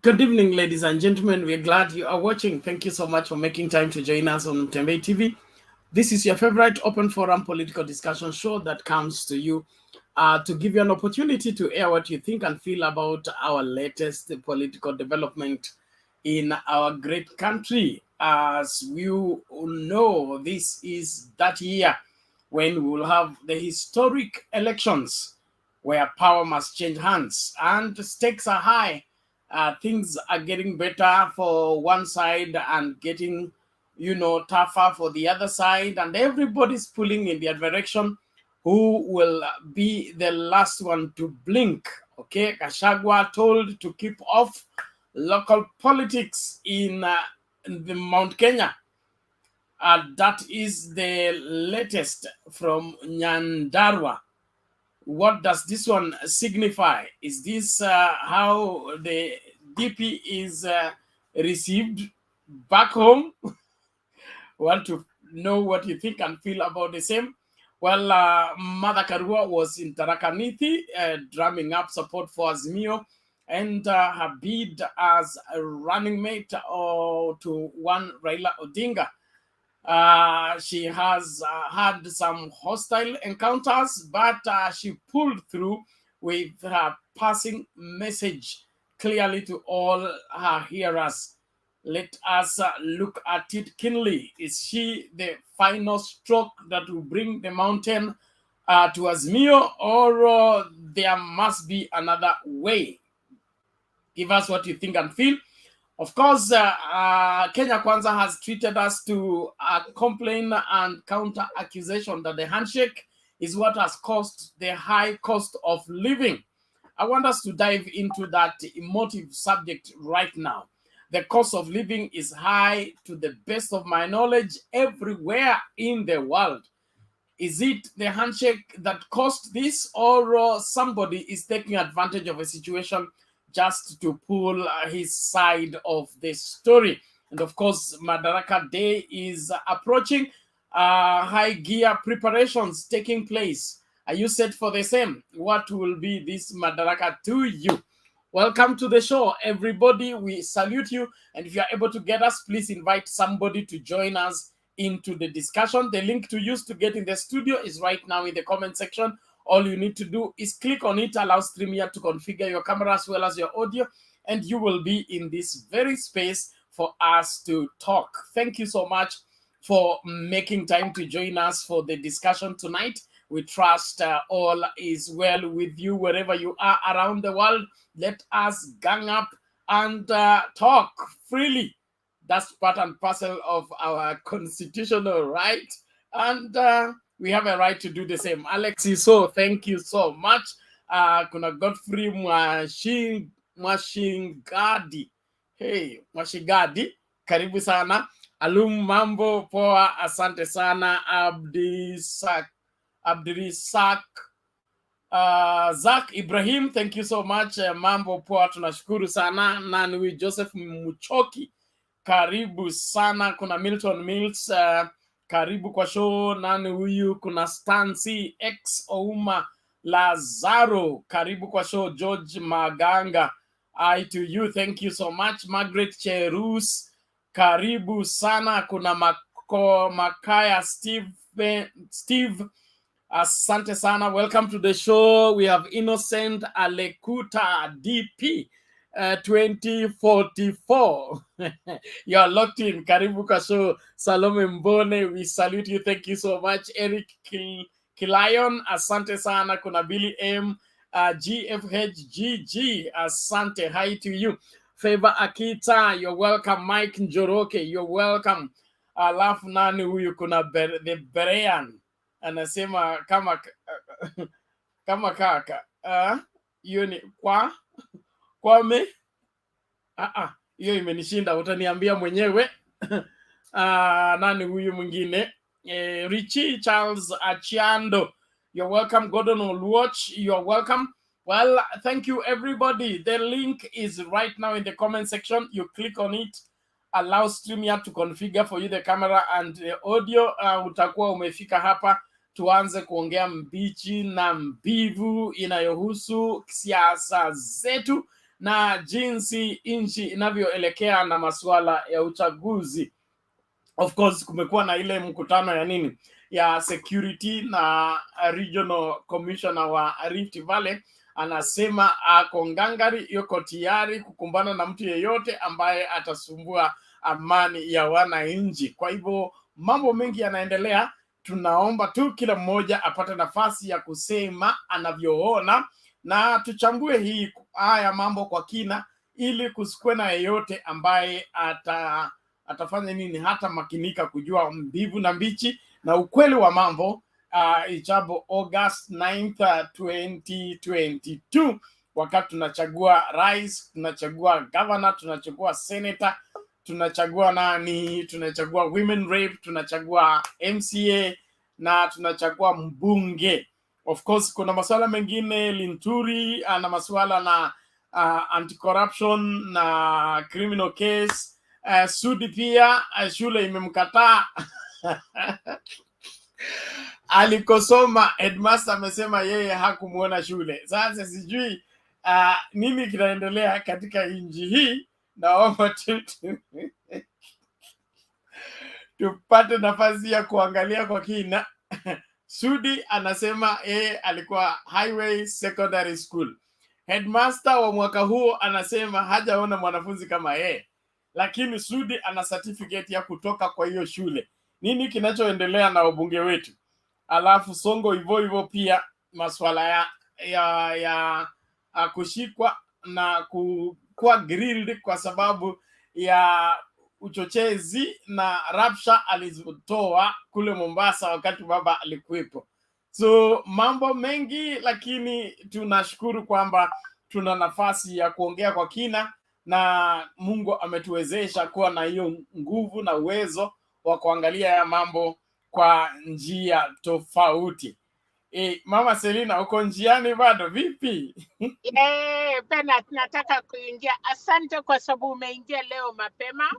Good evening, ladies and gentlemen. We're glad you are watching. Thank you so much for making time to join us on Mtembei TV. This is your favorite open forum political discussion show that comes to you to give you an opportunity to air what you think and feel about our latest political development in our great country. As you know, this is that year when we will have the historic elections where power must change hands and stakes are high. Things are getting better for one side and getting, tougher for the other side, and everybody's pulling in their direction. Who will be the last one to blink? Okay, Gachagua told to keep off local politics in the Mount Kenya. That is the latest from Nyandarua. What does this one signify? Is this how the DP is received back home? Want to know what you think and feel about the same? Well, MADARAKA was in Tharaka Nithi, drumming up support for Azimio, and her bid as a running mate to one Raila Odinga. She has had some hostile encounters, but she pulled through with her passing message clearly to all her hearers. Let us look at it keenly. Is she the final stroke that will bring the mountain to Azimio, or there must be another way? Give us what you think and feel. Of course, Kenya Kwanza has treated us to a complaint and counter accusation that the handshake is what has caused the high cost of living. I want us to dive into that emotive subject right now. The cost of living is high, to the best of my knowledge, everywhere in the world. Is it the handshake that caused this, or somebody is taking advantage of a situation just to pull his side of the story? And of course, Madaraka Day is approaching. High gear preparations taking place. Are you set for the same? What will be this Madaraka to you? Welcome to the show, everybody. We salute you. And if you are able to get us, please invite somebody to join us into the discussion. The link to use to get in the studio is right now in the comment section. All you need to do is click on it, allow StreamYard to configure your camera as well as your audio, and you will be in this very space for us to talk. Thank you so much for making time to join us for the discussion tonight. We trust all is well with you wherever you are around the world. Let us gang up and talk freely. That's part and parcel of our constitutional right. And we have a right to do the same. Alexi, so thank you so much. Kuna Godfrey Mwashingadi. Hey, Mwashingadi, karibu sana. Alum mambo poa, asante sana. Abdirisak Zak Ibrahim, thank you so much. Mambo poa, tunashukuru sana. Nani Joseph Muchoki, karibu sana. Kuna Milton Mills, karibu kwa show. Nani huyu? Kuna Stancy X Ouma Lazaro, karibu kwa show. George Maganga, I to you, thank you so much. Margaret Cherus, karibu sana. Kuna Makaya Steve, asante sana. Welcome to the show. We have Innocent Alekuta DP 2044. You are locked in. Karibu kwa show. Salome Mbone, we salute you. Thank you so much. Eric Kilayon, asante sana. Kuna Billy M, GFHGG, asante. Hi to you. Favor Akita, you're welcome. Mike Njoroke, you're welcome. Alafu nani huyu? Kuna the Berean, anasema kama kaka. Hiyo ni kwame. Hiyo imenishinda, utaniambia mwenyewe. Nani huyu mwingine? Richie Charles Achiando, you're welcome. Gordon Oluoch, you're welcome. Well, thank you everybody. The link is right now in the comment section. You click on it, allow StreamYard to configure for you the camera and the audio. Utakuwa umefika hapa, tuanze kuongea mbichi na mbivu inayohusu siasa zetu na jinsi nchi inavyoelekea na masuala ya uchaguzi. Of course kumekuwa na ile mkutano ya nini ya security, na regional commissioner wa Rift Valley anasema ako ngangari, yuko tayari kukumbana na mtu yeyote ambaye atasumbua amani ya wananchi. Kwa hivyo mambo mengi yanaendelea, tunaomba tu kila mmoja apate nafasi ya kusema anavyoona na tuchambue haya mambo kwa kina, ili kusikwe na yeyote ambaye atafanya nini hata makinika kujua mbivu na mbichi na ukweli wa mambo. Ichabo August 9th, 2022, wakati tunachagua rais, tunachagua governor, tunachagua senator, tunachagua nani, tunachagua women rep, tunachagua MCA na tunachagua mbunge. Of course kuna masuala mengine Linturi na masuala na anti-corruption na criminal case. Sudi pia shule imemkataa alikosoma headmaster amesema yeye hakumuona shule. Sasa sijui nini kinaendelea katika nchi hii. Naomba tupate nafasi ya kuangalia kwa kina. Sudi anasema yeye alikuwa Highway Secondary School. Headmaster wa mwaka huo anasema hajaona mwanafunzi kama yeye, lakini Sudi ana certificate ya kutoka kwa hiyo shule. Nini kinachoendelea na wabunge wetu? Alafu Songo hivyo pia masuala ya kushikwa na kuwa grilled kwa sababu ya uchochezi na rapsha alizotoa kule Mombasa wakati baba alikuwepo. So mambo mengi, lakini tunashukuru kwamba tuna nafasi ya kuongea kwa kina, na Mungu ametuwezesha kuwa na hiyo nguvu na uwezo wa kuangalia ya mambo kwa njia tofauti. Mama Selina, uko njiani bado vipi? Pena tunataka kuingia. Asante kwa sababu umeingia leo mapema.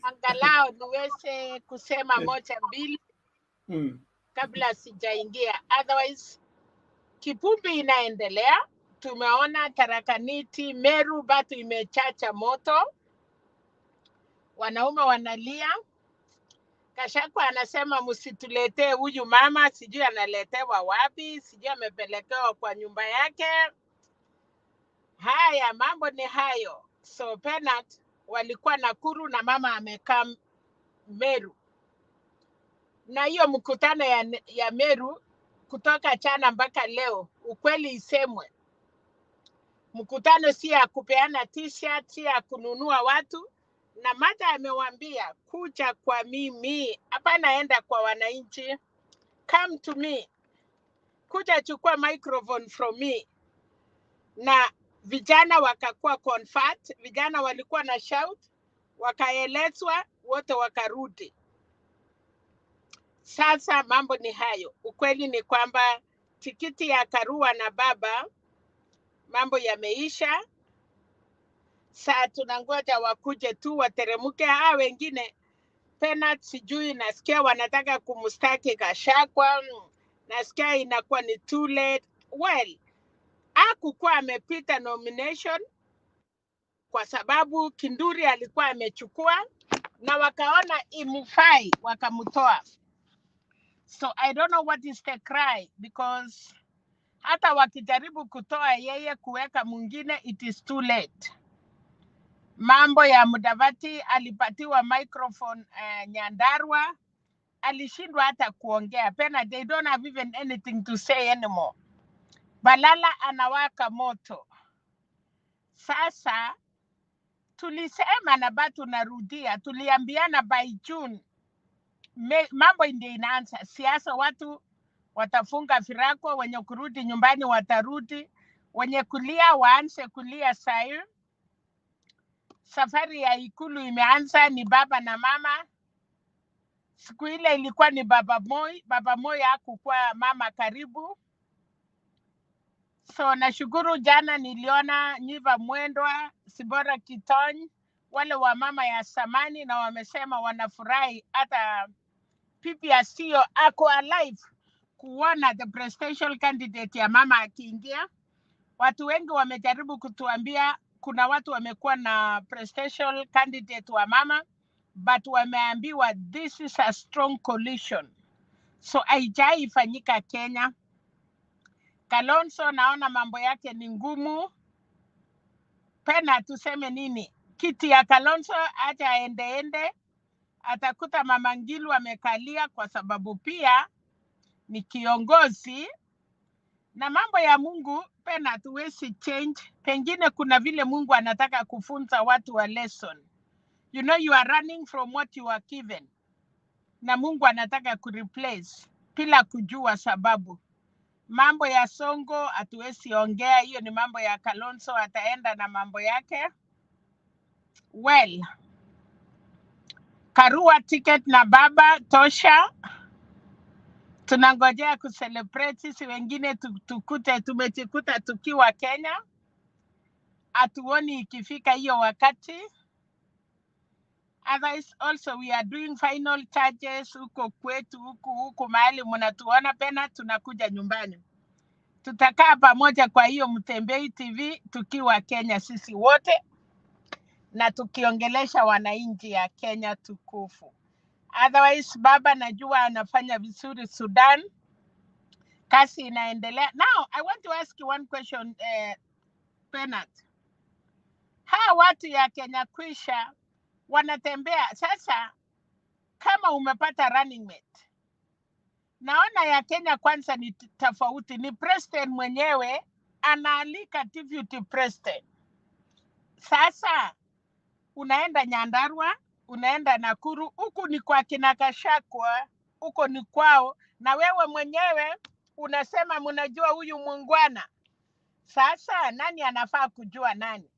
Angalau niweze kusema moja mbili kabla sijaingia. Otherwise kipumbi inaendelea. Tumeona Tharaka Nithi, Meru bado imechacha moto. Wanaume wanalia. Gachagua anasema msituletee huyu mama, sijui analetewa wapi, sijui amepelekewa kwa nyumba yake. Haya mambo ni hayo. So Penat walikuwa Nakuru na mama amekaa Meru. Na hiyo mkutano ya Meru kutoka jana mpaka leo, ukweli isemwe, mkutano si ya kupeana t-shirt, si ya kununua watu. Na Mada amewambia kuja kwa mimi, hapana enda kwa wananchi. Come to me, kuja chukua microphone from me. Na vijana wakakuwa confront, vijana walikuwa na shout, wakaelezwa, wote wakarudi. Sasa mambo ni hayo. Ukweli ni kwamba tikiti ya Karua na baba mambo yameisha. Sasa tunangoja wakuje tu wateremuke. Wengine Penat sijui nasikia wanataka kumstaki Gachagua, nasikia inakuwa ni too late. Well, hakukuwa amepita nomination kwa sababu Kinduri alikuwa amechukua na wakaona imufai wakamtoa. So I don't know what is the cry, because hata wakijaribu kutoa yeye kuweka mwingine, it is too late. Mambo ya Mudavadi alipatiwa microphone Nyandarua, alishindwa hata kuongea. Pena they don't have even anything to say anymore. Balala anawaka moto. Sasa tulisema na bado narudia, tuliambiana by June mambo ndio inaanza. Siasa watu watafunga virako, wenye kurudi nyumbani watarudi, wenye kulia waanze kulia sahi. Safari ya Ikulu imeanza, ni baba na mama. Siku ile ilikuwa ni Baba Moi hakukuwa mama karibu. So nashukuru jana niliona Nyiva Mwendwa, Sibora Kitony, wale wa mama ya samani, na wamesema wanafurahi hata pipi asio ako alive kuona the presidential candidate ya mama akiingia. Watu wengi wamejaribu kutuambia kuna watu wamekuwa na presidential candidate wa mama, but wameambiwa this is a strong coalition, so haijaifanyika Kenya. Kalonzo naona mambo yake ni ngumu. Pena tuseme nini? Kiti ya Kalonzo acha aendeende, atakuta Mama Ngilu amekalia kwa sababu pia ni kiongozi, na mambo ya Mungu pena hatuwezi change. Pengine kuna vile Mungu anataka kufunza watu wa lesson. You know you are running from what you are given, na Mungu anataka kureplace bila kujua sababu. Mambo ya Songo hatuwezi ongea, hiyo ni mambo ya Kalonzo, ataenda na mambo yake. Well, Karua ticket na baba tosha, tunangojea kucelebrate. Sisi wengine tumejikuta tukiwa Kenya, hatuoni ikifika hiyo wakati. Otherwise also we are doing final touches huko kwetu, huku mahali mnatuona pena, tunakuja nyumbani. Tutakaa pamoja kwa hiyo Mtembei TV tukiwa Kenya sisi wote, na tukiongelesha wananchi ya Kenya tukufu. Otherwise baba najua anafanya vizuri Sudan, kasi inaendelea. Now I want to ask you one question, Penat. Hawa watu ya Kenya kwisha wanatembea sasa, kama umepata running mate, naona ya Kenya kwanza ni tofauti. Ni president mwenyewe anaalika deputy president. Sasa unaenda Nyandarua, unaenda Nakuru, huku ni kwa kina Gachagua, huko ni kwao, na wewe mwenyewe unasema mnajua huyu muungwana. Sasa nani anafaa kujua nani?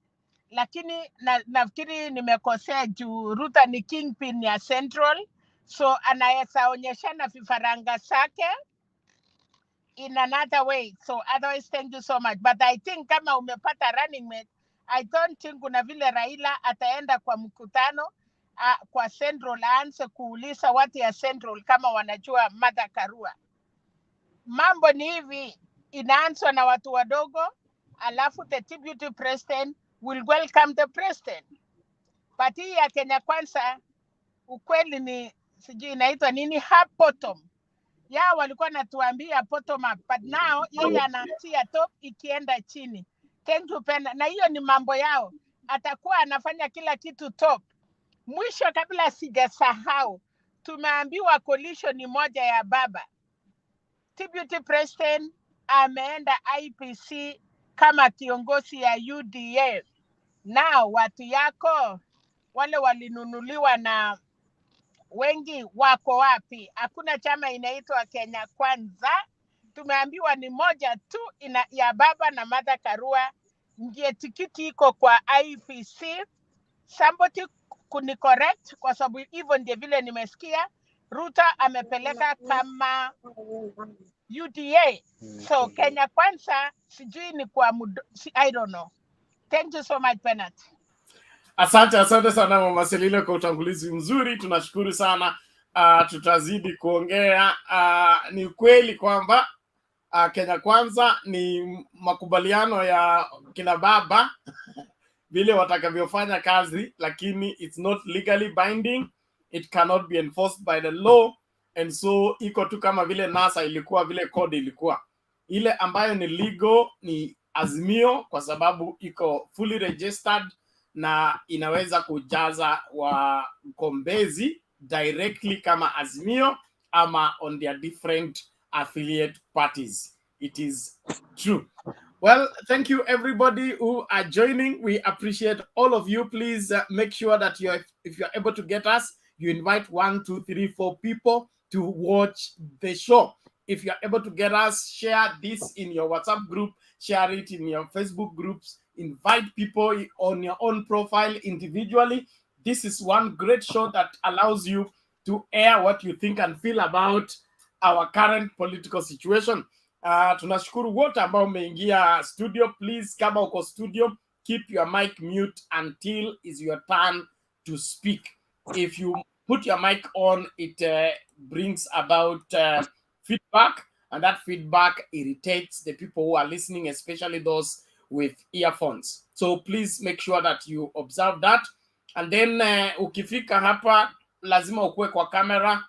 Lakini nafikiri nimekosea juu Ruto ni kingpin ya Central, so anaweza onyeshana vifaranga zake in another way. So otherwise thank you so much, but I think kama umepata running mate, I don't think kuna vile Raila ataenda kwa mkutano kwa Central aanze kuuliza watu ya Central kama wanajua Martha Karua. Mambo ni hivi, inaanzwa na watu wadogo, alafu the deputy president will welcome the president. But hii ya Kenya kwanza ukweli ni sijui inaitwa nini, half bottom. Ya walikuwa natuambia bottom up, but now yeye anaanzia top ikienda chini. Thank you Pena. Na hiyo ni mambo yao, atakuwa anafanya kila kitu top. Mwisho kabla sijasahau, tumeambiwa coalition ni moja ya baba. Deputy president ameenda IPC kama kiongozi ya UDA. Now watu yako wale walinunuliwa na wengi wako wapi? Hakuna chama inaitwa Kenya Kwanza. Tumeambiwa ni moja tu ya baba na Martha Karua, ndiye tikiti iko kwa IPC. Somebody kuni correct, kwa sababu hivyo ndiye vile nimesikia. Ruto amepeleka kama UDA. So Kenya Kwanza sijui ni kwa I don't know. Thank you so much Bernard. Asante sana Mama Selile kwa utangulizi mzuri, tunashukuru sana. Tutazidi kuongea. Ni kweli kwamba Kenya Kwanza ni makubaliano ya kina baba vile watakavyofanya kazi, lakini it's not legally binding, it cannot be enforced by the law, and so iko tu kama vile NASA ilikuwa, vile code ilikuwa. Ile ambayo ni legal ni Azimio, kwa sababu iko fully registered na inaweza kujaza wagombezi directly kama Azimio ama on their different affiliate parties. It is true. Well, thank you everybody who are joining. We appreciate all of you. Please make sure that if you're able to get us, you invite 1, 2, 3, 4 people to watch the show. If you're able to get us, share this in your WhatsApp group, share it in your Facebook groups, invite people on your own profile individually. This is one great show that allows you to air what you think and feel about our current political situation. Tunashukuru wote ambao umeingia studio. Please, kama uko studio, keep your mic mute until is your turn to speak. If you put your mic on, it brings about feedback, and that feedback irritates the people who are listening, especially those with earphones. So please make sure that you observe that. And then ukifika hapa lazima ukue kwa kamera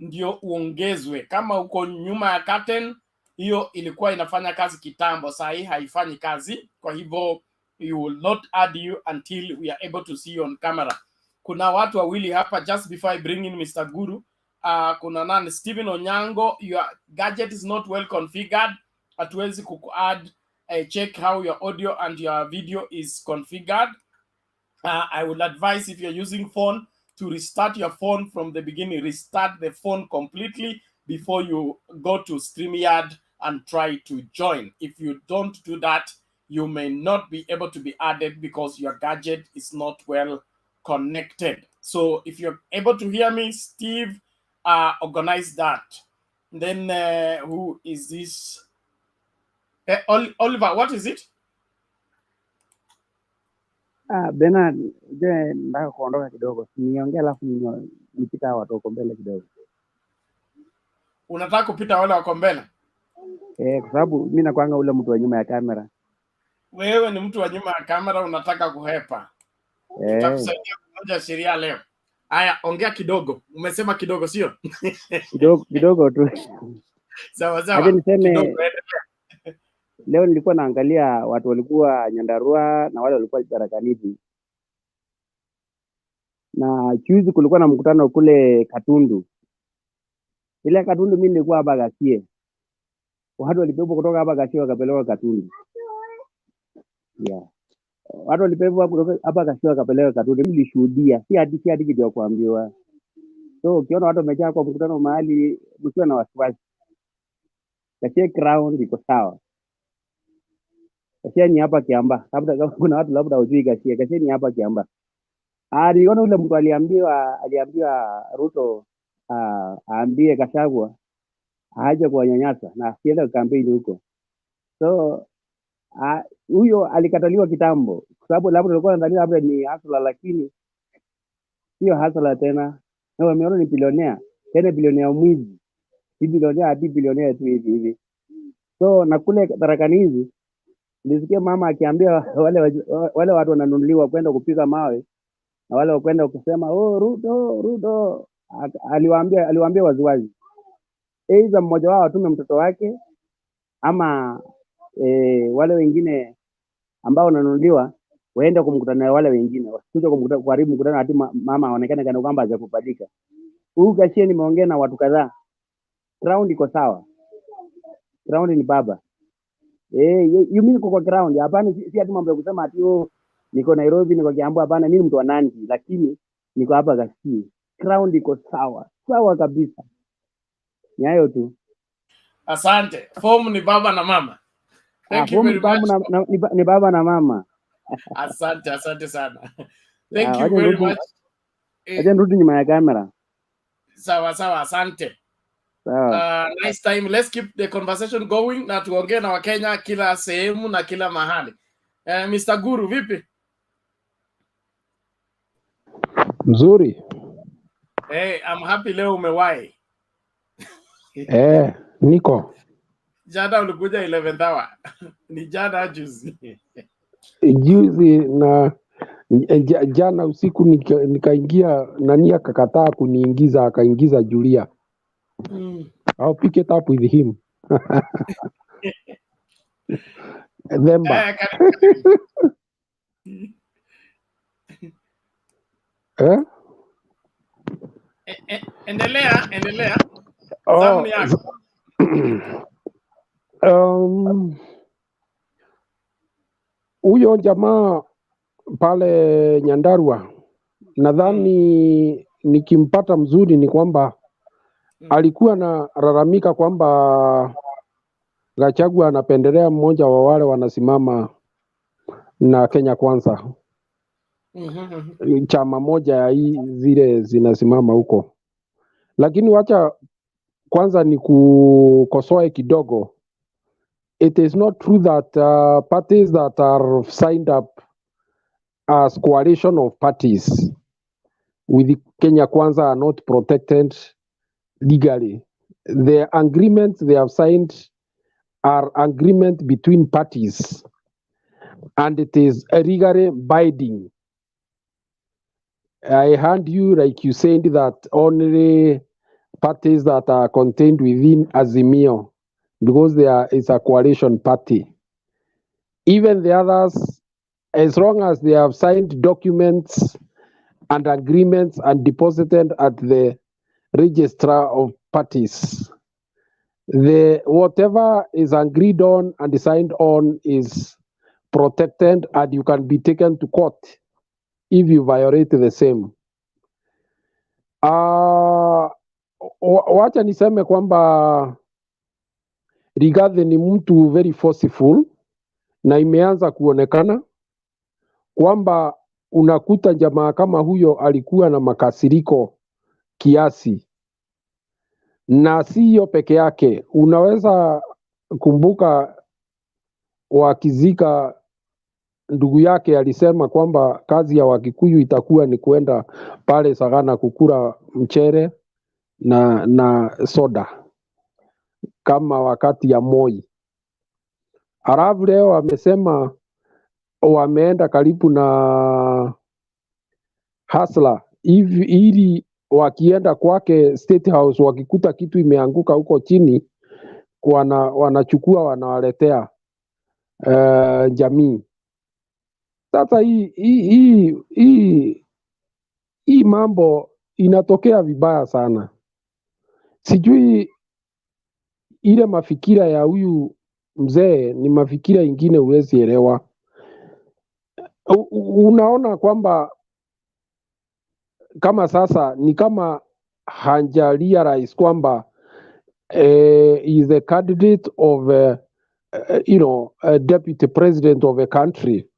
ndio uongezwe. Kama uko nyuma ya curtain, hiyo ilikuwa inafanya kazi kitambo, saa hii haifanyi kazi. Kwa hivyo we will not add you until we are able to see you on camera. Kuna watu wawili hapa, just before I bring in Mr. Guru. Kuna nani, Steven Onyango, your gadget is not well configured. Hatuwezi kuadd. Check how your audio and your video is configured. I would advise, if you're using phone, to restart your phone from the beginning. Restart the phone completely before you go to StreamYard and try to join. If you don't do that, you may not be able to be added because your gadget is not well connected. So if you're able to hear me, Steve, organize that. Then who is this? Oliver, what is it? Bernard, je, nataka kuondoka kidogo. Niongea alafu nipita watu wako mbele kidogo. Unataka kupita wale wako mbele? Kwa sababu mimi nakuanga ule mtu wa nyuma ya kamera. Wewe ni mtu wa nyuma ya kamera, unataka kuhepa. Tutakusaidia kuonja sheria leo. Haya, ongea kidogo. Umesema kidogo, sio? Kidogo tu. Sawa. Kidogo. Leo nilikuwa naangalia watu walikuwa Nyandarua na wale walikuwa Tharaka Nithi. Na juzi kulikuwa na mkutano kule Katundu. Ile Katundu mimi nilikuwa hapa Gasie. Watu walibebwa kutoka hapa Gasie wakapelekwa Katundu. Yeah. Watu walibebwa kutoka hapa Gasie wakapelekwa Katundu. Nilishuhudia. Si hadi kitu ya kuambiwa. So ukiona watu wamejaa kwa mkutano mahali, msiwe na wasiwasi. Gasie ground iko sawa. Gasie ni hapa Kiamba. Labda kuna watu labda hujui Gasie. Gasie ni hapa Kiamba. Aliona ule mtu aliambiwa Ruto aambie Gachagua aje kuwanyanyasa na asiende kampeni huko. So huyo alikataliwa kitambo kwa sababu labda alikuwa anadhani labda ni hasla, lakini sio hasla tena. Na wameona ni bilionea, tena bilionea mwizi. Si bilionea hadi bilionea tu hivi. So na kule Tharaka Nithi nilisikia mama akiambia wale watu wananunuliwa kwenda kupiga mawe na wale wakwenda kusema Ruto aliwaambia waziwazi, aidha mmoja wao atume mtoto wake ama wale wengine ambao wananunuliwa waende kumkutana na wale wengine, wasije kuharibu mkutano hadi mama aonekane kana kwamba hajakubadilika. Huyu Gachagua nimeongea na watu kadhaa, ground iko sawa, ground ni baba. You mean kwa ground? Hapana, si ati mambo ya kusema ati niko Nairobi, niko Kiambu. Hapana, mimi mtu wa Nandi, lakini niko hapa Gachagua. Ground iko sawa kabisa. Ni hayo tu. Asante. Form ni baba na mama. Thank you very much. Ni baba na mama. Asante sana. Thank you very much. Aje nirudi nyuma ya kamera. Sawa, asante. Nice time. Let's keep the conversation going na tuongee na Wakenya kila sehemu na kila mahali. Mr. Guru, vipi? Nzuri. I'm happy leo umewahi. Niko. Jana ulikuja 11th hour. Ni jana juzi. Juzi na jana usiku nikaingia nani akakataa kuniingiza, akaingiza Julia. I'll pick it up with him. Themba. Endelea. Huyo jamaa pale Nyandarua nadhani nikimpata mzuri ni kwamba alikuwa na lalamika kwamba Gachagua anapendelea mmoja wa wale wanasimama na Kenya Kwanza. Chama moja ya zile zinasimama huko. Lakini wacha kwanza ni kukosoa kidogo. It is not true that parties that are signed up as coalition of parties with Kenya Kwanza are not protected legally. The agreements they have signed are agreement between parties. and it is legally binding. I heard you, like you said, that only parties that are contained within Azimio, because it's a coalition party. Even the others, as long as they have signed documents and agreements and deposited at the registrar of parties, whatever is agreed on and signed on is protected, and you can be taken to court if you violate the same. Wacha niseme kwamba Rigathi ni mtu very forceful, na imeanza kuonekana kwamba unakuta jamaa kama huyo alikuwa na makasiriko kiasi, na si hiyo peke yake. Unaweza kumbuka wakizika ndugu yake alisema kwamba kazi ya Wakikuyu itakuwa ni kwenda pale Sagana kukula mchere na soda kama wakati ya Moi. Alafu leo wamesema wameenda karibu na Hasla ili wakienda kwake State House wakikuta kitu imeanguka huko chini, wanachukua wanawaletea jamii. Sasa hii mambo inatokea vibaya sana. Sijui ile mafikira ya huyu mzee ni mafikira ingine huwezi elewa. Unaona kwamba kama sasa ni kama hanja realize kwamba is a candidate of a deputy president of a country.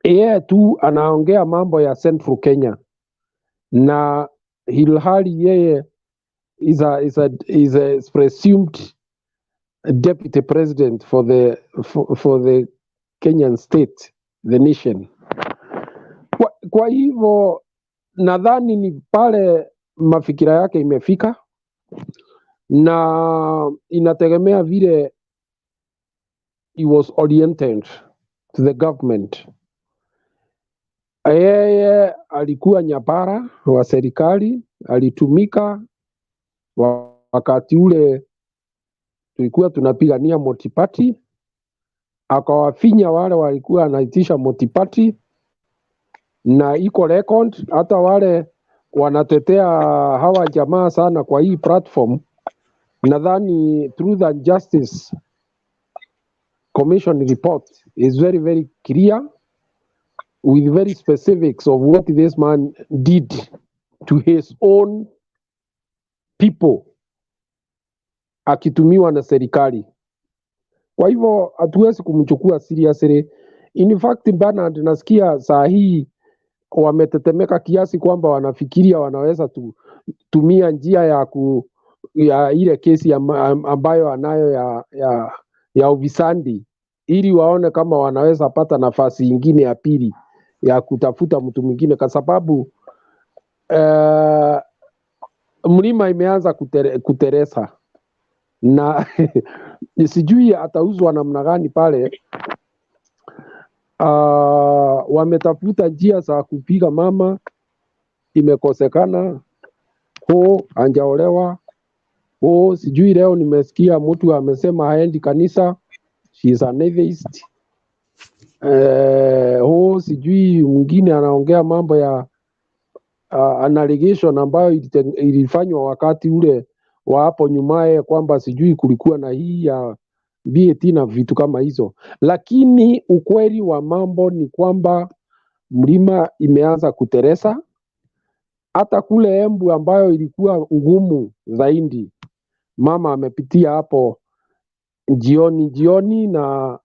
Yeye tu anaongea mambo ya Central Kenya, na hilhali yeye is a presumed deputy president for the Kenyan state, the nation. Kwa hivyo nadhani ni pale mafikira yake imefika, na inategemea vile he was oriented to the government. Yeye alikuwa nyapara wa serikali, alitumika wakati ule tulikuwa tunapigania multiparty, akawafinya wale walikuwa anaitisha multiparty, na iko record. Hata wale wanatetea hawa jamaa sana kwa hii platform, nadhani Truth and Justice Commission report is very very clear with very specifics of what this man did to his own people akitumiwa na serikali. Kwa hivyo hatuwezi kumchukua seriously. In fact, Bernard, nasikia saa hii wametetemeka kiasi kwamba wanafikiria wanaweza tumia njia ya ile kesi ambayo anayo ya uvisandi, ili waone kama wanaweza pata nafasi ingine ya pili ya kutafuta mtu mwingine, kwa sababu mlima imeanza kuteresa na sijui atauzwa namna gani pale. Wametafuta njia za kupiga mama, imekosekana. Anjaolewa. Sijui leo nimesikia mtu amesema haendi kanisa, she is an atheist. Sijui mwingine anaongea mambo ya an allegation ambayo ilifanywa wakati ule wa hapo nyumaye kwamba sijui kulikuwa na hii ya VAT na vitu kama hizo. Lakini ukweli wa mambo ni kwamba mlima imeanza kuteresa. Hata kule Embu ambayo ilikuwa ngumu zaidi, mama amepitia hapo jioni na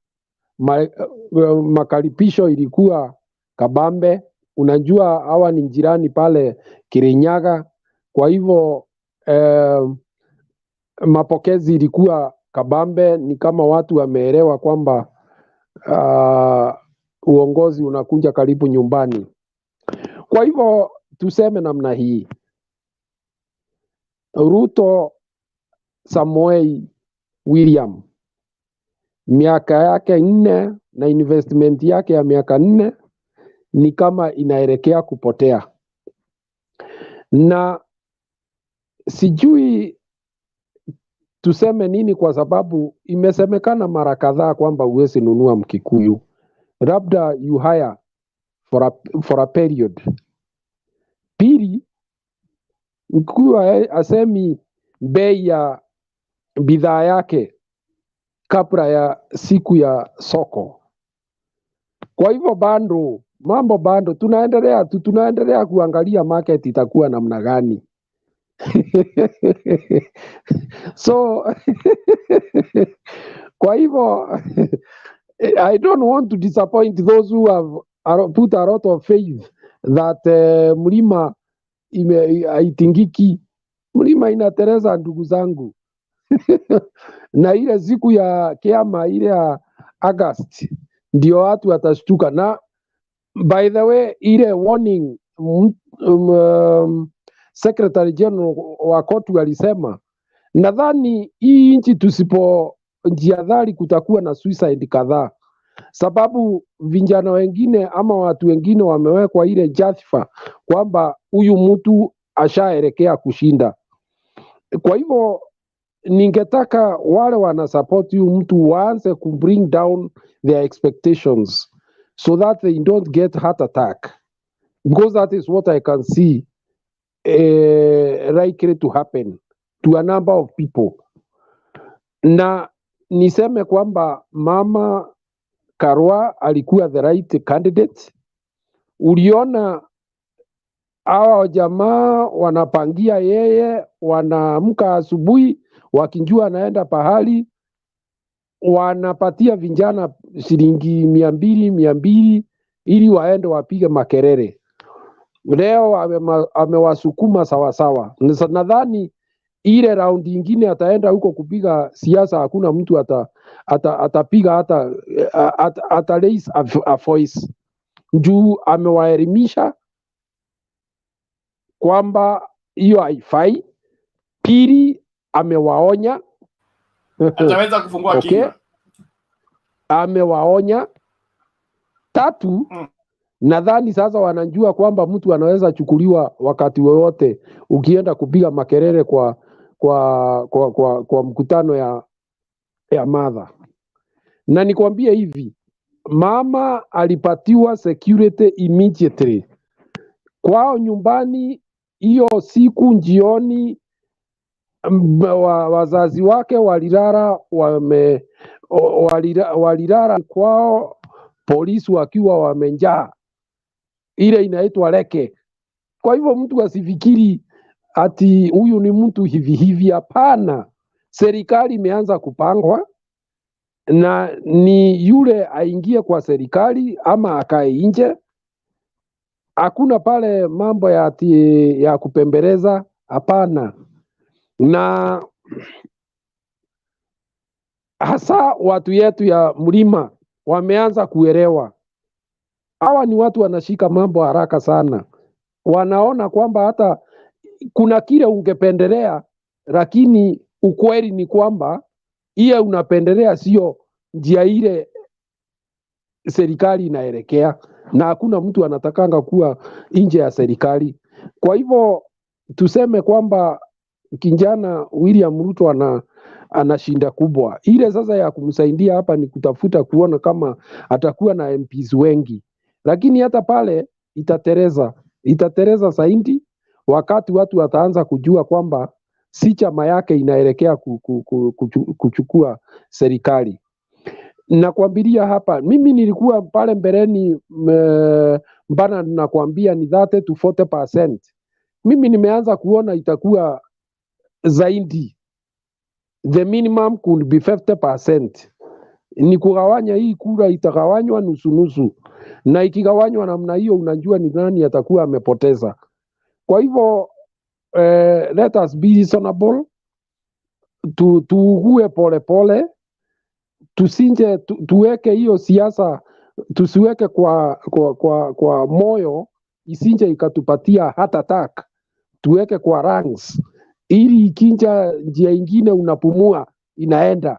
makaripisho ilikuwa kabambe. Unajua hawa ni jirani pale Kirinyaga, kwa hivyo mapokezi ilikuwa kabambe. Ni kama watu wameelewa kwamba uongozi unakuja karibu nyumbani. Kwa hivyo tuseme namna hii, Ruto Samoei William miaka yake 4 na investment yake ya miaka 4 ni kama inaelekea kupotea, na sijui tuseme nini, kwa sababu imesemekana mara kadhaa kwamba huwezi nunua Mkikuyu, labda you hire for a period. Pili, Mkikuyu asemi bei ya bidhaa yake kabla ya siku ya soko. Kwa hivyo mambo tunaendelea kuangalia market itakuwa namna gani. So kwa hivyo I don't want to disappoint those who have put a lot of faith that mlima haitingiki. Mlima inatereza, ndugu zangu. Na ile siku ya kiama ile ya August ndio watu watashtuka. Na by the way, ile warning Secretary General wa koti alisema, nadhani hii nchi tusipojiadhari kutakuwa na suicide kadhaa, sababu vijana wengine ama watu wengine wamewekwa ile jathifa kwamba huyu mtu ashaelekea kushinda. Kwa hivyo ningetaka wale wana support huyu mtu waanze ku bring down their expectations so that they don't get heart attack, because that is what I can see likely to happen to a number of people. Na niseme kwamba Mama Karua alikuwa the right candidate. Uliona hawa jamaa wanapangia yeye, wanaamka asubuhi wakinjua anaenda pahali, wanapatia vijana shilingi 200 ili waende wapige makerere. Leo amewasukuma sawasawa. Nadhani ile raundi ingine ataenda huko kupiga siasa, hakuna mtu atapiga hata raise a voice. Juu amewaelimisha kwamba hiyo haifai. Pili, amewaonya. Ataweza kufungua kinywa. Amewaonya. Tatu, nadhani sasa wanajua kwamba mtu anaweza chukuliwa wakati wowote ukienda kupiga makerere kwa mkutano ya madha. Na nikwambie hivi, mama alipatiwa security immediately kwao nyumbani. Hiyo siku jioni, wazazi wake walilala kwao, polisi wakiwa wamenjaa, ile inaitwa leke. Kwa hivyo mtu asifikiri ati huyu ni mtu hivi. Hapana, serikali imeanza kupangwa, na ni yule aingie kwa serikali ama akae nje. Hakuna pale mambo ya kupembeleza, hapana. Na hasa watu yetu ya mlima wameanza kuelewa. Hawa ni watu wanashika mambo haraka sana. Wanaona kwamba hata kuna kile ungependelea, lakini ukweli ni kwamba ile unapendelea sio njia ile serikali inaelekea, na hakuna mtu anatakanga kuwa nje ya serikali. Kwa hivyo tuseme kwamba kijana William Ruto ana shinda kubwa. Ile sasa ya kumsaidia hapa ni kutafuta kuona kama atakuwa na MPs wengi, lakini hata pale itatereza zaidi wakati watu wataanza kujua kwamba si chama yake inaelekea kuchukua serikali. Nakwambia hapa, mimi nilikuwa pale mbeleni mbana, nakwambia ni 30 to 40%. Mimi nimeanza kuona itakuwa zaidi. The minimum could be 50%. Ni kugawanya hii kura, itagawanywa nusu, na ikigawanywa namna hiyo unajua ni nani atakuwa amepoteza. Kwa hivyo let us be reasonable, tuugue pole, tusinje tuweke hiyo siasa, tusiweke kwa moyo, isinje ikatupatia heart attack. Tuweke kwa ranks, ili ikinja njia ingine unapumua inaenda.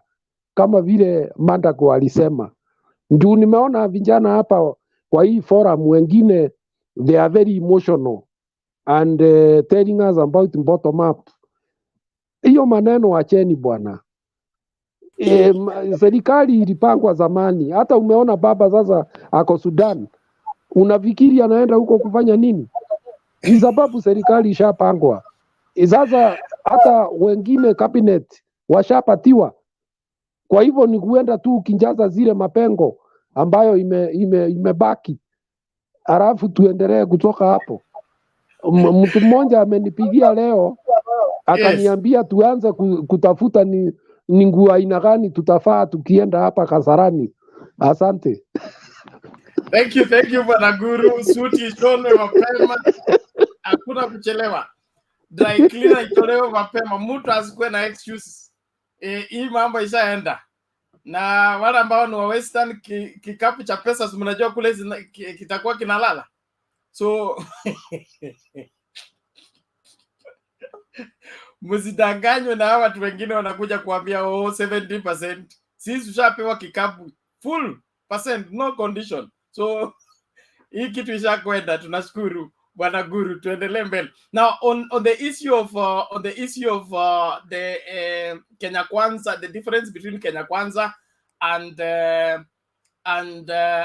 kama vile Mandako alisema. Ndio nimeona vijana hapa kwa hii forum wengine they are very emotional and telling us about bottom up. Hiyo maneno acheni bwana. Serikali ilipangwa zamani. Hata umeona baba sasa ako Sudan. Unafikiri anaenda huko kufanya nini? Ni sababu serikali ishapangwa. Sasa hata wengine cabinet washapatiwa. Kwa hivyo ni kuenda tu ukijaza zile mapengo ambayo imebaki. Alafu tuendelee kutoka hapo. Mtu mmoja amenipigia leo akaniambia tuanze kutafuta ni nguo aina gani tutafaa tukienda hapa Kasarani. Asante. Thank you Bwana Guru. Suti ishone mapema. Hakuna kuchelewa. Dry cleaner itolewe mapema. Mtu asikuwe na excuses. Hii mambo ishaenda. Na wale ambao ni wa Western kikapu cha pesa mnajua kule kitakuwa kinalala. So msidanganywe na watu wengine wanakuja kuambia 70%. Sisi tushapewa kikapu full percent, no condition. So hii kitu ishakwenda, tunashukuru Bwana Guru, tuendelee mbele. Now on the issue of the Kenya Kwanza, the difference between Kenya Kwanza and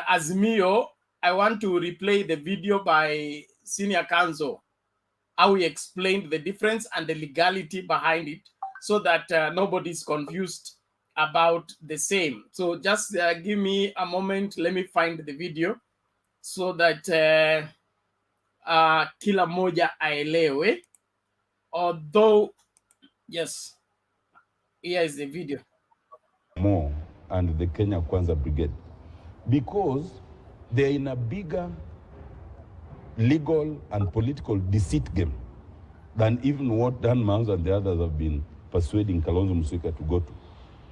Azimio, I want to replay the video by Senior Counsel, how he explained the difference and the legality behind it, so that nobody's confused about the same. So just give me a moment, let me find the video so that kila moja aelewe. Although, yes, here is the video. More and the Kenya Kwanza Brigade, because they're in a bigger legal and political deceit game than even what Dan Mans and the others have been persuading Kalonzo Musyoka to go to.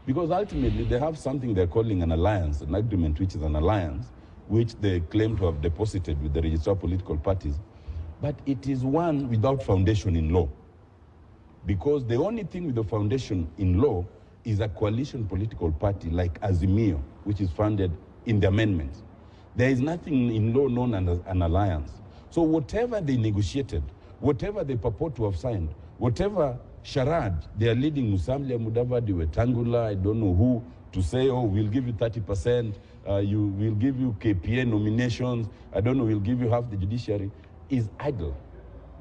Because ultimately they have something they're calling an alliance, an agreement which is an alliance, which they claim to have deposited with the registered political parties. But it is one without foundation in law. Because the only thing with the foundation in law is a coalition political party like Azimio, which is founded in the amendments. There is nothing in law known as an alliance. So whatever they negotiated, whatever they purport to have signed, whatever charade they are leading Musalia Mudavadi, Wetangula, I don't know who, to say, oh, we'll give you 30%, we'll give you KPA nominations, I don't know, we'll give you half the judiciary, is idle.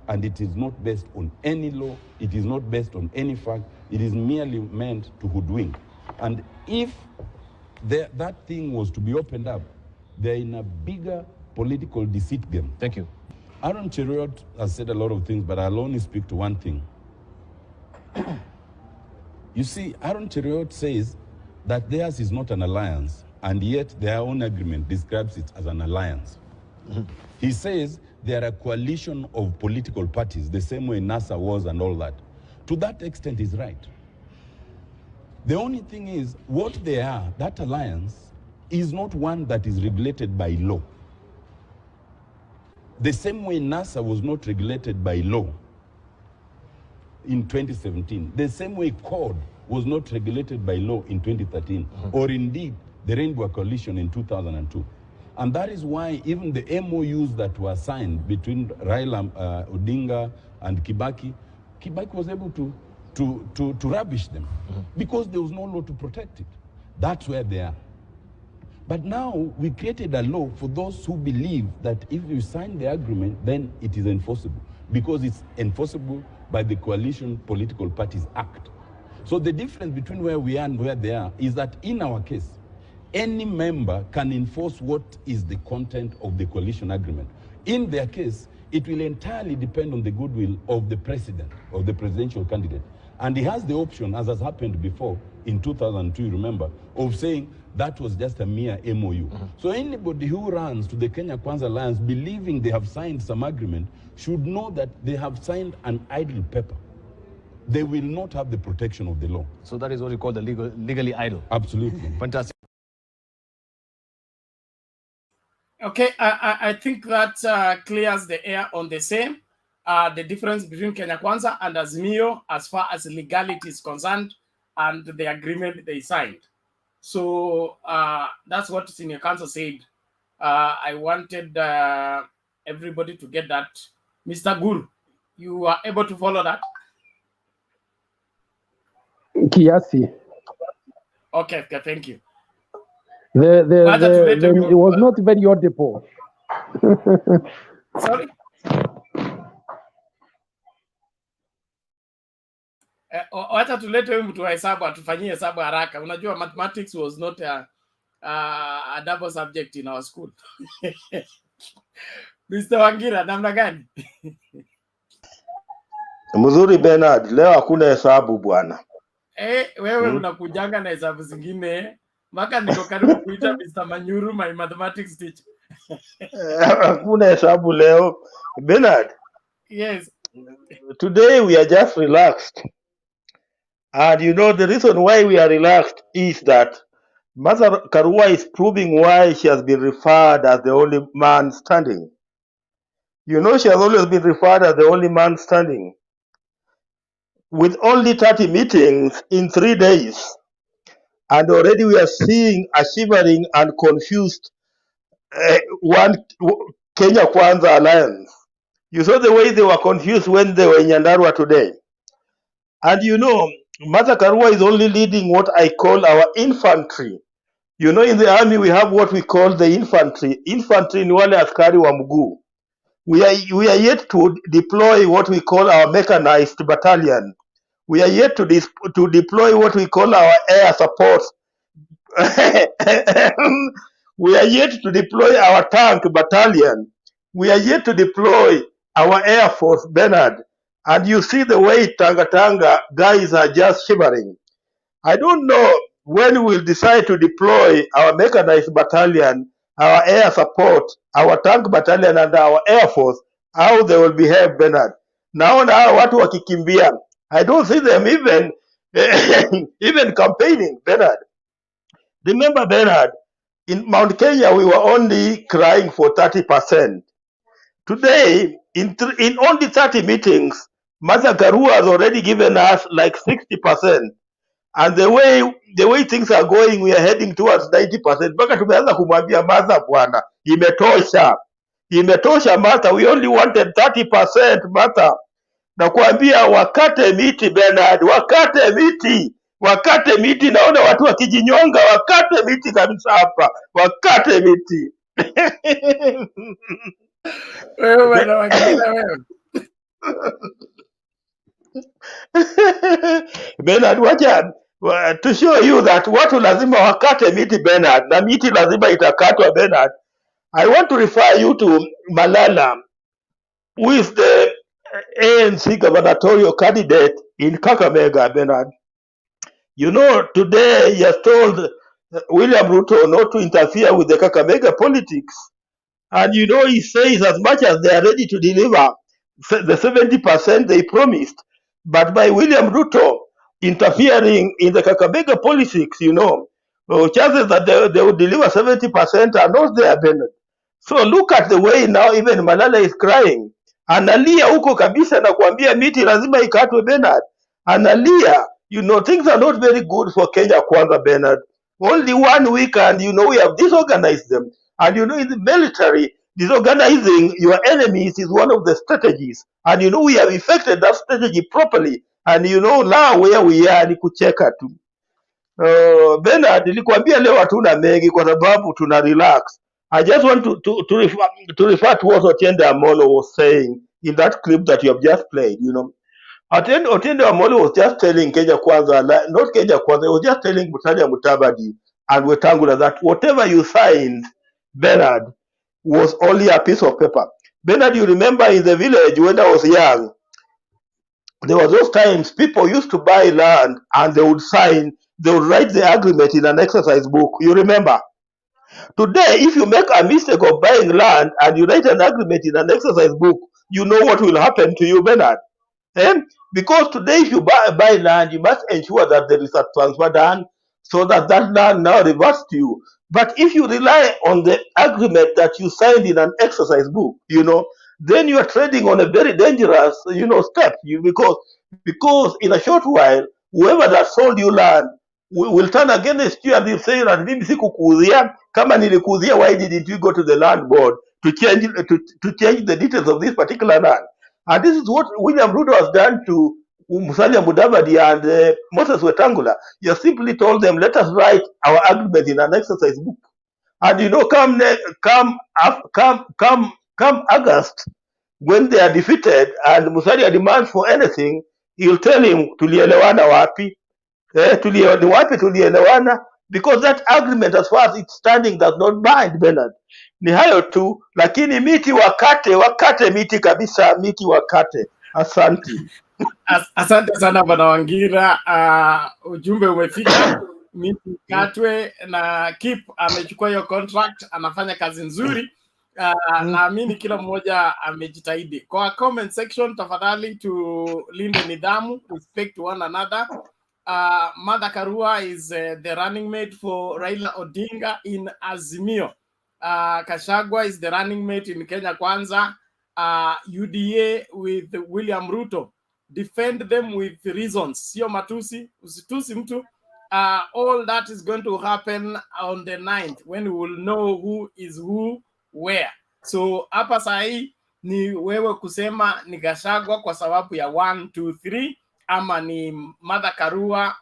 And it is not based on any law, it is not based on any fact, it is merely meant to hoodwink. And if that thing was to be opened up, they're in a bigger political deceit game. Thank you. Aaron Cheruiyot has said a lot of things, but I'll only speak to one thing. You see, Aaron Cheruiyot says that theirs is not an alliance, and yet their own agreement describes it as an alliance. He says they are a coalition of political parties, the same way NASA was and all that. To that extent, he's right. The only thing is, what they are, that alliance, is not one that is regulated by law. The same way NASA was not regulated by law in 2017, the same way CORD was not regulated by law in 2013, or indeed the Rainbow Coalition in 2002. And that is why even the MOUs that were signed between Raila Odinga and Kibaki was able to rubbish them because there was no law to protect it. That's where they are. But now we created a law for those who believe that if you sign the agreement, then it is enforceable, because it's enforceable by the Coalition Political Parties Act. So the difference between where we are and where they are is that in our case, any member can enforce what is the content of the coalition agreement. In their case, it will entirely depend on the goodwill of the president, or the presidential candidate. And he has the option, as has happened before in 2002, you remember, of saying that was just a mere MOU. So anybody who runs to the Kenya Kwanza Alliance believing they have signed some agreement should know that they have signed an idle paper. They will not have the protection of the law. So that is what you call the legally idle. Absolutely. Fantastic. Okay, I think that clears the air on the same. The difference between Kenya Kwanza and Azimio as far as legality is concerned and the agreement they signed. So that's what Senior Counsel said. I wanted everybody to get that. Mr. Guru, you are able to follow that? Kiasi. Okay, thank you. It was not very audible. Sorry? Wacha tulete huyu mtu wa hesabu atufanyie hesabu haraka. Unajua mathematics was not a double subject in our school. Mr. Wangira, namna gani? Mzuri Bernard, leo hakuna hesabu bwana. Wewe unakujanga na hesabu zingine. Mpaka niko karibu kuita Mr. Manyuru my mathematics teacher. Hakuna hesabu leo. Bernard. Yes. Today we are just relaxed. And you know the reason why we are relaxed is that Mother Karua is proving why she has been referred as the only man standing. You know she has always been referred as the only man standing. With only 30 meetings in 3 days. And already we are seeing a shivering and confused one Kenya Kwanza alliance. You saw the way they were confused when they were in Nyandarua today. And you know, Martha Karua is only leading what I call our infantry. You know, in the army we have what we call the infantry. Infantry ni wale askari wa mguu. We are yet to deploy what we call our mechanized battalion. We are yet to deploy what we call our air support. We are yet to deploy our tank battalion. We are yet to deploy our air force, Bernard. And you see the way Tanga guys are just shivering. I don't know when we'll decide to deploy our mechanized battalion, our air support, our tank battalion, and our air force, how they will behave, Bernard. Naona hawa watu wakikimbia. I don't see them even even campaigning, Bernard. Remember, Bernard, in Mount Kenya, we were only crying for 30%. Today, in only 30 meetings, Martha Karua has already given us like 60%. And the way things are going, we are heading towards 90%. Mpaka tumeanza kumwambia Martha, bwana, imetosha. Imetosha, Martha. We only wanted 30%, Martha. Na kuambia wakate miti, Bernard, wakate miti. Wakate miti, naona watu wakijinyonga, wakate miti kabisa hapa, wakate miti. Wewe bwana Wangira wewe. Bernard, wacha to show you that watu lazima wakate miti, Bernard, na miti lazima itakatwa, Bernard. I want to refer you to Malala, who is the ANC gubernatorial candidate in Kakamega, Bernard. You know, today he has told William Ruto not to interfere with the Kakamega politics. And you know, he says as much as they are ready to deliver the 70% they promised, but by William Ruto interfering in the Kakamega politics, you know, chances that they will deliver 70% are not there, Bernard. So look at the way now even Malala is crying. Analia huko kabisa na kuambia miti lazima ikatwe, Bernard. Analia. You know, things are not very good for Kenya Kwanza, Bernard. Only 1 week and, you know, we have disorganized them. And, you know, in the military, disorganizing your enemies is one of the strategies. And, you know, we have effected that strategy properly. And, you know, now where we are ni kucheka tu. Bernard, nilikwambia leo hatuna mengi kwa sababu tuna relax. I just want to refer to what Otiende Amolo was saying in that clip that you have just played, you know. Otiende Amolo was just telling Kenya Kwanza, not Kenya Kwanza, he was just telling Musalia Mudavadi and Wetangula that whatever you signed, Bernard, was only a piece of paper. Bernard, you remember in the village when I was young, there were those times people used to buy land and they would write the agreement in an exercise book. You remember? Today, if you make a mistake of buying land and you write an agreement in an exercise book, you know what will happen to you, Bernard. Because today, if you buy land, you must ensure that there is a transfer done so that that land now reverts to you. But if you rely on the agreement that you signed in an exercise book, you know, then you are trading on a very dangerous, you know, step. Because in a short while, whoever that sold you land will turn against you and they'll say that mimi sikukuudhia, kama nilikuudhia, why didn't you go to the land board to change the details of this particular land? And this is what William Ruto has done to Musalia Mudavadi and Moses Wetangula. You simply told them, let us write our agreement in an exercise book. And you know, come August, when they are defeated and Musalia demands for anything, he'll tell him tulielewana wapi, ni wapi tulielewana, because that agreement as far as it's standing does not bind Bernard. Ni hayo tu, lakini miti wakate miti kabisa, miti wakate. Asante. Asante sana Bwana Wangira. Ujumbe umefika, miti katwe, na Kip amechukua hiyo contract, anafanya kazi nzuri. Naamini kila mmoja amejitahidi. Kwa comment section, tafadhali tulinde nidhamu, respect one another. Martha Karua is the running mate for Raila Odinga in Azimio. Gachagua is the running mate in Kenya Kwanza. UDA with William Ruto. Defend them with reasons. Sio matusi, usitusi mtu. All that is going to happen on the 9th when we will know who is who where. So hapa sahi ni wewe kusema ni Gachagua kwa sababu ya 1, 2, 3, ama ni Martha Karua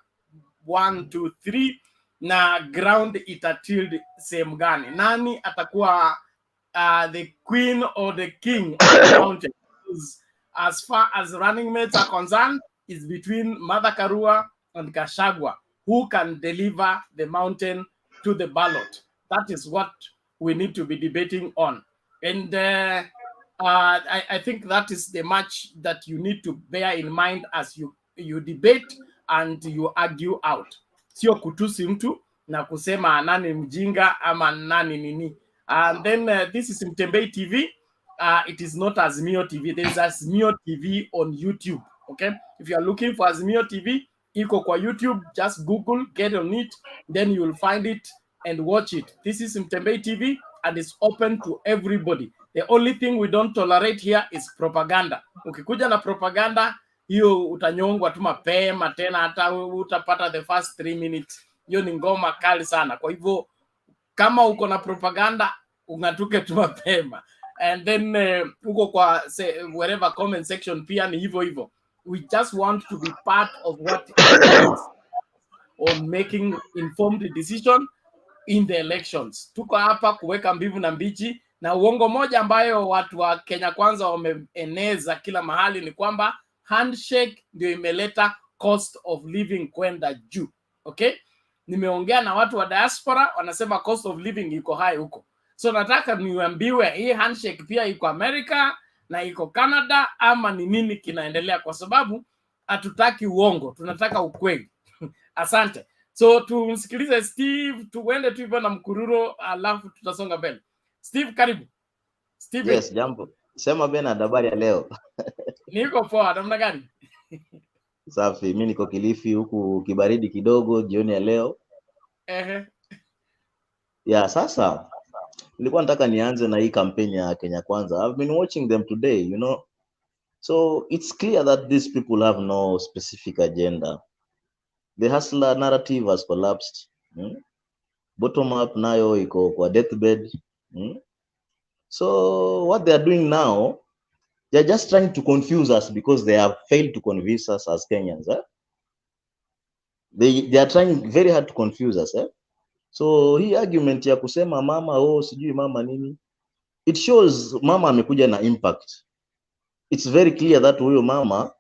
1, 2, 3, na ground itatild same gani. Nani atakuwa the queen or the king of the mountain? As far as running mates are concerned, is between Martha Karua and Gachagua. Who can deliver the mountain to the ballot? That is what we need to be debating on. And I think that is the much that you need to bear in mind as you debate and you argue out. Sio kutusi mtu na kusema nani mjinga ama nani nini. And then this is Mtembei TV. It is not Azimio TV. There is Azimio TV on YouTube. Okay, if you are looking for Azimio TV, iko kwa YouTube, just Google, get on it, then you will find it and watch it. This is Mtembei TV and it's open to everybody. The only thing we don't tolerate here is propaganda. Ukikuja na propaganda, hiyo utanyongwa tu mapema, tena hata utapata the first 3 minutes. Hiyo ni ngoma kali sana. Kwa hivyo kama uko na propaganda, ungatuke tu mapema. And then uko kwa wherever comment section pia ni hivyo hivyo. We just want to be part of what is on making informed decision in the elections. Tuko hapa kuweka mbivu na mbichi, na uongo moja ambayo watu wa Kenya Kwanza wameeneza kila mahali ni kwamba handshake ndio imeleta cost of living kwenda juu. Okay? Nimeongea na watu wa diaspora, wanasema cost of living iko high huko. So nataka niambiwe hii handshake pia iko America na iko Canada ama ni nini kinaendelea, kwa sababu hatutaki uongo, tunataka ukweli. Asante. So tumsikilize Steve, tuende tu hivyo na mkururo, alafu tutasonga mbele. Steve, karibu. Steve. Yes, jambo. Sema Bernard, habari ya leo? Niko poa, namna gani? Safi, mimi niko Kilifi huku kibaridi kidogo jioni ya leo. Ya, sasa nilikuwa nataka nianze na hii kampeni ya Kenya Kwanza. I've been watching them today, you know. So it's clear that these people have no specific agenda. The hustler narrative has collapsed. Bottom up nayo iko kwa deathbed. So what they are doing now, they are just trying to confuse us because they have failed to convince us as Kenyans. They are trying very hard to confuse us. So hii argument ya kusema mama sijui mama nini, it shows mama amekuja na impact. It's very clear that huyo mama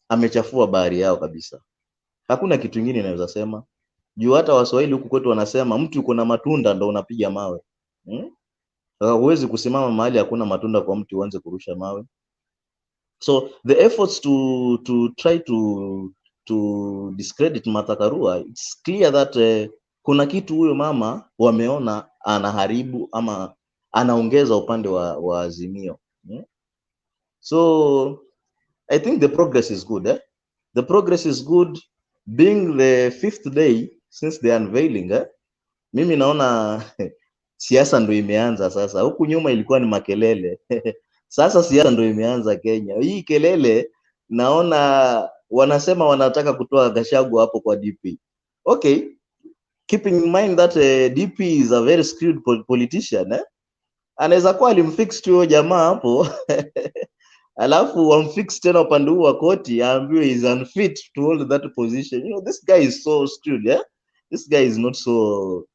amechafua bahari yao kabisa. Hakuna kitu kingine naweza sema. Juu hata Waswahili huku kwetu wanasema mtu uko na matunda ndo unapiga mawe. Huwezi kusimama mahali hakuna matunda kwa mtu uanze kurusha mawe. So the efforts to try to discredit Martha Karua, it's clear that kuna kitu huyo mama wameona anaharibu ama anaongeza upande wa Azimio. So I think the progress is good. The progress is good, being the 5th day since the unveiling. Mimi naona siasa ndo imeanza sasa. Huku nyuma ilikuwa ni makelele. Sasa siasa ndo imeanza Kenya. Hii kelele naona wanasema wanataka kutoa Gachagua hapo kwa DP. Okay, keeping in mind that DP is a very skilled politician, anaweza kuwa alimfix tu jamaa hapo alafu wamfix tena upande huu wa koti aambiwe is unfit to hold that position. You know, this guy is so skilled, this guy is not so,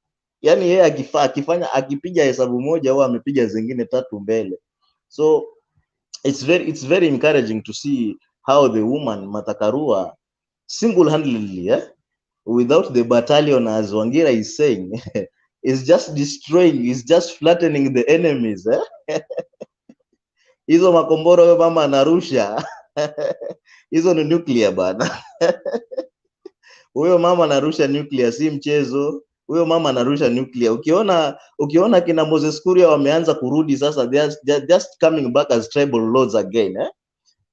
yani yeye akifanya akipiga hesabu moja au amepiga zingine 3 mbele. So it's very encouraging to see how the woman Martha Karua single-handedly, without the battalion, as Wangira is saying, is just destroying, is just flattening the enemies. Hizo makombora wewe mama anarusha hizo ni nuclear bana. Huyo mama anarusha nuclear, si mchezo. Huyo mama anarusha nuclear. Ukiona kina Moses Kuria wameanza kurudi sasa, they are just coming back as tribal lords again.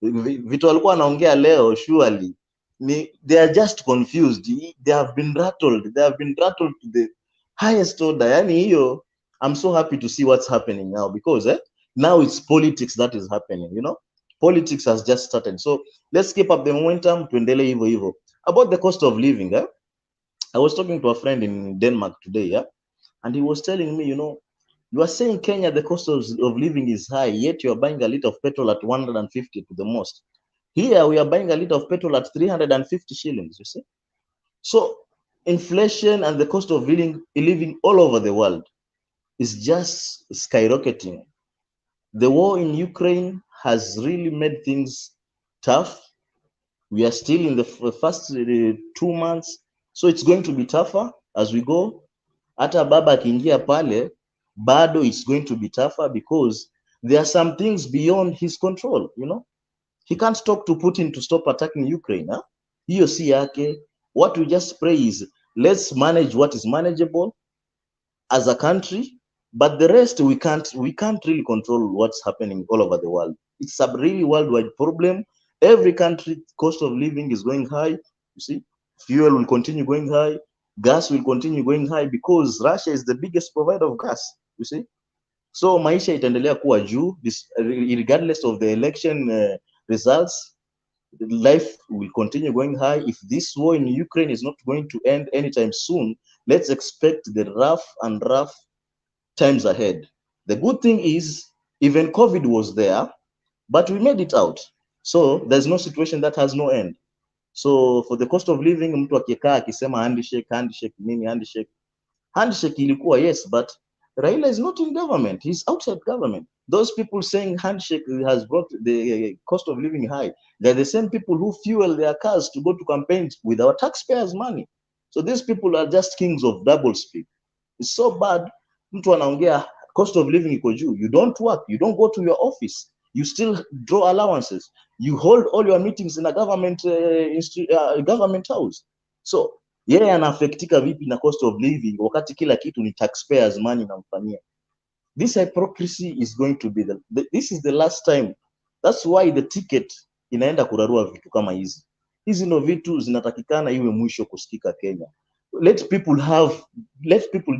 Vitu walikuwa wanaongea leo, surely they are just confused. They have been rattled to the highest order. Yani hiyo, I'm so happy to see what's happening now, because now it's politics that is happening, you know. Politics has just started. So let's keep up the momentum, tuendelee hivyo hivyo. About the cost of living, I was talking to a friend in Denmark today, and he was telling me, you know, you are saying Kenya, the cost of living is high, yet you are buying a liter of petrol at 150 to the most. Here we are buying a liter of petrol at 350 shillings, you see. So inflation and the cost of living all over the world is just skyrocketing. The war in Ukraine has really made things tough. We are still in the first 2 months, so it's going to be tougher as we go. Hata baba akiingia pale, bado it's going to be tougher, because there are some things beyond his control, you know. He can't talk to Putin to stop attacking Ukraine. Hiyo si yake. What we just pray is, let's manage what is manageable as a country, but the rest we can't really control what's happening all over the world. It's a really worldwide problem. Every country cost of living is going high. You see, fuel will continue going high, gas will continue going high, because Russia is the biggest provider of gas. You see, so maisha itaendelea kuwa juu, regardless of the election results. Life will continue going high. If this war in Ukraine is not going to end anytime soon, let's expect the rough times ahead. The good thing is, even COVID was there, but we made it out. So there's no situation that has no end. So for the cost of living, mtu akikaa akisema handshake nini, handshake ilikuwa, yes, but Raila is not in government, he's outside government. Those people saying handshake has brought the cost of living high, they're the same people who fuel their cars to go to campaigns with our taxpayers' money. So these people are just kings of double speak. It's so bad. Mtu anaongea cost of living iko juu, you don't work, you don't go to your office, you still draw allowances, you hold all your meetings in a government government house. So yeye anaafektika vipi na cost of living wakati kila kitu ni taxpayers money namfanyia? This hypocrisy is going to be this is the last time. That's why the ticket inaenda kurarua vitu kama hizi. Hizi ndo vitu zinatakikana iwe mwisho kusikika Kenya. Let people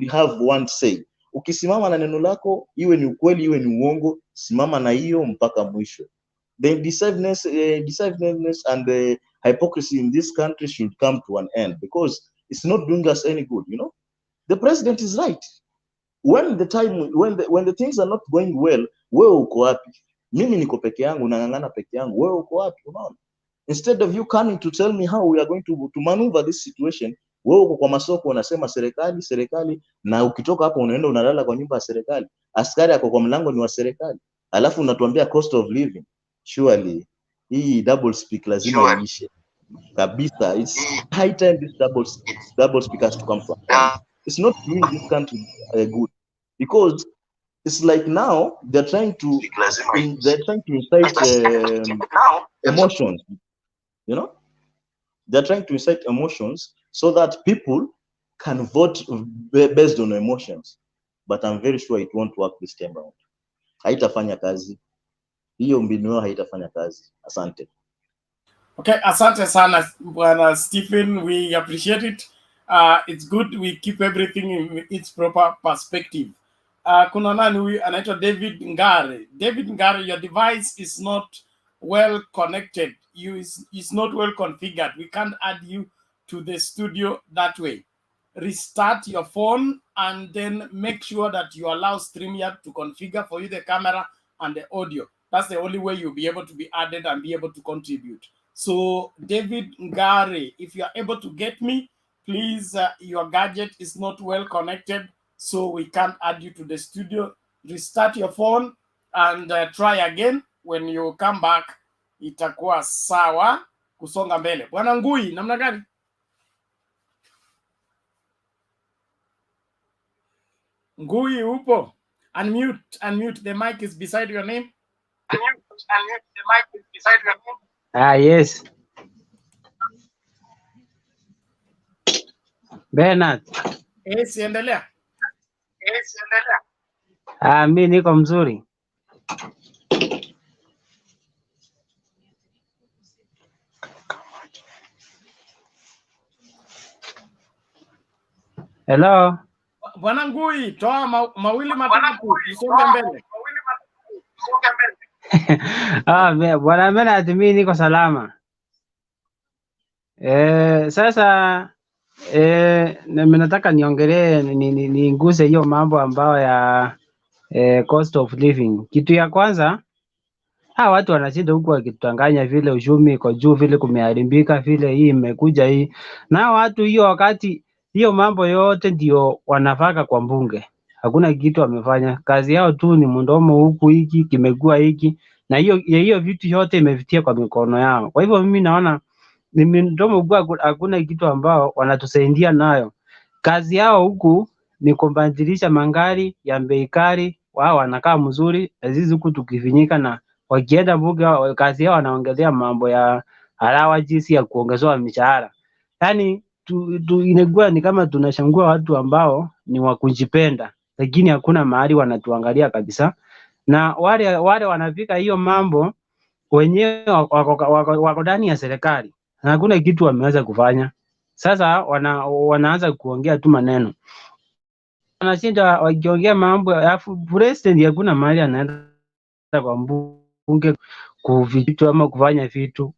have one say. Ukisimama na neno lako, iwe ni ukweli iwe ni uongo, simama na hiyo mpaka mwisho. The decisiveness and the hypocrisy in this country should come to an end, because it's not doing us any good, you know. The president is right. When the things are not going well, wewe uko wapi? Mimi niko peke yangu, nangangana peke yangu, wewe uko wapi? Unaona? Instead of you coming to tell me how we are going to maneuver this situation, wewe uko kwa masoko unasema serikali, na ukitoka hapo unaenda unalala kwa nyumba ya serikali. Askari ako kwa mlango ni wa serikali. Alafu unatuambia cost of living. Surely hii double speak lazima iishe kabisa. It's high time this double speak has to come to an end. It's not doing this country good, because it's like now they're trying to incite emotions, you know. They're trying to incite emotions so that people can vote based on emotions, but I'm very sure it won't work this time around. Haitafanya kazi hiyo, mbinu yao haitafanya kazi. Asante. Okay, asante sana Bwana Stephen, we appreciate it. It's good we keep everything in its proper perspective. Kuna nani huyu anaitwa David Ngare. David Ngare, your device is not well connected. Is not well configured. We can't add you to the studio that way. Restart your phone and then make sure that you allow StreamYard to configure for you the camera and the audio. That's the only way you'll be able to be added and be able to contribute. So David Ngare, if you are able to get me, please, your gadget is not well connected, so we can't add you to the studio. Restart your phone and try again. When you come back, itakuwa sawa kusonga mbele. Bwana Ngui, namna gani? Ngui upo? Unmute. The mic is beside your name. Unmute. The mic is beside your name. Yes. Bernard. Yes, endelea. Mi niko mzuri. Hello. Bwana Ngui, toa mawili matatu tusonge mbele. Bwana Bernard, mi niko salama. Sasa nataka niongelee ninguse hiyo mambo ambayo ya cost of living. Kitu ya kwanza, watu wanashinda huku wakitanganya vile uchumi iko juu, vile kumeharibika, vile hii imekuja hii. Na watu hiyo wakati hiyo mambo yote ndio wanafaka kwa mbunge. Hakuna kitu wamefanya. Kazi yao tu ni mdomo, huku hiki kimekuwa hiki, na hiyo vitu yote imevitia kwa mikono yao. Kwa hivyo mimi naona ni mdomo kwa, hakuna kitu ambao wanatusaidia nayo. Kazi yao huku ni kubadilisha magari ya bei kali, wao wanakaa mzuri, sisi huku tukifinyika, na wakienda bunge kazi yao wanaongelea mambo ya halawa, jinsi ya kuongezewa mishahara. Yaani inakuwa ni kama tunashangua watu ambao ni wa kujipenda, lakini hakuna mahali wanatuangalia kabisa. Na wale wanafika hiyo mambo wenyewe wako ndani ya serikali, na hakuna kitu wameweza kufanya. Sasa wanaanza kuongea tu maneno, wanashinda wakiongea mambo, alafu president hakuna mahali anaenda kwa bunge kuvitu ama kufanya vitu.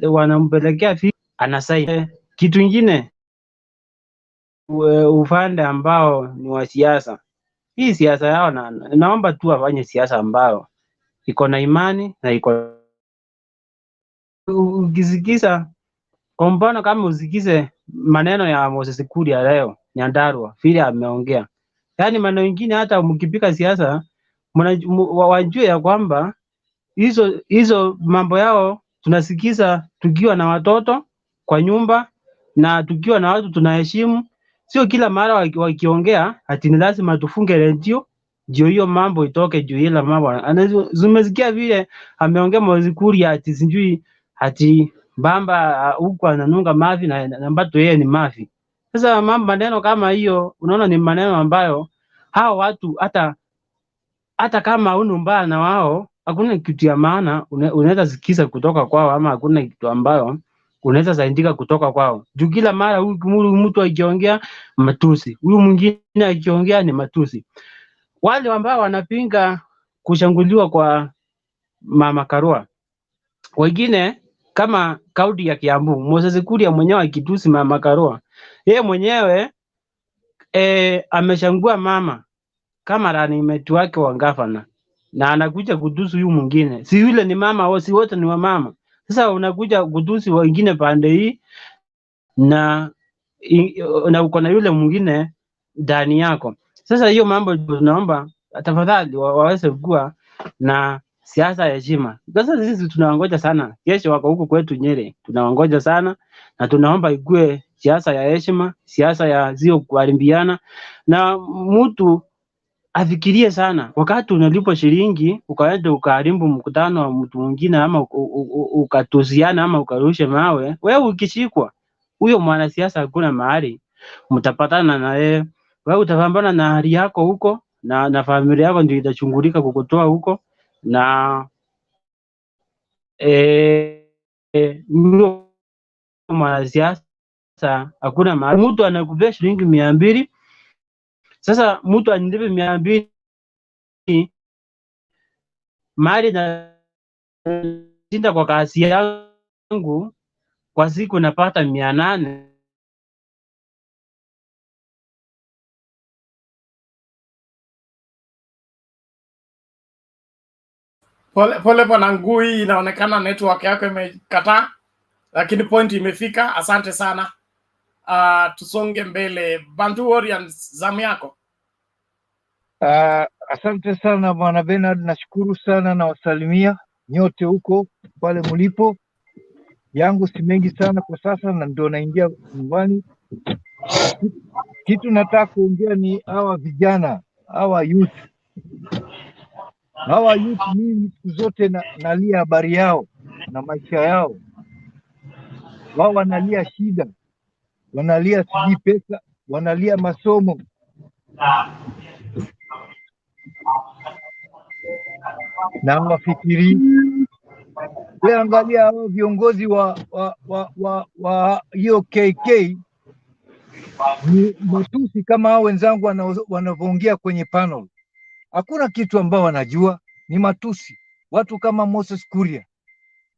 Wanampelekea vitu anasaini. Kitu kingine, upande ambao ni wa siasa, hii siasa yao naomba tu wafanye siasa ambao iko na imani na iko. Ukisikiza kwa mfano, kama usikize maneno ya Moses Kuria leo Nyandarua vile ameongea, yaani maneno mengine hata mkipika siasa wajue ya kwamba hizo mambo yao tunasikiza tukiwa na watoto kwa nyumba na tukiwa na watu tunaheshimu. Sio kila mara wakiongea ati ni lazima tufunge redio ndio hiyo mambo itoke juu. Ile mambo zumesikia vile ameongea Moses Kuria ati sijui ati bamba huko ananunga mavi na mbato yeye ni mavi. Sasa maneno kama hiyo unaona ni maneno ambayo hao watu hata kama huna mbaya na wao, hakuna kitu ya maana unaweza sikiza kutoka kwao, ama hakuna kitu ambayo unaweza saidika kutoka kwao. Juu kila mara huyu mtu akiongea matusi, huyu mwingine akiongea ni matusi. Wale ambao wanapinga kushanguliwa kwa Mama Karua, wengine kama kaunti ya Kiambu, Moses Kuria mwenyewe akitusi Mama Karua, yeye mwenyewe ameshangua mama kama ranimeti wake wa gavana, na anakuja kutusi huyu mwingine. Si yule ni mama au si wote ni wa mama? Sasa unakuja kutusi wengine pande hii na uko na yule mwingine ndani yako. Sasa hiyo mambo tunaomba tafadhali waweze kuwa na siasa ya heshima. Sasa sisi tunawangoja sana, kesho wako huko kwetu Nyeri, tunawangoja sana na tunaomba ikue siasa ya heshima, siasa ya sio kualimbiana, na mtu afikirie sana. Wakati unalipo shilingi ukaenda ukaharimbu mkutano wa mtu mwingine, ama ukatusiana ama ukarushe mawe, wewe ukishikwa, huyo mwanasiasa hakuna mahali mtapatana na yeye. Wewe utapambana na hali yako huko, na familia yako ndio itachungulika kukutoa huko, na mwanasiasa hakuna mahali. Mtu anakupea shilingi 200, sasa mtu anilipe 200 mali na shinda kwa kazi yangu yangu kwa siku napata 800. Pole Bwana Ngui, inaonekana network yako imekataa, lakini point imefika. Asante sana. Tusonge mbele. Bantu Warriors, zamu yako. Asante sana bwana Bernard, nashukuru sana na wasalimia nyote huko pale mlipo. Yangu si mengi sana kwa sasa, na ndio naingia nyumbani. Kitu nataka kuongea ni hawa vijana, hawa youth. Mimi siku zote nalia habari yao na maisha yao. Wao wanalia shida, wanalia sijui pesa, wanalia masomo. Na wafikiri wewe, angalia hao viongozi wa hiyo KK ni matusi kama hao wenzangu wanavyoongea kwenye panel. Hakuna kitu ambao wanajua, ni matusi. Watu kama Moses Kuria,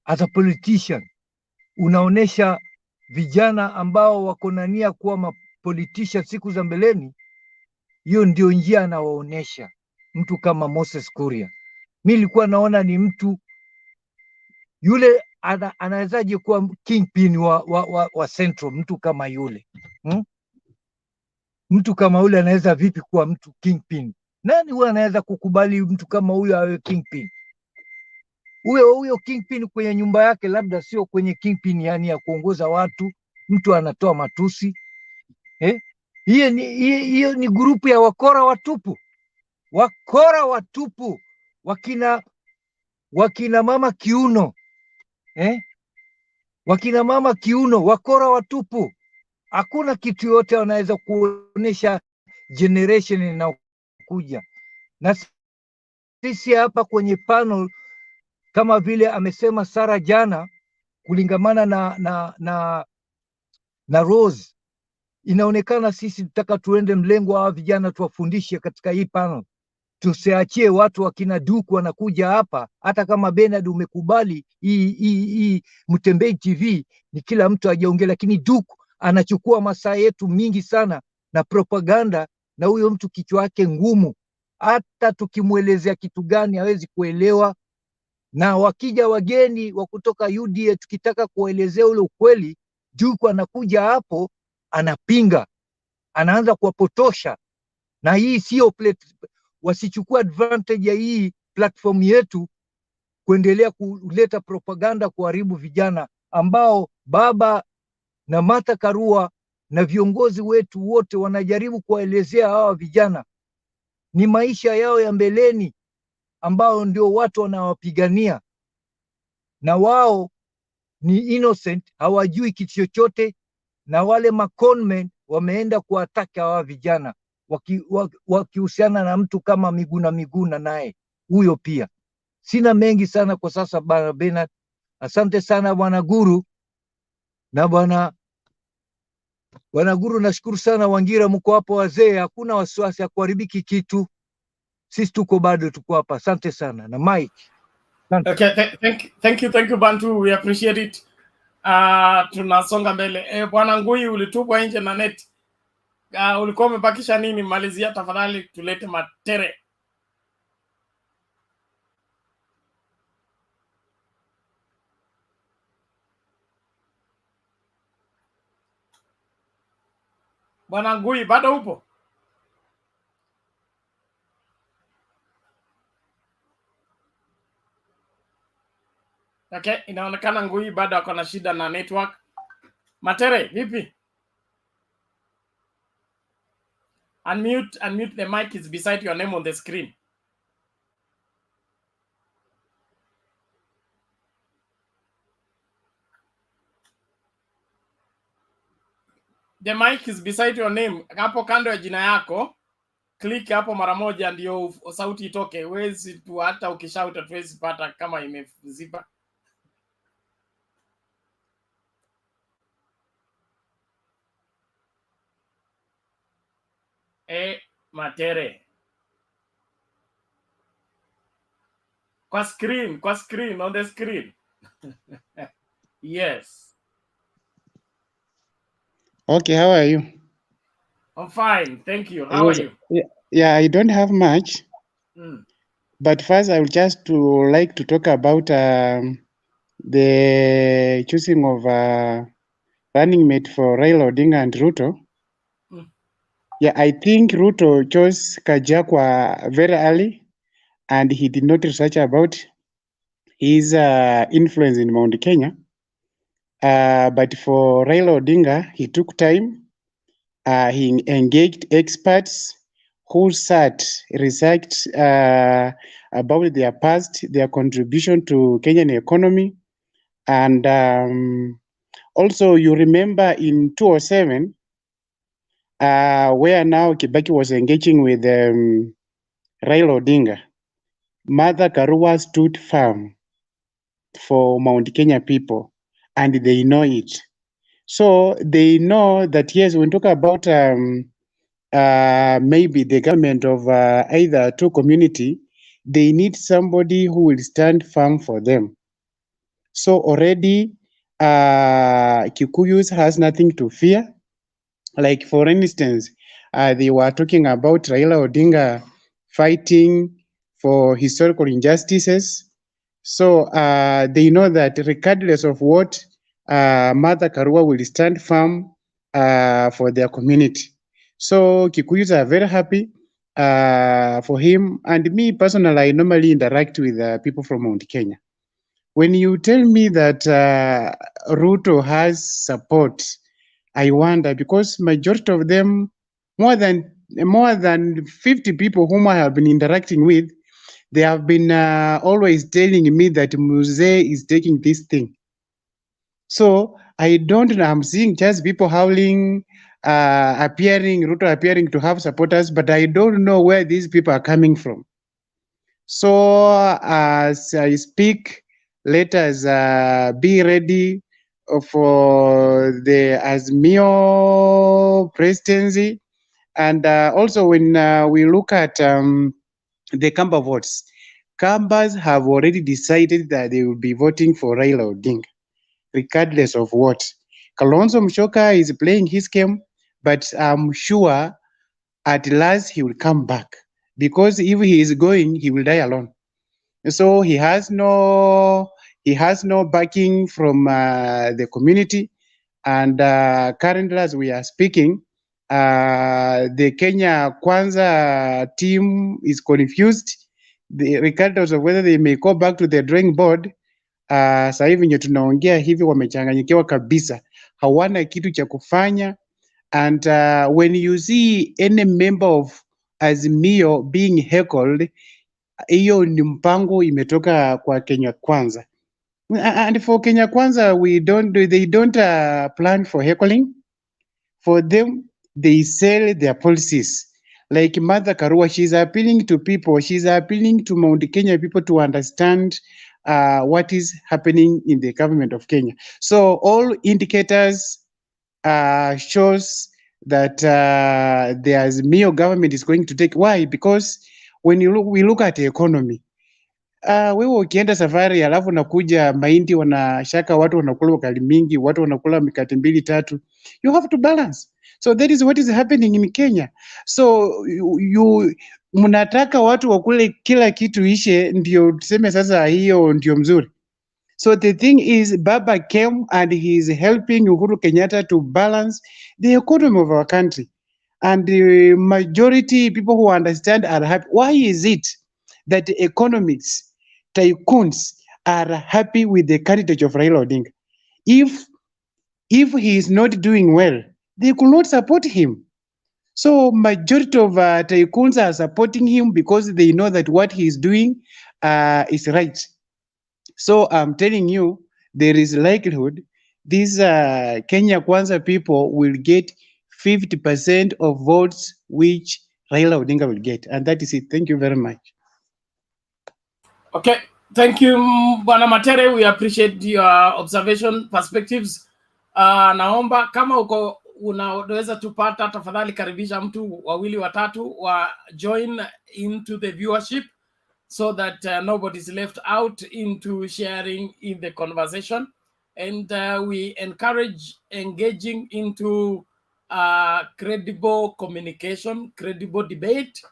as a politician, unaonesha vijana ambao wako na nia kuwa politician siku za mbeleni. Hiyo ndio njia anawaonesha mtu kama Moses Kuria. Mimi nilikuwa naona ni mtu yule anawezaje kuwa kingpin wa Central, mtu kama yule Mtu kama yule anaweza vipi kuwa mtu kingpin? Nani huyo anaweza kukubali mtu kama huyo awe kingpin? Huyo kingpin kwenye nyumba yake, labda sio kwenye kingpin yani ya kuongoza watu. Mtu anatoa matusi hiyo ni grupu ya wakora watupu, wakina mama kiuno wakina mama kiuno, wakora watupu. Hakuna kitu yote wanaweza kuonesha generation inayokuja. Na sisi hapa kwenye panel, kama vile amesema Sara jana, kulingamana na Rose, inaonekana sisi tutaka tuende mlengo wa vijana, tuwafundishe katika hii panel. Tusiachie watu wakina Duku wanakuja hapa. Hata kama Bernard umekubali hii Mtembei TV ni kila mtu ajiongea, lakini Duku anachukua masaa yetu mingi sana na propaganda, na huyo mtu kichwa yake ngumu, hata tukimwelezea kitu gani hawezi kuelewa. Na wakija wageni wa kutoka UDA, tukitaka kuelezea ule ukweli, Duku anakuja hapo anapinga, anaanza kuwapotosha. Na hii sio wasichukua advantage ya hii platform yetu kuendelea kuleta propaganda, kuharibu vijana ambao baba na Martha Karua na viongozi wetu wote wanajaribu kuwaelezea hawa vijana ni maisha yao ya mbeleni, ambao ndio watu wanawapigania, na wao ni innocent, hawajui kitu chochote. Na wale maconmen wameenda kuwataka hawa vijana wakihusiana na mtu kama Miguna naye huyo pia. Sina mengi sana kwa sasa bwana Bernard. Asante sana bwana Guru na bwana Guru, nashukuru sana. Wangira mko hapo wazee, hakuna wasiwasi, hakuharibiki kitu. Sisi tuko bado tuko hapa. Asante sana na Mike. Okay, thank you Bantu, we appreciate it. Tunasonga mbele. Bwana Ngui, ulitupwa nje na net. Ulikuwa umebakisha nini? Malizia tafadhali, tulete Matere. Bwana Ngui, bado upo? Okay, inaonekana Ngui bado ako na shida na network. Matere, vipi? Unmute the mic, is beside your name on the screen. The mic is beside your name. Hapo kando ya jina yako, click hapo mara moja ndio sauti itoke. Wezi tu hata ukishauta tuwezi pata kama imezipa. Matere. Kwa screen, on the screen. Yes. Okay, how are you? I'm fine, thank you. How are Yes, you? yeah, I don't have much, Mm. but first I would just like to talk about the choosing of running mate for Raila Odinga and Ruto. Mm. Yeah, I think Ruto chose Gachagua very early, and he did not research about his influence in Mount Kenya. But for Raila Odinga, he took time. He engaged experts who researched about their past, their contribution to Kenyan economy, and also you remember in 2007, where now Kibaki was engaging with Raila Odinga, Martha Karua stood firm for Mount Kenya people, and they know it. So they know that yes, when we talk about maybe the government of either two community, they need somebody who will stand firm for them. So already Kikuyus has nothing to fear. Like for instance, they were talking about Raila Odinga fighting for historical injustices. So they know that regardless of what, Martha Karua will stand firm for their community. So Kikuyus are very happy for him. And me personally, I normally interact with people from Mount Kenya. When you tell me that Ruto has support, I wonder because majority of them, more than 50 people whom I have been interacting with, they have been always telling me that Muse is taking this thing. So I don't know. I'm seeing just people howling, Ruto appearing to have supporters, but I don't know where these people are coming from. So as I speak, let us be ready for the Azimio presidency. And also when we look at the Kamba votes, Kambas have already decided that they will be voting for Raila Odinga, regardless of what. Kalonzo Musyoka is playing his game, but I'm sure at last he will come back because if he is going, he will die alone. So he has no backing from the community. And currently, as we are speaking, the Kenya Kwanza team is confused, regardless of whether they may go back to the drawing board. Sasa hivi ndio tunaongea hivi, wamechanganyikiwa kabisa, hawana kitu cha kufanya. And when you see any member of Azimio being heckled, hiyo ni mpango imetoka kwa Kenya Kwanza. And for Kenya Kwanza, they don't plan for heckling. For them, they sell their policies. Like Martha Karua, she's appealing to people. She's appealing to Mount Kenya people to understand what is happening in the government of Kenya. So all indicators shows that the Azimio government is going to take. Why? Because when we look at the economy, wewe ukienda safari alafu nakuja mahindi wanashaka, watu wanakula ukali mingi, watu wanakula mikate mbili tatu, you have to balance. So that is what is happening in Kenya. So mnataka watu wakule kila kitu ishe, ndio tuseme sasa hiyo ndio mzuri. So the thing is, Baba came and he is helping Uhuru Kenyatta to balance the economy of our country. And the majority people who understand are happy. Why is it that economics, tycoons are happy with the candidate of Raila Odinga? If he is not doing well, they could not support him. So majority of tycoons are supporting him because they know that what he is doing is right. So I'm telling you, there is likelihood these Kenya Kwanza people will get 50% of votes which Raila Odinga will get. And that is it. Thank you very much. Okay, thank you Bwana Matere, we appreciate your observation perspectives. Naomba kama unaweza tupata, tafadhali karibisha mtu wawili watatu wa join into the viewership so that nobody is left out into sharing in the conversation. and we encourage engaging into credible communication, credible debate,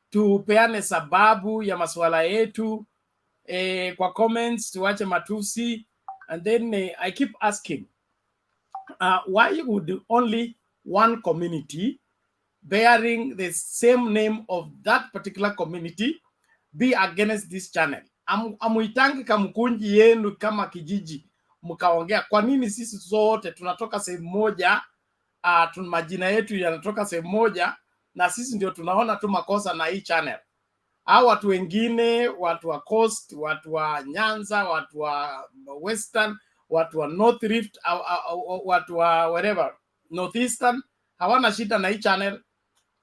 tupeane sababu ya masuala yetu, kwa comments tuache matusi, and then I keep asking, why would only one community bearing the same name of that particular community be against this channel? Amuitangi kamkunji yenu kama kijiji mkaongea, kwa nini sisi zote tunatoka sehemu moja, majina yetu yanatoka sehemu moja, na sisi ndio tunaona tu makosa na hii channel? Au watu wengine, watu wa Coast, watu wa Nyanza, watu wa Western, watu wa North Rift, watu wa wherever Northeastern, hawana shida na hii channel.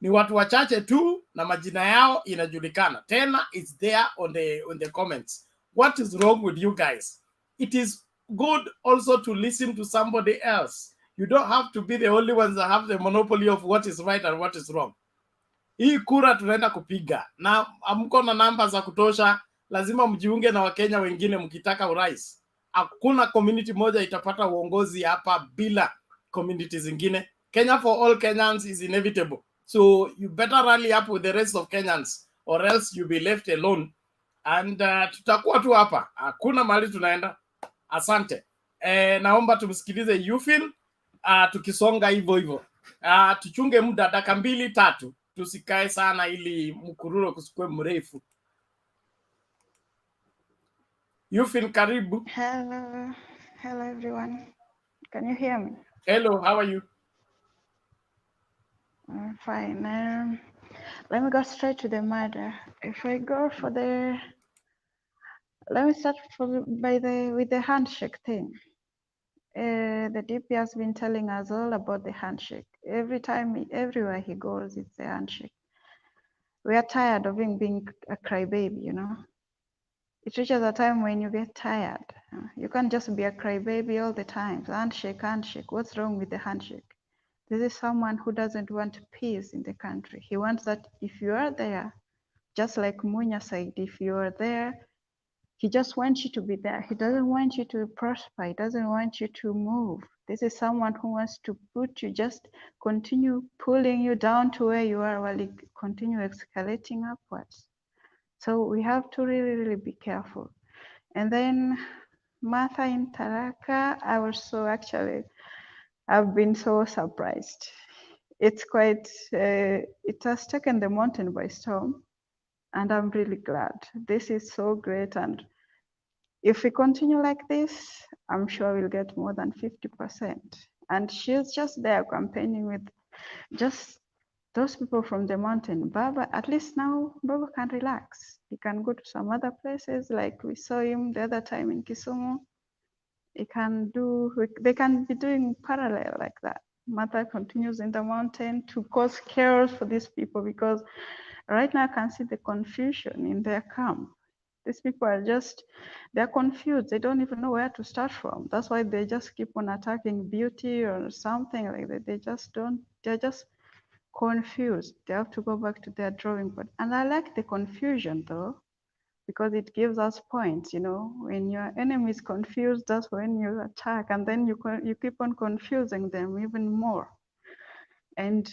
Ni watu wachache tu na majina yao inajulikana, tena it's there on the comments. What is wrong with you guys? It is good also to listen to somebody else. You don't have to be the only ones that have the monopoly of what is right and what is wrong. Hii kura tunaenda kupiga na amko na namba za kutosha, lazima mjiunge na Wakenya wengine mkitaka urais. Hakuna community moja itapata uongozi hapa bila community zingine. Kenya for all Kenyans is inevitable, so you better rally up with the rest of Kenyans or else you be left alone, and tutakuwa tu hapa, hakuna mahali tunaenda. Asante. Naomba tumsikilize Yufin, tukisonga hivyo hivyo. Tuchunge muda dakika 2-3, tusikae sana ili mkururo kusikwe mrefu. Yufin, karibu. Hello everyone. Can you hear me? Hello, how are you? Fine. Let me go straight to the matter. If I go for let me start with the handshake thing. The DP has been telling us all about the handshake. Everywhere he goes, it's a handshake. We are tired of him being a crybaby, you know. It reaches a time when you get tired. You can't just be a crybaby all the time. Handshake, handshake. What's wrong with the handshake? This is someone who doesn't want peace in the country. He wants that if you are there, just like Munya said, if you are there, he just wants you to be there. He doesn't want you to prosper. He doesn't want you to move. This is someone who wants to put you, just continue pulling you down to where you are while you continue escalating upwards. So we have to really, really be careful. And then Martha in Tharaka, I've been so surprised. It's quite, it has taken the mountain by storm, and I'm really glad. This is so great, and if we continue like this, I'm sure we'll get more than 50%. And she's just there campaigning with just those people from the mountain. Baba, at least now, Baba can relax. He can go to some other places, like we saw him the other time in Kisumu. They can be doing parallel like that. Mother continues in the mountain to cause chaos for these people, because right now I can see the confusion in their camp. These people they're confused. They don't even know where to start from. That's why they just keep on attacking beauty or something like that. They're just confused. They have to go back to their drawing board. And I like the confusion though, because it gives us points, you know. When your enemy is confused, that's when you attack, and then you keep on confusing them even more. And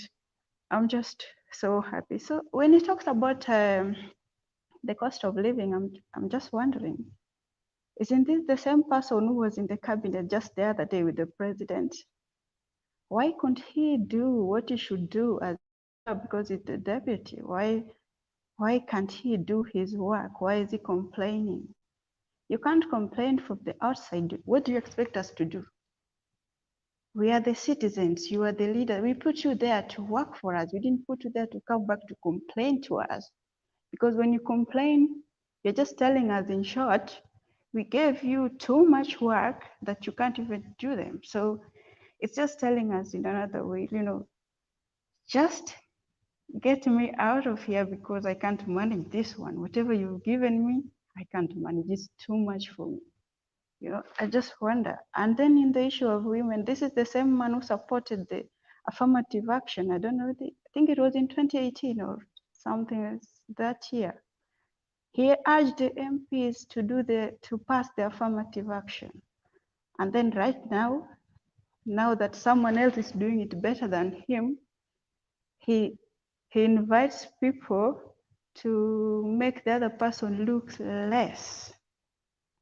I'm just so happy. So when he talks about the cost of living, I'm just wondering, isn't this the same person who was in the cabinet just the other day with the president? Why couldn't he do what he should do because it's the deputy? Why can't he do his work? Why is he complaining? You can't complain from the outside. What do you expect us to do? We are the citizens. You are the leader. We put you there to work for us. We didn't put you there to come back to complain to us. Because when you complain, you're just telling us, in short, we gave you too much work that you can't even do them. So it's just telling us in another way, you know, just get me out of here because I can't manage this one. Whatever you've given me, I can't manage. It's too much for me. You know, I just wonder. And then in the issue of women, this is the same man who supported the affirmative action. I don't know, I think it was in 2018 or something that year. He urged the MPs to pass the affirmative action. And then right now that someone else is doing it better than him, he invites people to make the other person look less.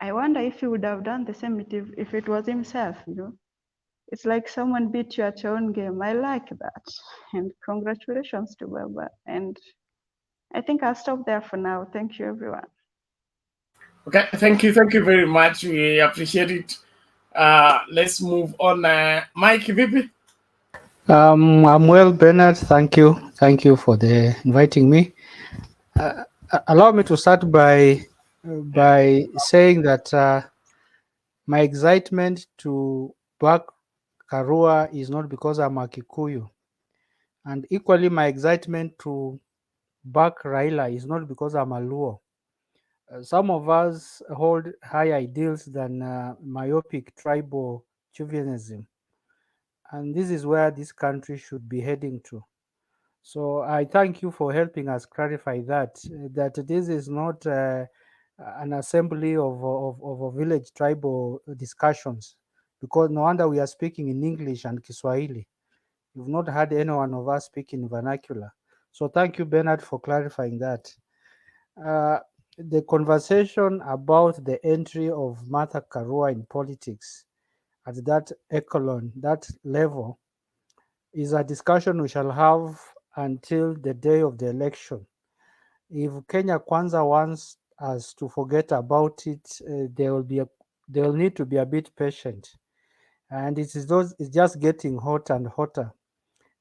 I wonder if he would have done the same if it was himself, you know. It's like someone beat you at your own game. I like that. And congratulations to Baba. And I think I'll stop there for now. Thank you, everyone. Okay, thank you very much. We appreciate it. Let's move on. Mike, vipi? I'm well, Bernard. Thank you. Thank you for inviting me. Allow me to start by saying that my excitement to back Karua is not because I'm a Kikuyu, and equally my excitement to back Raila is not because I'm a Luo. Some of us hold higher ideals than myopic tribal chauvinism, and this is where this country should be heading to. So I thank you for helping us clarify that this is not an assembly of a village tribal discussions, because no wonder we are speaking in English and Kiswahili. You've not heard any one of us speak in vernacular. So thank you, Bernard, for clarifying that. The conversation about the entry of Martha Karua in politics at that echelon, that level, is a discussion we shall have until the day of the election. If Kenya Kwanza wants us to forget about it, they will need to be a bit patient. And it's just getting hotter and hotter.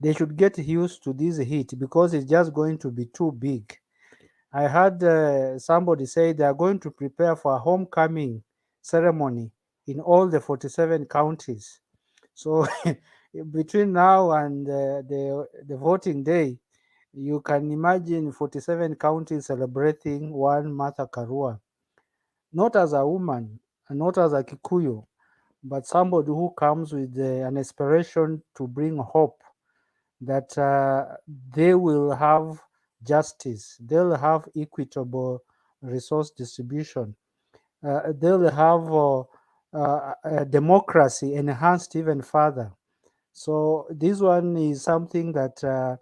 They should get used to this heat because it's just going to be too big. I heard somebody say they are going to prepare for a homecoming ceremony in all the 47 counties. So between now and the voting day, you can imagine 47 counties celebrating one Martha Karua, not as a woman, and not as a Kikuyu, but somebody who comes with an aspiration to bring hope that they will have justice, they'll have equitable resource distribution, they'll have democracy enhanced even further. So this one is something that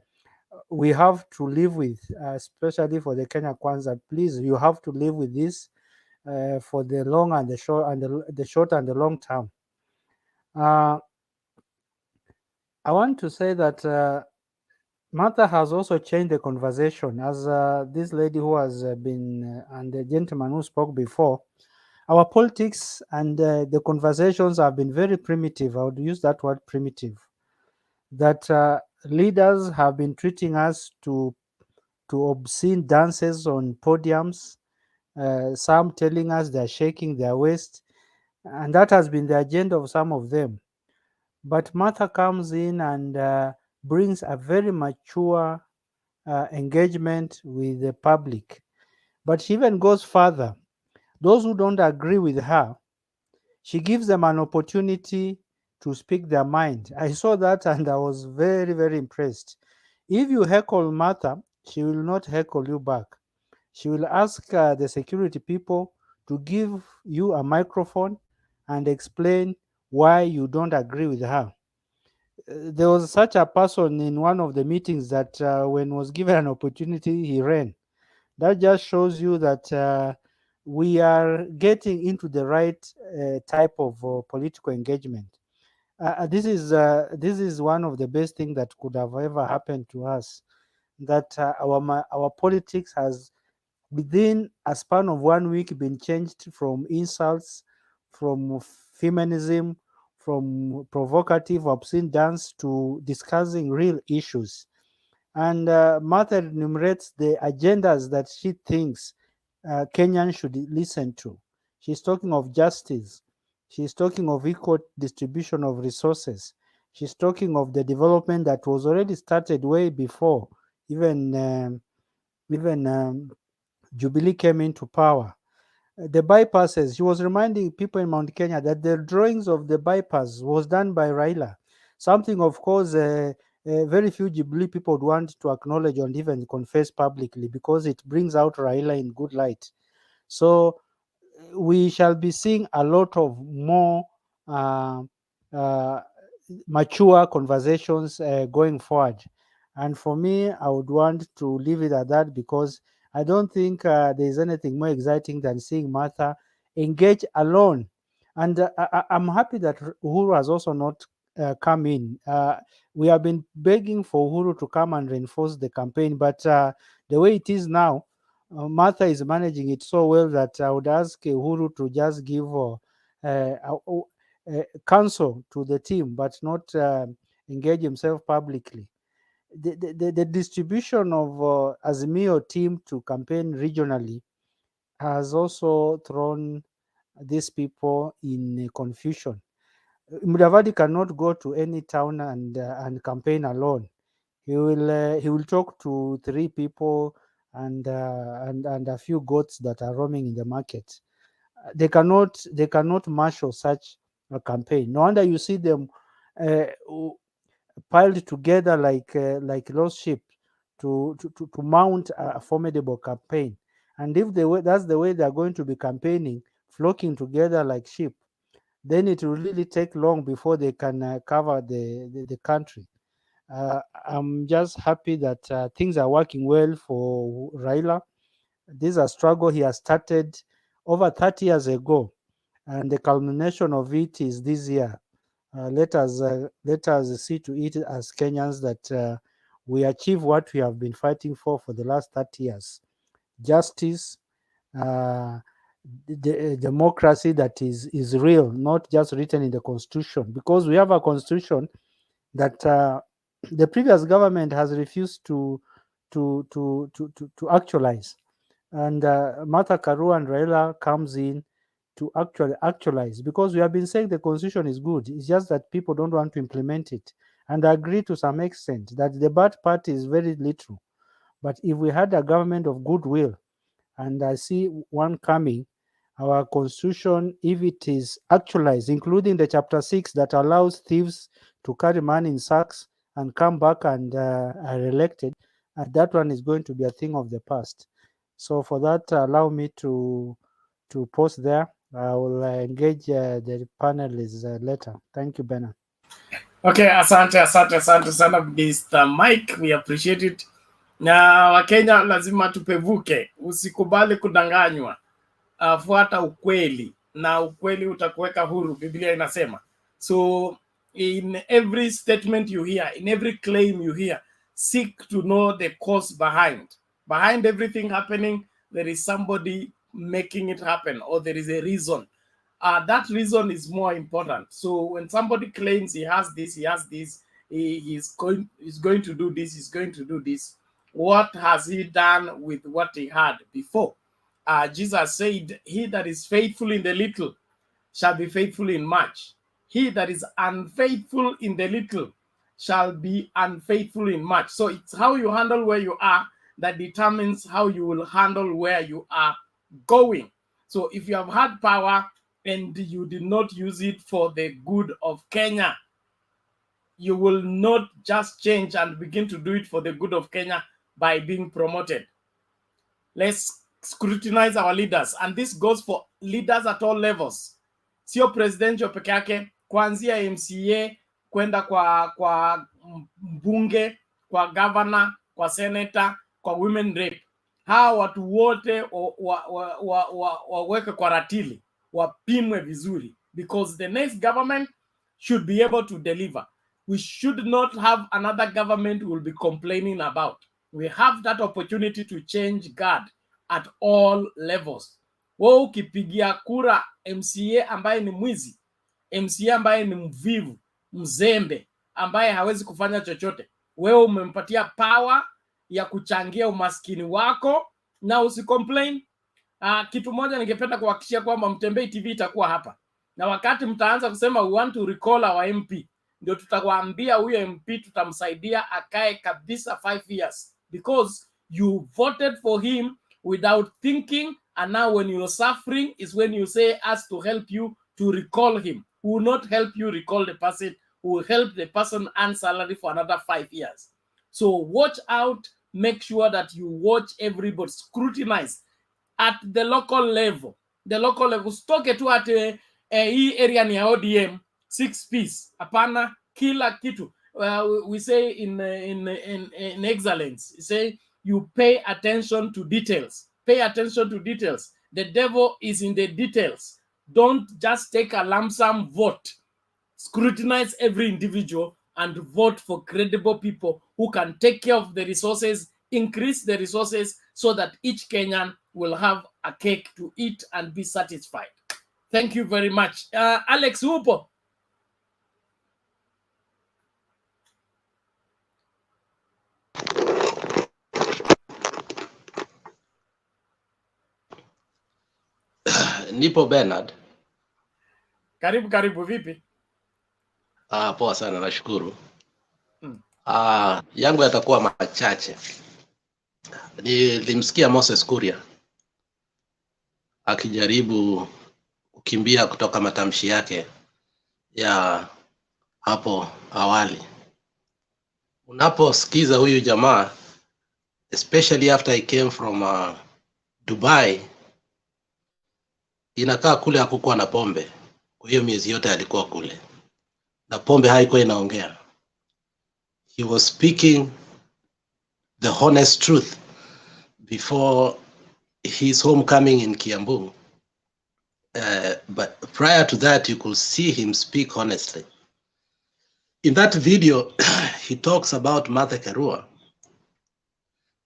we have to live with, especially for the Kenya Kwanza. Please, you have to live with this for the long and the short and the short and the long term. I want to say that Martha has also changed the conversation, as this lady who has been and the gentleman who spoke before. Our politics and the conversations have been very primitive. I would use that word, primitive. That leaders have been treating us to obscene dances on podiums, some telling us they're shaking their waist, and that has been the agenda of some of them. But Martha comes in and brings a very mature engagement with the public. But she even goes further. Those who don't agree with her, she gives them an opportunity to speak their mind. I saw that and I was very, very impressed. If you heckle Martha, she will not heckle you back. She will ask the security people to give you a microphone and explain why you don't agree with her. There was such a person in one of the meetings that when was given an opportunity, he ran. That just shows you that we are getting into the right type of political engagement. This is one of the best things that could have ever happened to us. That our politics has, within a span of 1 week, been changed from insults, from feminism, from provocative, obscene dance to discussing real issues. And Martha enumerates the agendas that she thinks Kenyans should listen to. She's talking of justice. She's talking of equal distribution of resources. She's talking of the development that was already started way before even Jubilee came into power. The bypasses, she was reminding people in Mount Kenya that the drawings of the bypass was done by Raila. Something, of course, very few Jubilee people would want to acknowledge and even confess publicly because it brings out Raila in good light. So we shall be seeing a lot of more mature conversations going forward. And for me, I would want to leave it at that, because I don't think there's anything more exciting than seeing Martha engage alone. And I'm happy that Uhuru has also not come in. We have been begging for Uhuru to come and reinforce the campaign, but the way it is now, Martha is managing it so well that I would ask Uhuru to just give counsel to the team, but not engage himself publicly. The distribution of Azimio team to campaign regionally has also thrown these people in confusion. Mudavadi cannot go to any town and campaign alone. He will talk to 3 people and a few goats that are roaming in the market. They cannot marshal such a campaign. No wonder you see them piled together like lost sheep to mount a formidable campaign. And if that's the way they are going to be campaigning, flocking together like sheep, then it will really take long before they can cover the country. I'm just happy that things are working well for Raila. This is a struggle he has started over 30 years ago, and the culmination of it is this year. Let us see to it as Kenyans that we achieve what we have been fighting for the last 30 years: justice, the democracy that is real, not just written in the constitution. Because we have a constitution that the previous government has refused to actualize, and Martha Karua and Raila comes in to actualize, because we have been saying the constitution is good. It's just that people don't want to implement it, and I agree to some extent that the bad part is very little. But if we had a government of goodwill, and I see one coming, our constitution, if it is actualized, including the chapter 6 that allows thieves to carry money in sacks and come back and are elected, that one is going to be a thing of the past. So for that, allow me to pause there. I will engage the panelists later. Thank you, Bernard. Okay, asante sana Mr. Mike, we appreciate it. Na Wakenya lazima tupevuke, usikubali kudanganywa. Fuata ukweli na ukweli utakuweka huru, Biblia inasema. So in every statement you hear, in every claim you hear, seek to know the cause behind everything happening. There is somebody making it happen, or there is a reason. That reason is more important. So when somebody claims he has this, he's going to do this, he's going to do this, what has he done with what he had before? Jesus said, he that is faithful in the little shall be faithful in much. He that is unfaithful in the little shall be unfaithful in much. So it's how you handle where you are that determines how you will handle where you are going. So if you have had power and you did not use it for the good of Kenya, you will not just change and begin to do it for the good of Kenya by being promoted. Let's scrutinize our leaders, and this goes for leaders at all levels. Sio presidential peke yake, kuanzia MCA kwenda kwa mbunge, kwa governor, kwa senator, kwa women rep. Hawa watu wote waweke kwa ratili, wapimwe vizuri, because the next government should be able to deliver. We should not have another government we will be complaining about. We have that opportunity to change guard at all levels. Wewe ukipigia kura MCA ambaye ni mwizi, MCA ambaye ni mvivu, mzembe, ambaye hawezi kufanya chochote, wewe umempatia power ya kuchangia umaskini wako na usicomplain. Kitu moja ningependa kuhakikishia kwamba Mtembei TV itakuwa hapa, na wakati mtaanza kusema we want to recall our MP, ndio tutakwambia huyo MP tutamsaidia akae kabisa 5 years, because you voted for him without thinking, and now when you're suffering is when you say us to help you to recall him. We will not help you recall the person, we will help the person earn salary for another 5 years. So watch out, make sure that you watch everybody, scrutinize at the local level. The local level, stoke tu at hii area ni ya ODM 6 piece. Hapana, kila kitu. We say in excellence, we say you pay attention to details. Pay attention to details. The devil is in the details. Don't just take a lump sum vote. Scrutinize every individual and vote for credible people who can take care of the resources, increase the resources so that each Kenyan will have a cake to eat and be satisfied. Thank you very much. Alex Upo. Nipo Bernard. Karibu vipi? Poa sana, nashukuru. Yangu yatakuwa machache. Nilimsikia Moses Kuria akijaribu kukimbia kutoka matamshi yake ya hapo awali. Unaposikiza huyu jamaa, especially after he came from Dubai, inakaa kule hakukuwa na pombe. Kwa hiyo miezi yote alikuwa kule, na pombe haikuwa inaongea. He was speaking the honest truth before his homecoming in Kiambu. But prior to that, you could see him speak honestly. In that video, he talks about Martha Karua.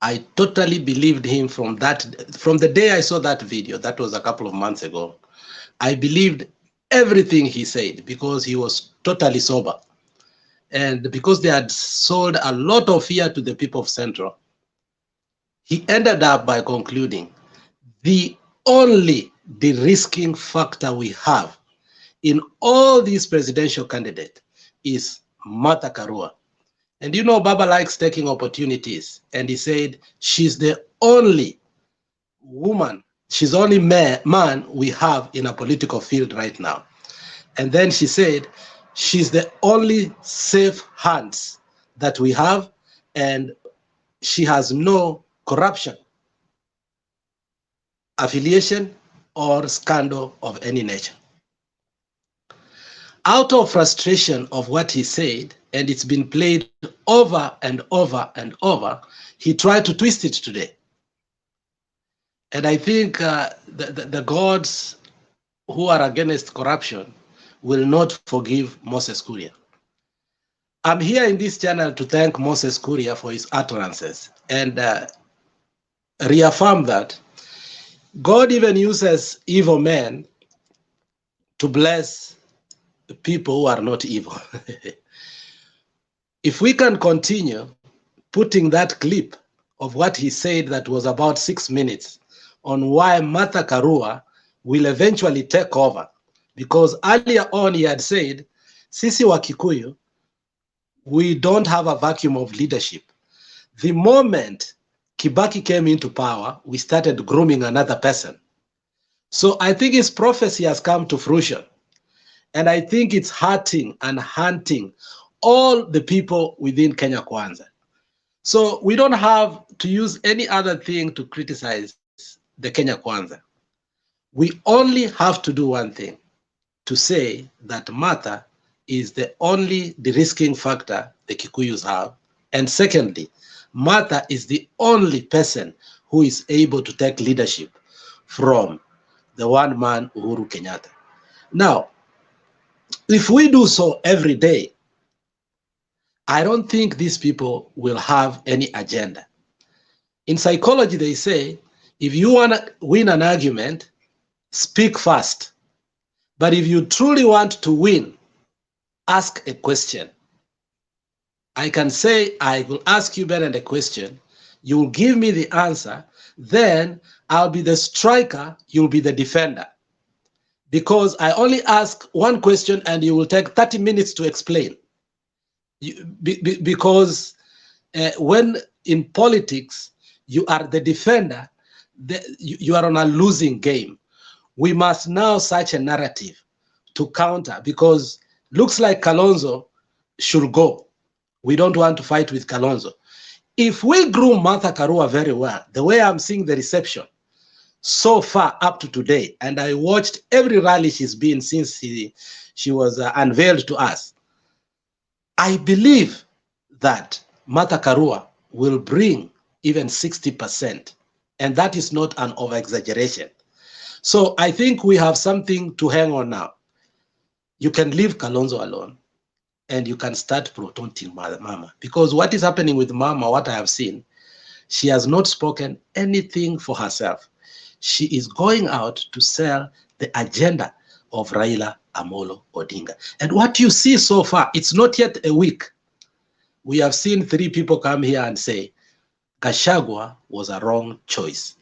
I totally believed him from the day I saw that video. That was a couple of months ago. I believed everything he said because he was totally sober. And because they had sold a lot of fear to the people of Central, he ended up by concluding the only de-risking factor we have in all these presidential candidates is Martha Karua. And you know, Baba likes taking opportunities. And he said, she's the only woman, she's the only man we have in a political field right now. And then she said, she's the only safe hands that we have, and she has no corruption, affiliation, or scandal of any nature. Out of frustration of what he said, and it's been played over and over and over, he tried to twist it today. And I think the gods who are against corruption will not forgive Moses Kuria. I'm here in this channel to thank Moses Kuria for his utterances and reaffirm that God even uses evil men to bless people who are not evil. If we can continue putting that clip of what he said that was about 6 minutes on why Martha Karua will eventually take over, because earlier on he had said, Sisi wa Kikuyu, we don't have a vacuum of leadership. The moment Kibaki came into power, we started grooming another person. So I think his prophecy has come to fruition. And I think it's hurting and hunting all the people within Kenya Kwanza. So we don't have to use any other thing to criticize the Kenya Kwanza. We only have to do one thing, to say that Martha is the only de-risking factor the Kikuyus have. And secondly, Martha is the only person who is able to take leadership from the one man, Uhuru Kenyatta. Now, if we do so every day, I don't think these people will have any agenda. In psychology, they say, if you want to win an argument, speak fast. But if you truly want to win, ask a question. I can say, I will ask you, Bernard, a question. You will give me the answer. Then I'll be the striker. You'll be the defender. Because I only ask one question and you will take 30 minutes to explain. Because when in politics, you are the defender, you are on a losing game. We must now search a narrative to counter, because looks like Kalonzo should go. We don't want to fight with Kalonzo. If we groom Martha Karua very well, the way I'm seeing the reception, so far up to today, and I watched every rally she's been since she was unveiled to us, I believe that Martha Karua will bring even 60%, and that is not an over-exaggeration. So I think we have something to hang on now. You can leave Kalonzo alone, and you can start protecting Mama, because what is happening with Mama, what I have seen, she has not spoken anything for herself. She is going out to sell the agenda of Raila Amolo Odinga. And what you see so far, it's not yet a week. We have seen 3 people come here and say, Gachagua was a wrong choice.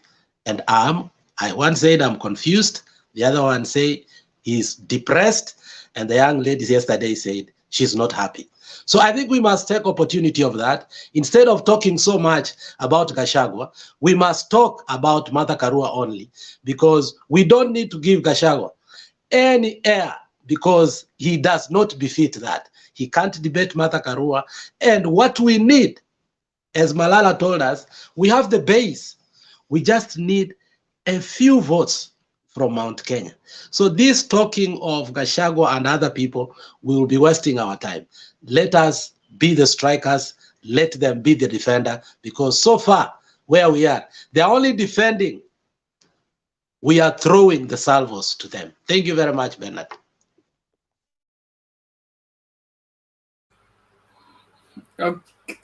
And I one said I'm confused, the other one say he's depressed, and the young lady yesterday said she's not happy. So I think we must take opportunity of that. Instead of talking so much about Gachagua, we must talk about Martha Karua only, because we don't need to give Gachagua any air, because he does not befit that. He can't debate Martha Karua. And what we need, as Malala told us, we have the base. We just need a few votes from Mount Kenya. So this talking of Gachagua and other people, we will be wasting our time. Let us be the strikers, let them be the defender, because so far where we are, they're only defending. We are throwing the salvos to them. Thank you very much, Bernard.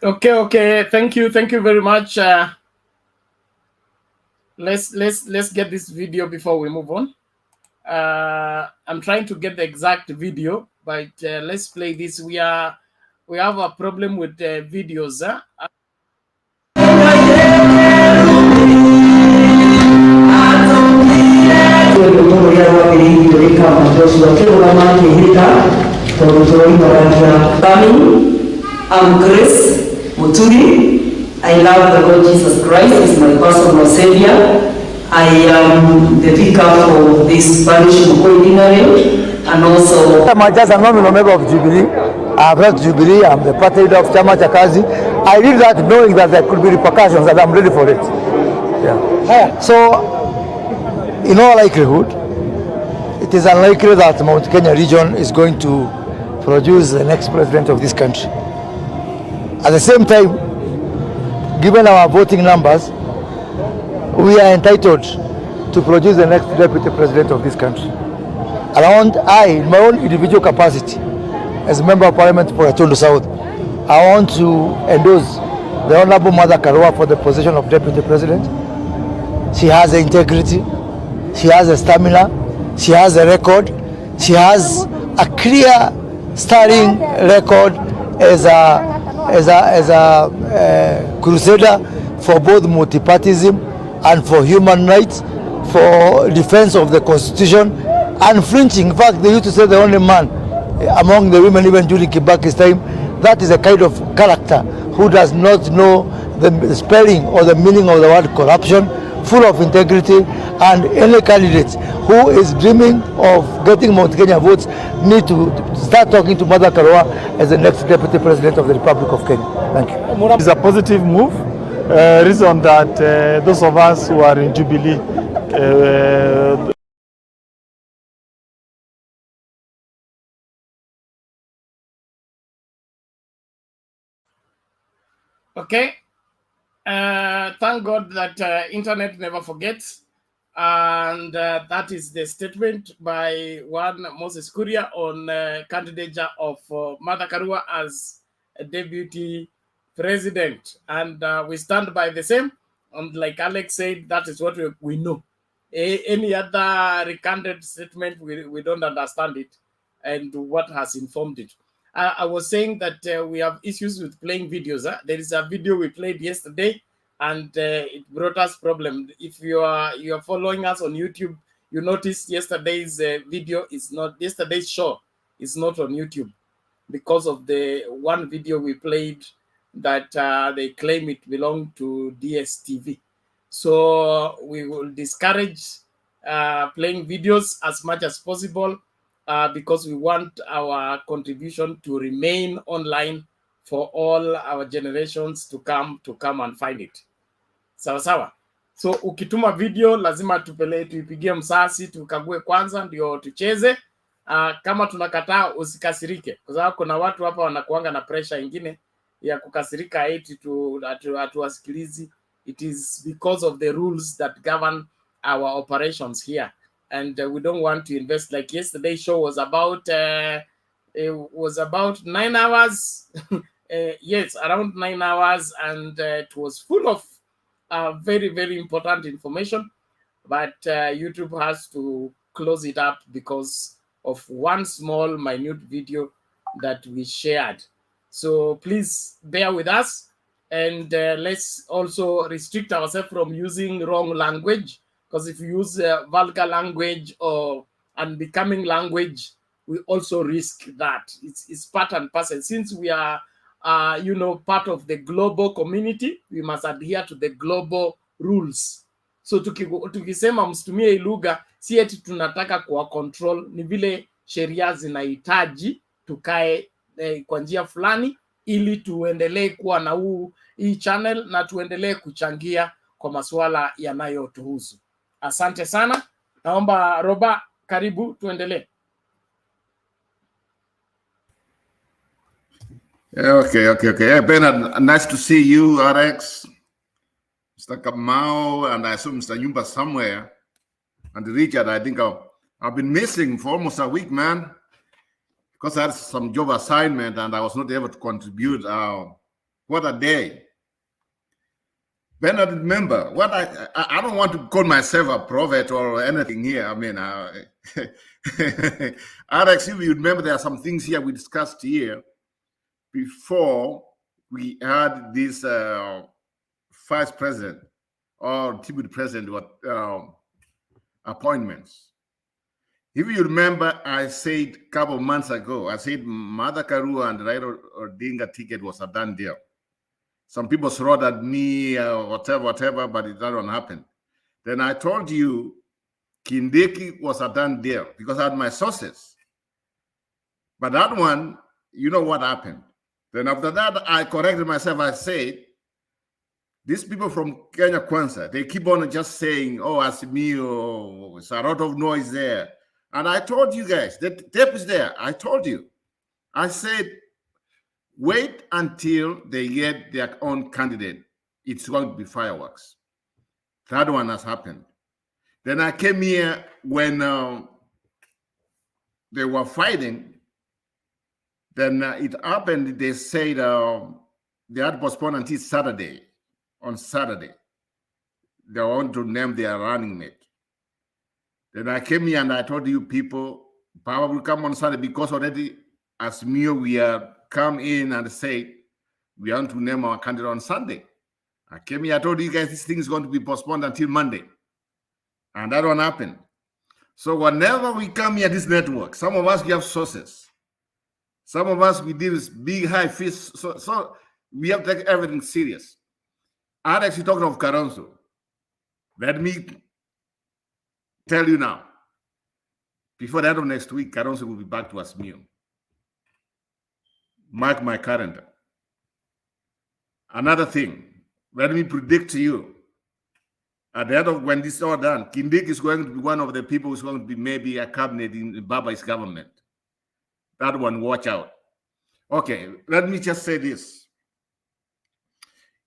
Okay. Thank you very much. Let's get this video before we move on. I'm trying to get the exact video, but let's play this. We have a problem with the videos. I'm Grace Muturi. I love the Lord Jesus Christ. He's my personal savior. I am the vicar for this parish Mukoi, and also I'm just a nominal member of Jubilee. I've read Jubilee. I'm the party leader of Chama Chakazi. I did that knowing that there could be repercussions, and I'm ready for it. Yeah. So, in all likelihood, it is unlikely that Mount Kenya region is going to produce the next president of this country. At the same time, given our voting numbers, we are entitled to produce the next deputy president of this country. And in my own individual capacity, as a member of parliament for Atondo South, I want to endorse the Honorable Martha Karua for the position of deputy president. She has the integrity, she has the stamina, she has a record, she has a clear starting record as a crusader for both multipartyism and for human rights, for defense of the constitution, unflinching. In fact, they used to say the only man among the women, even during Kibaki's time, that is a kind of character who does not know the spelling or the meaning of the word corruption, full of integrity, and any candidate who is dreaming of getting Mount Kenya votes need to start talking to Martha Karua as the next deputy president of the Republic of Kenya. Thank you. It's a positive move. Reason that those of us who are in Jubilee Okay. Thank God that internet never forgets. And that is the statement by one Moses Kuria on candidature of Martha Karua as a deputy president. And we stand by the same. And like Alex said, that is what we know. Any other recanted statement, we don't understand it and what has informed it. I was saying that we have issues with playing videos. There is a video we played yesterday, and it brought us problem. If you are following us on YouTube, you notice yesterday's video is not, yesterday's show is not on YouTube because of the one video we played that they claim it belonged to DSTV. So we will discourage playing videos as much as possible because we want our contribution to remain online for all our generations to come and find it. Sawa sawa. So ukituma video lazima tuipigie msasi, tukague kwanza ndio tucheze. Kama tunakataa usikasirike, kwa sababu kuna watu hapa wanakuanga na pressure ingine ya kukasirika eti hatuwasikilizi. It is because of the rules that govern our operations here, and we don't want to invest. Like yesterday's show was about 9 hours. Yes, around 9 hours, and it was full of very, very important information, but YouTube has to close it up because of one small minute video that we shared. So please bear with us, and let's also restrict ourselves from using wrong language, because if you use vulgar language or unbecoming language, we also risk that. It's part and parcel. Since we are part of the global community, we must adhere to the global rules. So tukisema msitumie hii lugha, si eti tunataka kuwa control, ni vile sheria zinahitaji tukae kwa njia fulani ili tuendelee kuwa na hii channel na tuendelee kuchangia kwa masuala yanayotuhusu. Asante sana. Naomba Roba, karibu tuendelee. Okay. Yeah, Bernard, nice to see you, Alex, Mr. Kamau, and I saw Mr. Nyumba somewhere. And Richard, I think I've been missing for almost a week, man, because I had some job assignment and I was not able to contribute. What a day. Bernard, remember, what I don't want to call myself a prophet or anything here. I mean, Alex, if you remember, there are some things here we discussed here before we had this vice president or deputy president appointments. If you remember, I said a couple of months ago, I said MADARAKA and Raila Odinga ticket was a done deal. Some people throw at me, whatever, but it didn't happen. Then I told you Kindiki was a done deal because I had my sources. But that one, you know what happened. Then after that, I corrected myself. I said, these people from Kenya Kwanza, they keep on just saying, oh, Azimio, there's a lot of noise there. And I told you guys, the tape is there. I told you. I said, wait until they get their own candidate. It's going to be fireworks. That one has happened. Then I came here when they were fighting. Then it happened, they said they had postponed until Saturday. On Saturday, they want to name their running mate. Then I came here and I told you people, power will come on Sunday because already as Mio, we are come in and say we want to name our candidate on Sunday. I came here, I told you guys this thing is going to be postponed until Monday. And that won't happen. So whenever we come here, this network, some of us, we have sources. Some of us, we deal with big, high fish. So we have to take everything serious. Alex, you talking of Karonso. Let me tell you now, before the end of next week, Karonso will be back to Asmio. Mark my calendar. Another thing, let me predict to you, at the end of when this is all done, Kindik is going to be one of the people who's going to be maybe a cabinet in Baba's government. That one, watch out. Okay, let me just say this.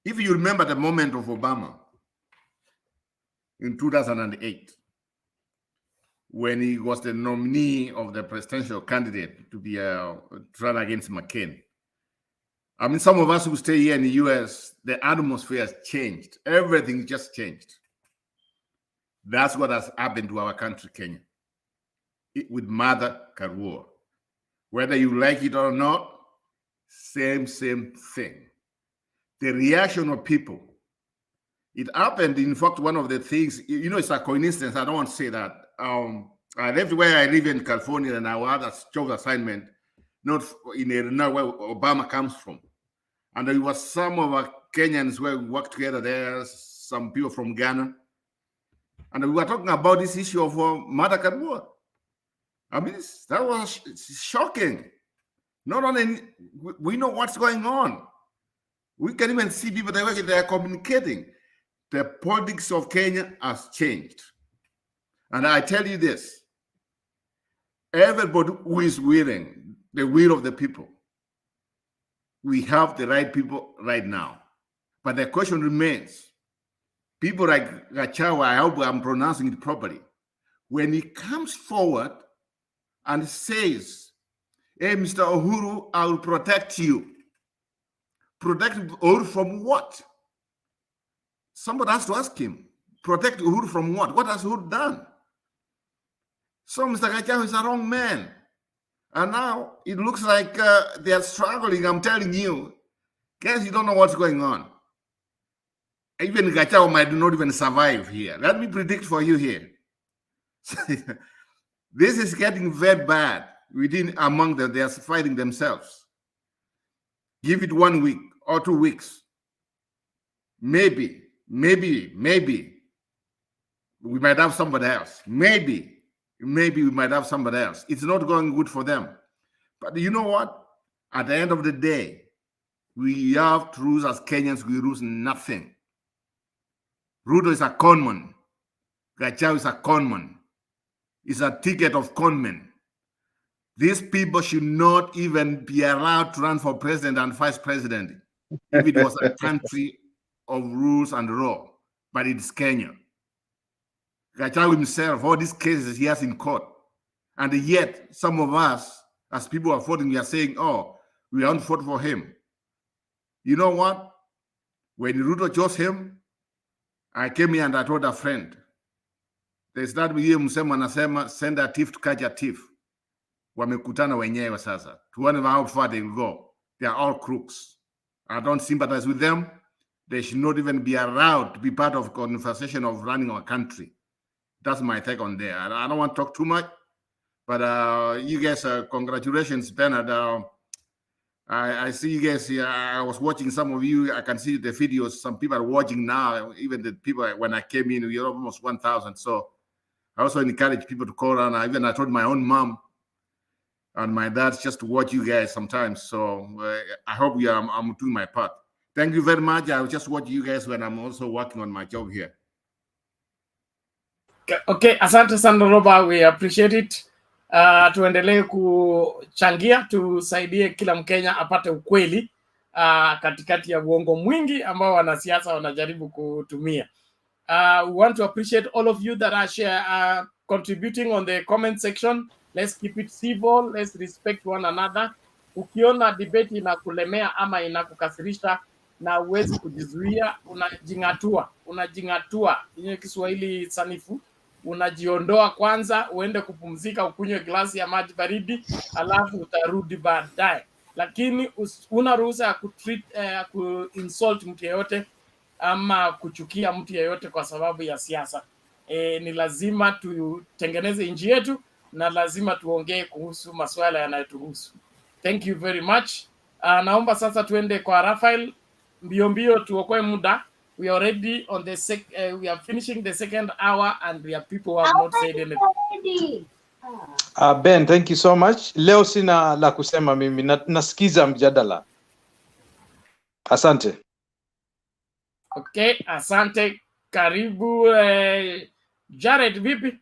If you remember the moment of Obama in 2008, when he was the nominee of the presidential candidate to be run against McCain. I mean, some of us who stay here in the US, the atmosphere has changed. Everything just changed. That's what has happened to our country, Kenya, with MADARAKA. Whether you like it or not, same thing. The reaction of people. It happened, in fact, one of the things, you know, it's a coincidence. I don't want to say that. I left where I live in California and I had a job assignment, not in Illinois where Obama comes from. And there was some of our Kenyans where we worked together there, some people from Ghana. And we were talking about this issue of MADARAKA. I mean, that was shocking. Not only we know what's going on. We can even see people the way they are communicating. The politics of Kenya has changed. And I tell you this, everybody who is willing the will of the people, we have the right people right now. But the question remains, people like Gachagua, I hope I'm pronouncing it properly, when he comes forward and says, hey, Mr. Uhuru, I will protect you. Protect Uhuru from what? Somebody has to ask him. Protect Uhuru from what? What has Uhuru done? So Mr. Gachagua is a wrong man. And now it looks like they are struggling. I'm telling you, guys, you don't know what's going on. Even Gachagua might not even survive here. Let me predict for you here. This is getting very bad among them. They are fighting themselves. Give it 1 week or 2 weeks. Maybe we might have somebody else. Maybe we might have somebody else. It's not going good for them. But you know what? At the end of the day, we have to lose as Kenyans. We lose nothing. Ruto is a conman. Gachagua is a conman. It's a ticket of conmen. These people should not even be allowed to run for president and vice president if it was a country of rules and law. But it's Kenya. Gachagua himself, all these cases he has in court. And yet, some of us, as people are voting, we are saying, oh, we won't vote for him. You know what? When Ruto chose him, I came here and I told a friend, there's that here msema anasema, send a thief to catch a thief. Wamekutana wenyewe sasa. Tuone how far they will go. They are all crooks. I don't sympathize with them. They should not even be allowed to be part of conversation of running our country. That's my take on there. I don't want to talk too much, but you guys, congratulations, Bernard. I see you guys here. I was watching some of you. I can see the videos. Some people are watching now. Even the people, when I came in, we were almost 1,000. So I also encourage people to call on. I told my own mom and my dad just to watch you guys sometimes. So I hope I'm doing my part. Thank you very much. I will just watch you guys when I'm also working on my job here. Okay, asante sana Roba, we appreciate it. Tuendelee kuchangia, tusaidie kila Mkenya apate ukweli katikati ya uongo mwingi ambao wanasiasa wanajaribu kutumia. We want to appreciate all of you that are contributing on the comment section. Let's keep it civil. Let's respect one another. Ukiona debate inakulemea ama inakukasirisha na uwezi kujizuia, unajingatua. Yenye Kiswahili sanifu. Unajiondoa kwanza, uende kupumzika, ukunywe glasi ya maji baridi, alafu utarudi baadaye. Lakini una ruhusa ya ku-insult mtu yeyote ama kuchukia mtu yeyote kwa sababu ya siasa. Ni lazima tutengeneze nchi yetu na lazima tuongee kuhusu masuala yanayotuhusu. Thank you very much. Naomba sasa tuende kwa Raphael mbio tuokoe muda. We are already on the we are finishing the second hour and we have people who have not said anything. Ben, thank you so much. Leo sina la kusema mimi, nasikiza mjadala. Asante. Okay, asante. Karibu Jared, vipi?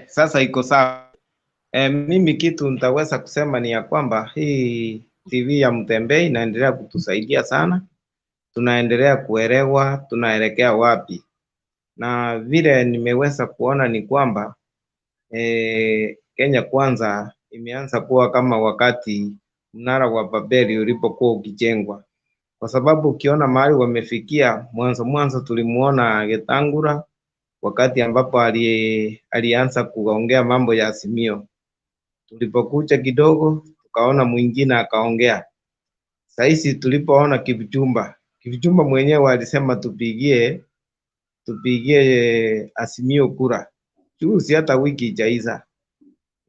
Sasa iko sawa. Mimi kitu nitaweza kusema ni ya kwamba hii TV ya Mtembei inaendelea kutusaidia sana. Tunaendelea kuelewa tunaelekea wapi. Na vile nimeweza kuona ni kwamba Kenya Kwanza imeanza kuwa kama wakati mnara wa Babeli ulipokuwa ukijengwa. Kwa sababu ukiona mahali wamefikia, mwanzo tulimuona Gachagua wakati ambapo alianza kuongea mambo ya Azimio. Tulipokuja kidogo tukaona mwingine akaongea. Sasa tulipoona Kipchumba mwenyewe alisema tupigie Azimio kura. Juzi hata wiki ijaisha.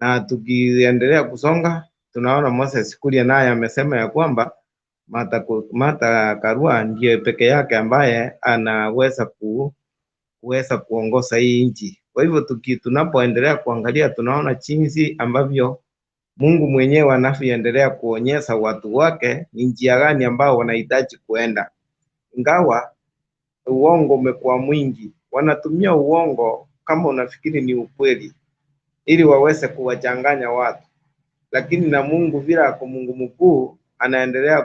Na tukiendelea kusonga tunaona Moses Kuria naye amesema ya kwamba Martha Karua ndiye peke yake ambaye anaweza kuongoza hii nchi. Kwa hivyo tunapoendelea kuangalia, tunaona jinsi ambavyo Mungu mwenyewe anavyoendelea kuonyesha watu wake ni njia gani ambao wanahitaji kuenda. Ingawa uongo umekuwa mwingi, wanatumia uongo kama unafikiri ni ukweli ili waweze kuwachanganya watu, lakini na Mungu vile ako Mungu mkuu anaendelea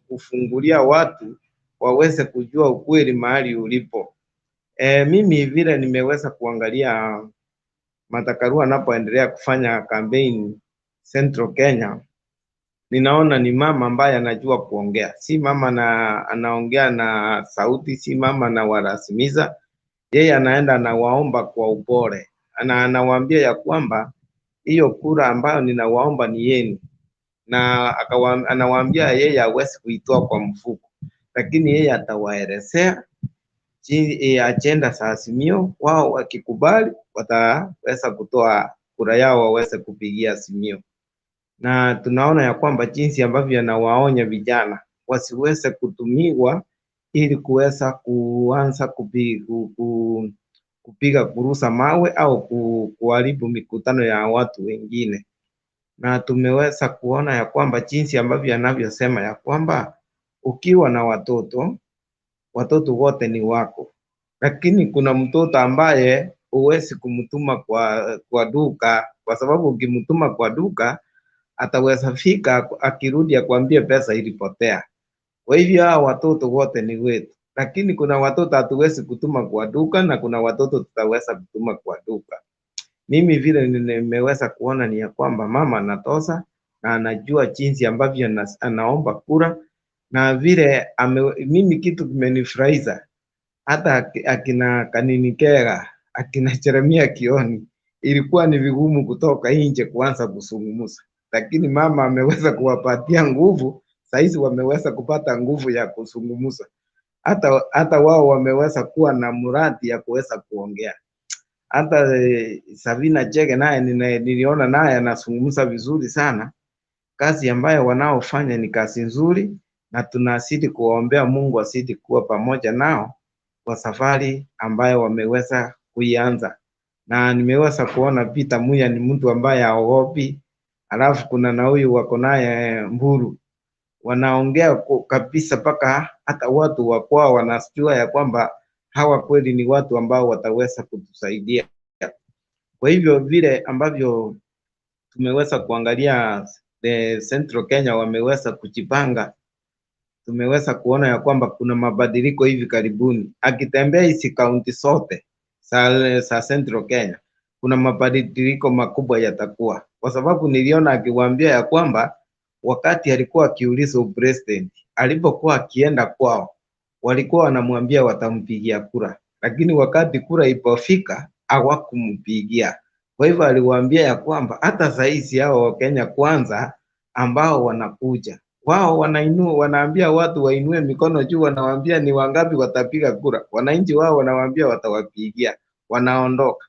kufungulia watu waweze kujua ukweli mahali ulipo. Mimi vile nimeweza kuangalia Martha Karua anapoendelea kufanya campaign Central Kenya, ninaona ni mama ambaye anajua kuongea, si mama anaongea na sauti, si mama anawarasimiza. Yeye anaenda anawaomba kwa upole, anawaambia ya kwamba hiyo kura ambayo ninawaomba ni yenu, na anawaambia yeye hawezi kuitoa kwa mfuko, lakini yeye atawaelezea agenda za Azimio. Wao wakikubali wataweza kutoa kura yao waweze kupigia Azimio. Na tunaona ya kwamba jinsi ambavyo anawaonya vijana wasiweze kutumiwa ili kuweza kuanza kupiga kurusa mawe au kuharibu mikutano ya watu wengine. Na tumeweza kuona ya kwamba jinsi ambavyo anavyosema ya kwamba ukiwa na watoto wote ni wako, lakini kuna mtoto ambaye huwezi kumtuma kwa duka, kwa sababu ukimtuma kwa duka ataweza fika akirudi akwambie pesa ilipotea. Kwa hivyo hao watoto wote ni wetu, lakini kuna watoto hatuwezi kutuma kwa duka na kuna watoto tutaweza kutuma kwa duka. Mimi vile nimeweza kuona ni ya kwamba mama anatosa na anajua jinsi ambavyo anaomba kura, na vile mimi kitu kimenifurahisha, hata akina Kanini Kega, akina Jeremia Kioni ilikuwa ni vigumu kutoka nje kuanza kuzungumza, lakini mama ameweza kuwapatia nguvu. Saizi wameweza kupata nguvu ya kuzungumza, hata wao wameweza kuwa na muradi ya kuweza kuongea. Hata Sabina Chege naye niliona naye anazungumza vizuri sana. Kazi ambayo wanaofanya ni kazi nzuri, na tunazidi kuwaombea Mungu azidi kuwa pamoja nao kwa safari ambayo wameweza kuianza. Na nimeweza kuona Peter Muya ni mtu ambaye haogopi. Alafu kuna na huyu wako naye Mburu, wanaongea kabisa mpaka hata watu wa kwao wanajua ya kwamba hawa kweli ni watu ambao wataweza kutusaidia. Kwa hivyo vile ambavyo tumeweza kuangalia Central Kenya wameweza kujipanga, tumeweza kuona ya kwamba kuna mabadiliko hivi karibuni. Akitembea hizi kaunti zote za Central Kenya, kuna mabadiliko makubwa yatakuwa, kwa sababu niliona akiwaambia ya kwamba wakati alikuwa akiuliza upresident, alipokuwa akienda kwao, walikuwa wanamwambia watampigia kura, lakini wakati kura ipofika hawakumpigia. Kwa hivyo aliwaambia ya kwamba hata saizi hao wa Kenya Kwanza ambao wanakuja, wao wanaambia watu wainue mikono juu, wanawaambia ni wangapi watapiga kura. Wananchi wao wanawaambia watawapigia, wanaondoka.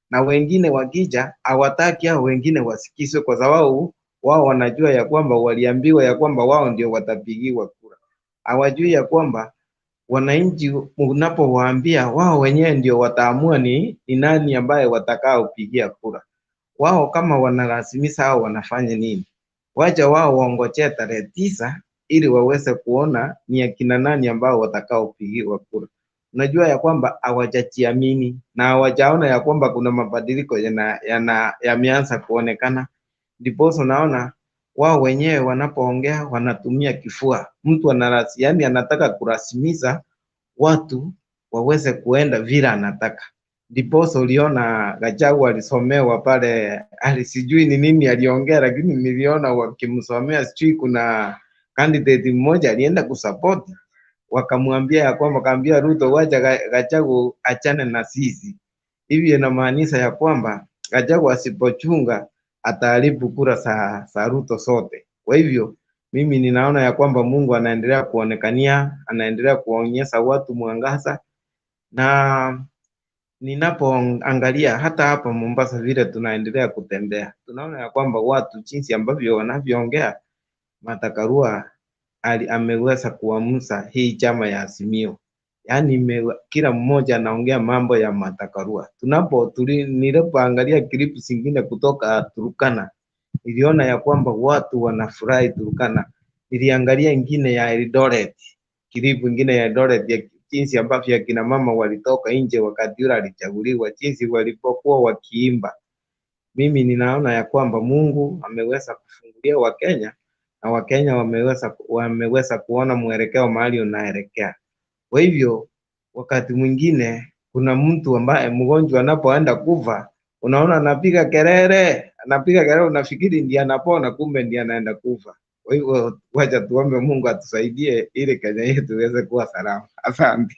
Na wengine wakija hawataki hao wengine wasikizwe, kwa sababu wao wanajua ya kwamba waliambiwa ya kwamba wao ndio watapigiwa kura. Hawajui ya kwamba wananchi unapowaambia wao wenyewe ndio wataamua ni nani ambaye watakao pigia kura. Wao kama wanalazimisha hao wanafanya nini? Wacha wao waongojee tarehe 9 ili waweze kuona ni akina nani ambao watakao pigiwa kura. Unajua ya kwamba hawajajiamini na hawajaona ya kwamba kuna mabadiliko yameanza kuonekana. Ndipo naona wao wenyewe wanapoongea wanatumia kifua. Mtu yani anataka kurasimisha watu waweze kuenda vile anataka. Ndipo uliona Gachagua alisomewa pale, sijui ni nini aliongea, lakini niliona wakimsomea, sijui kuna candidate mmoja alienda kusupport, wakamwambia ya kwamba kaambia Ruto wacha Gachagua achane na Sisi. Hivi inamaanisha ya kwamba Gachagua asipochunga ataharibu kura za Ruto sote. Kwa hivyo mimi ninaona ya kwamba Mungu anaendelea kuonekania, anaendelea kuonyesha watu mwangaza. Na ninapoangalia hata hapa Mombasa vile tunaendelea kutembea, tunaona ya kwamba watu jinsi ambavyo wanavyoongea, Martha Karua ameweza kuamsha hii chama ya Azimio. Yaani kila mmoja anaongea mambo ya Martha Karua. Nilipoangalia clip zingine kutoka Turkana, niliona ya kwamba watu wanafurahi Turkana. Niliangalia ingine ya Eldoret, clip ingine ya Eldoret ya jinsi ambavyo akina mama walitoka nje wakati yule alichaguliwa, jinsi walipokuwa wakiimba. Mimi ninaona ya kwamba Mungu ameweza kufungulia Wakenya na Wakenya wameweza kuona mwelekeo mahali unaelekea. Kwa hivyo wakati mwingine kuna mtu ambaye mgonjwa anapoenda kufa, unaona anapiga kelele, unafikiri ndiye anapona, kumbe ndiye anaenda kufa. Kwa hivyo wacha tuombe Mungu atusaidie ili Kenya yetu iweze kuwa salama. Asante.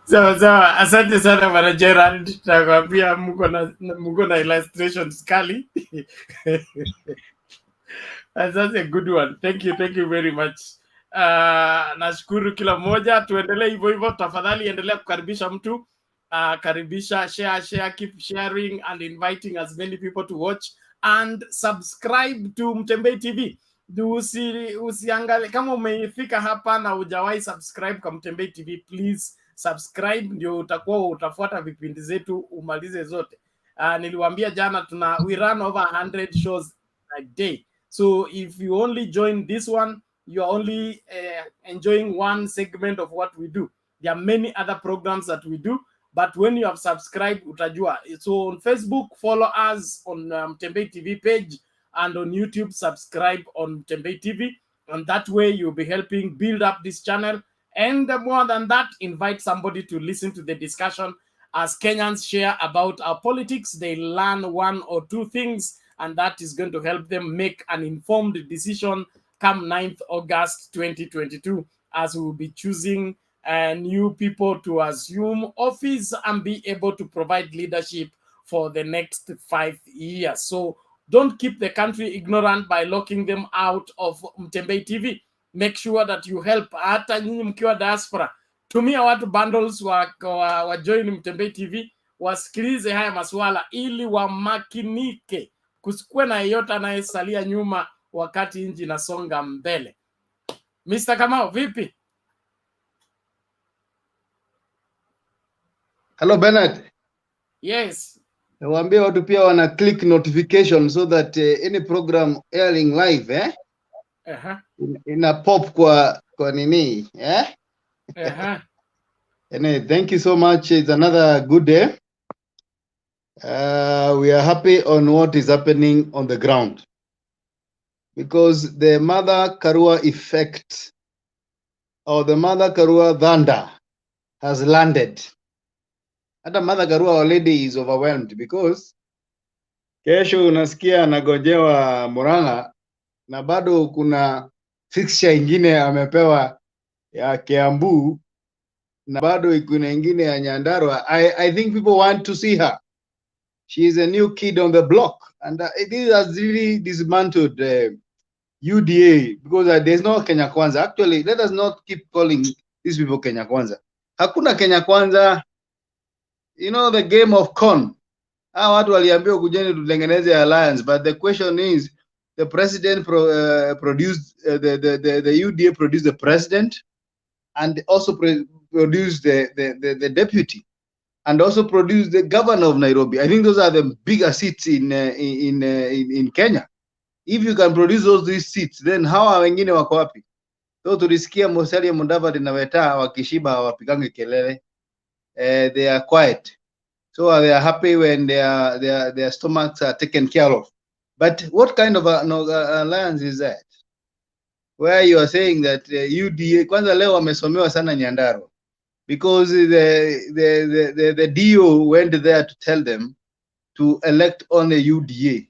Sawa, asante sana Bwana Gerald, nakwambia mko na illustrations kali. That's a good one. Thank you very much. Nashukuru kila mmoja, tuendelee hivyo hivyo. Tafadhali endelea kukaribisha mtu, karibisha, share, keep sharing and inviting as many people to watch and subscribe to Mtembei TV. Usiangalie kama umefika hapa na hujawahi subscribe kwa Mtembei TV, please subscribe, ndio utafuata vipindi zetu umalize zote. Niliwaambia jana we run over 100 shows a day. So if you only join this one, you are only enjoying one segment of what we do. There are many other programs that we do, but when you have subscribed, utajua. So on Facebook, follow us on Mtembei TV page, and on YouTube, subscribe on Mtembei TV, and that way you'll be helping build up this channel. And more than that, invite somebody to listen to the discussion. As Kenyans share about our politics, they learn one or two things, and that is going to help them make an informed decision come 9th August 2022, as we will be choosing new people to assume office and be able to provide leadership for the next 5 years. So don't keep the country ignorant by locking them out of Mtembei TV. Make sure that you help. Hata nyinyi mkiwa diaspora, tumia watu bundles wa join Mtembei TV, wasikilize haya masuala ili wamakinike, kusikue na yeyote anayesalia nyuma wakati nchi inasonga mbele. Mr. Kamau, vipi? Hello Bernard. Yes. Nawaambia watu pia wana click notification so that any program airing live ina pop kwa nini Anyway, thank you so much. It's another good day. We are happy on what is happening on the ground, because the Martha Karua effect, or the Martha Karua thunder, has landed. Hata Martha Karua already is overwhelmed, because kesho unasikia anagojewa Murang'a na bado kuna fixture ingine amepewa ya Kiambu na bado kuna ingine ya Nyandarua. I think people want to see her. She is a new kid on the block, and it has really dismantled UDA, because there's no Kenya Kwanza. Actually, let us not keep calling these people Kenya Kwanza. Hakuna Kenya Kwanza. You know the game of con. Watu waliambiwa kujeni tutengeneze alliance, but the question is, the president produced the UDA produced the president, and also produced the deputy, and also produced the governor of Nairobi. I think those are the bigger seats in Kenya. If you can produce these seats, then how are wengine wako wapi? So tulisikia Musalia Mudavadi na Weta wakishiba hawapigangi kelele. They are quiet. So they are happy when their stomachs are taken care of. But what kind of an alliance is that? Where you are saying that UDA, kwanza leo wamesomewa sana Nyandarua, because the DO went there to tell them to elect on the UDA.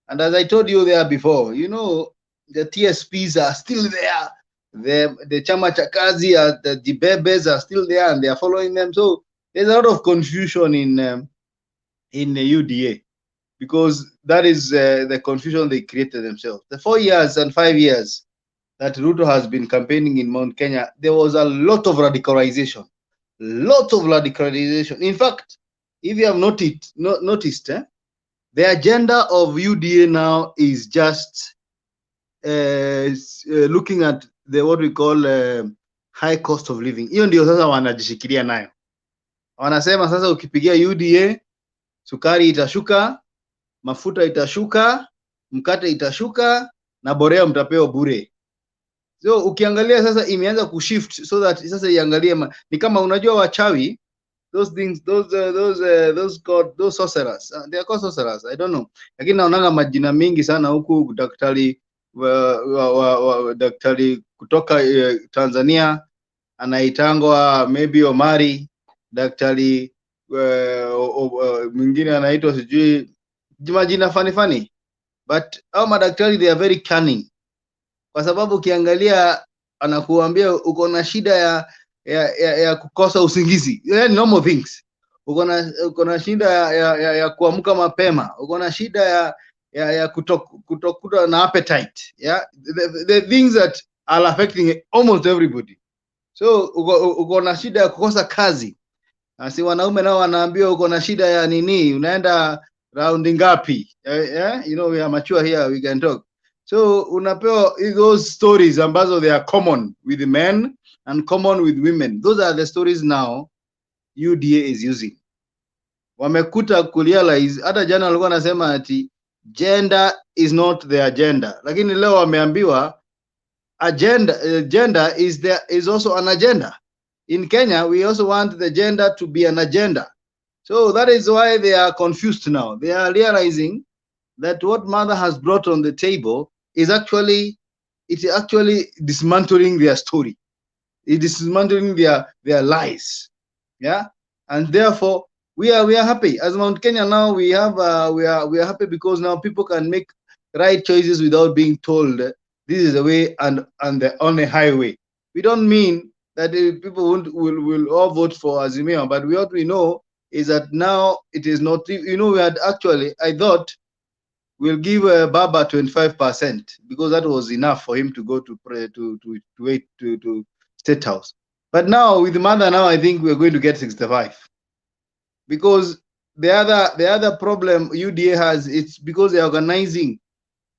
And as I told you there before, you know, the TSPs are still there. The Chama cha Kazi, the Jibebes are still there, and they are following them. So there's a lot of confusion in the UDA, because that is the confusion they created themselves. The 4 years and 5 years that Ruto has been campaigning in Mount Kenya, there was a lot of radicalization. In fact, if you have noticed, The agenda of UDA now is just looking at the what we call high cost of living. Hiyo ndio sasa wanajishikilia nayo. Wanasema sasa ukipigia UDA sukari itashuka, mafuta itashuka, mkate itashuka na borea mtapewa bure. So ukiangalia sasa imeanza kushift so that sasa iangalie ni kama unajua wachawi, those things, those sorcerers, they are called sorcerers, I don't know, lakini naonanga majina mingi sana huku. Daktari daktari kutoka Tanzania anaitangwa maybe Omari, daktari mwingine anaitwa sijui majina funny, but hao madaktari they are very cunning, kwa sababu ukiangalia anakuambia uko na shida ya kukosa usingizi, normal things. Uko na shida ya kuamka mapema, uko na shida ya kutokuta na appetite, the things that are affecting almost everybody. So uko na shida ya kukosa kazi. Si wanaume nao wanaambiwa uko na shida ya nini, unaenda round ngapi? You know, we are mature here, we can talk. So unapewa those stories ambazo they are common with men and common with women. Those are the stories now UDA is using. Wamekuta kurealize, hata jana walikuwa nasema ati gender is not the agenda, lakini leo wameambiwa gender is also an agenda. In Kenya, we also want the gender to be an agenda. So that is why they are confused now. They are realizing that what mother has brought on the table is actually dismantling their story. It is dismantling their lies. Yeah, and therefore we are happy as Mount Kenya now. We are happy because now people can make right choices without being told this is the way and the only highway. We don't mean that people will all vote for Azimio, but what we know is that now it is not. You know, we had actually, I thought we'll give Baba 25% because that was enough for him to go to State House. But now with the mother, now I think we're going to get 65 because the other problem UDA has, it's because they're organizing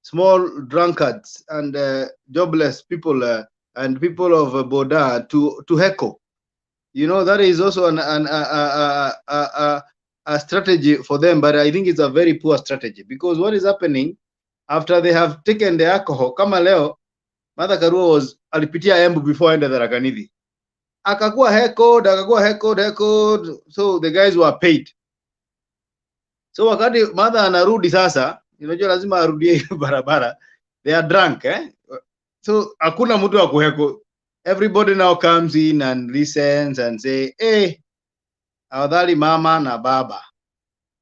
small drunkards and jobless people and people of Boda to heckle. You know, that is also a strategy for them, but I think it's a very poor strategy because what is happening after they have taken the alcohol, kama leo Martha Karua alipitia Embu before enda Tharaka Nithi, akakuwa heckled, so the guys were paid. So wakati Martha anarudi sasa, unajua lazima arudie barabara, they are drunk, so hakuna mtu wa kuheko. Everybody now comes in and listens and say, hey, afadhali mama na baba.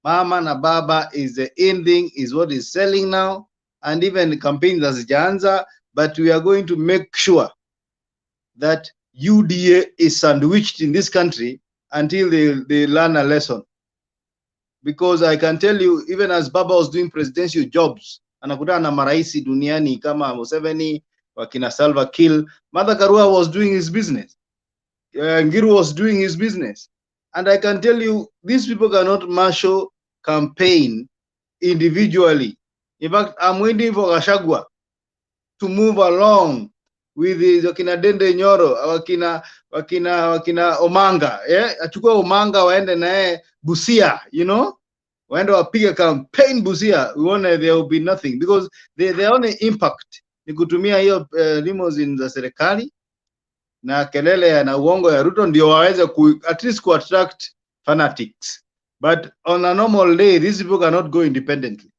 Mama na baba is the ending, is what is selling now, and even campaigns hazijaanza, but we are going to make sure that UDA is sandwiched in this country until they learn a lesson. Because I can tell you, even as Baba was doing presidential jobs, anakutana na maraisi duniani kama Museveni, wakina Salva Kiir, Martha Karua was doing his business. Ngiru was doing his business. And I can tell you, these people cannot marshal campaign individually. In fact, I'm waiting for Gachagua to move along with the wakina Dende Nyoro, wakina Omanga, achukua Omanga waende nae Busia, you know, waende wapige campaign Busia, we want there will be nothing because the only impact ni kutumia hiyo limousine za serikali na kelele na uongo ya Ruto ndio waweze at least ku attract fanatics, but on a normal day these people cannot go independently.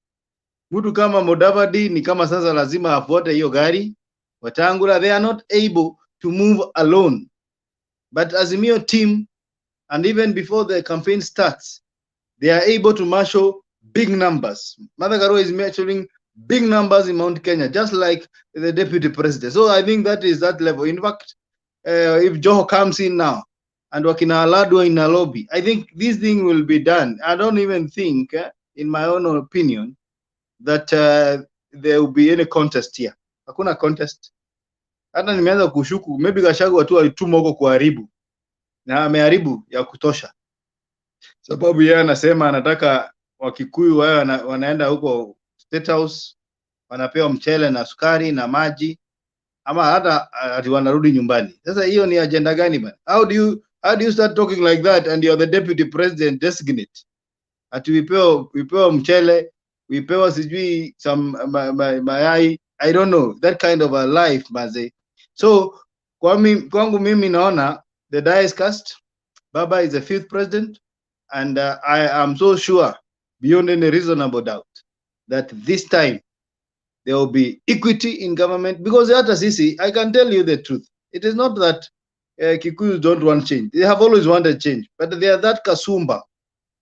Mtu kama Mudavadi ni kama sasa lazima afuate hiyo gari. Wetangula, they are not able to move alone, but Azimio team, and even before the campaign starts, they are able to marshal big numbers. Martha Karua is marshalling big numbers in Mount Kenya, just like the deputy president. So I think that is that level. In fact, if Joho comes in now and wakina Aladwa in a lobby, I think this thing will be done. I don't even think, in my own opinion, that there will be any contest here. Hakuna contest. Hata nimeanza kushuku maybe Gachagua tu alituma huko kuharibu, na ameharibu ya kutosha, sababu yeye anasema anataka Wakikuyu wao wanaenda huko State House, wanapewa mchele na sukari na maji, ama hata ati wanarudi nyumbani. Sasa hiyo ni agenda gani bana? How do you start talking like that and you're the deputy president designate? Ati wipewa mchele, wipewa sijui some mayai, I don't know, that kind of a life maze. So kwangu mimi naona the die is cast. Baba is the 5th president, and I am so sure beyond any reasonable doubt that this time there will be equity in government, because hata Sisi, I can tell you the truth, it is not that Kikuyu don't want change. They have always wanted change, but they are that kasumba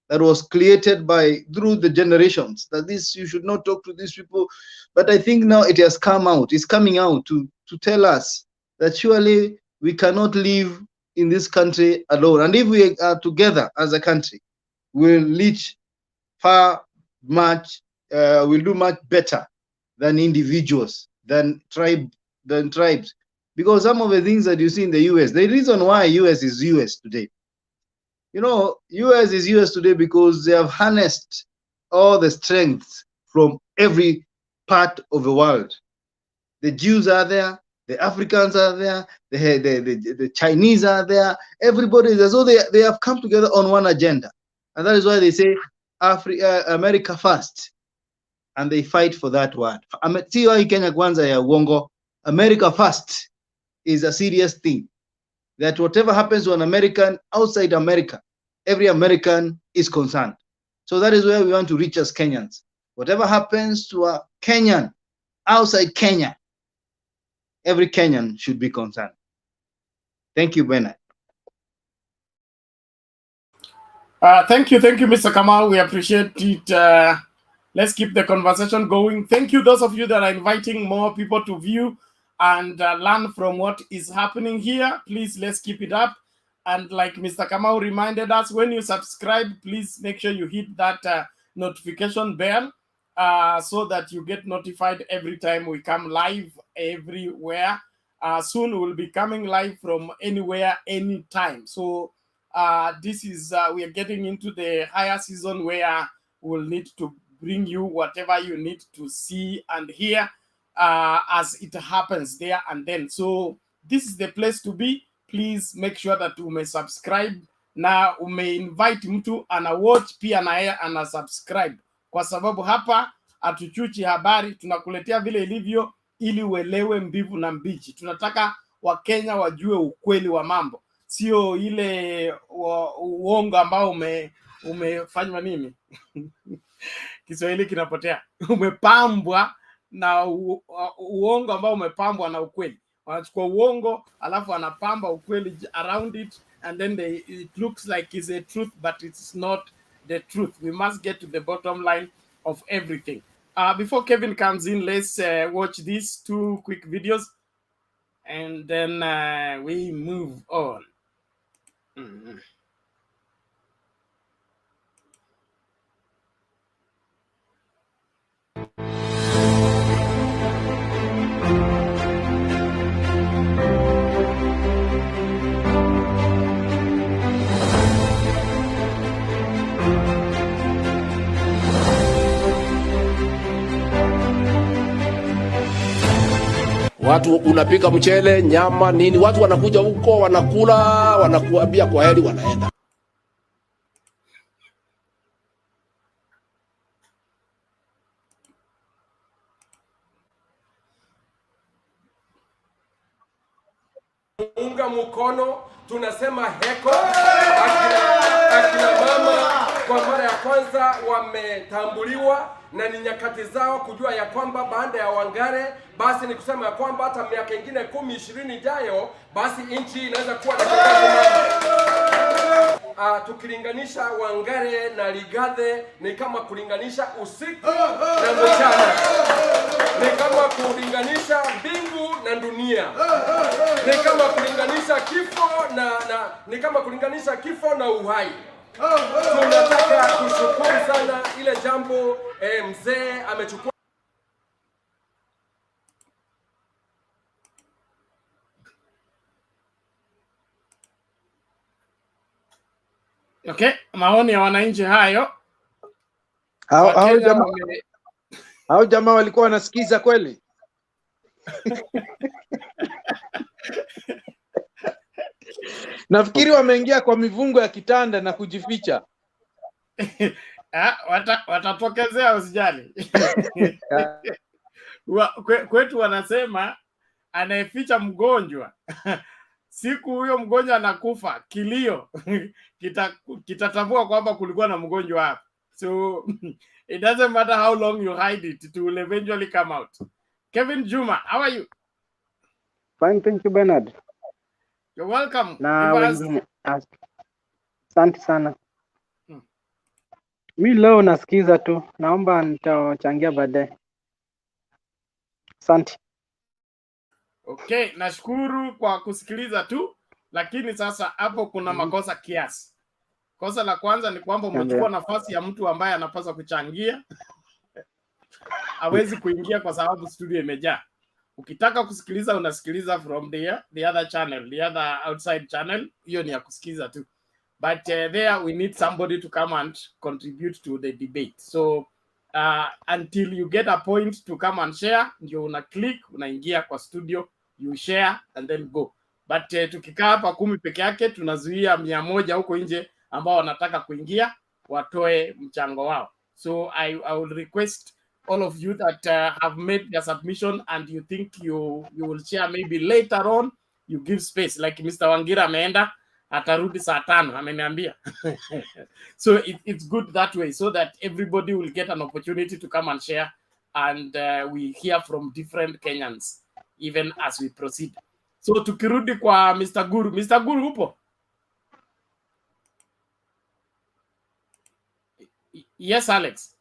that was created through the generations, that this, you should not talk to these people. But I think now it has come out, it's coming out to tell us that surely we cannot live in this country alone, and if we are together as a country, we'll reach far much, we'll do much better than individuals, than tribes. Because some of the things that you see in the US, the reason why US is US today, you know, US is US today because they have harnessed all the strengths from every part of the world. The Jews are there, the Africans are there, the Chinese are there, everybody is there. So they have come together on one agenda. And that is why they say America first. And they fight for that word. See why Kenya kwanza ya uongo. America first is a serious thing. That whatever happens to an American outside America, every American is concerned. So that is where we want to reach as Kenyans. Whatever happens to a Kenyan outside Kenya, every Kenyan should be concerned. Thank you, Bernard. Thank you, Mr. Kamau. We appreciate it. Let's keep the conversation going. Thank you, those of you that are inviting more people to view and learn from what is happening here. Please, let's keep it up. And like Mr. Kamau reminded us, when you subscribe, please make sure you hit that notification bell so that you get notified every time we come live everywhere. Soon we'll be coming live from anywhere, anytime. So this is, we are getting into the higher season where we'll need to bring you whatever you need to see and hear as it happens there and then. So this is the place to be. Please make sure that you may subscribe na ume invite mtu ana watch pia na yeye ana subscribe, kwa sababu hapa hatuchuchi habari, tunakuletea vile ilivyo ili uelewe mbivu na mbichi. Tunataka Wakenya wajue ukweli wa mambo, sio ile uongo ambao umefanywa nini Kiswahili kinapotea, umepambwa na uongo ambao umepambwa na ukweli. Wanachukua uongo alafu wanapamba ukweli around it, and then it looks like it's a truth, but it's not the truth. We must get to the bottom line of everything. Before Kevin comes in, let's watch these 2 quick videos, and then we move on. Watu unapika mchele, nyama, nini, watu wanakuja huko, wanakula, wanakuambia kwa heri, wanaenda. Unga mkono, tunasema heko. Akina mama kwa mara ya kwanza wametambuliwa, na ni nyakati zao kujua ya kwamba baada ya Wangare, basi ni kusema ya kwamba hata miaka ingine 10-20 ijayo, basi nchi inaweza kuwa na tukilinganisha Wangare na Ligathe ni kama kulinganisha usiku na mchana, ni kama kulinganisha mbingu na dunia, ni kama kulinganisha kifo na uhai. Tunataka kushukuru sana ile jambo mzee amechukua. Okay, maoni ya wananchi hayo. Hao jamaa walikuwa wanasikiza kweli? Nafikiri wameingia kwa mivungo ya kitanda na kujificha. Watatokezea, usijali. Kwetu wanasema anayeficha mgonjwa siku huyo mgonjwa anakufa, kilio kitatambua kwamba kulikuwa na mgonjwa hapa. So it doesn't matter how long you hide it, it will eventually come out. Kevin Juma, how are you? Fine, thank you Bernard. You're welcome. Na wengine asante sana. Mi leo nasikiza tu, naomba nitachangia baadaye. Asante. Okay, nashukuru kwa kusikiliza tu, lakini sasa hapo kuna makosa kiasi. Kosa la kwanza ni kwamba umechukua nafasi ya mtu ambaye anapaswa kuchangia. Hawezi kuingia kwa sababu studio imejaa. Ukitaka kusikiliza unasikiliza from the other channel, the other outside channel, hiyo ni ya kusikiza tu. But there we need somebody to come and contribute to the debate. So until you get a point to come and share, ndio una click, unaingia kwa studio, you share and then go. But tukikaa hapa 10 peke yake tunazuia 100 huko nje ambao wanataka kuingia watoe mchango wao. So I will request all of you that have made their submission and you think you will share maybe later on, you give space. Like Mr. Wangira ameenda, atarudi saa 5 ameniambia. So it's good that way, so that everybody will get an opportunity to come and share, and we hear from different Kenyans even as we proceed. So tukirudi kwa Mr. Guru. Mr. Guru upo? Yes, Alex.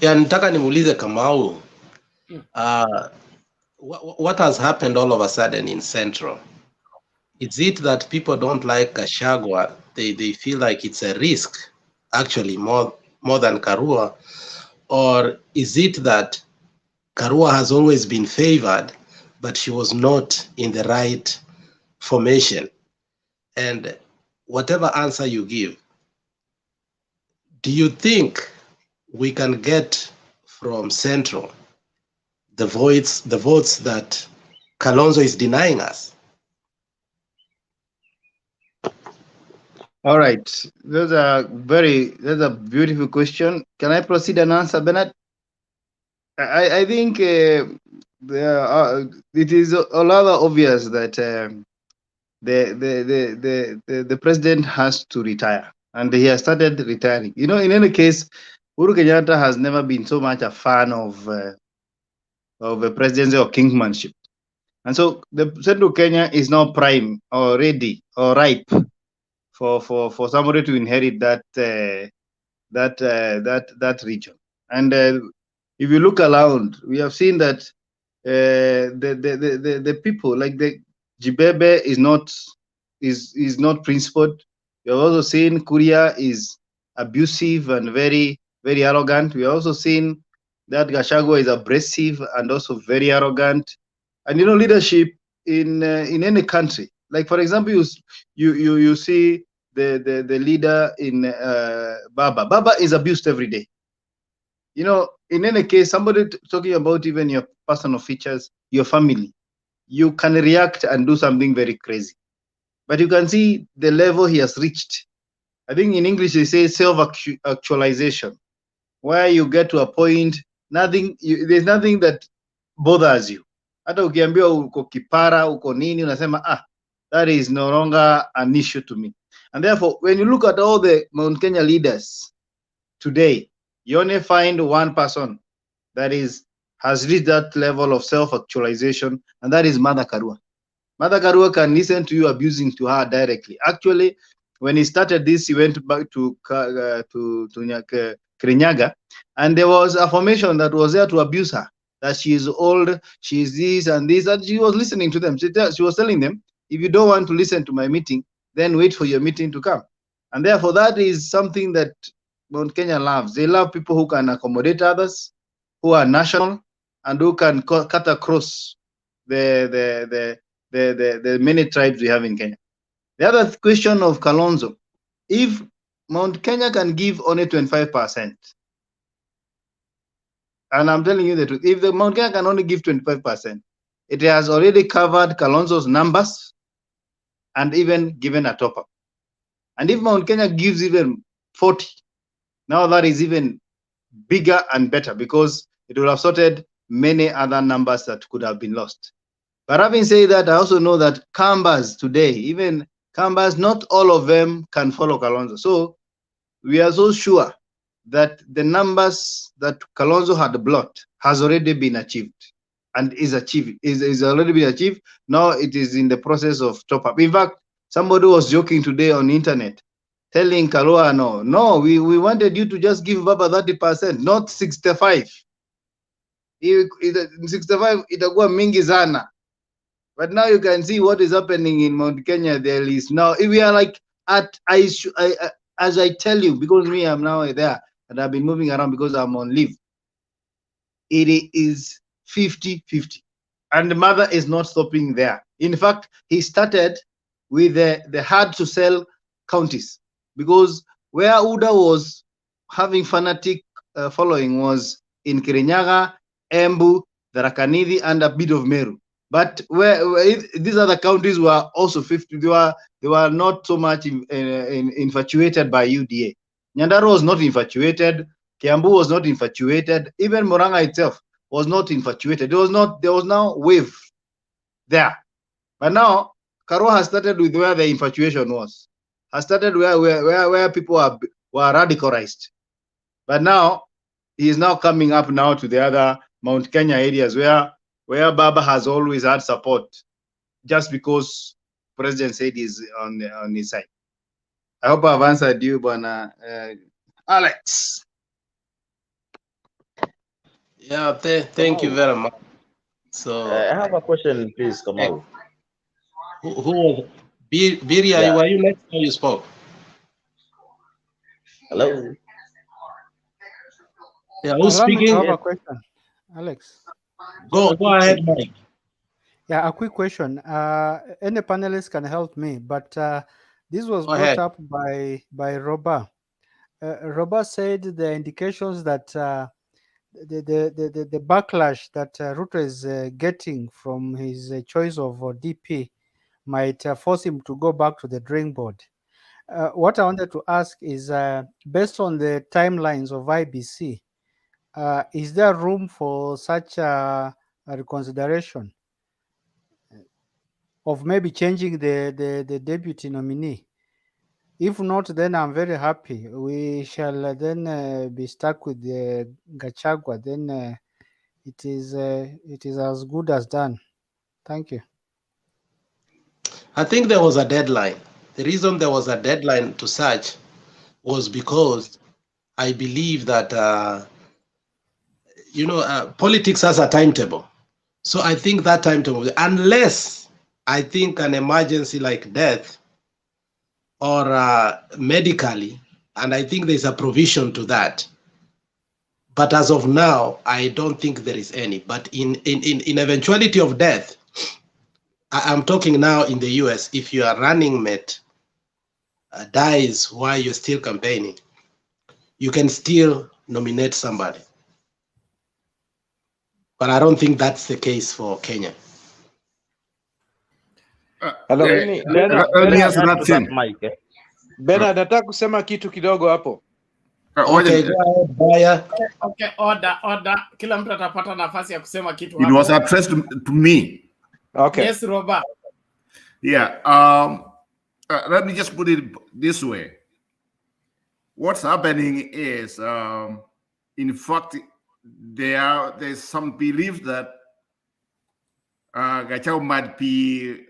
Ya, nitaka nimuulize Kamau, what has happened all of a sudden in Central? Is it that people don't like Gachagua? They feel like it's a risk, actually more than Karua, or is it that Karua has always been favored, but she was not in the right formation? And whatever answer you give, do you think we can get from Central the votes that Kalonzo is denying us? All right, that's a beautiful question. Can I proceed and answer, Bernard? I think it is a rather obvious that the president has to retire, and he has started retiring. You know, in any case, Uhuru Kenyatta has never been so much a fan of a presidency or kingmanship, and so the Central Kenya is now prime or ready or ripe for somebody to inherit that region. And if you look around, we have seen that the people like the Jibebe is not principled. We have also seen Kuria is abusive and very, very arrogant. We have also seen that Gachagua is abrasive and also very arrogant. And you know, leadership in any country, like for example, you see the leader in Baba. Baba is abused every day. You know, in any case, somebody talking about even your personal features, your family, you can react and do something very crazy. But you can see the level he has reached. I think in English they say self-actualization, where you get to a point, there's nothing that bothers you. Hata ukiambiwa uko kipara, uko nini, unasema, that is no longer an issue to me. And therefore, when you look at all the Mount Kenya leaders today, you only find one person that has reached that level of self-actualization, and that is Mother Karua. Mother Karua can listen to you abusing to her directly. Actually, when he started this, he went back to Kirinyaga, and there was a formation that was there to abuse her, that she is old, she is this and this, and she was listening to them. She was telling them, if you don't want to listen to my meeting, then wait for your meeting to come. And therefore, that is something that Mount Kenya loves. They love people who can accommodate others, who are national, and who can cut across the many tribes we have in Kenya. The other question of Kalonzo, if Mount Kenya can give only 25%, and I'm telling you the truth, if the Mount Kenya can only give 25%, it has already covered Kalonzo's numbers and even given a top up. And if Mount Kenya gives even 40, now that is even bigger and better because it will have sorted many other numbers that could have been lost. But having said that, I also know that Kambas today, even Kambas, not all of them can follow Kalonzo. So we are so sure that the numbers that Kalonzo had blocked has already been achieved and is already been achieved. Now it is in the process of top up. In fact, somebody was joking today on the internet, telling Kalua, no, we wanted you to just give Baba 30%, not 65. 65 itakuwa mingi sana. But now you can see what is happening in Mount Kenya. There is now, if we are like as I tell you, because me, I'm now there and I've been moving around because I'm on leave. It is 50-50. And the mother is not stopping there. In fact, he started with the hard to sell counties because where UDA was having fanatic following was in Kirinyaga, Embu, Tharaka Nithi, and a bit of Meru. But where these other counties were also 50, they were not so much infatuated by UDA. Nyandarua was not infatuated. Kiambu was not infatuated. Even Murang'a itself was not infatuated. There was now wave there. But now Karua has started with where the infatuation was. Has started where people were radicalized. But now he is now coming up now to the other Mount Kenya areas where Baba has always had support, just because President said he's on his side. I hope I've answered you, Bwana Alex. Yeah, thank you very much. So I have a question, please, Kamau. Who Biria, Yeah. were you next when you spoke? Hello. Yeah, who's Allow me to speaking? have a question, Alex. Go ahead, Mike. Yeah, a quick question. Any panelists can help me, but this was Go brought ahead. up by Roba. Roba said the indications that the backlash that Ruto is getting from his choice of DP might force him to go back to the drawing board. What I wanted to ask is, based on the timelines of IBC, is there room for such a reconsideration of maybe changing the deputy nominee? If not, then I'm very happy. We shall then be stuck with the Gachagua. Then it is as good as done. Thank you. I think there was a deadline. The reason there was a deadline to search was because I believe that politics has a timetable. So I think that timetable, unless I think an emergency like death or medically, and I think there's a provision to that. But as of now, I don't think there is any. But in eventuality of death, I'm talking now in the US, if your running mate dies while you're still campaigning, you can still nominate somebody. But I don't think that's the case for Kenya. Let me answer that thing. Bernard, nataka kusema kitu kidogo hapo. Okay, go ahead, Baya. Okay, order. Kila mtu atapata nafasi ya kusema kitu It hapo. was addressed to me. Okay. Yes, Roba. Yeah. Let me just put it this way. What's happening is, in fact, there's some belief that Gachagua might be,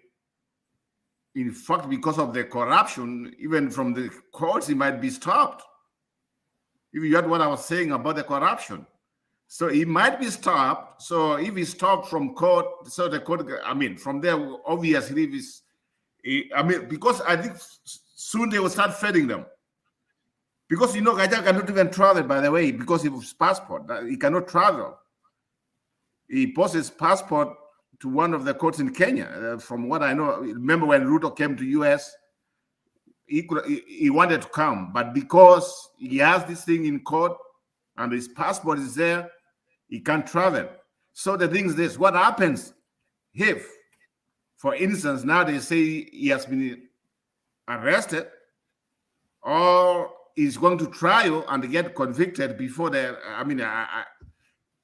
in fact, because of the corruption, even from the courts, he might be stopped. If you heard what I was saying about the corruption. So he might be stopped. So if he's stopped from court, so the court, from there, obviously, because I think soon they will start feding them. Because, Gachagua cannot even travel, by the way, because of his passport. He cannot travel. He posts his passport to one of the courts in Kenya, from what I know. Remember when Ruto came to US, he wanted to come, but because he has this thing in court and his passport is there, he can't travel. So the thing is this: what happens if, for instance, now they say he has been arrested or is going to trial and get convicted before the, I mean,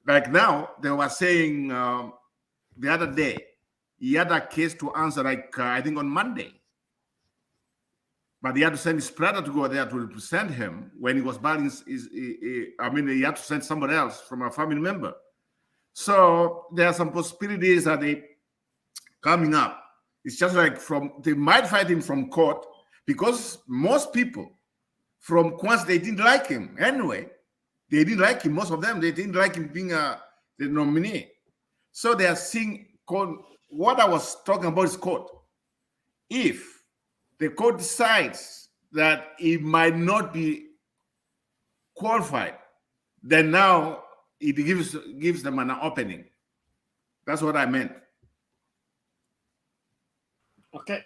like now they were saying the other day, he had a case to answer, like I think on Monday, but he had to send his brother to go there to represent him when he was battling I mean, he had to send somebody else from a family member. So there are some possibilities that they coming up. It's just like they might fight him from court, because most people from Kwanzaa, they didn't like him anyway. They didn't like him, most of them. They didn't like him being the nominee. So they are seeing, what I was talking about is court. If the court decides that he might not be qualified, then now it gives them an opening. That's what I meant. Okay.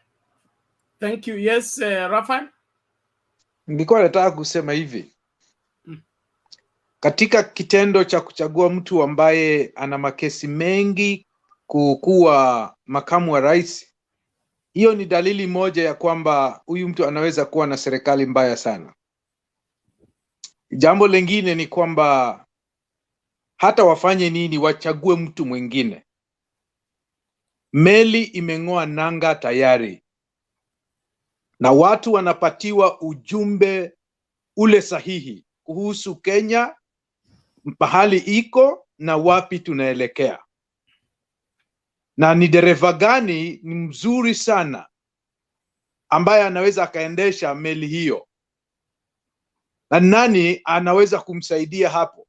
Thank you. Yes, Raphael? Nilikuwa nataka kusema hivi. Katika kitendo cha kuchagua mtu ambaye ana makesi mengi kuwa makamu wa rais, hiyo ni dalili moja ya kwamba huyu mtu anaweza kuwa na serikali mbaya sana. Jambo lingine ni kwamba hata wafanye nini, wachague mtu mwingine, meli imeng'oa nanga tayari, na watu wanapatiwa ujumbe ule sahihi kuhusu Kenya, pahali iko na wapi tunaelekea, na ni dereva gani ni mzuri sana ambaye anaweza akaendesha meli hiyo, na nani anaweza kumsaidia hapo.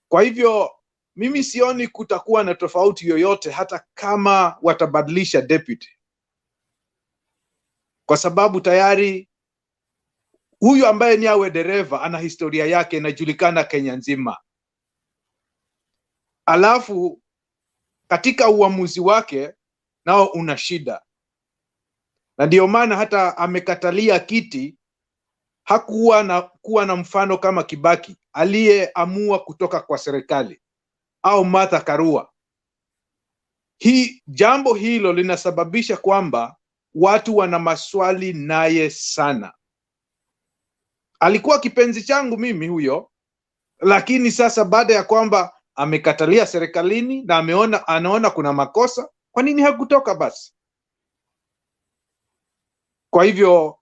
Kwa hivyo mimi sioni kutakuwa na tofauti yoyote hata kama watabadilisha deputy, kwa sababu tayari huyu ambaye ni awe dereva ana historia yake inajulikana Kenya nzima. Alafu katika uamuzi wake nao una shida, na ndio maana hata amekatalia kiti. Hakuwa na mfano kama Kibaki aliyeamua kutoka kwa serikali, au Martha Karua. Jambo hilo linasababisha kwamba watu wana maswali naye sana. Alikuwa kipenzi changu mimi huyo, lakini sasa baada ya kwamba amekatalia serikalini na anaona kuna makosa, kwa nini hakutoka basi? Kwa hivyo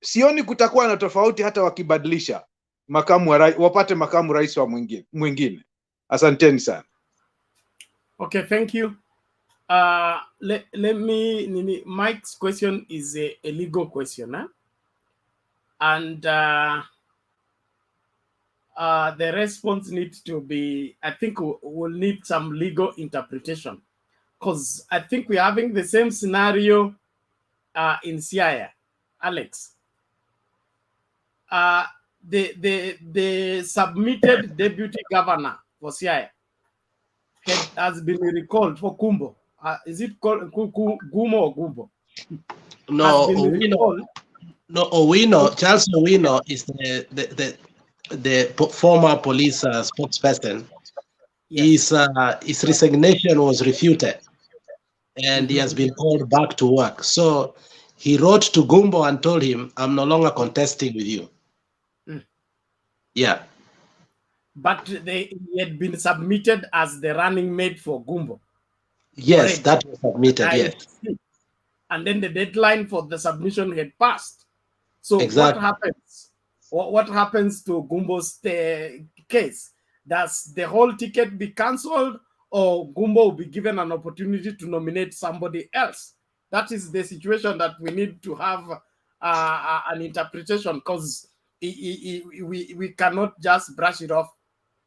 sioni kutakuwa na tofauti hata wakibadilisha makamu wa rais, wapate makamu rais wa mwingine. Asanteni sana. Okay, thank you. Let me, Mike's question is a legal question, and the response needs to be, I think we'll need some legal interpretation, because I think we're having the same scenario in Siaya, Alex. The submitted deputy governor for Siaya has been recalled for Kumbo. Is it called Gumo or Gumbo? No, Owino, Charles Owino is the former police spokesperson. Yes. His resignation was refuted, and he has been called back to work. So he wrote to Gumbo and told him, "I'm no longer contesting with you." Yeah. But he had been submitted as the running mate for Gumbo. Yes, that was submitted, yes. And then the deadline for the submission had passed. So exactly. What happens? What happens to Gumbo's case? Does the whole ticket be cancelled, or Gumbo will be given an opportunity to nominate somebody else? That is the situation that we need to have an interpretation, because we cannot just brush it off.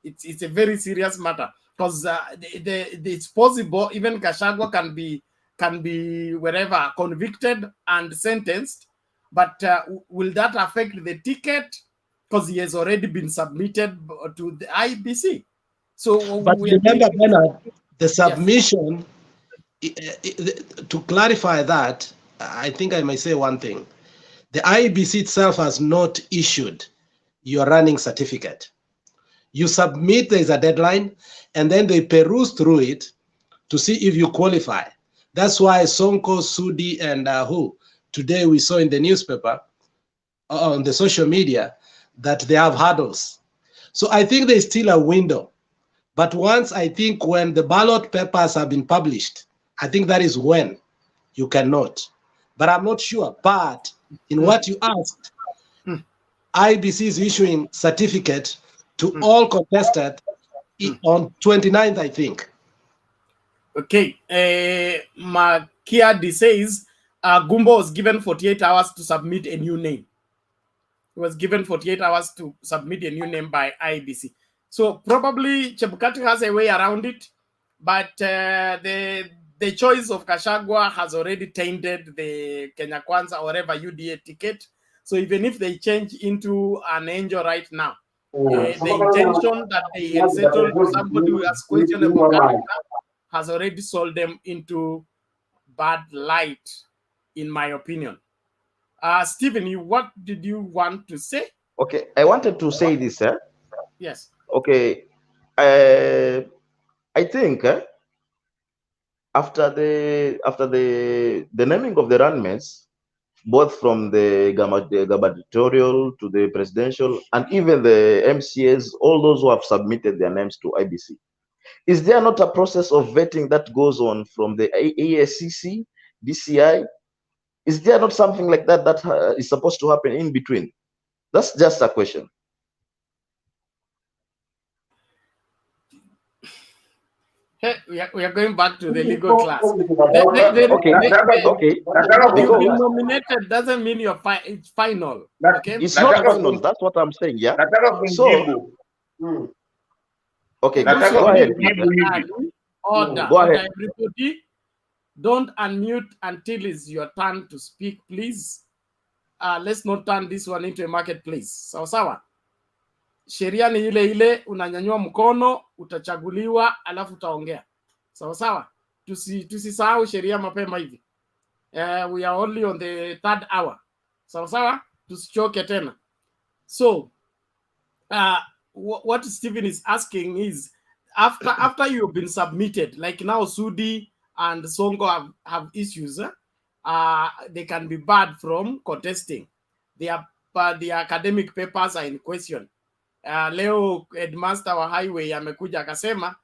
It's a very serious matter, because it's possible even Gachagua can be wherever convicted and sentenced, but will that affect the ticket, because he has already been submitted to the IBC? So, but remember, Bernard, the submission. Yes. To clarify that, I think I may say one thing: the The IEBC itself has not issued your running certificate. You submit, there's a deadline, and then they peruse through it to see if you qualify. That's why Sonko, Sudi, and today we saw in the newspaper, on the social media, that they have hurdles. So I think there's still a window. But once, I think, when the ballot papers have been published, I think that is when you cannot. But I'm not sure. But in what you asked, IBC is issuing certificate to all contested on 29th, I think. Okay. Makiadi says Gumbo was given 48 hours to submit a new name. He was given 48 hours to submit a new name by IBC. So probably Chebukati has a way around it, but the choice of Gachagua has already tainted the Kenya Kwanza or whatever UDA ticket. So even if they change into an angel right now, the intention that they had settled to somebody who has questionable character has already sold them into bad light, in my opinion. Stephen, what did you want to say? Okay, I wanted to say this. Yes. Okay, I think after the naming of the runmates, both from the gubernatorial to the presidential and even the MCAs, all those who have submitted their names to IBC, is there not a process of vetting that goes on from the ASCC, DCI? Is there not something like that that is supposed to happen in between? That's just a question. Hey, we are going back to the legal class. Okay. Being nominated doesn't mean you're it's final. Okay, it's not final. That's what I'm saying. Yeah. So, okay, go ahead. Order, everybody. Don't unmute until it's your turn to speak, please. Let's not turn this one into a marketplace. Sawa sawa. Sheria ni ile ile, unanyanyua mkono, utachaguliwa, alafu utaongea. Sawa sawa. Tusisahau sheria mapema hivi. We are only on the 3rd hour. Sawa sawa. Tusichoke tena. So, what Stephen is asking is, after you've been submitted, like now Sudi and Sonko have issues, they can be barred from contesting. The academic papers are in question. Leo headmaster wa highway amekuja akasema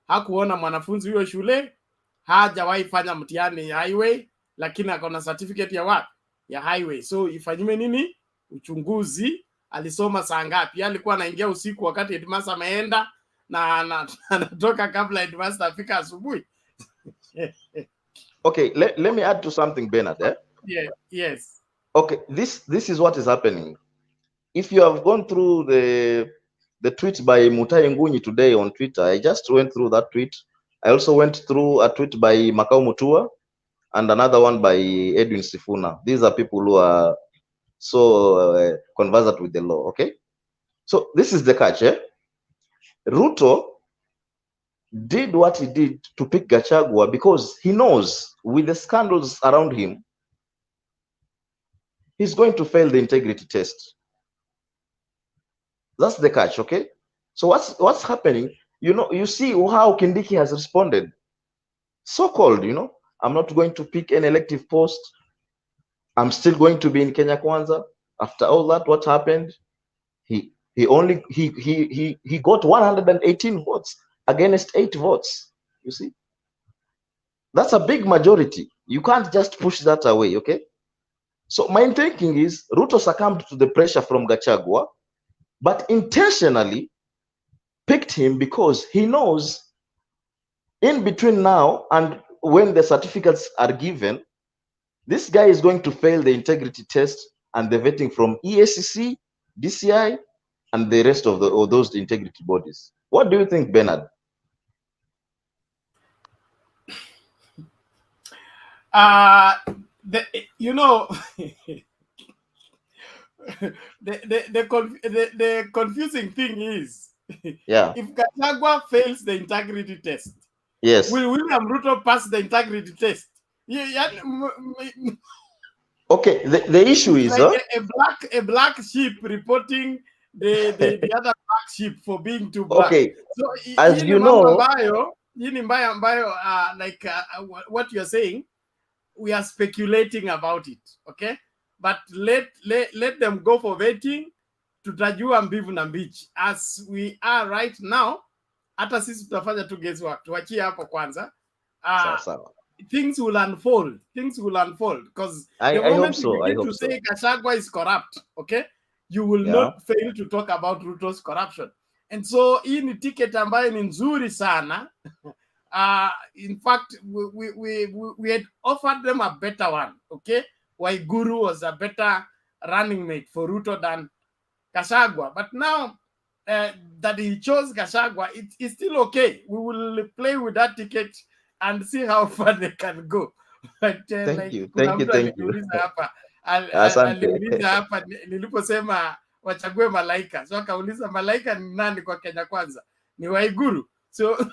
hakuona mwanafunzi huyo shule, hajawahi fanya mtihani highway, lakini akona certificate ya highway. So ifanyime nini? Uchunguzi. Alisoma saa ngapi? Alikuwa anaingia usiku wakati headmaster ameenda na anatoka kabla headmaster afika asubuhi. Okay, let me add to something, Bernard. Yeah, yes. Okay, this is what is happening. If you have gone through the tweet by Mutai Ngunyi today on Twitter, I just went through that tweet. I also went through a tweet by Makau Mutua and another one by Edwin Sifuna. These are people who are so conversant with the law. Okay, so this is the catch. Ruto did what he did to pick Gachagua because he knows with the scandals around him, he's going to fail the integrity test. That's the catch, okay? So what's happening? You see how Kindiki has responded. So-called, I'm not going to pick an elective post. I'm still going to be in Kenya Kwanza. After all that, what happened? He got 118 votes against 8 votes. You see? That's a big majority. You can't just push that away, okay? So my thinking is Ruto succumbed to the pressure from Gachagua, but intentionally picked him because he knows in between now and when the certificates are given, this guy is going to fail the integrity test and the vetting from EACC, DCI, and the rest of those integrity bodies. What do you think, Bernard? The confusing thing is, yeah, if Gachagua fails the integrity test, yes, will William Ruto pass the integrity test? Okay, the issue It's is like a black sheep reporting the other black sheep for being too black. okay, So as you know, what you're saying, we are speculating about it, okay? But let them go for vetting. Tutajua mbivu na mbichi. As we are right now, hata sisi tutafanya tu guesswork. Tuachie hapo kwanza. Things will unfold. Things will unfold because the moment you begin to say Gachagua is corrupt, okay, you will not fail to talk about Ruto's corruption. And so hii ni ticket ambayo ni nzuri sana. In fact, we had offered them a better one, okay? Waiguru was a better running mate for Ruto than Gachagua. But now that he chose Gachagua, it's still okay. We will play with that ticket and see how far they can go. But thank you. Aliuliza hapa niliposema wachague malaika. So akauliza malaika ni nani kwa Kenya Kwanza? Ni Waiguru. So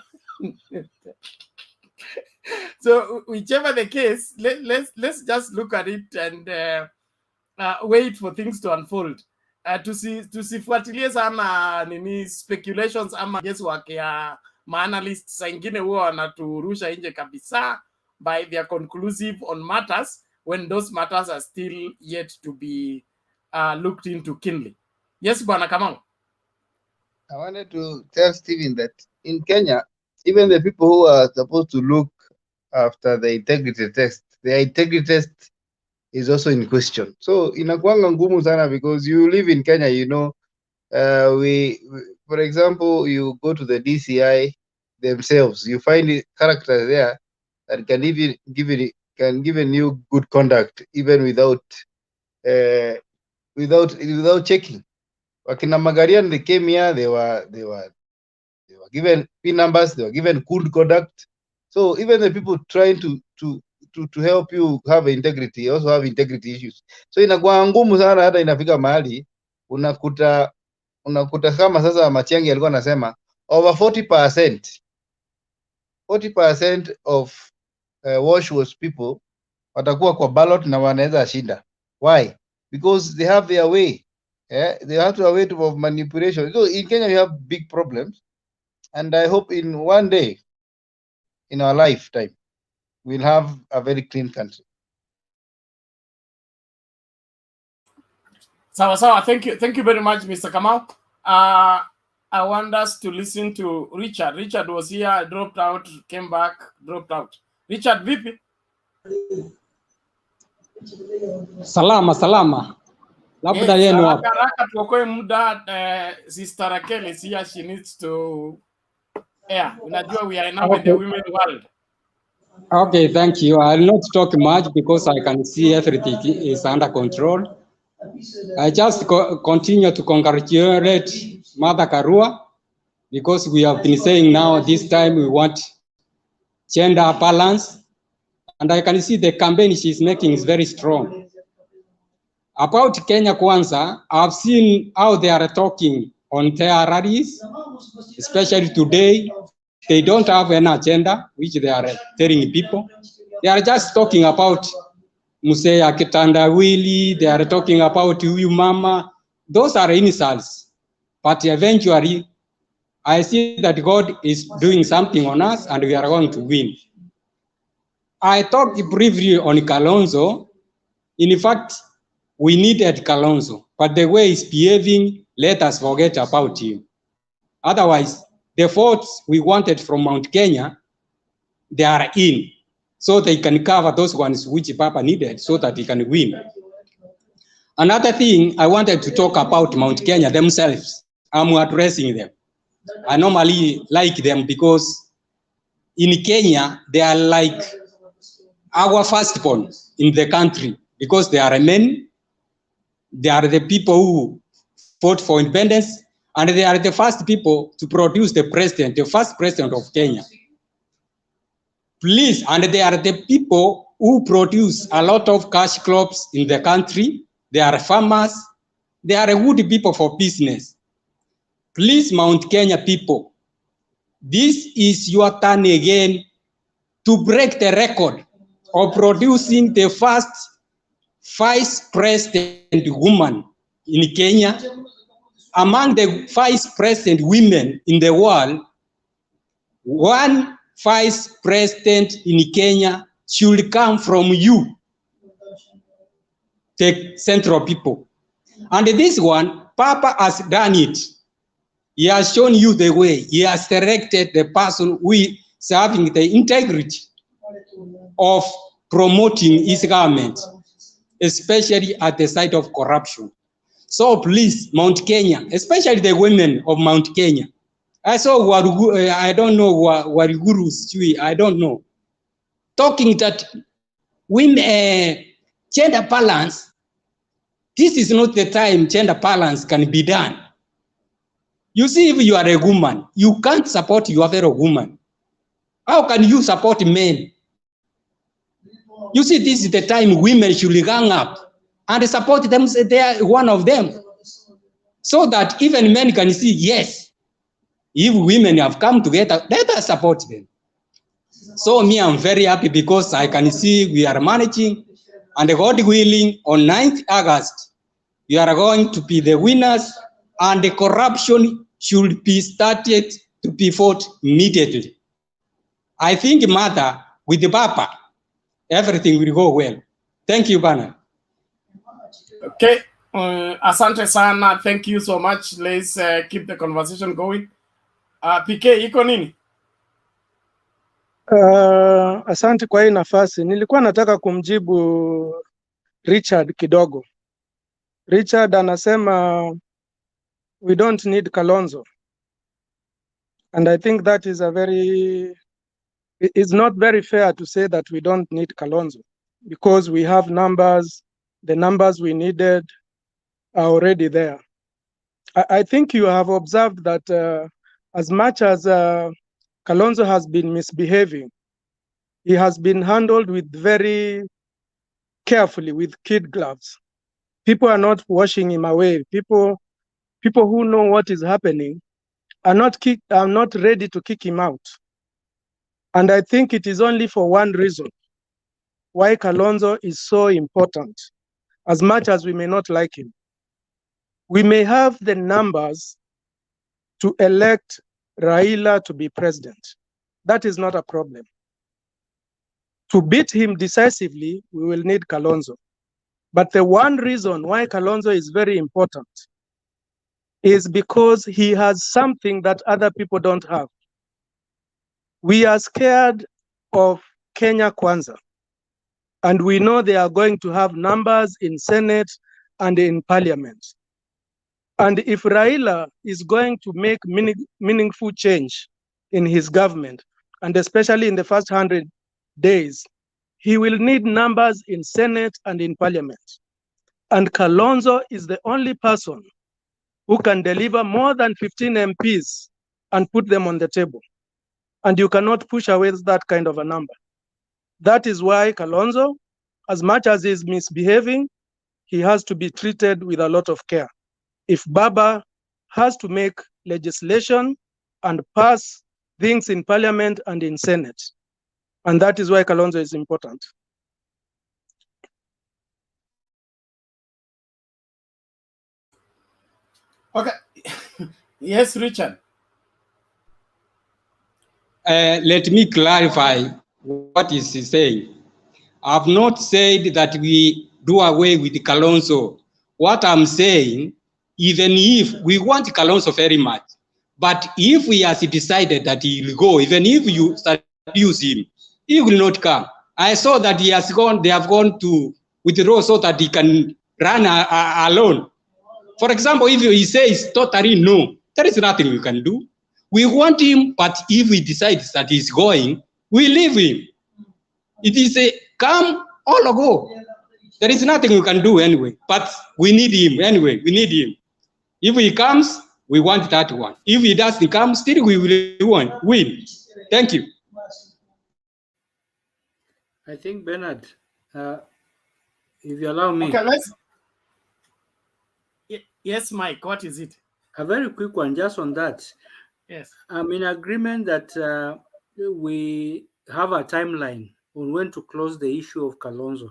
whichever the case, let's just look at it and wait for things to unfold. Tusifuatilie sana nini speculations ama guesswork ya maanalysts ingine huwa wanaturusha nje kabisa by their conclusive on matters when those matters are still yet to be looked into keenly. Yes, Bwana Kamau. I wanted to tell Stephen that in Kenya, even the people who are supposed to look after the integrity test, the integrity test is also in question. So inakuanga ngumu sana because you live in Kenya, you know, for example, you go to the DCI themselves, you find characters there that can even give you good conduct even without checking. Wakina Magarian, they came here, they were given PIN numbers, they were given good conduct. So even the people trying to help you have integrity also have integrity issues. So inakuwa ngumu sana, hata inafika mahali unakuta kama sasa Matiang'i alikuwa anasema over 40% of Washua's people watakuwa kwa ballot na wanaweza shinda. Why? Because they have their way. They have their way of manipulation. So in Kenya you have big problems, and I hope in one day in our lifetime we'll have a very clean country. Sawa. Thank you very much, Mr. Kamau. I want us to listen to Richard. Richard was here, dropped out, came back, dropped out. Richard, vipi? Salama. Labda yenu hapo. Haraka tuokoe muda. Sister Raquel is here, she needs to unajua we are now in the women world. Okay, thank you. I'll not talk much because I can see everything is under control. I just continue to congratulate Mother Karua because we have been saying now this time we want gender balance, and I can see the campaign she's making is very strong. About Kenya Kwanza, I've seen how they are talking on their rallies, especially today. They don't have an agenda which they are telling people. They are just talking about Musea Kitandawili, they are talking about Huyu Mama. Those are insults. But eventually, I see that God is doing something on us and we are going to win. I talked briefly on Kalonzo. In fact, we needed Kalonzo, but the way he's behaving, let us forget about him. Otherwise, the votes we wanted from Mount Kenya, they are in, so they can cover those ones which Papa needed so that he can win. Another thing, I wanted to talk about Mount Kenya themselves. I'm addressing them. I normally like them because in Kenya, they are like our firstborn in the country because they are men. They are the people who fought for independence, and they are the first people to produce the president, the first president of Kenya. Please, and they are the people who produce a lot of cash crops in the country. They are farmers. They are good people for business. Please, Mount Kenya people, this is your turn again to break the record of producing the first vice president woman in Kenya. Among the vice president women in the world, one vice president in Kenya should come from you, the central people. And this one, Papa has done it. He has shown you the way. He has directed the person who is having the integrity of promoting his government, especially at the side of corruption. So please, Mount Kenya, especially the women of Mount Kenya. I saw I don't know Waruguru Chui, I don't know, talking that women gender balance. This is not the time gender balance can be done. You see, if you are a woman, you can't support your fellow woman. How can you support men? You see, this is the time women should gang up and support them. They are one of them, so that even men can see, yes, if women have come together, let us support them. So me, I'm very happy because I can see we are managing, and God willing, on 9th August, we are going to be the winners, and the corruption should be started to be fought immediately. I think, Mother, with the Papa, everything will go well. Thank you, Bana. Okay, asante sana. Thank you so much. Let's keep the conversation going. PK, iko nini? Asante kwa hii nafasi. Nilikuwa nataka kumjibu Richard kidogo. Richard anasema we don't need Kalonzo. And I think that is it's not very fair to say that we don't need Kalonzo, because we have numbers. The numbers we needed are already there. I think you have observed that as much as Kalonzo has been misbehaving, he has been handled with very carefully, with kid gloves. People are not washing him away. People who know what is happening are not ready to kick him out. And I think it is only for one reason why Kalonzo is so important, as much as we may not like him. We may have the numbers to elect Raila to be president. That is not a problem. To beat him decisively, we will need Kalonzo. But the one reason why Kalonzo is very important is because he has something that other people don't have. We are scared of Kenya Kwanza, and we know they are going to have numbers in Senate and in Parliament. And if Raila is going to make meaningful change in his government, and especially in the first 100 days, he will need numbers in Senate and in Parliament. And Kalonzo is the only person who can deliver more than 15 MPs and put them on the table. And you cannot push away that kind of a number. That is why Kalonzo, as much as he is misbehaving, he has to be treated with a lot of care. If Baba has to make legislation and pass things in Parliament and in Senate, and that is why Kalonzo is important. Okay. Yes, Richard. Let me clarify what is he saying. I've not said that we do away with Kalonzo. What I'm saying, even if we want Kalonzo very much, but if he has decided that he will go, even if you abuse him, he will not come. I saw that they have gone to withdraw so that he can run alone. For example, if he says totally no, there is nothing we can do. We want him, but if he decides that he's going, we leave him. It is a come or go. There is nothing we can do anyway, but we need him anyway. We need him. If he comes, we want that one. If he doesn't come, still we will win. Thank you. I think, Bernard, if you allow me. Okay, let's. Yes, Mike, what is it? A very quick one, just on that. Yes. I'm in agreement that we have a timeline on when to close the issue of Kalonzo.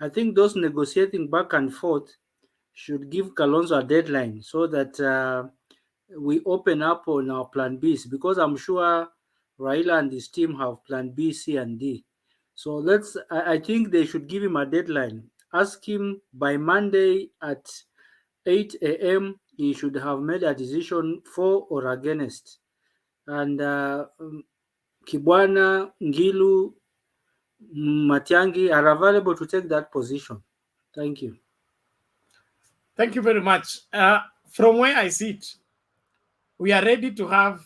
I think those negotiating back and forth should give Kalonzo a deadline so that we open up on our plan Bs, because I'm sure Raila and his team have plan B, C, and D. So I think they should give him a deadline. Ask him by Monday at 8 a.m. he should have made a decision for or against. And Kibwana, Ngilu, Matiangi are available to take that position. Thank you. Thank you very much. From where I sit, we are ready to have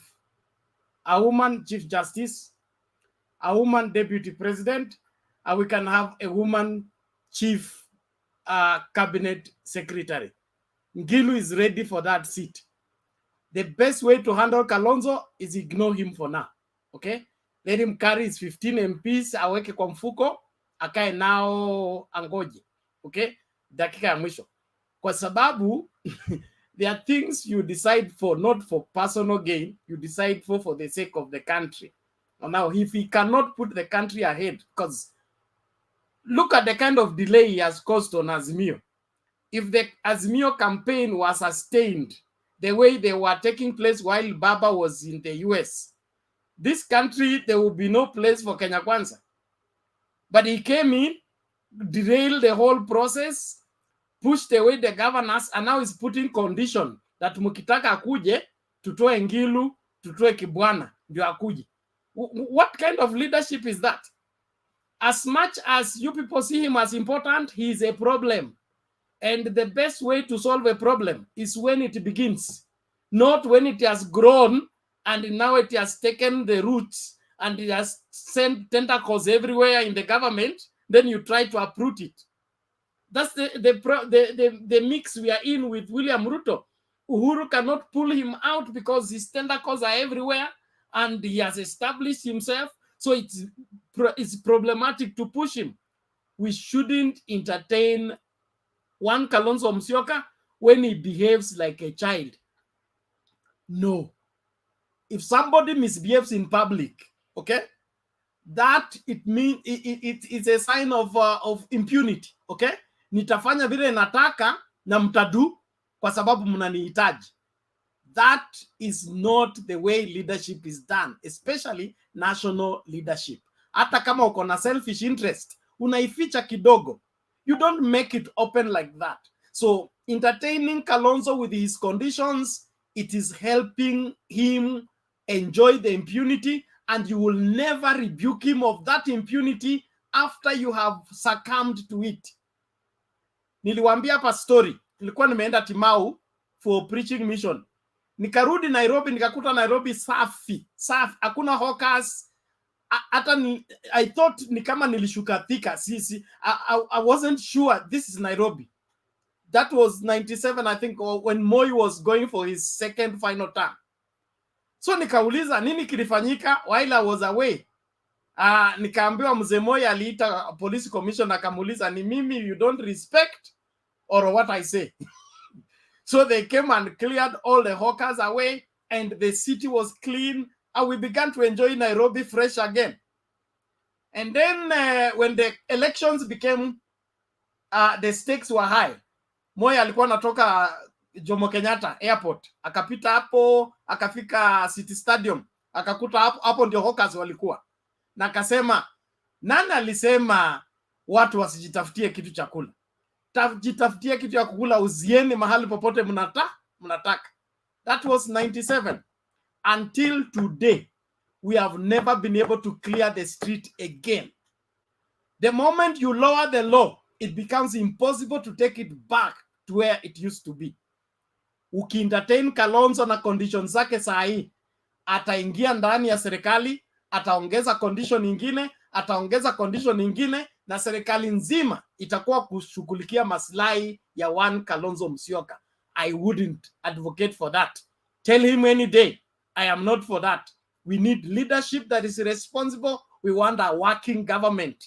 a woman Chief Justice, a woman Deputy President, and we can have a woman Chief Cabinet Secretary. Ngilu is ready for that seat. The best way to handle Kalonzo is ignore him for now. Okay? Let him carry his 15 MPs, aweke kwa mfuko, akae nao angoje. Okay? Dakika ya mwisho. Kwa sababu there are things you decide for, not for personal gain, you decide for the sake of the country. And now, if he cannot put the country ahead, because look at the kind of delay he has caused on Azimio. If the Azimio campaign was sustained the way they were taking place while Baba was in the US, this country, there will be no place for Kenya Kwanza. But he came in, derailed the whole process, pushed away the governors, and now is putting condition that mukitaka akuje, tutoe Ngilu, tutoe Kibwana, ndio akuje. What kind of leadership is that? As much as you people see him as important, he is a problem. And the best way to solve a problem is when it begins, not when it has grown and now it has taken the roots and it has sent tentacles everywhere in the government, then you try to uproot it. That's the mix we are in with William Ruto. Uhuru cannot pull him out because his tentacles are everywhere and he has established himself. So it's problematic to push him. We shouldn't entertain one Kalonzo Musyoka when he behaves like a child. No. If somebody misbehaves in public, okay, that it means it's a sign of impunity, okay? Nitafanya vile nataka na mtadu kwa sababu mnanihitaji. That is not the way leadership is done, especially national leadership. Hata kama uko na selfish interest, unaificha kidogo. You don't make it open like that. So entertaining Kalonzo with his conditions, it is helping him enjoy the impunity, and you will never rebuke him of that impunity after you have succumbed to it. Niliwaambia hapa story. Nilikuwa nimeenda Timau for preaching mission. Nikarudi Nairobi, nikakuta Nairobi safi. Hakuna hawkers. I thought ni kama nilishuka Thika, Sisi. I wasn't sure this is Nairobi. That was 97, I think, when Moi was going for his second final term. So nikauliza nini kilifanyika while I was away. Nikaambiwa mzee Moi aliita police commission, akamuuliza ni mimi you don't respect or what I say. So they came and cleared all the hawkers away and the city was clean and we began to enjoy Nairobi fresh again. And then when the elections became, the stakes were high. Moi alikuwa anatoka Jomo Kenyatta Airport, akapita hapo, akafika City Stadium, akakuta hapo ndio hawkers walikuwa. Na akasema, nani alisema watu wasijitafutie kitu cha kula? Jitafutie kitu ya kukula, uzieni mahali popote mnataka. That was 97. Until today, we have never been able to clear the street again. The moment you lower the law, it becomes impossible to take it back to where it used to be. Ukientertain Kalonzo na conditions zake saa hii, ataingia ndani ya serikali, ataongeza condition nyingine, ataongeza condition nyingine, na serikali nzima itakuwa kushughulikia maslahi ya one Kalonzo Musyoka. I wouldn't advocate for that. Tell him any day, I am not for that. We need leadership that is responsible. We want a working government,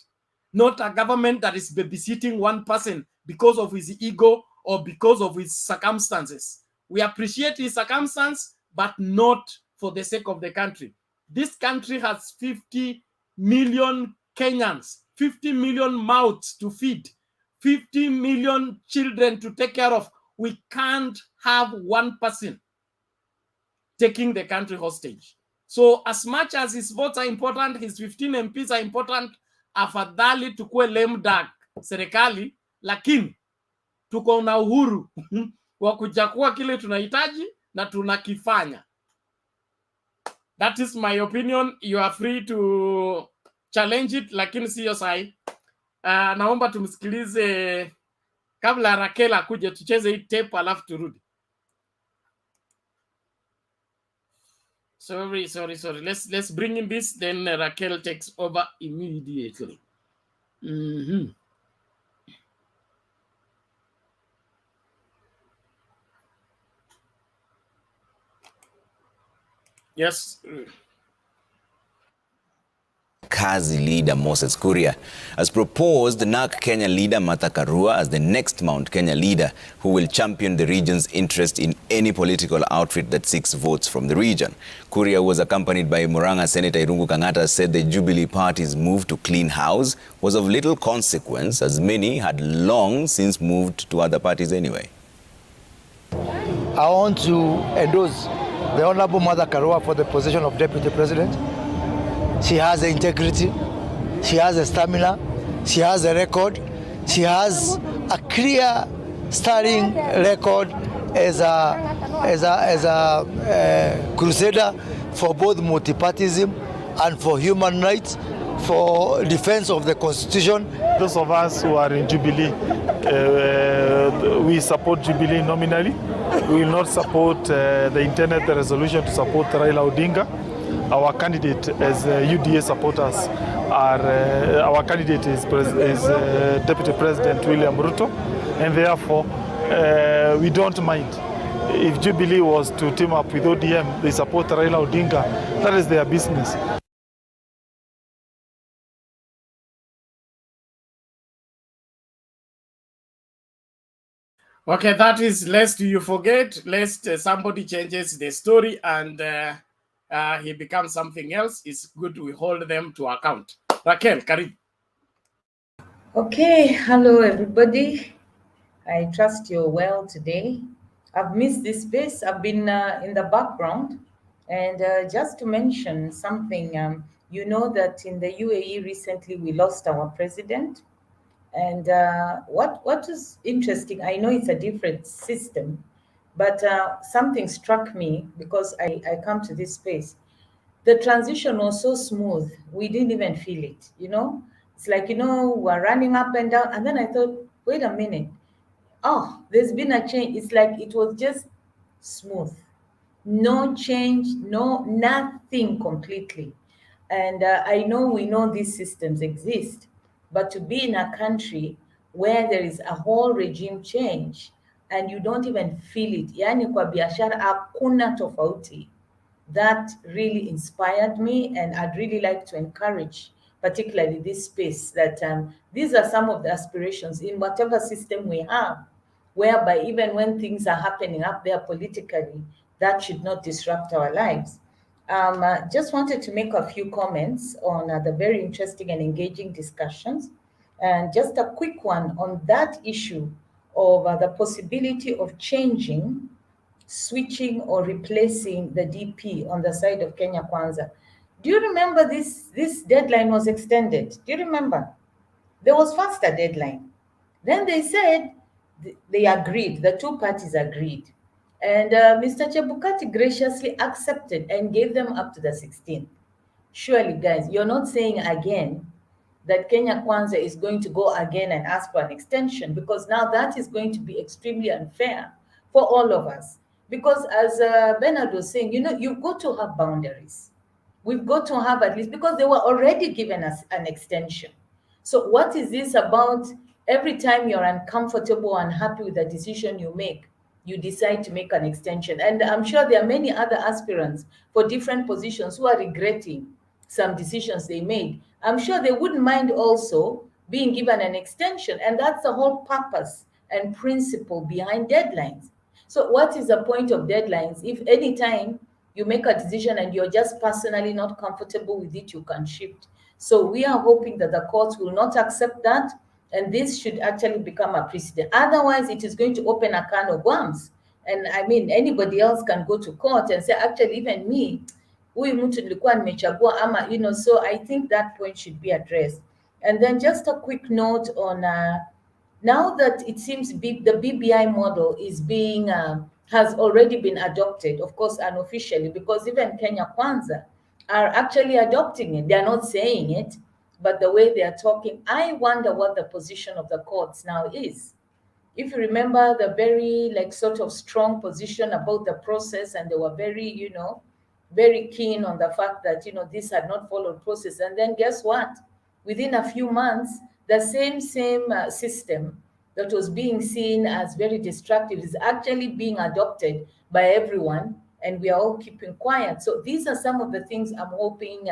not a government that is babysitting one person because of his ego or because of his circumstances. We appreciate his circumstance, but not for the sake of the country. This country has 50 million Kenyans, 50 million mouths to feed. 50 million children to take care of. We can't have one person taking the country hostage. So as much as his votes are important, his 15 MPs are important, afadhali tukue lame duck serikali, lakini tuko na uhuru wa kuchagua kile tunahitaji na tunakifanya. That is my opinion. You are free to challenge it, lakini siyo sahi. Naomba tumsikilize kabla Raquel akuje, tucheze hii tape alafu turudi. Sorry. Let's bring in this, then Raquel takes over immediately. Yes. Kazi leader Moses Kuria has proposed NARC Kenya leader Martha Karua as the next Mount Kenya leader who will champion the region's interest in any political outfit that seeks votes from the region. Kuria, who was accompanied by Murang'a Senator Irungu Kang'ata, said the Jubilee Party's move to clean house was of little consequence, as many had long since moved to other parties anyway. I want to endorse the Honorable Martha Karua for the position of Deputy President. She has the integrity, she has the stamina, she has a record, she has a clear starting record as a crusader for both multipartyism and for human rights, for defense of the Constitution. Those of us who are in Jubilee, we support Jubilee nominally. We will not support the intended resolution to support Raila Odinga. Our candidate as UDA supporters our candidate is Deputy President William Ruto, and therefore we don't mind. If Jubilee was to team up with ODM, they support Raila Odinga, that is their business. Okay, that is lest you forget, lest somebody changes the story and he becomes something else. It's good we hold them to account. Raquel, Karim. Okay, hello everybody. I trust you're well today. I've missed this space. I've been in the background. And just to mention something, you know that in the UAE recently we lost our president. And what is interesting, I know it's a different system, but something struck me because I come to this space. The transition was so smooth, we didn't even feel it, you know? It's like, you know, we're running up and down. And then I thought, wait a minute. Oh, there's been a change. It's like it was just smooth. No change, nothing completely. And I know we know these systems exist, but to be in a country where there is a whole regime change and you don't even feel it, yani kwa biashara hakuna tofauti, that really inspired me, and I'd really like to encourage particularly this space that these are some of the aspirations in whatever system we have, whereby even when things are happening up there politically, that should not disrupt our lives. Just wanted to make a few comments on the very interesting and engaging discussions. And just a quick one on that issue of the possibility of changing, switching or replacing the DP on the side of Kenya Kwanza. Do you remember this deadline was extended? Do you remember? There was first a deadline. Then they said they agreed, the two parties agreed. And Mr. Chebukati graciously accepted and gave them up to the 16th. Surely, guys, you're not saying again that Kenya Kwanza is going to go again and ask for an extension, because now that is going to be extremely unfair for all of us. Because as Bernard was saying, you know, you've got to have boundaries. We've got to have at least, because they were already given us an extension. So what is this about? Every time you're uncomfortable and unhappy with the decision you make, you decide to make an extension. And I'm sure there are many other aspirants for different positions who are regretting some decisions they made. I'm sure they wouldn't mind also being given an extension. And that's the whole purpose and principle behind deadlines. So what is the point of deadlines if anytime you make a decision and you're just personally not comfortable with it, you can shift? So we are hoping that the courts will not accept that, And this should actually become a precedent. Otherwise, it is going to open a can of worms. And I mean, anybody else can go to court and say, actually, even me, huyu mtu nilikuwa nimechagua ama, so I think that point should be addressed. And then just a quick note on now that it seems the BBI model is being has already been adopted, of course, unofficially, because even Kenya Kwanza are actually adopting it. They are not saying it, but the way they are talking, I wonder what the position of the courts now is. If you remember the very sort of strong position about the process, and they were very, very keen on the fact that, this had not followed process. And then guess what? Within a few months, the same system that was being seen as very destructive is actually being adopted by everyone, and we are all keeping quiet. So these are some of the things I'm hoping,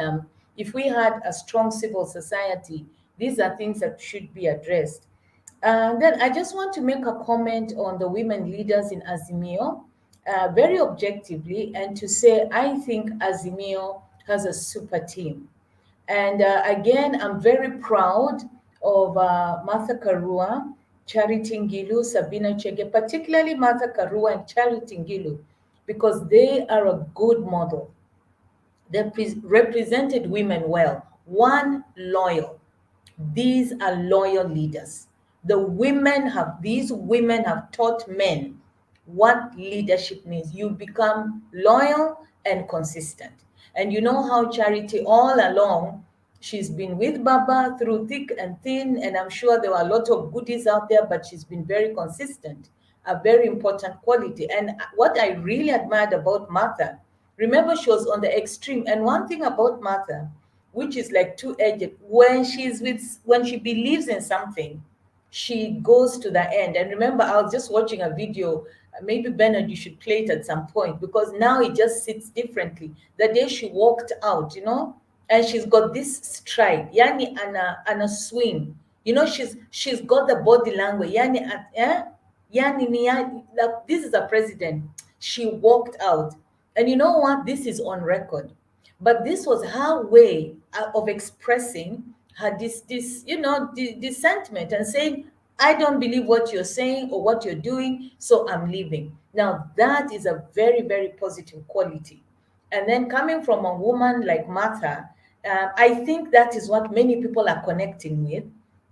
if we had a strong civil society, these are things that should be addressed. Then I just want to make a comment on the women leaders in Azimio, very objectively, and to say I think Azimio has a super team. And again, I'm very proud of Martha Karua, Charity Ngilu, Sabina Chege, particularly Martha Karua and Charity Ngilu, because they are a good model. They represented women well. One, loyal. These are loyal leaders. These women have taught men what leadership means. You become loyal and consistent. And you know how Charity all along, she's been with Baba through thick and thin, and I'm sure there were a lot of goodies out there, but she's been very consistent, a very important quality. And what I really admired about Martha, remember she was on the extreme. And one thing about Martha, which is like two-edged, when she believes in something, she goes to the end. And remember, I was just watching a video, maybe Bernard, you should play it at some point, because now it just sits differently. The day she walked out, and she's got this stride, yani and a swing, she's got the body language, like, this is a president. She walked out, and you know what, this is on record, but this was her way of expressing her this sentiment and saying, I don't believe what you're saying or what you're doing, so I'm leaving. Now that is a very, very positive quality. And then coming from a woman like Martha, I think that is what many people are connecting with,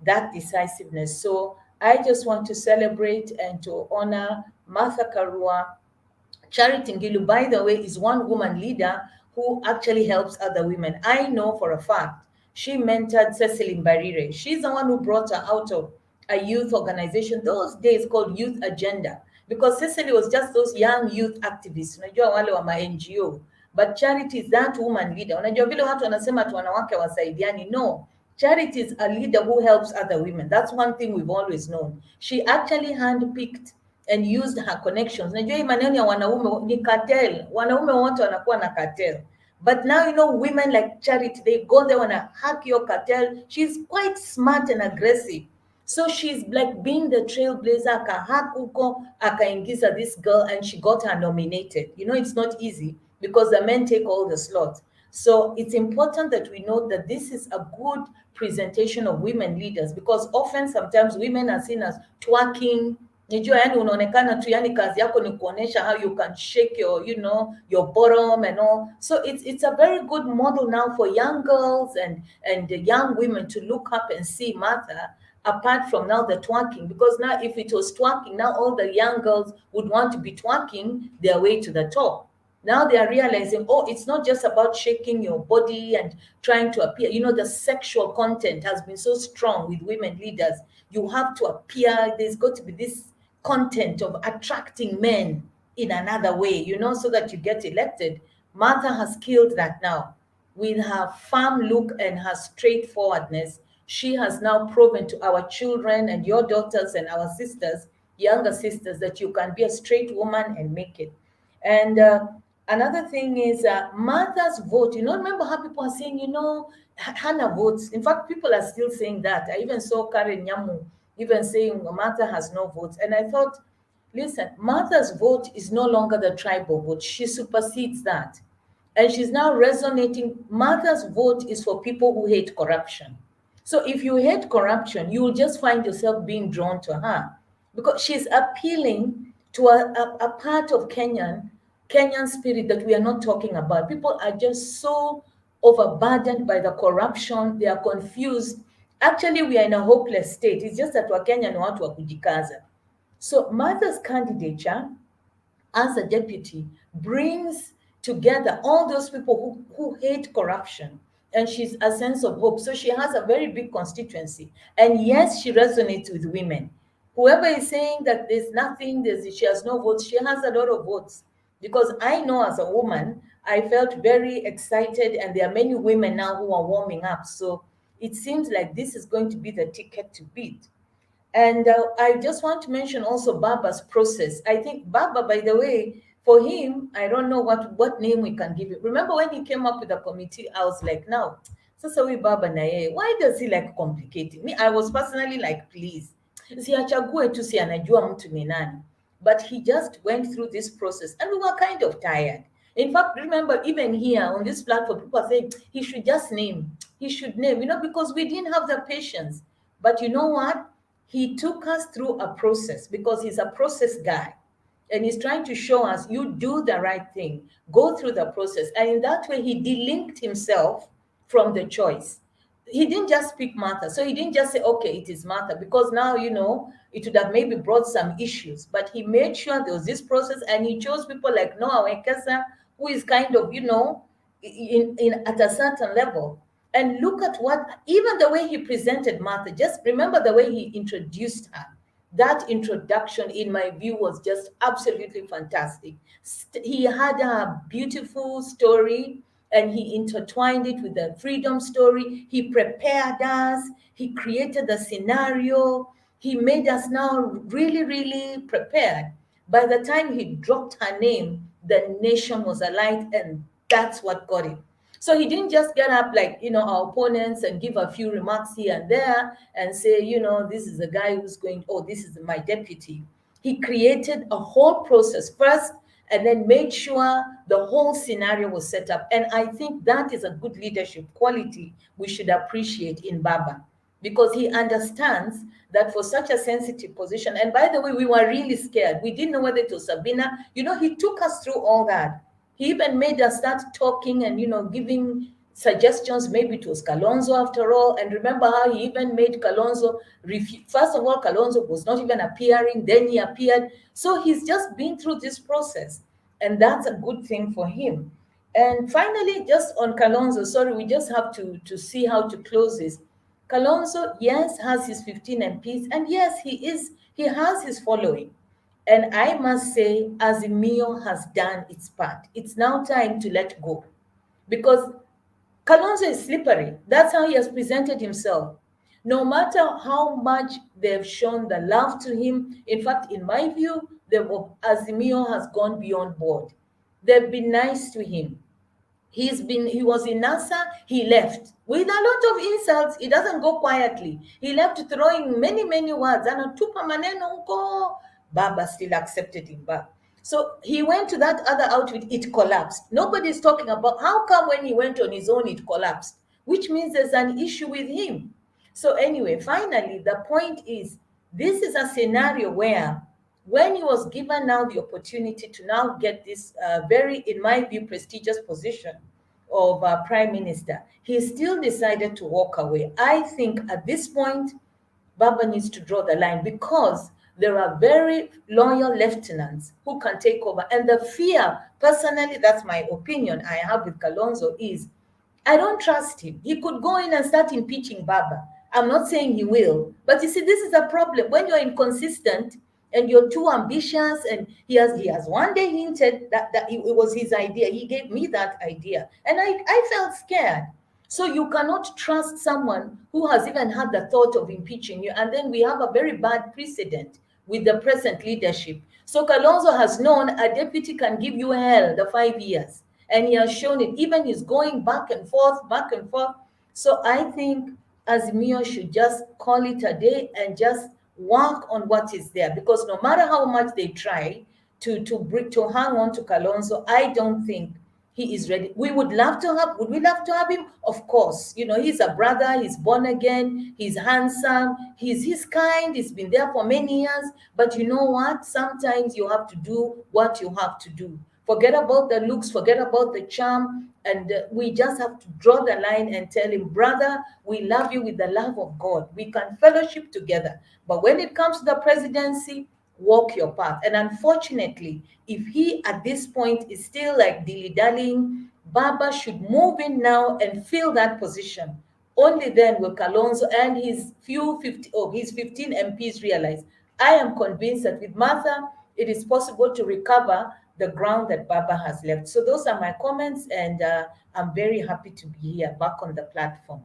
that decisiveness. So I just want to celebrate and to honor Martha Karua. Charity Ngilu, by the way, is one woman leader who actually helps other women. I know for a fact she mentored Cecily Mbarire. She's the one who brought her out of a youth organization those days called Youth Agenda, because Cecily was just those young youth activists, unajua wale wa NGO, but Charity is that woman leader. Unajua vile watu wanasema tu wanawake wasaidiani, no. Charity is a leader who helps other women. That's one thing we've always known. She actually handpicked and used her connections. Najua hii maneno ya wanaume ni cartel. Wanaume wote wanakuwa na cartel. But now, women like Charity, they go there and hack your cartel. She's quite smart and aggressive. So she's like being the trailblazer, akahack huko, akaingiza this girl, and she got her nominated. It's not easy because the men take all the slots. So it's important that we know that this is a good presentation of women leaders, because often sometimes women are seen as twerking. Nijua yani unaonekana tu yani kazi yako ni kuonesha how you can shake your bottom and all. So it's a very good model now for young girls and the young women to look up and see Martha, apart from now the twerking, because now if it was twerking, now all the young girls would want to be twerking their way to the top. Now they are realizing, it's not just about shaking your body and trying to appear. The sexual content has been so strong with women leaders. You have to appear. There's got to be this content of attracting men in another way, so that you get elected. Martha has killed that now. With her firm look and her straightforwardness, she has now proven to our children and your daughters and our sisters, younger sisters, that you can be a straight woman and make it. And another thing is Martha's vote. Remember how people are saying, Hannah votes. In fact, people are still saying that. I even saw Karen Nyamu even saying Martha has no votes. And I thought, listen, Martha's vote is no longer the tribal vote. She supersedes that. And she's now resonating. Martha's vote is for people who hate corruption. So if you hate corruption, you will just find yourself being drawn to her because she's appealing to a part of Kenyan spirit that we are not talking about. People are just so overburdened by the corruption. They are confused. Actually, we are in a hopeless state. It's just that Wakenya ni watu wa kujikaza. So Martha's candidature as a deputy brings together all those people who hate corruption, and she's a sense of hope. So she has a very big constituency, and yes, she resonates with women. Whoever is saying that there's nothing, she has no votes, she has a lot of votes. Because I know as a woman, I felt very excited, and there are many women now who are warming up. So it seems like this is going to be the ticket to beat. And I just want to mention also Baba's process. I think Baba, by the way, for him, I don't know what name we can give it. Remember when he came up with the committee, I was like, now, sasa we Baba na yeye, why does he like complicating? Me, I was personally like, please, siachague tu si anajua mtu ni nani. But he just went through this process, and we were kind of tired. In fact, remember, even here on this platform, people are saying he should just name, because we didn't have the patience. But you know what? He took us through a process because he's a process guy. And he's trying to show us, you do the right thing, go through the process. And in that way, he delinked himself from the choice. He didn't just pick Martha. So he didn't just say, okay, it is Martha, because now, it would have maybe brought some issues. But he made sure there was this process, and he chose people like Noah Wekesa, who is kind of, at a certain level. And look at even the way he presented Martha, just remember the way he introduced her. That introduction, in my view, was just absolutely fantastic. He had a beautiful story, and he intertwined it with the freedom story. He prepared us. He created the scenario. He made us now really, really prepared. By the time he dropped her name, the nation was alight, and that's what got it. So he didn't just get up like, our opponents and give a few remarks here and there and say, this is the guy who's going, this is my deputy. He created a whole process first and then made sure the whole scenario was set up. And I think that is a good leadership quality we should appreciate in Baba, because he understands that for such a sensitive position, and by the way, we were really scared. We didn't know whether it was Sabina. He took us through all that. He even made us start talking and, giving suggestions. Maybe it was Kalonzo after all. And remember how he even made Kalonzo first of all, Kalonzo was not even appearing. Then he appeared. So he's just been through this process. And that's a good thing for him. And finally, just on Kalonzo, sorry, we just have to see how to close this. Kalonzo, yes, has his 15 MPs. And yes, he has his following. And I must say, Azimio has done its part. It's now time to let go, because Kalonzo is slippery. That's how he has presented himself. No matter how much they've shown the love to him, in fact, in my view, Azimio has gone beyond board. They've been nice to him. He was in NASA, he left with a lot of insults. He doesn't go quietly. He left throwing many, many words. Anatupa maneno huko. Baba still accepted him back. So he went to that other outfit, it collapsed. Nobody's talking about how come when he went on his own, it collapsed, which means there's an issue with him. So anyway, finally, the point is, this is a scenario where when he was given now the opportunity to now get this very, in my view, prestigious position of prime minister, he still decided to walk away. I think at this point, Baba needs to draw the line, because there are very loyal lieutenants who can take over. And the fear, personally, that's my opinion I have with Kalonzo, is I don't trust him. He could go in and start impeaching Baba. I'm not saying he will, but you see, this is a problem. When you're inconsistent and you're too ambitious, and he has one day hinted that it was his idea. He gave me that idea, and I felt scared. So you cannot trust someone who has even had the thought of impeaching you. And then we have a very bad precedent with the present leadership. So Kalonzo has known a deputy can give you hell the 5 years. And he has shown it. Even he's going back and forth, back and forth. So I think Azimio should just call it a day and just work on what is there. Because no matter how much they try to hang on to Kalonzo, I don't think he is ready. We would we love to have him? Of course. You know, he's a brother, he's born again, he's handsome, he's kind, he's been there for many years. But you know what? Sometimes you have to do what you have to do. Forget about the looks, forget about the charm, and we just have to draw the line and tell him, brother, we love you with the love of God. We can fellowship together. But when it comes to the presidency, walk your path. And unfortunately, if he at this point is still like dilly-dallying, Baba should move in now and fill that position. Only then will Kalonzo and his 15 MPs realize, I am convinced that with Martha, it is possible to recover the ground that Baba has left. So those are my comments, and I'm very happy to be here back on the platform.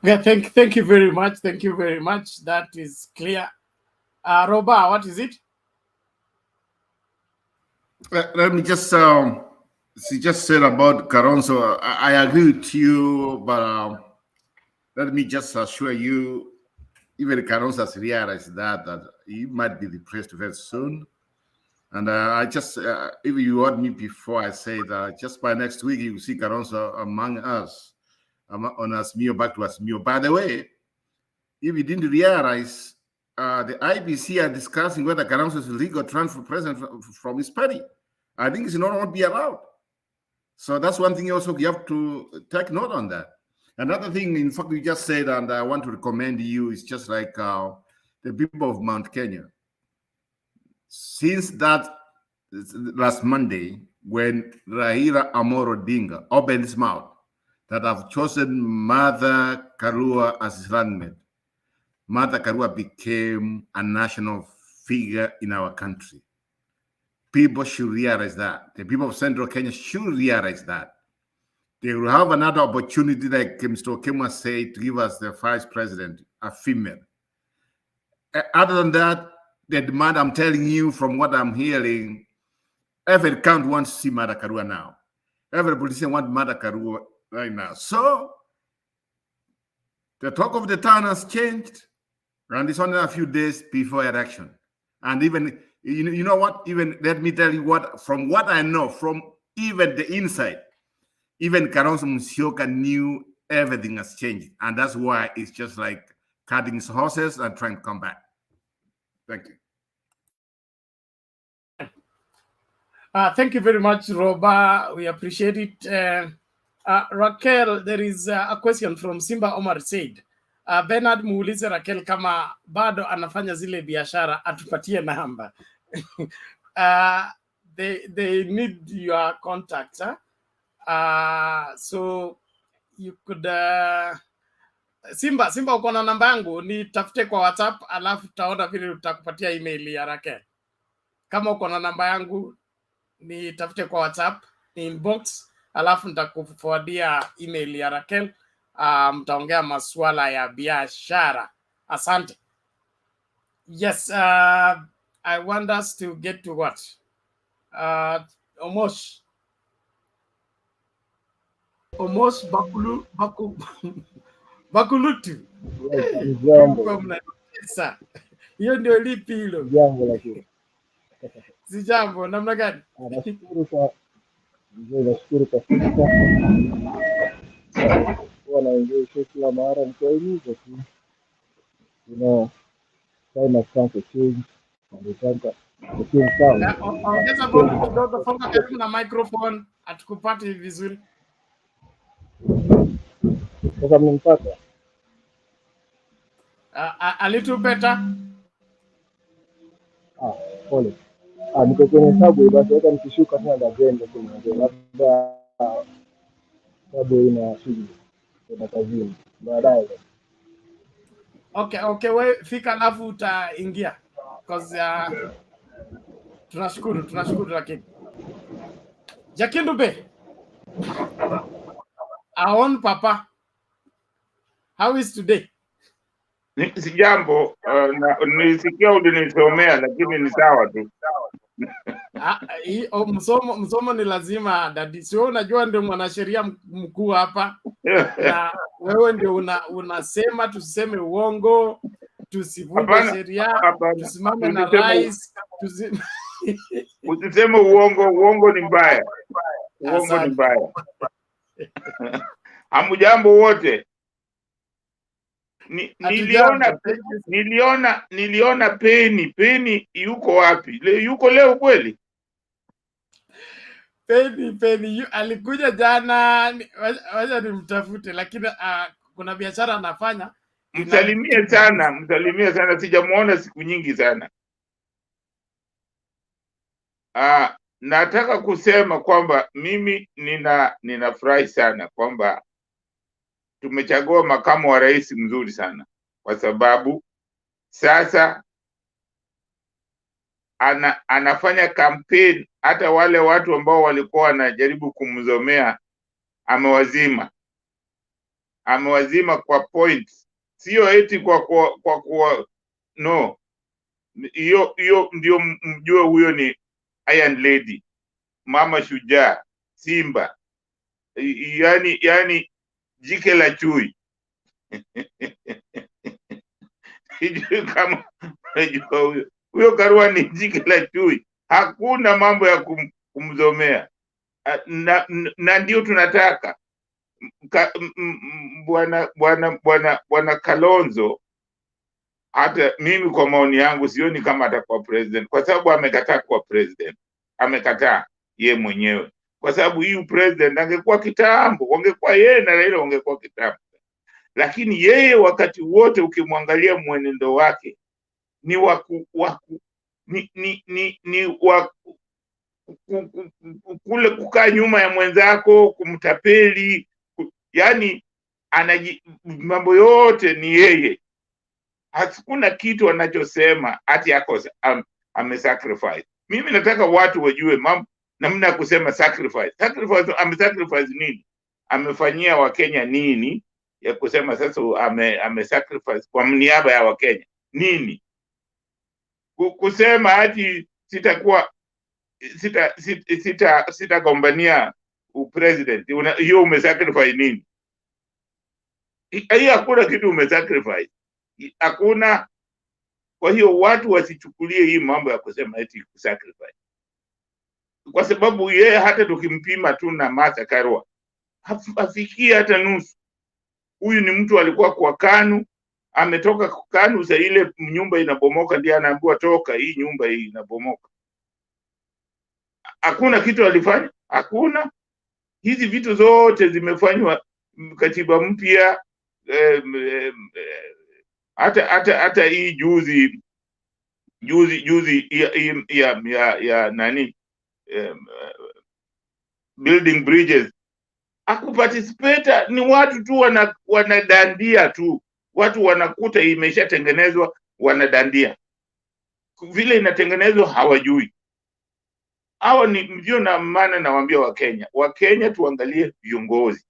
Yeah, thank you very much. Thank you very much. That is clear. Roba, what is it? Let me just she just said about Kalonzo. I agree with you, but let me just assure you, even Kalonzo has realized that he might be depressed very soon. And I just, if you heard me before, I said just by next week you will see Kalonzo among us, on Asmio, back to Asmio. By the way, if you didn't realize, the IBC are discussing whether Kalonzo is legal transfer president from his party. I think it's not going to be allowed. So that's one thing also you have to take note on that. Another thing, in fact, you just said, and I want to recommend you, is just like the people of Mount Kenya. Since that last Monday, when Raila Amolo Odinga opened his mouth that have chosen Martha Karua as his running mate, Martha Karua became a national figure in our country. People should realize that. The people of Central Kenya should realize that. They will have another opportunity, like Mr. Okemwa said, to give us the vice president, a female. Other than that, the demand, I'm telling you from what I'm hearing, every count wants to see Martha Karua now. Every politician wants Martha Karua right now. So, the talk of the town has changed, and it's only a few days before election. And even, you know what, even let me tell you what, from what I know, from even the inside, even Kalonzo Musyoka knew everything has changed. And that's why it's just like cutting his horses and trying to come back. Thank you. Thank you very much, Roba. We appreciate it. Raquel, there is a question from Simba Omar said, Bernard muulize Raquel kama bado anafanya zile biashara atupatie namba. They need your contact. So you could Simba uko na namba yangu, nitafute kwa WhatsApp alafu taona vile utakupatia email ya Raquel. Kama uko na namba yangu nitafute kwa WhatsApp, inbox, alafu nitakuforwardia email ya Raquel. Mtaongea masuala ya biashara. Asante. Yes, I want us to get to what? Almost Bakulutu. Hiyo ndio lipi hilo? Jambo lakini. Si jambo, namna gani? Nashukuru kwa fursa. Wanaenjoy kila mara mkoaimiza tu. You know, time has come to change. Ongeza volume kidogo, songa karibu na microphone, atukupati vizuri. Sasa mnipata? A little better. Pole. Niko kwenye subway, basi hata nikishuka tena ndagenda kwenye labda subway ina shughuli kwa kazini baadaye. Okay, we fika alafu utaingia because tunashukuru lakini Jakindube Aon Papa, how is today? Si jambo, nilisikia ulinisomea lakini ni sawa tu. Msomo ni lazima dadi. Sio unajua ndio mwanasheria mkuu hapa. Na wewe ndio unasema tusiseme uongo, tusivunje sheria, tusimame na rais, Usiseme uongo, uongo ni mbaya. Uongo ni mbaya. Hamujambo wote. Niliona Peni yuko wapi? Yuko leo kweli? Peni alikuja jana, wacha nimtafute, lakini kuna biashara anafanya. Msalimie sana, sijamuona siku nyingi sana. Nataka kusema kwamba mimi ninafurahi sana kwamba tumechagua makamu wa rais mzuri sana, kwa sababu sasa anafanya campaign. Hata wale watu ambao walikuwa wanajaribu kumzomea amewazima kwa point, sio eti kwa no. Hiyo ndio mjue huyo ni Iron Lady, mama shujaa, simba, yani jike la chui. Sijui kama unajua huyo Karua ni jike la chui, hakuna mambo ya kumzomea. Na ndio tunataka bwana Kalonzo. Hata mimi kwa maoni yangu sioni kama atakuwa president, kwa sababu amekataa kuwa president. Amekataa ye mwenyewe, kwa sababu hii president angekuwa kitambo, wangekuwa yeye na Raila wangekuwa kitambo. Lakini yeye wakati wote ukimwangalia mwenendo wake ni kule kukaa nyuma ya mwenzako, kumtapeli, yani mambo yote ni yeye. Hakuna kitu anachosema ati amesacrifice. Mimi nataka watu wajue mambo namna ya kusema sacrifice. Amesacrifice nini? Amefanyia Wakenya nini ya kusema sasa amesacrifice kwa niaba ya Wakenya nini? Kusema ati sitagombania upresident, hiyo umesacrifice nini? Hiyo hakuna kitu umesacrifice, hakuna. Kwa hiyo watu wasichukulie hii mambo ya kusema eti sacrifice, kwa sababu yeye hata tukimpima tu na Martha Karua hafikia hata nusu. Huyu ni mtu alikuwa kwa KANU, ametoka KANU, za ile nyumba inabomoka ndiye anaambiwa toka, hii nyumba hii inabomoka. Hakuna kitu alifanya, hakuna. Hizi vitu zote zimefanywa, katiba mpya, hata hii juzi ya nani, building bridges, akuparticipate. Ni watu tu wanadandia tu, watu wanakuta imeshatengenezwa, wanadandia vile inatengenezwa, hawajui. Hawa ndio na maana nawaambia Wakenya tuangalie viongozi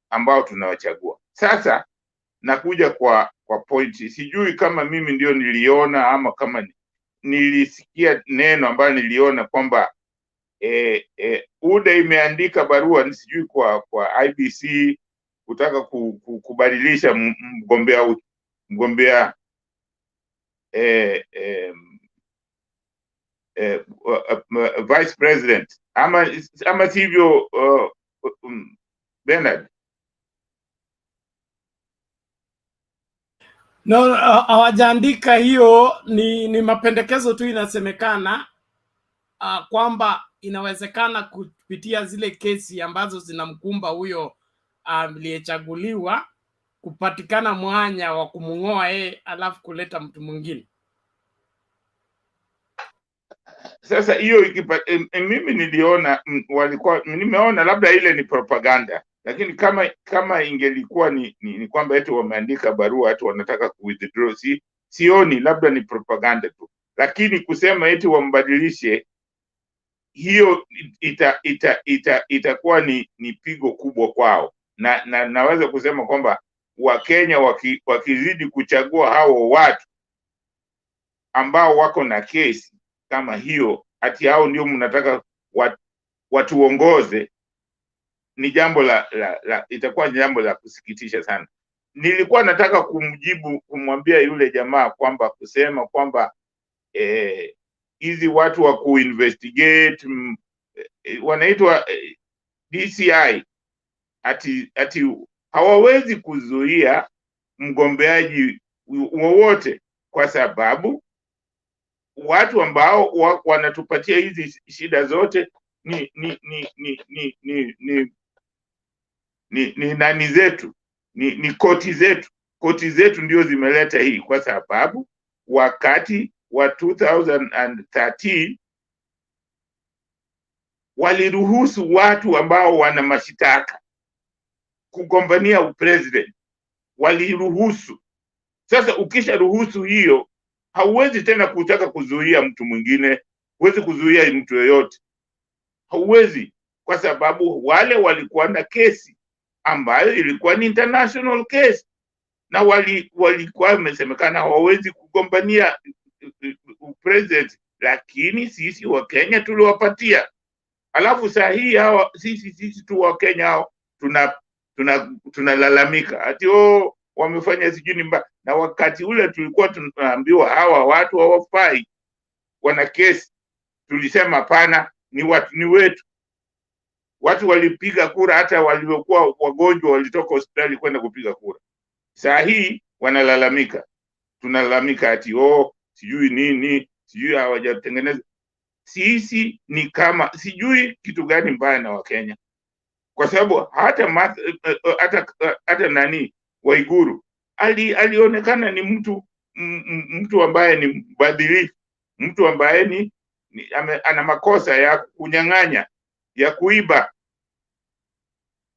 ambao tunawachagua. Sasa nakuja kwa pointi, sijui kama mimi ndio niliona ama kama nilisikia neno ambayo niliona kwamba UDA imeandika barua, sijui kwa IBC kutaka kubadilisha mgombea vice president, ama sivyo, Bernard? No, hawajaandika hiyo, ni mapendekezo tu. Inasemekana kwamba inawezekana kupitia zile kesi ambazo zinamkumba huyo aliyechaguliwa, kupatikana mwanya wa kumng'oa yeye alafu kuleta mtu mwingine. Sasa hiyo mimi niliona nimeona labda ile ni propaganda, lakini kama ingelikuwa ni kwamba eti wameandika barua eti wanataka withdraw, sioni, labda ni propaganda tu. Lakini kusema eti wambadilishe, hiyo itakuwa ni pigo kubwa kwao, na naweza kusema kwamba Wakenya wakizidi kuchagua hao watu ambao wako na kesi kama hiyo, ati hao ndio mnataka watuongoze, ni jambo itakuwa jambo la kusikitisha sana. Nilikuwa nataka kumwambia yule jamaa kwamba kusema kwamba hizi watu wa kuinvestigate wanaitwa DCI ati hawawezi kuzuia mgombeaji wowote, kwa sababu watu ambao wanatupatia hizi shida zote ni nani zetu, ni koti zetu. Koti zetu ndio zimeleta hii, kwa sababu wakati wa 2013 waliruhusu watu ambao wana mashitaka kugombania upresident, waliruhusu. Sasa ukisha ruhusu hiyo, hauwezi tena kutaka kuzuia mtu mwingine, huwezi kuzuia mtu yoyote, hauwezi, kwa sababu wale walikuwa na kesi ambayo ilikuwa ni international case, na walikuwa wamesemekana hawawezi kugombania president, lakini sisi wa Kenya tuliwapatia. Alafu saa hii hawa sisi tu wa Kenya hao tunalalamika ati wamefanya sijui mbaya, na wakati ule tulikuwa tunaambiwa hawa watu hawafai, wana kesi. Tulisema hapana, ni wetu. Watu walipiga kura, hata waliokuwa wagonjwa walitoka hospitali kwenda kupiga kura. Saa hii wanalalamika, tunalalamika ati sijui nini, sijui hawajatengeneza. Sisi ni kama sijui kitu gani mbaya na Wakenya, kwa sababu hata nani Waiguru alionekana ni mtu ambaye ni mbadhirifu, mtu ambaye ana makosa ya kunyang'anya, ya kuiba.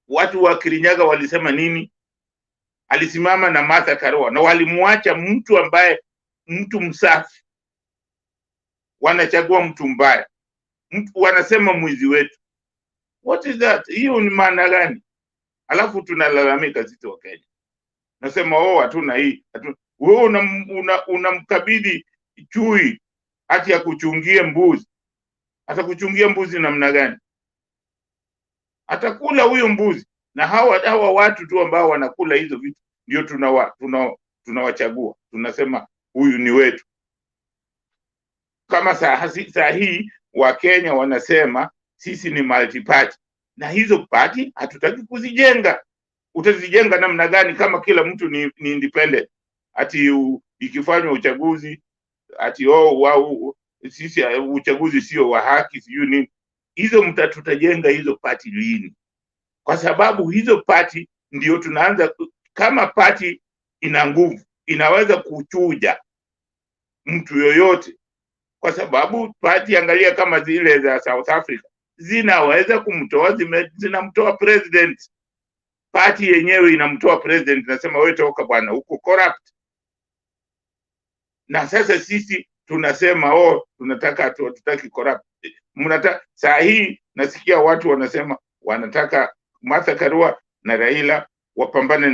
Watu wa Kirinyaga walisema nini? Alisimama na Martha Karua na walimwacha mtu ambaye mtu msafi, wanachagua mtu mbaya, wanasema mwizi wetu. What is that? Hiyo ni maana gani? Alafu tunalalamika sisi wa Kenya, nasema hatuna hii, wewe unamkabidhi chui hati ya kuchungia mbuzi. Atakuchungia mbuzi namna gani? Atakula huyo mbuzi. Na hawa watu tu ambao wanakula hizo vitu ndio tunawachagua, tunasema huyu ni wetu. Kama saa hii wa Kenya wanasema sisi ni multi party, na hizo party hatutaki kuzijenga. Utazijenga namna gani kama kila mtu ni independent? Ati ikifanywa uchaguzi ati sisi uchaguzi sio wa haki, sijui nini. Hizo tutajenga hizo party lini? Kwa sababu hizo party ndio tunaanza. Kama party ina nguvu, inaweza kuchuja mtu yoyote, kwa sababu party, angalia kama zile za South Africa, zinaweza kumtoa, zinamtoa president. Party yenyewe inamtoa president, nasema wewe toka bwana, uko corrupt. Na sasa sisi tunasema tutaki corrupt. Saa hii nasikia watu wanasema wanataka Martha Karua na Raila wapambane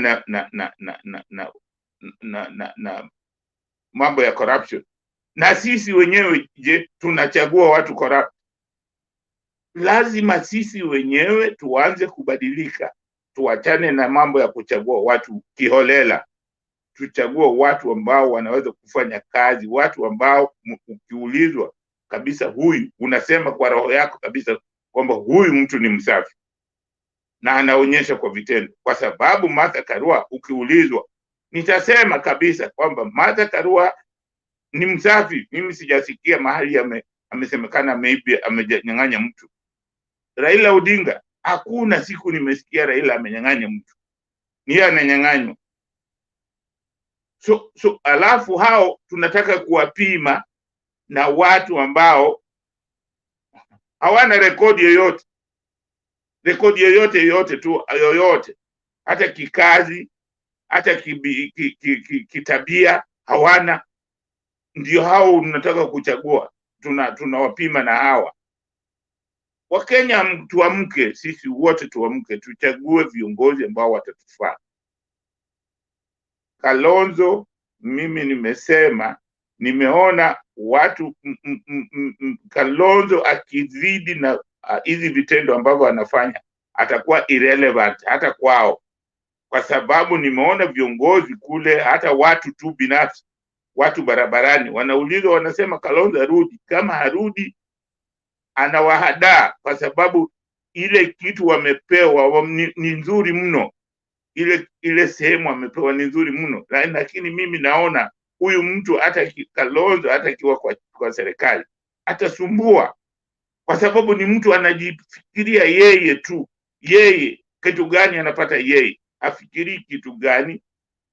na mambo ya corruption. Na sisi wenyewe je, tunachagua watu corrupt? Lazima sisi wenyewe tuanze kubadilika, tuachane na mambo ya kuchagua watu kiholela. Tuchague watu ambao wanaweza kufanya kazi, watu ambao ukiulizwa kabisa huyu, unasema kwa roho yako kabisa kwamba huyu mtu ni msafi, na anaonyesha kwa vitendo. Kwa sababu Martha Karua, ukiulizwa, nitasema kabisa kwamba Martha Karua ni msafi. Mimi sijasikia mahali amesemekana amenyang'anya mtu. Raila Odinga, hakuna siku nimesikia Raila amenyang'anya mtu, ni yeye ananyang'anywa. So alafu hao tunataka kuwapima na watu ambao hawana rekodi yoyote, hata kikazi, hata kitabia hawana. Ndio hao tunataka kuchagua, tunawapima na hawa. Wakenya tuamke, sisi wote tuamke, tuchague viongozi ambao watatufaa. Kalonzo, mimi nimesema, nimeona watu Kalonzo akizidi na hizi vitendo ambavyo anafanya, atakuwa irrelevant hata kwao, kwa sababu nimeona viongozi kule, hata watu tu binafsi watu barabarani, wanaulizwa, wanasema Kalonzo arudi. Kama harudi, anawahadaa, kwa sababu ile kitu wamepewa ni nzuri mno, ile sehemu wamepewa ni nzuri mno. Lakini mimi naona huyu mtu hata Kalonzo hata kiwa kwa serikali atasumbua, kwa sababu ni mtu anajifikiria yeye tu, yeye kitu gani anapata yeye, afikirii kitu gani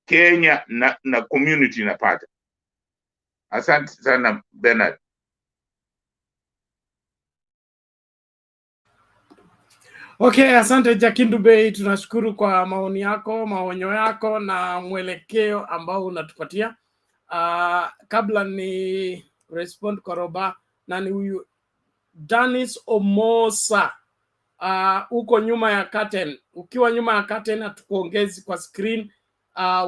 Kenya na community inapata. Asante sana Bernard. Okay, asante Jakindu Bey, tunashukuru kwa maoni yako, maonyo yako na mwelekeo ambao unatupatia. Kabla ni respond kwa Roba, nani huyu Danis Omosa, uko nyuma ya curtain. Ukiwa nyuma ya curtain hatukuongezi kwa screen.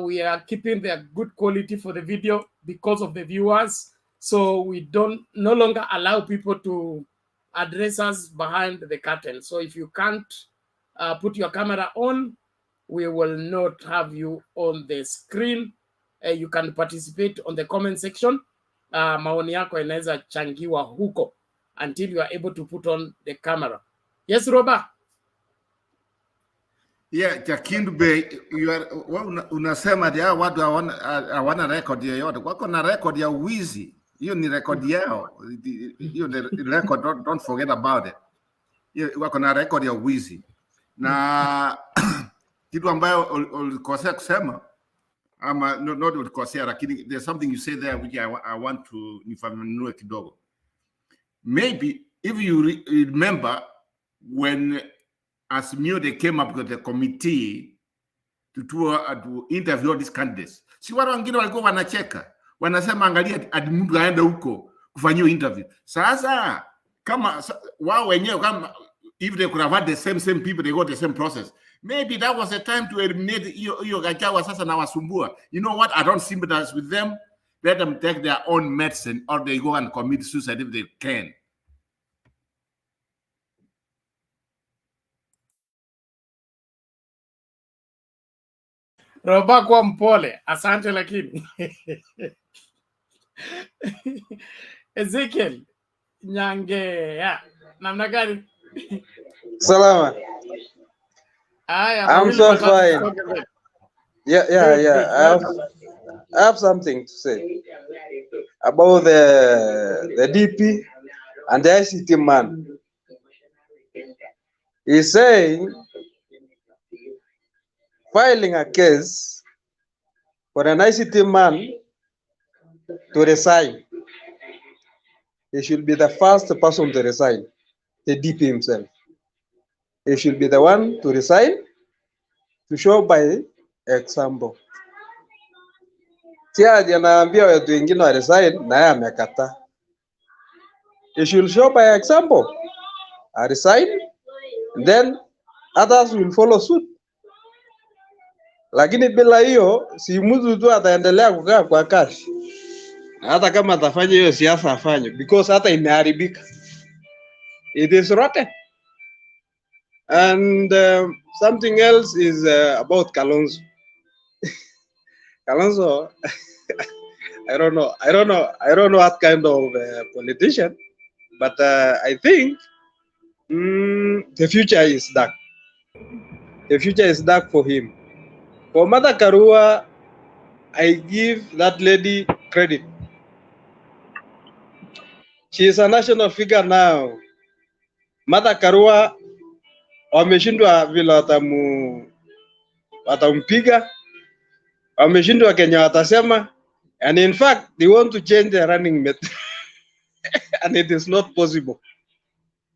We are keeping the good quality for the video because of the viewers, so we no longer allow people to address us behind the curtain. So if you can't put your camera on, we will not have you on the screen. You can participate on the comment section. Maoni yako inaweza changiwa huko until you are able to put on the camera. Yes, Roba. Yeah, Jakindu Bey, unasema ya watu hawana record yoyote. Wako na record ya wizi. Hiyo ni record yao. Hiyo ni record, don't forget about it. Wako na record ya wizi. Na kitu ambayo ulikosea kusema, ama not ulikosea, lakini there's something you say there which I want to nifafanue kidogo. Maybe if you remember when Azimio they came up with a committee to interview all these candidates. Si watu wengine walikuwa wanacheka. Wanasema angalia ati mtu aende huko kufanyia interview. Sasa kama wao wenyewe kama if they could have had the same people, they got the same process. Maybe that was the time to eliminate hiyo Gachagua sasa na wasumbua. You know what? I don't sympathize with them. Let them take their own medicine or they go and commit suicide if they can. Roba kwa mpole, asante lakini. Ezekiel Nyange, ya, namna gani? Salama. I'm so fine. Yeah. I have something to say about the DP and the ICT man. He's saying filing a case for an ICT man to resign. He should be the first person to resign, the DP himself. He should be the one to resign, to show by example. Tia anaambia watu wengine wa resign na yeye amekataa. He should show by example. I resign, then others will follow suit. Lakini bila hiyo si mtu tu ataendelea kukaa kwa kazi. Hata kama atafanya hiyo siasa afanye, because hata imeharibika. It is rotten. And something else is about Kalonzo. Kalonzo, I don't know what kind of politician, but I think the future is dark. The future is dark for him. For Mother Karua, I give that lady credit. She is a national figure now. Mother Karua wameshindwa vile watampiga, wameshindwa Kenya watasema, and in fact they want to change the running mate. And it is not possible.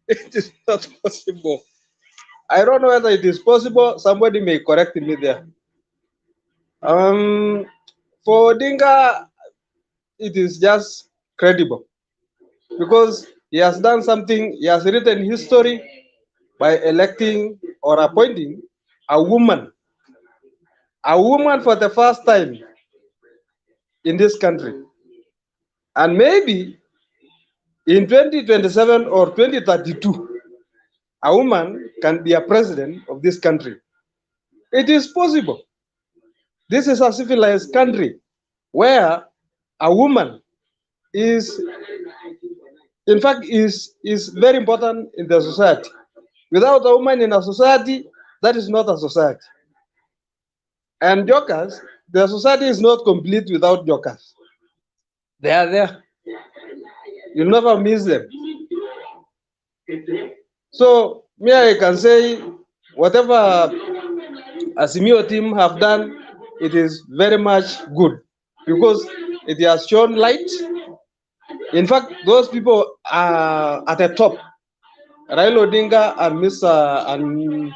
It is not possible. I don't know whether it is possible. Somebody may correct me there. For Odinga, it is just credible because he has done something. He has written history by electing or appointing a woman for the first time in this country. And maybe in 2027 or 2032, a woman can be a president of this country. It is possible. This is a civilized country where a woman is, in fact, is very important in the society. Without a woman in a society, that is not a society. And jokers, the society is not complete without jokers. They are there. You never miss them. So me, I can say whatever Azimio team have done, it is very much good because it has shown light. In fact, those people are at the top. Raila Odinga and Mr.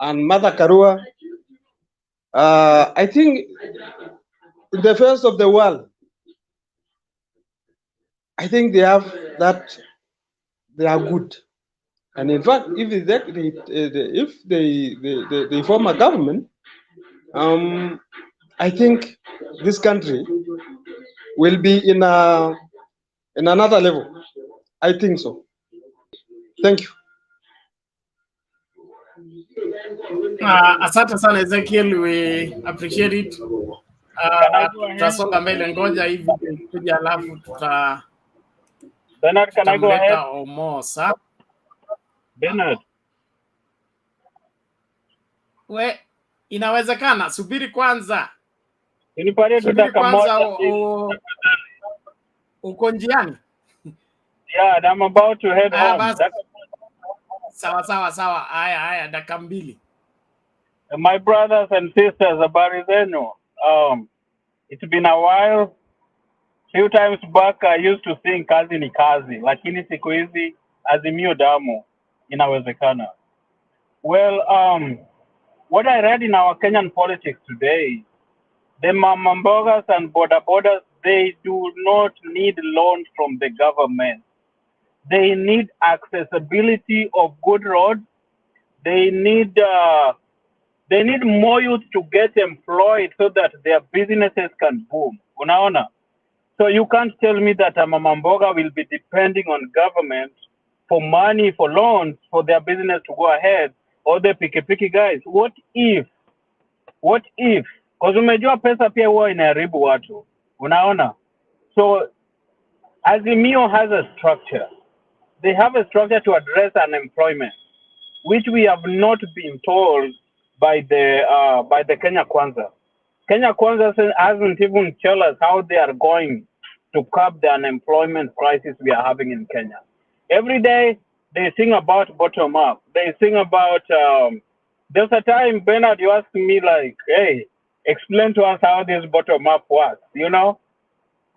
and Mother Karua. I think in the face of the world, I think they have that they are good. And in fact, if they form a government, I think this country will be in another level. I think so. Thank you. Asante sana Ezekiel, we appreciate it. Tutasonga mbele, ngoja hivi kuja, alafu Bernard, can I go ahead? Omosa. Bernard. We, inawezekana, subiri kwanza. Unipatie tu dakika moja. Uko njiani? Yeah, and I'm about to head home. Sawa. Haya, dakika mbili. My brothers and sisters, habari zenu. It's been a while. Few times back I used to sing kazi ni kazi, lakini siku hizi Azimio damu inawezekana. Well, what I read in our Kenyan politics today, the mamambogas and border borders, they do not need loans from the government. They need accessibility of good roads. They need more youth to get employed so that their businesses can boom. Unaona? So you can't tell me that a mamamboga will be depending on government for money, for loans, for their business to go ahead, or the pikipiki guys. What if? Because umejua pesa pia huwa inaharibu watu. Unaona? So Azimio has a structure. They have a structure to address unemployment, which we have not been told by the Kenya Kwanza. Kenya Kwanza hasn't even told us how they are going to curb the unemployment crisis we are having in Kenya. Every day they sing about bottom up. They sing about there's a time, Bernard, you asked me like, hey, explain to us how this bottom up works. You know,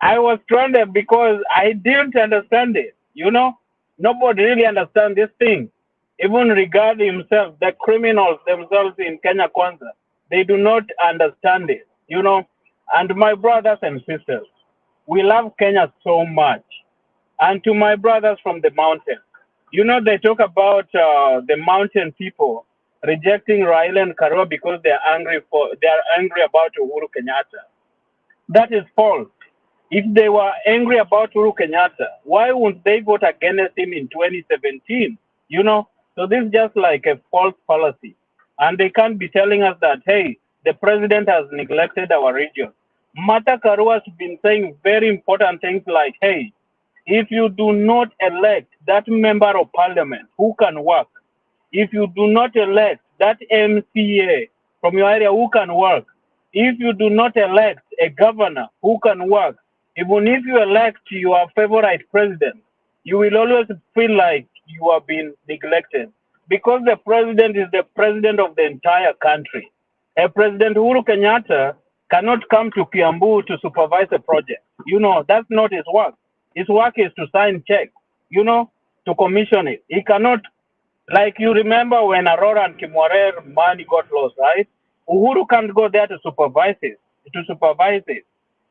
I was stranded because I didn't understand it. You know, nobody really understands this thing. Even regard himself, the criminals themselves in Kenya Kwanza, they do not understand it. You know, and my brothers and sisters, we love Kenya so much. And to my brothers from the mountain, you know, they talk about the mountain people rejecting Raila and Karua because they are angry about Uhuru Kenyatta. That is false. If they were angry about Uhuru Kenyatta, why wouldn't they vote against him in 2017? You know, so this is just like a false fallacy. And they can't be telling us that, hey, the president has neglected our region. Martha Karua has been saying very important things like, hey, if you do not elect that member of parliament who can work, if you do not elect that MCA from your area who can work, if you do not elect a governor who can work, even if you elect your favorite president, you will always feel like you are being neglected because the president is the president of the entire country. A President Uhuru Kenyatta cannot come to Kiambu to supervise a project. You know, that's not his work. His work is to sign checks, you know, to commission it. He cannot, like you remember when Aurora and Kimwarer money got lost, right? Uhuru can't go there to supervise it.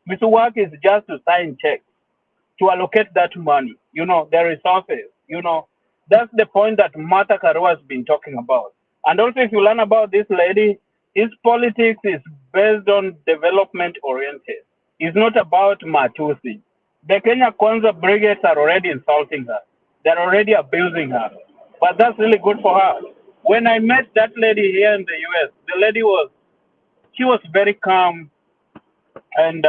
His work is just to sign checks, to allocate that money, you know, the resources, you know. That's the point that Martha Karua has been talking about. And also, if you learn about this lady, his politics is based on development oriented. It's not about Matusi. The Kenya Kwanza brigades are already insulting her. They're already abusing her. But that's really good for her. When I met that lady here in the US, the lady was very calm and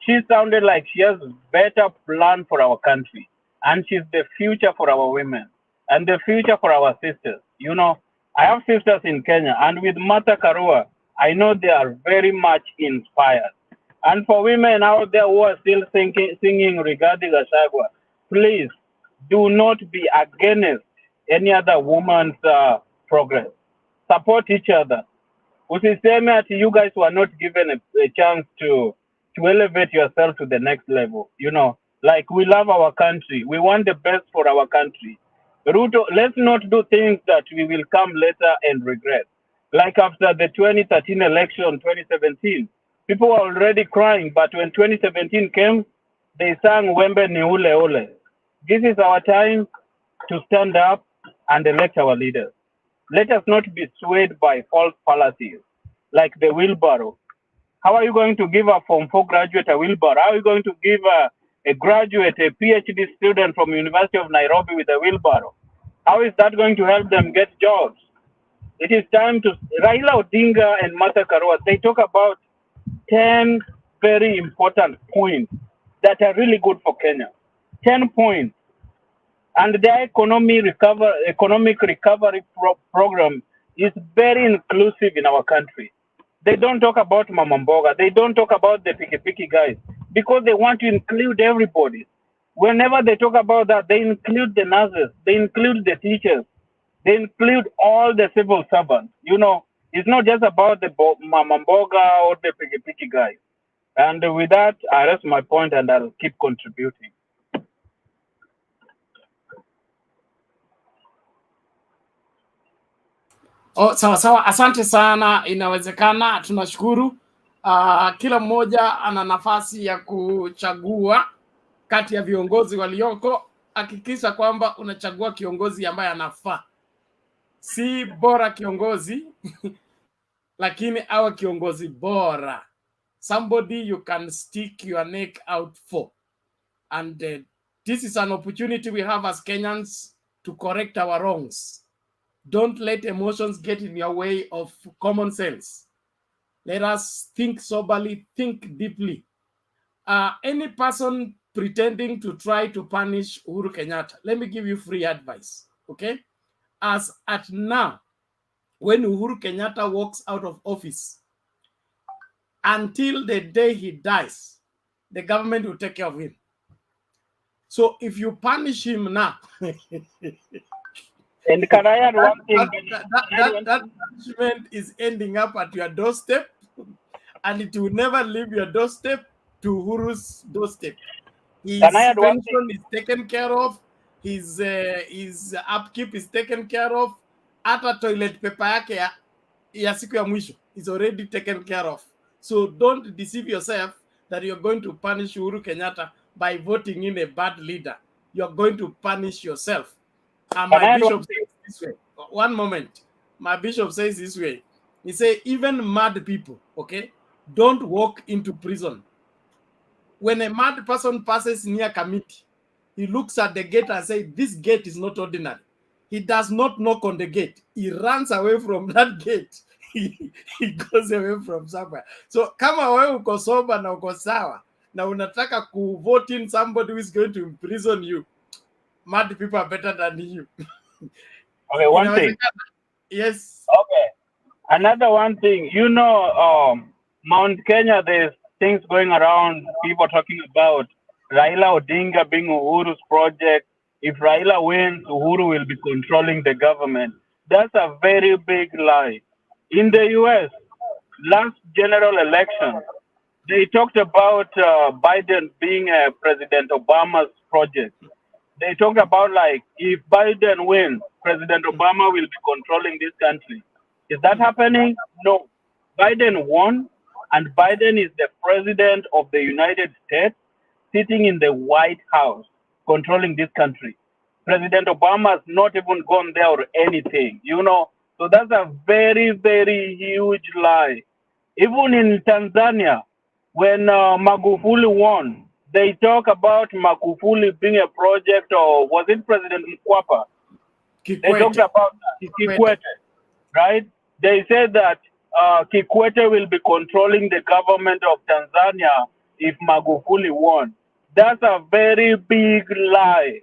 She sounded like she has better plan for our country, and she's the future for our women and the future for our sisters. You know, I have sisters in Kenya, and with Martha Karua, I know they are very much inspired. And for women out there who are still singing regarding Gachagua, please do not be against any other woman's progress. Support each other. Usiseme ati you guys were not given a chance to elevate yourself to the next level. You know, like we love our country. We want the best for our country. Ruto, let's not do things that we will come later and regret. Like after the 2013 election, 2017, people were already crying, but when 2017 came, they sang Wembe ni ule ule. This is our time to stand up and elect our leaders. Let us not be swayed by false fallacies, like the wheelbarrow. How are you going to give a Form 4 graduate a wheelbarrow? How are you going to give a graduate, a PhD student from University of Nairobi with a wheelbarrow? How is that going to help them get jobs? It is time to... Raila Odinga and Martha Karua, they talk about 10 very important points that are really good for Kenya. 10 points. And their economic recovery program is very inclusive in our country. They don't talk about Mama Mboga. They don't talk about the piki guys because they want to include everybody. Whenever they talk about that, they include the nurses, they include the teachers, they include all the civil servants. You know, it's not just about the Mama Mboga or the piki guys. And with that, I rest my point and I'll keep contributing. Oh, sawa sawa, asante sana. Inawezekana, tunashukuru. Kila mmoja ana nafasi ya kuchagua kati ya viongozi walioko. Hakikisha kwamba unachagua kiongozi ambaye anafaa, si bora kiongozi lakini awe kiongozi bora, somebody you can stick your neck out for. And this is an opportunity we have as Kenyans to correct our wrongs. Don't let emotions get in your way of common sense. Let us think soberly, think deeply. Any person pretending to try to punish Uhuru Kenyatta, let me give you free advice, okay? As at now, when Uhuru Kenyatta walks out of office, until the day he dies, the government will take care of him. So if you punish him now, and can I add one thing? That punishment is ending up at your doorstep, and it will never leave your doorstep to Uhuru's doorstep. His pension is taken care of, his upkeep is taken care of, hata toilet paper yake ya siku ya mwisho is already taken care of. So don't deceive yourself that you're going to punish Uhuru Kenyatta by voting in a bad leader. You're going to punish yourself. My bishop says this way. One moment. My bishop says this way. He says, even mad people, okay, don't walk into prison. When a mad person passes near committee, he looks at the gate and says, this gate is not ordinary. He does not knock on the gate. He runs away from that gate. He goes away from somewhere. So kama wewe uko sober na uko sawa na unataka ku vote in somebody who is going to imprison you, mad people are better than you. Okay, one thing. Yes. Okay. Another one thing. You know, Mount Kenya, there's things going around, people talking about Raila Odinga being Uhuru's project. If Raila wins, Uhuru will be controlling the government. That's a very big lie. In the US, last general election, they talked about Biden being President Obama's project. They talked about, like, if Biden wins, President Obama will be controlling this country. Is that happening? No. Biden won, and Biden is the president of the United States, sitting in the White House, controlling this country. President Obama has not even gone there or anything, you know. So that's a very, very huge lie. Even in Tanzania, when Magufuli won, they talk about Magufuli being a project, or was it President Mkapa? They talked about Kikwete, right? They said that Kikwete will be controlling the government of Tanzania if Magufuli won. That's a very big lie.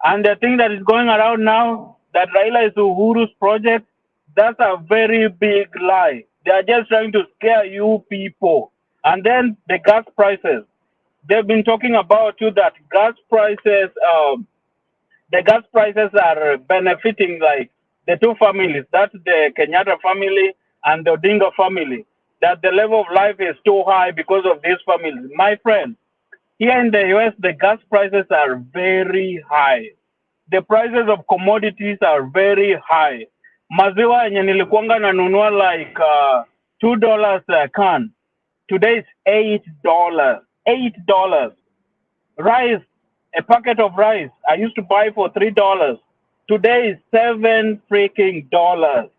And the thing that is going around now, that Raila is Uhuru's project, that's a very big lie. They are just trying to scare you people. And then the gas prices. They've been talking about too that the gas prices are benefiting like the two families. That's the Kenyatta family and the Odinga family. That the level of life is too high because of these families. My friend, here in the US, the gas prices are very high. The prices of commodities are very high. Maziwa yenye nilikuanga nanunua like $2 a can. Today is $8. $8. Rice, a packet of rice I used to buy for $3. Today is $7 freaking dollars.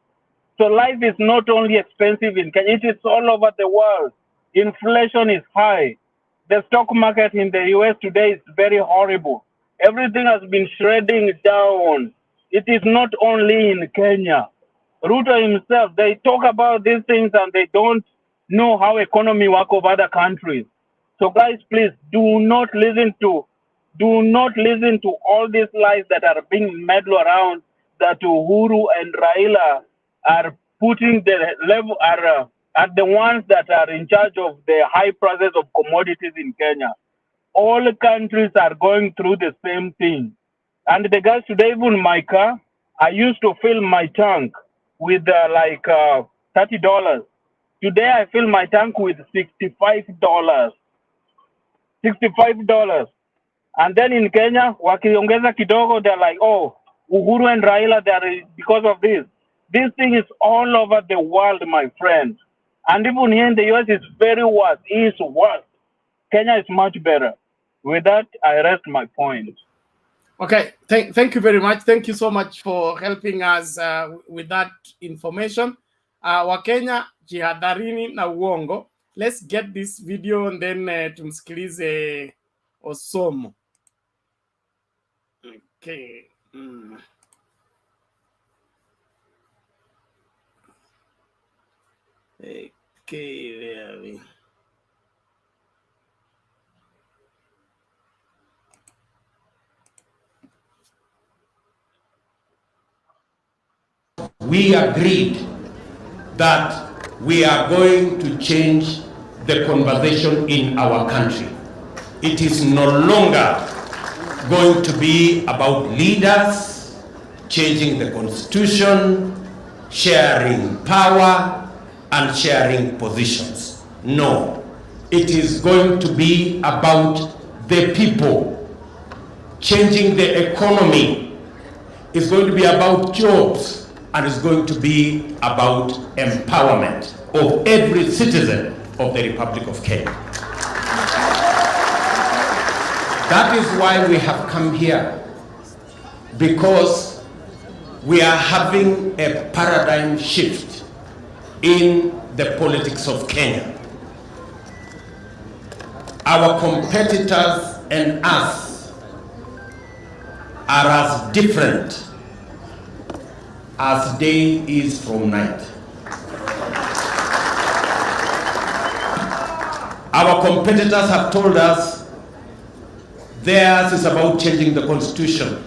So life is not only expensive in Kenya, it is all over the world. Inflation is high. The stock market in the US today is very horrible. Everything has been shredding down. It is not only in Kenya. Ruto himself, they talk about these things and they don't know how economy work of other countries. So guys, please do not listen to all these lies that are being meddled around that Uhuru and Raila are putting the level are the ones that are in charge of the high prices of commodities in Kenya. All countries are going through the same thing. And the guys today, even my car, I used to fill my tank with $30. Today I fill my tank with $65. $65. And then in Kenya, wakiongeza kidogo, they're like, oh, Uhuru and Raila, because of this. This thing is all over the world, my friend. And even here in the US, it's very worse. It's worse. Kenya is much better. With that, I rest my point. Okay, thank you very much. Thank you so much for helping us with that information. Wakenya, jihadharini na uongo. Let's get this video and then tumsikilize Osomo. Okay. Okay, where are we? We agreed that we are going to change the conversation in our country. It is no longer going to be about leaders changing the constitution, sharing power, and sharing positions. No, it is going to be about the people changing the economy. It's going to be about jobs, and it's going to be about empowerment of every citizen of the Republic of Kenya. That is why we have come here, because we are having a paradigm shift in the politics of Kenya. Our competitors and us are as different as day is from night. Our competitors have told us theirs is about changing the constitution.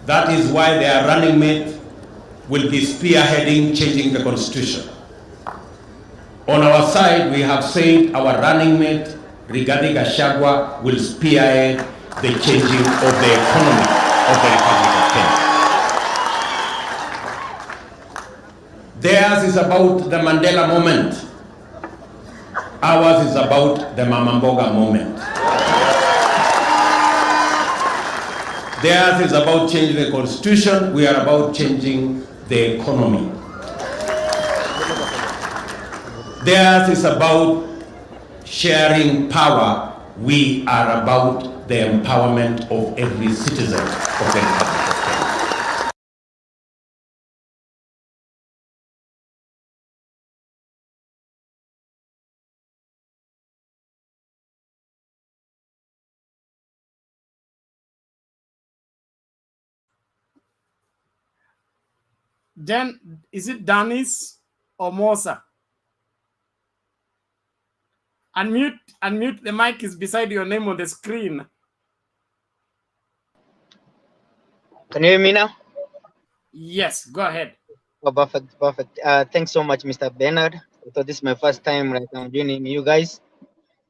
That is why their running mate will be spearheading changing the constitution. On our side, we have said our running mate, Rigathi Gachagua, will spearhead the changing of the economy of the Republic of Kenya. Theirs is about the Mandela moment. Ours is about the Mama Mboga moment. Theirs is about changing the constitution. We are about changing the economy. Theirs is about sharing power. We are about the empowerment of every citizen of the Republic. Then, is it Danis or Mosa? Unmute. The mic is beside your name on the screen. Can you hear me now? Yes, go ahead. Oh, perfect. Thanks so much, Mr. Bernard. So this is my first time I'm joining you guys.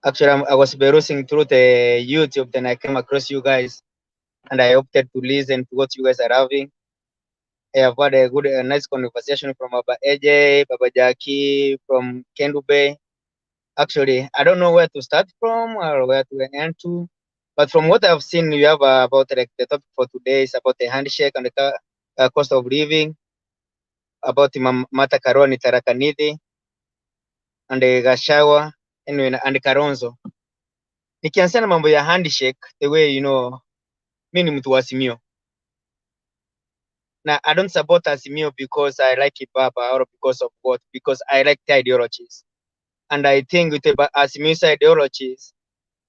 Actually, I was browsing through the YouTube, then I came across you guys, and I opted to listen to what you guys are having. I have had a nice conversation from Baba AJ, Baba Jackie, from Kendu Bay. Actually, I don't know where to start from or where to end to, but from what I've seen, you have about the topic for today is about the handshake and the cost of living, about Mata Karua ni Tharaka Nithi, and Gachagua anyway, and Karonzo. Nikianza na mambo ya handshake, the way mimi ni mtu wa Azimio. Now, I don't support Azimio because I like Ibaba or because of what? Because I like the ideologies. And I think with the Azimio's ideologies,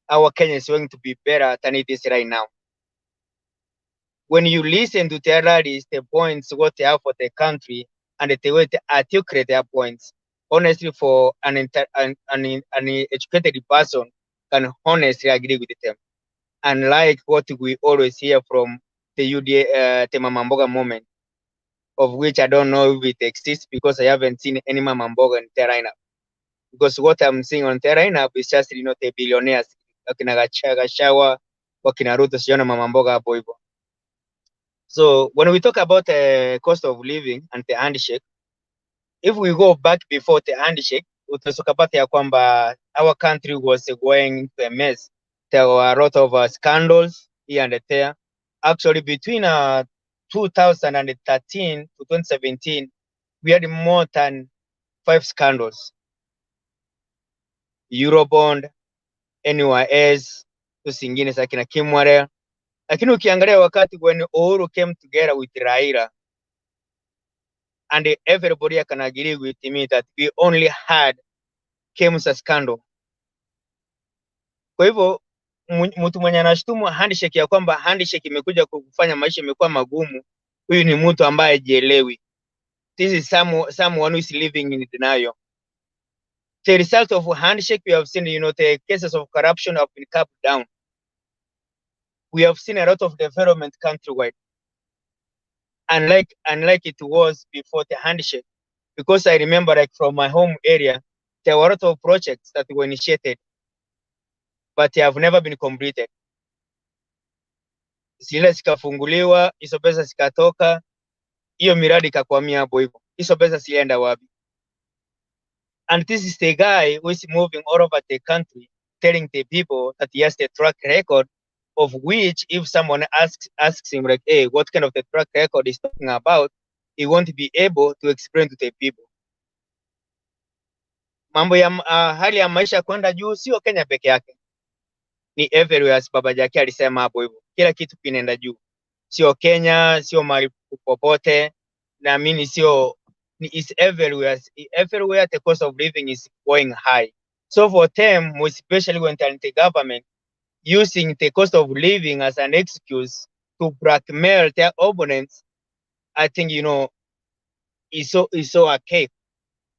our Kenya is going to be better than it is right now. When you listen to the rallies, the points, what they have for the country, and the way they articulate their points, honestly, for an educated person can honestly agree with them. Unlike what we always hear from the UDA, the Mama Mboga movement, of which I don't know if it exists because I haven't seen any Mama Mboga in there right now. Because what I'm seeing on there right now is just, the billionaires, wakina Gachagua, wakina Ruto, siona Mama Mboga hapo hivyo. So when we talk about the cost of living and the handshake, if we go back before the handshake, utasukapata ya kwamba our country was going into a mess. There were a lot of scandals here and there. Actually, between 2013 to 2017, we had more than 5 scandals. Eurobond, NYS, zingine za kina Kimware. Lakini ukiangalia wakati when Uhuru came together with Raila, and everybody can agree with me that we only had Kemsa scandal. Kwa hivyo mtu mwenye anashtumu handshake ya kwamba handshake imekuja kufanya maisha imekuwa magumu, huyu ni mtu ambaye hajielewi. This is someone who is living in denial. The result of handshake, we have seen, the cases of corruption have been cut down. We have seen a lot of development countrywide, unlike it was before the handshake. Because I remember, like from my home area, there were a lot of projects that were initiated, but they have never been completed. Zile zikafunguliwa, hizo pesa zikatoka, hiyo miradi ikakwamia hapo hivyo. Hizo pesa zilienda wapi? And this is the guy who is moving all over the country, telling the people that he has the track record, of which if someone asks him like, hey, what kind of the track record is talking about, he won't be able to explain to the people. Mambo ya hali ya maisha kwenda juu sio Kenya peke yake, ni everywhere. Baba Jackie alisema hapo hivyo, kila kitu kinaenda juu, sio Kenya, sio mahali popote, naamini sio, is everywhere. Everywhere the cost of living is going high. So for them, especially when they're in the government, using the cost of living as an excuse to blackmail their opponents, I think, is so archaic,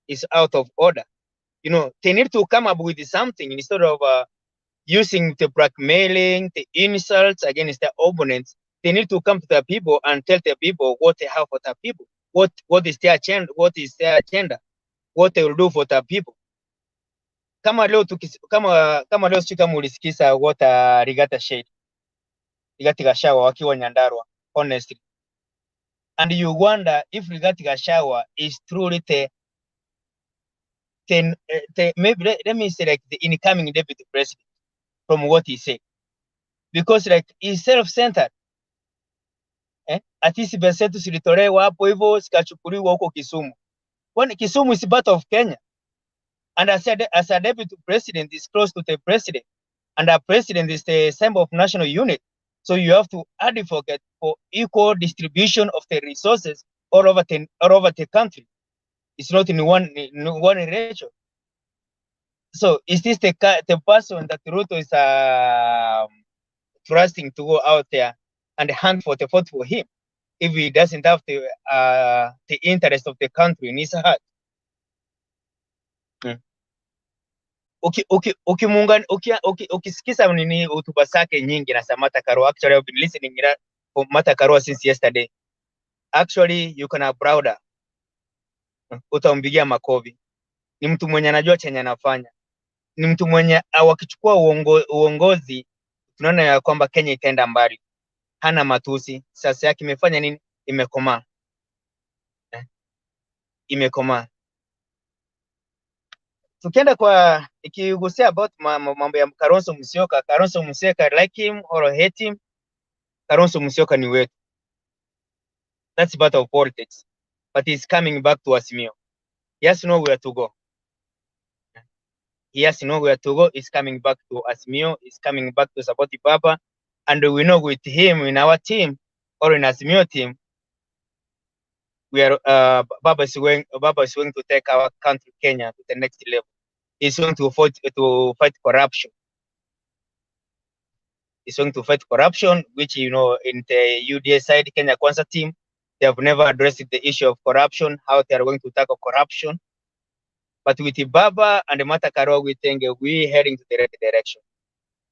is out of order. They need to come up with something instead of using the blackmailing, the insults against their opponents. They need to come to the people and tell the people what they have for the people, what is their agenda, what they will do for the people. Kama leo sio kama ulisikiza what Rigathi Gachagua wakiwa Nyandarua, honestly, and you wonder if Rigathi Gachagua is truly maybe let me say like the incoming deputy president from what he said, because like he's self-centered. Ati pesa zetu zilitolewa hapo hivyo zikachukuliwa huko Kisumu. When Kisumu is part of Kenya, and as a deputy president is close to the president, and a president is the symbol of national unity. So you have to advocate for equal distribution of the resources all over the country. It's not in one ratio. So is this the person that Ruto is trusting to go out there and hunt for the vote for him, if he doesn't have the interest of the country in his heart? ukisikiza nini hotuba zake nyingi na Martha Karua, actually I've been listening to Martha Karua since yesterday. Actually you can applaud, utampigia makofi. Ni mtu mwenye anajua chenye anafanya, ni mtu mwenye wakichukua uongozi tunaona ya kwamba Kenya itaenda mbali. Hana matusi, sasa yake imefanya nini? Imekomaa, imekomaa. Tukienda kwa ikigusia about mambo ya Kalonzo Musyoka, Kalonzo Musyoka, like him or hate him, Kalonzo Musyoka ni wetu. That's part of politics, but he's coming back to Azimio. He has nowhere to go. He has nowhere to go. He's coming back to Azimio. He's coming back to support Baba, and we know with him in our team or in Azimio team, we are Baba is going to take our country Kenya to the next level. He's going to fight corruption. He's going to fight corruption, which, you know, in the UDA side, Kenya Kwanza team, they have never addressed the issue of corruption, how they are going to tackle corruption. But with Baba and Martha Karua, we think we heading to the right direction.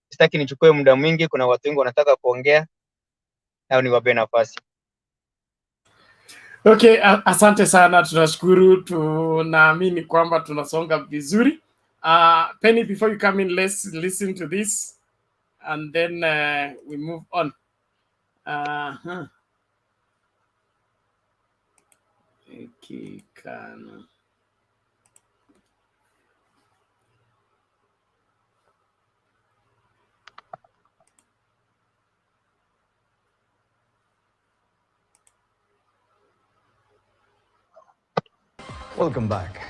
Sitaki nichukue muda mwingi, kuna watu wengi wanataka kuongea, hao niwape nafasi. Okay, asante sana, tunashukuru, tunaamini kwamba tunasonga vizuri. Penny, before you come in, let's listen to this and then we move on. Okay, kana. Welcome back.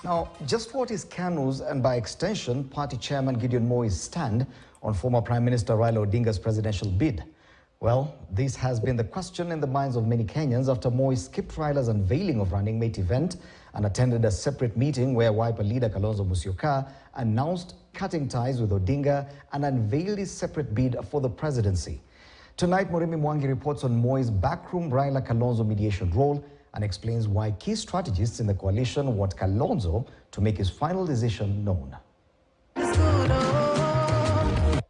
Now, just what is KANU's and by extension, party chairman Gideon Moi's stand on former Prime Minister Raila Odinga's presidential bid? Well, this has been the question in the minds of many Kenyans after Moi skipped Raila's unveiling of running mate event and attended a separate meeting where Wiper leader Kalonzo Musyoka announced cutting ties with Odinga and unveiled his separate bid for the presidency. Tonight, Murimi Mwangi reports on Moi's backroom Raila-Kalonzo mediation role and explains why key strategists in the coalition want Kalonzo to make his final decision known.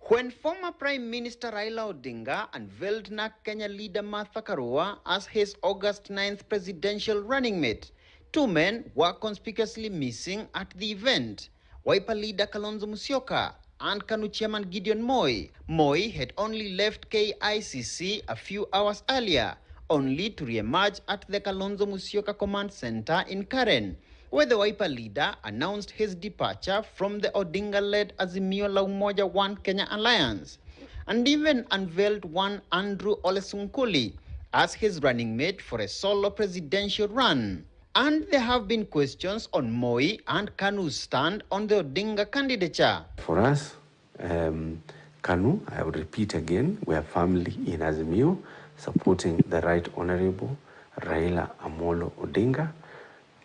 When former Prime Minister Raila Odinga unveiled NARC Kenya leader Martha Karua as his August 9th presidential running mate, two men were conspicuously missing at the event: Wiper leader Kalonzo Musyoka and KANU chairman Gideon Moi. Moi had only left KICC a few hours earlier, only to re-emerge at the Kalonzo Musyoka Command Center in Karen, where the Wiper leader announced his departure from the Odinga-led Azimio la Umoja One Kenya Alliance, and even unveiled one Andrew Ole Sunkuli as his running mate for a solo presidential run. And there have been questions on Moi and KANU's stand on the Odinga candidature. For us, KANU, I would repeat again, we are family in Azimio, supporting the Right Honorable Raila Amolo Odinga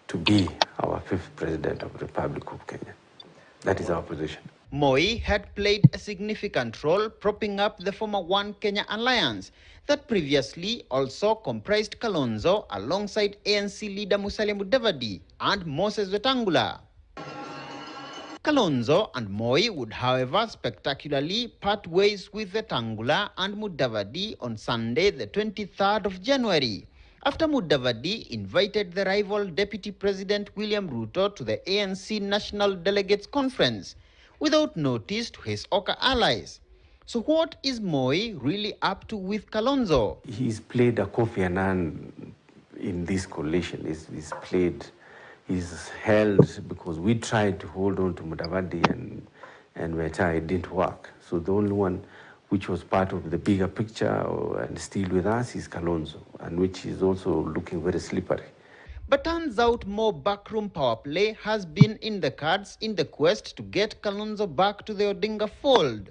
to be our fifth president of the Republic of Kenya. That is our position. Moi had played a significant role propping up the former One Kenya Alliance that previously also comprised Kalonzo alongside ANC leader Musalia Mudavadi and Moses Wetangula. Kalonzo and Moi would, however, spectacularly part ways with Wetangula and Mudavadi on Sunday, the 23rd of January, after Mudavadi invited the rival Deputy President William Ruto to the ANC National Delegates Conference without notice to his Oka allies. So what is Moi really up to with Kalonzo? He's played a Kofi Annan in this coalition. He's held because we tried to hold on to Mudavadi and Weta, it didn't work. So the only one which was part of the bigger picture and still with us is Kalonzo, and which is also looking very slippery. But turns out more backroom power play has been in the cards in the quest to get Kalonzo back to the Odinga fold.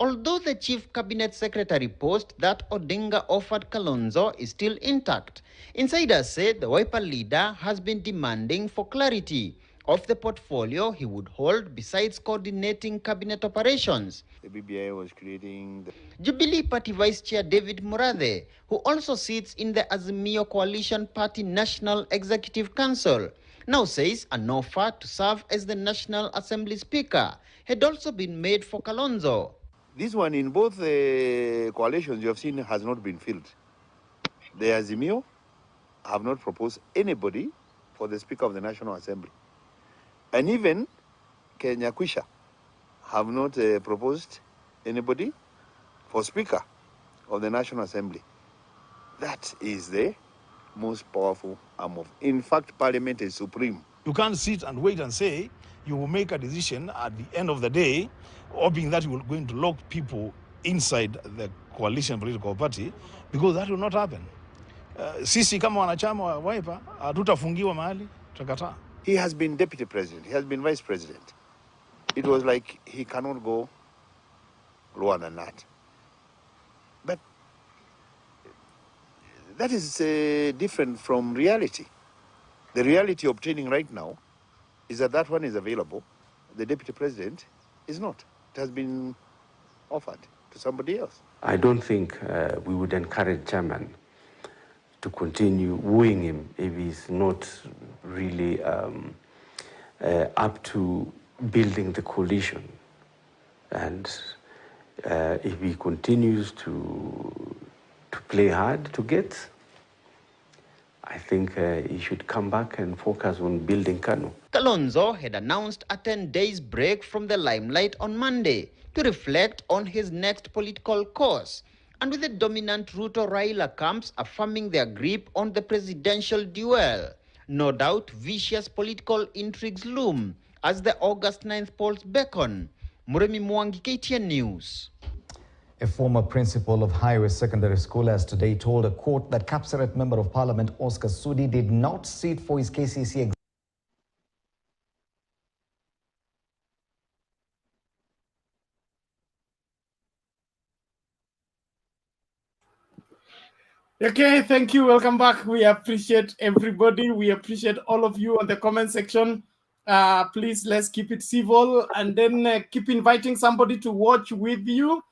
Although the chief cabinet secretary post that Odinga offered Kalonzo is still intact, insiders say the Wiper leader has been demanding for clarity of the portfolio he would hold besides coordinating cabinet operations. The BBI was creating the Jubilee Party Vice Chair David Murathe, who also sits in the Azimio Coalition Party National Executive Council, now says an offer to serve as the National Assembly Speaker had also been made for Kalonzo. This one in both coalitions you have seen has not been filled. The Azimio have not proposed anybody for the Speaker of the National Assembly. And even Kenya Kwisha have not proposed anybody for Speaker of the National Assembly. That is the most powerful arm of. In fact, Parliament is supreme. You can't sit and wait and say you will make a decision at the end of the day, hoping that you will going to lock people inside the coalition political party, because that will not happen. Sisi kama wanachama wa Wiper hatutafungiwa mahali, tutakataa. He has been deputy president. He has been vice president. It was like he cannot go lower than that. But that is different from reality. The reality obtaining right now is that that one is available. The deputy president is not. It has been offered to somebody else. I don't think we would encourage chairman to continue wooing him if he's not really up to building the coalition. And if he continues to play hard to get, I think he should come back and focus on building Kanu. Kalonzo had announced a 10 days break from the limelight on Monday to reflect on his next political course, and with the dominant Ruto Raila camps affirming their grip on the presidential duel. No doubt vicious political intrigues loom as the August 9th polls beckon. Muremi Mwangi, KTN News. A former principal of Highway Secondary School has today told a court that Kapseret Member of Parliament Oscar Sudi did not sit for his KCSE exam. Okay, thank you. Welcome back. We appreciate everybody. We appreciate all of you on the comment section. Please, let's keep it civil, and then keep inviting somebody to watch with you.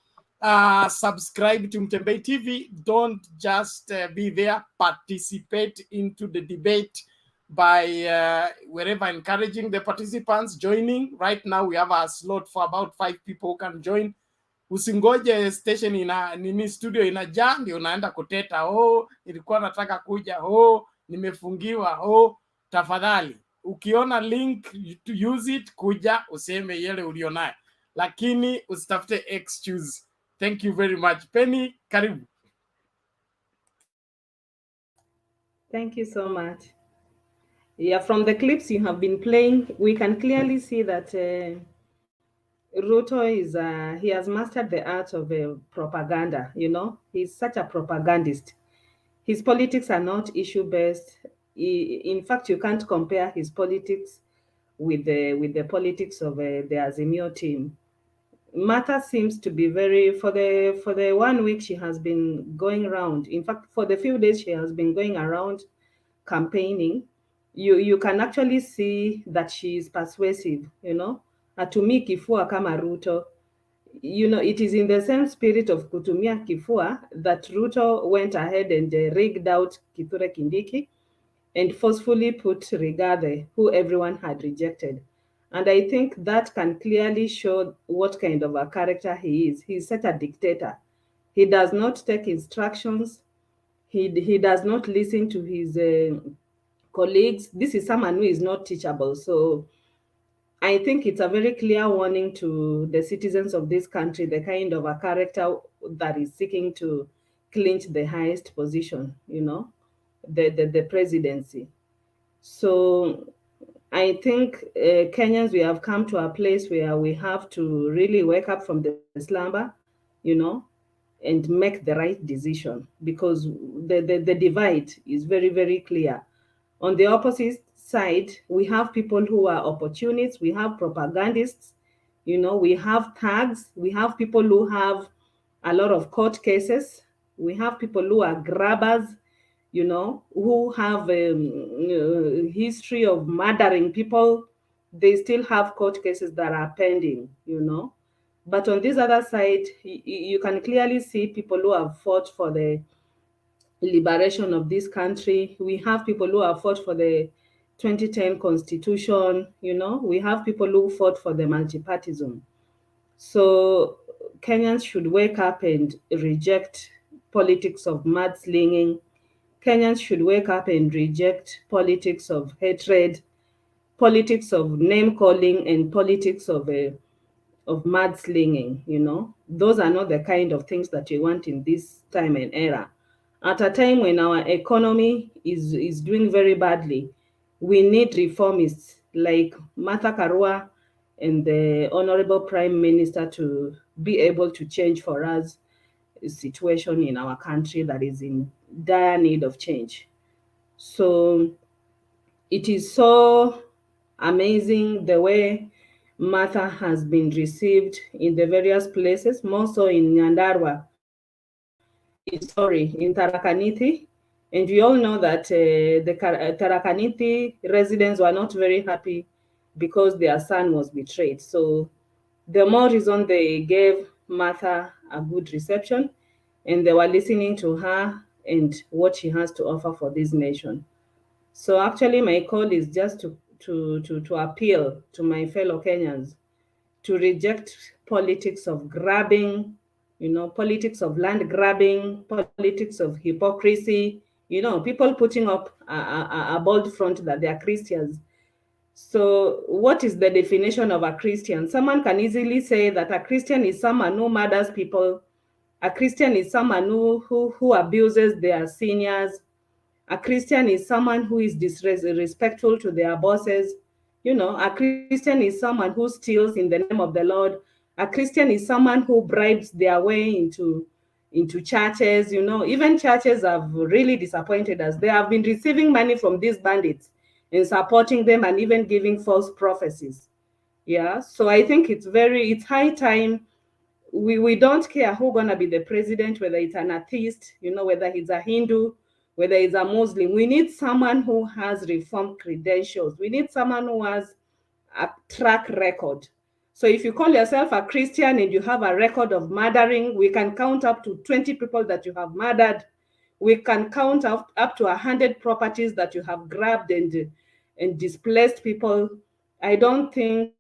Subscribe to Mtembei TV. Don't just be there. Participate into the debate by wherever encouraging the participants joining. Right now, we have a slot for about 5 people who can join. Usingoje station ina nini studio inajaa ndio unaenda kuteta, nilikuwa nataka kuja, nimefungiwa, tafadhali ukiona link to use it, kuja useme yele ulionayo, lakini usitafute excuse. Thank you very much. Penny, karibu. Thank you so much. Yeah, from the clips you have been playing, we can clearly see that Ruto is, he has mastered the art of propaganda, you know. He's such a propagandist. His politics are not issue-based. In fact, you can't compare his politics with the politics of the Azimio team. Martha seems to be very, for the 1 week she has been going around, in fact, for the few days she has been going around campaigning, you can actually see that she is persuasive, you know. Atumi kifua kama Ruto. You know, it is in the same spirit of kutumia kifua that Ruto went ahead and rigged out Kithure Kindiki and forcefully put Rigathi, who everyone had rejected. And I think that can clearly show what kind of a character he is. He's such a dictator. He does not take instructions. He does not listen to his colleagues. This is someone who is not teachable. So I think it's a very clear warning to the citizens of this country, the kind of a character that is seeking to clinch the highest position, you know, the presidency. So I think Kenyans, we have come to a place where we have to really wake up from the slumber, you know, and make the right decision, because the divide is very, very clear. On the opposite side, we have people who are opportunists, we have propagandists, you know, we have thugs, we have people who have a lot of court cases, we have people who are grabbers, you know, who have a history of murdering people. They still have court cases that are pending, you know. But on this other side, you can clearly see people who have fought for the liberation of this country. We have people who have fought for the 2010 constitution, we have people who fought for the multipartism. So Kenyans should wake up and reject politics of mudslinging. Kenyans should wake up and reject politics of hatred, politics of name calling, and politics of mudslinging. Those are not the kind of things that we want in this time and era. At a time when our economy is doing very badly, we need reformists like Martha Karua and the Honorable Prime Minister to be able to change for us a situation in our country that is in dire need of change. So it is so amazing the way Martha has been received in the various places, more so in Nyandarua, in Tharaka Nithi. And we all know that the Tharaka Nithi residents were not very happy because their son was betrayed. So the more reason they gave Martha a good reception, and they were listening to her and what she has to offer for this nation. So actually my call is just to appeal to my fellow Kenyans to reject politics of grabbing, politics of land grabbing, politics of hypocrisy, people putting up a bold front that they are Christians. So what is the definition of a Christian? Someone can easily say that a Christian is someone who murders people. A Christian is someone who abuses their seniors. A Christian is someone who is disrespectful to their bosses. A Christian is someone who steals in the name of the Lord. A Christian is someone who bribes their way into churches. Even churches have really disappointed us. They have been receiving money from these bandits and supporting them and even giving false prophecies. Yeah, so I think it's high time. We don't care who's gonna be the president, whether it's an atheist, whether he's a Hindu, whether he's a Muslim. We need someone who has reform credentials. We need someone who has a track record. So if you call yourself a Christian and you have a record of murdering, we can count up to 20 people that you have murdered. We can count up to 100 properties that you have grabbed and displaced people. I don't think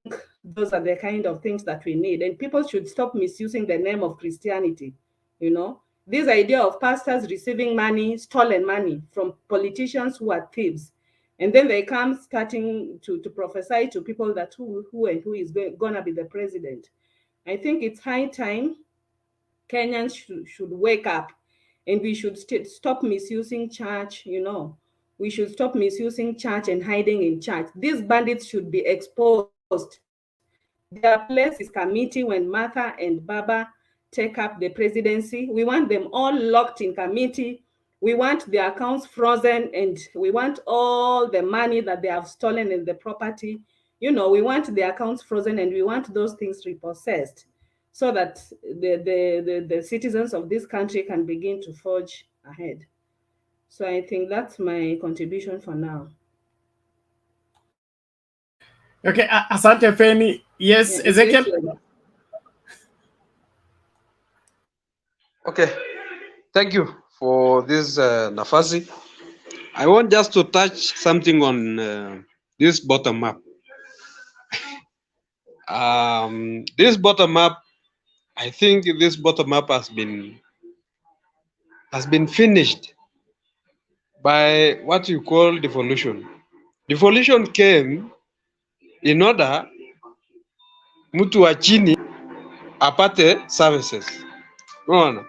those are the kind of things that we need. And people should stop misusing the name of Christianity. This idea of pastors receiving money, stolen money from politicians who are thieves. And then they come starting to prophesy to people that who is going to be the president. I think it's high time Kenyans should wake up, and we should stop misusing church. We should stop misusing church and hiding in church. These bandits should be exposed. Their place is committee when Martha and Baba take up the presidency. We want them all locked in committee. We want their accounts frozen, and we want all the money that they have stolen in the property. We want the accounts frozen, and we want those things repossessed so that the citizens of this country can begin to forge ahead. So I think that's my contribution for now. Okay, asante Feni. Yes, yeah, Ezekiel. Okay, thank you for this nafasi. I want just to touch something on this bottom up. This bottom up, I think this bottom up has been finished by what you call devolution. Devolution came in order mtu wa chini apate services. No.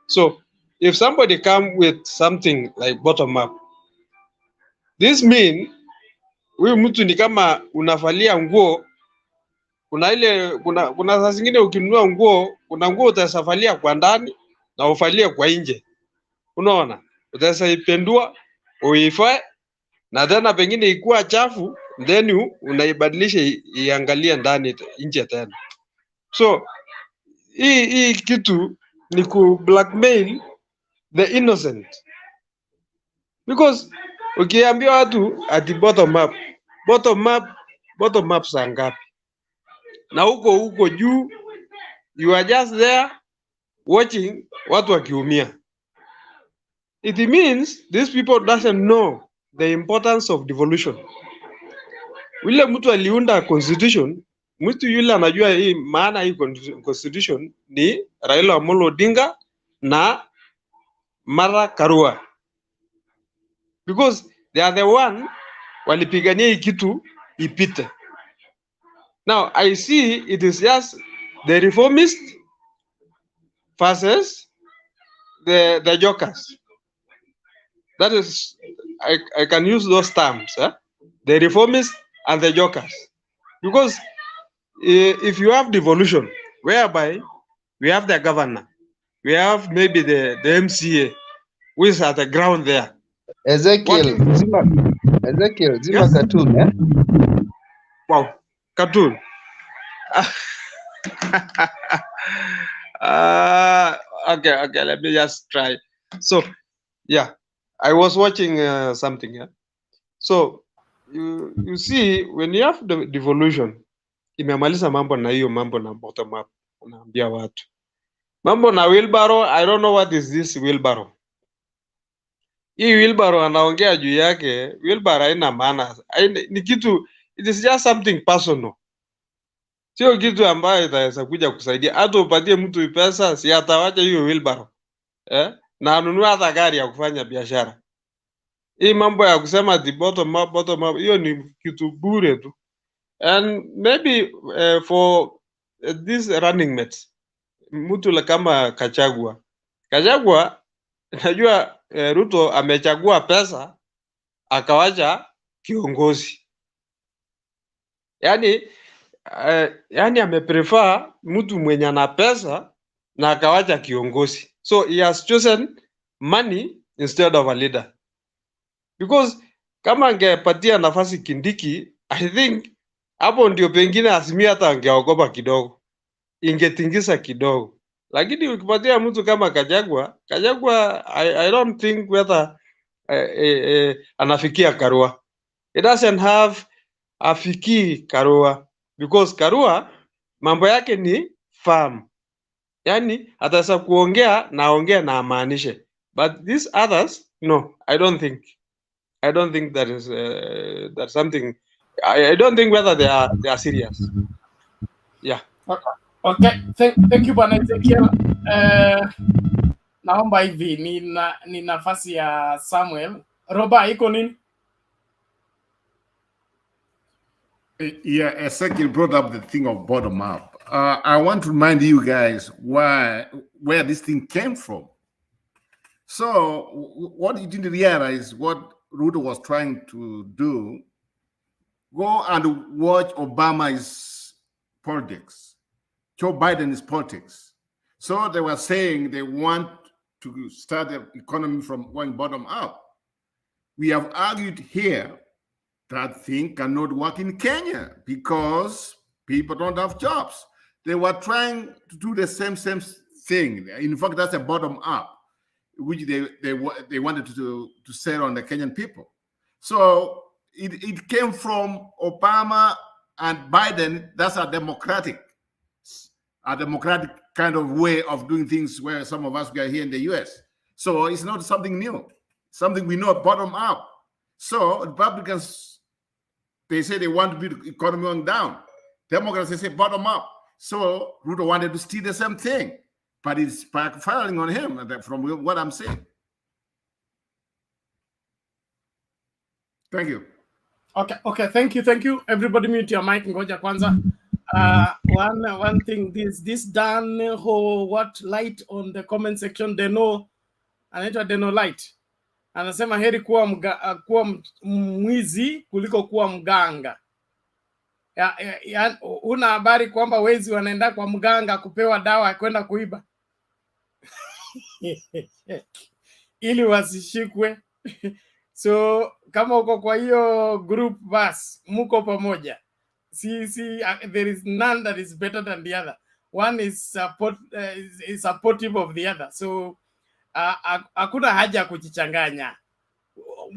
So if somebody come with something like bottom up, this mean huyu mtu ni kama unavalia nguo. Kuna saa zingine ukinunua nguo, kuna nguo utasafalia kwa ndani na ufalie kwa nje. Unaona? Utasaipendua, uifae, na tena pengine ikuwa chafu, then unaibadilisha iangalie ndani nje tena. So hii kitu ni ku blackmail the innocent. Because ukiambia watu ati bottom up saa ngapi? Na huko juu, you are just there watching watu wakiumia. It means these people doesn't know the importance of devolution. Yule mtu aliunda constitution, mtu yule anajua hii maana hii constitution ni Raila Amolo Odinga na Martha Karua, because they are the one walipigania hii kitu ipite. Now I see it is just the reformists versus the jokers. That is, I can use those terms, the reformists and the jokers, because if you have devolution whereby we have the governor, we have maybe the MCA who is at the ground there. Ezekiel Zima Yes? cartoon, eh? Wow, cartoon. Okay, let me just try. So, yeah, I was watching something. Yeah? So, you see, when you have the devolution, imemaliza mambo na hiyo mambo na bottom up, unaambia watu. Mambo na wheelbarrow, I don't know what is this wheelbarrow. Hii wheelbarrow anaongea juu yake, wheelbarrow haina maana. Ni kitu, it is just something personal. Sio kitu ambayo itaweza kuja kusaidia. Hata upatie mtu pesa, si atawacha hiyo wheelbarrow. Na anunue hata gari ya kufanya biashara. Hii mambo ya kusema the bottom up, hiyo ni kitu bure tu. And maybe for this running mates, mtu kama Gachagua, najua Ruto amechagua pesa akawacha kiongozi. Yani ameprefer mtu mwenye ana pesa na akawacha kiongozi. So he has chosen money instead of a leader. Because kama angepatia nafasi Kindiki, I think hapo ndio pengine Azimio hata angeogopa kidogo, ingetingisa kidogo. Lakini ukipatia mtu kama Gachagua, I don't think whether anafikia Karua. It doesn't have afiki Karua, because Karua mambo yake ni farm. Yani ataweza kuongea na amaanishe. But these others, no, I don't think that is that's something. I don't think whether they are serious. Yeah. Okay. Thank you Bwana Ezekiel. Naomba hivi ni nafasi ya Samuel. Roba iko nini? Yeah, Ezekiel brought up the thing of bottom up. I want to remind you guys where this thing came from. So what you didn't realize, what Ruto was trying to do, go and watch Obama's politics, Joe Biden's politics. So they were saying they want to start the economy from going bottom up. We have argued here that thing cannot work in Kenya because people don't have jobs. They were trying to do the same thing. In fact, that's a bottom up, which they wanted to sell on the Kenyan people. So it came from Obama and Biden. That's a democratic kind of way of doing things, where some of us are here in the US. So it's not something new, something we know bottom up. So Republicans, they say they want to build the economy going down. Democrats, they say bottom up. So Ruto wanted to steal the same thing, but it's backfiring on him from what I'm saying. Thank you. Okay. Thank you. Everybody mute your mic. Ngoja kwanza. One thing, this done what light on the comment section. Anaitwa Deno Light. Anasema heri kuwa mwizi kuliko kuwa mganga. Una habari kwamba wezi wanaenda kwa mganga kupewa dawa ya kwenda kuiba ili wasishikwe. So kama uko kwa hiyo group, bas muko pamoja. There is none that is better than the other. One is supportive of the other. So hakuna haja ya kujichanganya.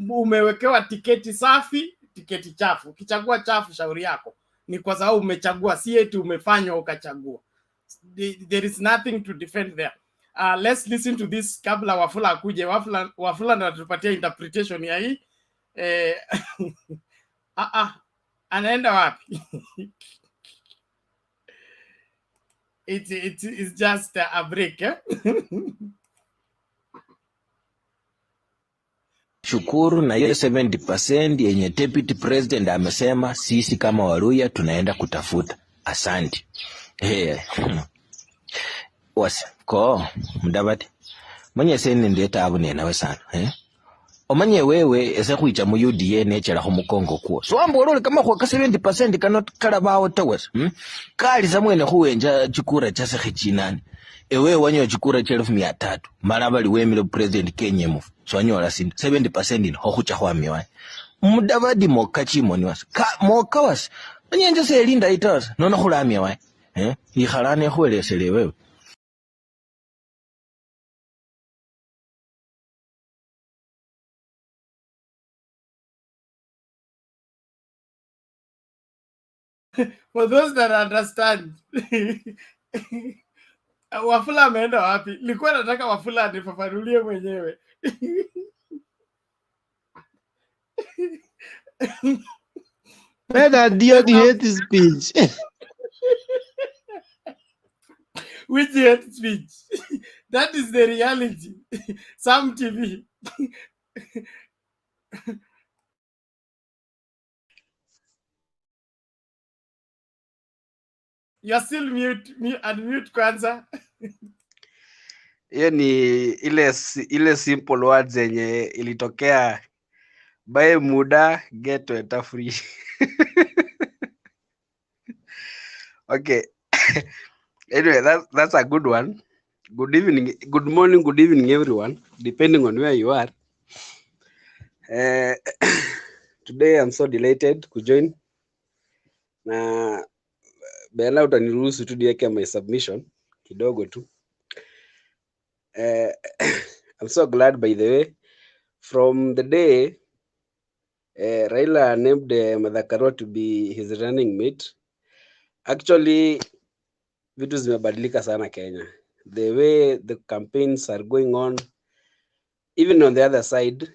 Umewekewa tiketi safi, tiketi chafu. Ukichagua chafu, shauri yako. Ni kwa sababu umechagua, si eti umefanywa ukachagua. There is nothing to defend there. Let's listen to this kabla Wafula akuje. Wafula ndo atupatia interpretation ya hii. anaenda wapi? It's just a break, eh? Shukuru na ile 70% yenye deputy president amesema sisi kama Waluya tunaenda kutafuta. Asante. Wasi ko Mudavadi. Mwenye sene ndeta abune nawe sana, Omanye wewe ese kuicha mu UDA nechera ho mukongo kuo. So amborole kama kwa 70% cannot kalabawo towers. Kali samwene kuwenja chikura cha sekhinani. Ewe wanyo chikura cha 1300. Marabali wemile president Kenya mu. So anyola 70% ho kucha kwa miwa. Mudavadi mokachi moni was. Moka was. Manye nje se linda itas. Nona kulamia wa. Ikhalane kuelesele wewe. For those that understand, Wafula ameenda wapi? Nilikuwa nataka Wafula anifafanulie mwenyewe. Better deal the hate speech. Which hate speech? That is the reality. Some TV. You're still mute, unmute kwanza. Hiyo ni ile simple words zenye ilitokea buy muda get weta free. Okay. Anyway, that's a good one. Good evening, good morning, good evening everyone, depending on where you are. Today I'm so delighted to join. Na Bela utaniruhusu tu niweke my submission kidogo tu. I'm so glad, by the way, from the day Raila named Madhakarwa to be his running mate. Actually, vitu zimebadilika sana Kenya. The way the campaigns are going on, even on the other side,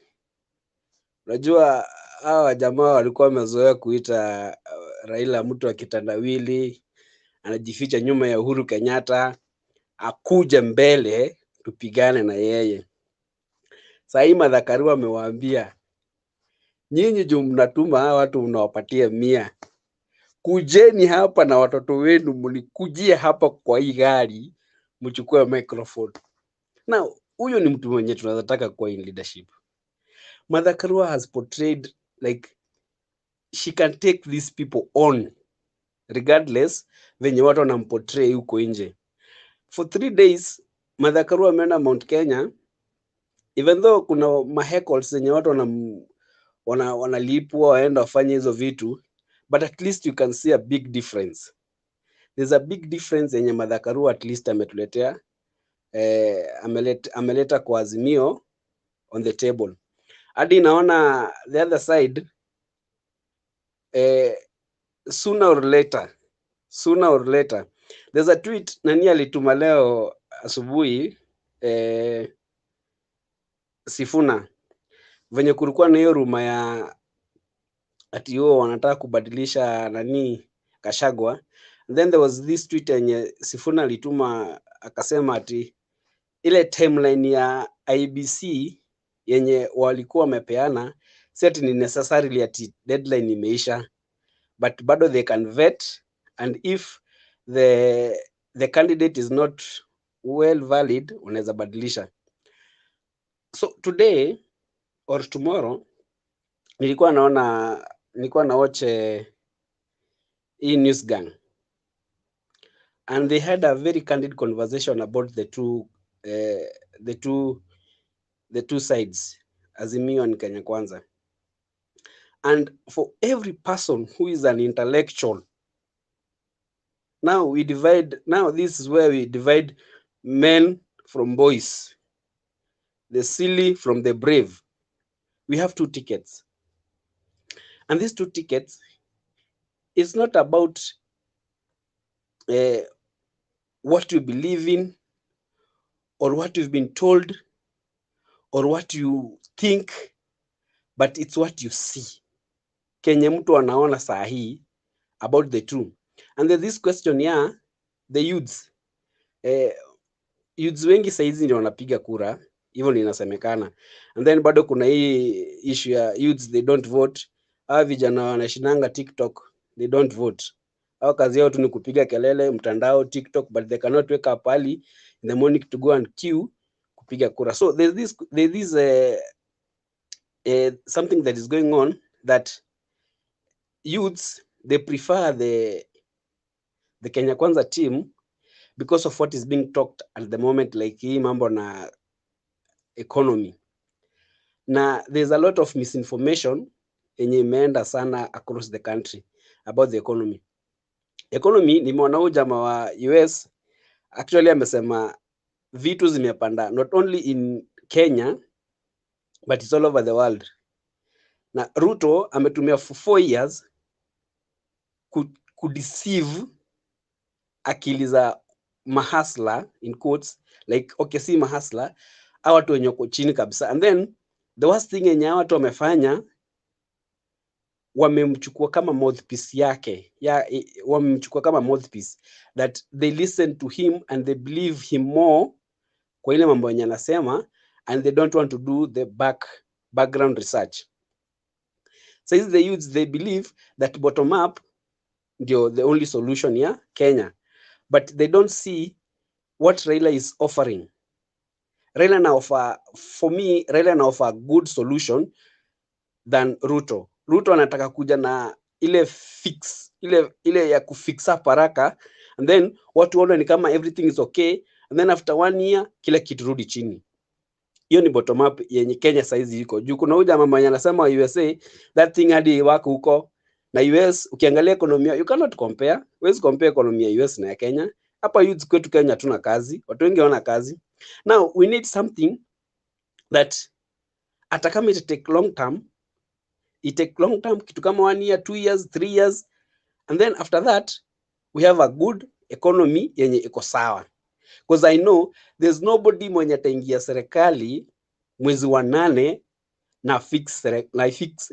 unajua hawa jamaa walikuwa wamezoea kuita Raila mtu wa kitandawili, anajificha nyuma ya Uhuru Kenyatta, akuje mbele tupigane na yeye. Sasa hii Madhakarwa amewaambia, nyinyi juu mnatuma hawa watu mnawapatia 100, kujeni hapa na watoto wenu, mlikujie hapa kwa hii gari mchukue microphone. Na huyo ni mtu mwenye tunataka kwa in leadership. Madhakarwa has portrayed like she can take these people on regardless venye watu wanamportray huko nje. For 3 days Madhakarwa ameenda Mount Kenya, even though kuna mahecals zenye watu wanalipwa waenda wafanye hizo vitu, but at least you can see a big difference. There's a big difference yenye Madhakarwa at least ametuletea, ameleta kwa Azimio on the table. Hadi naona the other side, sooner or later there's a tweet nani alituma leo asubuhi, Sifuna, venye kulikuwa na hiyo ruma ya ati wao wanataka kubadilisha nani Gachagua. And then there was this tweet yenye Sifuna alituma akasema ati ile timeline ya IBC yenye walikuwa wamepeana set ni necessarily ati deadline imeisha, but bado they can vet, and if the candidate is not well valid unaweza badilisha. So today or tomorrow nilikuwa na watch hii news gang, and they had a very candid conversation about the two sides, Azimio and Kenya Kwanza. And for every person who is an intellectual, now this is where we divide men from boys, the silly from the brave. We have 2 tickets, and these 2 tickets is not about what you believe in or what you've been told or what you think, but it's what you see. kenye mtu anaona saa hii about the two. And there's this question ya the youths. Youths wengi saizi ndio wanapiga kura, hivyo ndio inasemekana. And then bado kuna hii issue ya youths they don't vote. Hawa vijana wanashinanga TikTok, they don't vote. Hao kazi yao tu ni kupiga kelele mtandao TikTok, but they cannot wake up early in the morning to go and queue kupiga kura. So there's this something that is going on that youths they prefer the Kenya Kwanza team because of what is being talked at the moment, like hii mambo na economy. Na there's a lot of misinformation yenye imeenda sana across the country about the economy. Economy, nimeona huyu jamaa wa US actually amesema vitu zimepanda not only in Kenya but it's all over the world. Na Ruto ametumia for 4 years kudeceive akili za mahasla in quotes, like okay, si mahasla, hawa watu wenye wako chini kabisa. And then the worst thing yenye watu wamefanya, wamemchukua kama mouthpiece yake, wamemchukua kama mouthpiece, that they listen to him and they believe him more kwa ile mambo yenye anasema, and they don't want to do the background research. Says the youths, they believe that bottom up ndio the only solution ya Kenya, but they don't see what Raila is offering. Raila na offer, for me, Raila na offer a good solution than Ruto. Ruto anataka kuja na ile fix, ile ya kufixa paraka, and then watu waone ni kama everything is okay, and then after 1 year kila kitu rudi chini. Hiyo ni bottom up yenye Kenya saizi iko. Juu kuna huja mama anasema USA that thing hadi wako huko. Na US ukiangalia ekonomia, you cannot compare. Huwezi compare ekonomia ya US na ya Kenya. Hapa youth kwetu Kenya hatuna kazi, watu wengi hawana kazi. Now we need something that hata kama it take long term, kitu kama 1 year, 2 years, 3 years, and then after that we have a good economy yenye iko sawa. Because I know there's nobody mwenye ataingia serikali mwezi wa 8 na fix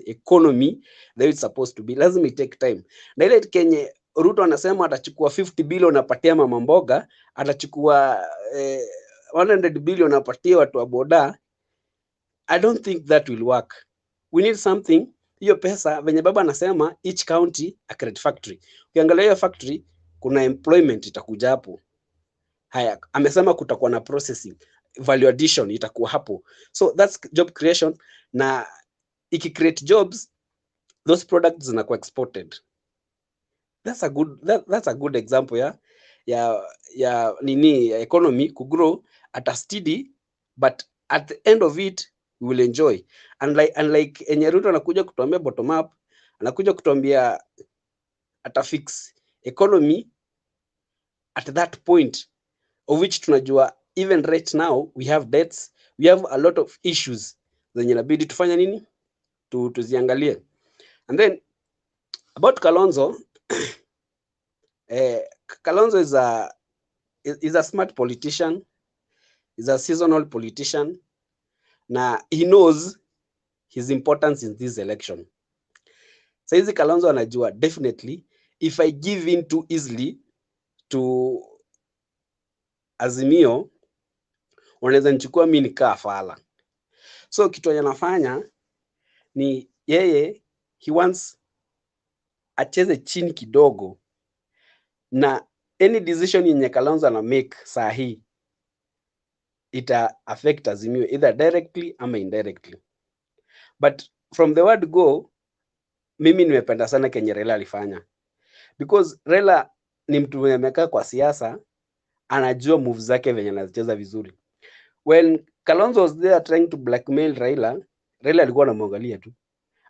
economy the way it's supposed to be. Lazima take time. Na ile Kenya Ruto anasema atachukua 50 billion apatia mama mboga, atachukua 100 billion apatia watu wa boda. I don't think that will work. We need something, hiyo pesa venye baba anasema each county a credit factory. Ukiangalia hiyo factory kuna employment itakuja hapo. Haya, amesema kutakuwa na processing, value addition itakuwa hapo. So that's job creation, na iki create jobs, those products zinakuwa exported. That's a good example ya nini ya economy ku grow at a steady, but at the end of it we will enjoy. Unlike enye Ruto anakuja kutuambia bottom up, anakuja kutuambia ata fix economy at that point of which tunajua even right now we have debts, we have a lot of issues zenye inabidi tufanya nini tuziangalie. And then about Kalonzo, Kalonzo is a smart politician, is a seasonal politician, na he knows his importance in this election. Saizi Kalonzo anajua definitely if I give in too easily to Azimio, wanaweza nichukua mimi nikaa fala. So kitu anafanya ni yeye, he wants acheze chini kidogo, na any decision yenye Kalonzo ana make saa hii ita affect Azimio either directly ama indirectly. But from the word go, mimi nimependa sana kenye Raila alifanya, because Raila ni mtu mwenye amekaa kwa siasa, anajua moves zake venye anazicheza vizuri. When Kalonzo was there trying to blackmail Raila, Raila alikuwa anamwangalia tu,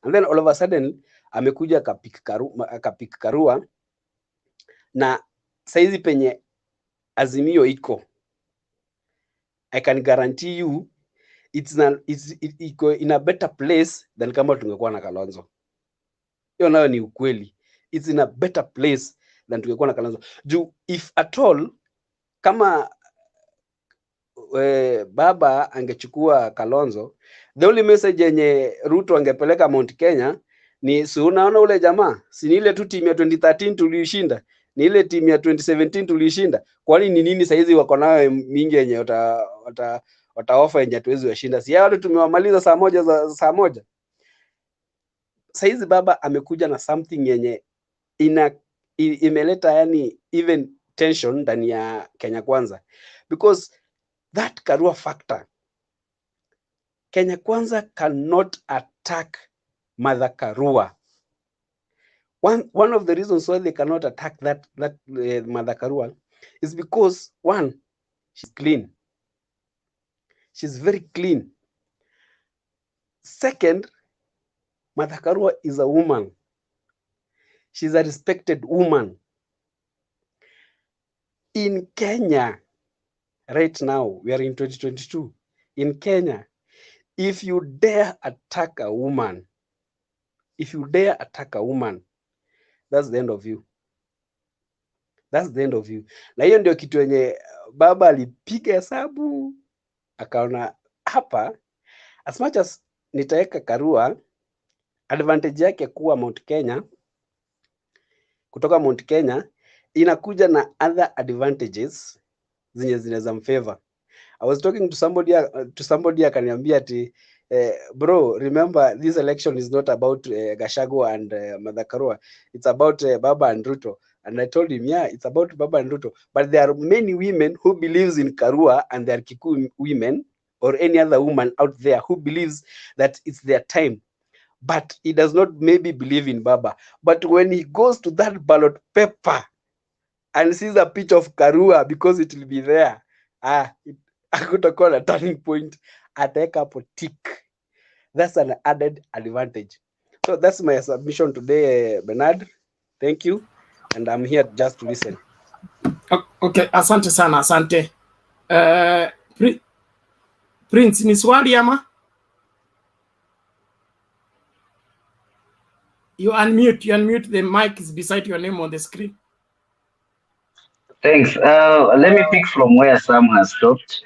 and then all of a sudden amekuja akapik Karua, na saizi penye Azimio iko, I can guarantee you it's in a better place than kama tungekuwa na Kalonzo. Hiyo nayo ni ukweli. It's in a better place than tungekuwa na Kalonzo. Juu if at all kama baba angechukua Kalonzo, the only message yenye Ruto angepeleka Mount Kenya Ni si unaona ule jamaa, si ni ile tu timu ya 2013 tuliishinda, ni ile timu ya 2017 tuliishinda. Kwani ni nini saizi wako nayo mingi yenye wataofa yenye hatuwezi washinda? Si wale tumewamaliza saa moja. Saizi baba amekuja na something yenye imeleta yani even tension ndani ya Kenya Kwanza, because that Karua factor, Kenya Kwanza cannot attack Mother Karua. One of the reasons why they cannot attack that Mother Karua is because, one, she's clean. She's very clean. Second, Mother Karua is a woman. She's a respected woman. In Kenya, right now, we are in 2022. In Kenya, if you dare attack a woman, that's the end of you. That's the end of you. Na hiyo ndio kitu yenye baba alipiga hesabu akaona hapa, as much as nitaweka Karua, advantage yake kuwa Mount Kenya, kutoka Mount Kenya inakuja na other advantages zenye zinaweza mfavor. I was talking to somebody akaniambia ati bro, remember this election is not about Gachagua and Mother Karua, it's about Baba and Ruto. And I told him, yeah, it's about Baba and Ruto, but there are many women who believes in Karua, and there are Kikuyu women or any other woman out there who believes that it's their time, but he does not maybe believe in Baba. But when he goes to that ballot paper and sees a picture of Karua, because it will be there, hakutakuwa na turning point, ataweka hapo tick. That's an added advantage. So that's my submission today, Bernard. Thank you, and I'm here just to listen. Okay, asante sana, asante. Prince, ni swali ama? You unmute, the mic is beside your name on the screen. Thanks. Let me pick from where Sam has stopped.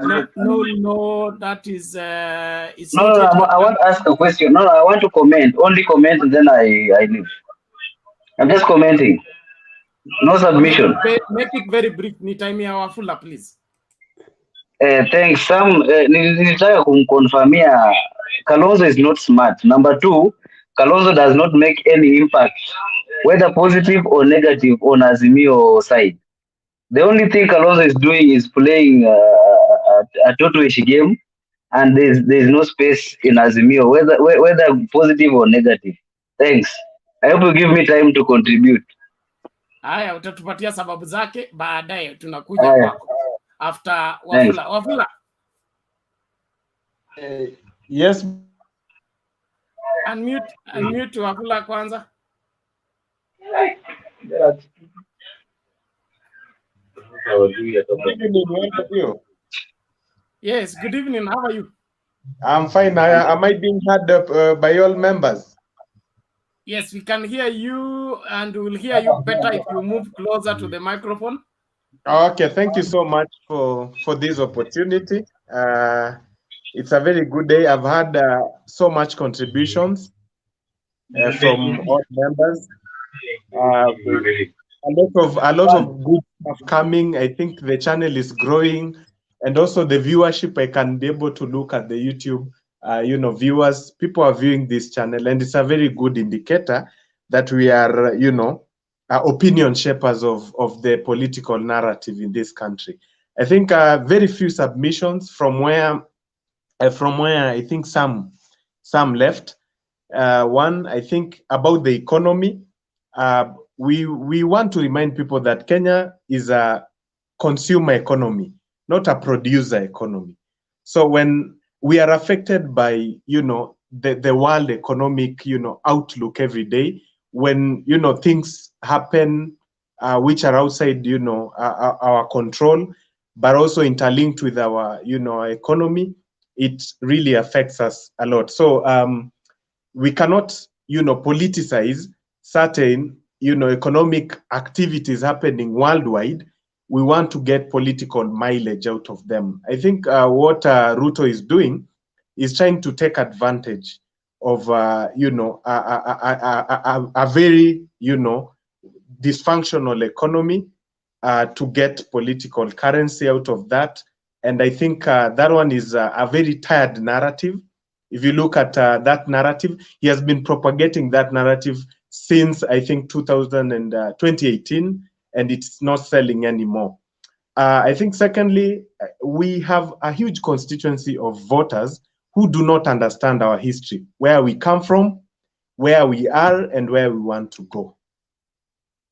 No, that is no, I want to ask a question. No, I want to comment. Only comment, and then I leave. I'm just commenting. No submission. Make it very brief. Ni time ya Wafula, please. Thanks. Sam, nilitaka kumconfirmia Kalonzo is not smart. Number two, Kalonzo does not make any impact, whether positive or negative, on Azimio side. The only thing Kalonzo is doing is playing a total-ish game, and there's no space in Azimio, whether positive or negative. Thanks. I hope you give me time to contribute. Haya, utatupatia sababu zake baadaye, tunakuja kwako after Wafula. Wafula. Yes. Unmute Wafula kwanza. Yes, good evening. How are you? I'm fine. Am I being heard by all members? Yes, we can hear you, and we'll hear you better if you move closer to the microphone. Okay, thank you so much for this opportunity. It's a very good day. I've had so much contributions from all members. A lot of good stuff coming. I think the channel is growing, and also the viewership. I can be able to look at the YouTube, viewers. People are viewing this channel, and it's a very good indicator that we are, opinion shapers of the political narrative in this country. I think very few submissions from where I think some left. One, I think about the economy. We want to remind people that Kenya is a consumer economy, not a producer economy. So when we are affected by, the world economic, outlook every day, when, things happen which are outside, our control, but also interlinked with our, economy, it really affects us a lot. So we cannot, politicize certain, economic activities happening worldwide. We want to get political mileage out of them. I think what Ruto is doing is trying to take advantage of a very dysfunctional economy to get political currency out of that. And I think that one is a very tired narrative. If you look at that narrative, he has been propagating that narrative since, I think, 2018, and it's not selling anymore. I think, secondly, we have a huge constituency of voters who do not understand our history, where we come from, where we are, and where we want to go.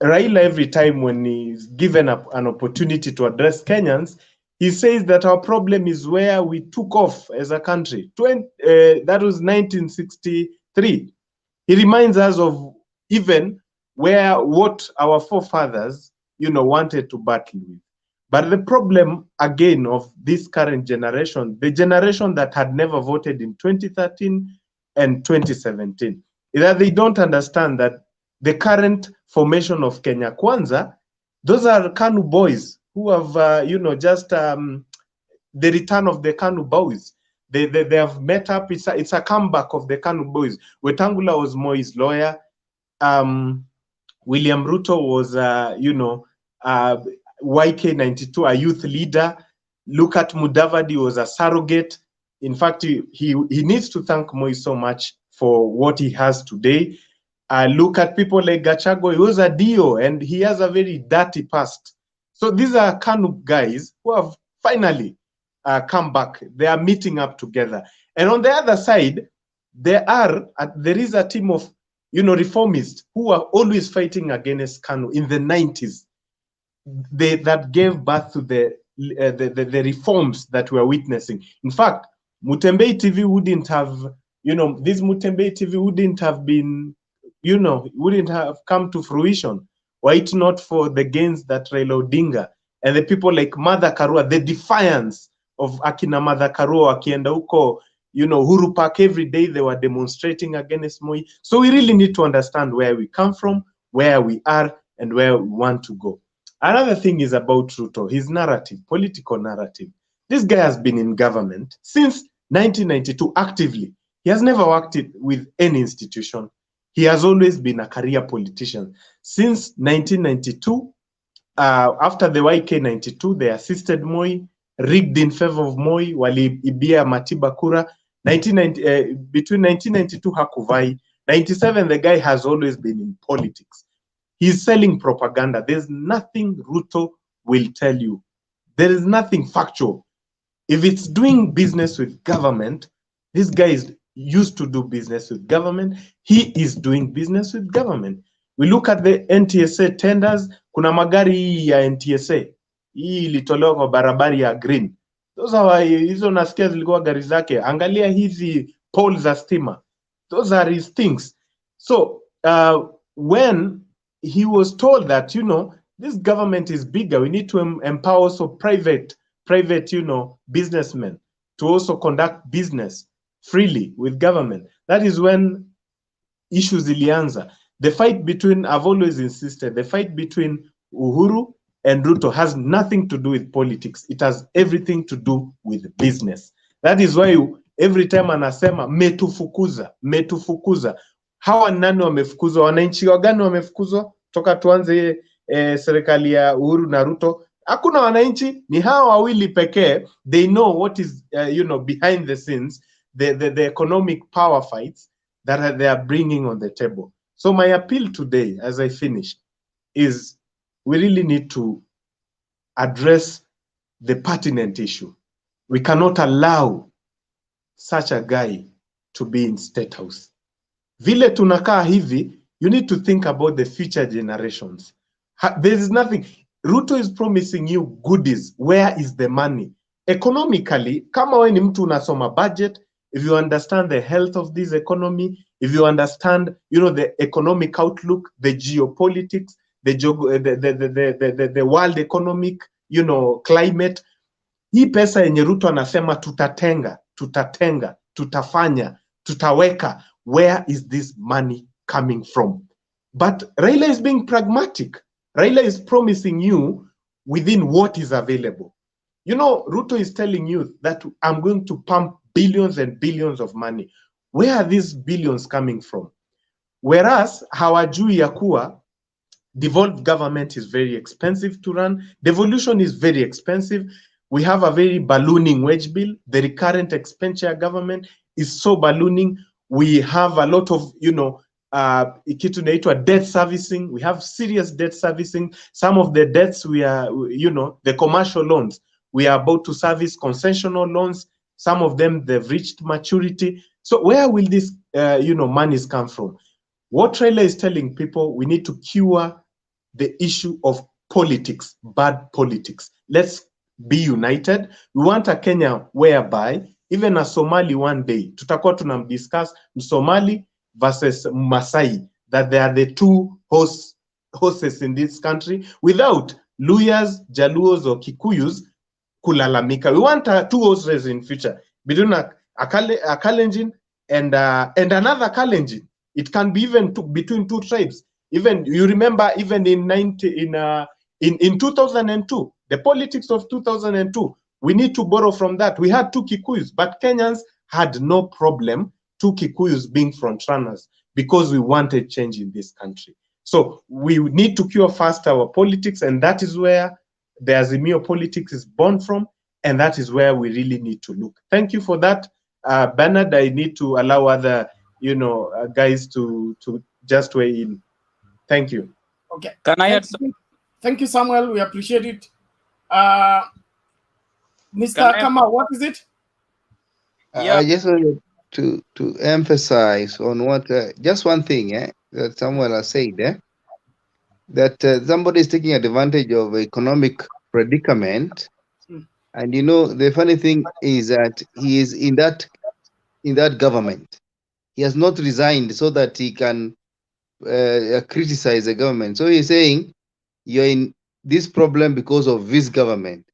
Raila, every time when he's given an opportunity to address Kenyans, he says that our problem is where we took off as a country. That was 1963. He reminds us of even what our forefathers, wanted to battle with. But the problem, again, of this current generation, the generation that had never voted in 2013 and 2017, is that they don't understand that the current formation of Kenya Kwanza, those are KANU boys who have, just the return of the KANU boys. They have met up. It's a comeback of the KANU boys. Wetangula was Moi's lawyer. William Ruto was, YK92, a youth leader. Look at Mudavadi, was a surrogate. In fact, he needs to thank Moi so much for what he has today. Look at people like Gachagua, he was a DO and he has a very dirty past. So these are KANU guys who have finally come back. They are meeting up together. And on the other side, there is a team of reformists who are always fighting against KANU in the 90s. That gave birth to the reforms that we are witnessing. In fact, Mutembei TV wouldn't have, this Mutembei TV wouldn't have been, wouldn't have come to fruition were it not for the gains that Raila Odinga and the people like Martha Karua, the defiance of Akina Martha Karua, Akienda huko, Uhuru Park, every day they were demonstrating against Moi. So we really need to understand where we come from, where we are, and where we want to go. Another thing is about Ruto, his narrative, political narrative. This guy has been in government since 1992 actively. He has never worked with any institution. He has always been a career politician. Since 1992, after the YK92, they assisted Moi, rigged in favor of Moi, waliibia Matiba Kura. Between 1992, hakuvai. 97, the guy has always been in politics. He's selling propaganda. There's nothing Ruto will tell you. There is nothing factual. If it's doing business with government, this guy is used to do business with government. He is doing business with government. We look at the NTSA tenders. Kuna magari ya NTSA. Hii ilitolewa kwa barabara ya green. Those are hizo nasikia zilikuwa gari zake. Angalia hizi poles za stima. Those are his things. So when he was told that, this government is bigger, we need to empower also private, businessmen to also conduct business freely with government. That is when issues ilianza. The fight between, I've always insisted, the fight between Uhuru and Ruto has nothing to do with politics. It has everything to do with business. That is why every time anasema metufukuza. Hawa nani wamefukuzwa? Wananchi wagani wamefukuzwa? Toka tuanze serikali ya Uhuru na Ruto. Hakuna wananchi, ni hawa wawili pekee. They know what is behind the scenes, the economic power fights that they are bringing on the table. So my appeal today, as I finish, is we really need to address the pertinent issue. We cannot allow such a guy to be in State House. Vile tunakaa hivi, you need to think about the future generations. There is nothing. Ruto is promising you goodies. Where is the money? Economically, kama we ni mtu unasoma budget, if you understand the health of this economy, if you understand, the economic outlook, the geopolitics, the world economic, climate, hii pesa yenye Ruto anasema tutatenga, tutafanya, tutaweka, where is this money coming from? But Raila is being pragmatic. Raila is promising you within what is available. Ruto is telling you that I'm going to pump billions and billions of money. Where are these billions coming from? Whereas hawajui ya kuwa devolved government is very expensive to run. Devolution is very expensive. We have a very ballooning wage bill. The recurrent expenditure government is so ballooning. We have a lot of, kitu inaitwa debt servicing. We have serious debt servicing. Some of the debts we are, the commercial loans, we are about to service concessional loans. Some of them, they've reached maturity. So where will this, monies come from? What Raila is telling people, we need to cure the issue of politics, bad politics. Let's be united. We want a Kenya whereby even a Somali one day, tutakuwa tunamdiscuss Somali versus Masai, that they are the two horses in this country, without Luyas, Jaluos, or Kikuyus kulalamika. We want two horses in future, between a Kalenjin and another Kalenjin. It can be even between two tribes. Even you remember, even in 2002, the politics of 2002. We need to borrow from that. We had two Kikuyus, but Kenyans had no problem two Kikuyus being front runners because we wanted change in this country. So we need to cure first our politics, and that is where the Azimio politics is born from, and that is where we really need to look. Thank you for that, Bernard. I need to allow other guys to just weigh in. Thank you. Okay. Can I add Thank you, Samuel. We appreciate it. Mr. Kama, what is it? I just wanted to emphasize on what just one thing that Samuel has said that somebody is taking advantage of economic predicament, and the funny thing is that he is in that government. He has not resigned so that he can criticize the government. So he's saying you're in this problem because of this government,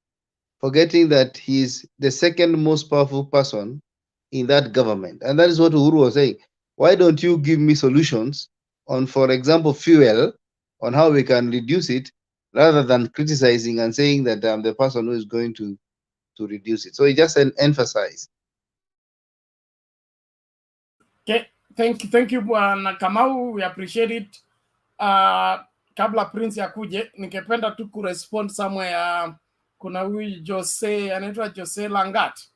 forgetting that he's the second most powerful person in that government. And that is what Uhuru was saying. Why don't you give me solutions on, for example, fuel, on how we can reduce it, rather than criticizing and saying that I'm the person who is going to reduce it. So he just emphasized. Okay, thank you Kamau, we appreciate it. Kabla Prince yakuje, nikependa tu kurespond somewhere kuna huyu Jose, anaitwa Jose Langat.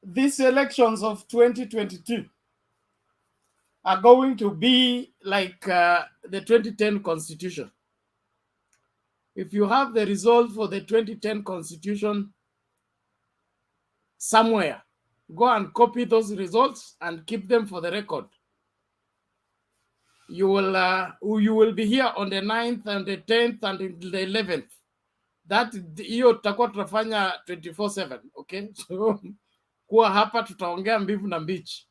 These elections of 2022 are going to be like the 2010 constitution. If you have the result for the 2010 constitution somewhere, go and copy those results and keep them for the record. You will be here on the 9th and the 10th and the 11th. That hiyo tutakuwa tunafanya 24/7, okay? So kuwa hapa tutaongea mbivu na mbichi.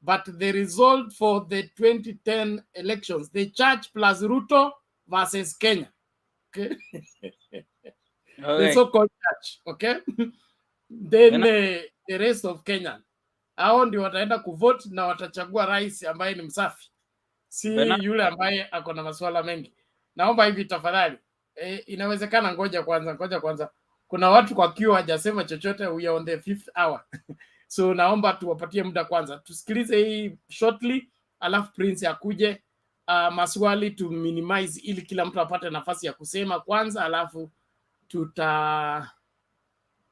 But the result for the 2010 elections, the church plus Ruto versus Kenya, okay? The so-called church, okay? Then the rest of Kenya, hao ndio wataenda kuvote na watachagua rais ambaye ni msafi, si yule ambaye ako na masuala mengi. Naomba hivi tafadhali, inawezekana, ngoja kwanza. Kuna watu kwa queue hajasema chochote, we are on the 5th hour. So naomba tuwapatie muda kwanza, tusikilize hii shortly, alafu Prince akuje maswali to minimize ili kila mtu apate nafasi ya kusema kwanza, alafu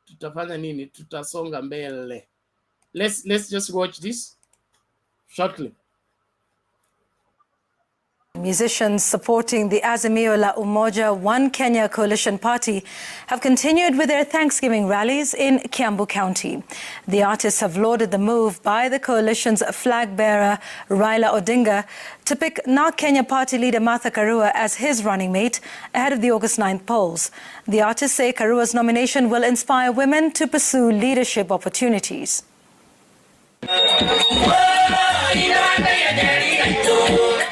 tutafanya nini, tutasonga mbele. Let's just watch this shortly. Musicians supporting the Azimio la Umoja One Kenya coalition party have continued with their Thanksgiving rallies in Kiambu County. The artists have lauded the move by the coalition's flag bearer Raila Odinga to pick NARC Kenya party leader Martha Karua as his running mate ahead of the August 9th polls. The artists say Karua's nomination will inspire women to pursue leadership opportunities.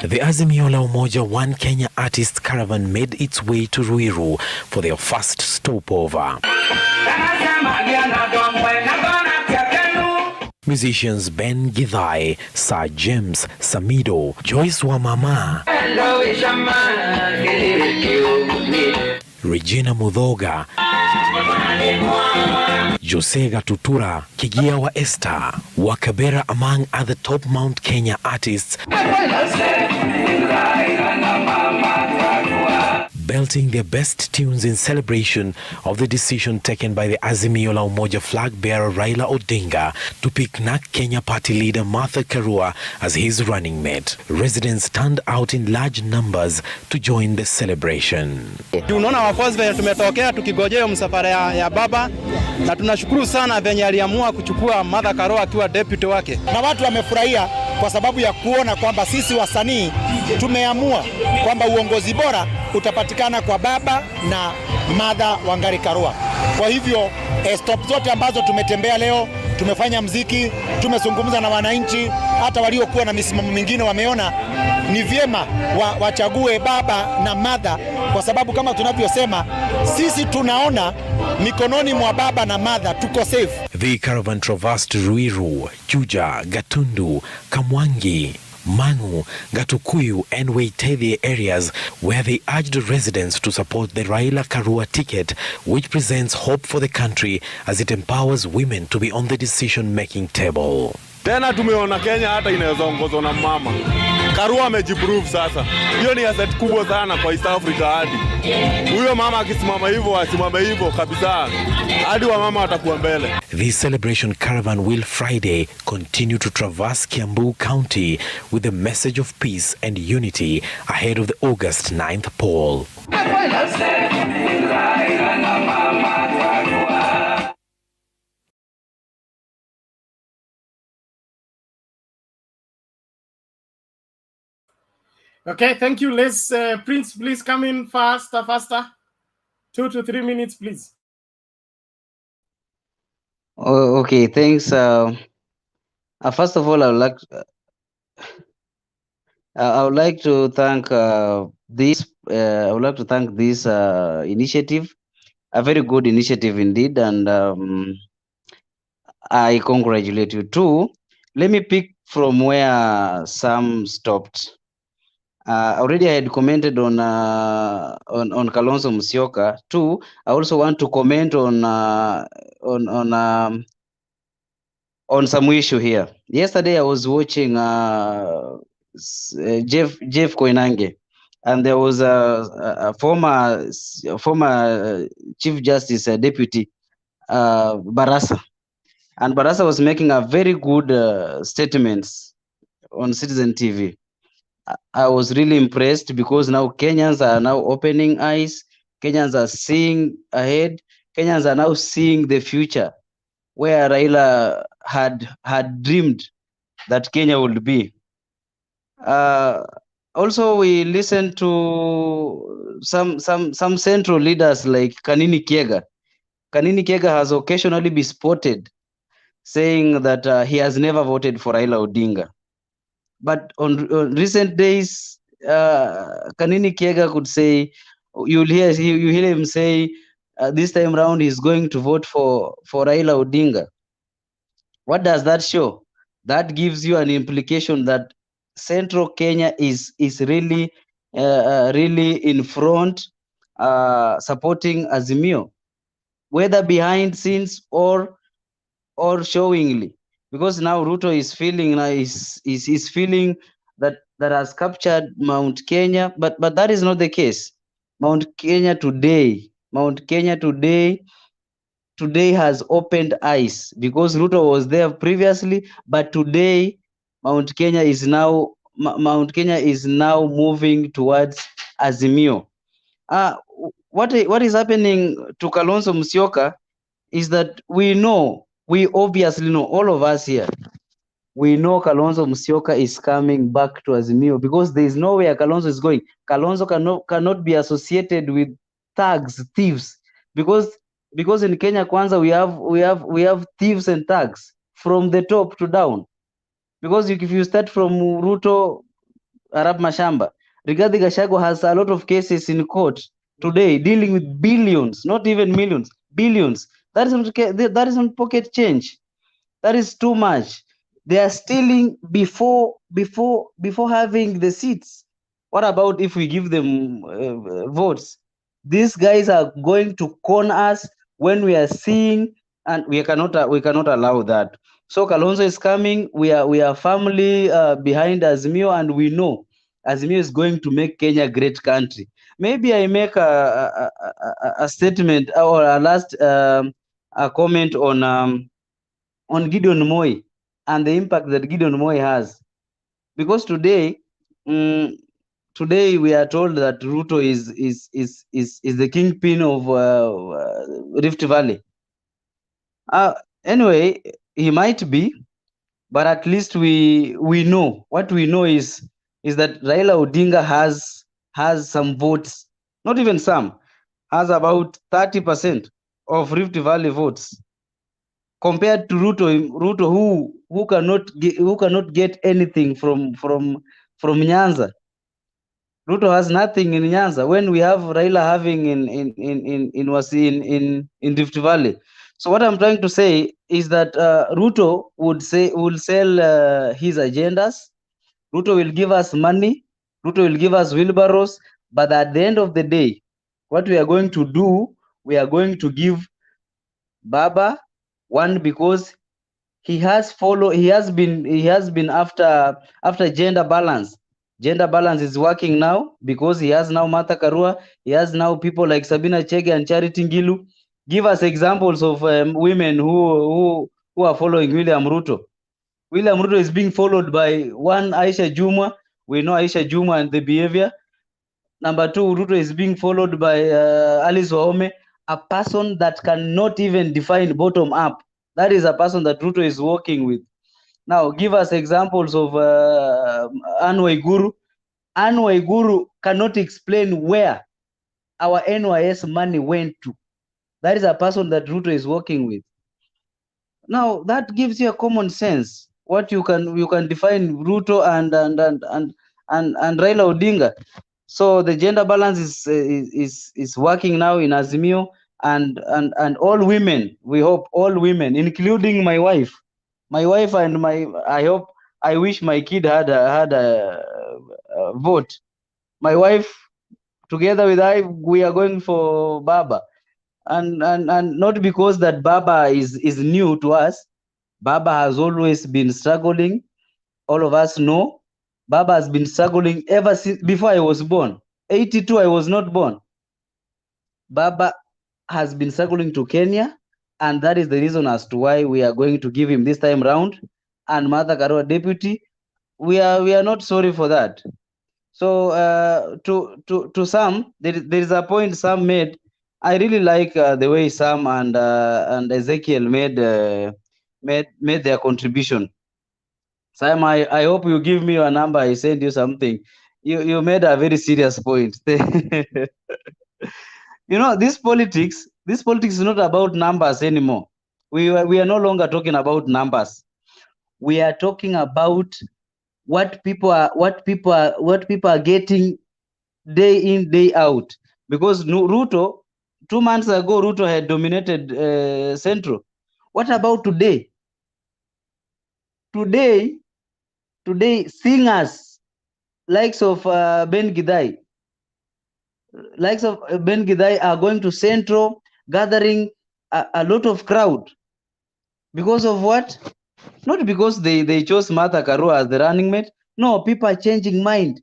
The Azimio la Umoja One Kenya artist caravan made its way to Ruiru for their first stopover. Musicians Ben Githai, Sir James Samido, Joyce Wamama, Regina Mudhoga, Jose Gatutura, Kigia wa Esther, Wakabera among other top Mount Kenya artists, belting their best tunes in celebration of the decision taken by the Azimio la Umoja flag bearer Raila Odinga to pick NARC Kenya party leader Martha Karua as his running mate. Residents turned out in large numbers to join the celebration. Tunaona wafuasi venye tumetokea tukigojea msafara ya baba, na tunashukuru sana venye aliamua kuchukua Martha Karua akiwa deputy wake. Na watu wamefurahia kwa sababu ya kuona kwamba sisi wasanii tumeamua kwamba uongozi bora utapatikana kwa baba na Martha Wangari Karua. Kwa hivyo stop zote ambazo tumetembea leo, tumefanya mziki, tumezungumza na wananchi, hata waliokuwa na misimamo mingine wameona ni vyema wachague baba na Martha, kwa sababu kama tunavyosema sisi tunaona mikononi mwa baba na Martha tuko safe. The caravan traversed Ruiru, Juja, Gatundu, Kamwangi, Manu, Gatukuyu and Waitethie areas, where they urged residents to support the Raila Karua ticket, which presents hope for the country as it empowers women to be on the decision-making table. Tena tumeona Kenya hata inaweza ongozwa na mama. Karua amejiprove sasa. Hiyo ni asset kubwa sana kwa East Africa hadi. Huyo mama akisimama hivyo, asimame hivyo kabisa. Hadi wa mama atakuwa mbele. The celebration caravan will Friday continue to traverse Kiambu County with a message of peace and unity ahead of the August 9th poll. Okay, thank you. Let's Prince, please come in faster. 2 to 3 minutes, please. Oh, okay, thanks. First of all, I would like to thank this. I would like to thank this initiative, a very good initiative indeed, and I congratulate you too. Let me pick from where Sam stopped. Already I had commented on Kalonzo Musyoka too. I also want to comment on some issue here. Yesterday I was watching Jeff Koinange, and there was a former Chief Justice Deputy Barasa, and Barasa was making a very good statements on Citizen TV. I was really impressed because now Kenyans are now opening eyes. Kenyans are seeing ahead. Kenyans are now seeing the future where Raila had dreamed that Kenya would be. Also, we listened to some central leaders like Kanini Kiega. Kanini Kiega has occasionally been spotted saying that he has never voted for Raila Odinga. But on recent days, Kanini Kiega could say, you hear him say, this time round he's going to vote for Raila Odinga. What does that show? That gives you an implication that Central Kenya is really in front, supporting Azimio, whether behind scenes or showingly. Because now Ruto is feeling is feeling that has captured Mount Kenya, but that is not the case. Mount Kenya today has opened eyes, because Ruto was there previously, but today Mount Kenya is now moving towards Azimio. What is happening to Kalonzo Musyoka is that we obviously know, all of us here, we know Kalonzo Musyoka is coming back to Azimio, because there is nowhere Kalonzo is going. Kalonzo cannot be associated with thugs, thieves, because in Kenya Kwanza we have thieves and thugs from the top to down. Because if you start from Ruto, Arab Mashamba, Rigathi Gachagua has a lot of cases in court today dealing with billions, not even millions, billions. That is not pocket change. That is too much. They are stealing before having the seats. What about if we give them votes? These guys are going to con us when we are seeing, and we cannot allow that. So Kalonzo is coming. We are firmly behind Azimio, and we know Azimio is going to make Kenya a great country. Maybe I make a statement or a last a comment on Gideon Moi and the impact that Gideon Moi has, because today we are told that Ruto is the kingpin of Rift Valley. Anyway, he might be, but at least we know. What we know is that Raila Odinga has some votes, not even some, has about 30% of Rift Valley votes, compared to Ruto who cannot get anything from Nyanza. Ruto has nothing in Nyanza when we have Raila having in Rift Valley. So what I'm trying to say is that Ruto will sell his agendas. Ruto will give us money. Ruto will give us wheelbarrows. But at the end of the day, what we are going to do, we are going to give Baba one, because he has been after gender balance. Gender balance is working now because he has now Martha Karua. He has now people like Sabina Chege and Charity Ngilu. Give us examples of women who are following William Ruto. William Ruto is being followed by one Aisha Juma. We know Aisha Juma and the behavior. Number two, Ruto is being followed by Alice Wahome, a person that cannot even define bottom up. That is a person that Ruto is working with. Now, give us examples of Anne Waiguru. Anne Waiguru cannot explain where our NYS money went to. That is a person that Ruto is working with. Now, that gives you a common sense. What you can define Ruto and Raila Odinga. So the gender balance is working now in Azimio, and all women. We hope all women, including my wife. My wife and I wish my kid had a vote. My wife, together with I, we are going for Baba, and not because that Baba is new to us. Baba has always been struggling. All of us know Baba has been struggling ever since before I was born. 82, I was not born. Baba has been struggling to Kenya, and that is the reason as to why we are going to give him this time round. And Martha Karua deputy, we are not sorry for that. So to Sam, there is a point Sam made. I really like the way Sam and Ezekiel made their contribution. Sam, I hope you give me your number. I send you something. You made a very serious point. You know, this politics is not about numbers anymore. We are no longer talking about numbers. We are talking about what people are getting day in, day out. Because Ruto, 2 months ago, Ruto had dominated Central. What about today? Today, singers likes of Ben Gidai are going to Central, gathering a lot of crowd. Because of what? Not because they chose Martha Karua as the running mate. No, people are changing mind.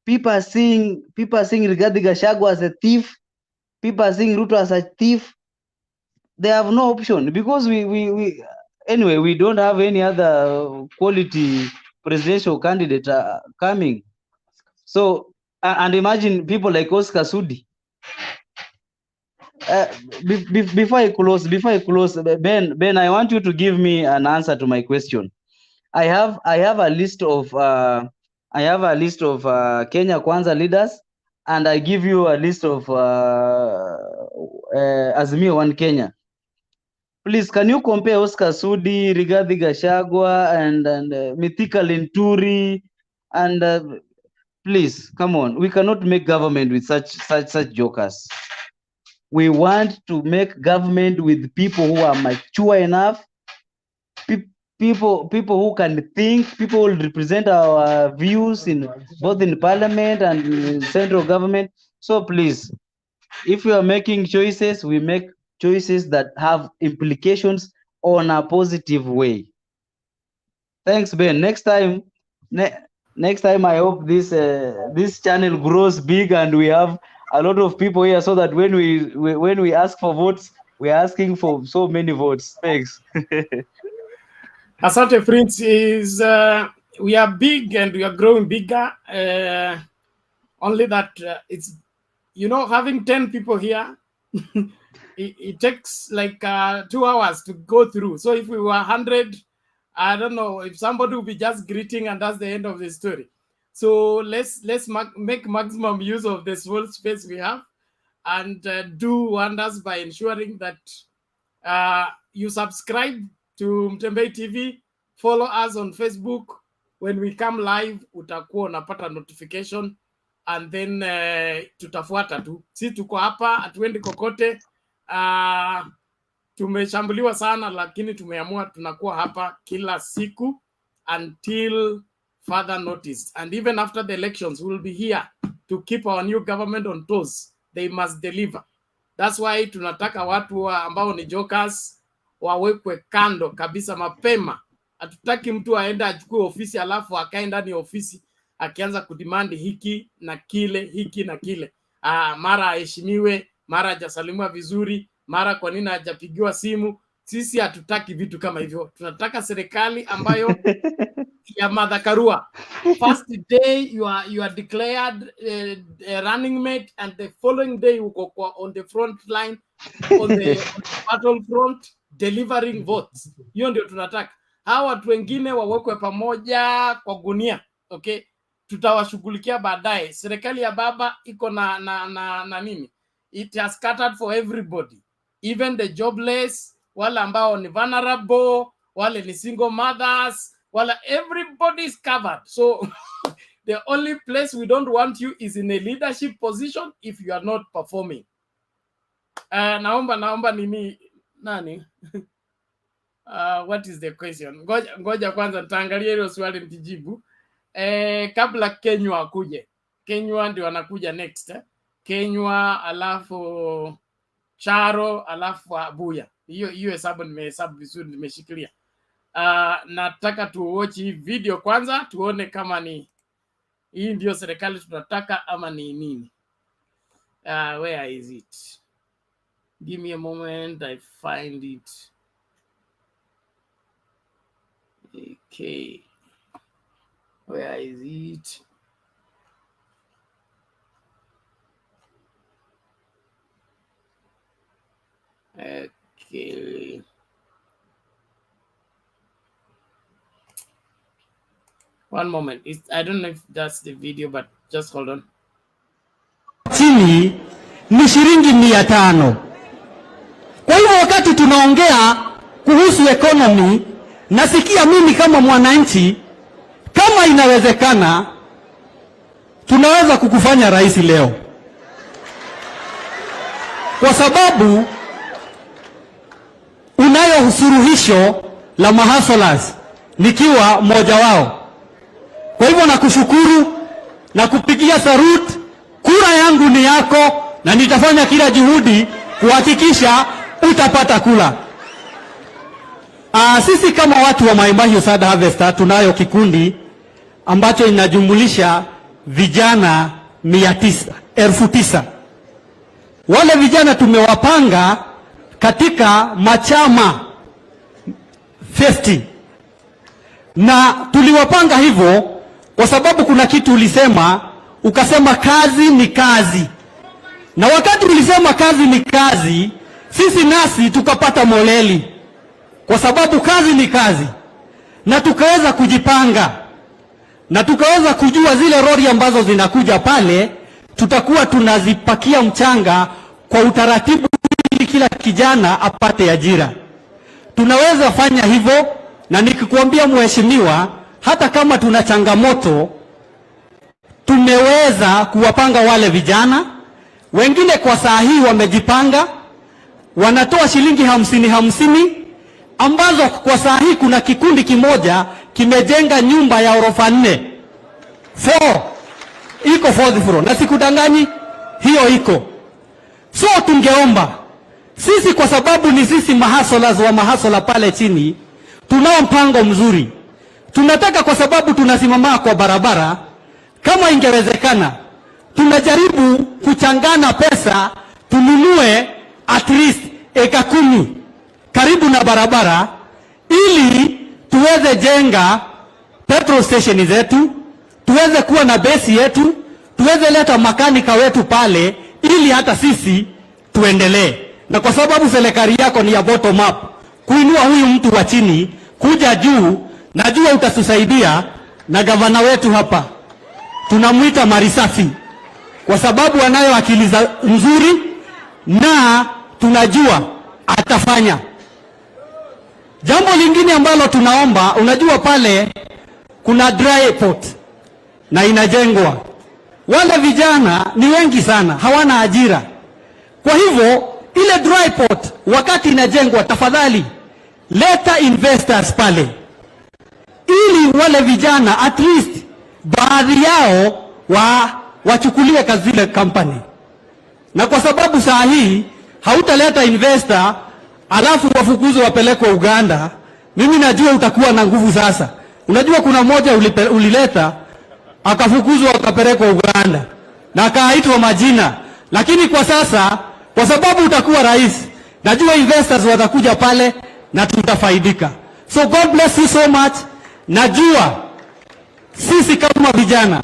People are seeing Rigathi Gachagua as a thief. People are seeing Ruto as a thief. They have no option because anyway, we don't have any other quality presidential candidate coming. So and imagine people like Oscar Sudi. Before I close, Ben, I want you to give me an answer to my question. I have a list of Kenya Kwanza leaders, and I give you a list of Azimio One Kenya. Please, can you compare Oscar Sudi, Rigathi Gachagua, and Mithika Linturi, and please, come on. We cannot make government with such jokers. We want to make government with people who are mature enough, people who can think, people who will represent our views in both in parliament and in central government. So please, if we are making choices, we make choices that have implications on a positive way. Thanks, Ben. Next time, I hope this channel grows big and we have a lot of people here, so that when we ask for votes, we're asking for so many votes. Thanks. Asante Prince is we are big and we are growing bigger. Only that it's, you know, having 10 people here, it takes like 2 hours to go through. So if we were 100, I don't know if somebody will be just greeting and that's the end of the story. So let's make maximum use of the small space we have and do wonders by ensuring that you subscribe to Mtembei TV, follow us on Facebook. When we come live, utakuwa unapata notification and then tutafuata tu. Si tuko hapa, hatuendi kokote. Tumeshambuliwa sana, lakini tumeamua tunakuwa hapa kila siku until further notice. And even after the elections, we'll be here to keep our new government on toes. They must deliver. That's why tunataka watu ambao ni jokers wawekwe kando kabisa mapema. Hatutaki mtu aende achukue ofisi alafu akae ndani ya ofisi akianza kudimandi hiki na kile. Mara aheshimiwe, mara hajasalimiwa vizuri, mara kwa nini hajapigiwa simu. Sisi hatutaki vitu kama hivyo. Tunataka serikali ambayo ya Martha Karua. First day you are declared running mate, and the following day you go on the front line, on the battlefront delivering votes. Hiyo ndio tunataka. Hawa watu wengine wawekwe pamoja kwa gunia. Okay, tutawashughulikia baadaye. Serikali ya baba iko na nini? It has scattered for everybody, even the jobless, wale ambao ni vulnerable, wale ni single mothers, wala everybody is covered. So the only place we don't want you is in a leadership position if you are not performing. Naomba nani? What is the question? Ngoja kwanza nitaangalia hilo swali nijibu. Kabla Kenywa akuje. Kenywa ndio anakuja next. Kenywa alafu Charo alafu Abuya. Hiyo hesabu nimehesabu vizuri, nimeshikilia. Nataka tuwatch hii video kwanza tuone kama ni hii ndio serikali tunataka ama ni nini. Where is it? Give me a moment, I find it. Okay. Where is it? Okay. One moment. I don't know if that's the video, but just hold on. Chini ni shilingi 500. Kwa hivyo wakati tunaongea kuhusu economy, nasikia mimi kama mwananchi, kama inawezekana tunaweza kukufanya rais leo, kwa sababu unayo suluhisho la mahasolas, nikiwa mmoja wao. Kwa hivyo nakushukuru na kupigia sarut. Kura yangu ni yako na nitafanya kila juhudi kuhakikisha utapata kula. Sisi kama watu wa Mai Mahiu Sad Harvester tunayo kikundi ambacho inajumulisha vijana 900,000. Wale vijana tumewapanga katika machama 50. Na tuliwapanga hivyo kwa sababu kuna kitu ulisema, ukasema kazi ni kazi. Na wakati ulisema kazi ni kazi, sisi nasi tukapata moleli, kwa sababu kazi ni kazi. Na tukaweza kujipanga, na tukaweza kujua zile lori ambazo zinakuja pale tutakuwa tunazipakia mchanga kwa utaratibu ili kila kijana apate ajira. Tunaweza fanya hivyo, na nikikuambia mheshimiwa, hata kama tuna changamoto tumeweza kuwapanga wale vijana. Wengine kwa saa hii wamejipanga, wanatoa shilingi 50 ambazo kwa saa hii kuna kikundi kimoja kimejenga nyumba ya orofa 4. Iko 4th floor, na sikudanganyi, hiyo iko. So tungeomba Sisi kwa sababu ni sisi mahasolas wa mahasola pale chini, tunao mpango mzuri. Tunataka kwa sababu tunasimama kwa barabara, kama ingewezekana, tunajaribu kuchangana pesa, tununue at least eka 10 karibu na barabara, ili tuweze jenga petrol station zetu, tuweze kuwa na base yetu, tuweze leta makanika wetu pale, ili hata sisi tuendelee. Na kwa sababu serikali yako ni ya bottom up, kuinua huyu mtu wa chini kuja juu, najua utatusaidia. Na gavana wetu hapa tunamuita Marisafi kwa sababu anayo akili nzuri na tunajua atafanya. Jambo lingine ambalo tunaomba, unajua pale kuna dry port na inajengwa. Wale vijana ni wengi sana, hawana ajira. Kwa hivyo ile dry port wakati inajengwa, tafadhali leta investors pale, ili wale vijana at least baadhi yao wachukulie kazi zile company. Na kwa sababu saa hii hautaleta investor alafu wafukuzwe wapelekwe Uganda, mimi najua utakuwa na nguvu sasa. Unajua kuna mmoja ulileta akafukuzwa akapelekwa Uganda na akaitwa majina, lakini kwa sasa kwa sababu utakuwa rais, najua investors watakuja pale na tutafaidika. So God bless you so much. Najua sisi kama vijana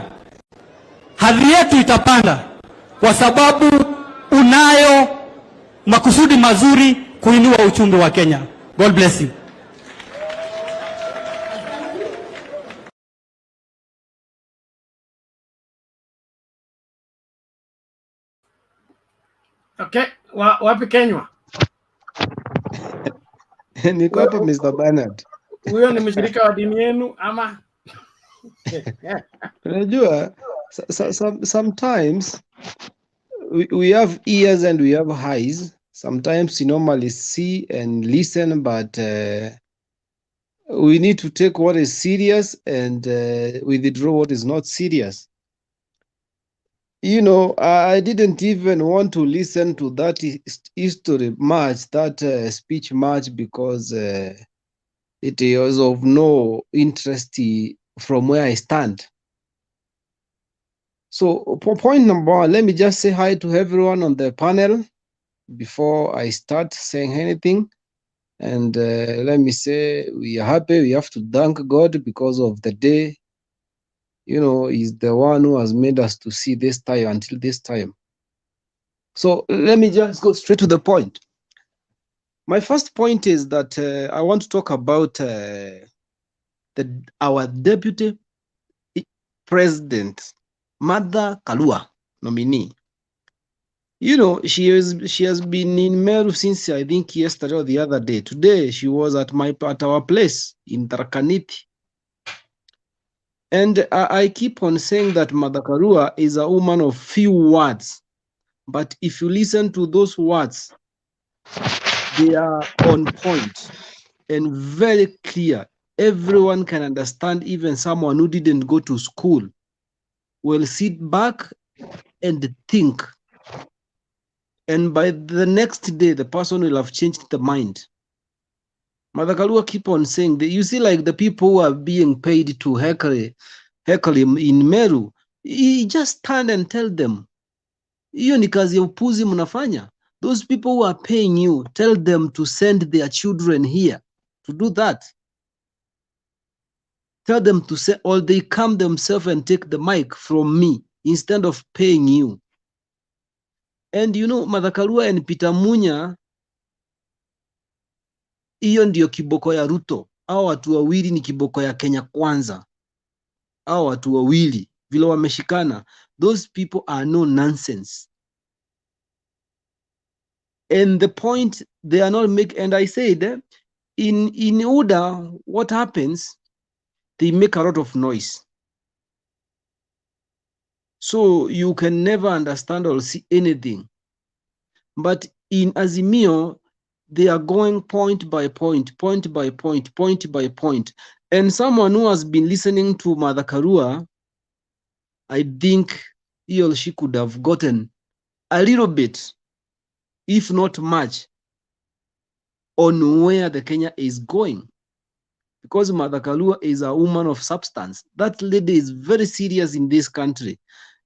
hadhi yetu itapanda kwa sababu unayo makusudi mazuri kuinua uchumi wa Kenya. God bless you. Okay, wapi Kenya? Niko hapa Mr. Bernard. Huyo ni mshirika wa dini yenu ama? Unajua, sometimes we have ears and we have eyes. Sometimes you normally see and listen, but we need to take what is serious and withdraw what is not serious. You know, I didn't even want to listen to that history much, that speech much, because it was of no interest from where I stand. So point number one, let me just say hi to everyone on the panel before I start saying anything. And let me say we are happy. We have to thank God because of the day. You know, He's the one who has made us to see this time until this time. So let me just go straight to the point. My first point is that I want to talk about our deputy president, Martha Karua, nominee. You know, she has been in Meru since I think yesterday or the other day. Today she was at our place in Tharaka Nithi. And I keep on saying that Martha Karua is a woman of few words, but if you listen to those words, they are on point and very clear. Everyone can understand, even someone who didn't go to school will sit back and think. And by the next day, the person will have changed the mind. Martha Karua keep on saying that, you see, like the people who are being paid to heckle him in Meru, he just stand and tell them, hiyo ni kazi ya upuzi mnafanya. Those people who are paying you, tell them to send their children here to do that. Tell them to say, or they come themselves and take the mic from me instead of paying you. And you know, Martha Karua and Peter Munya, hiyo ndio kiboko ya Ruto. Hao watu wawili ni kiboko ya Kenya Kwanza. Hao watu wawili vile wameshikana, those people are no nonsense. And the point they are not make, and I said, in Uda, what happens, they make a lot of noise. So you can never understand or see anything. But in Azimio, they are going point by point, point by point, point by point. And someone who has been listening to Martha Karua, I think he or she could have gotten a little bit, if not much, on where the Kenya is going. Because Martha Karua is a woman of substance. That lady is very serious in this country.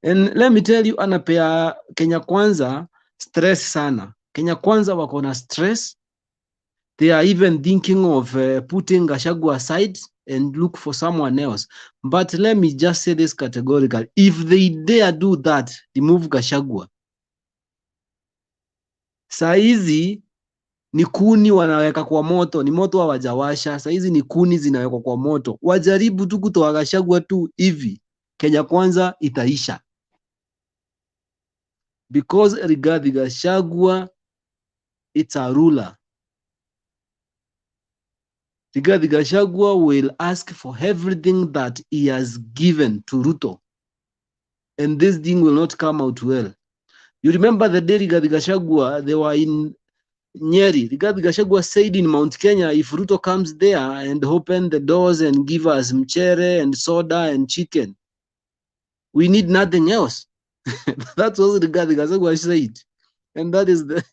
And let me tell you, anapea Kenya Kwanza stress sana. Kenya Kwanza wako na stress. They are even thinking of putting Gachagua aside and look for someone else. But let me just say this categorically. If they dare do that, remove Gachagua. Saizi ni kuni wanaweka kwa moto, ni moto hawajawasha. Saizi ni kuni zinawekwa kwa moto. Wajaribu tu kutoa Gachagua tu hivi, Kenya Kwanza itaisha. Because Rigathi Gachagua, it's a ruler. Rigathi Gachagua will ask for everything that he has given to Ruto. And this thing will not come out well. You remember the day Rigathi Gachagua, they were in Nyeri. Rigathi Gachagua said in Mount Kenya, if Ruto comes there and open the doors and give us mchere and soda and chicken, we need nothing else. That's what Rigathi Gachagua said. And that is the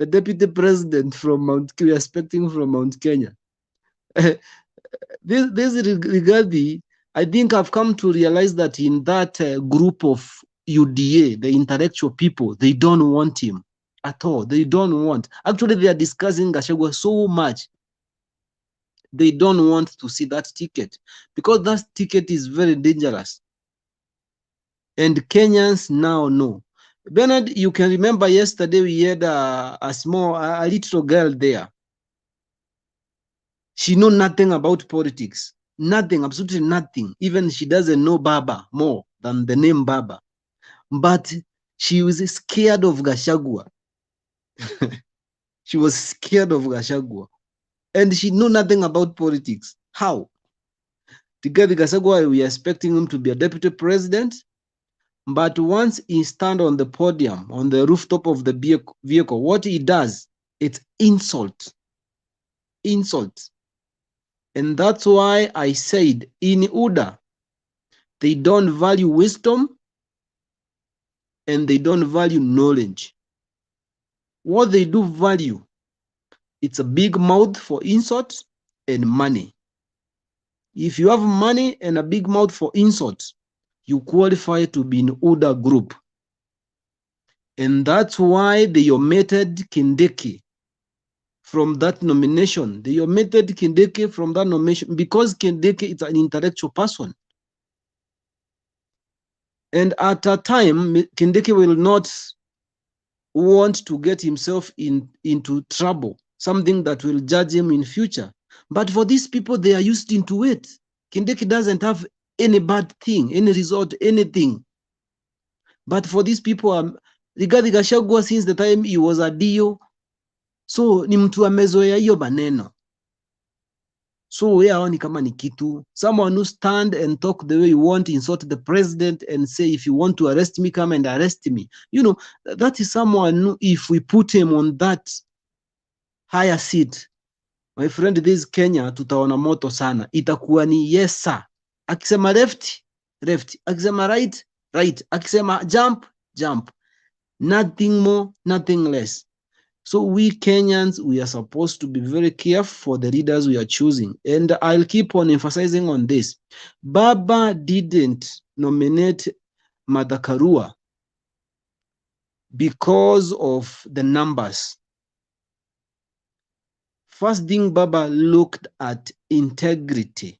deputy president from Mount Kenya, we are expecting from Mount Kenya. This Rigathi, I think I've come to realize that in that group of UDA, the intellectual people, they don't want him at all. They don't want. Actually, they are discussing Gachagua so much. They don't want to see that ticket because that ticket is very dangerous. And Kenyans now know. Bernard, you can remember yesterday we had a little girl there. She know nothing about politics. Nothing, absolutely nothing. Even she doesn't know Baba more than the name Baba. But she was scared of Gachagua. She was scared of Gachagua. And she knew nothing about politics. How? To get Gachagua, we are expecting him to be a deputy president. But once he stands on the podium, on the rooftop of the vehicle, what he does, it's insult. Insult. And that's why I said, in UDA, they don't value wisdom and they don't value knowledge. What they do value, it's a big mouth for insult and money. If you have money and a big mouth for insult, you qualify to be in UDA group. And that's why they omitted Kindiki from that nomination. They omitted Kindiki from that nomination because Kindiki is an intellectual person. And at a time, Kindiki will not want to get himself into trouble, something that will judge him in future. But for these people, they are used into it. Kindiki doesn't have any bad thing, any result, anything. But for these people, Rigathi Gachagua, since the time he was a Dio, so ni mtu amezoea hiyo maneno. So yeye haoni kama ni kitu. Someone who stand and talk the way you want, insult the president and say, if you want to arrest me, come and arrest me. You know, that is someone who, if we put him on that higher seat, my friend, this Kenya, tutaona moto sana. Itakuwa ni yes sir. Akisema left, left. Akisema right, right. Akisema jump, jump. Nothing more, nothing less. So we Kenyans, we are supposed to be very careful for the leaders we are choosing. And I'll keep on emphasizing on this. Baba didn't nominate Martha Karua because of the numbers. First thing, Baba looked at integrity.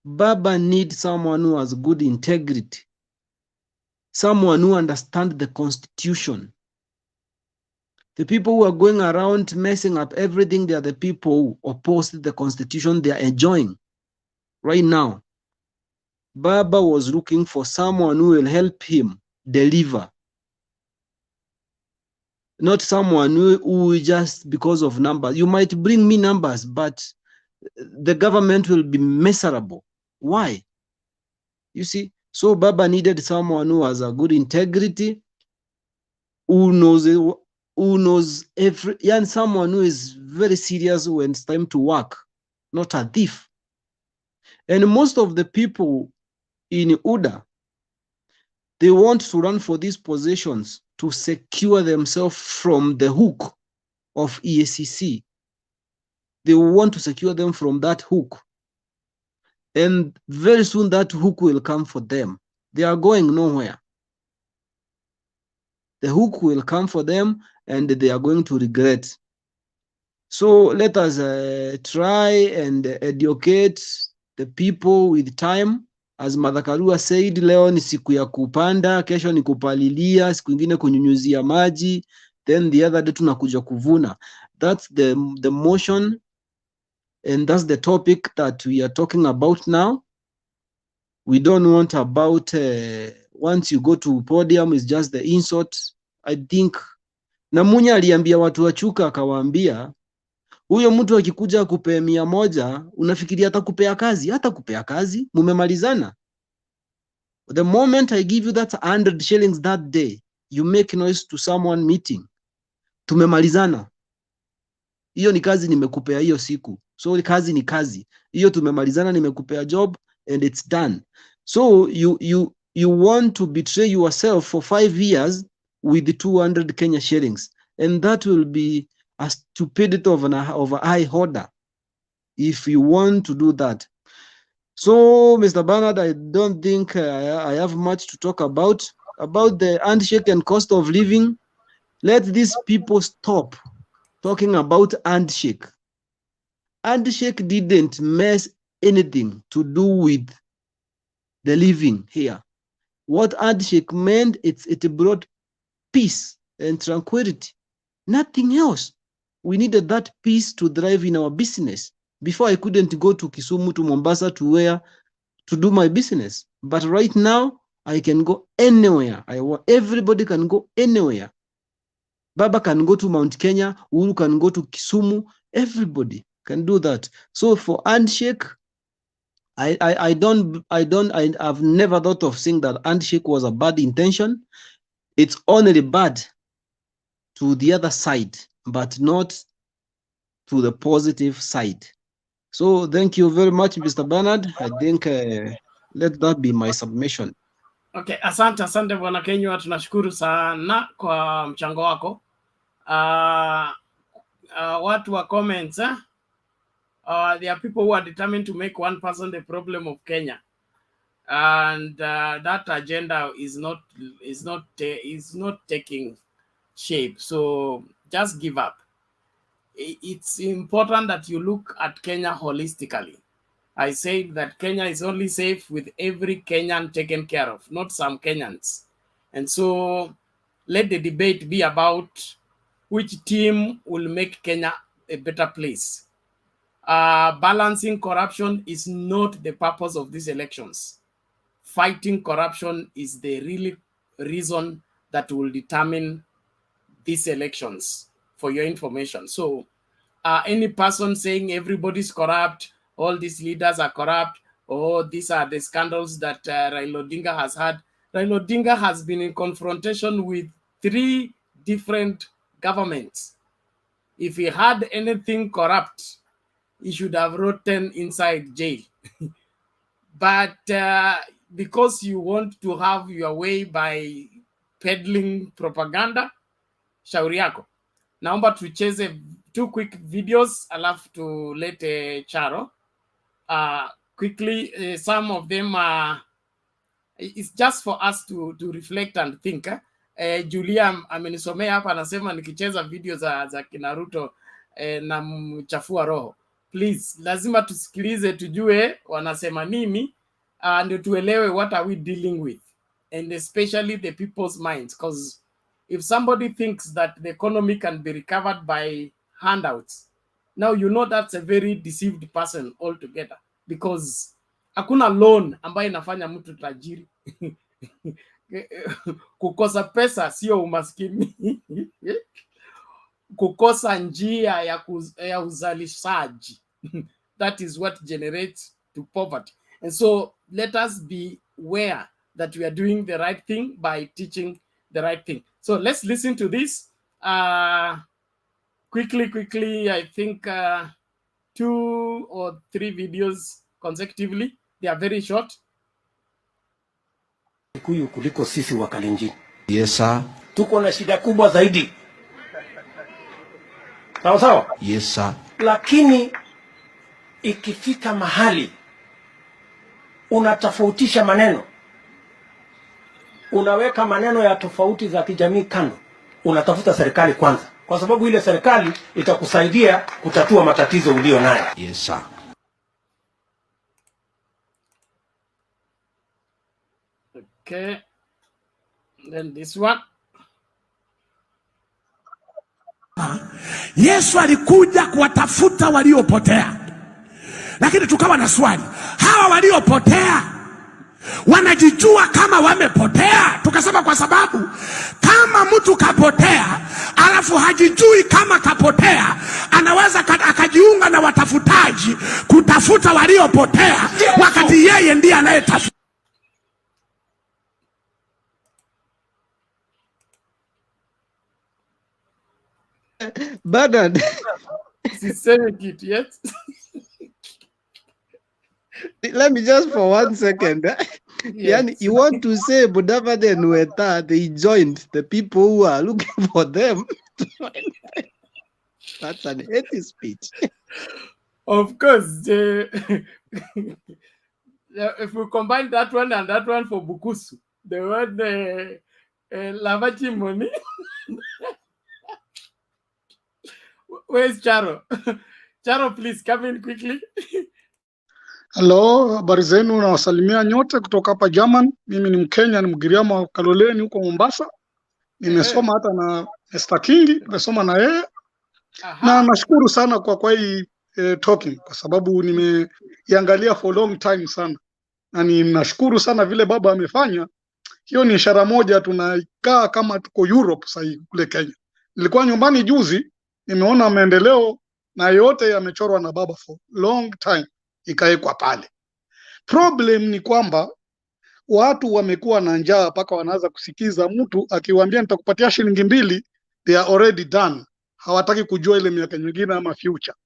Baba needs someone who has good integrity. Someone who understands the constitution. The people who are going around messing up everything, they are the people who oppose the constitution they are enjoying right now. Baba was looking for someone who will help him deliver. Not someone who just because of numbers. You might bring me numbers, but the government will be miserable. Why? You see, so Baba needed someone who has a good integrity, who knows every, and someone who is very serious when it's time to work, not a thief. And most of the people in UDA, they want to run for these positions to secure themselves from the hook of EACC. They want to secure them from that hook. And very soon that hook will come for them. They are going nowhere. The hook will come for them and they are going to regret. So let us try and educate the people with time. As Mother Karua said, leo ni siku ya kupanda, kesho ni kupalilia, siku ingine kunyunyuzia maji, then the other day tunakuja kuvuna. That's the motion, and that's the topic that we are talking about now. We don't want about once you go to podium is just the insult. I think Namunya aliambia watu wa Chuka akawaambia, huyo mtu akikuja kupea 100, unafikiria atakupea kazi? Hata kupea kazi, mumemalizana. The moment I give you that 100 shillings that day, you make noise to someone meeting. Tumemalizana. Hiyo ni kazi nimekupea hiyo siku. So kazi ni kazi. Hiyo tumemalizana, nimekupea job and it's done. So you want to betray yourself for 5 years with the 200 Kenya shillings, and that will be a stupidity of a high order if you want to do that. So, Mr. Bernard, I don't think I have much to talk about the handshake and cost of living. Let these people stop talking about handshake. Handshake didn't mess anything to do with the living here. What handshake meant, it brought peace and tranquility. Nothing else. We needed that peace to drive in our business. Before, I couldn't go to Kisumu, to Mombasa, to where to do my business. But right now, I can go anywhere. Everybody can go anywhere. Baba can go to Mount Kenya. Uhuru can go to Kisumu. Everybody can do that. So for handshake, I've never thought of saying that handshake was a bad intention. It's only bad to the other side, but not to the positive side. So thank you very much, Mr. Bernard. I think let that be my submission. Okay, asante Bwana Kenywa, tunashukuru sana kwa mchango wako. Watu wa comments, there are people who are determined to make one person the problem of Kenya, and that agenda is not taking shape. So just give up. It's important that you look at Kenya holistically. I said that Kenya is only safe with every Kenyan taken care of, not some Kenyans. And so let the debate be about which team will make Kenya a better place. Balancing corruption is not the purpose of these elections. Fighting corruption is the really reason that will determine these elections, for your information. So any person saying everybody's corrupt, all these leaders are corrupt, or these are the scandals that Raila Odinga has had. Raila Odinga has been in confrontation with 3 different governments. If he had anything corrupt, he should have rotten inside jail. But because you want to have your way by peddling propaganda, shauri yako. Naomba tucheze 2 quick videos alafu tulete Charo. Quickly, some of them it's just for us to reflect and think. Julia amenisomea hapa, anasema nikicheza video za kina Ruto na mchafua roho. Please, lazima tusikilize tujue wanasema nini, ndio tuelewe what are we dealing with, and especially the people's minds, because if somebody thinks that the economy can be recovered by handouts, now you know that's a very deceived person altogether, because hakuna loan ambayo inafanya mtu tajiri. Kukosa pesa sio umaskini. Kukosa njia ya uzalishaji, that is what generates to poverty. And so let us be aware that we are doing the right thing by teaching the right thing. So let's listen to this quickly. I think 2 or 3 videos consecutively. They are very short. Kikuyu kuliko sisi wa Kalenjin. Yes sir. Tuko na shida kubwa zaidi. Sawa sawa? Yes sir. Lakini ikifika mahali unatofautisha maneno, unaweka maneno ya tofauti za kijamii kando, unatafuta serikali kwanza, kwa sababu ile serikali itakusaidia kutatua matatizo ulio nayo. Yes sir. Okay. Then this one. Yesu alikuja kuwatafuta waliopotea. Lakini tukawa na swali, hawa waliopotea wanajijua kama wamepotea? Tukasema kwa sababu kama mtu kapotea alafu hajijui kama kapotea, anaweza akajiunga na watafutaji kutafuta waliopotea, wakati yeye ndiye anayetafuta. Bernard. Yes. Let me just for 1 second. Yani, you want to say Mudavadi and Weta, they joined the people who are looking for them. That's an atheist speech. Of course. If we combine that one and that one for Bukusu, the word Lavachi money. Where's Charo? Charo, please come in quickly. Hello, habari zenu, nawasalimia nyote kutoka hapa German. Mimi ni Mkenya, ni Mgiriama wa Kaloleni huko Mombasa. Nimesoma hata na Mr. Kingi, nimesoma na yeye. Na nashukuru sana kwa hii talking, kwa sababu nimeiangalia for long time sana. Na ninashukuru sana vile baba amefanya. Hiyo ni ishara moja tunaikaa kama tuko Europe sasa kule Kenya. Nilikuwa nyumbani juzi, nimeona maendeleo na yote yamechorwa na baba for long time, ikaekwa pale. Problem ni kwamba watu wamekuwa na njaa mpaka wanaanza kusikiza mtu akiwaambia nitakupatia shilingi 2, they are already done. Hawataki kujua ile miaka nyingine ama future.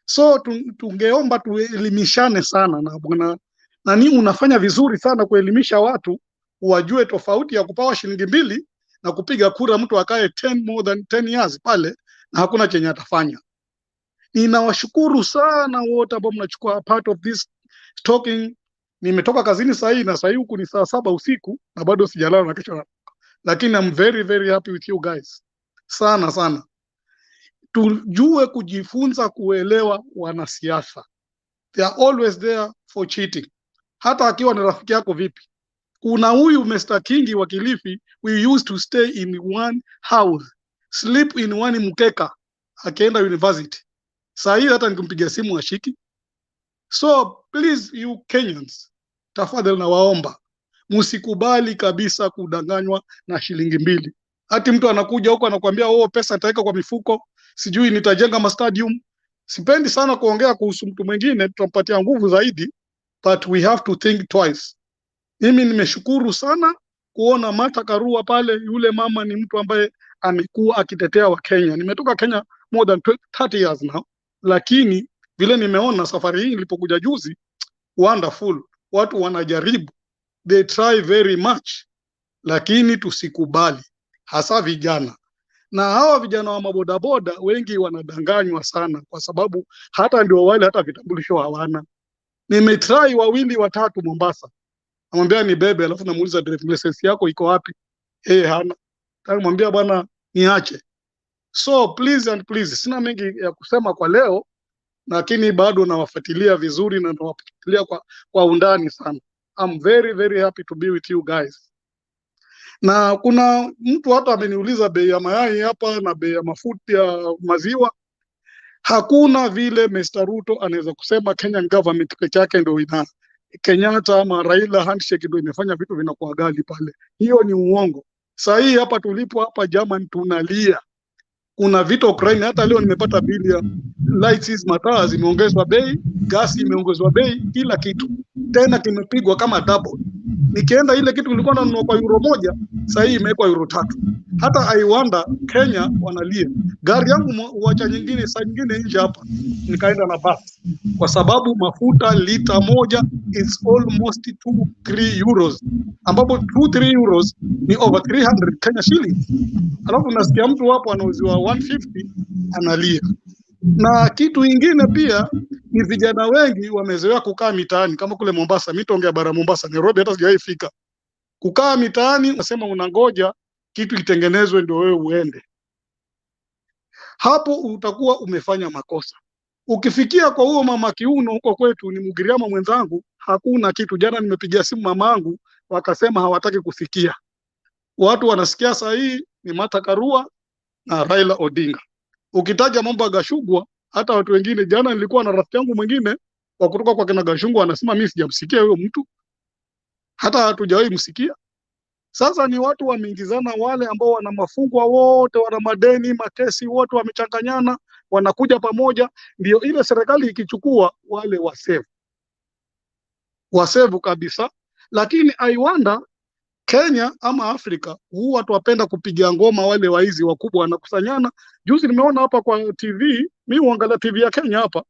So tungeomba tuelimishane sana, na bwana nani unafanya vizuri sana kuelimisha watu wajue tofauti ya kupawa shilingi 2 na kupiga kura mtu akae more than 10 years pale na hakuna chenye atafanya. Ninawashukuru sana wote ambao mnachukua part of this talking. Nimetoka kazini saa hii, na saa hii huku ni saa 7 usiku na bado sijalala na kesho. Lakini I'm very very happy with you guys. Sana sana. Tujue kujifunza kuelewa wanasiasa. They are always there for cheating. Hata akiwa ni rafiki yako vipi. Kuna huyu Mr. Kingi wa Kilifi, we used to stay in one house, sleep in one mkeka, akienda university. Saa hii hata nikimpigia simu ashiki. So please you Kenyans, tafadhali nawaomba, msikubali kabisa kudanganywa na shilingi 2. Hati mtu anakuja huko anakuambia pesa nitaweka kwa mifuko, sijui nitajenga ma stadium. Sipendi sana kuongea kuhusu mtu mwingine, tutampatia nguvu zaidi, but we have to think twice. Mimi nimeshukuru sana kuona Martha Karua pale. Yule mama ni mtu ambaye amekuwa akitetea wa Kenya. Nimetoka Kenya more than 30 years now, lakini vile nimeona safari hii nilipokuja juzi, wonderful. Watu wanajaribu, they try very much, lakini tusikubali, hasa vijana. Na hawa vijana wa mabodaboda wengi wanadanganywa sana, kwa sababu hata ndio wale hata vitambulisho hawana. Nimetry 2 3 Mombasa, namwambia ni bebe, alafu namuuliza driving license yako iko wapi? Hana. Namwambia bwana niache. So please and please, sina mengi ya kusema kwa leo, lakini bado nawafuatilia vizuri na nawafuatilia kwa undani sana. I'm very very happy to be with you guys. Na kuna mtu hata ameniuliza bei ya mayai hapa na bei ya mafuta ya maziwa. Hakuna vile Mr. Ruto anaweza kusema Kenyan government peke yake ndio ina Kenyatta ama Raila handshake ndio imefanya vitu vinakuwa ghali pale. Hiyo ni uongo. Sasa hii hapa tulipo hapa German tunalia. Kuna vita Ukraine, hata leo nimepata bili ya lights, mataa zimeongezwa bei, gas imeongezwa bei, kila kitu. Tena kimepigwa kama double. Nikienda ile kitu nilikuwa nanunua kwa euro 1, sasa hii imewekwa euro 3. Hata I wonder Kenya wanalia. Gari yangu uacha nyingine saa nyingine nje hapa, nikaenda na bus kwa sababu mafuta lita moja is almost 2-3 euros, ambapo 2-3 euros ni over 300 Kenya shillings. Alafu nasikia mtu hapo anauziwa 150 analia. Na kitu ingine pia ni vijana wengi wamezoea kukaa mitaani kama kule Mombasa. Mimi tongea bara Mombasa, Nairobi hata sijawahi fika. Kukaa mitaani unasema unangoja kitu itengenezwe ndio wewe uende. Hapo utakuwa umefanya makosa. Ukifikia kwa huo mama kiuno huko kwetu, ni Mgiriama mwenzangu, hakuna kitu. Jana nimepigia simu mamangu wakasema hawataki kusikia. Watu wanasikia saa hii ni Martha Karua na Raila Odinga. Ukitaja mambo ya Gachagua, hata watu wengine, jana nilikuwa na rafiki yangu mwingine wa kutoka kwa kina Gachagua anasema mimi sijamsikia huyo mtu, hata hatujawahi msikia. Sasa ni watu wameingizana, wale ambao wana mafungwa wote, wana madeni, makesi, wote wamechanganyana, wanakuja pamoja, ndio ile serikali ikichukua wale wasevu kabisa. Lakini I wonder Kenya ama Afrika, huu watu wapenda kupiga ngoma, wale waizi wakubwa wanakusanyana. Juzi nimeona hapa kwa TV, mimi huangalia TV ya Kenya hapa,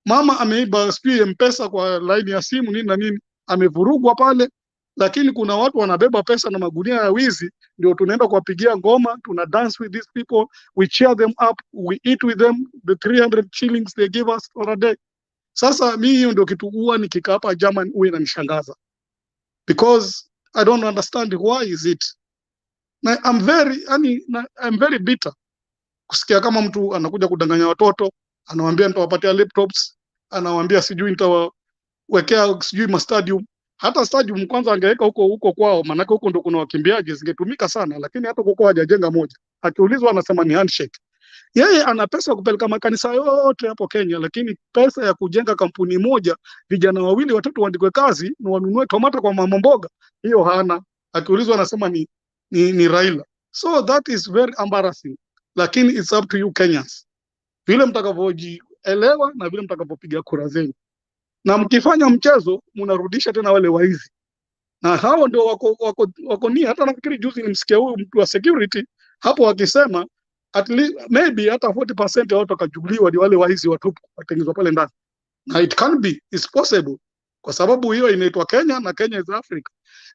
mama ameiba sijui M-Pesa kwa line ya simu nini na nini, amevurugwa pale. Lakini kuna watu wanabeba pesa na magunia ya wizi, ndio tunaenda kuwapigia ngoma, tuna dance with these people, we cheer them up, we eat with them the 300 shillings they give us for a day. Sasa mimi hiyo ndio kitu huwa nikikaa hapa German huwa inanishangaza, because I don't understand why is it. Na I'm very bitter kusikia kama mtu anakuja kudanganya watoto, anawaambia nitawapatia laptops, anawaambia sijui nitawawekea sijui ma stadium. Hata stadium kwanza angeweka huko kwao, maana huko ndo kuna wakimbiaji, zingetumika sana, lakini hata huko hajajenga moja. Akiulizwa anasema ni handshake. Yeye ana pesa kupeleka makanisa yote hapo Kenya, lakini pesa ya kujenga kampuni moja, vijana 2-3 waandikwe kazi na wanunue tomato kwa mama mboga, hiyo hana. Akiulizwa anasema ni Raila. So that is very embarrassing. Lakini it's up to you Kenyans, vile mtakavyojielewa na vile mtakavyopiga kura zenu. Na mkifanya mchezo mnarudisha tena wale waizi, na hao ndio wako ni. Hata nafikiri juzi nimsikia huyu mtu wa security hapo akisema at least maybe hata 40% watu wakajuliwa ni wale waizi watupu watengezwa pale ndani. Na it can be, it's possible, kwa sababu hiyo inaitwa Kenya na Kenya is Africa.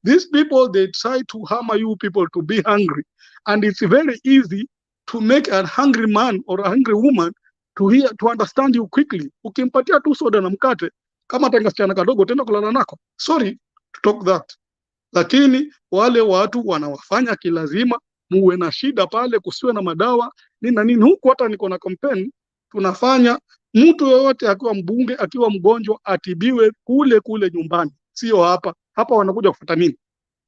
These people, they try to hammer you people to be hungry, and it's very easy to make a hungry man or a hungry woman to understand you quickly. Ukimpatia tu soda na mkate, kama tangasichana kadogo tena kulala nako, sorry to talk that. Lakini wale watu wanawafanya kilazima muwe na shida pale, kusiwe na madawa nini na nini. Huku hata niko na campaign tunafanya, mtu yoyote akiwa mbunge akiwa mgonjwa atibiwe kule nyumbani, sio hapa. Hapa wanakuja kufuata nini?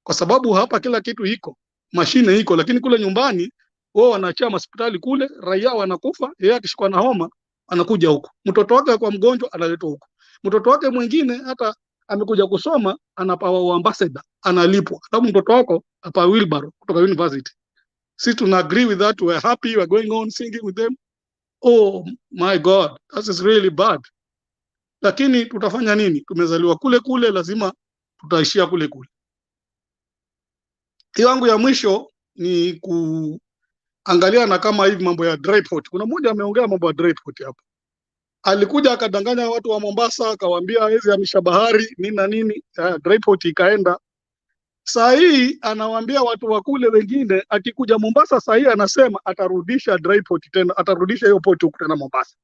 Kwa sababu hapa kila kitu iko, mashine iko, lakini kule nyumbani wao wanaachia hospitali kule, raia wanakufa, yeye akishikwa na homa anakuja huko. Mtoto wake kwa mgonjwa analetwa huko. Mtoto wake mwingine hata amekuja kusoma anapawa ambassador, analipwa. Sababu mtoto wako apa wheelbarrow kutoka university. Sisi tuna agree with that, we are happy, we are going on singing with them. Oh my God, that is really bad. Lakini tutafanya nini? Tumezaliwa kule, lazima tutaishia kule. Hiyo yangu ya mwisho ni kuangalia na kama hivi mambo ya dry port. Kuna mmoja ameongea mambo ya dry port hapa. Alikuja akadanganya watu wa Mombasa, akawaambia hawezi hamisha bahari nini na nini, dry port ikaenda. Saa hii anawaambia watu wa kule wengine, akikuja Mombasa saa hii anasema atarudisha dry port tena, atarudisha hiyo port huko tena Mombasa.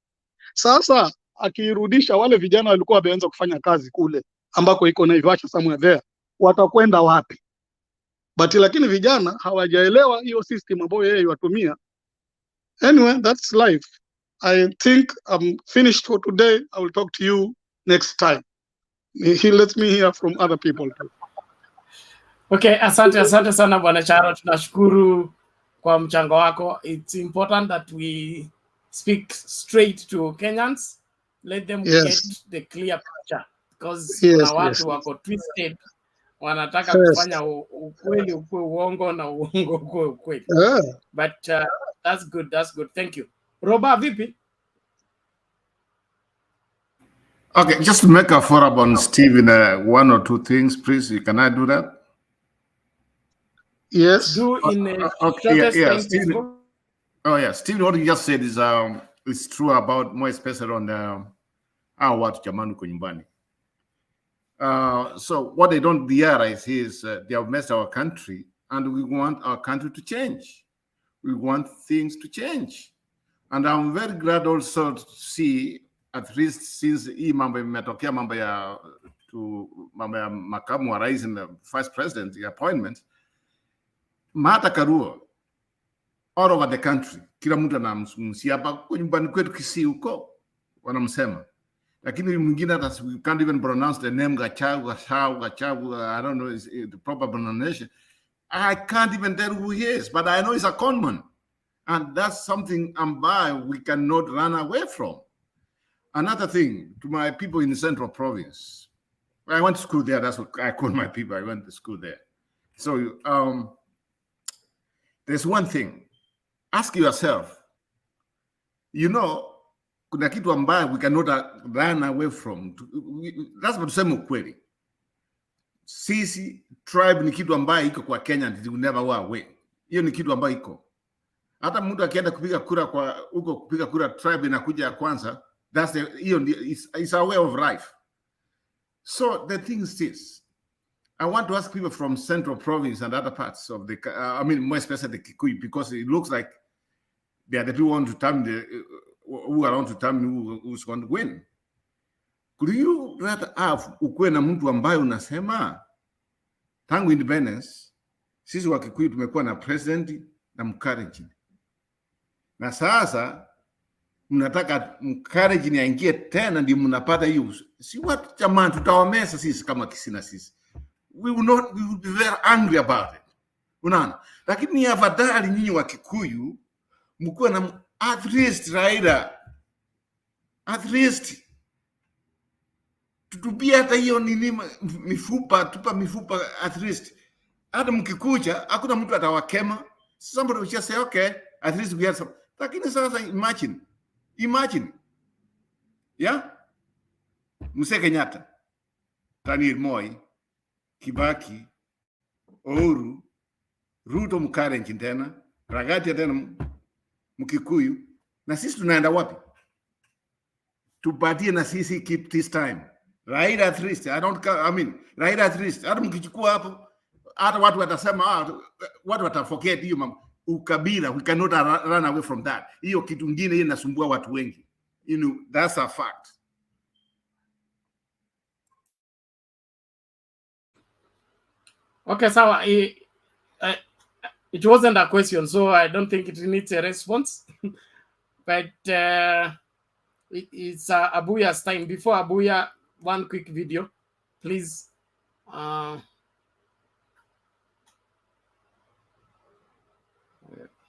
Sasa akirudisha, wale vijana walikuwa wameanza kufanya kazi kule ambako iko Naivasha somewhere there, watakwenda wapi? Lakini vijana hawajaelewa hiyo system ambayo yeye yatumia. Anyway, that's life. I think I'm finished for today. I will talk to you next time. He lets me hear from other people too. Okay, asante sana Bwana Charo, tunashukuru kwa mchango wako. It's important that we speak straight to Kenyans, let them get the clear picture, because kuna watu wako twisted, wanataka kufanya ukweli ukue uongo na uongo ukue ukweli. But that's good, thank you. Roba, vipi? Okay, just to make a follow-up on Stephen, 1 or 2 things, please. Can I do that? Yes. Do in a Okay, shortest time Stephen. possible. Oh yeah, Stephen, what you just said is true about more especially on our watu jamani huko nyumbani. So what they don't realize is they have messed our country, and we want our country to change. We want things to change, and I'm very glad also to see, at least since hii mambo imetokea, mambo ya makamu wa rais and the vice president, the appointment, Martha all over the country, kila mtu anamzungumzia hapa nyumbani kwetu Kisii huko wanamsema, lakini mwingine hata we can't even pronounce the name Gachagua, I don't know is the proper pronunciation. I can't even tell who he is, but I know he's a conman, and that's something we cannot run away from. Another thing, to my people in the Central Province, I went to school there. That's what I call my people. I went to school there. So there's one thing. Ask yourself, kuna kitu ambayo we cannot run away from. Lazima tuseme ukweli. Sisi tribe ni kitu ambayo iko kwa Kenya, and it will never go away. Hiyo ni kitu ambayo iko. Hata mtu akienda kupiga kura huko kupiga kura, tribe inakuja ya kwanza. That's it's a way of life. So the thing is this. I want to ask people from Central Province and other parts of more especially the Kikuyu, because it looks like they are the people who are on to determine who's going to win. Could you rather have ukuwe na mtu ambaye unasema tangu independence sisi wa Kikuyu tumekuwa na president na Mkalenjin, na sasa mnataka Mkalenjin aingie tena ndio mnapata hiyo? Si watu jamani, tutawamesa sisi kama Kisii na sisi. We will be very angry about it. Unaona? Lakini ni afadhali nyinyi wa Kikuyu mkuwe na at least Raila, at least tutupia hata hiyo nini mifupa, tupa mifupa at least. Hata mkikuja hakuna mtu atawakema. Somebody will just say okay, at least we have some. Lakini sasa imagine. Yeah? Mzee Kenyatta, Daniel Moi, Kibaki, Uhuru, Ruto Mkalenjin tena, Ragatia tena Mkikuyu, na sisi tunaenda wapi? Tupatie na sisi keep this time. Raila at least, Raila at least, hata mkichukua hapo, hata watu watasema, watu wataforget hiyo mambo. Ukabila, we cannot run away from that. Hiyo kitu ngine hiyo inasumbua watu wengi. That's a fact. Okay, sawa. It wasn't a question, so I don't think it needs a response. But it's Abuya's time. Before Abuya, one quick video, please. Where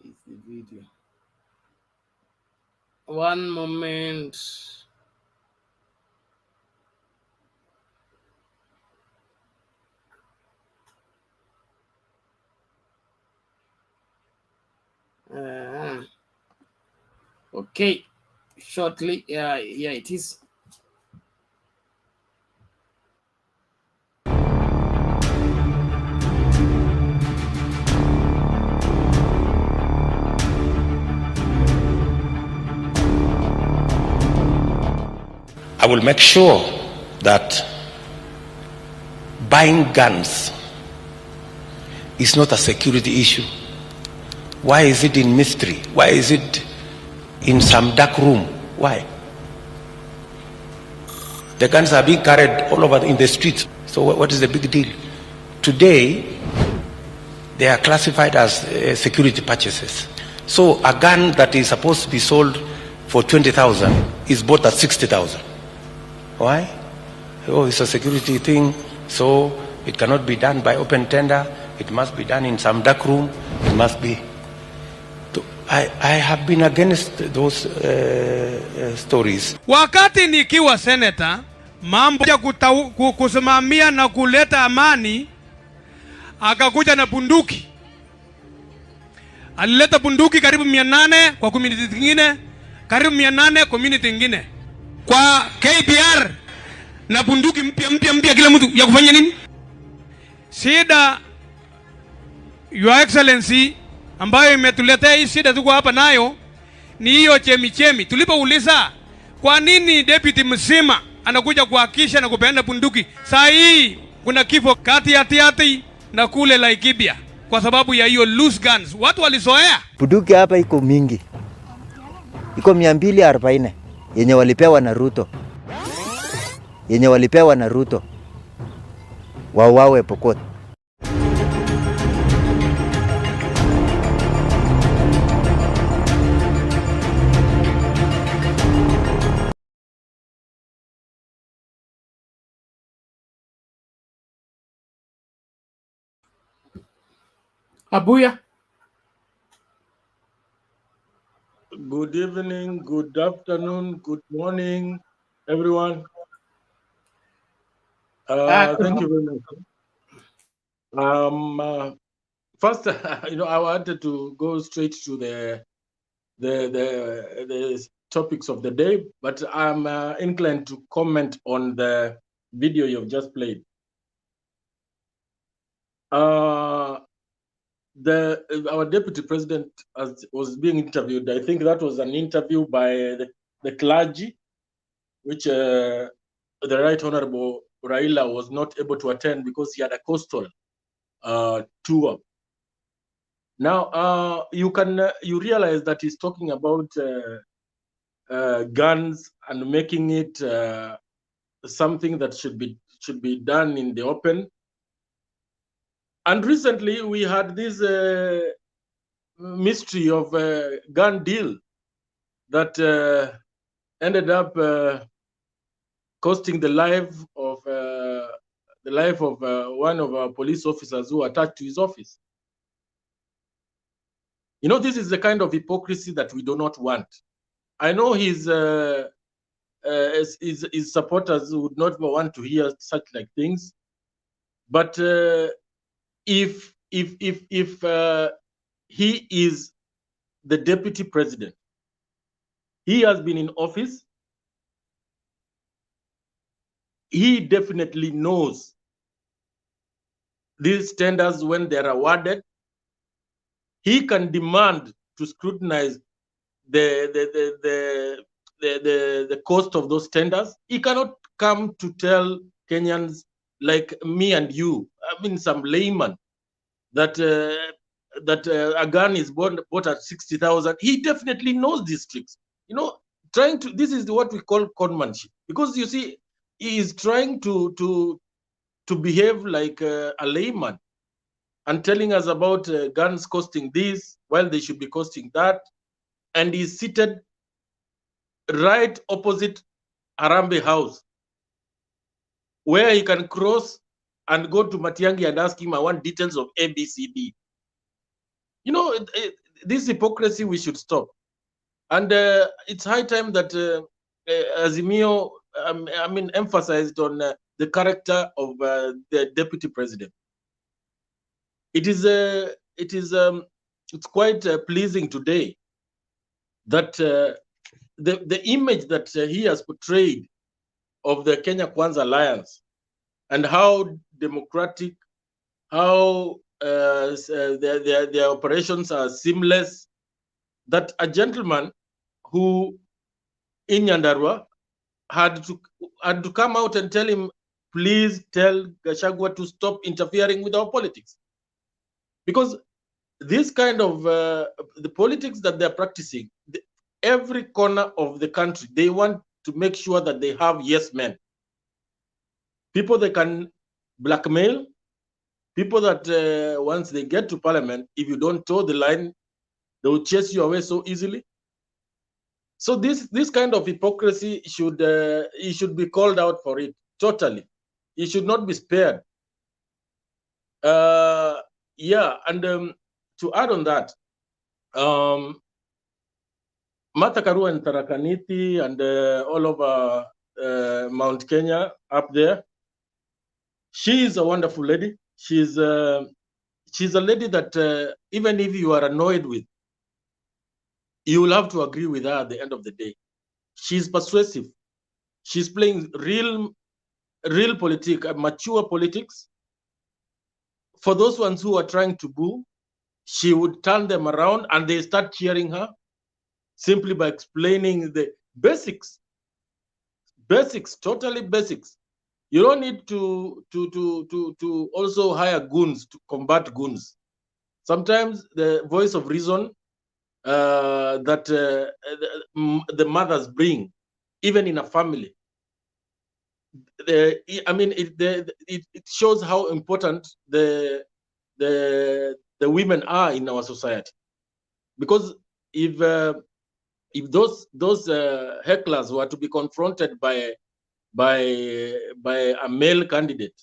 is the video? One moment. Okay, shortly. Yeah, it is. I will make sure that buying guns is not a security issue. Why is it in mystery? Why is it in some dark room? Why? The guns are being carried all over in the streets. So what is the big deal? Today, they are classified as security purchases. So a gun that is supposed to be sold for 20,000 is bought at 60,000. Why? Oh, it's a security thing, so it cannot be done by open tender. It must be done in some dark room. It must be. I have been against those stories. Wakati nikiwa senator, mambo ya kusimamia na kuleta amani, akakuja na bunduki. Alileta bunduki karibu 800 kwa community zingine, karibu 800 community nyingine. Kwa KPR na bunduki mpya kila mtu ya kufanya nini? Shida Your Excellency, ambayo imetuletea hii shida tuko hapa nayo ni hiyo chemichemi. Tulipouliza kwa nini deputy mzima anakuja kuhakisha na kupeana bunduki, saa hii kuna kifo kati ya Tiaty na kule Laikipia kwa sababu ya hiyo loose guns. Watu walizoea. Bunduki hapa iko mingi, iko 240 yenye walipewa na Ruto, wawawe Pokot. Abuya. Good evening, good afternoon, good morning, everyone. Thank you very much. First, I wanted to go straight to the topics of the day, but I'm inclined to comment on the video you've just played. Our deputy president was being interviewed. I think that was an interview by the clergy, which the Right Honorable Raila was not able to attend because he had a coastal tour. Now you realize that he's talking about guns and making it something that should be done in the open. And recently we had this mystery of gun deal that ended up costing the life of one of our police officers who attached to his office. This is the kind of hypocrisy that we do not want. I know his supporters would not want to hear such like things, but if he is the deputy president, he has been in office, he definitely knows these tenders when they're awarded. He can demand to scrutinize the cost of those tenders. He cannot come to tell Kenyans like me and you, some layman, that a gun is bought at 60,000. He definitely knows these tricks. This is what we call conmanship, because you see, he is trying to behave like a layman and telling us about guns costing this while they should be costing that, and he's seated right opposite Harambee House, where he can cross and go to Matiang'i and ask him, I want details of ABCD. This hypocrisy we should stop. And it's high time that Azimio, emphasized on the character of the deputy president. It's quite pleasing today that the image that he has portrayed of the Kenya Kwanza Alliance and how democratic, how their operations are seamless, that a gentleman who in Nyandarua had to come out and tell him, please tell Gachagua to stop interfering with our politics. Because this kind of the politics that they're practicing, every corner of the country, they want to make sure that they have yes men. People they can blackmail, people that once they get to parliament, if you don't toe the line, they will chase you away so easily. So this kind of hypocrisy he should be called out for it totally. He should not be spared. And to add on that, Martha Karua and Tharaka Nithi and all over Mount Kenya up there, she is a wonderful lady. She's a lady that even if you are annoyed with, you will have to agree with her at the end of the day. She's persuasive. She's playing real politics, mature politics. For those ones who are trying to boo, she would turn them around and they start cheering her simply by explaining the basics, totally basics. You don't need to also hire goons to combat goons. Sometimes the voice of reason that the mothers bring, even in a family, I mean, it shows how important the women are in our society. Because if those hecklers were to be confronted by a male candidate,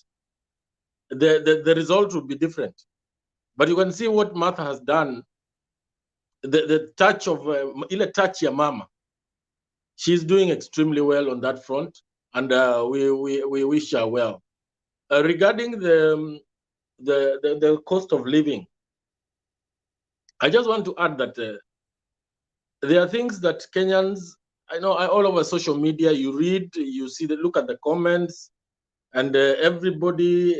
the result would be different. But you can see what Martha has done. The touch of ile touch ya mama, she's doing extremely well on that front, and we wish her well. Regarding the cost of living, I just want to add that there are things that Kenyans, I know, all over social media, you read, you see, look at the comments, and everybody,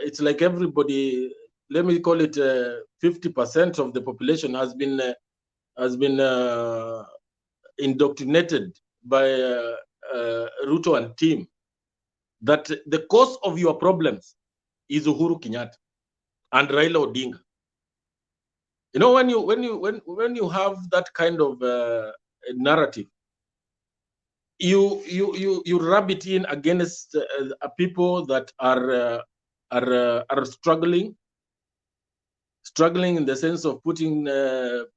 it's like everybody, let me call it 50% of the population has been indoctrinated by Ruto and team, that the cause of your problems is Uhuru Kenyatta and Raila Odinga. You know, when you have that kind of narrative, you rub it in against people that are struggling in the sense of putting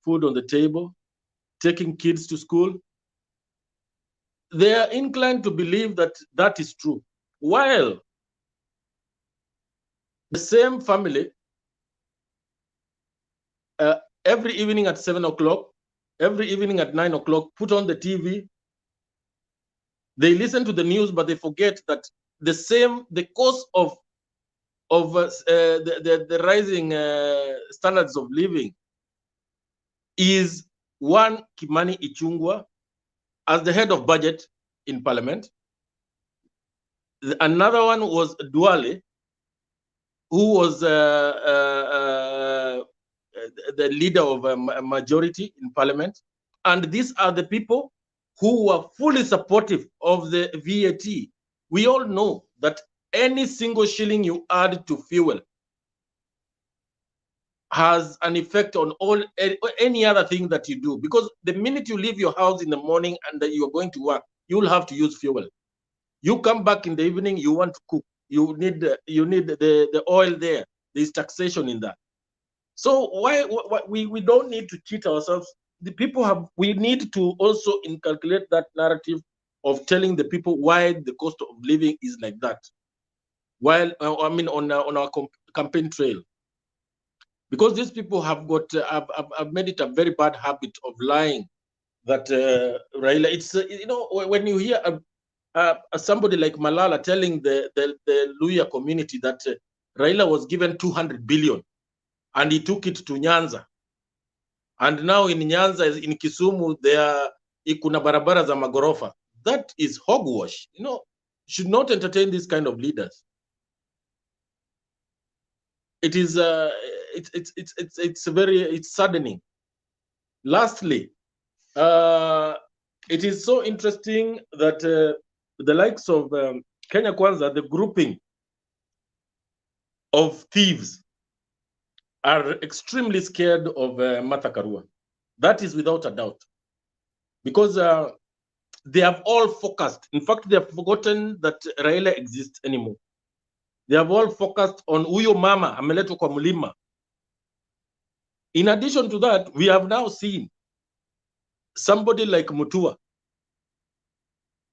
food on the table, taking kids to school. They are inclined to believe that that is true, while the same family every evening at 7 o'clock, every evening at 9 o'clock, put on the TV. They listen to the news, but they forget that the cause of the rising standards of living is one, Kimani Ichung'wah as the head of budget in parliament. Another one was Duale, who was the leader of a majority in parliament. And these are the people who were fully supportive of the VAT. We all know that any single shilling you add to fuel has an effect on any other thing that you do, because the minute you leave your house in the morning and you are going to work, you will have to use fuel. You come back in the evening, you want to cook, you need the oil there. There's taxation in that. So why we don't need to cheat ourselves. The people we need to also inculcate that narrative of telling the people why the cost of living is like that. While I mean on our campaign trail, because these people have got have made it a very bad habit of lying that Raila. It's you know, when you hear somebody like Malala telling the Luhya community that Raila was given 200 billion and he took it to Nyanza, and now in Nyanza, in Kisumu, there ikuna barabara za magorofa. That is hogwash. You know, should not entertain this kind of leaders. It is it's saddening. Lastly, it is so interesting that the likes of Kenya Kwanza, the grouping of thieves, are extremely scared of Martha Karua. That is without a doubt, because they have all focused. In fact, they have forgotten that Raila exists anymore. They have all focused on huyo mama ameletwa kwa mlima. In addition to that, we have now seen somebody like Mutua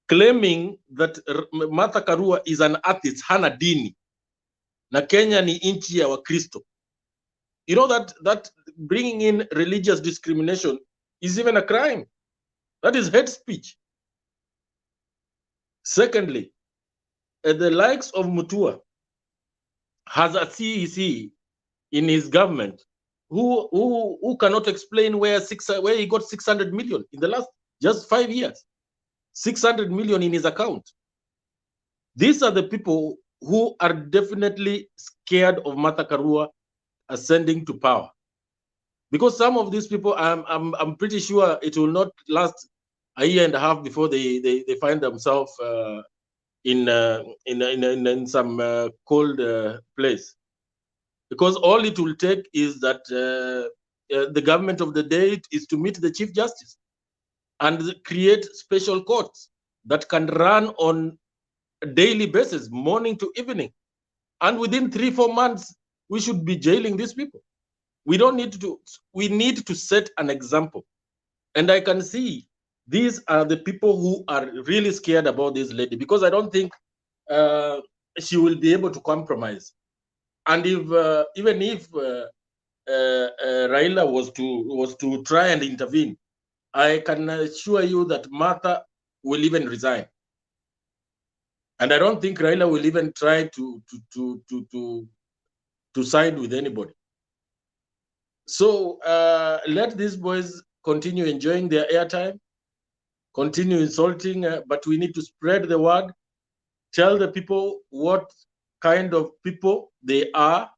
claiming that Martha Karua is an atheist, hana dini, na Kenya ni inchi ya Wakristo. You know that bringing in religious discrimination is even a crime. That is hate speech. Secondly, the likes of Mutua has a CEC in his government who cannot explain where he got 600 million in the last just 5 years. 600 million in his account. These are the people who are definitely scared of Martha Karua ascending to power. Because some of these people, I'm pretty sure it will not last a year and a half before they find themselves in some cold place. Because all it will take is that the government of the day is to meet the Chief Justice and create special courts that can run on a daily basis, morning to evening. And within 3-4 months, we should be jailing these people. We need to set an example. And I can see these are the people who are really scared about this lady, because I don't think she will be able to compromise. And if even if Raila was to try and intervene, I can assure you that Martha will even resign. And I don't think Raila will even try to side with anybody. So let these boys continue enjoying their airtime, continue insulting, but we need to spread the word, tell the people what kind of people they are,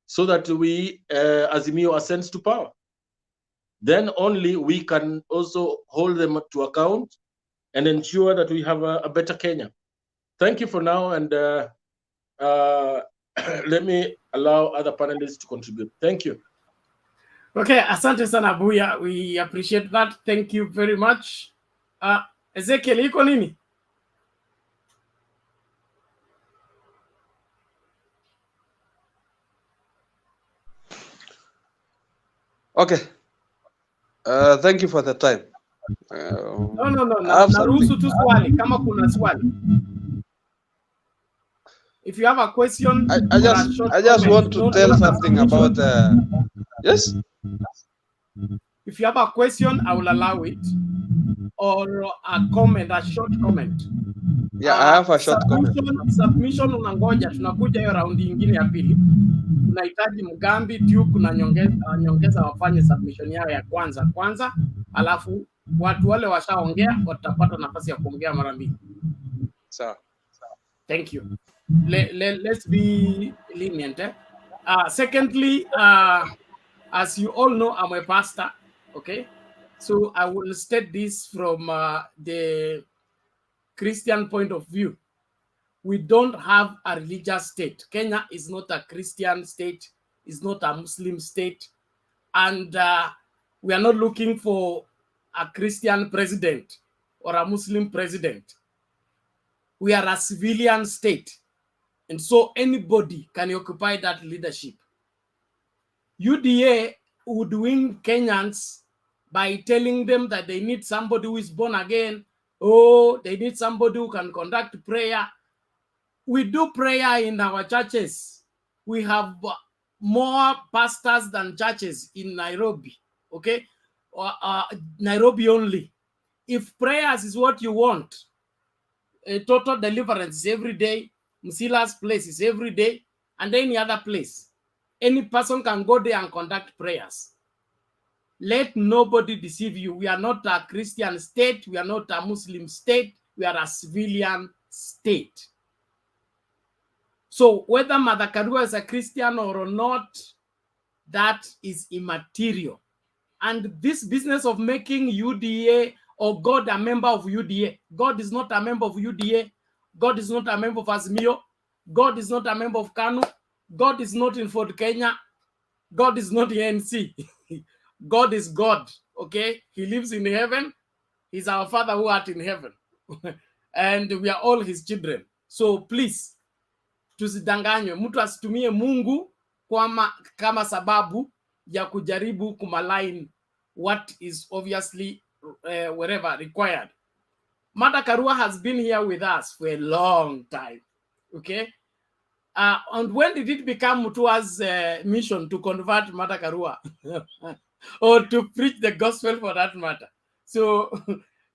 so that we, Azimio, ascends to power. Then only we can also hold them to account and ensure that we have a better Kenya. Thank you for now, and let me allow other panelists to contribute. Thank you. Okay, asante sana Buya. We appreciate that. Thank you very much. Ezekiel, iko nini? Okay. Thank you for the time. No. Naruhusu tu swali kama kuna swali. If you have a question, I just want to tell something about yes. If you have a question, I will allow it, or a comment, a short comment. Yeah, I have a short comment. Submission unangoja, tunakuja hiyo raundi nyingine ya pili. Tunahitaji Mugambi, Duke na nyongeza wafanye submission yao ya kwanza, alafu watu wale washaongea watapata nafasi ya kuongea mara mbili. Sawa. Thank you. Let's be lenient. Secondly, as you all know, I'm a pastor. Okay, so I will state this from the Christian point of view. We don't have a religious state. Kenya is not a Christian state, it's not a Muslim state, and we are not looking for a Christian president or a Muslim president. We are a civilian state, and so anybody can occupy that leadership. UDA would win Kenyans by telling them that they need somebody who is born again. Oh, they need somebody who can conduct prayer. We do prayer in our churches. We have more pastors than churches in Nairobi, okay? Nairobi only. If prayers is what you want, a total deliverance is every day, Msila's place is every day, and any other place. Any person can go there and conduct prayers. Let nobody deceive you. We are not a Christian state. We are not a Muslim state. We are a civilian state. So whether MADARAKA is a Christian or not, that is immaterial. And this business of making UDA or God a member of UDA, God is not a member of UDA. God is not a member of Azimio. God is not a member of KANU. God is not in Fort Kenya. God is not in NC. God is God, okay? He lives in heaven. He's our Father who art in heaven. And we are all his children. So please, tusidanganywe. Mtu asitumie Mungu kama sababu ya kujaribu kumalign what is obviously wherever required. MADARAKA has been here with us for a long time, okay? And when did it become Mutua's mission to convert MADARAKA or to preach the gospel for that matter? So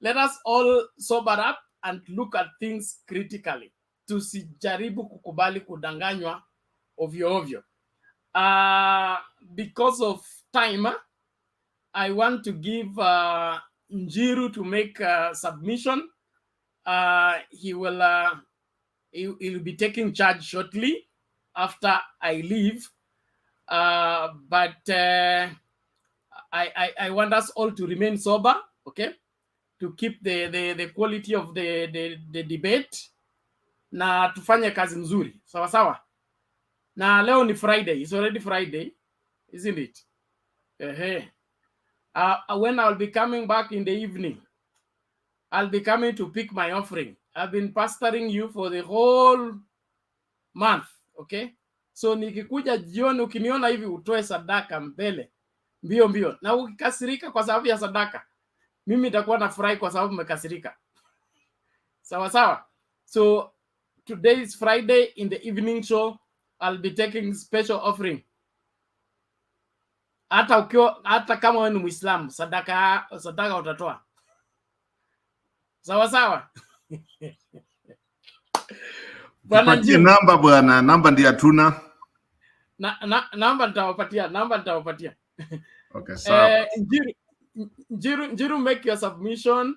let us all sober up and look at things critically. Tusijaribu kukubali kudanganywa ovyo ovyo. Because of time, I want to give Njiru to make a submission. He'll be taking charge shortly after I leave. But I want us all to remain sober, okay, to keep the quality of the debate na tufanye kazi nzuri, sawa sawa. Na leo ni Friday, it's already Friday, isn't it? When I'll be coming back in the evening, I'll be coming to pick my offering. I've been pastoring you for the whole month, okay? So nikikuja jioni ukiniona hivi utoe sadaka mbele mbio mbio, na ukikasirika kwa sababu ya sadaka, mimi nitakuwa nafurahi kwa sababu umekasirika, sawa sawa. So today is Friday, in the evening show I'll be taking special offering. Hata kama wewe ni Muislamu, sadaka utatoa, sawa sawa. Bwana Njiru, namba bwana, namba ndio hatuna. Namba nitawapatia. Okay, sawa. Njiru, make your submission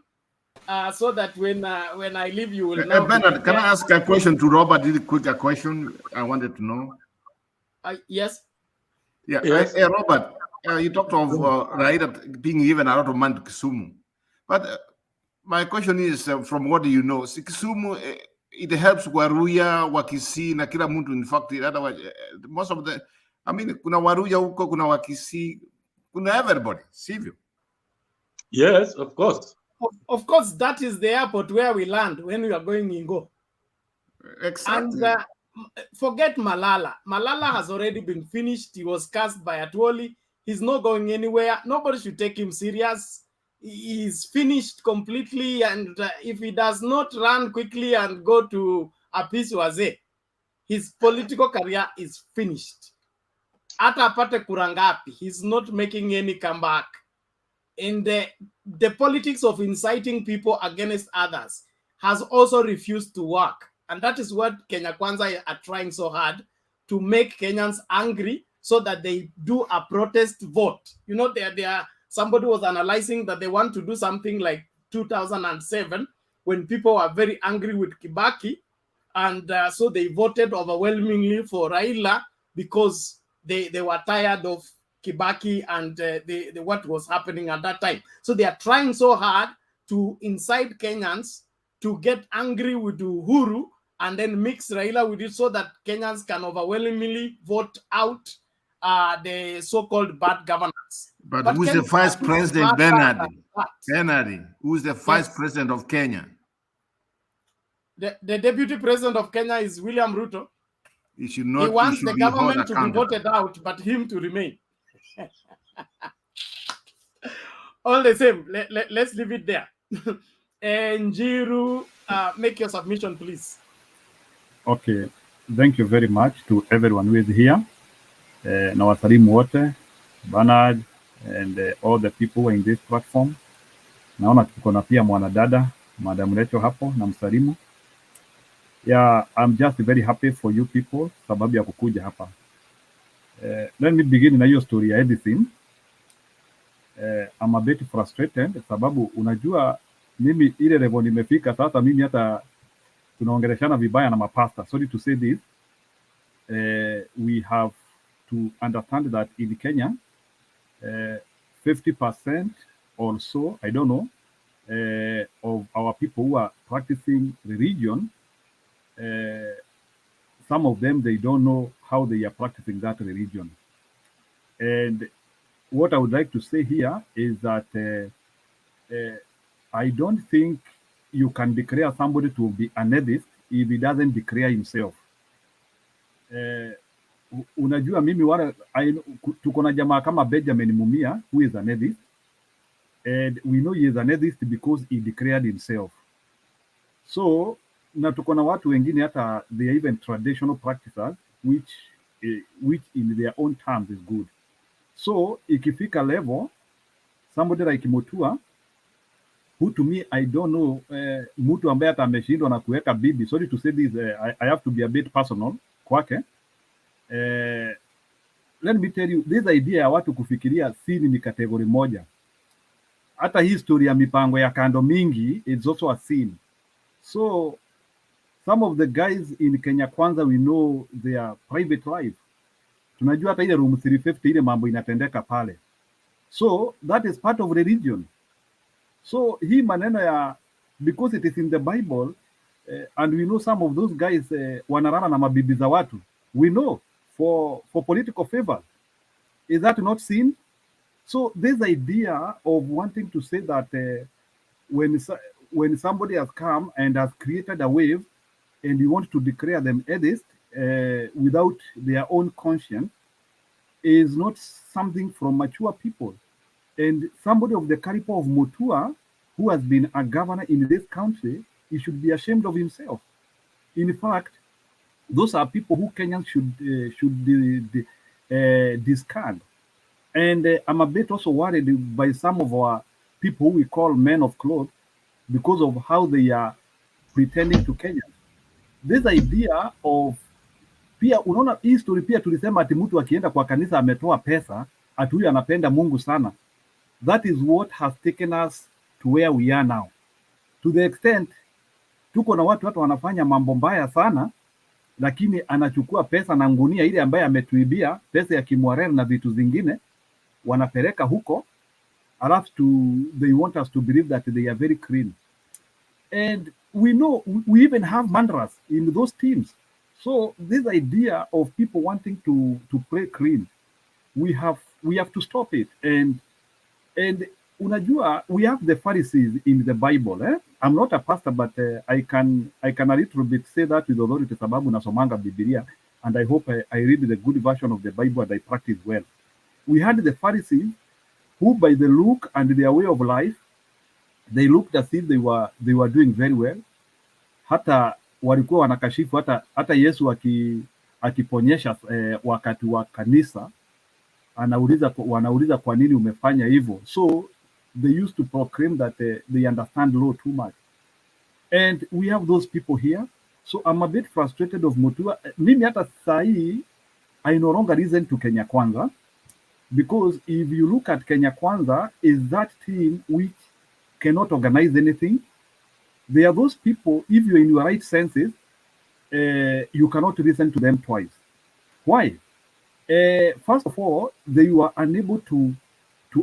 so that when I leave you will know. Bernard, can I ask a question to Robert? Really quick, a question I wanted to know. Yes. Yeah. Yes. Hey, Robert, you talked of Raila being given a lot of money to Kisumu, but my question is, from what do you know, Kisumu, it helps Waruya, Wakisi, na kila mtu. In fact, most of the, I mean, kuna Waruya huko, kuna Wakisi, kuna everybody, sivyo? Yes, of course. Of course, that is the airport where we land when we are going Ingo. Exactly. And forget Malala. Malala has already been finished. He was cast by Atwoli. He's not going anywhere. Nobody should take him serious. He's finished completely, and if he does not run quickly and go to Apisi Wazee, his political career is finished. Hata apate kurangapi, he's not making any comeback. And the politics of inciting people against others has also refused to work. And that is what Kenya Kwanza are trying so hard to make Kenyans angry so that they do a protest vote. You know, somebody was analyzing that they want to do something like 2007 when people were very angry with Kibaki, and so they voted overwhelmingly for Raila because they were tired of Kibaki and what was happening at that time. So they are trying so hard to incite Kenyans to get angry with Uhuru and then mix Raila with it so that Kenyans can overwhelmingly vote out the so-called bad governance. But who's the vice president, Bernard? Bernard, who's the vice president of Kenya? The deputy president of Kenya is William Ruto. He wants the government to be voted out, but him to remain. All the same, let's leave it there. And Njiru, make your submission, please. Okay, thank you very much to everyone who is here. Na wasalimu wote, Bernard, and all the people in this platform. Naona tuko na pia mwanadada Madam Rachel hapo na msalimu. Yeah, I'm just very happy for you people sababu ya kukuja hapa. Let me begin na hiyo story ya everything. I'm a bit frustrated sababu unajua mimi ile level nimefika sasa, mimi hata tunaongeleshana vibaya na mapasta. Sorry to say this. We have to understand that in Kenya, 50% or so, I don't know, of our people who are practicing religion, some of them, they don't know how they are practicing that religion. And what I would like to say here is that I don't think you can declare somebody to be an atheist if he doesn't declare himself. Unajua mimi tuko na jamaa kama Benjamin Mumia who is an atheist, and we know he is an atheist because he declared himself. So na tuko na watu wengine hata they are even traditional practices which in their own terms is good. So ikifika level somebody like Mutua, who to me I don't know, mtu ambaye hata ameshindwa na kuweka bibi, sorry to say this, I have to be a bit personal kwake. Let me tell you, this idea ya watu kufikiria sini ni kategori moja. Hata history ya mipango ya kando mingi is also a sin. So some of the guys in Kenya Kwanza, we know their private life. Tunajua hata ile room 350 ile mambo inatendeka pale. So that is part of religion. So hii maneno ya, because it is in the Bible, and we know some of those guys wanarana na mabibi za watu, we know for political favor. Is that not sin? So this idea of wanting to say that when somebody has come and has created a wave and you want to declare them atheist without their own conscience is not something from mature people. And somebody of the caliber of Mutua, who has been a governor in this country, he should be ashamed of himself. In fact, those are people who Kenyans should discard. And I'm a bit also worried by some of our people who we call men of cloth because of how they are pretending to Kenyans. This idea of pia, unaona hii story pia tulisema ati mtu akienda kwa kanisa ametoa pesa, ati huyu anapenda Mungu sana. That is what has taken us to where we are now. To the extent tuko na watu wanafanya mambo mbaya sana, lakini anachukua pesa na ngunia ile ambaye ametuibia pesa ya kimwarel na vitu zingine, wanapeleka huko, alafu they want us to believe that they are very clean. And we know we even have mantras in those teams. So this idea of people wanting to pray clean, we have to stop it. And unajua, we have the Pharisees in the Bible. I'm not a pastor, but I can a little bit say that with authority, sababu nasomanga Biblia, and I hope I read the good version of the Bible and I practice well. We had the Pharisees who, by the look and their way of life, they looked as if they were doing very well. Hata walikuwa wanakashifu hata Yesu akiponyesha wakati wa kanisa, wanauliza kwa nini umefanya hivyo. So they used to proclaim that they understand law too much. And we have those people here. So I'm a bit frustrated of Mutua. Mimi hata sahi, I no longer listen to Kenya Kwanza, because if you look at Kenya Kwanza, is that team which cannot organize anything. They are those people, if you're in your right senses, you cannot listen to them twice. Why? First of all, they were unable to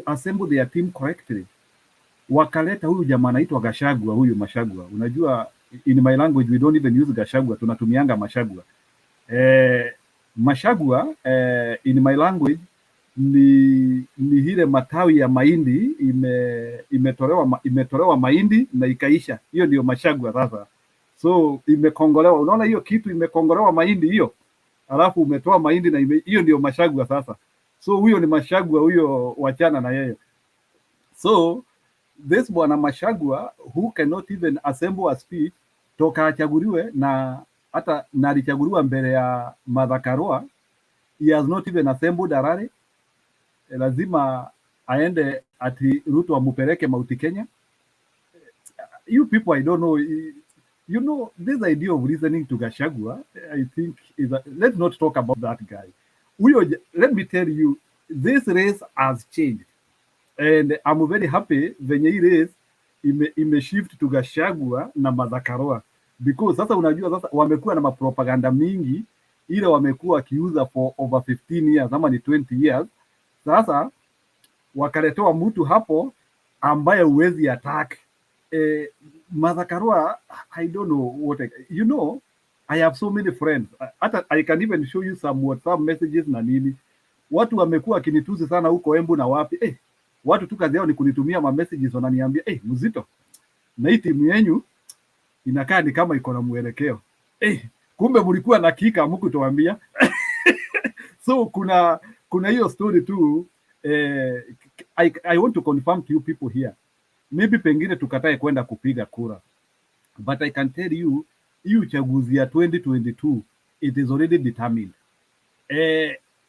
assemble their team correctly. Wakaleta huyu jamaa anaitwa Gachagua, huyu Mashagua. Unajua, in my language we don't even use Gachagua, tunatumianga Mashagua. Mashagua in my language ni hile matawi ya mahindi imetolewa mahindi na ikaisha. Hiyo ndio Mashagua sasa. So imekongolewa. Unaona hiyo kitu imekongolewa mahindi hiyo, alafu umetoa mahindi na hiyo ndio Mashagua sasa. So huyo ni Mashagua, huyo wachana na yeye. So this bwana Mashagua, who cannot even assemble a speech toka achaguliwe, na hata alichaguliwa mbele ya MADARAKA, he has not even assembled a rally. Lazima aende ati Ruto amupeleke Mount Kenya. You people, I don't know, you know, this idea of listening to Gachagua, I think let's not talk about that guy. Let me tell you, this race has changed, and I'm very happy venye hii race ime shift to Gachagua na MADARAKA, because sasa unajua sasa wamekuwa na mapropaganda mingi ile wamekuwa wakiuza for over 15 years ama ni 20 years. Sasa wakaletewa mtu hapo ambaye uwezi attack. MADARAKA, I don't know what you know, I have so many friends. I can even show you some WhatsApp messages na nini. Watu wamekuwa wakinitusi sana huko Embu na wapi. Watu tu kazi yao ni kunitumia ma messages, wananiambia Mzito, na hii timu yenu inakaa ni kama iko na mwelekeo. Kumbe mlikuwa na kika hamkutuambia. So kuna hiyo story tu. I want to confirm to you people here, maybe pengine tukatae kwenda kupiga kura, but I can tell you, hii uchaguzi ya 2022 it is already determined.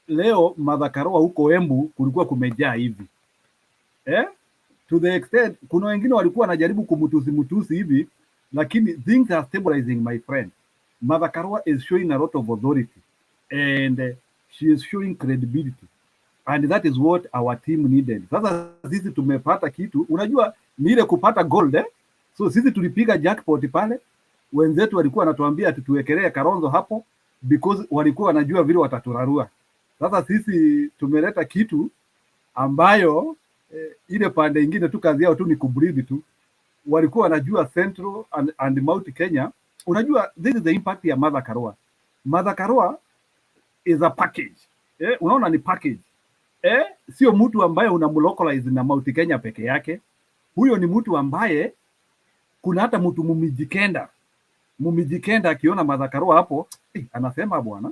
Leo MADARAKA huko Embu kulikuwa kumejaa hivi, to the extent kuna wengine walikuwa wanajaribu kumutusi hivi, lakini things are stabilizing, my friend. MADARAKA is showing a lot of authority and she is showing credibility, and that is what our team needed. Sasa sisi tumepata kitu, unajua ni ile kupata gold. So sisi tulipiga jackpot pale, wenzetu walikuwa wanatuambia tutuwekelee Kalonzo hapo because walikuwa wanajua vile wataturarua. Sasa sisi tumeleta kitu ambayo ile pande ingine tu kazi yao tu ni kubreed tu. Walikuwa wanajua Central and Mount Kenya. Unajua this is the impact ya Martha Karua. Martha Karua is a package. Unaona ni package. Sio mtu ambaye unamlocalize na Mount Kenya peke yake. Huyo ni mtu ambaye kuna hata mtu Mumijikenda akiona Martha Karua hapo, anasema bwana,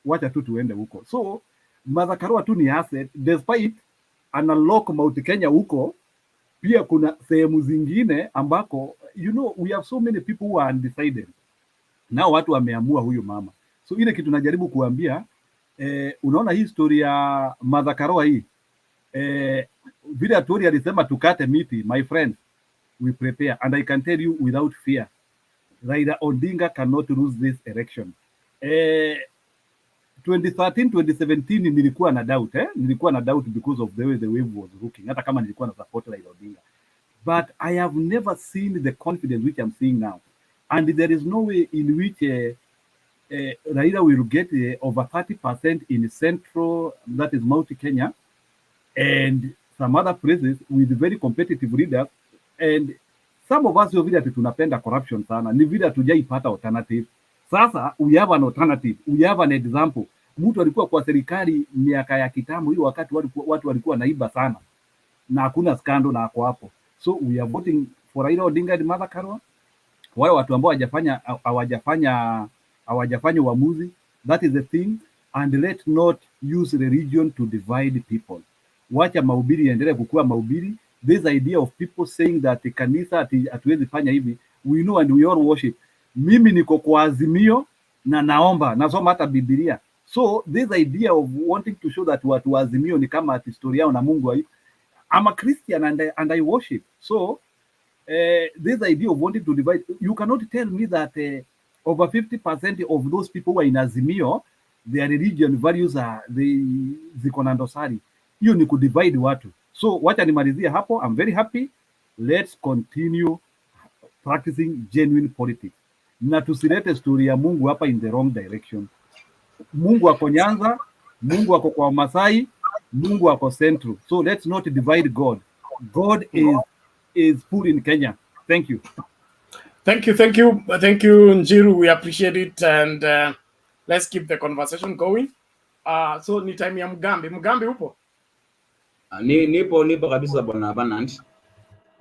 wacha tu tuende huko. So Martha Karua tu ni asset, despite analog Mount Kenya huko, pia kuna sehemu zingine ambako, you know, we have so many people who are undecided. Nao watu wameamua huyu mama. So ile kitu najaribu kuambia, unaona hii story ya Martha Karua hii, vile Atori alisema tukate miti, my friends, we prepare, and I can tell you without fear, Raila Odinga cannot lose this election. 2013, 2017 nilikuwa na doubt, nilikuwa na doubt because of the way the wave was looking, hata kama nilikuwa na support Raila Odinga. But I have never seen the confidence which I'm seeing now. And there is no way in which Raila will get over 30% in Central, that is Mount Kenya, and some other places with very competitive leaders. And some of us vile tunapenda corruption sana, ni vile hatujaipata alternative. Sasa we have an alternative, we have an example. Mtu alikuwa kwa serikali miaka ya kitambo, hiyo wakati watu walikuwa naiba sana na hakuna scandal na ako hapo. So we are voting for Raila Odinga and Martha Karua. Wale watu ambao hawajafanya uamuzi, that is the thing, and let's not use religion to divide people. Wacha mahubiri yaendelee kukua mahubiri. This idea of people saying that kanisa hatuwezi fanya hivi, we know and we all worship. Mimi niko kwa Azimio na naomba, nasoma hata Biblia. So this idea of wanting to show that watu wa Azimio ni kama historia yao na Mungu hivi. I'm a Christian and I worship. So this idea of wanting to divide, you cannot tell me that over 50% of those people who are in Azimio, their religion values are ziko na ndosari. Hiyo ni kudivide watu. So wacha nimalizie hapo. I'm very happy. Let's continue practicing genuine politics. Na tusilete story ya Mungu hapa in the wrong direction. Mungu ako Nyanza, Mungu ako kwa Masai, Mungu ako Central. So let's not divide God. God is full in Kenya. Thank you. Thank you, Njiru. We appreciate it, and let's keep the conversation going. So ni time ya Mugambi. Mugambi upo? Nipo kabisa bwana Banant.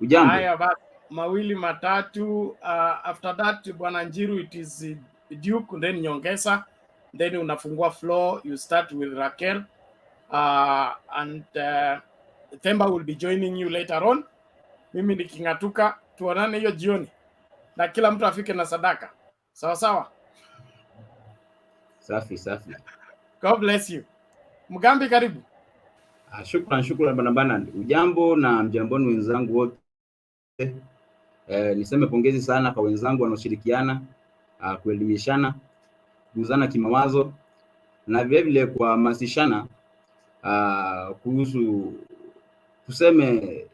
Ujambo? Haya basi, mawili matatu. After that bwana Njiru, it is Duke, then Nyongesa, then unafungua floor. You start with Raquel, and Themba will be joining you later on. Mimi nikingatuka, tuonane hiyo jioni, na kila mtu afike na sadaka. Sawa sawa? Safi. God bless you. Mugambi, karibu. Shukran bwana Banant. Ujambo na mjamboni wenzangu wote. Niseme pongezi sana kwa wenzangu wanaoshirikiana kuelimishana, kuzana kimawazo na vile vile kuhamasishana kuhusu tuseme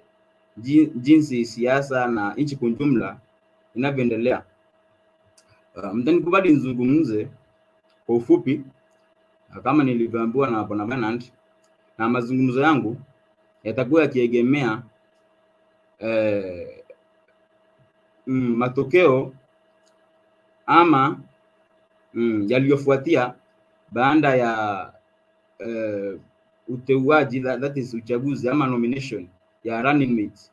jinsi siasa na nchi kwa jumla inavyoendelea. Mtanikubali nizungumze kwa ufupi kama nilivyoambiwa na bwana Banant, na mazungumzo yangu yatakuwa yakiegemea matokeo ama yaliyofuatia baada ya uteuaji, that is uchaguzi ama nomination ya running mate.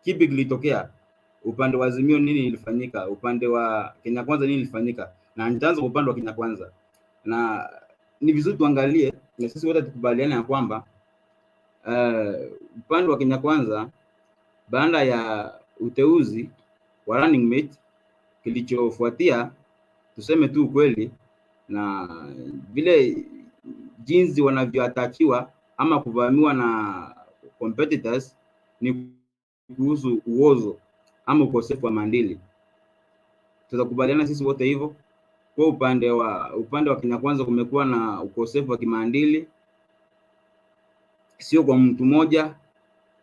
Kipi kilitokea upande wa Azimio, nini ilifanyika upande wa Kenya Kwanza, nini ilifanyika, na nitaanza kwa upande wa Kenya Kwanza. Na ni vizuri tuangalie na sisi wote tukubaliane ya kwamba upande wa Kenya Kwanza baada ya uteuzi wa running mate, kilichofuatia tuseme tu kweli, na vile jinsi wanavyoatakiwa ama kuvamiwa na competitors ni kuhusu uozo ama ukosefu wa maadili. Tutakubaliana sisi wote hivyo. Kwa upande wa Kenya Kwanza kumekuwa na ukosefu wa kimaadili, sio kwa mtu mmoja,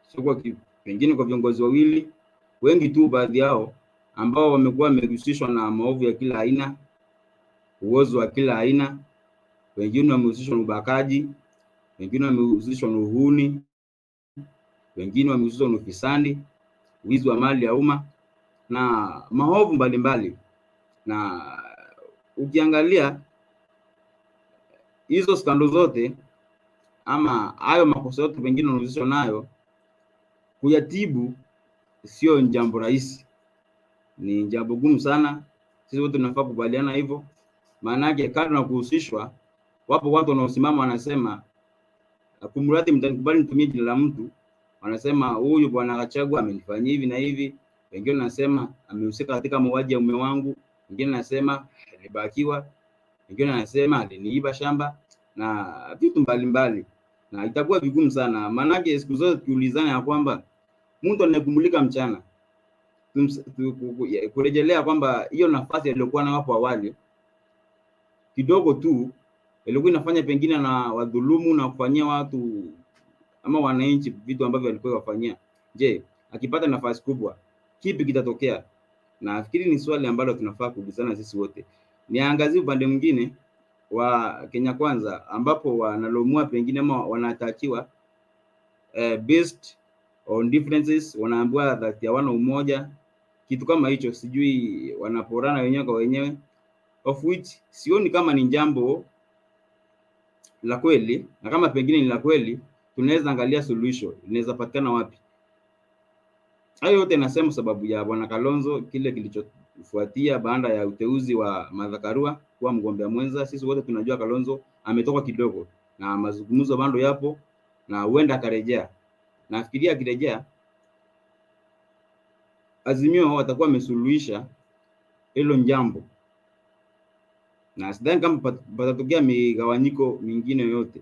sio kwa pengine kwa viongozi wawili, wengi tu baadhi yao ambao wamekuwa wamehusishwa na maovu ya kila aina, uozo wa kila aina. Wengine wamehusishwa na ubakaji, wengine wamehusishwa na uhuni, wengine wamehusishwa na ufisadi, wizi wa mali ya umma na maovu mbalimbali. Na ukiangalia hizo skando zote ama hayo makosa yote pengine wanahusishwa nayo, kuyatibu sio jambo rahisi, ni jambo gumu sana. Sisi wote tunafaa kubaliana hivyo, maana yake kando na kuhusishwa, wapo watu wanaosimama wanasema, kumradhi, mtanikubali nitumie jina la mtu, wanasema huyu bwana Gachagua amenifanyia hivi na hivi. Wengine wanasema amehusika katika mauaji ya mume wangu, wengine wanasema alibakiwa, wengine wanasema aliniiba shamba na vitu mbalimbali. Na itakuwa vigumu sana, maana yake siku zote tuulizane ya kwamba mtu anayekumulika mchana, kurejelea kwamba hiyo nafasi aliyokuwa nayo hapo awali kidogo tu ilikuwa inafanya pengine na wadhulumu na kufanyia watu ama wananchi vitu ambavyo walikuwa wafanyia. Je, akipata nafasi kubwa kipi kitatokea? Na nafikiri ni swali ambalo tunafaa kuulizana sisi wote. Niangazie upande mwingine wa Kenya Kwanza, ambapo wanalomua pengine ama wanatakiwa based on differences, wanaambiwa that hawana umoja, kitu kama hicho, sijui wanaporana wenyewe kwa wenyewe, of which sioni kama ni jambo la kweli. Na kama pengine ni la kweli, tunaweza angalia solution inaweza patikana wapi. Hayo yote nasema sababu ya bwana Kalonzo, kile kilichofuatia baada ya uteuzi wa Martha Karua kuwa mgombea mwenza. Sisi wote tunajua Kalonzo ametoka kidogo na mazungumzo bado yapo na huenda akarejea. Nafikiria akirejea, Azimio watakuwa wamesuluhisha hilo jambo, na sidhani kama patatokea migawanyiko mingine yote.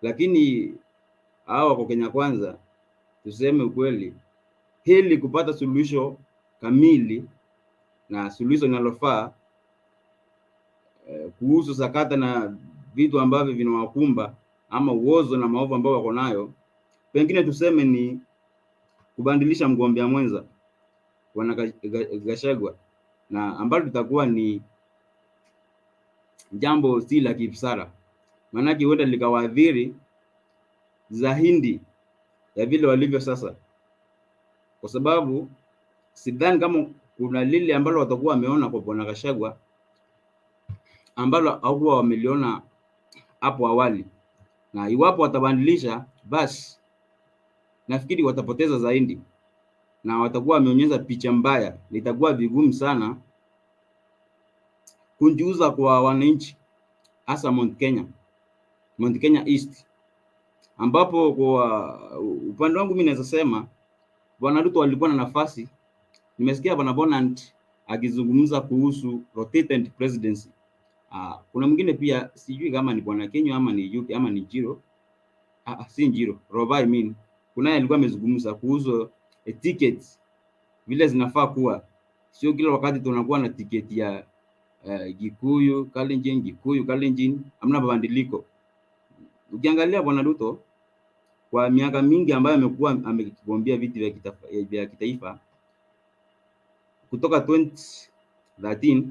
Lakini hao kwa Kenya Kwanza, tuseme ukweli, hili kupata suluhisho kamili na suluhisho linalofaa kuhusu sakata na vitu ambavyo vinawakumba ama uozo na maovu ambao wako nayo, pengine tuseme ni kubadilisha mgombea mwenza bwana Gachagua, na ambalo litakuwa ni jambo si la kibusara, maanake huenda likawaadhiri zaidi ya vile walivyo sasa, kwa sababu sidhani kama kuna lile ambalo watakuwa wameona kwa bwana Gachagua ambalo hawakuwa wameliona hapo awali. Na iwapo watabadilisha, basi nafikiri watapoteza zaidi na watakuwa wameonyesha picha mbaya. Litakuwa vigumu sana kujiuza kwa wananchi, hasa Mount Kenya East, ambapo kwa upande wangu mimi naweza sema bwana Ruto alikuwa na nafasi. Nimesikia bwana Bonant akizungumza kuhusu rotated presidency. Kuna mwingine pia sijui kama ni bwana Kenya ama ni UK ama ni Jiro, si Jiro, Roba I mean, kuna alikuwa amezungumza kuhusu tickets vile zinafaa kuwa, sio kila wakati tunakuwa na tiketi ya Gikuyu Kalenjin, Gikuyu Kalenjin, hamna mabadiliko. Ukiangalia bwana Ruto kwa miaka mingi ambayo amekuwa amekigombea viti vya kitaifa, kutoka 2013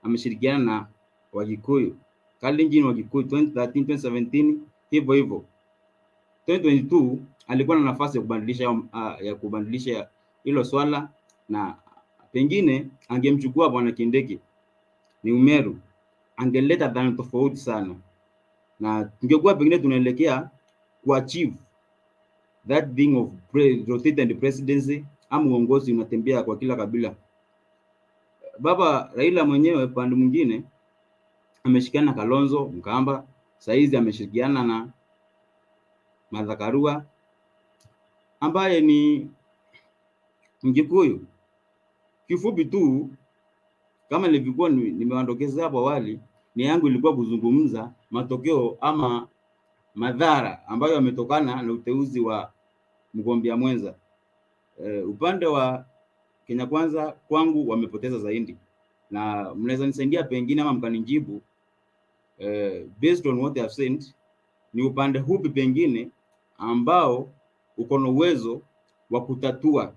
ameshirikiana na Wagikuyu Kalenjin, Wagikuyu 2013, 2017 hivyo hivyo. 2022 alikuwa na nafasi ya kubadilisha hilo swala, na pengine angemchukua bwana Kindiki ni Umeru, angeleta dhana tofauti sana, na tungekuwa pengine tunaelekea kuachieve that thing of rotated presidency, ama uongozi unatembea kwa kila kabila. Baba Raila mwenyewe pande mwingine ameshirikiana na Kalonzo Mkamba, saizi ameshirikiana na Martha Karua ambaye ni Mgikuyu. Kifupi tu, kama nilivyokuwa nimewaondokeza hapo awali, nia yangu ilikuwa kuzungumza matokeo ama madhara ambayo yametokana na uteuzi wa mgombea mwenza. Upande wa Kenya Kwanza kwangu wamepoteza zaidi, na mnaweza nisaidia pengine ama mkanijibu based on what they have said, ni upande hupi pengine ambao uko na uwezo wa kutatua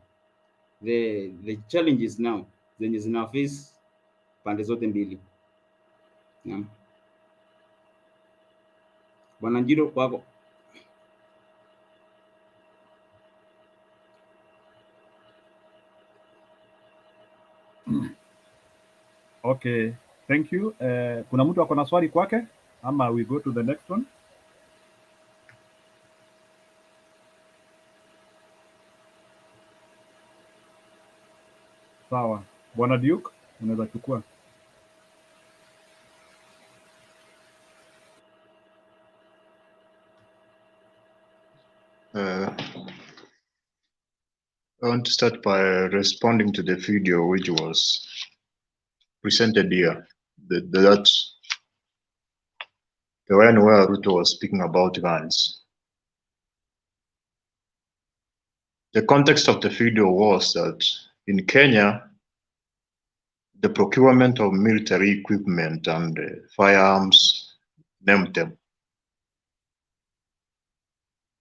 the challenges now zenye zina face pande zote mbili. Naam. Bwana Njiro kwako. Okay, thank you. Kuna mtu ako na swali kwake ama we go to the next one? Sawa. Bwana Duke, unaweza chukua. I want to start by responding to the video which was presented here. That the one where Ruto was speaking about guns. The context of the video was that in Kenya, the procurement of military equipment and firearms, name them,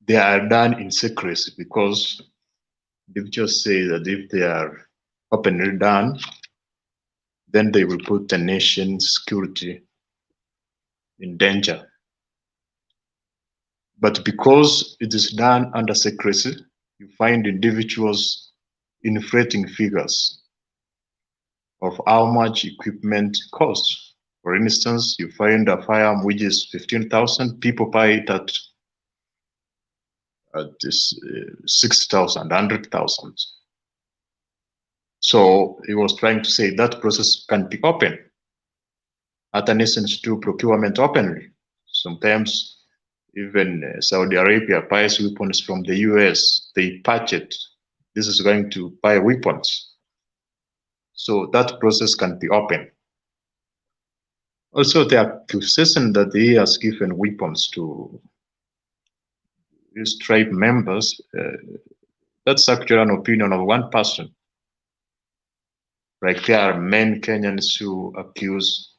they are done in secrecy because they just say that if they are openly done, then they will put the nation's security in danger. But because it is done under secrecy, you find individuals inflating figures of how much equipment costs. For instance, you find a firearm which is 15,000, people buy it at this 6,000, 100,000. So he was trying to say that process can be open. Other nations do procurement openly. Sometimes even Saudi Arabia buys weapons from the US, they patch it. This is going to buy weapons. So that process can be open. Also, the accusation that he has given weapons to his tribe members, that's actually an opinion of one person. Like there are many Kenyans who accuse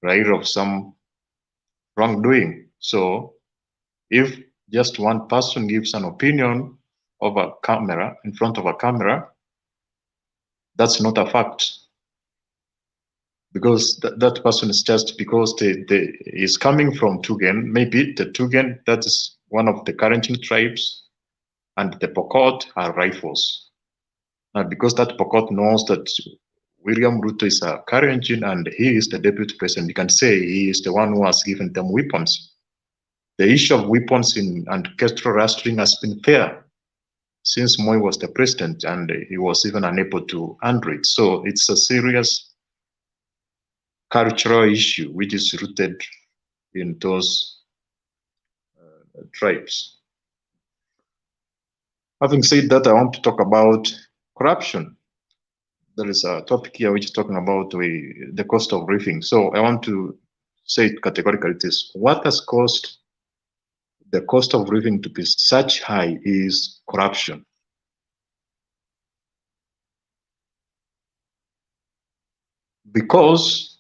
Raila of some wrongdoing. So if just one person gives an opinion of a camera, in front of a camera, that's not a fact. Because that person is just because is coming from Tugen, maybe the Tugen, that is one of the Karenjin tribes, and the Pokot are rifles. And because that Pokot knows that William Ruto is a Karenjin and he is the deputy president, you can say he is the one who has given them weapons. The issue of weapons and orchestral rustling has been there since Moi was the president, and he was even unable to handle it. So it's a serious cultural issue which is rooted in those tribes. Having said that, I want to talk about corruption. There is a topic here which is talking about the cost of living. So I want to say it categorically, it is what has caused the cost of living to be such high is corruption. Because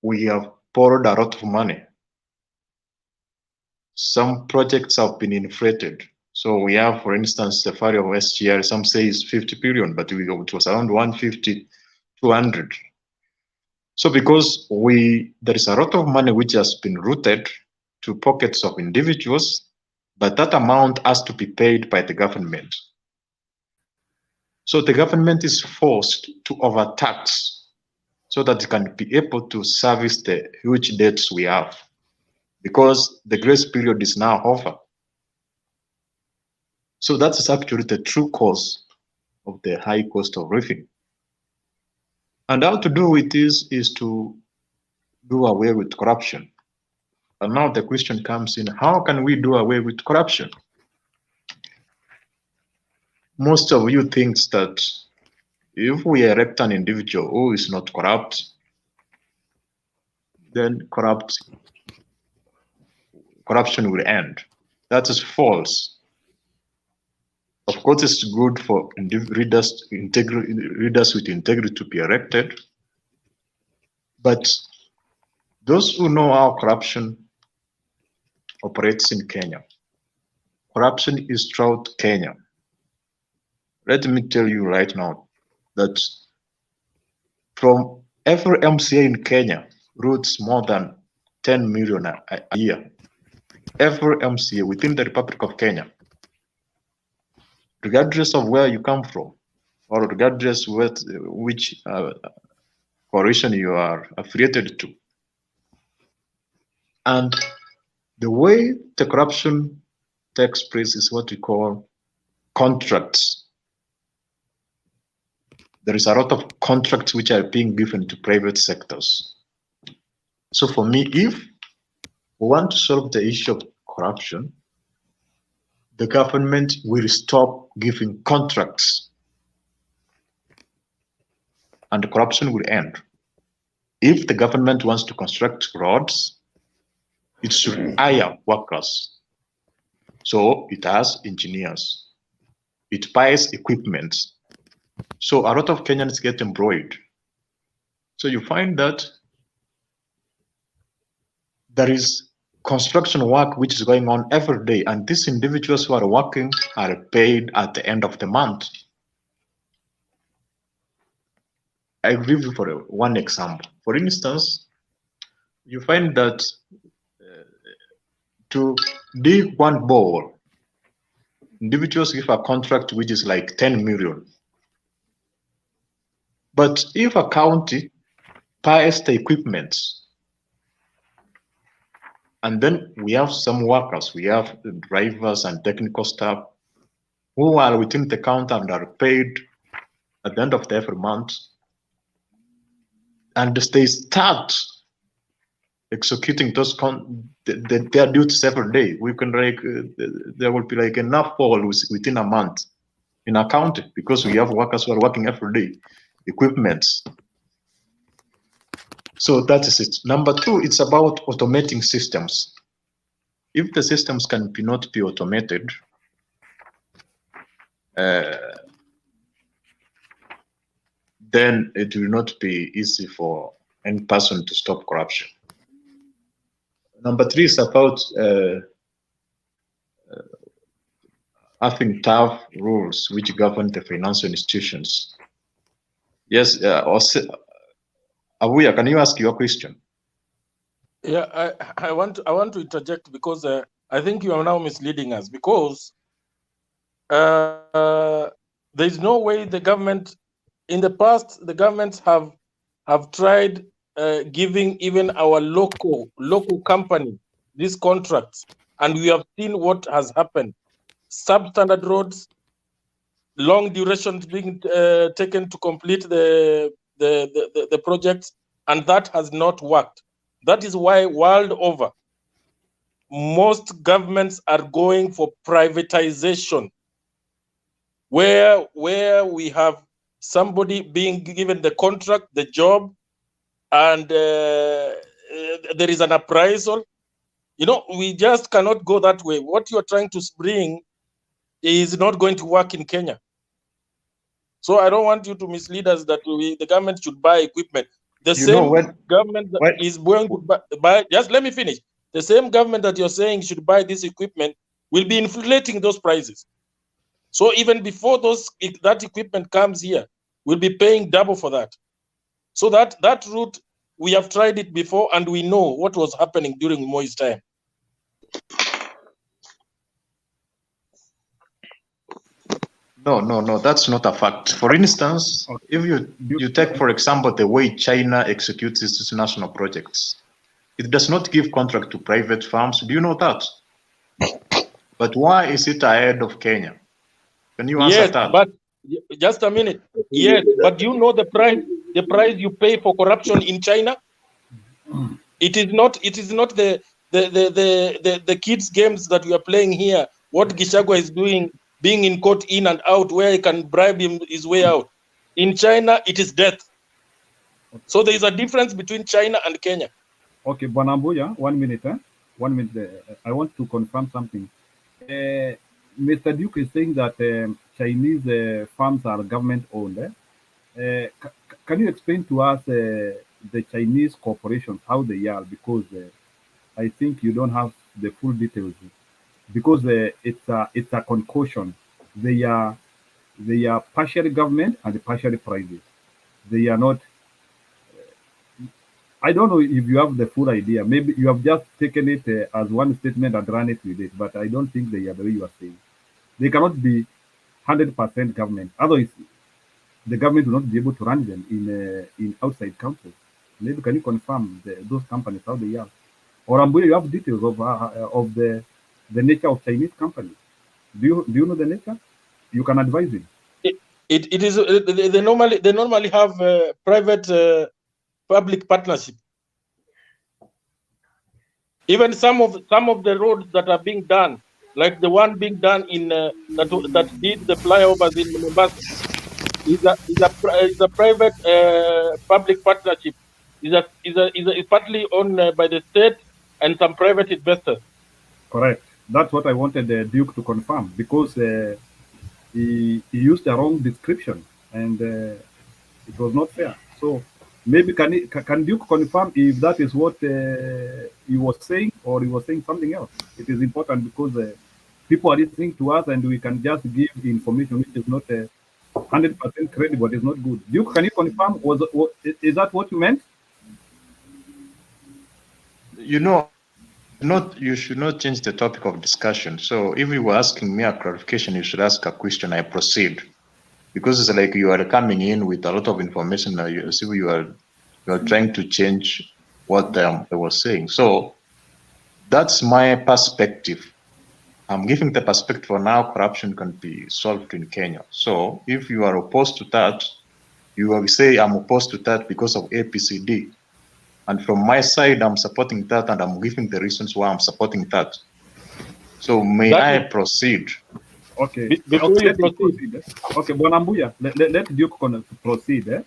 we have borrowed a lot of money. Some projects have been inflated. So we have, for instance, the value of SGR, some say is 50 billion, but it was around 150, 200. So because there is a lot of money which has been routed to pockets of individuals, but that amount has to be paid by the government. So the government is forced to overtax so that it can be able to service the huge debts we have, because the grace period is now over. So that is actually the true cause of the high cost of living. And how to do with this is to do away with corruption. And now the question comes in, how can we do away with corruption? Most of you think that if we elect an individual who is not corrupt, then corruption will end. That is false. Of course, it's good for leaders with integrity to be elected, but those who know how corruption operates in Kenya, corruption is throughout Kenya. Let me tell you right now that from every MCA in Kenya routes more than 10 million a year. Every MCA within the Republic of Kenya, regardless of where you come from or regardless which coalition you are affiliated to. And the way the corruption takes place is what we call contracts. There is a lot of contracts which are being given to private sectors. So for me, if we want to solve the issue of corruption, the government will stop giving contracts and the corruption will end. If the government wants to construct roads, it should hire workers. So it has engineers. It buys equipment. So a lot of Kenyans get employed. So you find that there is construction work which is going on every day, and these individuals who are working are paid at the end of the month. I give you for one example. For instance, you find that to dig one bore, individuals give a contract which is like 10 million. But if a county buys the equipment, and then we have some workers, we have drivers and technical staff who are within the county and are paid at the end of every month, and they start executing those their duties every day. We can there will be like enough fall within a month in a county because we have workers who are working every day, equipment. So that is it. Number two, it's about automating systems. If the systems cannot be automated, then it will not be easy for any person to stop corruption. Number three is about having tough rules which govern the financial institutions. Yes, Abuya, can you ask your question? Yeah, I want to interject because I think you are now misleading us, because there is no way the government, in the past, the governments have tried giving even our local company these contracts, and we have seen what has happened. Substandard roads, long durations being taken to complete the projects, and that has not worked. That is why world over, most governments are going for privatization, where we have somebody being given the contract, the job, and there is an appraisal. You know, we just cannot go that way. What you are trying to bring is not going to work in Kenya. So I don't want you to mislead us that the government should buy equipment. The same government that is going to buy, just let me finish. The same government that you're saying should buy this equipment will be inflating those prices. So even before that equipment comes here, we'll be paying double for that. So that route, we have tried it before, and we know what was happening during Moi's time. No, that's not a fact. For instance, if you take, for example, the way China executes its national projects, it does not give contract to private firms. Do you know that? But why is it ahead of Kenya? Can you answer that? But just a minute. Yes, but do you know the price you pay for corruption in China? It is not the kids games that we are playing here. What Gachagua is doing, being in court in and out, where he can bribe his way out. In China, it is death. So there is a difference between China and Kenya. Okay, Bonambuya, 1 minute. 1 minute. I want to confirm something. Mr. Duke is saying that Chinese farms are government-owned. Can you explain to us the Chinese corporations, how they are? Because I think you don't have the full details. Because it's a concoction. They are partially government and partially private. They are not. I don't know if you have the full idea. Maybe you have just taken it as one statement and run it with it. But I don't think they are the way you are saying. They cannot be 100% government. Otherwise, the government will not be able to run them in outside countries. Maybe can you confirm those companies how they are? Or Ambuya, you have details of the nature of Chinese companies. Do you know the nature? You can advise him. It is they normally have private public partnership. Even some of the roads that are being done, like the one being done in that did the flyovers in Mombasa, is a private public partnership. Is partly owned by the state and some private investors. Correct. That's what I wanted Duke to confirm, because he used the wrong description and it was not fair. So maybe can Duke confirm if that is what he was saying, or he was saying something else? It is important because people are listening to us and we can just give information which is not 100% credible. It's not good. Duke, can you confirm? Is that what you meant? You know, you should not change the topic of discussion. So if you were asking me a clarification, you should ask a question. I proceed, because it's like you are coming in with a lot of information. Now you see you are trying to change what I was saying. So that's my perspective. I'm giving the perspective on how corruption can be solved in Kenya. So if you are opposed to that, you will say I'm opposed to that because of APCD. And from my side, I'm supporting that, and I'm giving the reasons why I'm supporting that. So may I proceed? Okay. Let me proceed. Okay, Bonambuya, let Duke proceed.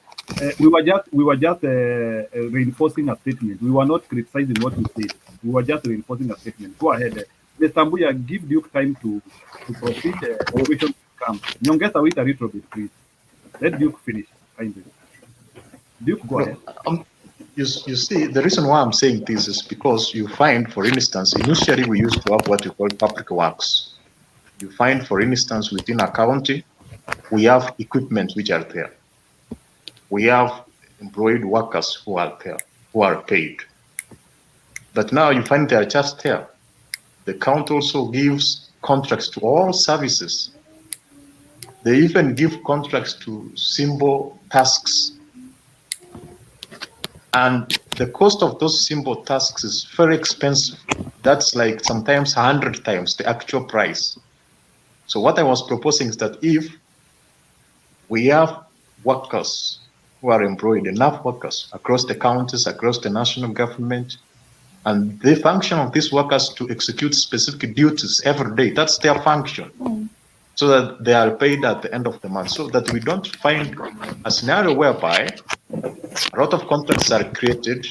We were just reinforcing a statement. We were not criticizing what you said. We were just reinforcing a statement. Go ahead. Mr. Ambuya, give Duke time to proceed. Questions come. Nyongeza wait a little bit, please. Let Duke finish. Duke, go ahead. You see, the reason why I'm saying this is because you find, for instance, initially we used to have what we call public works. You find, for instance, within a county, we have equipment which are there. We have employed workers who are there, who are paid. But now you find they are just there. The county also gives contracts to all services. They even give contracts to simple tasks. And the cost of those simple tasks is very expensive. That's like sometimes 100 times the actual price. So what I was proposing is that if we have workers who are employed, enough workers across the counties, across the national government, and the function of these workers to execute specific duties every day, that's their function, so that they are paid at the end of the month, so that we don't find a scenario whereby a lot of contracts are created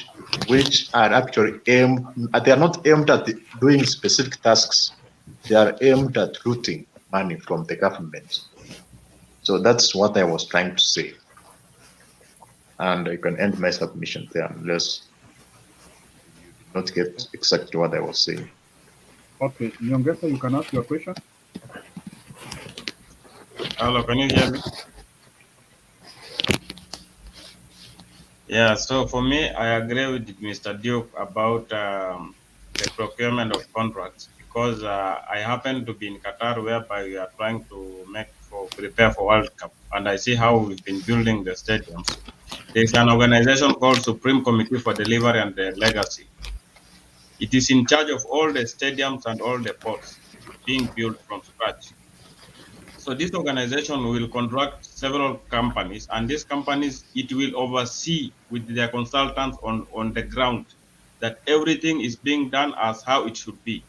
which are actually aimed, they are not aimed at doing specific tasks, they are aimed at looting money from the government. So that's what I was trying to say. And I can end my submission there unless you did not get exactly what I was saying. Okay, Nyongesa, you can ask your question. Hello, can you hear me? Yeah, so for me, I agree with Mr. Duke about the procurement of contracts, because I happen to be in Qatar, whereby we are trying to prepare for World Cup, and I see how we've been building the stadiums. There's an organization called Supreme Committee for Delivery and Legacy. It is in charge of all the stadiums and all the ports being built from scratch. So this organization will contract several companies, and these companies, it will oversee with their consultants on the ground that everything is being done as how it should be.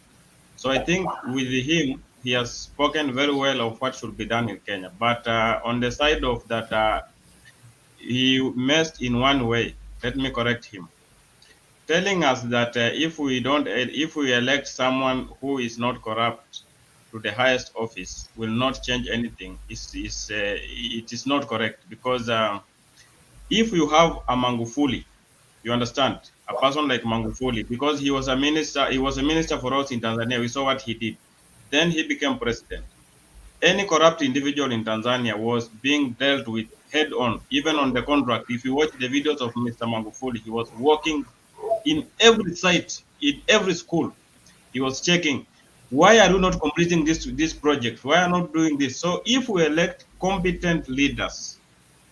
So I think with him, he has spoken very well of what should be done in Kenya. But on the side of that, he messed in one way. Let me correct him. Telling us that if we elect someone who is not corrupt to the highest office will not change anything, it is not correct, because if you have a Magufuli, you understand, a person like Magufuli, because he was a minister for us in Tanzania, we saw what he did. Then he became president. Any corrupt individual in Tanzania was being dealt with head on, even on the contract. If you watch the videos of Mr. Magufuli, he was working in every site, in every school. He was checking, why are you not completing this project? Why are you not doing this? So if we elect competent leaders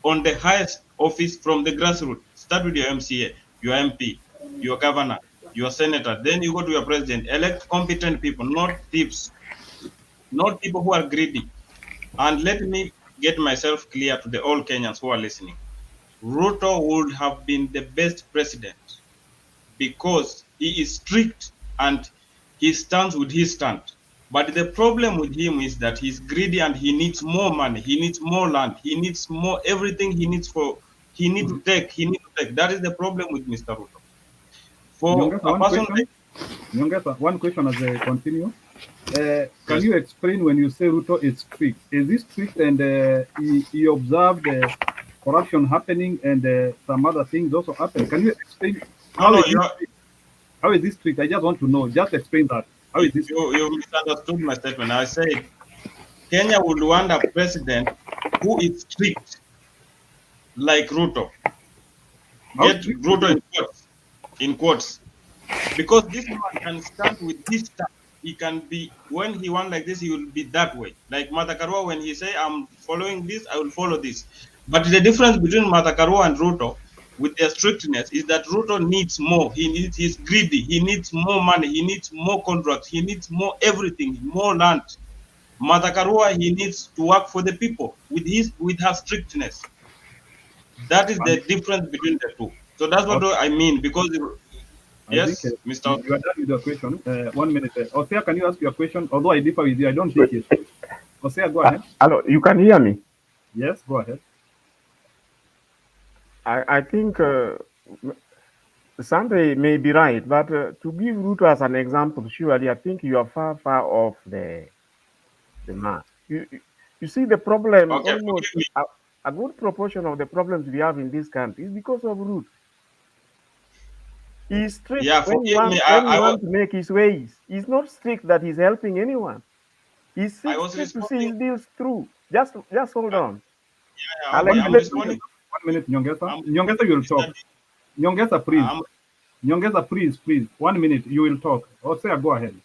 on the highest office from the grassroots. Start with your MCA, your MP, your governor, your senator. Then you go to your president. Elect competent people, not thieves, not people who are greedy. And let me get myself clear to the all Kenyans who are listening. Ruto would have been the best president because he is strict and he stands with his stand. But the problem with him is that he's greedy and he needs more money, he needs more land, he needs more everything he needs he needs tech, he needs tech. That is the problem with Mr. Ruto. For Nyongesa, a person like Nyongesa, one question as I continue. Can you explain when you say Ruto is strict? Is he strict and he observed corruption happening and some other things also happen? Can you explain how is this strict? I just want to know. Just explain that. How is this? You misunderstood my statement. I said Kenya would want a president who is strict like Ruto. Get Ruto in quotes. Because this man can stand with his stand. He can be, when he wants like this, he will be that way. Like MADARAKA, when he say, I'm following this, I will follow this. But the difference between MADARAKA and Ruto, with their strictness, is that Ruto needs more. He's greedy. He needs more money. He needs more contracts. He needs more everything, more land. MADARAKA, he needs to work for the people with her strictness. That is the difference between the two. So that's what I mean, because yes, think, Mr. You are done with your question. 1 minute. Osea, can you ask your question? Although I differ with you, I don't take it. Osea, go ahead. Hello, you can hear me? Yes, go ahead. I think Sunday may be right, but to give Ruto as an example, surely I think you are far off the mark. You see the problem, almost a good proportion of the problems we have in this country is because of Ruto. He's strict when he wants to make his ways. He's not strict that he's helping anyone. He's strict to see his deals through. Just hold on. Yeah, 1 minute, Nyongesa. Nyongesa, you will talk. Nyongesa, please. Nyongesa, please. 1 minute, you will talk. Osea, go ahead.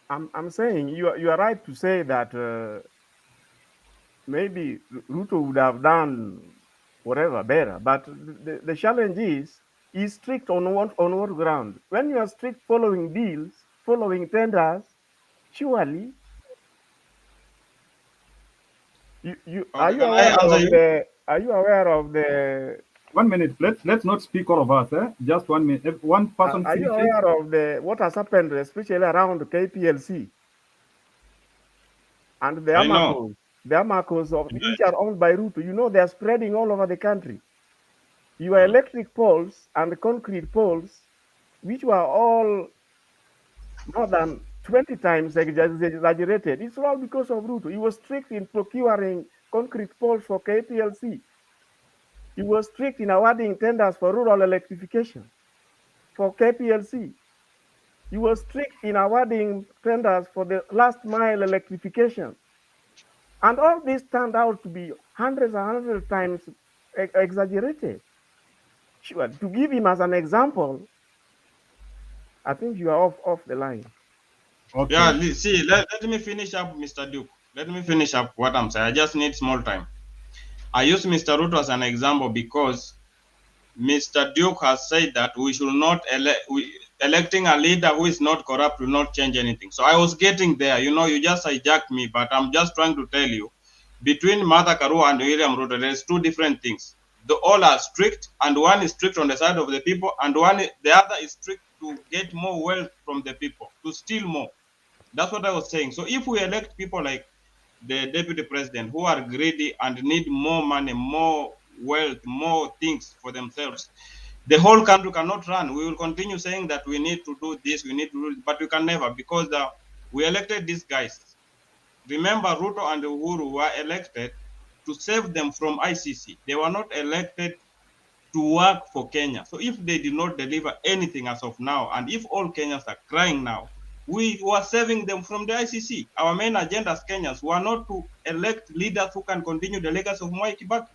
I'm saying you are right to say that maybe Ruto would have done whatever better, but the challenge is he's strict on what ground? When you are strict following deals, following tenders, surely are you aware of the 1 minute, let's not speak all of us, just 1 minute. If one person are you aware of what has happened, especially around the KPLC and the Amacos? The Amacos which are owned by Ruto, you know they are spreading all over the country. Your electric poles and concrete poles, which were all more than 20 times exaggerated, it's all because of Ruto. He was strict in procuring concrete poles for KPLC. He was strict in awarding tenders for rural electrification for KPLC. He was strict in awarding tenders for the last mile electrification. And all this turned out to be hundreds and hundreds of times exaggerated. Sure, to give him as an example, I think you are off the line. Okay. Yeah, see, let me finish up, Mr. Duke. Let me finish up what I'm saying. I just need small time. I use Mr. Ruto as an example because Mr. Duke has said that we should not electing a leader who is not corrupt will not change anything. So I was getting there. You know, you just hijacked me, but I'm just trying to tell you, between MADARAKA and William Ruto, there's two different things. All are strict, and one is strict on the side of the people, and the other is strict to get more wealth from the people, to steal more. That's what I was saying. So if we elect people like the deputy president who are greedy and need more money, more wealth, more things for themselves, the whole country cannot run. We will continue saying that we need to do this, we need to do this, but we can never, because we elected these guys. Remember, Ruto and Uhuru were elected to save them from ICC. They were not elected to work for Kenya. So if they did not deliver anything as of now, and if all Kenyans are crying now, we were saving them from the ICC. Our main agenda as Kenyans were not to elect leaders who can continue the legacy of Mwai Kibaki.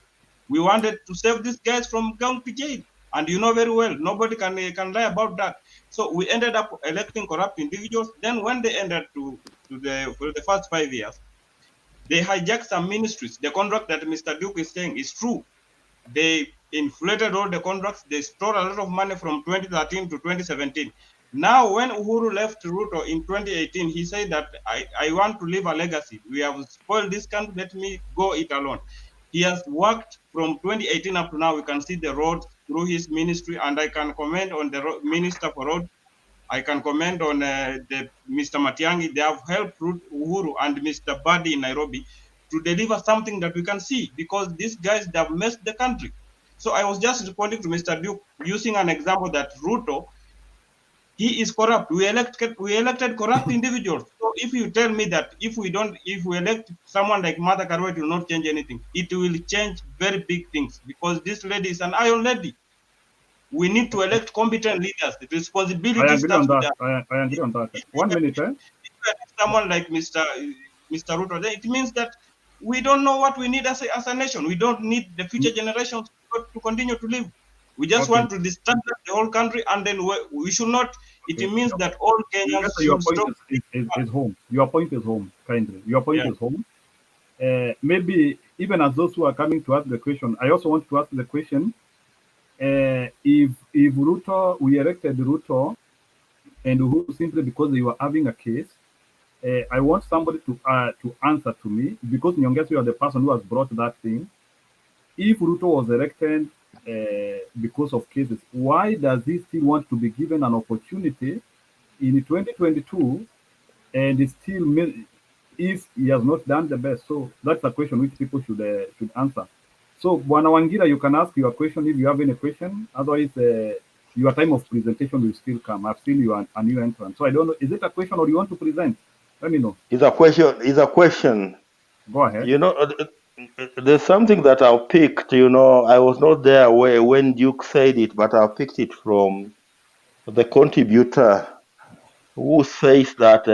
We wanted to save these guys from going to jail. And you know very well, nobody can lie about that. So we ended up electing corrupt individuals. Then when they ended for the first 5 years, they hijacked some ministries. The contract that Mr. Duke is saying is true. They inflated all the contracts. They stole a lot of money from 2013 to 2017. Now, when Uhuru left Ruto in 2018, he said that I want to leave a legacy. We have spoiled this country. Let me go it alone. He has worked from 2018 up to now. We can see the roads through his ministry, and I can comment on the Minister for Road. I can comment on the Mr. Matiang'i. They have helped Uhuru and Mr. Badi in Nairobi to deliver something that we can see, because these guys, they have messed the country. So I was just responding to Mr. Duke using an example that Ruto, he is corrupt. We elected corrupt individuals. So if you tell me that if we elect someone like Martha Karua, it will not change anything, it will change very big things, because this lady is an iron lady. We need to elect competent leaders. The responsibility I agree starts on with that. I agree on that. 1 minute, eh? someone like Mr. Ruto, then it means that we don't know what we need as a nation. We don't need the future generations to continue to live. We just want to distract the whole country, and then we should not. It means that all Kenyans Your should point stop. is home. Your point is home, kindly. Your point Yeah. is home. Maybe even as those who are coming to ask the question, I also want to ask the question, if Ruto, we elected Ruto, and who simply because they were having a case, I want somebody to answer to me, because Nyongesa, you are the person who has brought that thing. If Ruto was elected because of cases, why does he still want to be given an opportunity in 2022, and it's still, if he has not done the best? So that's a question which people should answer. So, Bwana Wangira, you can ask your question if you have any question. Otherwise, your time of presentation will still come. I've seen you a new entrant. So I don't know, is it a question or you want to present? Let me know. It's a question. It's a question. Go ahead. You know, there's something that I've picked. You know, I was not there when Duke said it, but I picked it from the contributor who says that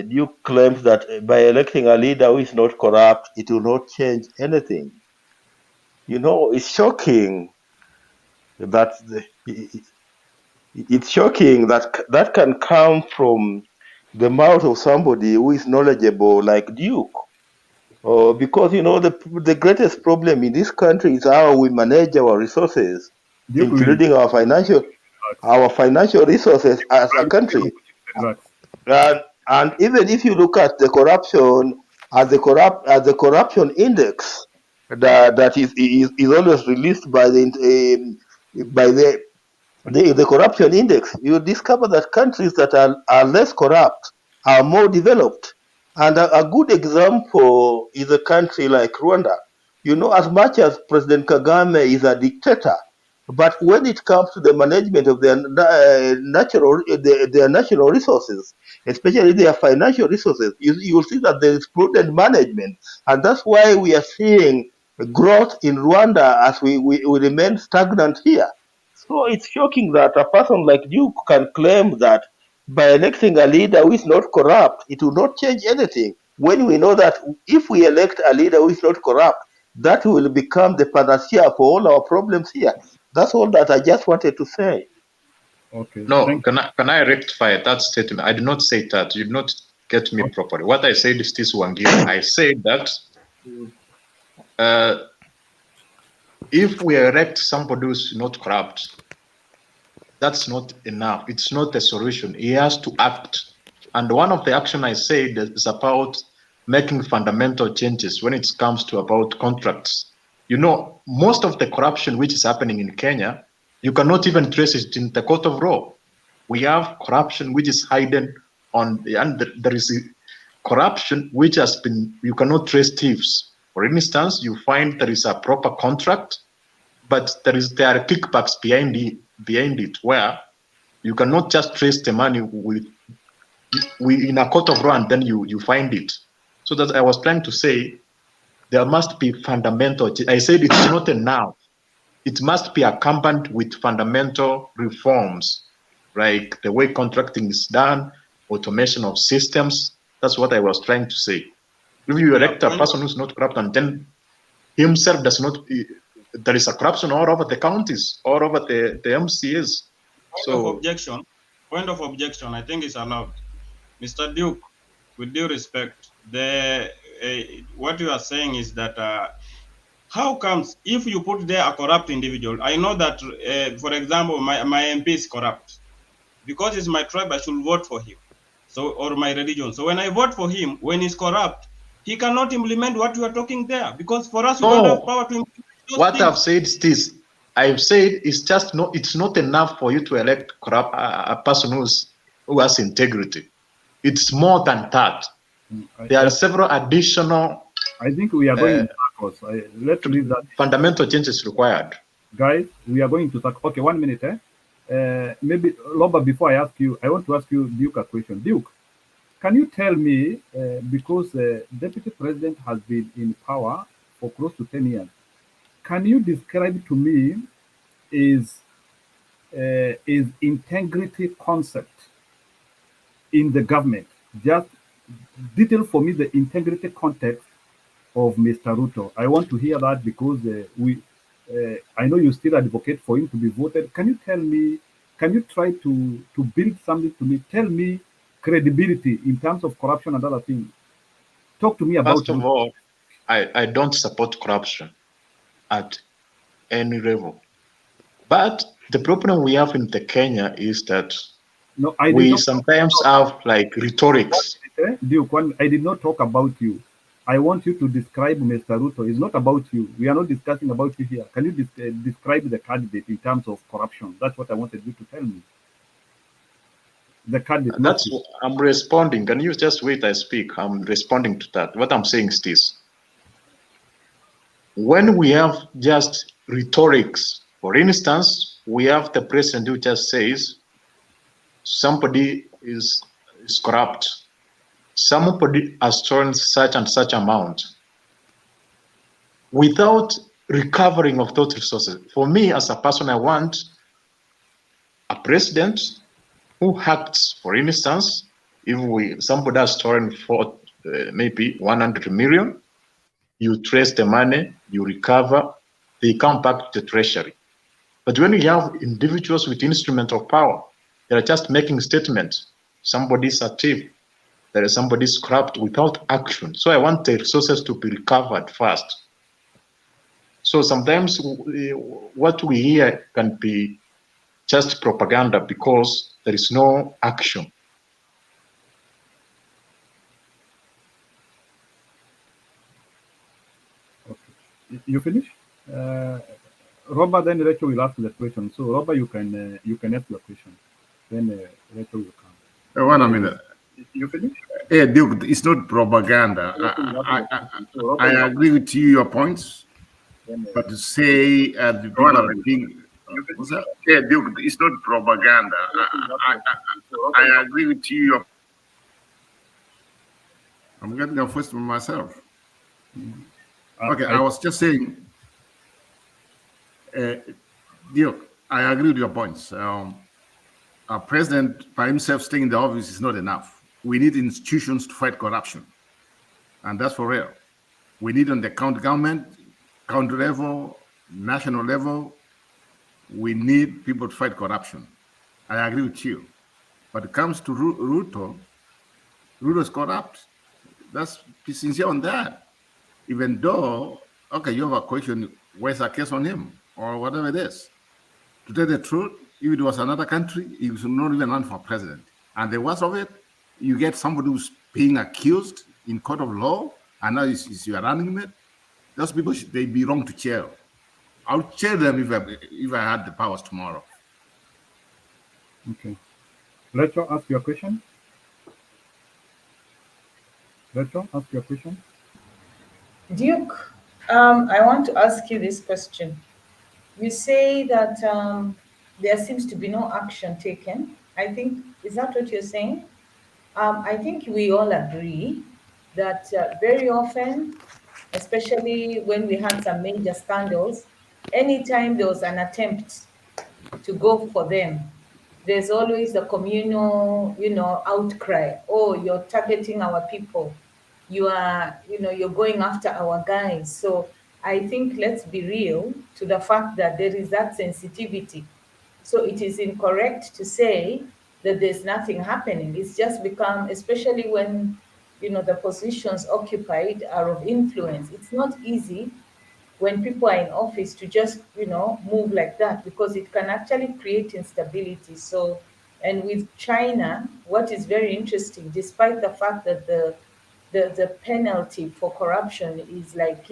Duke claims that by electing a leader who is not corrupt, it will not change anything. You know, it's shocking that it's shocking that that can come from the mouth of somebody who is knowledgeable like Duke. Because you know the greatest problem in this country is how we manage our resources, Duke including our financial resources as a country. And even if you look at the corruption as the corruption index that is always released by the corruption index, you discover that countries that are less corrupt are more developed. And a good example is a country like Rwanda. You know, as much as President Kagame is a dictator, but when it comes to the management of their national resources, especially their financial resources, you will see that there is prudent management. And that's why we are seeing growth in Rwanda as we remain stagnant here. So it's shocking that a person like Duke can claim that by electing a leader who is not corrupt, it will not change anything, when we know that if we elect a leader who is not corrupt, that will become the panacea for all our problems here. That's all that I just wanted to say. Okay. No, can I rectify that statement? I did not say that. You did not get me properly. What I said is this, Wangira. I said that if we elect somebody who's not corrupt, that's not enough. It's not a solution. He has to act. And one of the action I said is about making fundamental changes when it comes to about contracts. You know, most of the corruption which is happening in Kenya, you cannot even trace it in the court of law. We have corruption which is hidden on, and there is corruption which has been, you cannot trace thieves. For instance, you find there is a proper contract, but there are kickbacks behind it, where you cannot just trace the money in a court of law and then you find it. So that I was trying to say, there must be fundamental. I said it's not enough. It must be accompanied with fundamental reforms, like the way contracting is done, automation of systems. That's what I was trying to say. If you elect a person who's not corrupt and then himself does not, there is a corruption all over the counties, all over the MCAs. Point of objection, I think is allowed. Mr. Duke, with due respect, what you are saying is that How comes if you put there a corrupt individual? I know that, for example, my MP is corrupt. Because it's my tribe, I should vote for him. So, or my religion. So when I vote for him, when he's corrupt, he cannot implement what you are talking there. Because for us, we don't have No, power to implement those what things. I've said is this. I've said it's not enough for you to elect corrupt, a person who has integrity. It's more than that. There are several additional. I think we are going in circles. Let's leave that. Fundamental changes required. Guys, we are going to circle. Okay, 1 minute. Maybe, Loba, before I ask you, I want to ask you, Duke, a question. Duke, can you tell me, because Deputy President has been in power for close to 10 years, can you describe to me is integrity concept in the government? Just detail for me the integrity context of Mr. Ruto. I want to hear that because I know you still advocate for him to be voted. Can you tell me, can you try to build something to me? Tell me credibility in terms of corruption and other things. Talk to me about First of all, I don't support corruption at any level. But the problem we have in the Kenya is that we sometimes have like rhetorics. Duke, I did not talk about you. I want you to describe Mr. Ruto. It's not about you. We are not discussing about you here. Can you describe the candidate in terms of corruption? That's what I wanted you to tell me. The candidate. That's what I'm responding. Can you just wait? I speak. I'm responding to that. What I'm saying is this. When we have just rhetorics, for instance, we have the president who just says somebody is corrupt. Somebody has stolen such and such amount without recovering of those resources. For me, as a person, I want a president who acts. For instance, if somebody has stolen for maybe 100 million, you trace the money, you recover, they come back to the treasury. But when you have individuals with instruments of power, they're just making statements. Somebody's a thief. There is somebody's corrupt without action. So I want the resources to be recovered first. So sometimes what we hear can be just propaganda because there is no action. Okay. You finish? Robert, then Rachel will ask the question. So Robert, you can ask your question. Then Rachel will come. 1 minute. You finish? Yeah, Duke, it's not propaganda. I agree with you, your points. But to say the people are being... What's that? Yeah, Duke, it's not propaganda. I agree with you. I'm getting a voice from myself. Okay, I was just saying, Duke, I agree with your points. Our president by himself staying in the office is not enough. We need institutions to fight corruption. And that's for real. We need on the county government, county level, national level, we need people to fight corruption. I agree with you. But it comes to Ruto, Ruto's corrupt. Let's be sincere on that. Even though, okay, you have a question, where's a case on him? Or whatever it is. To tell the truth, if it was another country, he should not even run for president. And the worst of it, you get somebody who's being accused in court of law, and now you are running it. Those people, they be wrong to jail. I'll chair them if I had the powers tomorrow. Okay. Rachel, ask your question. Rachel, ask your question. Duke, I want to ask you this question. You say that there seems to be no action taken. I think, is that what you're saying? I think we all agree that very often, especially when we had some major scandals, anytime there was an attempt to go for them, there's always a communal, outcry. Oh, you're targeting our people. You are, you're going after our guys. So I think let's be real to the fact that there is that sensitivity. So it is incorrect to say that there's nothing happening. It's just become, especially when, the positions occupied are of influence. It's not easy when people are in office to just, move like that, because it can actually create instability. So, and with China, what is very interesting, despite the fact that the penalty for corruption is like,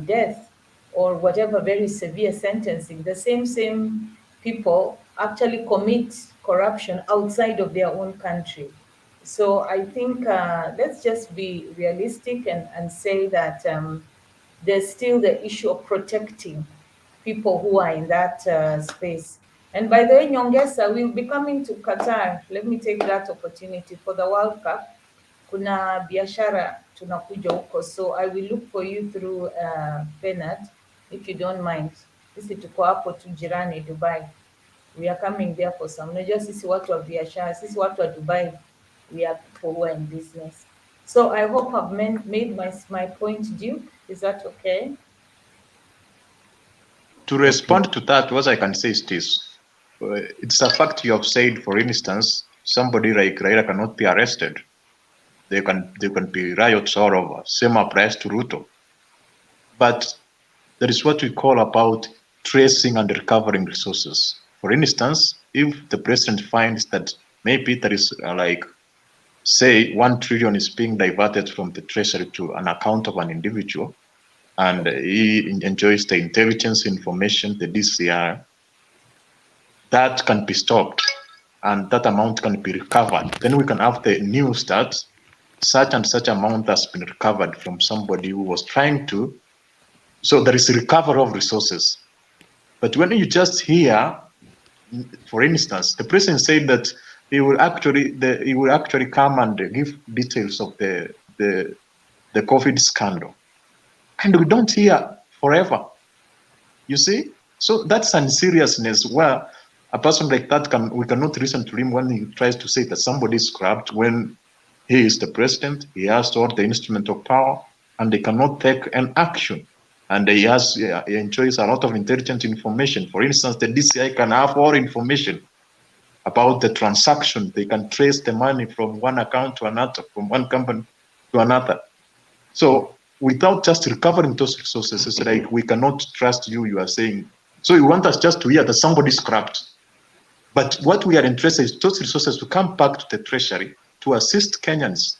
death or whatever very severe sentencing, the same people actually commit corruption outside of their own country. So I think let's just be realistic and say that there's still the issue of protecting people who are in that space. And by the way, Nyongesa, we'll be coming to Qatar. Let me take that opportunity for the World Cup. Kuna biashara tunakuja huko, so I will look for you through Bernard, if you don't mind. Sisi tuko hapo tu jirani Dubai. We are coming there for some. Unajua sisi watu wa biashara, sisi watu wa Dubai, we are people who are in business. So I hope I've made my point, Duke. Is that okay? To respond to that, what I can say is this. It's a fact you have said, for instance, somebody like Raila cannot be arrested. There can be riots all over. Same applies to Ruto. But there is what we call about tracing and recovering resources. For instance, if the president finds that maybe there is say 1 trillion is being diverted from the treasury to an account of an individual, and he enjoys the intelligence information, the DCR, that can be stopped and that amount can be recovered. Then we can have the news that such and such amount has been recovered from somebody who was trying to. So there is a recovery of resources. But when you just hear, for instance, the president said that he will actually come and give details of the COVID scandal, and we don't hear forever. You see, so that's a seriousness where a person like that we cannot listen to him when he tries to say that somebody is corrupt when he is the president. He has all the instrument of power, and they cannot take an action. And he enjoys a lot of intelligent information. For instance, the DCI can have all information about the transaction. They can trace the money from one account to another, from one company to another. So without just recovering those resources, it's like we cannot trust you, you are saying. So you want us just to hear that somebody is corrupt. But what we are interested in is those resources to come back to the treasury to assist Kenyans.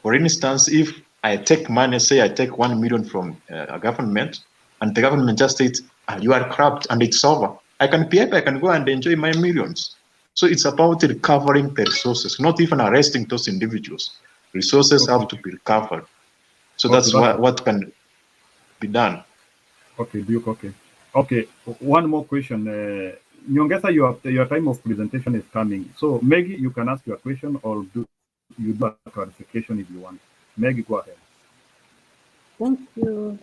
For instance, if I take money, say I take 1 million from a government, and the government just says, you are corrupt, and it's over. I can pay up, I can go and enjoy my millions. So it's about recovering the resources, not even arresting those individuals. Resources have to be recovered. So that's what can be done. Okay, Duke, okay. Okay, one more question. Nyongesa, your time of presentation is coming. So Maggie, you can ask your question, or do a clarification if you want. Maggie, go ahead. Thank you,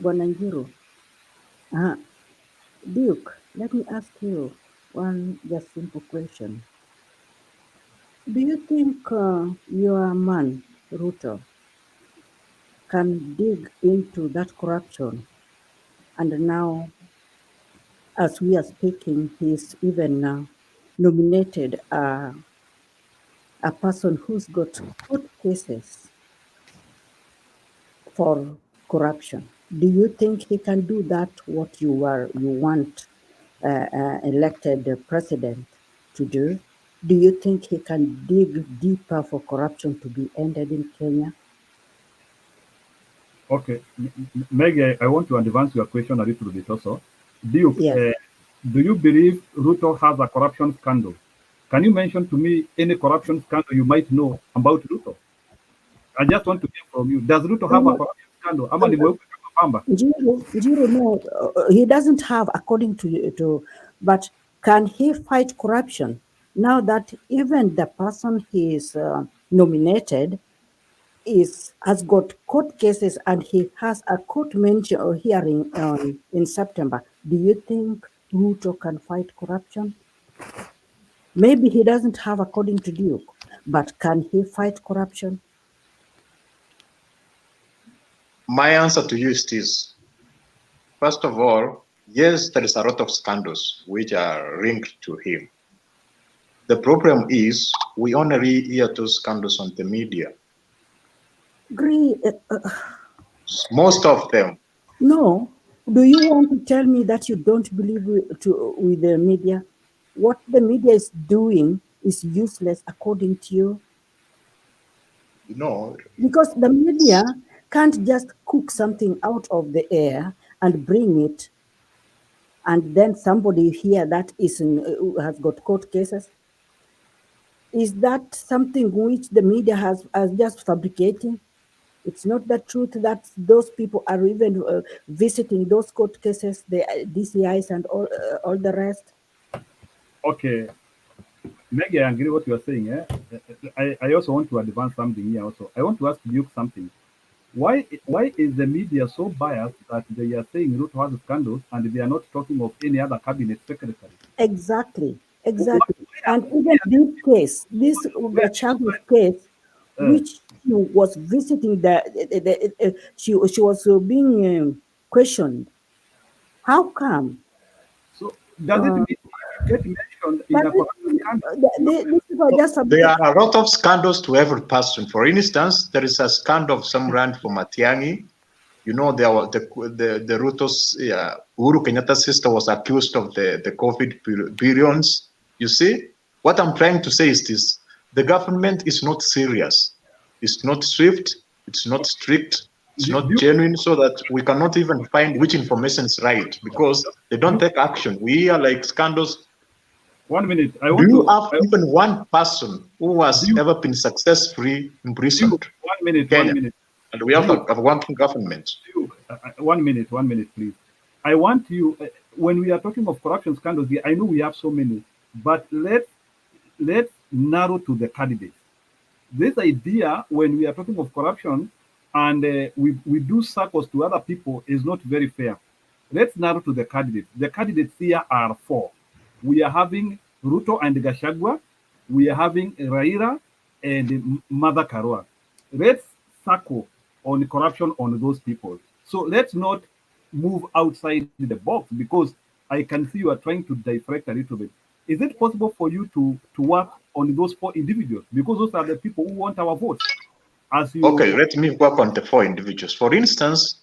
Bwana Njiru. Duke, let me ask you one just simple question. Do you think your man, Ruto, can dig into that corruption? And now, as we are speaking, he's even nominated a person who's got court cases for corruption. Do you think he can do that, what you want elected president to do? Do you think he can dig deeper for corruption to be ended in Kenya? Okay, Maggie, I want to advance your question a little bit also. Duke, yes. Do you believe Ruto has a corruption scandal? Can you mention to me any corruption scandal you might know about Ruto? I just want to hear from you. Does Ruto have a corruption scandal? Njiru, no, he doesn't have, according to, but can he fight corruption? Now that even the person he is nominated has got court cases and he has a court mention or hearing in September, do you think Ruto can fight corruption? Maybe he doesn't have, according to Duke, but can he fight corruption? My answer to you is this. First of all, yes, there is a lot of scandals which are linked to him. The problem is we only hear those scandals on the media. Agree. Most of them. No. Do you want to tell me that you don't believe with the media? What the media is doing is useless according to you? No. Because the media can't just cook something out of the air and bring it, and then somebody here that is has got court cases. Is that something which the media has just fabricating? It's not the truth that those people are even visiting those court cases, the DCIs and all the rest. Okay, Maggie, I agree what you are saying. I also want to advance something here. Also, I want to ask you something. Why is the media so biased that they are saying Ruto has scandals and they are not talking of any other cabinet secretary? Exactly. And even this case, this Gachagua case, which she was visiting she was being questioned. How come? So does it mean get mentioned in a corruption scandal? There are a lot of scandals to every person. For instance, there is a scandal of some ran for Matiang'i. You know, the Ruto's Uhuru Kenyatta's sister was accused of the COVID billions. You see, what I'm trying to say is this: the government is not serious, it's not swift, it's not strict, it's not genuine, so that we cannot even find which information is right because they don't take action. We hear like scandals. 1 minute. Do you have even one person who has ever been successfully imprisoned? 1 minute. Kenya? 1 minute. And we have a working government. 1 minute. 1 minute, please. I want you, when we are talking of corruption scandals, I know we have so many, but let's narrow to the candidates. This idea, when we are talking of corruption and we do circles to other people, is not very fair. Let's narrow to the candidates. The candidates here are 4. We are having Ruto and Gachagua. We are having Raila and MADARAKA. Let's circle on corruption on those people. So let's not move outside the box, because I can see you are trying to deflect a little bit. Is it possible for you to work on those 4 individuals? Because those are the people who want our votes. Okay, let me work on the 4 individuals. For instance,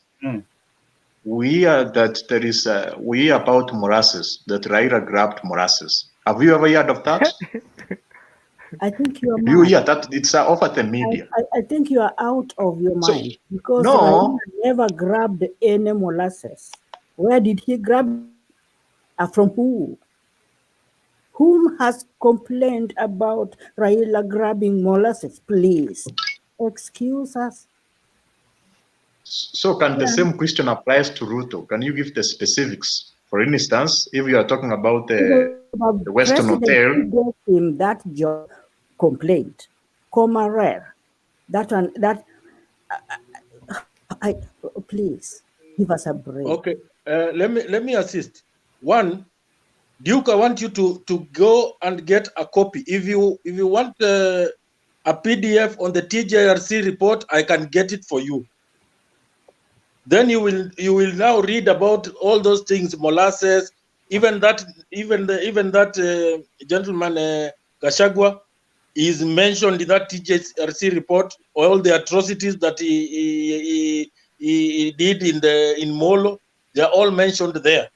we hear that there is we hear about molasses, that Raila grabbed molasses. Have you ever heard of that? I think you are Do you hear that? It's over the media. I think you are out of your mind, because no. Raila never grabbed any molasses. Where did he grab? From who? Whom has complained about Raila grabbing molasses? Please excuse us. So can the same question applies to Ruto? Can you give the specifics? For instance, if you are talking about the Western Hotel, who gave him that job complaint, comma rare, that one, that I please give us a break. Okay, let me assist. One, Duke, I want you to go and get a copy. If you want a PDF on the TJRC report, I can get it for you. Then you will now read about all those things, molasses, even that gentleman Gachagua is mentioned in that TJRC report. All the atrocities that he did in Molo, they are all mentioned there.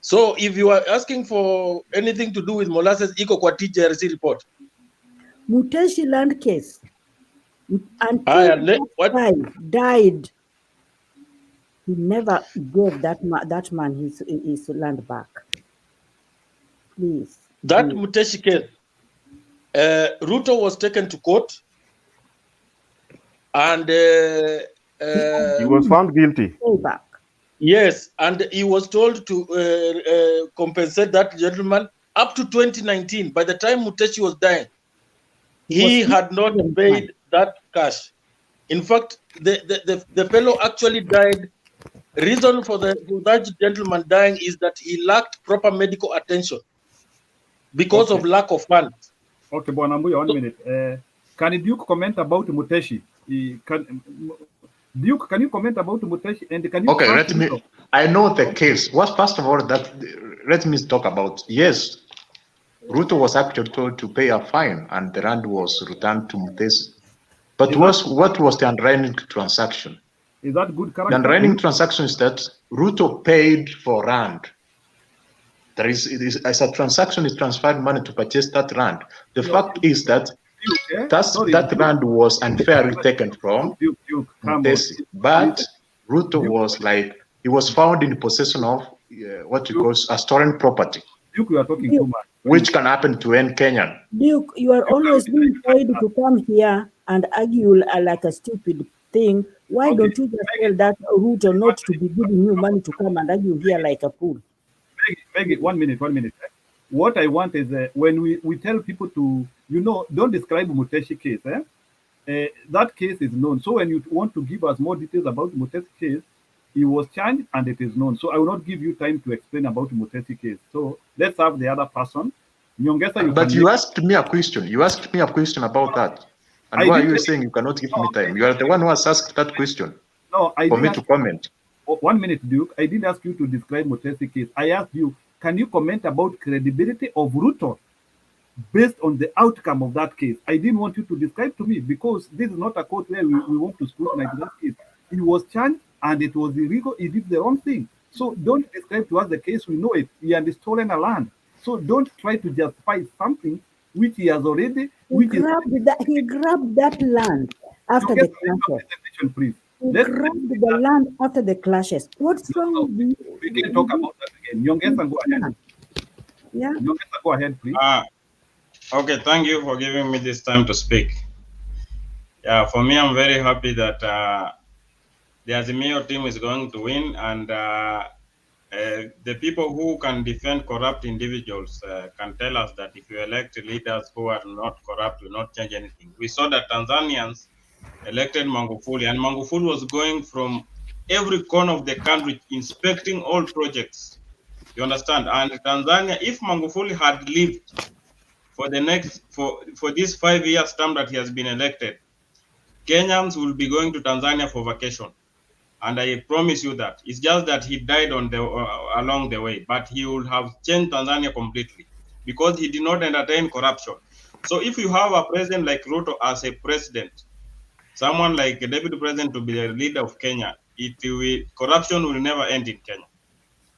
So if you are asking for anything to do with molasses, iko kwa TJRC report. Muteshi land case, until that guy died, he never gave that man his land back. Please. That Muteshi case, Ruto was taken to court, and he was found guilty. Back. Yes, and he was told to compensate that gentleman up to 2019. By the time Muteshi was dying, he had not paid that cash. In fact, the fellow actually died. Reason for that gentleman dying is that he lacked proper medical attention because of lack of funds. Okay, Bwanambuya, 1 minute. Can Duke comment about Muteshi? Duke, can you comment about Muteshi? And can you? Okay, let me. I know the case. First of all, let me talk about. Yes, Ruto was actually told to pay a fine, and the land was returned to Muteshi. But what was the underlying transaction? Is that good The character? underlying transaction is that Ruto paid for land. There is as a transaction is transferred money to purchase that land. The fact is that that land was unfairly taken from Mutesi, but Ruto was like, he was found in possession of what you call a stolen property. Duke, you are talking too much. Which can happen to any Kenyan. Duke, you are always being paid to come here and argue like a stupid thing. Why don't you just tell that Ruto not to be giving you money to come and argue here like a fool? Peggy, 1 minute. What I want is when we tell people to, don't describe Muteshi case. That case is known. So when you want to give us more details about Muteshi case, he was charged and it is known. So I will not give you time to explain about Muteshi case. So let's have the other person. Nyongesa, but you asked me a question. You asked me a question about that. And why are you saying you cannot give me time? You are the one who has asked that question. No, I for didn't me to comment. 1 minute, Duke. I didn't ask you to describe Muteshi case. I asked you, can you comment about credibility of Ruto based on the outcome of that case? I didn't want you to describe to me because this is not a court where we want to scrutinize that case. He was charged and it was illegal. He did the wrong thing. So don't describe to us the case. We know it. He had stolen a land. So don't try to justify something which he has already. He grabbed that land after the clashes. Please. He grabbed the land after the clashes. What's wrong with you? We can talk about that again. Nyongesa, go ahead. Yeah. Nyongesa, go ahead, please. Okay, thank you for giving me this time to speak. Yeah, for me, I'm very happy that the Azimio team is going to win, and the people who can defend corrupt individuals can tell us that if you elect leaders who are not corrupt, will not change anything. We saw that Tanzanians elected Magufuli, and Magufuli was going from every corner of the country inspecting all projects. You understand? And Tanzania, if Magufuli had lived for the next for this 5 years term that he has been elected, Kenyans will be going to Tanzania for vacation. And I promise you that. It's just that he died on the along the way, but he will have changed Tanzania completely because he did not entertain corruption. So if you have a president like Ruto as a president, someone like a deputy president to be the leader of Kenya, corruption will never end in Kenya.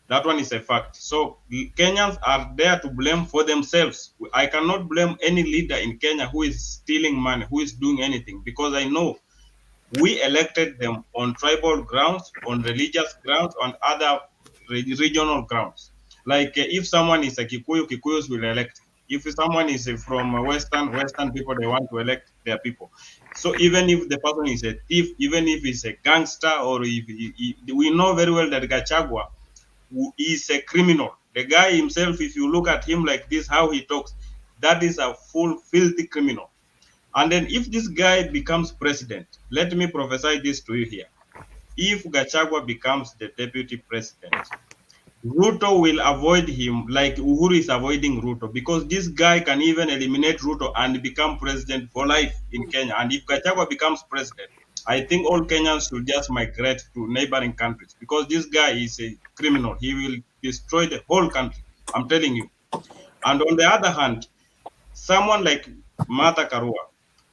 That one is a fact. So Kenyans are there to blame for themselves. I cannot blame any leader in Kenya who is stealing money, who is doing anything, because I know we elected them on tribal grounds, on religious grounds, on other regional grounds. Like if someone is a Kikuyu, Kikuyus will elect. If someone is from Western people, they want to elect their people. So even if the person is a thief, even if he's a gangster, or if we know very well that Gachagua is a criminal. The guy himself, if you look at him like this, how he talks, that is a full filthy criminal. And then if this guy becomes president, let me prophesy this to you here. If Gachagua becomes the deputy president, Ruto will avoid him like Uhuru is avoiding Ruto, because this guy can even eliminate Ruto and become president for life in Kenya. And if Gachagua becomes president, I think all Kenyans should just migrate to neighboring countries, because this guy is a criminal. He will destroy the whole country. I'm telling you. And on the other hand, someone like MADARAKA,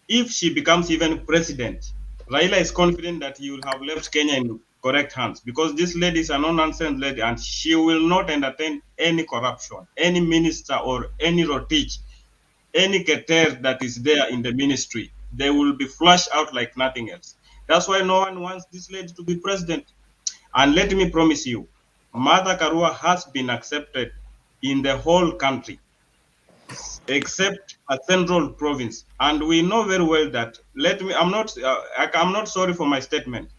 if she becomes even president, Raila is confident that he will have left Kenya in correct hands, because this lady is a no-nonsense lady and she will not entertain any corruption, any minister or any rotich, any keter that is there in the ministry. They will be flushed out like nothing else. That's why no one wants this lady to be president. And let me promise you, MADARAKA has been accepted in the whole country, except a central province. And we know very well that, I'm not sorry for my statement.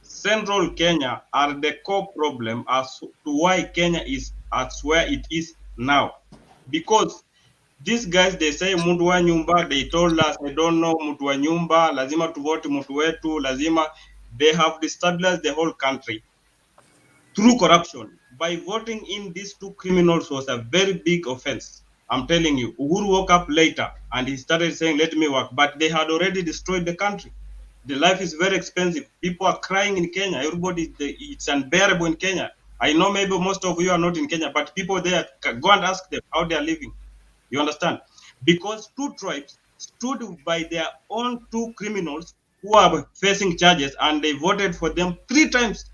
Central Kenya are the core problem as to why Kenya is as where it is now. Because these guys, they say mtu wa nyumba, they told us, I don't know, mtu wa nyumba, lazima tuvote mtu wetu, lazima. They have destabilized the whole country through corruption. By voting in these two criminals was a very big offense. I'm telling you, Uhuru woke up later and he started saying, let me work. But they had already destroyed the country. The life is very expensive. People are crying in Kenya. It's unbearable in Kenya. I know maybe most of you are not in Kenya, but people there, go and ask them how they are living. You understand? Because two tribes stood by their own two criminals who are facing charges, and they voted for them 3 times.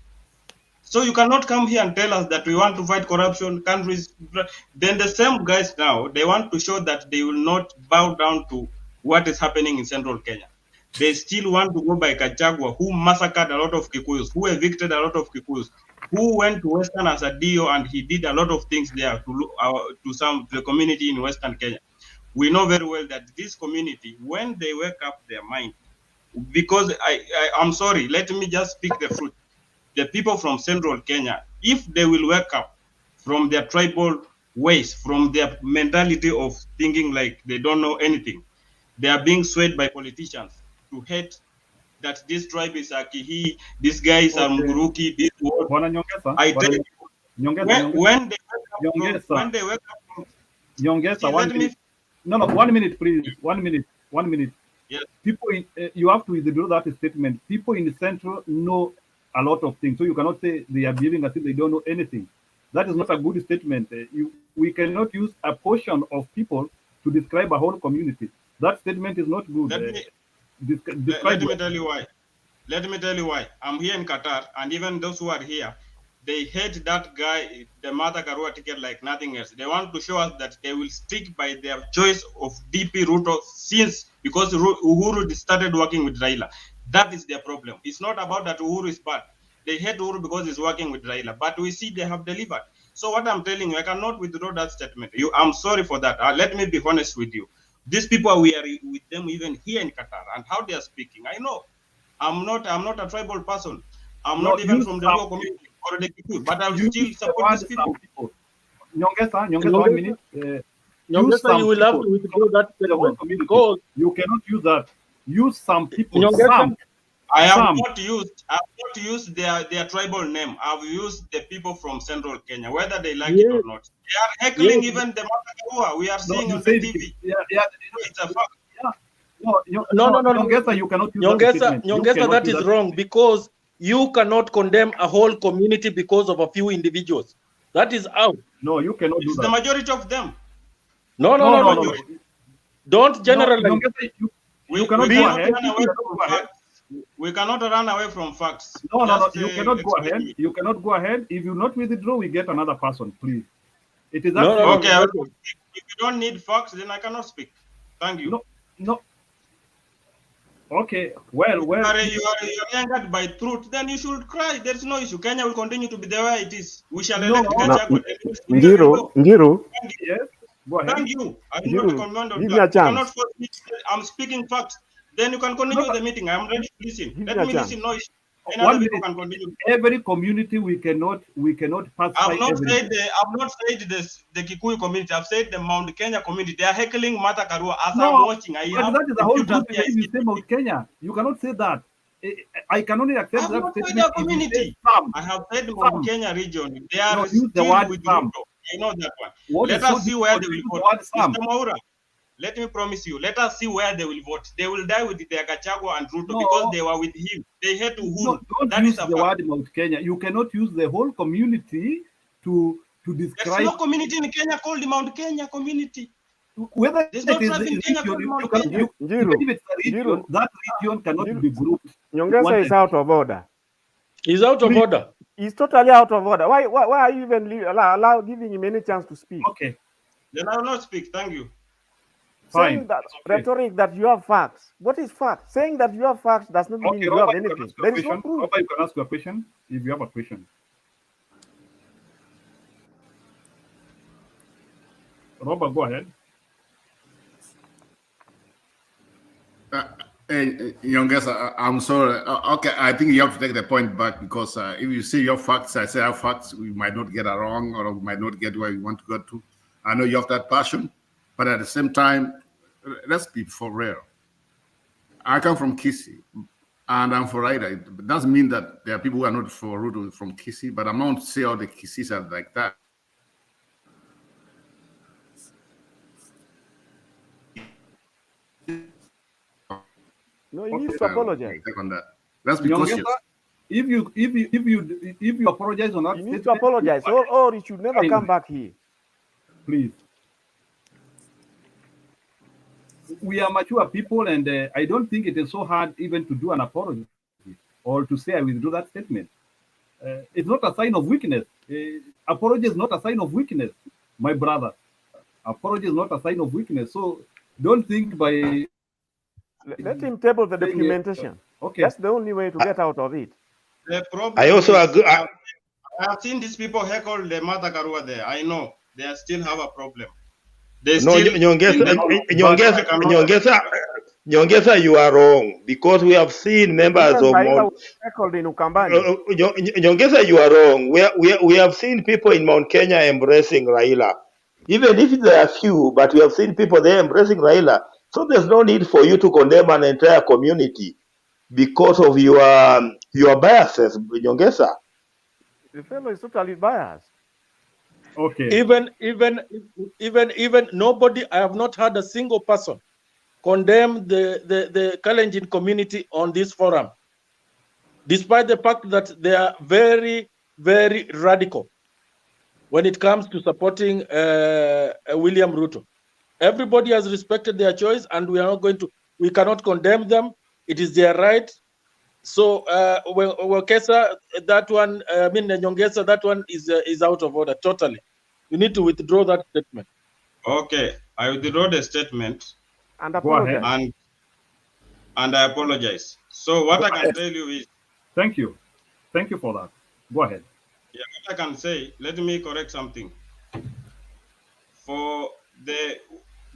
So you cannot come here and tell us that we want to fight corruption, countries. Then the same guys now, they want to show that they will not bow down to what is happening in central Kenya. They still want to go by Gachagua, who massacred a lot of Kikuyus, who evicted a lot of Kikuyus, who went to Western as a DO, and he did a lot of things there to the community in Western Kenya. We know very well that this community, when they wake up their mind, because I'm sorry, let me just speak the truth. The people from central Kenya, if they will wake up from their tribal ways, from their mentality of thinking like they don't know anything, they are being swayed by politicians to hate that this tribe is Akihi, this guy is Muguruki, this word. I tell you, when they wake up from, Nyongesa, one minute. No, 1 minute, please. 1 minute. 1 minute. Yes. People, you have to withdraw that statement. People in the central know a lot of things, so you cannot say they are behaving as if they don't know anything. That is not a good statement. We cannot use a portion of people to describe a whole community. That statement is not good. Let me tell you why. Let me tell you why. I'm here in Qatar, and even those who are here, they hate that guy, the MADARAKA ticket, like nothing else. They want to show us that they will stick by their choice of DP Ruto because Uhuru started working with Raila. That is their problem. It's not about that Uhuru is bad. They hate Uhuru because he's working with Raila, but we see they have delivered. So what I'm telling you, I cannot withdraw that statement. I'm sorry for that. Let me be honest with you. These people, we are with them even here in Qatar, and how they are speaking. I know I'm not a tribal person. I'm not even from the Luo community or the Kikuyu, but I will still support these people. Nyongesa, 1 minute. Nyongesa, you will have to withdraw that statement because you cannot use that. Use some people. I have not used their tribal name. I've used the people from central Kenya, whether they like it or not. They are heckling even the MADARAKA. We are seeing on the TV. It's a fact. No. Nyongesa, you cannot use Nyongesa, that is wrong because you cannot condemn a whole community because of a few individuals. That is out. No, you cannot do that. The majority of them. No. Don't generalize. You cannot go ahead. We cannot run away from facts. No. You cannot go ahead. You cannot go ahead. If you not withdraw, we get another person, please. It is okay. If you don't need facts, then I cannot speak. Thank you. No. Okay. Well. If you are angered by truth, then you should cry. There's no issue. Kenya will continue to be the way it is. We shall elect Gachagua. Njiru. Yes. Go ahead. Thank you. I will not command on that. You cannot force me. I'm speaking facts. Then you can continue the meeting. I'm ready to listen. Let me listen. No issue. Can continue. Every community we cannot pass. I've not said the Kikuyu community. I've said the Mount Kenya community. They are heckling MADARAKA as I'm watching. That is the whole group. If you say Mount Kenya, you cannot say that. I can only accept that statement. Community. I have said Mount Kenya region. They are use the word with Ruto. I know that one. Let us see where they will vote. Mr. Maura, let me promise you. Let us see where they will vote. They will die with their Gachagua and Ruto because they were with him. They hate Uhuru. Don't use the word Mount Kenya. You cannot use the whole community to describe. There's no community in Kenya called the Mount Kenya community. Whether there's no tribe in Kenya called Mount Kenya. That region cannot be grouped. Nyongesa is out of order. He's out of order. He's totally out of order. Why are you even giving him any chance to speak? Okay. Then I will not speak. Thank you. Saying that rhetoric that you have facts. What is fact? Saying that you have facts does not mean you have anything. There is no proof. You can ask a question if you have a question. Robert, go ahead. Youngest, I'm sorry. Okay, I think you have to take the point back because if you see your facts, I say our facts, we might not get it wrong or we might not get where we want to go to. I know you have that passion, but at the same time, let's be for real. I come from Kisi, and I'm for Raida. It doesn't mean that there are people who are not for Ruto from Kisi, but I'm not saying all the Kisis are like that. No, he needs to apologize. On that. Let's be cautious. If you apologize on that, you need to apologize, or you should never come back here. Please. we are mature people, and I don't think it is so hard even to do an apology or to say I withdraw that statement. It's not a sign of weakness. Apology is not a sign of weakness, my brother. Apology is not a sign of weakness. So don't think by... Let him table the documentation. Okay. That's the only way to get out of it. The problem I also is, agree. I have seen these people heckle the Madagarua there. I know they still have a problem. They No, still Nyongesa, you are wrong, because we have seen members Even of Raila Mount. was heckled in Ukambani. Nyongesa, you are wrong. We have seen people in Mount Kenya embracing Raila, even if there are few, but we have seen people there embracing Raila. So there's no need for you to condemn an entire community because of your biases, Nyongesa. The fellow is totally biased. Okay. Even nobody, I have not heard a single person condemn the Kalenjin community on this forum, despite the fact that they are very, very radical when it comes to supporting William Ruto. Everybody has respected their choice, and we cannot condemn them. It is their right. So Wakesa, that one, Nyongesa, that one is out of order totally. You need to withdraw that statement. Okay, I withdraw the statement. And apologize. And I apologize. So what I can tell you is... Thank you. Thank you for that. Go ahead. Yeah, what I can say, let me correct something. For the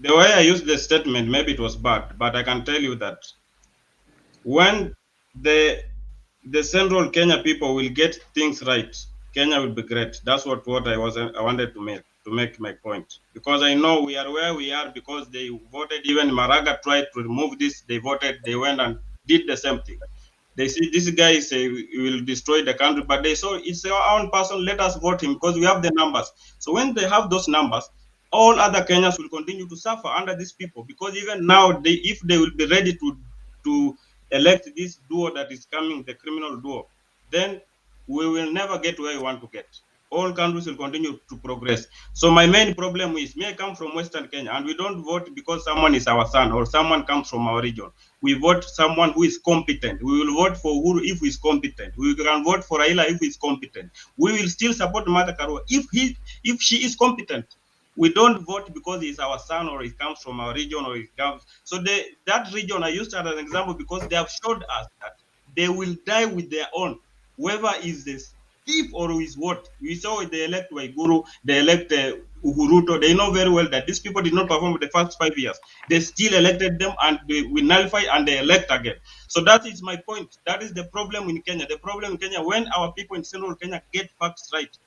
way I used the statement, maybe it was bad, but I can tell you that when the central Kenya people will get things right, Kenya will be great. That's what I wanted to make my point. Because I know we are where we are because they voted. Even Maraga tried to remove this. They voted. They went and did the same thing. They see this guy say we will destroy the country, but they saw it's our own person. Let us vote him because we have the numbers. So when they have those numbers, all other Kenyans will continue to suffer under these people, because even now, if they will be ready to elect this duo that is coming, the criminal duo, then we will never get where we want to get. All countries will continue to progress. So my main problem is, I come from Western Kenya, and we don't vote because someone is our son or someone comes from our region. We vote someone who is competent. We will vote for Uhuru if he is competent. We can vote for Raila if he is competent. We will still support Madagarua if she is competent. We don't vote because he's our son or he comes from our region or he comes. So that region I used as an example because they have showed us that they will die with their own. Whoever is this thief or who is what. We saw they elect Waiguru, they elect Uhuruto. They know very well that these people did not perform for the first 5 years. They still elected them and we nullify and they elect again. So that is my point. That is the problem in Kenya. The problem in Kenya, when our people in central Kenya get facts right,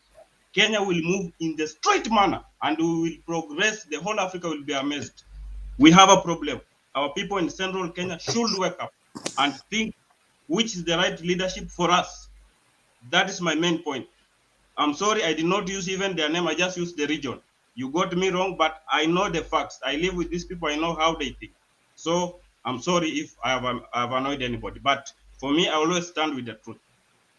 Kenya will move in the straight manner and we will progress. The whole Africa will be amazed. We have a problem. Our people in central Kenya should wake up and think which is the right leadership for us. That is my main point. I'm sorry, I did not use even their name. I just used the region. You got me wrong, but I know the facts. I live with these people. I know how they think. So I'm sorry if I have annoyed anybody. But for me, I always stand with the truth.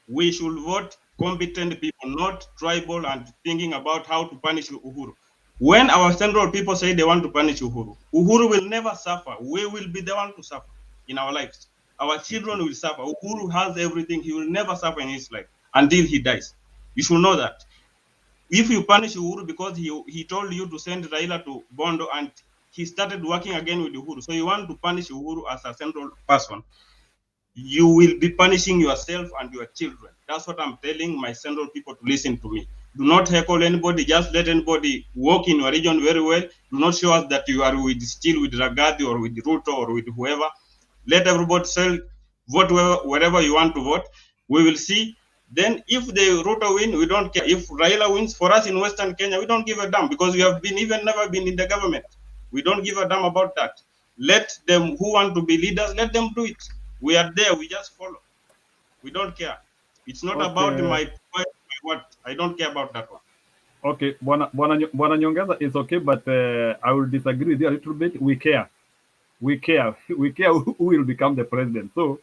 We should vote competent people, not tribal and thinking about how to punish Uhuru. When our central people say they want to punish Uhuru, Uhuru will never suffer. We will be the one to suffer in our lives. Our children will suffer. Uhuru has everything. He will never suffer in his life until he dies. You should know that. If you punish Uhuru because he told you to send Raila to Bondo and he started working again with Uhuru, so you want to punish Uhuru as a central person, you will be punishing yourself and your children. That's what I'm telling my central people to listen to me. Do not heckle anybody. Just let anybody walk in your region very well. Do not show us that you are still with Ragadi or with Ruto or with whoever. Let everybody vote wherever you want to vote. We will see. Then if the Ruto win, we don't care. If Raila wins, for us in Western Kenya, we don't give a damn because we have never been in the government. We don't give a damn about that. Let them who want to be leaders, let them do it. We are there. We just follow. We don't care. It's not about my what. I don't care about that one. Okay, Bwana Nyongeza is okay, but I will disagree with you a little bit. We care. We care. We care who will become the president. So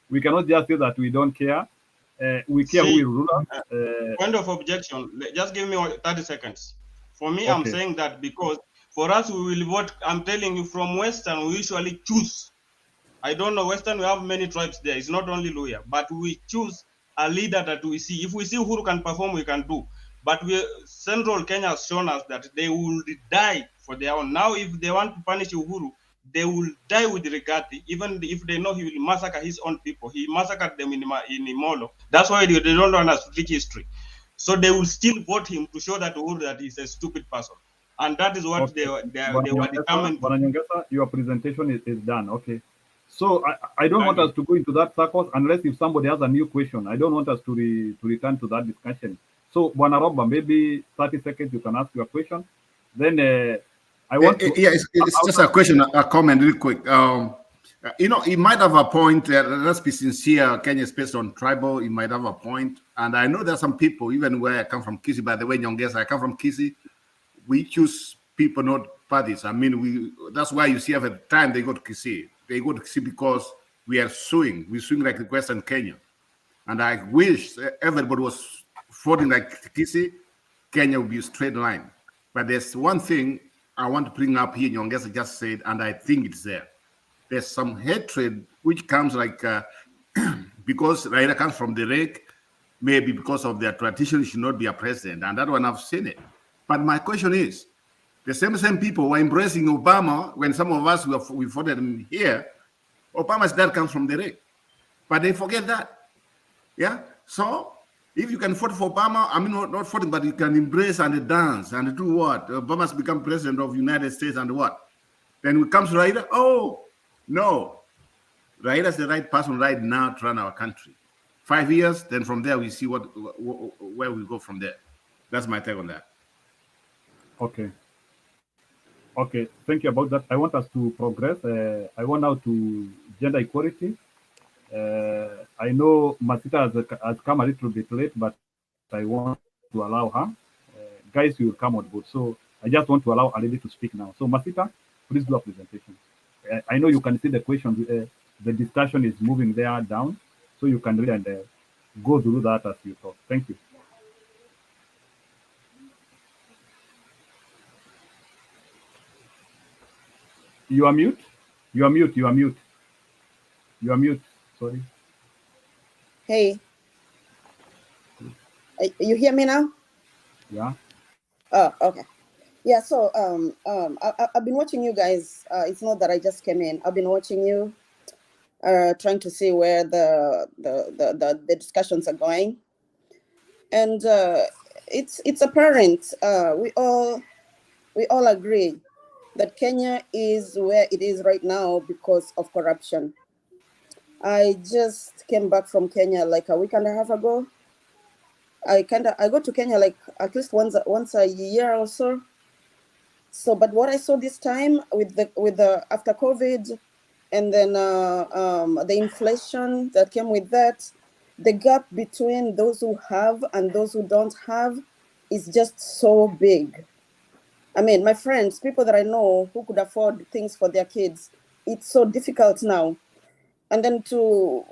we cannot just say that we don't care. We care who will rule us. Point of objection. Just give me 30 seconds. For me, Okay. I'm saying that because For us, we will vote. I'm telling you, from Western, we usually choose. I don't know, Western, we have many tribes there. It's not only Luya, but we choose a leader that we see. If we see Uhuru can perform, we can do. But Central Kenya has shown us that they will die for their own. Now, if they want to punish Uhuru, they will die with Rigathi, even if they know he will massacre his own people. He massacred them in Imolo. That's why they don't want us to teach history. So they will still vote him to show that Uhuru that he's a stupid person. And that is what they were determined to do. Your presentation is done. Okay. So I don't want us to go into that circle unless if somebody has a new question. I don't want us to return to that discussion. So, Bwana Roba, maybe 30 seconds you can ask your question. Then I want to... Yeah, it's just a question, a comment real quick. You know, he might have a point. Let's be sincere. Kenya is based on tribal. He might have a point. And I know there are some people, even where I come from, Kisi, by the way, Nyongesa, I come from Kisi. We choose people, not parties. I mean, that's why you see every time they go to Kisi. They go to Kisi because we are suing. We're suing like Western Kenya. And I wish everybody was voting like Kisi, Kenya would be a straight line. But there's one thing I want to bring up here, Nyongesa just said, and I think it's there. There's some hatred which comes like because Raila comes from the rake, maybe because of their tradition, should not be a president. And that one, I've seen it. But my question is, the same people were embracing Obama when some of us, we voted him here. Obama's dad comes from the rake. But they forget that. Yeah? So, if you can vote for Obama, I mean, not voting, but you can embrace and dance and do what? Obama's become president of the United States and what? Then it comes to Raila, oh, no. Raila's the right person right now to run our country. 5 years, then from there we see where we go from there. That's my take on that. Okay. Okay, thank you about that. I want us to progress. I want now to gender equality. I know Masita has come a little bit late, but I want to allow her. Guys, you will come on board. So I just want to allow a lady to speak now. So Masita, please do a presentation. I know you can see the question. The discussion is moving there down, so you can read and go through that as you thought. Thank you. You are mute. You are mute. You are mute. You are mute. Sorry. Hey, you hear me now? Yeah. Oh, okay. Yeah. So I've been watching you guys. It's not that I just came in. I've been watching you, trying to see where the discussions are going, and it's apparent. We all agree that Kenya is where it is right now because of corruption. I just came back from Kenya like a week and a half ago. I go to Kenya like at least once a year or so. So, but what I saw this time with the after COVID, and then the inflation that came with that, the gap between those who have and those who don't have is just so big. I mean, my friends, people that I know who could afford things for their kids, it's so difficult now. And then to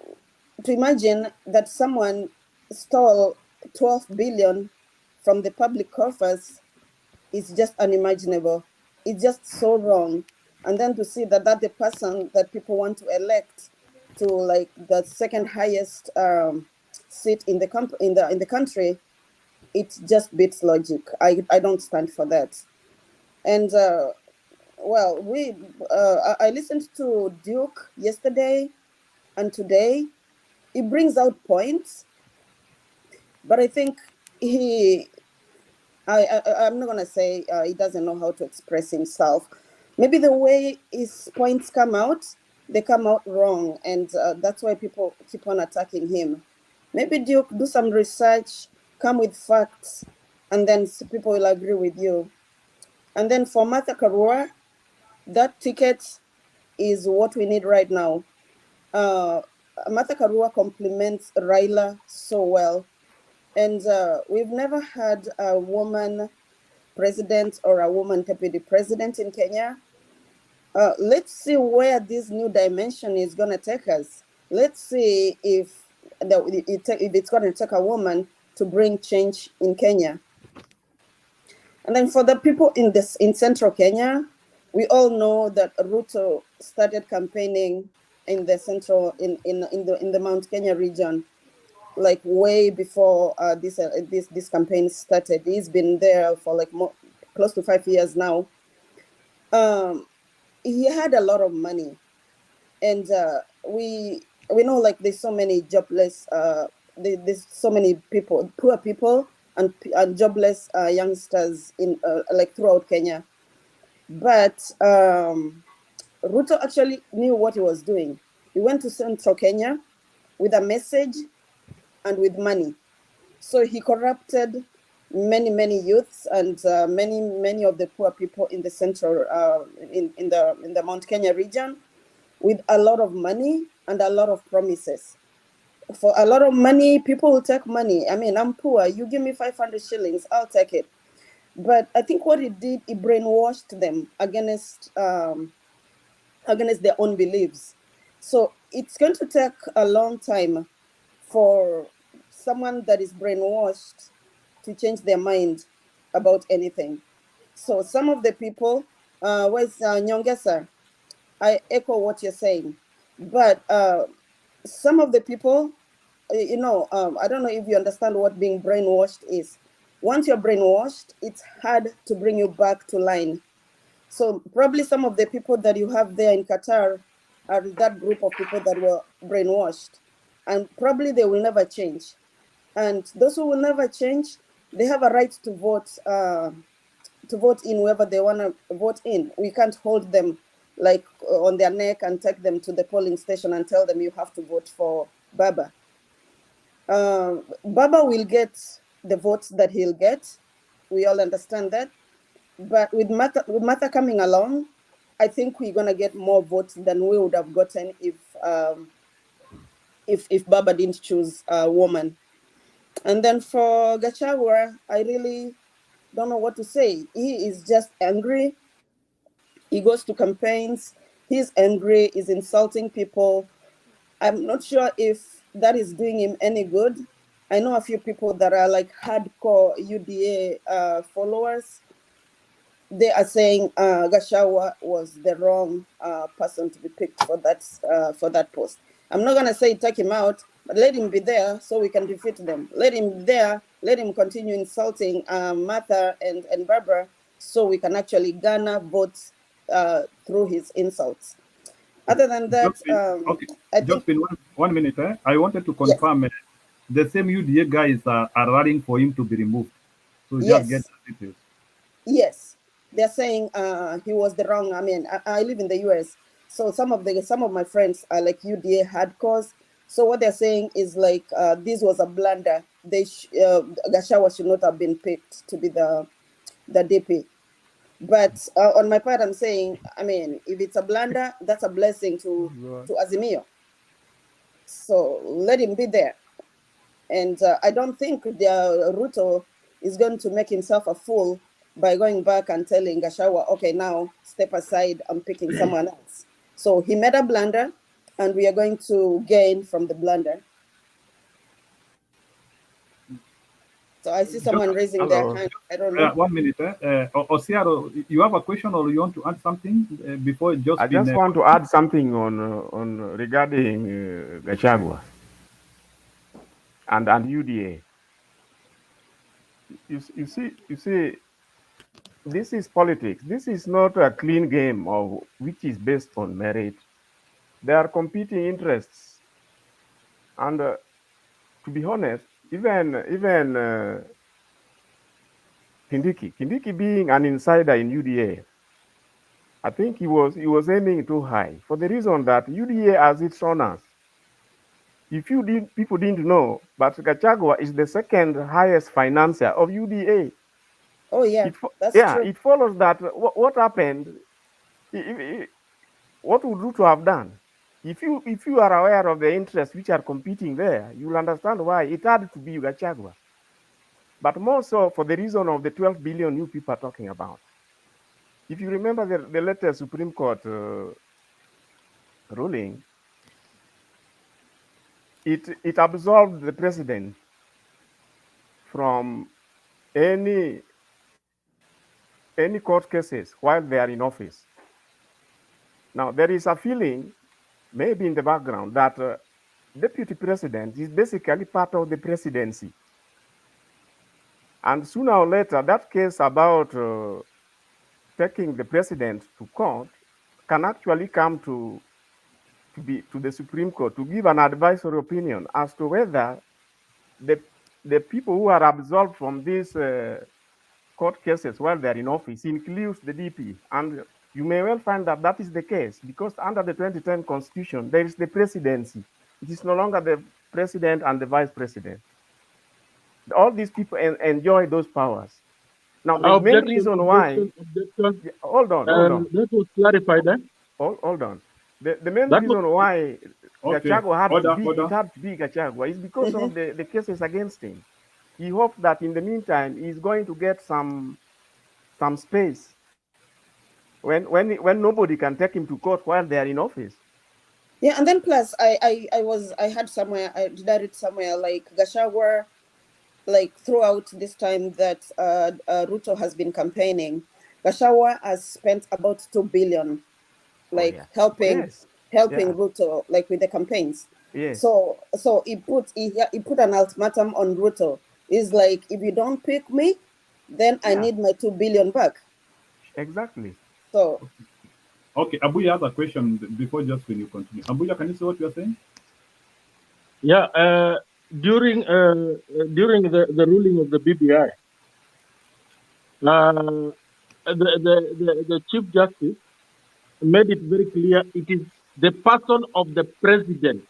imagine that someone stole 12 billion from the public coffers is just unimaginable. It's just so wrong. And then to see that the person that people want to elect to like the second highest seat in the country, it just beats logic. I don't stand for that. And well, I listened to Duke yesterday and today. He brings out points, but I think I'm not gonna say he doesn't know how to express himself. Maybe the way his points come out, they come out wrong, and that's why people keep on attacking him. Maybe Duke, do some research, come with facts, and then people will agree with you. And then for Martha Karua, that ticket is what we need right now. Martha Karua complements Raila so well. And we've never had a woman president or a woman deputy president in Kenya. Let's see where this new dimension is going to take us. Let's see if it's going to take a woman to bring change in Kenya. And then for the people in central Kenya, we all know that Ruto started campaigning in the central in the Mount Kenya region, like way before this campaign started. He's been there for like close to 5 years now. He had a lot of money, and we know like there's so many jobless. There's so many people, poor people, and jobless youngsters in like throughout Kenya. But Ruto actually knew what he was doing. He went to central Kenya with a message and with money. So he corrupted many youths and many of the poor people in the central in the Mount Kenya region with a lot of money and a lot of promises. For a lot of money, people will take money. I mean, I'm poor. You give me 500 shillings, I'll take it. But I think what he did, he brainwashed them against their own beliefs. So it's going to take a long time for someone that is brainwashed to change their mind about anything. So some of the people, where's Nyongesa? I echo what you're saying, but some of the people, I don't know if you understand what being brainwashed is. Once you're brainwashed, it's hard to bring you back to line. So probably some of the people that you have there in Qatar are that group of people that were brainwashed, and probably they will never change. And those who will never change, they have a right to vote in whoever they want to vote in. We can't hold them like on their neck and take them to the polling station and tell them you have to vote for Baba. Baba will get the votes that he'll get. We all understand that. But with Martha coming along, I think we're gonna get more votes than we would have gotten if Baba didn't choose a woman. And then for Gachagua, I really don't know what to say. He is just angry. He goes to campaigns. He's angry. He's insulting people. I'm not sure if that is doing him any good. I know a few people that are like hardcore UDA followers. They are saying Gachagua was the wrong person to be picked for that post. I'm not gonna say take him out, but let him be there so we can defeat them. Let him there. Let him continue insulting Martha and Barbara so we can actually garner votes through his insults. Other than that, okay, I think just in one minute. I wanted to confirm the same UDA guys are running for him to be removed. So just get the details. Yes, they're saying he was the wrong. I mean, I live in the US, so some of my friends are like UDA hardcores. So what they're saying is like this was a blunder. Gachagua should not have been picked to be the DP. But on my part, I'm saying, I mean, if it's a blunder, that's a blessing to Azimio. So let him be there. And I don't think Ruto is going to make himself a fool by going back and telling Gachagua, okay, now step aside, I'm picking someone else. So he made a blunder, and we are going to gain from the blunder. So I see someone raising their hand. I don't know. 1 minute. Osiaro, you have a question or you want to add something before just? I just want to add something on regarding Gachagua and UDA. You see, this is politics. This is not a clean game of which is based on merit. There are competing interests, and to be honest, even Kindiki being an insider in UDA, I think he was aiming too high for the reason that UDA has its owners. If people didn't know, but Gachagua is the second highest financier of UDA. Oh yeah, that's true. It follows that what happened. What would Ruto have done? If you are aware of the interests which are competing there, you will understand why it had to be Gachagua. But more so for the reason of the 12 billion you people are talking about. If you remember the latest Supreme Court ruling, it absolved the president from any any court cases while they are in office. Now, there is a feeling, maybe in the background, that deputy president is basically part of the presidency. And sooner or later, that case about taking the president to court can actually come to the Supreme Court to give an advisory opinion as to whether the people who are absolved from these court cases while they're in office includes the DP. And you may well find that that is the case, because under the 2010 Constitution, there is the presidency. It is no longer the president and the vice president. All these people enjoy those powers. Now, the main reason why... Hold on. That was clarified, eh? Hold on. The main reason why Gachagua had to be Gachagua is because of the cases against him. He hoped that in the meantime, he's going to get some space when nobody can take him to court while they are in office. Yeah, and then plus I had somewhere, I read somewhere like Gachagua, like throughout this time that Ruto has been campaigning, Gachagua has spent about 2 billion, like helping Ruto, like with the campaigns. Yes. So he put an ultimatum on Ruto. It's like, if you don't pick me, then I need my 2 billion back. Exactly. So. Okay, Abuya has a question before just when you continue. Abuya, can you say what you are saying? Yeah, during the ruling of the BBI, the Chief Justice made it very clear it is the person of the president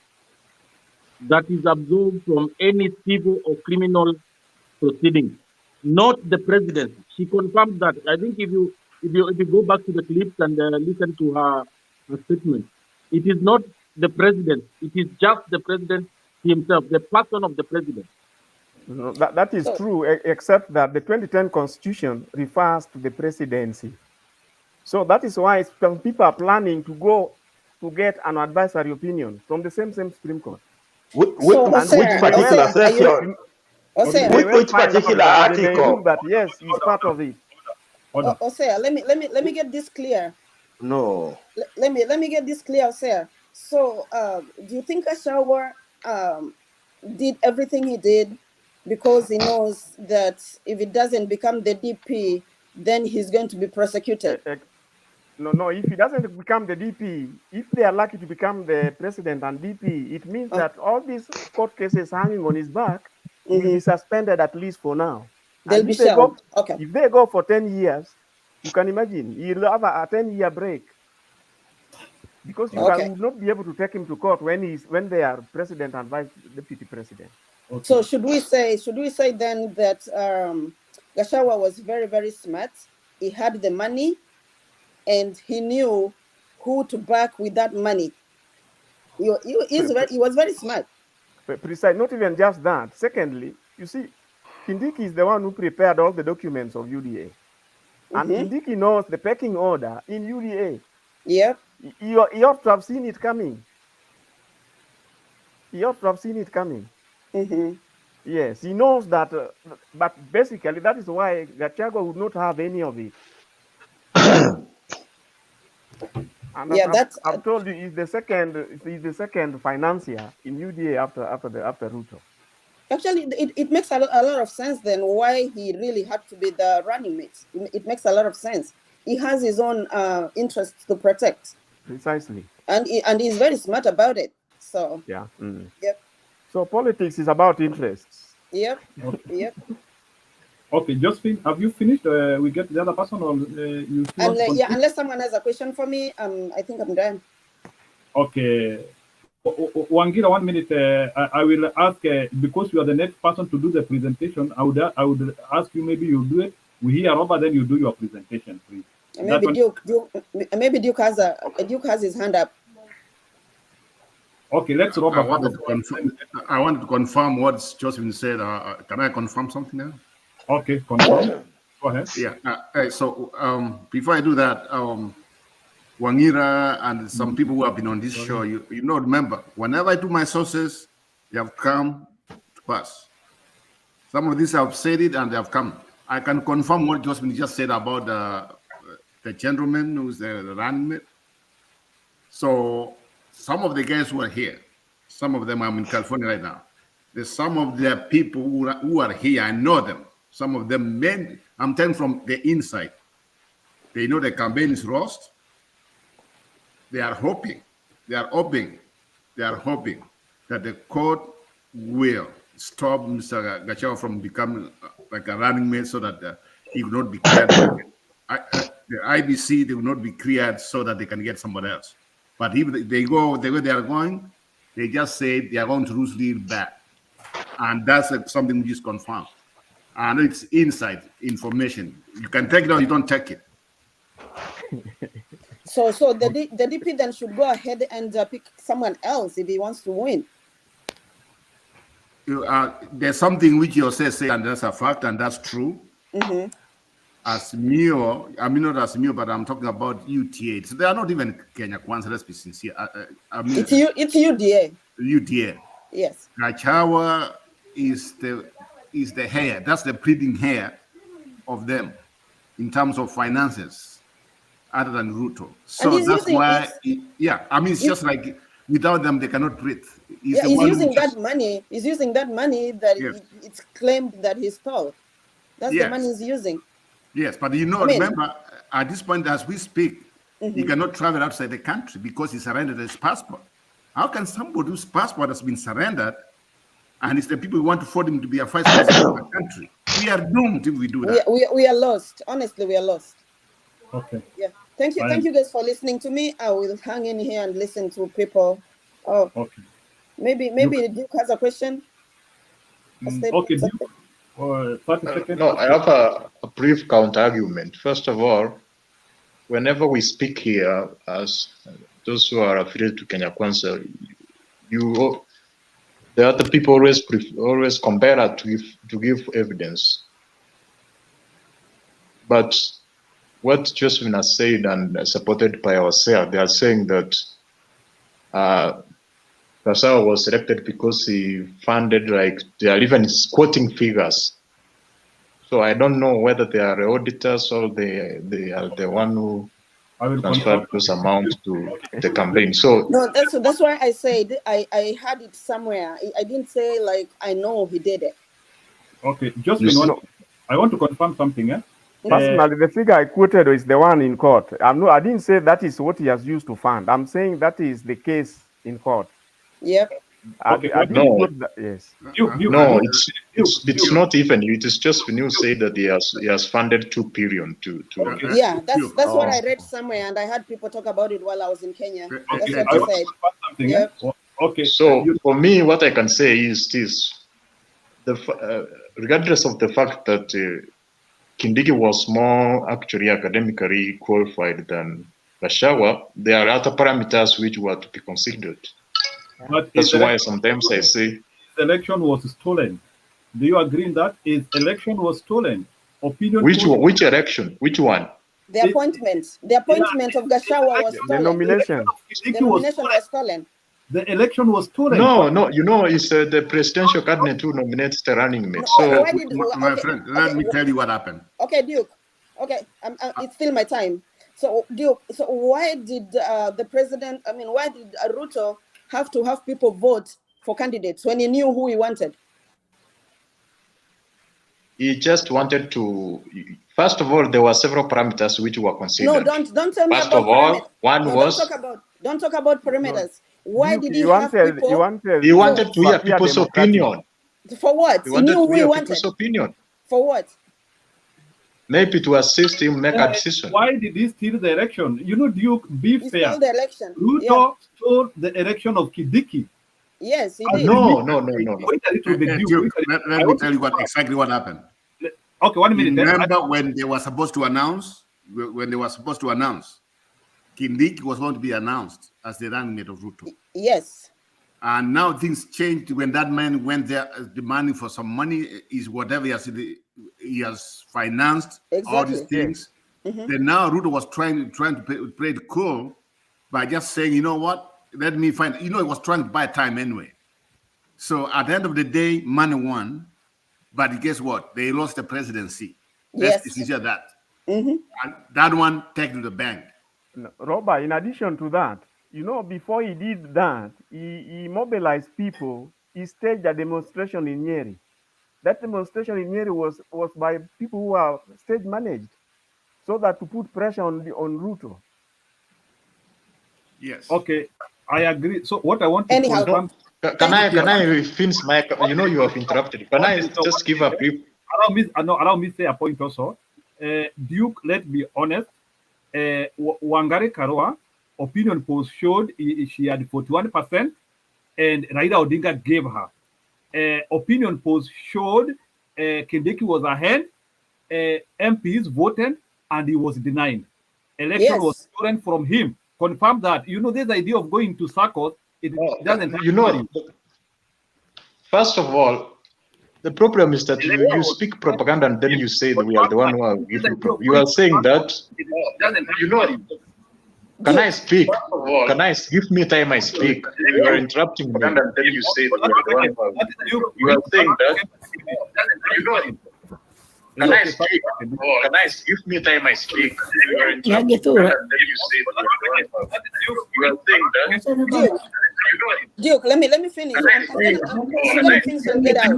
that is absolved from any civil or criminal proceedings, not the president. She confirmed that. I think if you go back to the clips and listen to her statement, it is not the president. It is just the president himself, the person of the president. No, that is true, except that the 2010 Constitution refers to the presidency. So that is why some people are planning to go to get an advisory opinion from the same Supreme Court. Which particular section? Which particular article? That yes, he's part of it. Osea, let me get this clear. No. Let me get this clear, Osea. So, do you think Gachagua did everything he did because he knows that if it doesn't become the DP, then he's going to be prosecuted? No, if he doesn't become the DP, if they are lucky to become the president and DP, it means that all these court cases hanging on his back will be suspended at least for now. They'll be shelved. Okay. If they go for 10 years, you can imagine, he'll have a 10-year break. Because you will not be able to take him to court when they are president and vice deputy president. Okay. So should we say then that Gachagua was very, very smart? He had the money and he knew who to back with that money. He was very smart. Precise. Not even just that. Secondly, you see, Kindiki is the one who prepared all the documents of UDA. And Kindiki knows the pecking order in UDA. Yep. He ought to have seen it coming. Yes, he knows that, but basically that is why Gachagua would not have any of it. And I've told you, he's the second financier in UDA after Ruto. Actually, it makes a lot of sense then why he really had to be the running mate. It makes a lot of sense. He has his own interests to protect. Precisely. And he's very smart about it. So yeah. Yep. So politics is about interests. Yep. Yep. Okay, Josephine, have you finished? We get the other person, or you? Unless someone has a question for me, I think I'm done. Okay. Wangira, 1 minute. I will ask because you are the next person to do the presentation. I would ask you, maybe you do it. We hear over, then you do your presentation, please. Maybe Duke has his hand up. Okay, let's Robert. I wanted to confirm what Josephine said. Can I confirm something now? Okay, confirm. Go ahead. Yeah. So before I do that, Wangira and some people who have been on this show, you know, remember, whenever I do my sources, they have come to pass. Some of these have said it and they have come. I can confirm what Josephine just said about the gentleman who's the running mate. So some of the guys who are here, some of them, I'm in California right now. There's some of the people who are here. I know them. Some of them, men, I'm telling from the inside. They know the campaign is lost. They are hoping that the court will stop Mr. Gachagua from becoming like a running mate so that he will not be cleared. The IBC, they will not be cleared so that they can get somebody else. But if they go the way they are going, they just say they are going to lose real bad. And that's something which is confirmed. And it's inside information. You can take it or you don't take it. So the DP then should go ahead and pick someone else if he wants to win. There's something which you say, and that's a fact, and that's true. Mm-hmm. As Mio, I mean not as Mio, but I'm talking about UTA. So they are not even Kenya Kwanza. Let's be sincere. I mean, it's UDA. UDA. Yes. Gachagua is the hair. That's the breathing hair of them in terms of finances, other than Ruto. So that's why, it's just like without them they cannot breathe. He's using that money. He's using that money that it's claimed that he stole. That's the money he's using. Yes, but remember, at this point, as we speak, he cannot travel outside the country because he surrendered his passport. How can somebody whose passport has been surrendered and it's the people who want to force him to be a vice president of the country? We are doomed if we do that. We are lost. Honestly, we are lost. Okay. Yeah. Thank you. Thank you guys for listening to me. I will hang in here and listen to people. Oh. Okay. Maybe Duke has a question. Okay, Duke. 30 seconds. No, I have a brief counter argument. First of all, whenever we speak here as those who are affiliated to Kenya Kwanza, the other people always compare that to give evidence. But what Josephine has said and supported by ourselves, they are saying that Gachagua was elected because he funded, like, they are even quoting figures. So I don't know whether they are the auditors or they are the one who transferred those amounts to the campaign. So no, that's why I said I had it somewhere. I didn't say like I know he did it. Okay, just I want to confirm something. Personally, the figure I quoted is the one in court. I didn't say that is what he has used to fund. I'm saying that is the case in court. Yep. Okay, yes. No, it's not even. It is just when you say that he has funded 2 billion to. Yeah, that's what I read somewhere, and I had people talk about it while I was in Kenya. That's what I said. Yep. Okay. So for me, what I can say is this: regardless of the fact that Kindiki was more actually academically qualified than Gachagua, there are other parameters which were to be considered. But that's why sometimes I say his election was stolen. Do you agree in that his election was stolen? Opinion. Which election? Which one? The appointment of Gachagua was stolen. The nomination. The nomination was stolen. The election was stolen. No, it's the presidential cabinet who nominates the running mate. So, my friend, let me tell you what happened. Okay, Duke. Okay, it's still my time. So, Duke, why did the president? Why did Ruto have to have people vote for candidates when he knew who he wanted? He just wanted to. First of all, there were several parameters which were considered. No, don't tell me First about of all, parameters. one was. Don't talk about parameters. Why did he have people? He wanted to hear people's opinion. For what? He wanted knew to who he hear wanted. people's opinion. For what? Maybe to assist him make a decision. Why did he steal the election? Duke, be fair. Stole the election. Ruto stole the election of Kindiki. Yes, he did. No. Wait a little bit, Duke, let me tell you exactly what happened. Okay, 1 minute. Remember when they were supposed to announce? Kindiki was going to be announced as the running mate of Ruto. Yes. And now things changed when that man went there demanding for some money, is whatever he has financed, all these things. Mm-hmm. Then now Ruto was trying to play it cool by just saying, you know what, let me find, he was trying to buy time anyway. So at the end of the day, money won, but guess what? They lost the presidency. Yes. Let's consider that. Mm-hmm. And that one take to the bank. No, Robert, in addition to that, you know, before he did that, he mobilized people. He staged a demonstration in Nyeri. That demonstration in Nyeri was by people who are stage managed, so that to put pressure on Ruto. Yes. Okay, I agree. So what I want to Anyhow, confirm. Can I finish my? You know you have interrupted. Can I just give a brief? Allow me say a point also. Duke, let's be honest. Wangari Karua opinion polls showed she had 41%, and Raila Odinga gave her. Opinion polls showed Kindiki was ahead. MPs voted, and he was denied. Election was stolen from him. Confirm that. You know, this idea of going to circles, it doesn't. You know, first of all, the problem is that you speak propaganda and then you say that we are the one who are giving propaganda. You are saying that. You know. Can I speak? Can I give me time? I speak. You are interrupting me. And then you say that we are the one who are. You are saying that. You know. Can I speak? Can I give me time? I speak. You are interrupting me. And then you say that you are saying that. Duke, let me finish. I'm gonna finish and get out.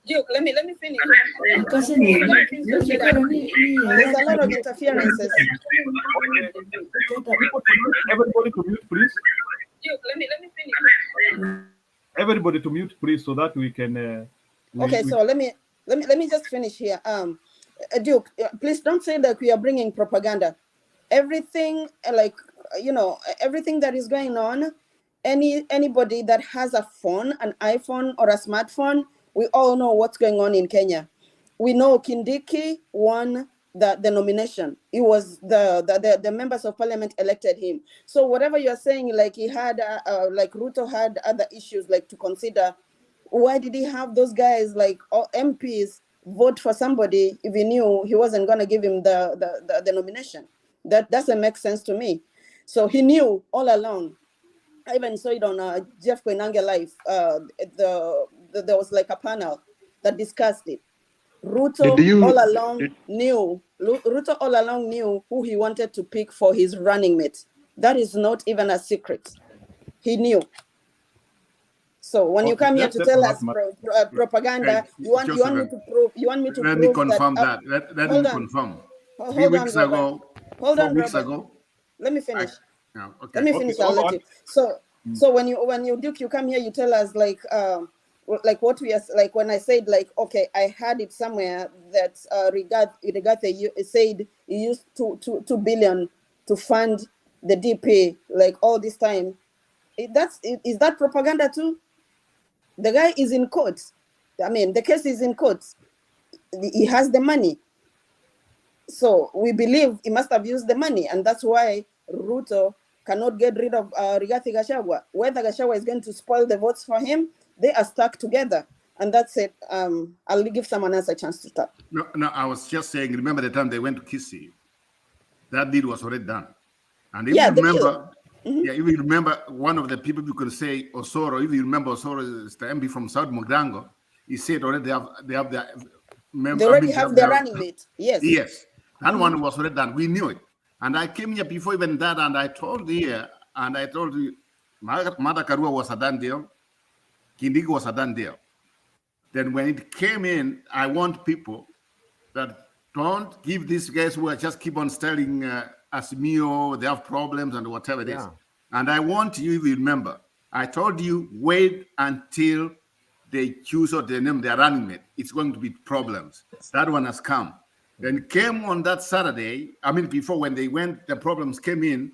Duke, let me finish. There's a lot of interferences. Everybody to mute, please. Duke, let me finish. Everybody to mute, please, so that we can. Okay, so let me just finish here. Duke, please don't say that we are bringing propaganda. Everything, everything that is going on, anybody that has a phone, an iPhone or a smartphone, we all know what's going on in Kenya. We know Kindiki won the nomination. It was the members of parliament elected him. So whatever you're saying, like he had, like Ruto had other issues like to consider. Why did he have those guys like MPs vote for somebody if he knew he wasn't going to give him the nomination? That doesn't make sense to me. So he knew all along. I even saw it on Jeff Koinange Live. There was like a panel that discussed it. Ruto all along knew who he wanted to pick for his running mate. That is not even a secret. He knew. So when you come here to tell us propaganda, you want me to prove. You want me to let prove me confirm that. Let me confirm. Hold 3 on, weeks Robert. ago. Hold 4 on, weeks Robert. ago. Let me finish. Okay. Let me finish. I'll let you. So when you Duke, you come here, you tell us like what we are like. When I said like, okay, I had it somewhere that Rigathi said he used 2 billion to fund the DP like all this time. Is that propaganda too? The guy is in court. I mean, the case is in court. He has the money. So we believe he must have used the money, and that's why Ruto cannot get rid of Rigathi Gachagua. Whether Gachagua is going to spoil the votes for him, they are stuck together. And that's it. I'll give someone else a chance to talk. No, I was just saying, remember the time they went to Kisi? That deal was already done. And if you remember, if you remember one of the people you could say Osoro, if you remember Osoro is the MB from South Mogrango, he said already they have their member. They already have their running mate. Yes. Yes. That one was already done. We knew it. And I came here before even that, and I told you, MADARAKA was a done deal. Kindiki was a done deal. Then when it came in, I want people that don't give these guys who are just keep on telling us Mio, they have problems and whatever it is. And I want you to remember, I told you, wait until they choose or they name their running mate. It's going to be problems. That one has come. Then came on that Saturday, I mean, before when they went, the problems came in.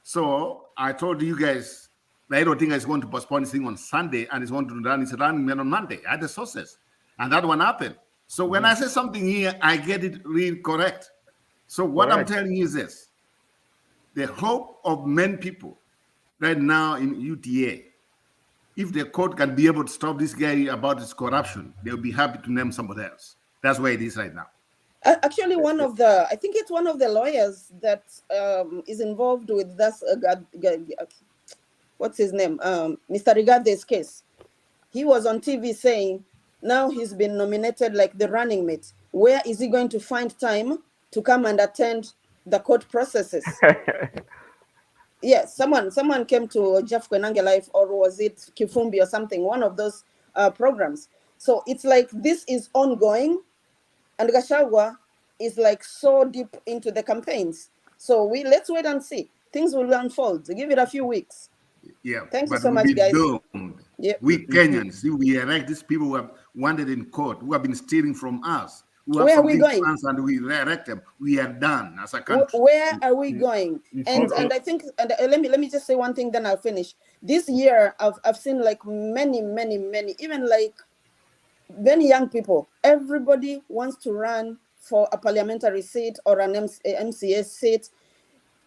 So I told you guys, I don't think it's going to postpone this thing on Sunday and it's going to run its running man on Monday. I had the sources. And that one happened. So when I say something here, I get it really correct. So what I'm telling you is this. The hope of many people right now in UTA, if the court can be able to stop this guy about his corruption, they'll be happy to name somebody else. That's where it is right now. Actually, I think it's one of the lawyers that is involved with this, what's his name? Mr. Rigathe's case. He was on TV saying, now he's been nominated like the running mate. Where is he going to find time to come and attend the court processes? Yes, someone came to Jeff Kwenange Life, or was it Kifumbi or something, one of those programs. So it's like this is ongoing, and Gachagua is like so deep into the campaigns. So let's wait and see. Things will unfold. Give it a few weeks. Yeah. Thank you but so we've much, been guys. doomed. Yep. We Kenyans, we elect these people who have wanted in court, who have been stealing from us, who have Where are we something going? plans, and we elect them. We are done as a country. Where are we going? And Okay. I think, and let me just say one thing, then I'll finish. This year, I've seen like many, even like many young people. Everybody wants to run for a parliamentary seat or an MCA seat.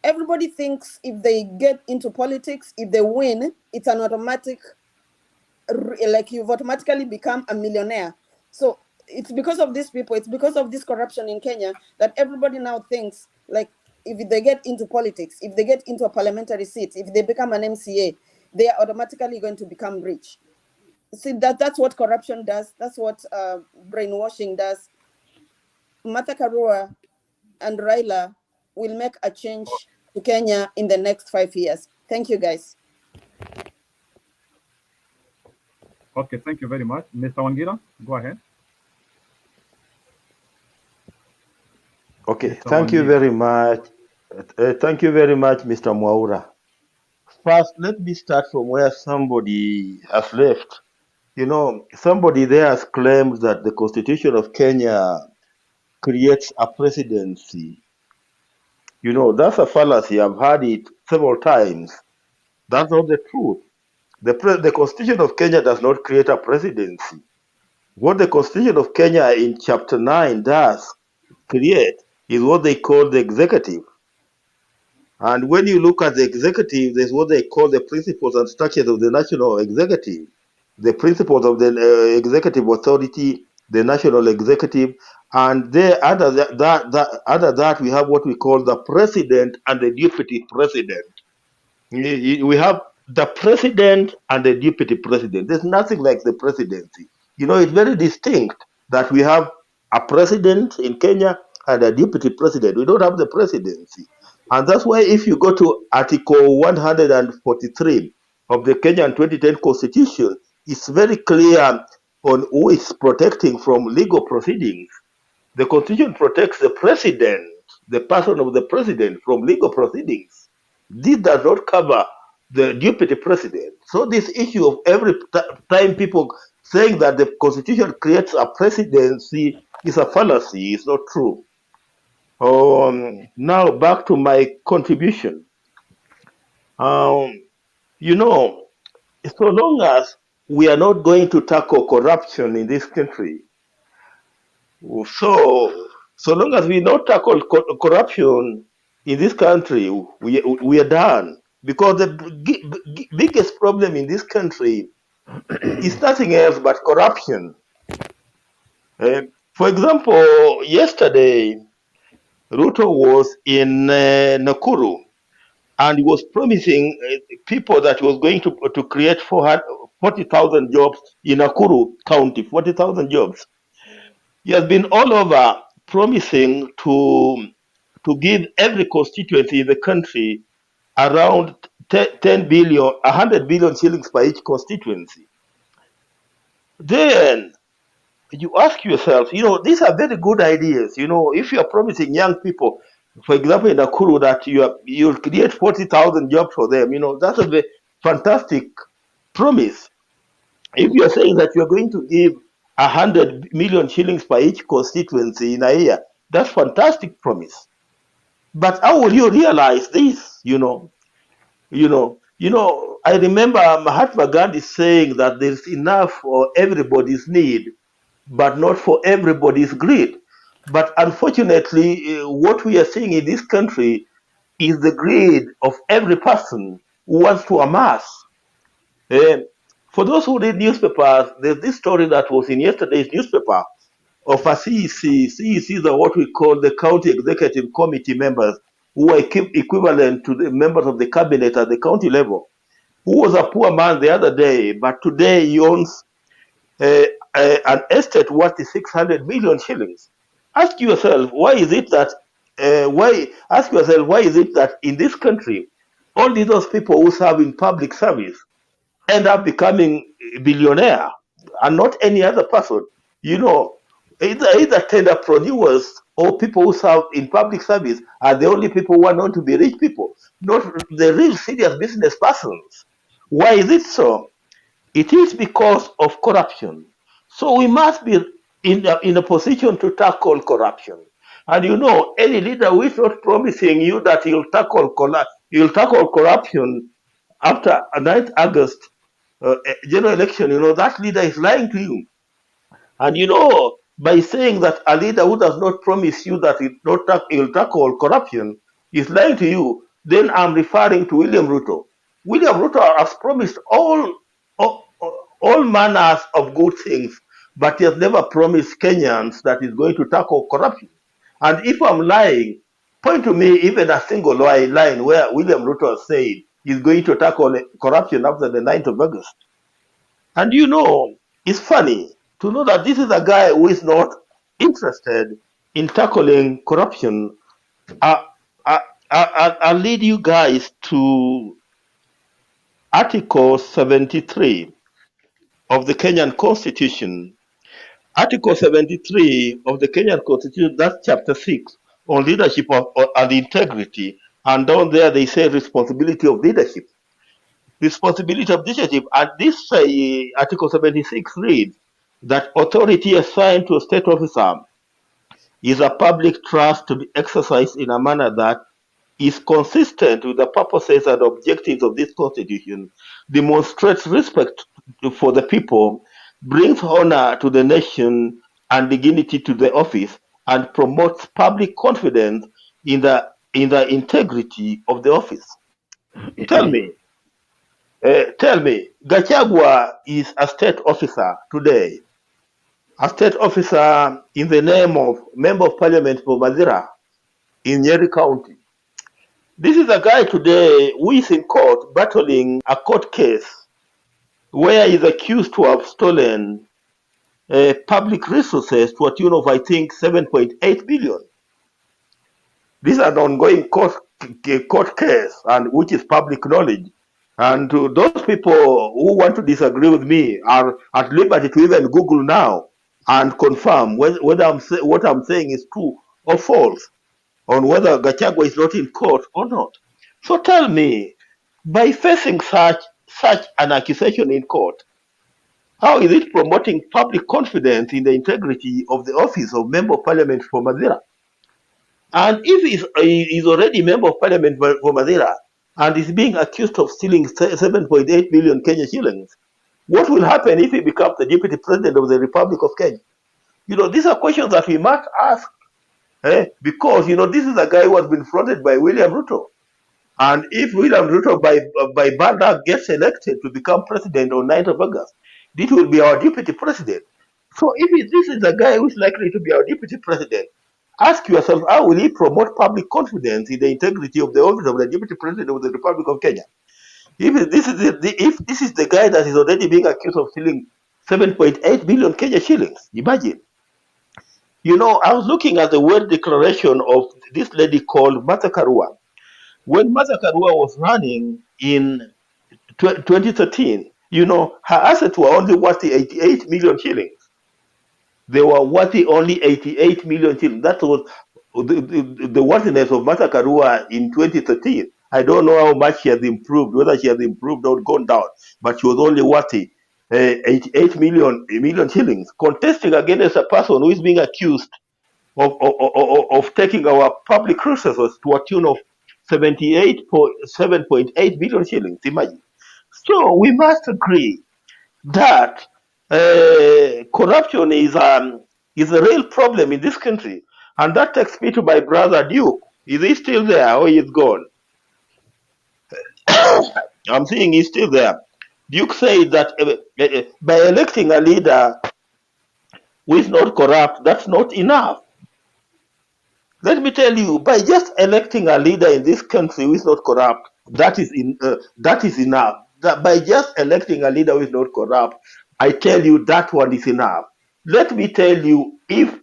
Everybody thinks if they get into politics, if they win, it's an automatic, like you've automatically become a millionaire. So it's because of these people, it's because of this corruption in Kenya that everybody now thinks like if they get into politics, if they get into a parliamentary seat, if they become an MCA, they are automatically going to become rich. See, that's what corruption does. That's what brainwashing does. Martha Karua and Raila will make a change to Kenya in the next 5 years. Thank you, guys. Okay, thank you very much. Mr. Wangira, go ahead. Okay, Mr. thank you Wangira. very much. Thank you very much, Mr. Mwaura. First, let me start from where somebody has left. You know, somebody there has claimed that the Constitution of Kenya creates a presidency. You know, that's a fallacy. I've heard it several times. That's not the truth. The Constitution of Kenya does not create a presidency. What the Constitution of Kenya in Chapter 9 does create is what they call the executive. And when you look at the executive, there's what they call the principles and structures of the national executive. The principles of the executive authority, the national executive, and there under that we have what we call the president and the deputy president. We have the president and the deputy president. There's nothing like the presidency. You know, it's very distinct that we have a president in Kenya and a deputy president. We don't have the presidency. And that's why if you go to Article 143 of the Kenyan 2010 Constitution, it's very clear on who is protecting from legal proceedings. The Constitution protects the president, the person of the president, from legal proceedings. This does not cover the deputy president. So this issue of every time people saying that the Constitution creates a presidency is a fallacy. It's not true. Now back to my contribution. You know, so long as we are not going to tackle corruption in this country, so long as we not tackle corruption in this country, we are done. Because the biggest problem in this country is nothing else but corruption. For example, yesterday, Ruto was in Nakuru, and he was promising people that he was going to create 40,000 jobs in Nakuru County, 40,000 jobs. He has been all over promising to give every constituency in the country around 10 billion, 100 billion shillings per each constituency. Then you ask yourself, you know, these are very good ideas. You know, if you are promising young people, for example, in Nakuru, that you'll create 40,000 jobs for them, you know, that's a very fantastic promise. If you are saying that you are going to give 100 million shillings per each constituency in a year, that's fantastic promise. But how will you realize this? I remember Mahatma Gandhi saying that there's enough for everybody's need, but not for everybody's greed. But unfortunately, what we are seeing in this country is the greed of every person who wants to amass. For those who read newspapers, there's this story that was in yesterday's newspaper of a Sisi. Sisi are what we call the county executive committee members, who are equivalent to the members of the cabinet at the county level, who was a poor man the other day, but today he owns an estate worth 600 million shillings. Ask yourself, why is it that in this country, only those people who serve in public service end up becoming billionaire and not any other person? You know, either entrepreneurs or people who serve in public service are the only people who are known to be rich people, not the real serious business persons. Why is it so? It is because of corruption. So we must be in a position to tackle corruption. And you know, any leader who is not promising you that he'll tackle corruption after a 9th August general election, you know, that leader is lying to you. And you know, by saying that a leader who does not promise you that he'll tackle corruption is lying to you, then I'm referring to William Ruto. William Ruto has promised all manners of good things, but he has never promised Kenyans that he's going to tackle corruption. And if I'm lying, point to me even a single line where William Ruto has said he's going to tackle corruption after the 9th of August. And you know, it's funny to know that this is a guy who is not interested in tackling corruption. I'll lead you guys to Article 73 of the Kenyan Constitution. Article 73 of the Kenyan Constitution, that's chapter 6, on leadership and integrity. And down there they say responsibility of leadership. Responsibility of leadership. And this Article 76 reads that authority assigned to a state officer is a public trust to be exercised in a manner that is consistent with the purposes and objectives of this Constitution, demonstrates respect for the people, brings honor to the nation and dignity to the office, and promotes public confidence in the integrity of the office. Tell me, Gachagua is a state officer today, a state officer in the name of Member of Parliament for Madira in Nyeri County. This is a guy today who is in court battling a court case where he is accused to have stolen public resources to a tune of, I think, 7.8 billion. This is an ongoing court case, and which is public knowledge. And those people who want to disagree with me are at liberty to even Google now and confirm whether what I'm saying is true or false, on whether Gachagua is not in court or not. So tell me, by facing such an accusation in court, how is it promoting public confidence in the integrity of the office of Member of Parliament for Madira? And if he's already Member of Parliament for Madira and is being accused of stealing 7.8 billion Kenya shillings, what will happen if he becomes the Deputy President of the Republic of Kenya? You know, these are questions that we must ask, because, you know, this is a guy who has been fronted by William Ruto. And if William Ruto by bad luck gets elected to become president on 9th of August, this will be our Deputy President. So if this is a guy who is likely to be our Deputy President, ask yourself, how will he promote public confidence in the integrity of the office of the Deputy President of the Republic of Kenya? If this is the guy that is already being accused of stealing 7.8 billion Kenya shillings, imagine. You know, I was looking at the word declaration of this lady called Martha Karua. When Martha Karua was running in 2013, you know, her assets were only worth 88 million shillings. They were worth only 88 million shillings. That was the worthiness of Martha Karua in 2013. I don't know how much she has improved, whether she has improved or gone down, but she was only worth 88 million shillings, contesting against a person who is being accused of taking our public resources to a tune of 7.8 billion shillings. Imagine. So we must agree that corruption is a real problem in this country, and that takes me to my brother Duke. Is he still there or he's gone? I'm seeing he's still there. Duke said that by electing a leader who is not corrupt, that's not enough. Let me tell you, by just electing a leader in this country who is not corrupt, that is enough. That by just electing a leader who is not corrupt, I tell you that one is enough. Let me tell you, if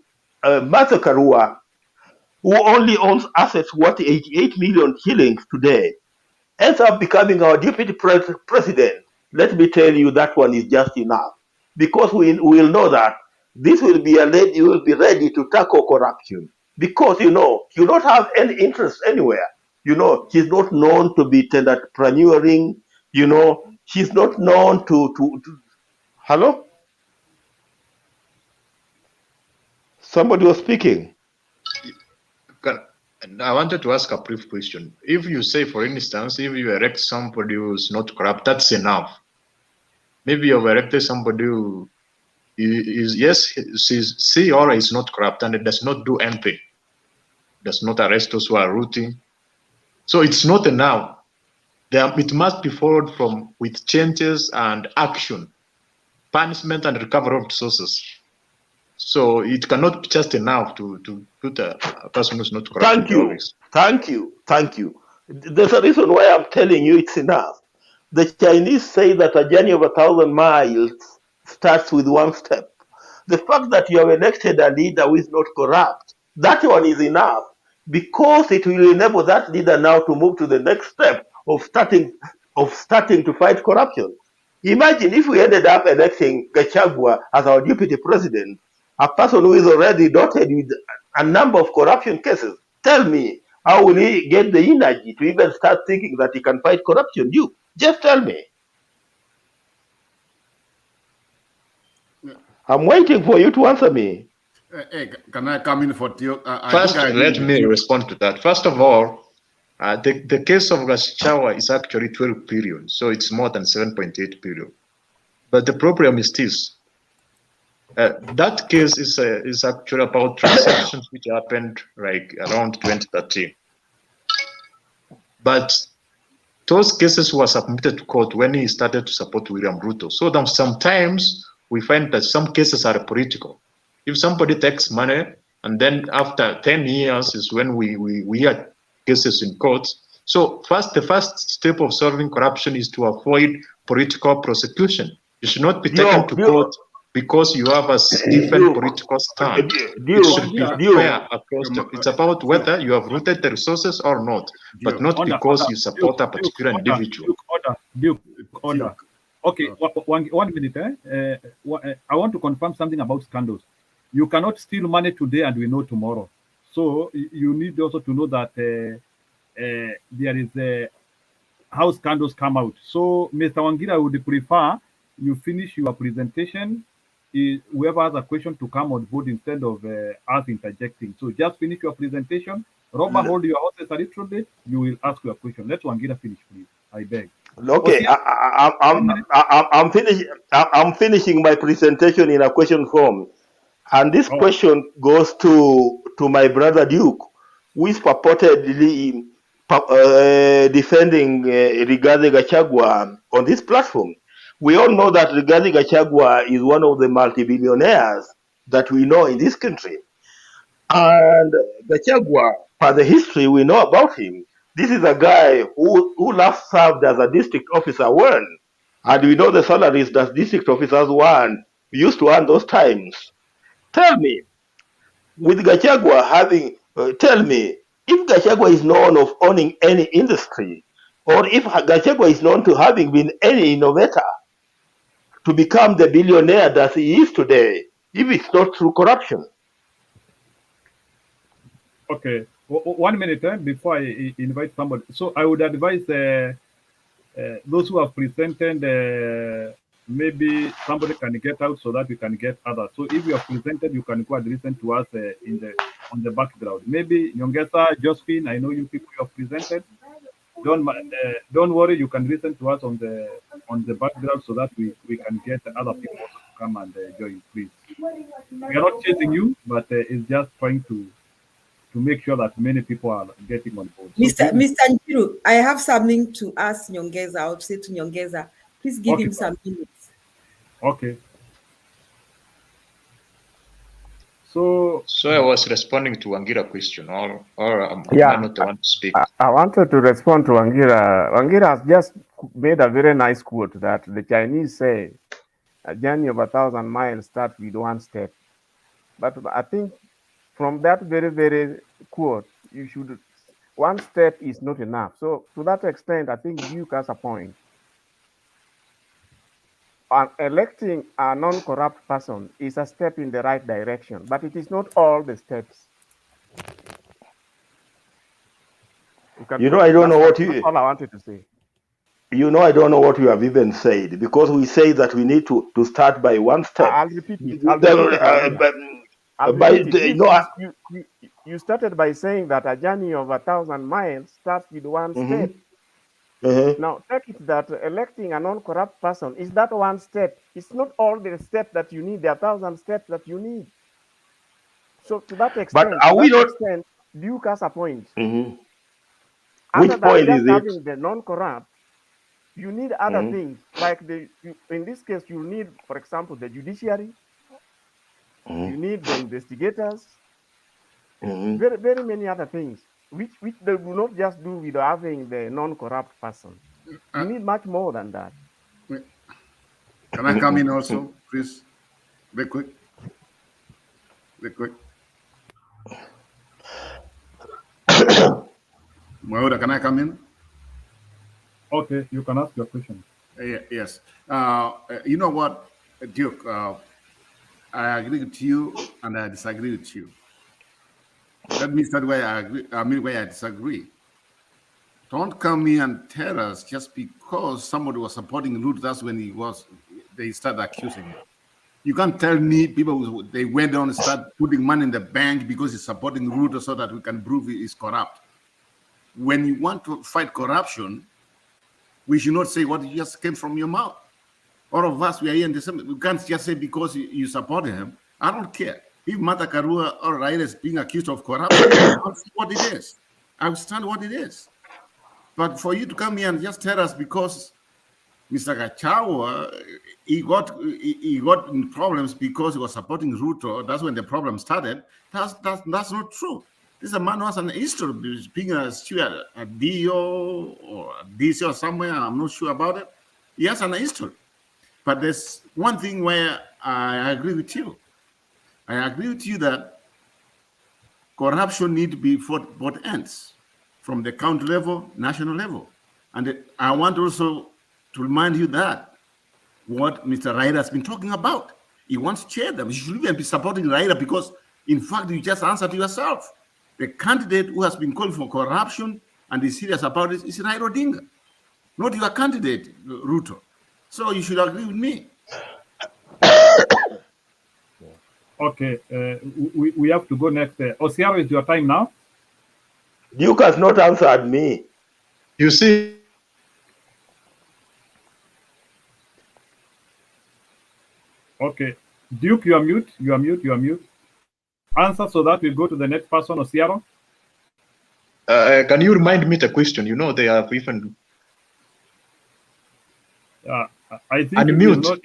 Martha Karua, who only owns assets worth 88 million shillings today, ends up becoming our deputy president, let me tell you that one is just enough. Because we will know that this will be a lady who will be ready to tackle corruption. Because, you know, you don't have any interest anywhere. You know, she's not known to be entrepreneuring. You know, she's not known to hello? Somebody was speaking. I wanted to ask a brief question. If you say, for instance, if you elect somebody who's not corrupt, that's enough. Maybe you've elected somebody who is, yes, she or is not corrupt and it does not do anything, does not arrest those who are rooting. So it's not enough. It must be followed from with changes and action, punishment and recovery of resources. So it cannot be just enough to put a person who's not corrupt in the office. Thank you. There's a reason why I'm telling you it's enough. The Chinese say that a journey of 1,000 miles starts with one step. The fact that you have elected a leader who is not corrupt, that one is enough, because it will enable that leader now to move to the next step of starting to fight corruption. Imagine if we ended up electing Gachagua as our deputy president, a person who is already dotted with a number of corruption cases. Tell me, how will he get the energy to even start thinking that he can fight corruption? You just tell me. I'm waiting for you to answer me. Hey, can I come in for Theo? First, let me respond to that. First of all, the case of Gachagua is actually 12 billion, so it's more than 7.8 billion. But the problem is this. That case is actually about transactions which happened like around 2013. But those cases were submitted to court when he started to support William Ruto. So then sometimes we find that some cases are political. If somebody takes money and then after 10 years is when we hear cases in court. So the first step of solving corruption is to avoid political prosecution. You should not be taken to court because you have a different political stand. It should be fair across it's about whether you have rooted the resources or not, but not because you support a particular individual. Order. Okay, 1 minute. I want to confirm something about scandals. You cannot steal money today and we know tomorrow. So you need also to know that there is how scandals come out. So Mr. Wangira would prefer you finish your presentation. Whoever has a question to come on board instead of us interjecting. So just finish your presentation. Robert, hold your horses a little bit. You will ask your question. Let Wangira finish, please. I beg. Okay, I'm finishing my presentation in a question form, and this question goes to my brother Duke, who is purportedly defending Rigathi Gachagua on this platform. We all know that Rigathi Gachagua is one of the multi-billionaires that we know in this country. And Gachagua, for the history we know about him, this is a guy who last served as a district officer one. And we know the salaries that district officers used to earn those times. Tell me, with Gachagua tell me, if Gachagua is known of owning any industry, or if Gachagua is known to having been any innovator, to become the billionaire that he is today, if it's not through corruption. Okay, 1 minute before I invite somebody. So I would advise those who have presented, maybe somebody can get out so that we can get others. So if you have presented, you can go and listen to us on the background. Maybe Nyongesa, Josephine, I know you people you have presented. Don't worry, you can listen to us on the background so that we can get other people to come and join, please. We are not chasing you, but it's just trying to make sure that many people are getting on board. Mr. Njiru, I have something to ask Nyongeza. I would say to Nyongeza, please give him some minutes. Okay. So I was responding to Wangira's question, or yeah, I not the one to speak. I wanted to respond to Wangira. Wangira has just made a very nice quote that the Chinese say, a journey of 1,000 miles starts with one step. But I think from that very quote, one step is not enough. So to that extent, I think Duke has a point. Electing a non-corrupt person is a step in the right direction, but it is not all the steps. You know, I don't know what That's all I wanted to say. You know, I don't know what you have even said, because we say that we need to start by one step. I'll repeat it. You started by saying that a journey of 1,000 miles starts with one step. Now, take it that electing a non-corrupt person is that one step. It's not all the steps that you need, the 1,000 steps that you need. So to that extent, Duke has a point. Which point is it? Having the non-corrupt, you need other things, like in this case, you need, for example, the judiciary. You need the investigators. Very many other things, which they will not just do with having the non-corrupt person. You need much more than that. Can I come in also, please? Very quick. Maura, can I come in? Okay, you can ask your question. Yes. You know what, Duke? I agree with you and I disagree with you. Let me start where I agree. I mean, where I disagree. Don't come here and tell us just because somebody was supporting Ruto, that's when they started accusing him. You can't tell me people, they went on and started putting money in the bank because he's supporting Ruto so that we can prove he is corrupt. When you want to fight corruption, we should not say what just came from your mouth. All of us, we are here in the same. We can't just say because you support him. I don't care. If MADARAKA or Raila is being accused of corruption, I'll see what it is. I understand what it is. But for you to come here and just tell us because Mr. Gachagua, he got in problems because he was supporting Ruto, that's when the problem started. That's not true. This is a man who has an history of being a steward at DO or DC or somewhere. I'm not sure about it. He has an history. But there's one thing where I agree with you. I agree with you that corruption needs to be fought both ends, from the county level, national level. And I want also to remind you that what Mr. Raila has been talking about, he wants to chair them. You should even be supporting Raila because, in fact, you just answered to yourself. The candidate who has been called for corruption and is serious about it is Raila Odinga, not your candidate, Ruto. So you should agree with me. Okay, we have to go next. Osiaro, is your time now? Duke has not answered me. You see, okay, Duke, you are mute. You are mute. You are mute. Answer so that we go to the next person, Osiaro. Can you remind me the question? You know, they have even. I think unmute.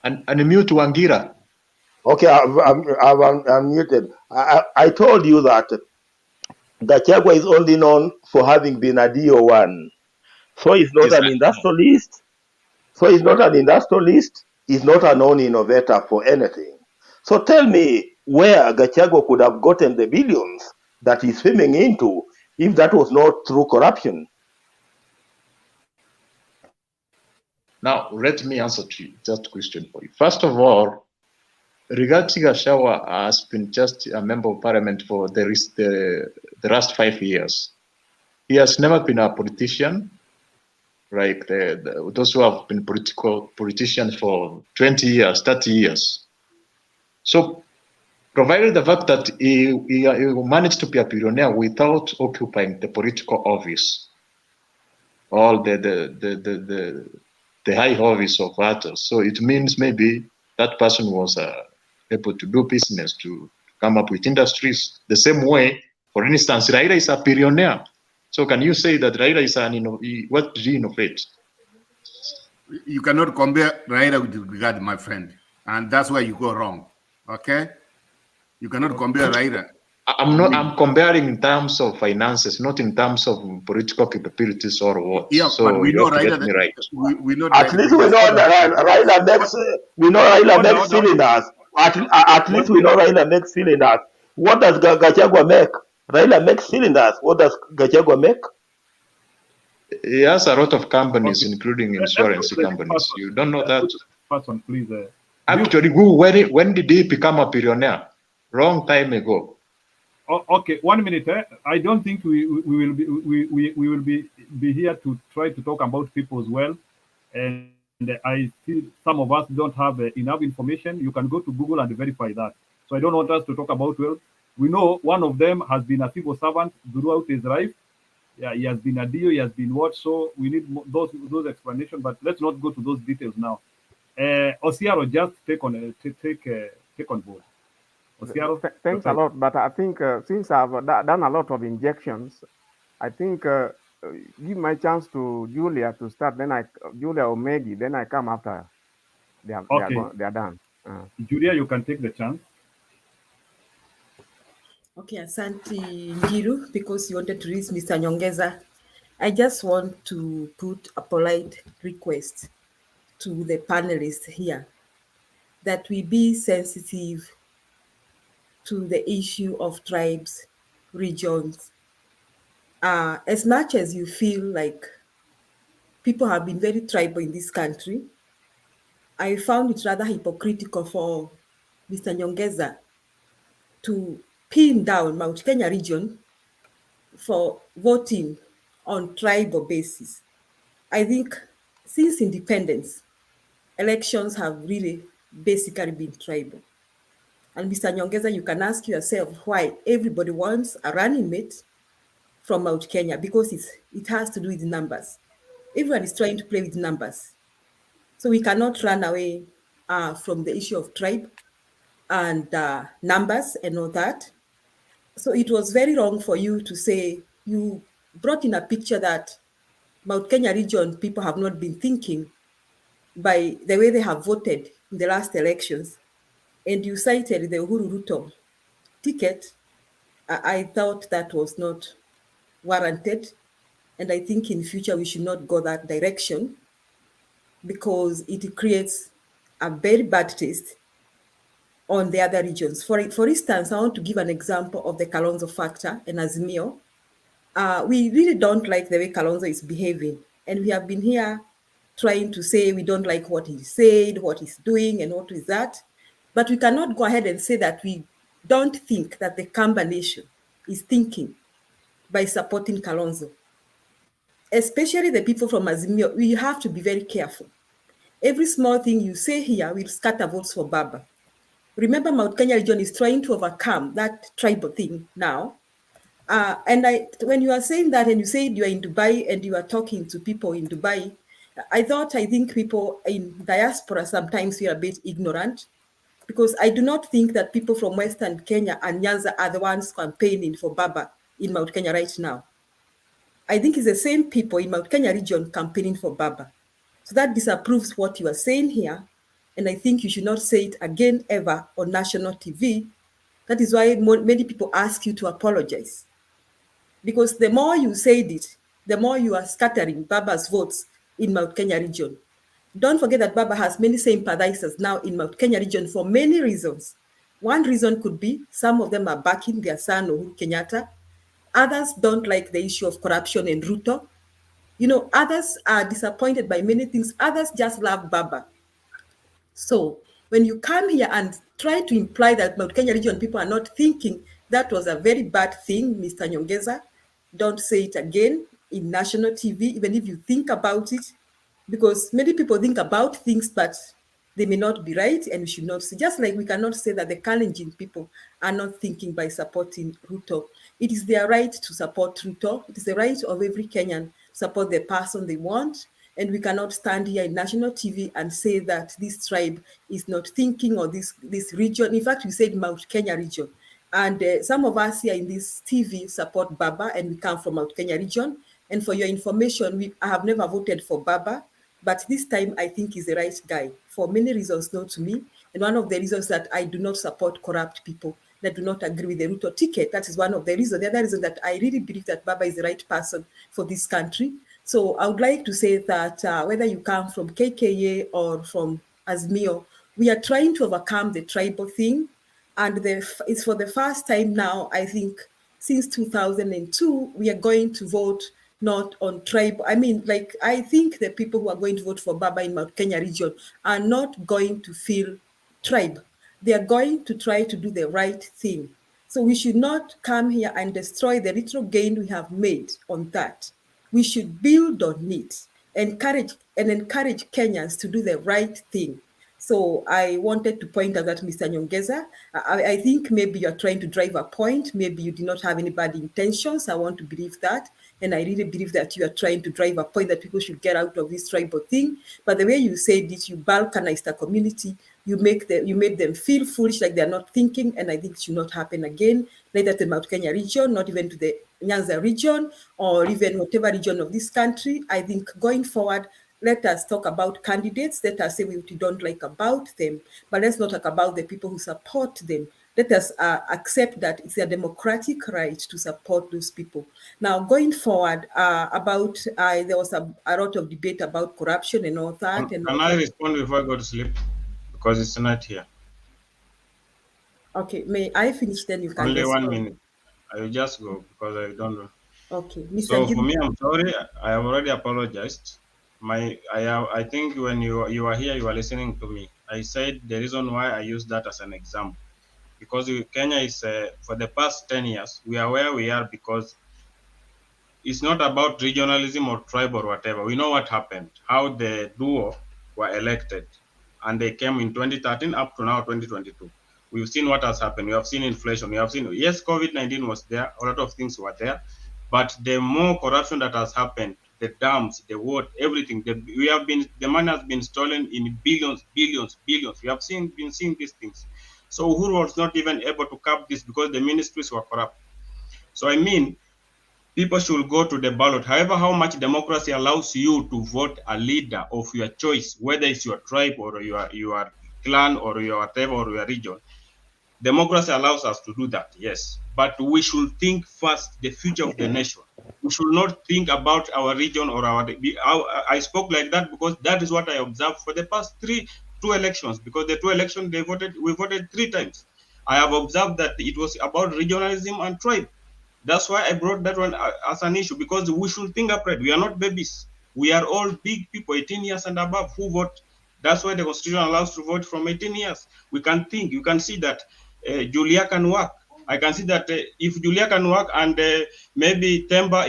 Unmute Wangira. Okay, I'm muted. I told you that Gachagua is only known for having been a DO1. So he's not an industrialist. He's not a known innovator for anything. So tell me where Gachagua could have gotten the billions that he's swimming into if that was not through corruption. Now, let me answer to that question for you. First of all, regarding Gachagua has been just a member of parliament for the last 5 years. He has never been a politician, like those who have been politicians for 20 years, 30 years. So, provided the fact that he managed to be a billionaire without occupying the political office, all the high office of others. So it means maybe that person was able to do business, to come up with industries the same way. For instance, Raila is a billionaire. So can you say that Raila is what did he innovate? You cannot compare Raila with regard, my friend. And that's where you go wrong. Okay? You cannot compare Raila. I'm comparing in terms of finances, not in terms of political capabilities or what. Yeah, so but we you know have to Raila, get me right. we know At that. least we Just know hold on. that Raila makes. We know Raila makes Hold on. cylinders. At least we know Raila makes cylinders. What does Gachagua make? Raila makes cylinders. What does Gachagua make? He has a lot of companies, Okay. including Let's insurance go to the next companies. person. You don't know Let's go that? to the next person, please. Actually, when did he become a billionaire? Long time ago. Okay, 1 minute. I don't think we will be we will be here to try to talk about people's wealth, and I feel some of us don't have enough information. You can go to Google and verify that. So I don't want us to talk about wealth. We know one of them has been a civil servant throughout his life. Yeah, he has been a DO, he has been what? So we need those explanations. But let's not go to those details now. Osiaro, just take on board. Osiaro, Thanks a lot, but I think since I've done a lot of injections, I think give my chance to Julia to start. Then Julia or Maggie. Then I come after they are done. Julia, you can take the chance. Okay, Asante Ngiru, because you wanted to read Mr. Nyongeza. I just want to put a polite request to the panelists here that we be sensitive to the issue of tribes, regions. As much as you feel like people have been very tribal in this country, I found it rather hypocritical for Mr. Nyongeza to pin down Mount Kenya region for voting on tribal basis. I think since independence, elections have really basically been tribal. And Mr. Nyongeza, you can ask yourself why everybody wants a running mate from Mount Kenya, because it has to do with numbers. Everyone is trying to play with numbers. So we cannot run away from the issue of tribe and numbers and all that. So it was very wrong for you to say, you brought in a picture that Mount Kenya region people have not been thinking by the way they have voted in the last elections. And you cited the Uhuru Ruto ticket. I thought that was not warranted. And I think in future we should not go that direction, because it creates a very bad taste on the other regions. For instance, I want to give an example of the Kalonzo factor and Azimio. We really don't like the way Kalonzo is behaving. And we have been here trying to say we don't like what he said, what he's doing, and what is that. But we cannot go ahead and say that we don't think that the Kamba nation is thinking by supporting Kalonzo. Especially the people from Azimio, we have to be very careful. Every small thing you say here will scatter votes for Baba. Remember, Mount Kenya region is trying to overcome that tribal thing now. And when you are saying that and you said you are in Dubai and you are talking to people in Dubai, I think people in diaspora sometimes we are a bit ignorant, because I do not think that people from Western Kenya and Nyanza are the ones campaigning for Baba in Mount Kenya right now. I think it's the same people in Mount Kenya region campaigning for Baba. So that disapproves what you are saying here. And I think you should not say it again ever on national TV. That is why many people ask you to apologize. Because the more you said it, the more you are scattering Baba's votes in Mount Kenya region. Don't forget that Baba has many sympathizers now in Mount Kenya region for many reasons. One reason could be some of them are backing their son Uhuru Kenyatta. Others don't like the issue of corruption in Ruto. You know, others are disappointed by many things. Others just love Baba. So when you come here and try to imply that Mount Kenya region people are not thinking, that was a very bad thing, Mr. Nyongeza. Don't say it again in national TV, even if you think about it, because many people think about things, but they may not be right, and we should not say, just like we cannot say that the Kalenjin people are not thinking by supporting Ruto. It is their right to support Ruto. It is the right of every Kenyan to support the person they want. And we cannot stand here in national TV and say that this tribe is not thinking, or this region. In fact, we said Mount Kenya region. And some of us here in this TV support Baba, and we come from Mount Kenya region. And for your information, I have never voted for Baba, but this time I think he's the right guy for many reasons known to me. And one of the reasons that I do not support corrupt people that do not agree with the Ruto ticket. That is one of the reasons. The other reason that I really believe that Baba is the right person for this country. So I would like to say that whether you come from KKA or from Azmio, we are trying to overcome the tribal thing. And it's for the first time now, I think, since 2002, we are going to vote not on tribal. I mean, like, I think the people who are going to vote for Baba in Mount Kenya region are not going to feel tribe. They are going to try to do the right thing. So we should not come here and destroy the little gain we have made on that. We should build on it, encourage Kenyans to do the right thing. So I wanted to point out that, Mr. Nyongeza, I think maybe you're trying to drive a point. Maybe you did not have any bad intentions. I want to believe that. And I really believe that you are trying to drive a point that people should get out of this tribal thing. But the way you said this, you balkanized the community, you made them feel foolish, like they're not thinking, and I think it should not happen again, neither to the Mount Kenya region, not even to the Nyanza region, or even whatever region of this country. I think going forward, let us talk about candidates. Let us say what we don't like about them, but let's not talk about the people who support them. Let us accept that it's a democratic right to support those people. Now, going forward, there was a lot of debate about corruption and all that. Can I respond before I go to sleep? Because it's not here. Okay, may I finish, then you can Only respond. 1 minute. I will just go because I don't know. Okay, So for me, I'm sorry. I have already apologized. I think when you are here, you are listening to me. I said the reason why I use that as an example, because Kenya is for the past 10 years, we are where we are because it's not about regionalism or tribe or whatever. We know what happened, how the duo were elected, and they came in 2013 up to now 2022. We've seen what has happened. We have seen inflation. We have seen, yes, COVID-19 was there. A lot of things were there. But the more corruption that has happened, the dams, the water, everything, the money has been stolen in billions. We have been seeing these things. So Uhuru was not even able to cap this because the ministries were corrupt. So I mean, people should go to the ballot. However, how much democracy allows you to vote a leader of your choice, whether it's your tribe or your clan or your whatever or your region, democracy allows us to do that, yes. But we should think first the future of the nation. We should not think about our region or I spoke like that because that is what I observed for the past two elections. Because the two elections we voted 3 times. I have observed that it was about regionalism and tribe. That's why I brought that one as an issue, because we should think upright. We are not babies. We are all big people, 18 years and above, who vote. That's why the Constitution allows to vote from 18 years. We can think. You can see that Julia can work. I can see that if Julia can work and maybe Temba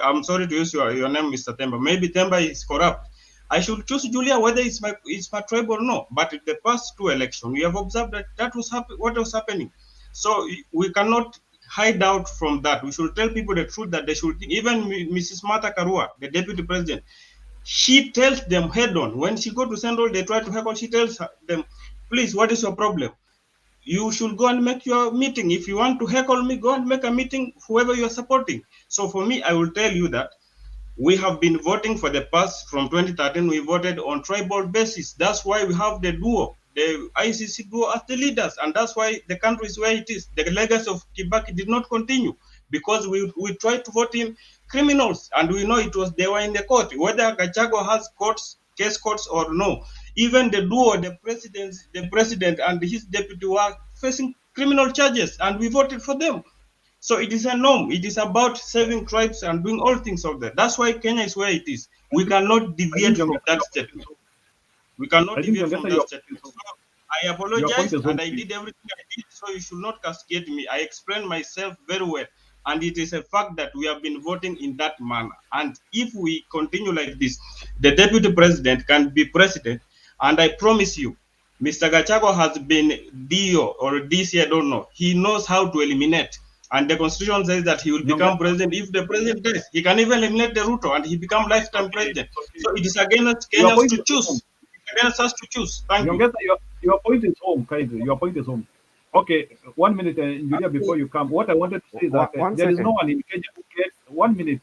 I'm sorry to use your name, Mr. Temba. Maybe Temba is corrupt. I should choose Julia whether it's my tribe or no. But in the past 2 elections, we have observed that was what was happening. So we cannot hide out from that. We should tell people the truth that they should think. Even Mrs. Martha Karua, the deputy president, she tells them head on. When she go to Central, they try to heckle. She tells them, please, what is your problem? You should go and make your meeting. If you want to heckle me, go and make a meeting, whoever you are supporting. So for me, I will tell you that we have been voting for the past, from 2013, we voted on tribal basis. That's why we have the duo, the ICC duo as the leaders. And that's why the country is where it is. The legacy of Kibaki did not continue because we tried to vote in criminals. And we know they were in the court. Whether Gachagua has case courts or no. Even the duo, the president and his deputy were facing criminal charges, and we voted for them. So it is a norm. It is about saving tribes and doing all things of that. That's why Kenya is where it is. We cannot deviate from that statement. We cannot deviate from that statement. So I apologize and I did everything I did, so you should not cascade me. I explained myself very well. And it is a fact that we have been voting in that manner. And if we continue like this, the deputy president can be president. And I promise you, Mr. Gachagua has been DO or DC, I don't know. He knows how to eliminate. And the Constitution says that he will become president. If the president dies, he can even eliminate the Ruto and he become lifetime president. So it is against Kenyans to choose. It's against us to choose. Thank you. Your point is home, Kaiser. Your point is home. Okay, 1 minute, Julia, before you come. What I wanted to say is that there is no one in Kenya who gets 1 minute.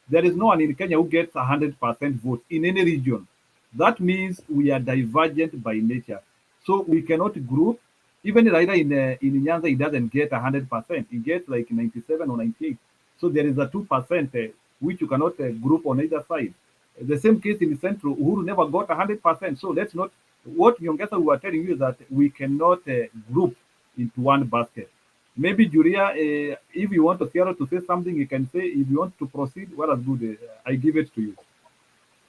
There is no one in Kenya who gets 100% vote in any region. That means we are divergent by nature. So we cannot group Even Raila in Nyanza, he doesn't get 100%. He gets like 97 or 98. So there is a 2% which you cannot group on either side. The same case in Central, Uhuru never got 100%. So let's not, what Nyongesa were telling you is that we cannot group into one basket. Maybe Julia, if you want to say something, you can say. If you want to proceed, well and good. I give it to you.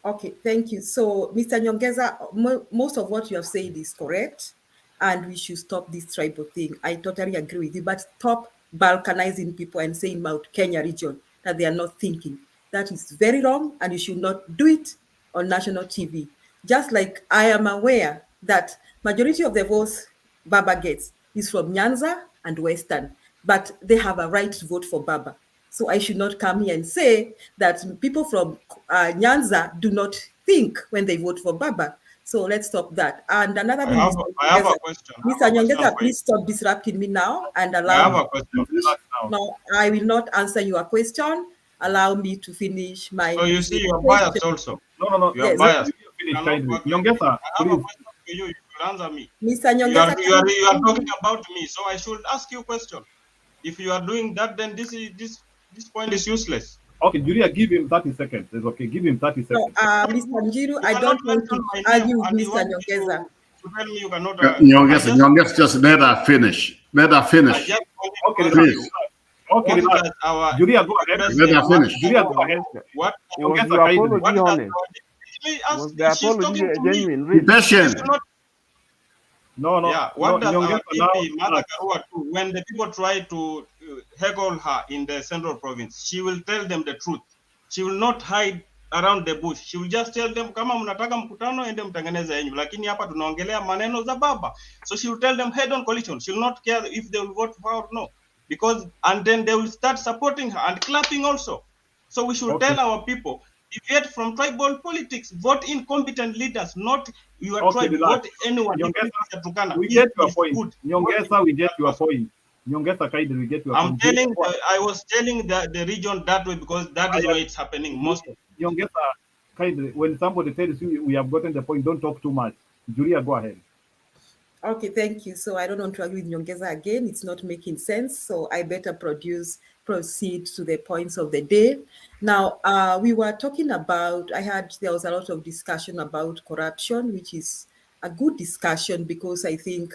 Okay, thank you. So, Mr. Nyongeza, most of what you have said is correct, and we should stop this tribal thing. I totally agree with you, but stop balkanizing people and saying Mount Kenya region that they are not thinking. That is very wrong, and you should not do it on national TV. Just like I am aware that majority of the votes Baba gets is from Nyanza and Western, but they have a right to vote for Baba. So I should not come here and say that people from Nyanza do not think when they vote for Baba. So let's stop that. And another thing, I have a question. Mr. Nyongeza, please stop disrupting me now and I allow have me a question. to finish. No, I will not answer your question. Allow me to finish my So you see, you're question. biased also. No. You are Yes. biased. Finish Nyongesa, Nyongesa, I have a please. question for you. You should answer me. Mr. You Nyongesa, are talking about me, so I should ask you a question. If you are doing that, then this point is useless. Okay, Julia, give him 30 seconds. It's okay. Give him 30 No, seconds. Mr. Njiru, You I cannot don't want mention to my name argue with and you Mr. want me Nyongeza. to tell me you cannot. Nyongesa, just let her finish. Let her I finish. just Okay, Please. Okay, what does our Julia, go ahead. Let her finish. Julia, go ahead. What Was Nyongesa, your kindly. what apology does honest? Was the she's apology talking a to me. genuine, Be really? patient. She's not. No. Yeah, what does our Nyongesa, DP now. MADARAKA do when the people try to heckle her in the central province? She will tell them the truth. She will not hide around the bush. She will just tell them, kama mnataka mkutano ende mtengeneze yenyu, lakini hapa tunaongelea maneno za baba. So she will tell them head on coalition. She will not care if they will vote for her or no, and then they will start supporting her and clapping also. So we should tell our people, deviate from tribal politics, vote in competent leaders, not your tribe, vote anyone. We get your point. Nyongesa, we get your point. Nyongesa, kindly, we get your point. I was telling the region that way because that is where it's happening most. Nyongesa, kindly, when somebody tells you we have gotten the point, don't talk too much. Julia, go ahead. Okay, thank you. So I don't want to agree with Nyongeza again. It's not making sense. So I better proceed to the points of the day. Now, we were talking about, there was a lot of discussion about corruption, which is a good discussion because I think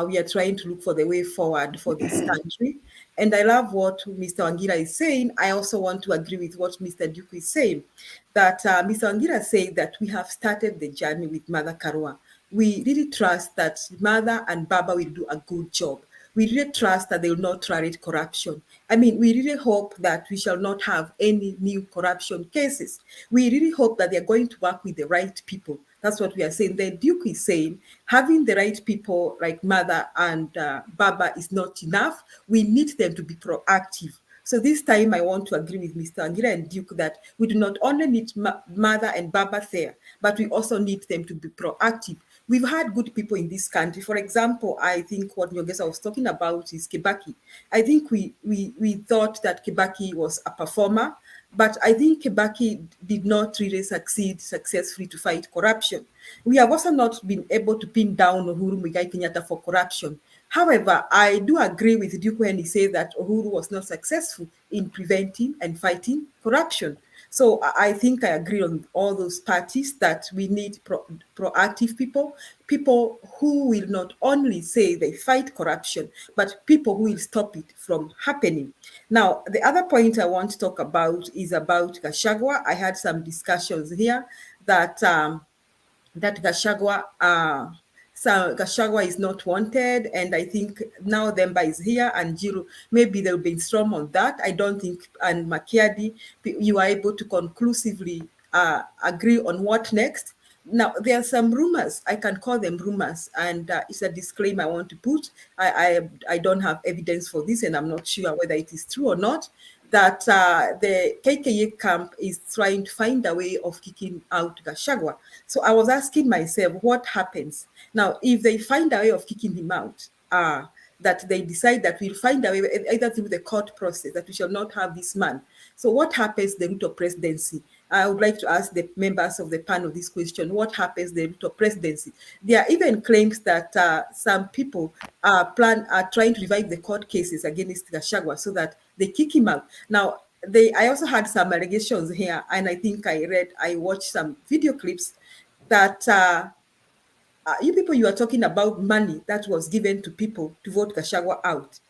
we are trying to look for the way forward for this country. And I love what Mr. Wangira is saying. I also want to agree with what Mr. Duke is saying, that Mr. Wangira said that we have started the journey with Mother Karua. We really trust that Mother and Baba will do a good job. We really trust that they will not tolerate corruption. I mean, we really hope that we shall not have any new corruption cases. We really hope that they're going to work with the right people. That's what we are saying. The Duke is saying having the right people like Mother and Baba is not enough. We need them to be proactive. So this time I want to agree with Mr. Angira and Duke that we do not only need Mother and Baba there, but we also need them to be proactive. We've had good people in this country. For example, I think what Nyongesa was talking about is Kibaki. I think we thought that Kibaki was a performer, but I think Kibaki did not really succeed successfully to fight corruption. We have also not been able to pin down Uhuru Muigai Kenyatta for corruption. However, I do agree with Duke when he says that Uhuru was not successful in preventing and fighting corruption. So I think I agree on all those parties that we need proactive people who will not only say they fight corruption, but people who will stop it from happening. Now, the other point I want to talk about is about Gachagua. I had some discussions here that Gachagua Gachagua is not wanted, and I think now Demba is here and Jiru, maybe they'll brainstorm on that. I don't think, and Makiadi, you are able to conclusively agree on what next. Now, there are some rumors, I can call them rumors, and it's a disclaimer I want to put. I don't have evidence for this, and I'm not sure whether it is true or not, that the KKA camp is trying to find a way of kicking out Gachagua. So I was asking myself, what happens? Now, if they find a way of kicking him out, that they decide that we'll find a way, either through the court process, that we shall not have this man. So what happens the Ruto presidency? I would like to ask the members of the panel this question: what happens the Ruto presidency? There are even claims that some people are trying to revive the court cases against Gachagua so that they kick him out. Now, I also had some allegations here, and I think I watched some video clips that you people, you are talking about money that was given to people to vote Gachagua out.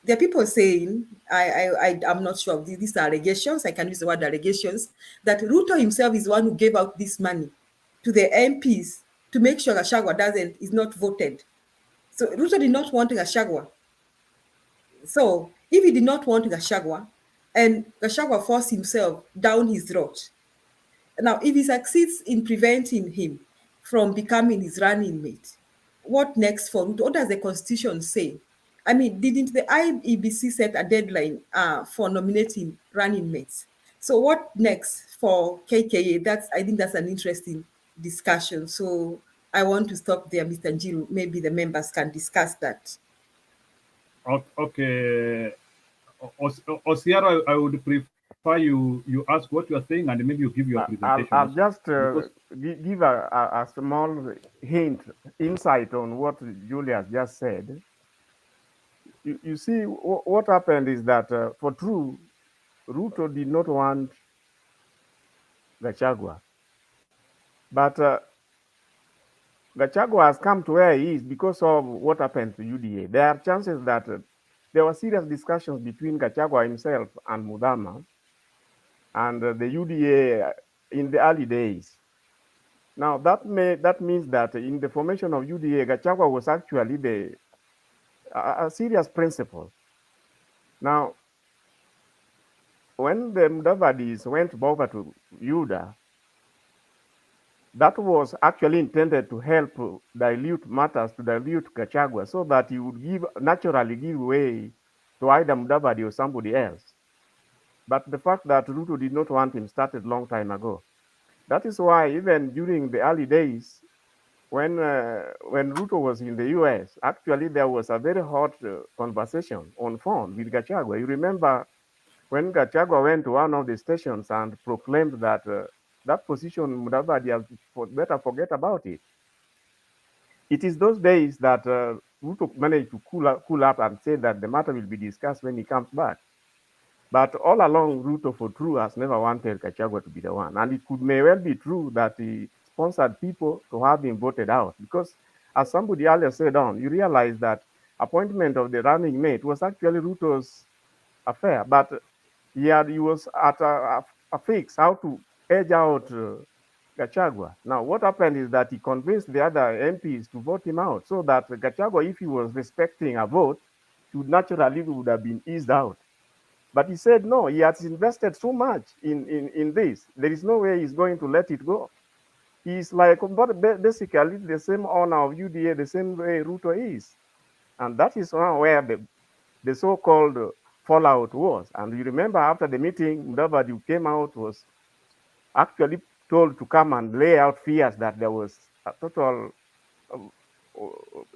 There are people saying, I'm not sure of these are allegations, I can use the word allegations, that Ruto himself is the one who gave out this money to the MPs to make sure Gachagua is not voted. So Ruto did not want Gachagua. So if he did not want Gachagua, and Gachagua forced himself down his throat, now if he succeeds in preventing him from becoming his running mate, what next for Ruto? What does the constitution say? I mean, didn't the IEBC set a deadline for nominating running mates? So what next for KKA? I think that's an interesting discussion. So I want to stop there, Mr. Njiru. Maybe the members can discuss that. Okay. Osiaro, I would prefer you ask what you are saying and maybe you give your presentation. I'll just give a small hint, insight on what Julius just said. You see, what happened is that for true, Ruto did not want Gachagua. But Gachagua has come to where he is because of what happened to UDA. There are chances that there were serious discussions between Gachagua himself and Mudama and the UDA in the early days. Now, that means that in the formation of UDA, Gachagua was actually a serious principle. Now, when the Mudavadis went over to UDA, that was actually intended to help dilute matters, to dilute Gachagua, so that he would naturally give way to either Mudavadi or somebody else. But the fact that Ruto did not want him started long time ago. That is why even during the early days, when Ruto was in the US, actually there was a very hot conversation on phone with Gachagua. You remember when Gachagua went to one of the stations and proclaimed that that position Mudavadi better forget about it. It is those days that Ruto managed to cool up and say that the matter will be discussed when he comes back. But all along, Ruto for true has never wanted Gachagua to be the one. And it may well be true that he sponsored people to have him voted out. Because as somebody earlier said you realize that appointment of the running mate was actually Ruto's affair. But he was at a fix how to edge out Gachagua. Now, what happened is that he convinced the other MPs to vote him out so that Gachagua, if he was respecting a vote, would have been eased out. But he said, no, he has invested so much in this. There is no way he's going to let it go. He's like basically the same owner of UDA, the same way Ruto is. And that is where the so-called fallout was. And you remember after the meeting, Mudavadi came out, was actually told to come and lay out fears that there was a total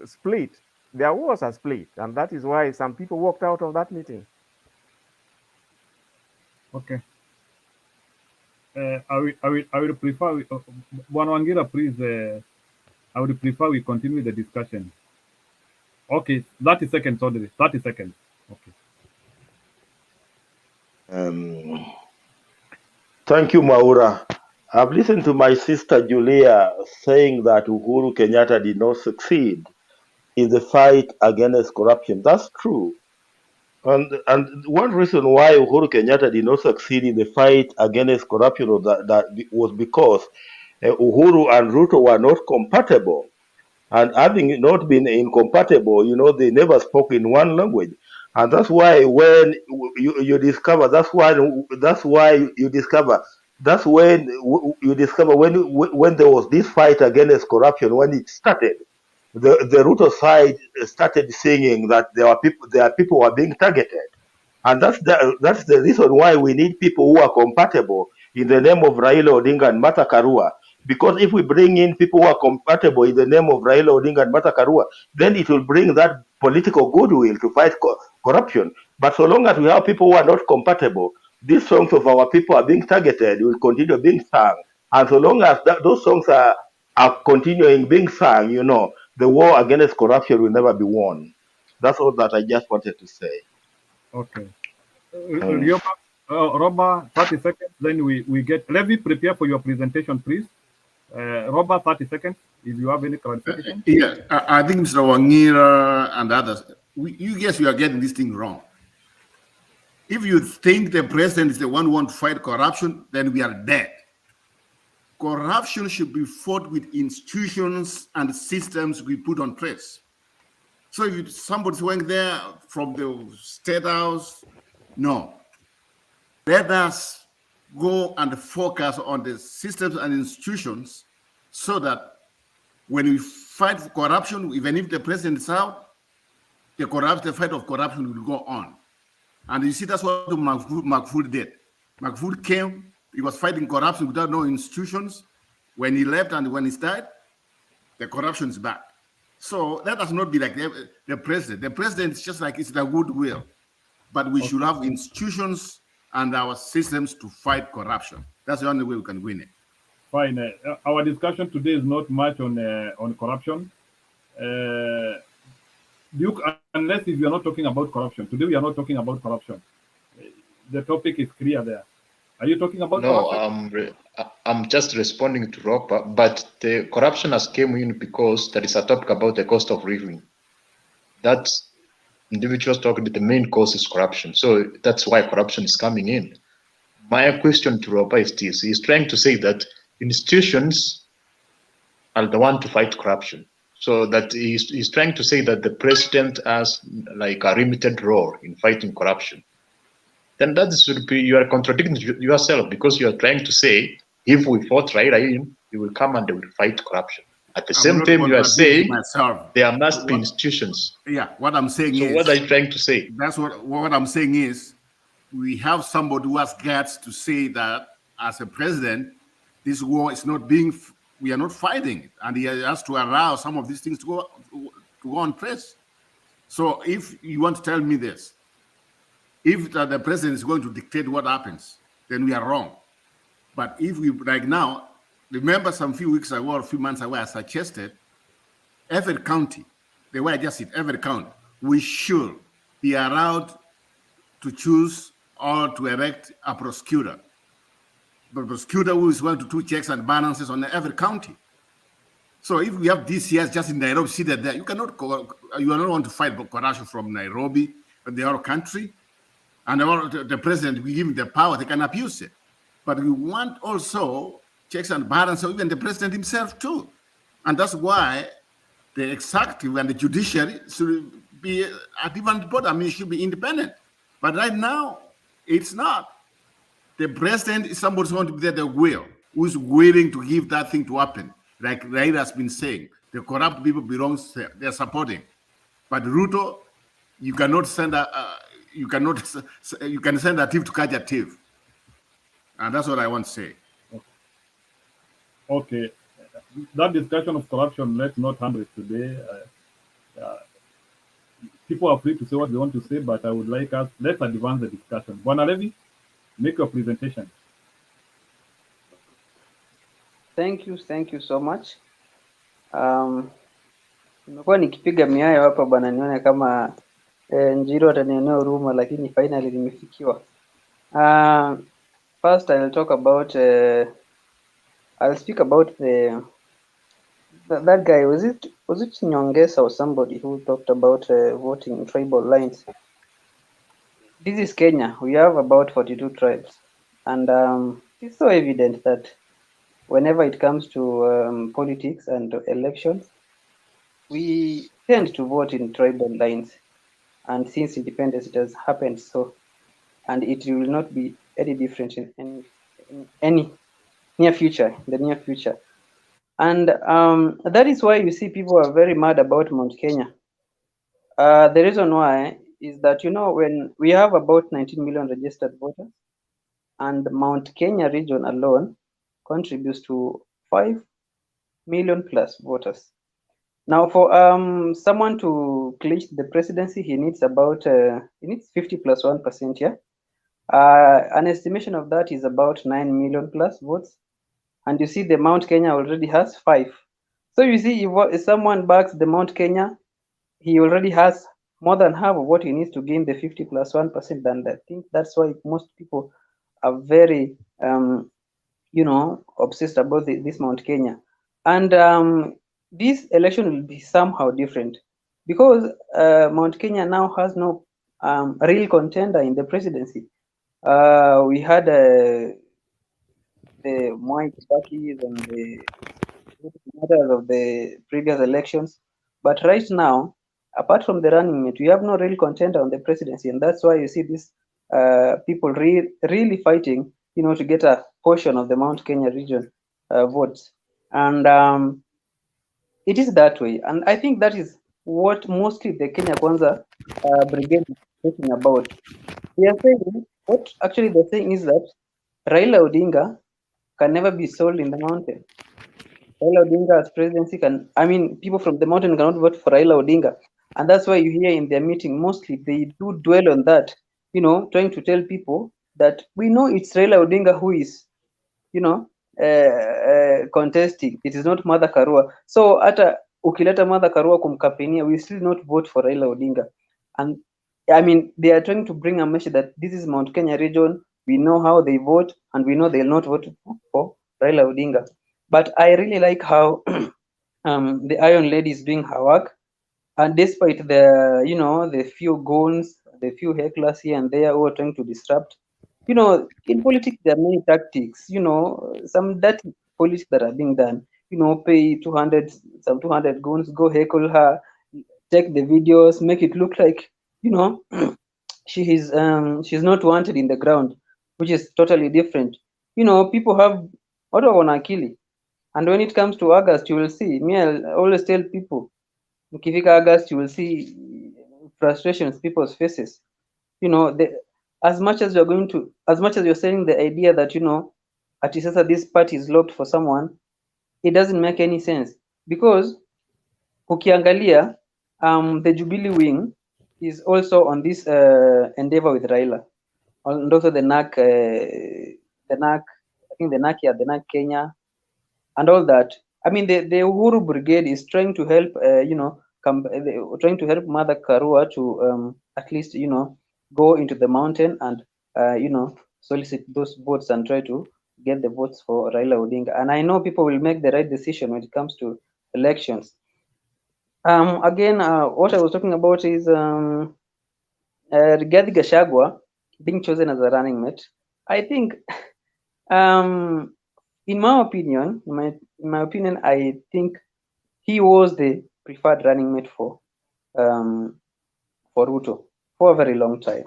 split. There was a split. And that is why some people walked out of that meeting. Okay. I would prefer, Wanwangira, please, I would prefer we continue the discussion. Okay, 30 seconds already, 30 seconds. Okay. Thank you, Maura. I've listened to my sister Julia saying that Uhuru Kenyatta did not succeed in the fight against corruption. That's true. And one reason why Uhuru Kenyatta did not succeed in the fight against corruption was because Uhuru and Ruto were not compatible. And having not been incompatible, they never spoke in one language. And that's why when you discover, that's when you discover when there was this fight against corruption, when it started, the Ruto side started singing that there are people who are being targeted. And that's the reason why we need people who are compatible in the name of Raila Odinga and Martha Karua. Because if we bring in people who are compatible in the name of Raila Odinga and Martha Karua, then it will bring that political goodwill to fight corruption. But so long as we have people who are not compatible, these songs of our people are being targeted, will continue being sung. And so long as those songs are continuing being sung, you know, the war against corruption will never be won. That's all that I just wanted to say. Okay. Mm. Robert, 30 seconds, then we get Levi, prepare for your presentation, please. Robert, 30 seconds, if you have any clarification. Yeah, I think Mr. Wangira and others, you guys, you are getting this thing wrong. If you think the president is the one who wants to fight corruption, then we are dead. Corruption should be fought with institutions and systems we put on place. So if somebody's going there from the State House, no. Let us go and focus on the systems and institutions so that when we fight for corruption, even if the president is out, the fight of corruption will go on. And you see, that's what Mahfoud did. Mahfoud came, he was fighting corruption without no institutions. When he left and when he died, the corruption is back. So let us not be like the president. The president is just like it's the goodwill. But we should have institutions and our systems to fight corruption. That's the only way we can win it. Fine. Our discussion today is not much on corruption. Duke, unless if you are not talking about corruption. Today we are not talking about corruption. The topic is clear there. Are you talking about corruption? I'm just responding to Ropa, but the corruption has came in because there is a topic about the cost of living. That individuals talking the main cause is corruption. So that's why corruption is coming in. My question to Ropa is this: he's trying to say that institutions are the one to fight corruption. So that he's trying to say that the president has like a limited role in fighting corruption. Then that should be, you are contradicting yourself, because you are trying to say if we fought Raila in, he will come and they will fight corruption. At the same time, you are saying there must be institutions. Yeah, what I'm saying is. So what are you trying to say? That's what I'm saying is, we have somebody who has guts to say that as a president, this war is not being, we are not fighting it, and he has to allow some of these things to go on press. So if you want to tell me this, if the president is going to dictate what happens, then we are wrong. But if we, like now, remember some few weeks ago or a few months ago, I suggested every county, the way I just said, every county, we should be allowed to choose or to elect a prosecutor. The prosecutor who is going to do checks and balances on every county. So if we have DCS just in Nairobi seated there, you are not want to fight corruption from Nairobi, but the whole country. And the president, we give him the power, they can abuse it. But we want also checks and balances, even the president himself too. And that's why the executive and the judiciary should be at different board. I mean, it should be independent. But right now, it's not. The president is somebody who's going to be there, the will, who's willing to give that thing to happen. Like Raila has been saying, the corrupt people belongs there, they're supporting. But Ruto, you cannot send you can send a thief to catch a thief. And that's what I want to say. Okay. That discussion of corruption, let's not handle it today. People are free to say what they want to say, but I would like us, let's advance the discussion. Bwana Levi, make your presentation. Thank you so much. Nimekuwa nikipiga miayo hapa bwana, nione kama Njiro atanionea huruma, lakini finally nimefikiwa. First I'll talk about I'll speak about that guy. Was it Nyongesa or somebody who talked about voting in tribal lines? This is Kenya. We have about 42 tribes, and it's so evident that whenever it comes to politics and elections, we tend to vote in tribal lines. And since independence, it has happened so, and it will not be any different in any near future, the near future. And that is why you see people are very mad about Mount Kenya. The reason why is that, you know, when we have about 19 million registered voters, and Mount Kenya region alone contributes to 5 million plus voters. Now, for someone to clinch the presidency, he needs about he needs 50 plus 1%, yeah. An estimation of that is about 9 million plus votes. And you see the Mount Kenya already has 5. So you see, if someone backs the Mount Kenya, he already has more than half of what he needs to gain the 50 plus 1%. And I think that's why most people are very, obsessed about this Mount Kenya. And this election will be somehow different because Mount Kenya now has no real contender in the presidency. We had the Mwai Kibakis and the matters of the previous elections, but right now, apart from the running mate, we have no real contender on the presidency, and that's why you see these people really fighting, to get a portion of the Mount Kenya region votes, and it is that way, and I think that is what mostly the Kenya Kwanza brigade is talking about. They are saying what actually they're saying is that Raila Odinga can never be sold in the mountain. Raila Odinga as presidency people from the mountain cannot vote for Raila Odinga. And that's why you hear in their meeting, mostly they do dwell on that, trying to tell people that we know it's Raila Odinga who is, contesting. It is not Martha Karua. So hata ukileta Martha Karua kumkampenia, we still not vote for Raila Odinga. And they are trying to bring a message that this is Mount Kenya region. We know how they vote, and we know they'll not vote for Raila Odinga. But I really like how the Iron Lady is doing her work, and despite the few goons, the few hecklers here and there who are trying to disrupt, in politics there are many tactics. Some dirty politics that are being done. Pay 200 goons, go heckle her, take the videos, make it look like she's not wanted in the ground, which is totally different. People have watu wako na akili. And when it comes to August, you will see, I always tell people, ukifika August, you will see frustrations, people's faces. As much as you're saying the idea that, ati sasa this party is locked for someone, it doesn't make any sense. Because ukiangalia, the Jubilee wing is also on this endeavor with Raila. And also the NAC, the NAC Kenya, and all that. The Uhuru Brigade is trying to help, trying to help Mother Karua to at least, go into the mountain and, solicit those votes and try to get the votes for Raila Odinga. And I know people will make the right decision when it comes to elections. Again, what I was talking about is regarding Gachagua being chosen as a running mate. I think, in my opinion, I think he was the preferred running mate for Ruto for a very long time.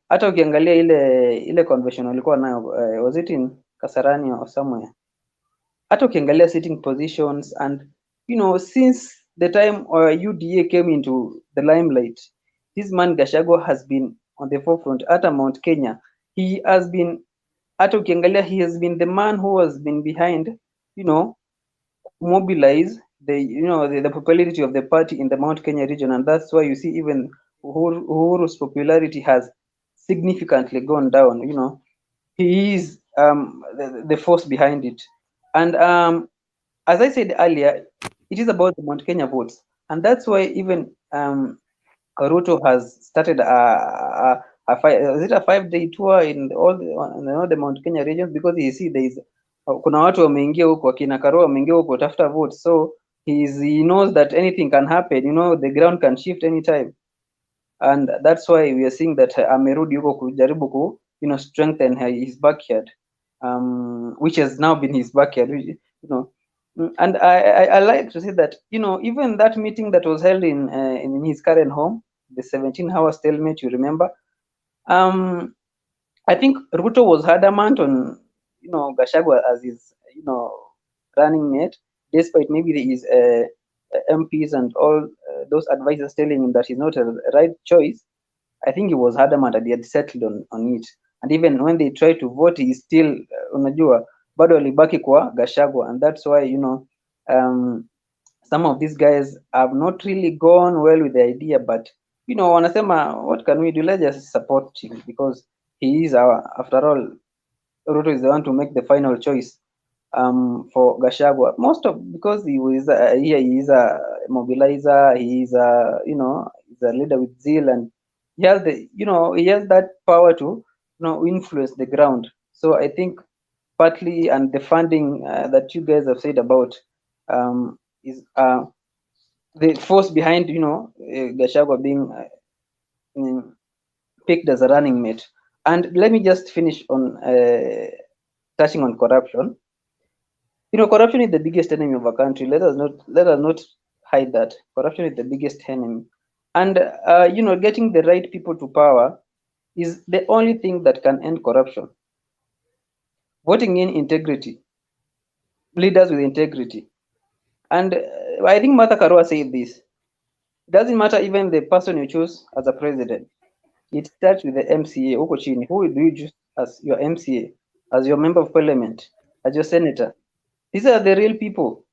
Hata ukiangalia ile convention walikuwa nayo, was it in Kasarani or somewhere? Hata ukiangalia sitting positions and, since the time UDA came into the limelight, this man Gachagua has been on the forefront. Hata Mount Kenya, he has been the man who has been behind, mobilize the popularity of the party in the Mount Kenya region, and that's why you see even Uhuru's popularity has significantly gone down. He is the force behind it, and as I said earlier, it is about the Mount Kenya votes, and that's why even Ruto has started a 5-day tour in all the Mount Kenya regions, because you see kuna watu wameingia huko, akina Karua wameingia huko tafuta votes, so he knows that anything can happen, the ground can shift anytime, and that's why we are seeing that amerudi huko kujaribu ku strengthen his backyard, which has now been his backyard, and I like to say that even that meeting that was held in his current home, the 17-hour stalemate, you remember, I think Ruto was adamant on Gachagua as his running mate, despite maybe his MPs and all those advisors telling him that he's not a right choice. I think he was adamant and he had settled on it. And even when they tried to vote, he still unajua bado alibaki kwa Gachagua, and that's why some of these guys have not really gone well with the idea, but wanasema what can we do? Let's just support him because he is after all, Ruto is the one to make the final choice for Gachagua. Because he is a mobilizer, he is he's a leader with zeal, and he has he has that power to influence the ground. So I think partly, and the funding that you guys have said about is the force behind Gachagua being picked as a running mate. And let me just finish on touching on corruption. Corruption is the biggest enemy of a country. Let us not hide that. Corruption is the biggest enemy, and getting the right people to power is the only thing that can end corruption. Voting in integrity, leaders with integrity, and I think Martha Karua said this. It doesn't matter even the person you choose as a president. It starts with the MCA. Huko chini, who do you choose as your MCA, as your member of parliament, as your senator? These are the real people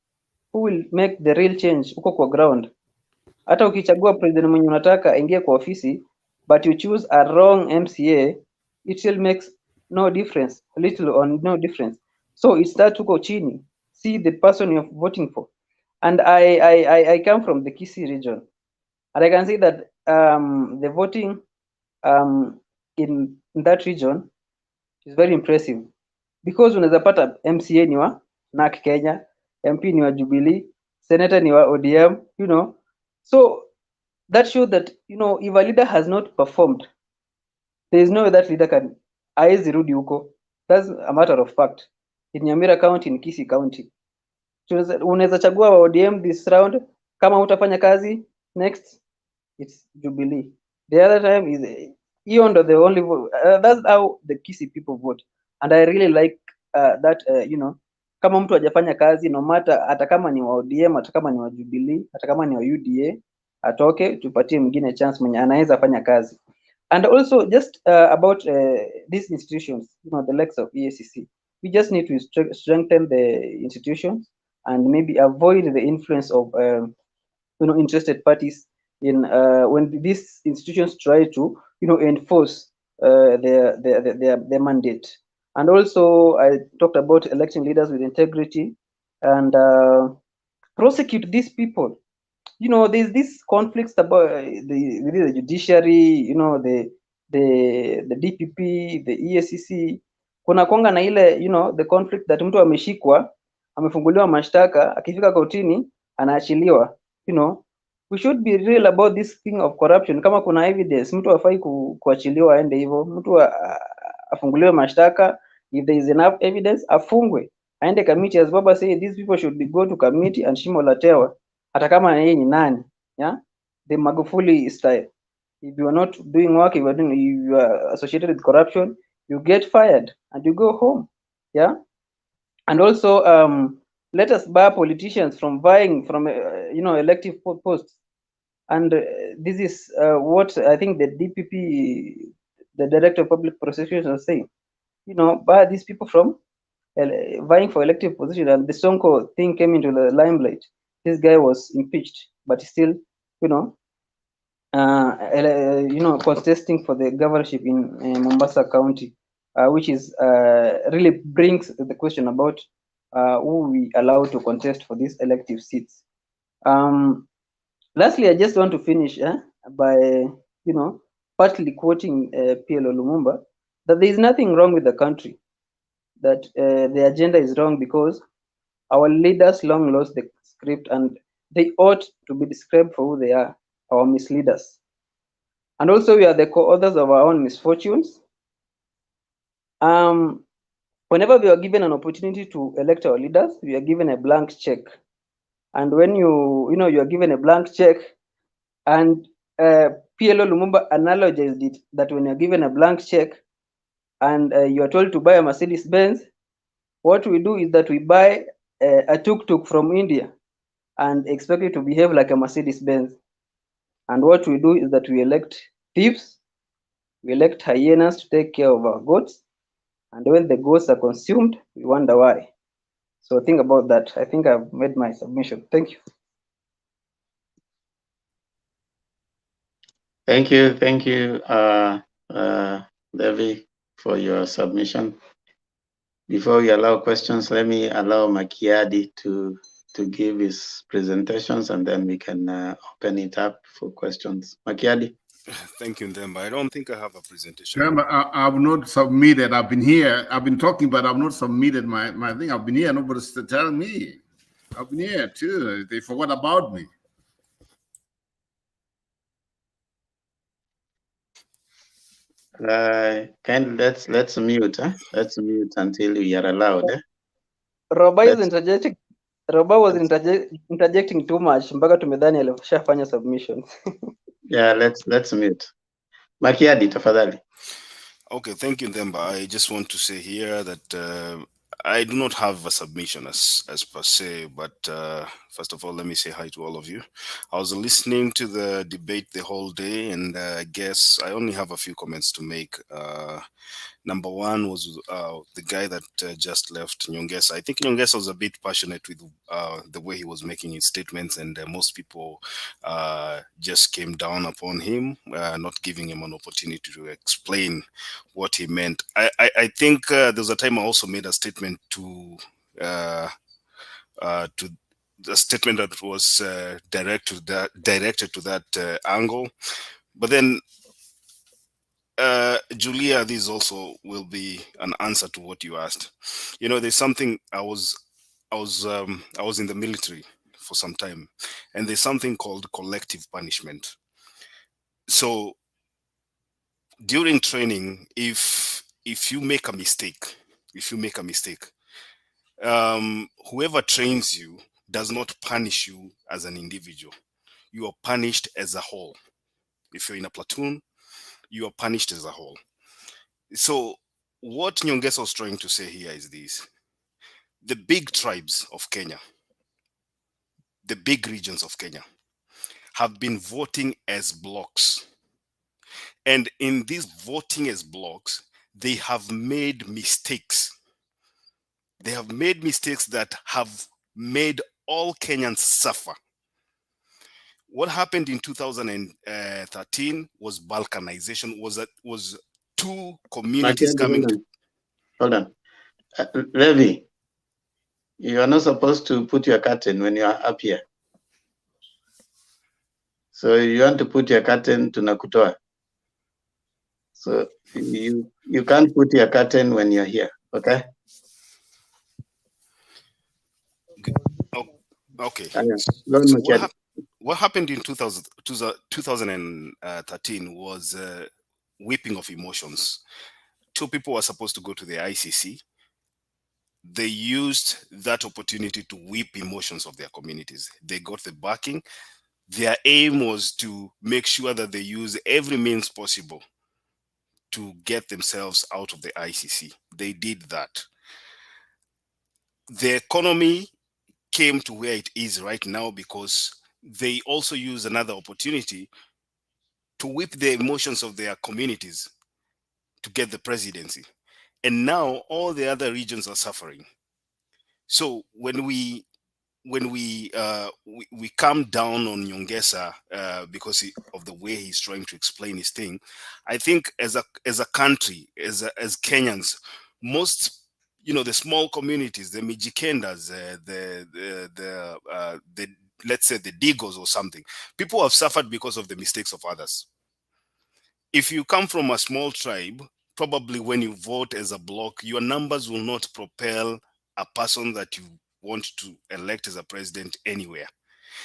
who will make the real change huko kwa ground. Hata ukichagua president mwenye unataka aingie kwa ofisi, but you choose a wrong MCA, it still makes no difference, little or no difference. So it starts huko chini. See the person you're voting for. And I come from the Kisii region, and I can see that the voting in that region is very impressive, because unaweza pata MCA ni wa NARC Kenya, MP ni wa Jubilee, senator ni wa ODM, so that shows that if a leader has not performed, there is no way that leader can aezi rudi huko. That's a matter of fact. In Nyamira County, in Kisii County, unaweza chagua wa ODM this round, kama hutafanya kazi, next it's Jubilee. The other time is hiyo ndo the only that's how the Kisii people vote, and I really like that kama mtu hajafanya kazi, no matter hata kama ni wa ODM, hata kama ni wa Jubilee, hata kama ni wa UDA, atoke tupatie mwingine chance mwenye anaweza fanya kazi. And also just about these institutions, the likes of EACC, we just need to strengthen the institutions and maybe avoid the influence of interested parties in when these institutions try to enforce their mandate. And also I talked about electing leaders with integrity and prosecute these people. There's this conflicts about within the judiciary, the DPP, the EACC. Kuna konga na ile the conflict that mtu ameshikwa, amefunguliwa mashtaka, akifika kotini anaachiliwa. We should be real about this thing of corruption. Kama kuna evidence, mtu hafai kuachiliwa aende hivyo. Mtu afunguliwe mashtaka, if there is enough evidence afungwe, aende committee, as Baba say, these people should be go to committee and shimo latewa, hata kama yeye ni nani, the Magufuli style. If you are not doing work, if you are associated with corruption, you get fired and you go home. And also let us bar politicians from vying from elective posts. And this is what I think the DPP, the Director of Public Prosecutions, are saying. Bar these people from vying for elective position. And the Sonko thing came into the limelight. This guy was impeached, but still, contesting for the governorship in Mombasa County, which is really brings the question about who we allow to contest for these elective seats. Lastly, I just want to finish by partly quoting PLO Lumumba, that there is nothing wrong with the country, that the agenda is wrong because our leaders long lost the script and they ought to be described for who they are, our misleaders. And also we are the co-authors of our own misfortunes. Whenever we are given an opportunity to elect our leaders, we are given a blank check. And when you are given a blank check, and PLO Lumumba analogized it, that when you're given a blank check and you are told to buy a Mercedes Benz, what we do is that we buy a tuk-tuk from India and expect it to behave like a Mercedes Benz. And what we do is that we elect thieves, we elect hyenas to take care of our goats, and when the goats are consumed, we wonder why. So think about that. I think I've made my submission. Thank you. Thank you, Levi, for your submission. Before we allow questions, let me allow Makiadi to give his presentations, and then we can open it up for questions. Makiadi. Thank you, Ndemba. I don't think I have a presentation. Remember, I've not submitted. I've been here. I've been talking, but I've not submitted my thing. I've been here. Nobody's telling me. I've been here too. They forgot about me. Let's mute. Let's mute until we are allowed. Roba is interjecting. Roba was interjecting too much mpaka tumedhani alishafanya submissions. Yeah, let's mute. Makiadi, tafadhali. Okay, thank you, Ndemba. I just want to say here that I do not have a submission as per se, but first of all, let me say hi to all of you. I was listening to the debate the whole day, and I guess I only have a few comments to make. Number one was the guy that just left, Nyongesa. I think Nyongesa was a bit passionate with the way he was making his statements, and most people just came down upon him, not giving him an opportunity to explain what he meant. I think there was a time I also made a statement to the statement that was directed to that angle, but then Julia, this also will be an answer to what you asked. You know, there's something I was in the military for some time, and there's something called collective punishment. So during training, if you make a mistake, whoever trains you does not punish you as an individual. You are punished as a whole. If you're in a platoon, you are punished as a whole. So what Nyongesa was trying to say here is this: the big tribes of Kenya, the big regions of Kenya, have been voting as blocks. And in these voting as blocks, they have made mistakes. They have made mistakes that have made all Kenyans suffer. What happened in 2013 was balkanization, was two communities Makiadi, coming. hold on. Levi, you are not supposed to put your curtain when you are up here. So you want to put your curtain to Nakutoa. So you can't put your curtain when you're here, okay? Okay. So what happened in 2013 was whipping of emotions. Two people were supposed to go to the ICC. They used that opportunity to whip emotions of their communities. They got the backing. Their aim was to make sure that they use every means possible to get themselves out of the ICC. They did that. The economy came to where it is right now because they also use another opportunity to whip the emotions of their communities to get the presidency. And now all the other regions are suffering. So when we come down on Nyongesa because of the way he's trying to explain his thing, I think as a country, as Kenyans, most, you know, the small communities, the Mijikendas, the let's say the Digos or something, people have suffered because of the mistakes of others. If you come from a small tribe, probably when you vote as a bloc, your numbers will not propel a person that you want to elect as a president anywhere.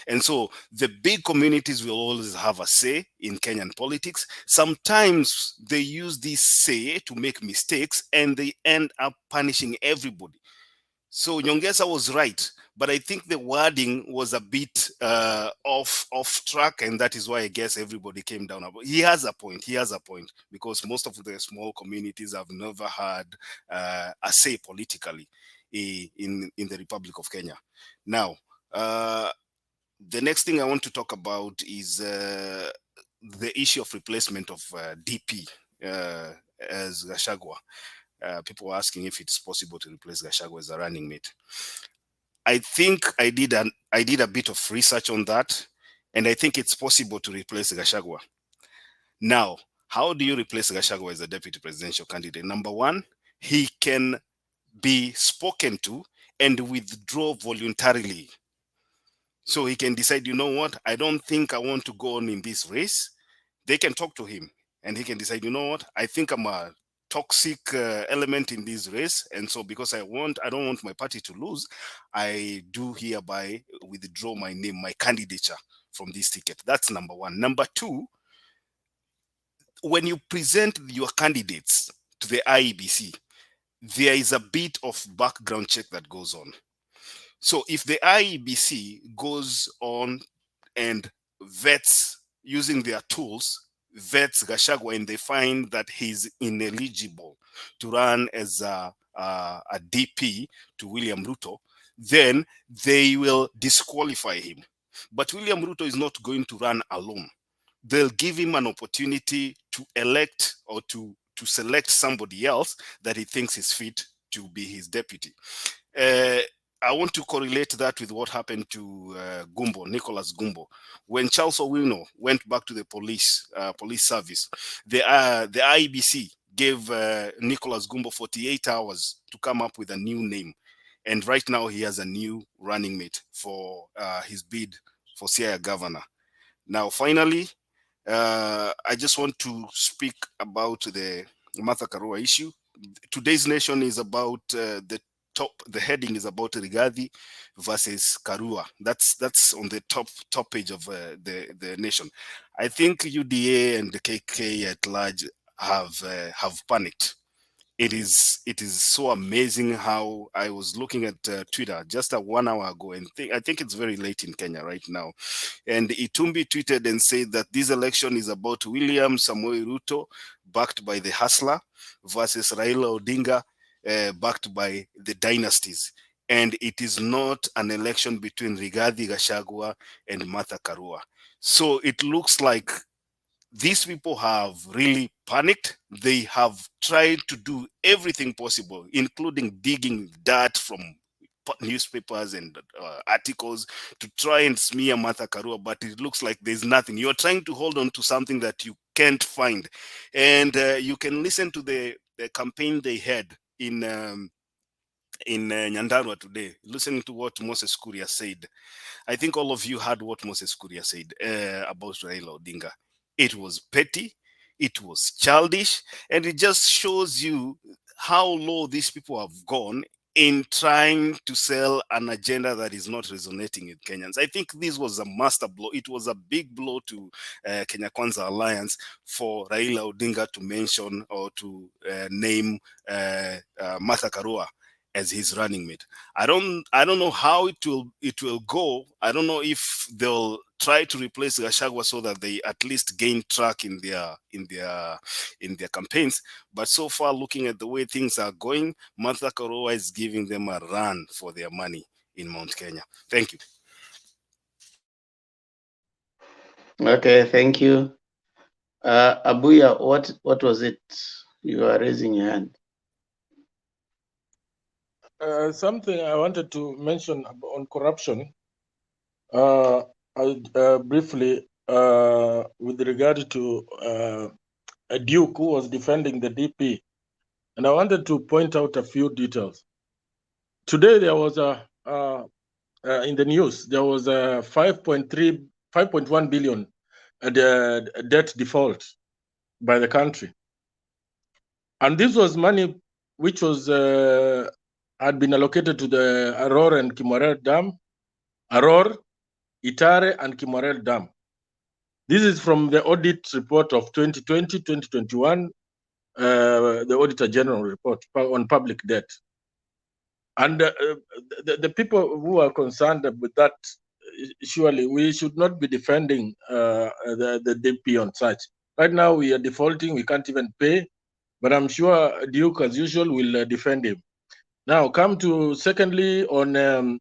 And so the big communities will always have a say in Kenyan politics. Sometimes they use this say to make mistakes and they end up punishing everybody. So Nyongesa was right, but I think the wording was a bit off track, and that is why I guess everybody came down. He has a point. He has a point, because most of the small communities have never had a say politically in the Republic of Kenya. Now, the next thing I want to talk about is the issue of replacement of DP as Gachagua. People are asking if it's possible to replace Gachagua as a running mate. I think I did a bit of research on that, and I think it's possible to replace Gachagua. Now, how do you replace Gachagua as a deputy presidential candidate? Number one, he can be spoken to and withdraw voluntarily. So he can decide, you know what, I don't think I want to go on in this race. They can talk to him and he can decide, you know what, I think I'm a toxic element in this race. And so because I don't want my party to lose, I do hereby withdraw my name, my candidature from this ticket. That's number one. Number two, when you present your candidates to the IEBC, there is a bit of background check that goes on. So if the IEBC goes on and vets using their tools, vets Gachagua, and they find that he's ineligible to run as a DP to William Ruto, then they will disqualify him. But William Ruto is not going to run alone. They'll give him an opportunity to elect or to select somebody else that he thinks is fit to be his deputy. I want to correlate that with what happened to Nicholas Gumbo. When Charles Owino went back to the police service, the IEBC gave Nicholas Gumbo 48 hours to come up with a new name. And right now he has a new running mate for his bid for Siaya governor. Now, finally, I just want to speak about the Martha Karua issue. Today's nation is about the heading is about Rigathi versus Karua. That's on the top page of the nation. I think UDA and the KK at large have panicked. It is so amazing how I was looking at Twitter just 1 hour ago, and I think it's very late in Kenya right now. And Itumbi tweeted and said that this election is about William Samoei Ruto, backed by the hustler, versus Raila Odinga, backed by the dynasties. And it is not an election between Rigathi Gachagua and Martha Karua. So it looks like these people have really panicked. They have tried to do everything possible, including digging dirt from newspapers and articles to try and smear Martha Karua, but it looks like there's nothing. You're trying to hold on to something that you can't find. And you can listen to the campaign they had in Nyandarua today, listening to what Moses Kuria said. I think all of you heard what Moses Kuria said about Raila Odinga. It was petty, it was childish, and it just shows you how low these people have gone in trying to sell an agenda that is not resonating with Kenyans. I think this was a master blow. It was a big blow to Kenya Kwanza Alliance for Raila Odinga to mention or to name Martha Karua as his running mate. I don't know how it will go. I don't know if they'll try to replace Gachagua so that they at least gain track in their campaigns. But so far, looking at the way things are going, Martha Karua is giving them a run for their money in Mount Kenya. Thank you. Okay, thank you. Abuya, what was it? You are raising your hand. Something I wanted to mention on corruption. Briefly, with regard to a Duke who was defending the DP, and I wanted to point out a few details. Today there was in the news there was a 5.1 billion debt default by the country, and this was money which was had been allocated to the Aror and Kimorel Dam, Aror, Itare, and Kimorel Dam. This is from the audit report of 2020-2021, the Auditor General report on public debt. And the people who are concerned with that, surely we should not be defending the DP on such. Right now we are defaulting, we can't even pay, but I'm sure Duke, as usual, will defend him. Now, come to secondly on in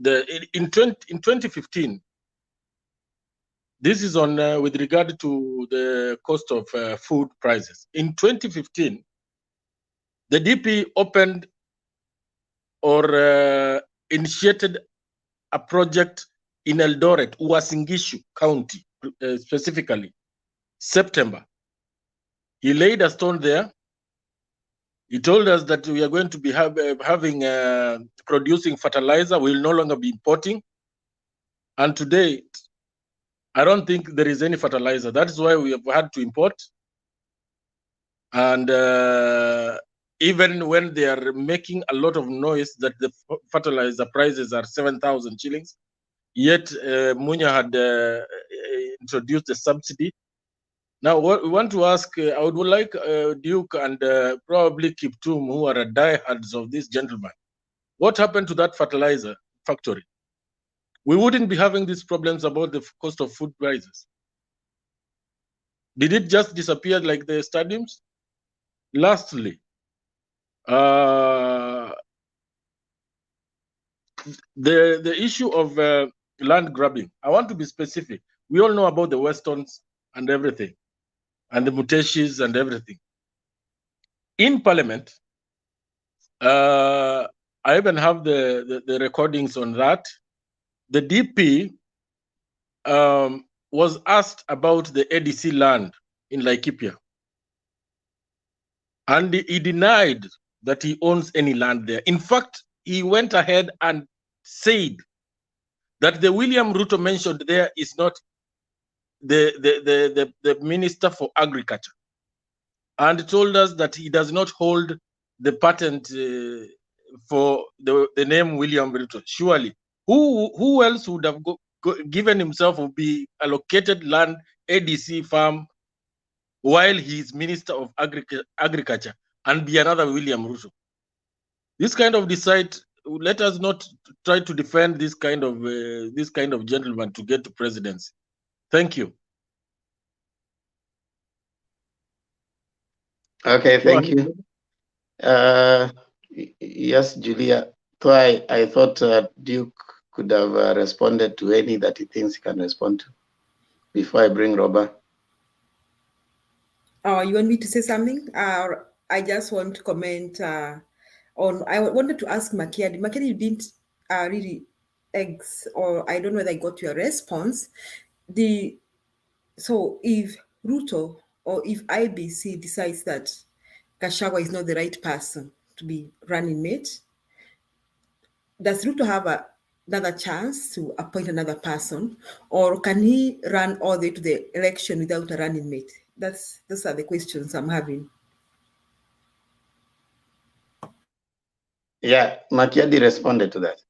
2015. This is on with regard to the cost of food prices. In 2015, the DP opened or initiated a project in Eldoret, Uasin Gishu County, specifically September. He laid a stone there. He told us that we are going to be producing fertilizer. We will no longer be importing. And today, I don't think there is any fertilizer. That is why we have had to import. And even when they are making a lot of noise that the fertilizer prices are 7,000 shillings, yet Munya had introduced a subsidy. Now, what we want to ask, I would like Duke and probably Kiptum, who are diehards of this gentleman, what happened to that fertilizer factory? We wouldn't be having these problems about the cost of food prices. Did it just disappear like the stadiums? Lastly, the issue of land grabbing. I want to be specific. We all know about the Westons and everything, and the Muteshis and everything. In Parliament, I even have the recordings on that. The DP was asked about the ADC land in Laikipia, and he denied that he owns any land there. In fact, he went ahead and said that the William Ruto mentioned there is not the Minister for Agriculture, and told us that he does not hold the patent for the name William Ruto. Surely, who else would have given himself or be allocated land ADC farm while he is Minister of Agriculture and be another William Ruto? This kind of let us not try to defend this kind of gentleman to get to presidency. Thank you. Okay, thank you. Yes, Julia. So I thought Duke could have responded to any that he thinks he can respond to before I bring Robert. You want me to say something? I just want to comment on. I wanted to ask Makiadi. Makiadi, you didn't really or I don't know whether I got your response. So if Ruto or if IBC decides that Gachagua is not the right person to be running mate, does Ruto have another chance to appoint another person, or can he run all the way to the election without a running mate? Those are the questions I'm having. Yeah, Makiadi responded to that.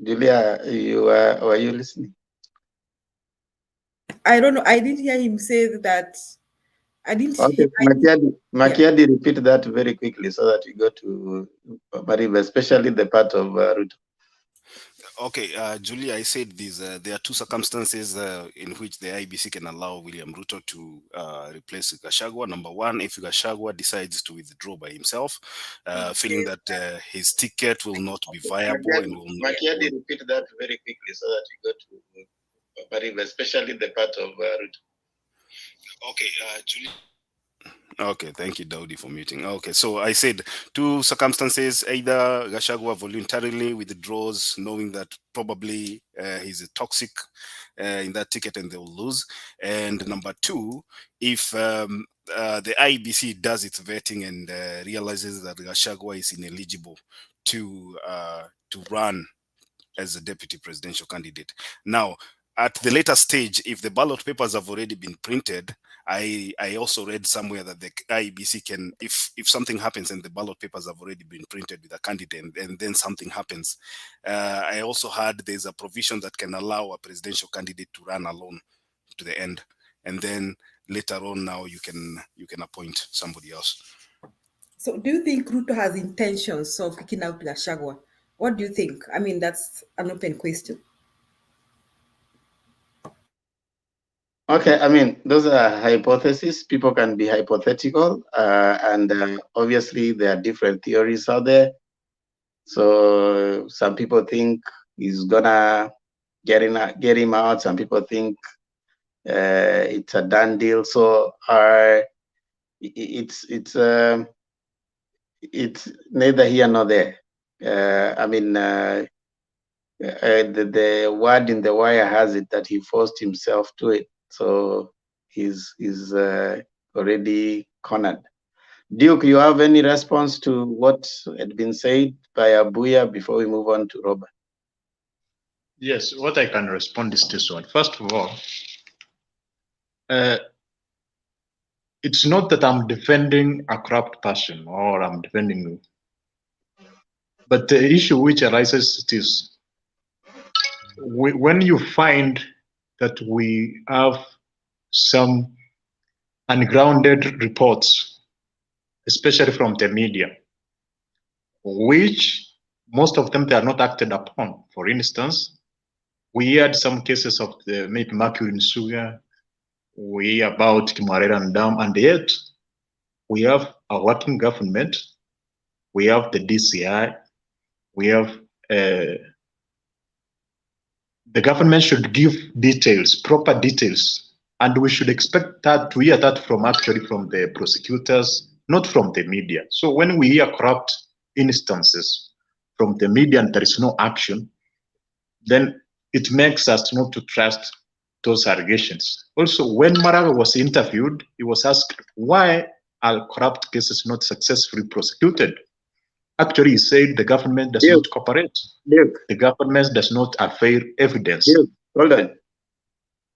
Julia, were you listening? I don't know. I didn't hear him say that. I didn't okay, hear. Makiadi, yeah. Repeat that very quickly so that we go to Mariva, especially the part of Ruto. Okay, Julia, I said this. There are two circumstances in which the IBC can allow William Ruto to replace Gachagua. Number one, if Gachagua decides to withdraw by himself, feeling that his ticket will not be viable and will not. Makiadi, repeat that very quickly so that we go to Mariva, especially the part of Ruto. Okay, Julia. Okay, thank you, Daudi, for muting. Okay, so I said two circumstances: either Gachagua voluntarily withdraws, knowing that probably he's toxic in that ticket and they will lose, and number two, if the IBC does its vetting and realizes that Gachagua is ineligible to run as a deputy presidential candidate. Now, at the later stage, if the ballot papers have already been printed, I also read somewhere that the IEBC can, if something happens and the ballot papers have already been printed with a candidate and then something happens, I also heard there's a provision that can allow a presidential candidate to run alone to the end, and then later on now you can appoint somebody else. So do you think Ruto has intentions of kicking out Gachagua? What do you think? I mean, that's an open question. Okay, I mean, those are hypotheses. People can be hypothetical, and obviously there are different theories out there. So some people think he's gonna get him out. Some people think it's a done deal. So it's neither here nor there. I mean, The word in the wire has it that he forced himself to it. So he's already cornered. Duke, you have any response to what had been said by Abuya before we move on to Robert? Yes, what I can respond is this one. First of all, it's not that I'm defending a corrupt person or I'm defending you. But the issue which arises is when you find that we have some ungrounded reports, especially from the media, which most of them they are not acted upon. For instance, we had some cases of the maybe mercury in sugar, we about Kimareran Dam, and yet we have a working government, we have the DCI, we have the government should give details, proper details, and we should expect that to hear that from the prosecutors, not from the media. So when we hear corrupt instances from the media and there is no action, then it makes us not to trust those allegations. Also, when Maraga was interviewed, he was asked why are corrupt cases not successfully prosecuted. Actually, he said the government does not cooperate. The government does not avail evidence. Hold on.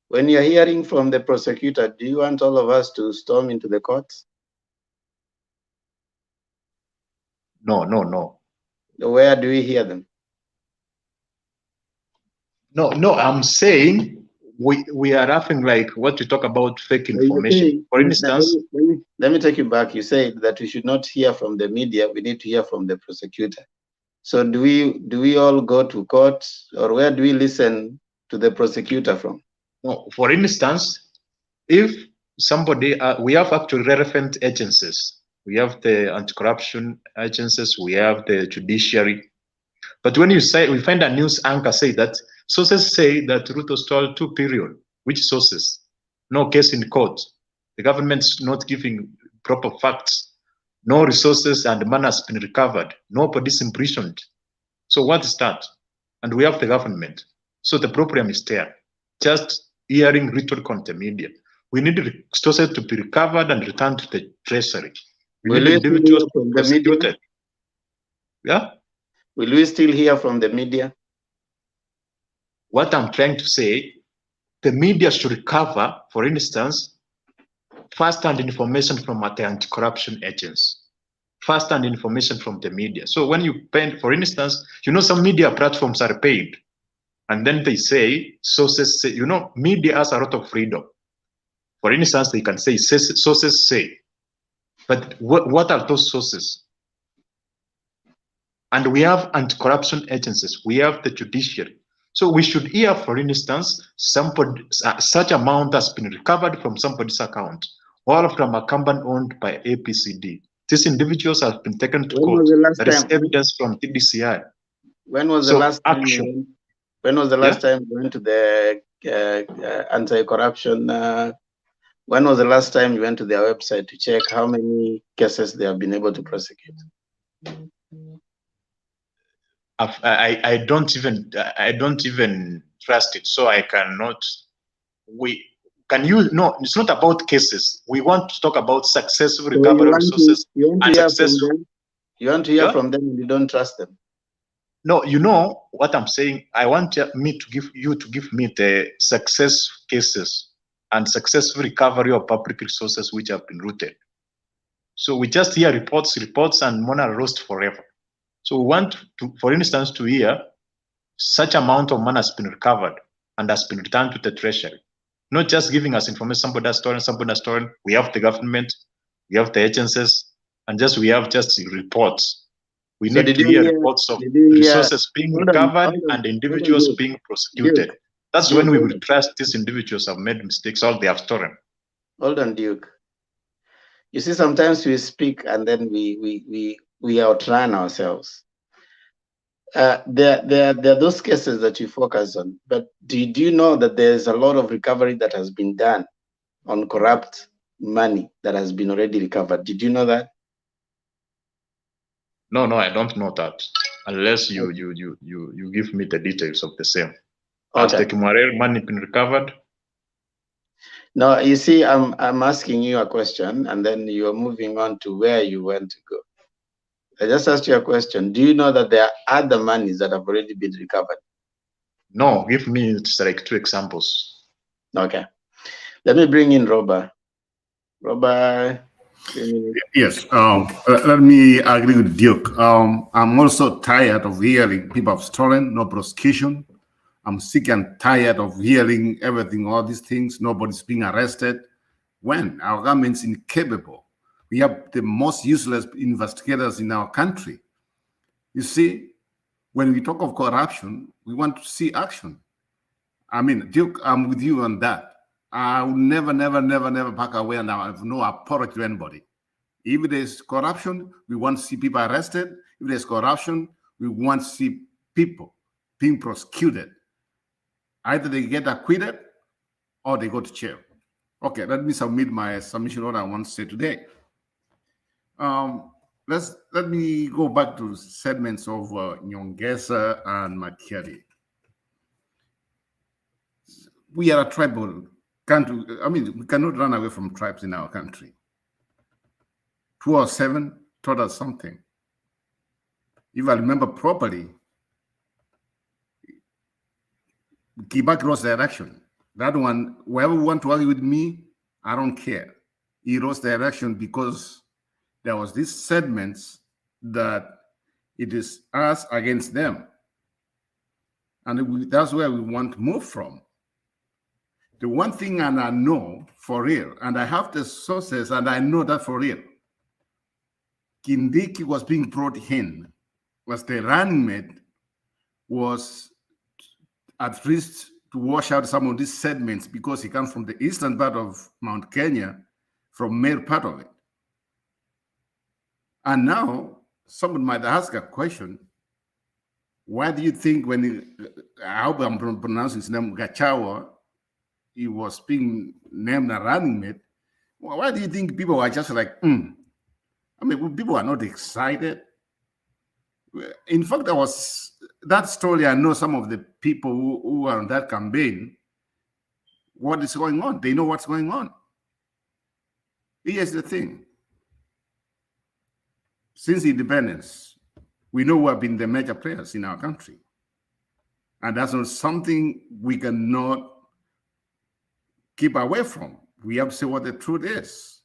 When you're hearing from the prosecutor, do you want all of us to storm into the courts? No, no, no. Where do we hear them? No, no, I'm saying we are having like what you talk about fake information. For instance, let me take you back. You said that we should not hear from the media. We need to hear from the prosecutor. So do we all go to court, or where do we listen to the prosecutor from? No, for instance, if somebody, we have actually relevant agencies. We have the anti-corruption agencies. We have the judiciary. But when you say, we find a news anchor say that sources say that Ruto stole 2 billion. Which sources? No case in court. The government's not giving proper facts. No resources and money has been recovered. Nobody's imprisoned. So what is that? And we have the government. So the problem is there. Just hearing rhetoric on the media. We need resources to be recovered and returned to the treasury. We need individuals to be prosecuted. Yeah? Will we still hear from the media? What I'm trying to say, the media should recover, for instance, first-hand information from the anti-corruption agents, first-hand information from the media. So when you pay, for instance, some media platforms are paid, and then they say, sources say, media has a lot of freedom. For instance, they can say, sources say, but what are those sources? And we have anti-corruption agencies, we have the judiciary. So we should hear, for instance, somebody, such amount has been recovered from somebody's account, or from a company owned by APCD. These individuals have been taken to court. There is evidence from TDCI. When was the last time you went to the anti-corruption? When was the last time you went to their website to check how many cases they have been able to prosecute? I don't even trust it, so I cannot. No, it's not about cases. We want to talk about successful recovery of resources and successful. You want to hear from them and you don't trust them? No, you know what I'm saying. I want you to give me the success cases and successful recovery of public resources which have been rooted. So we just hear reports, and money are lost forever. So we want to, for instance, to hear such amount of money has been recovered and has been returned to the treasury. Not just giving us information, somebody has stolen. We have the government, we have the agencies, and we have just reports. We need to hear reports of resources being recovered and individuals being prosecuted. That's when we will trust these individuals have made mistakes or they have stolen. Hold on, Duke. You see, sometimes we speak and then we outrun ourselves. There are those cases that you focus on, but do you know that there's a lot of recovery that has been done on corrupt money that has been already recovered? Did you know that? No, I don't know that. unless you give me the details of the same. Has the Okay. Kimwarel money been recovered? No, you see, I'm asking you a question, and then you're moving on to where you want to go. I just asked you a question. Do you know that there are other monies that have already been recovered? No, give me like 2 examples. Okay. Let me bring in Robert. Robert. Yes, let me agree with Duke. I'm also tired of hearing people have stolen, no prosecution. I'm sick and tired of hearing everything, all these things, nobody's being arrested. When our government's incapable, we have the most useless investigators in our country. You see, when we talk of corruption, we want to see action. I mean, Duke, I'm with you on that. I will never back away, and I have no apology to anybody. If there's corruption, we want to see people arrested. If there's corruption, we want to see people being prosecuted. Either they get acquitted or they go to jail. Okay, let me submit my submission what I want to say today. Let me go back to segments of Nyongesa and Makiadi. We are a tribal country. I mean, we cannot run away from tribes in our country. 2007 taught us something. If I remember properly, Kibaki lost the election. That one, whoever want to argue with me, I don't care. He lost the election because there was this segments that it is us against them. And that's where we want to move from. The one thing, and I know for real, and I have the sources, and I know that for real, Kindiki was being brought in, was the running mate, was at least to wash out some of these segments because he comes from the eastern part of Mount Kenya, from Meru part of it. And now someone might ask a question, why do you think when, I hope I'm pronouncing his name, Gachagua, he was being named a running mate, why do you think people are just like, I mean, people are not excited. In fact, there was that story. I know some of the people who are on that campaign, what is going on? They know what's going on. Here's the thing. Since independence, we know who have been the major players in our country. And that's not something we cannot keep away from. We have to say what the truth is.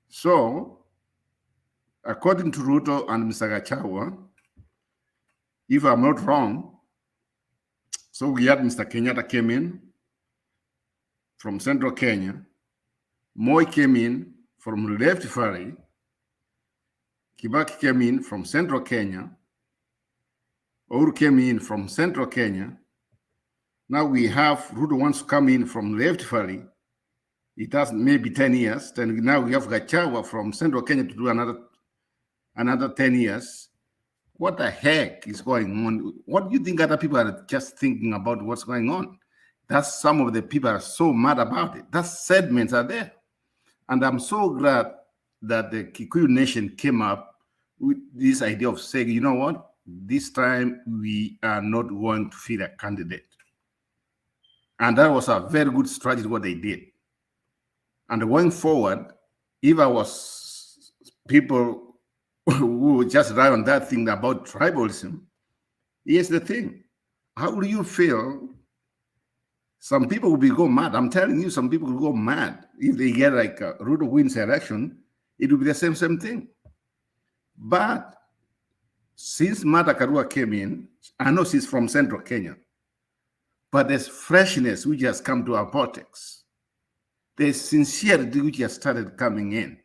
So, according to Ruto and Mr. Gachagua, if I'm not wrong, so we had Mr. Kenyatta came in from central Kenya, Moi came in from Rift Valley, Kibaki came in from central Kenya, Uhuru came in from central Kenya. Now we have Ruto wants to come in from Rift Valley. It has maybe 10 years. Then now we have Gachagua from central Kenya to do another 10 years. What the heck is going on? What do you think other people are just thinking about what's going on? That's some of the people are so mad about it. That segments are there. And I'm so glad that the Kikuyu Nation came up with this idea of saying, you know what? This time we are not going to feed a candidate. And that was a very good strategy, what they did. And going forward, if I was people who just rely on that thing about tribalism, here's the thing. How do you feel? Some people will go mad. I'm telling you, some people will go mad. If they get like Ruto wins election, it will be the same thing. But since Martha Karua came in, I know she's from central Kenya, but there's freshness which has come to our politics. There's sincerity which has started coming in.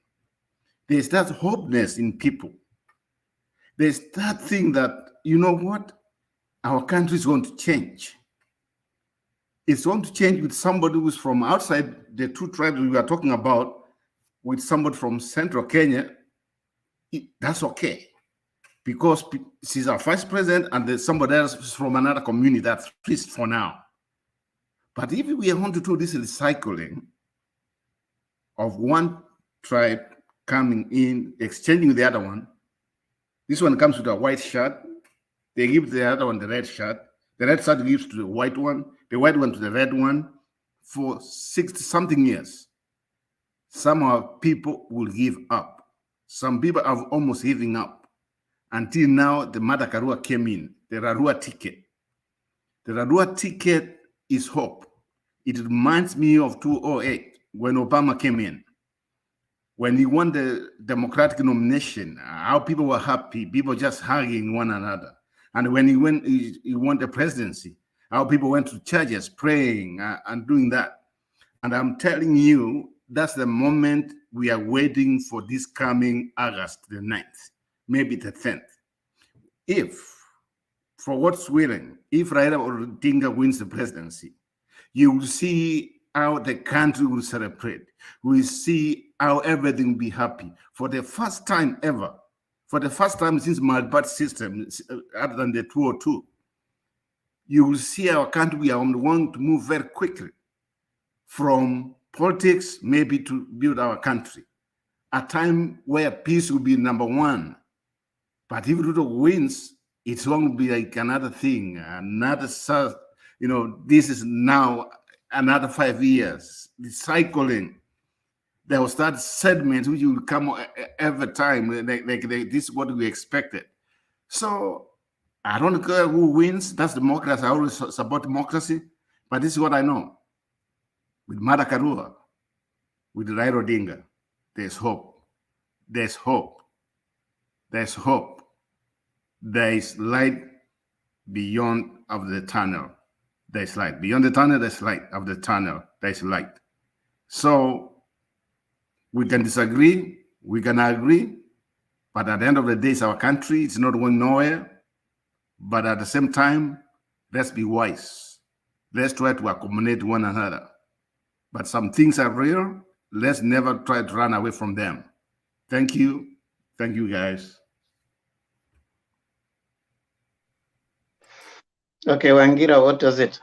There's that hopeness in people. There's that thing that, you know what? Our country is going to change. It's going to change with somebody who's from outside the two tribes we are talking about, with somebody from central Kenya. That's okay. Because she's our vice president and there's somebody else from another community, that's at least for now. But if we want to do this recycling of one tribe coming in, exchanging with the other one, this one comes with a white shirt, They give the other one the red shirt. The red shirt gives to the white one to the red one. For 60-something years, some of people will give up. Some people have almost given up. Until now, the MADARAKA came in, the Rarua ticket. The Rarua ticket is hope. It reminds me of 2008 when Obama came in. When he won the Democratic nomination, how people were happy, people just hugging one another. And when he won the presidency, how people went to churches praying and doing that. And I'm telling you, that's the moment we are waiting for this coming August the 9th, maybe the 10th. If, for what's willing, if Raila Odinga wins the presidency, you will see how the country will celebrate. We will see how everything will be happy. For the first time ever, for the first time since multi-party system, other than the 202, you will see our country, we are going to move very quickly from politics maybe to build our country. A time where peace will be number one. But if Ruto wins, it's going to be like another thing, another, this is now another 5 years, the cycling. There will start segments which will come every time, like this is what we expected. So I don't care who wins, that's democracy. I always support democracy, but this is what I know. With MADARAKA, with Raila Odinga, there's hope. There's hope. There's hope. There is light beyond of the tunnel. There's light. Beyond the tunnel, there's light. Of the tunnel, there's light. So we can disagree, we can agree, but at the end of the day, it's our country. It's not going nowhere. But at the same time, let's be wise. Let's try to accommodate one another. But some things are real. Let's never try to run away from them. Thank you. Thank you, guys. Okay, Wangira, what does it?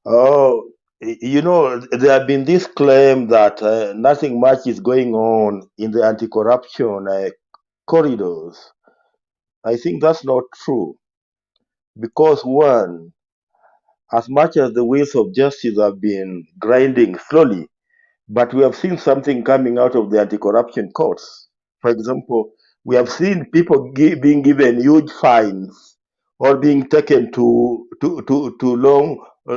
Oh, there have been this claim that nothing much is going on in the anti-corruption corridors. I think that's not true. Because one, as much as the wheels of justice have been grinding slowly, but we have seen something coming out of the anti-corruption courts. For example, we have seen people being given huge fines or being taken to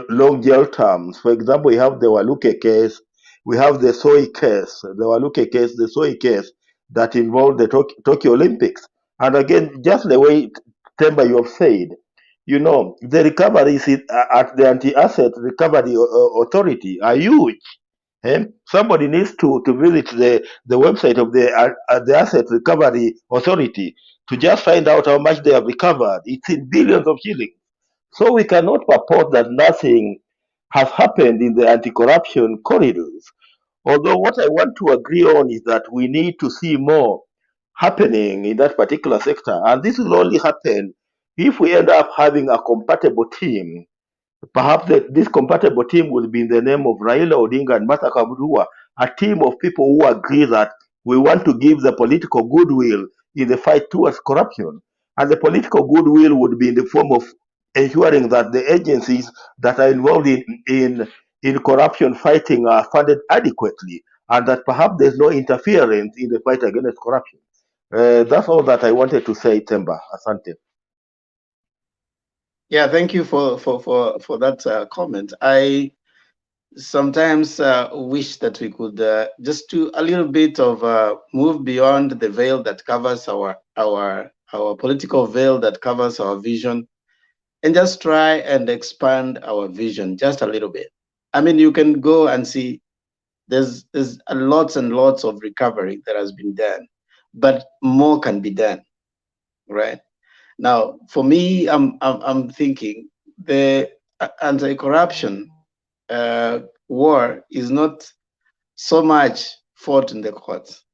long jail terms. For example, we have the Waluke case, we have the Soy case, the Waluke case, the Soy case that involved the Tokyo Olympics. And again, just the way Temba you have said, the recoveries at the Anti-Asset Recovery Authority are huge. Somebody needs to visit the website of the Asset Recovery Authority to just find out how much they have recovered. It's in billions of shillings. So we cannot purport that nothing has happened in the anti-corruption corridors. Although what I want to agree on is that we need to see more happening in that particular sector. And this will only happen if we end up having a compatible team. Perhaps this compatible team will be in the name of Raila Odinga and Martha Karua, a team of people who agree that we want to give the political goodwill in the fight towards corruption. And the political goodwill would be in the form of ensuring that the agencies that are involved in corruption fighting are funded adequately, and that perhaps there's no interference in the fight against corruption. That's all that I wanted to say, Temba. Asante. Yeah, thank you for that comment. I sometimes wish that we could just do a little bit of move beyond the veil that covers our political veil that covers our vision, and just try and expand our vision just a little bit. I mean, you can go and see there's lots and lots of recovery that has been done, but more can be done, right? Now, for me, I'm thinking the anti-corruption war is not so much fought in the courts.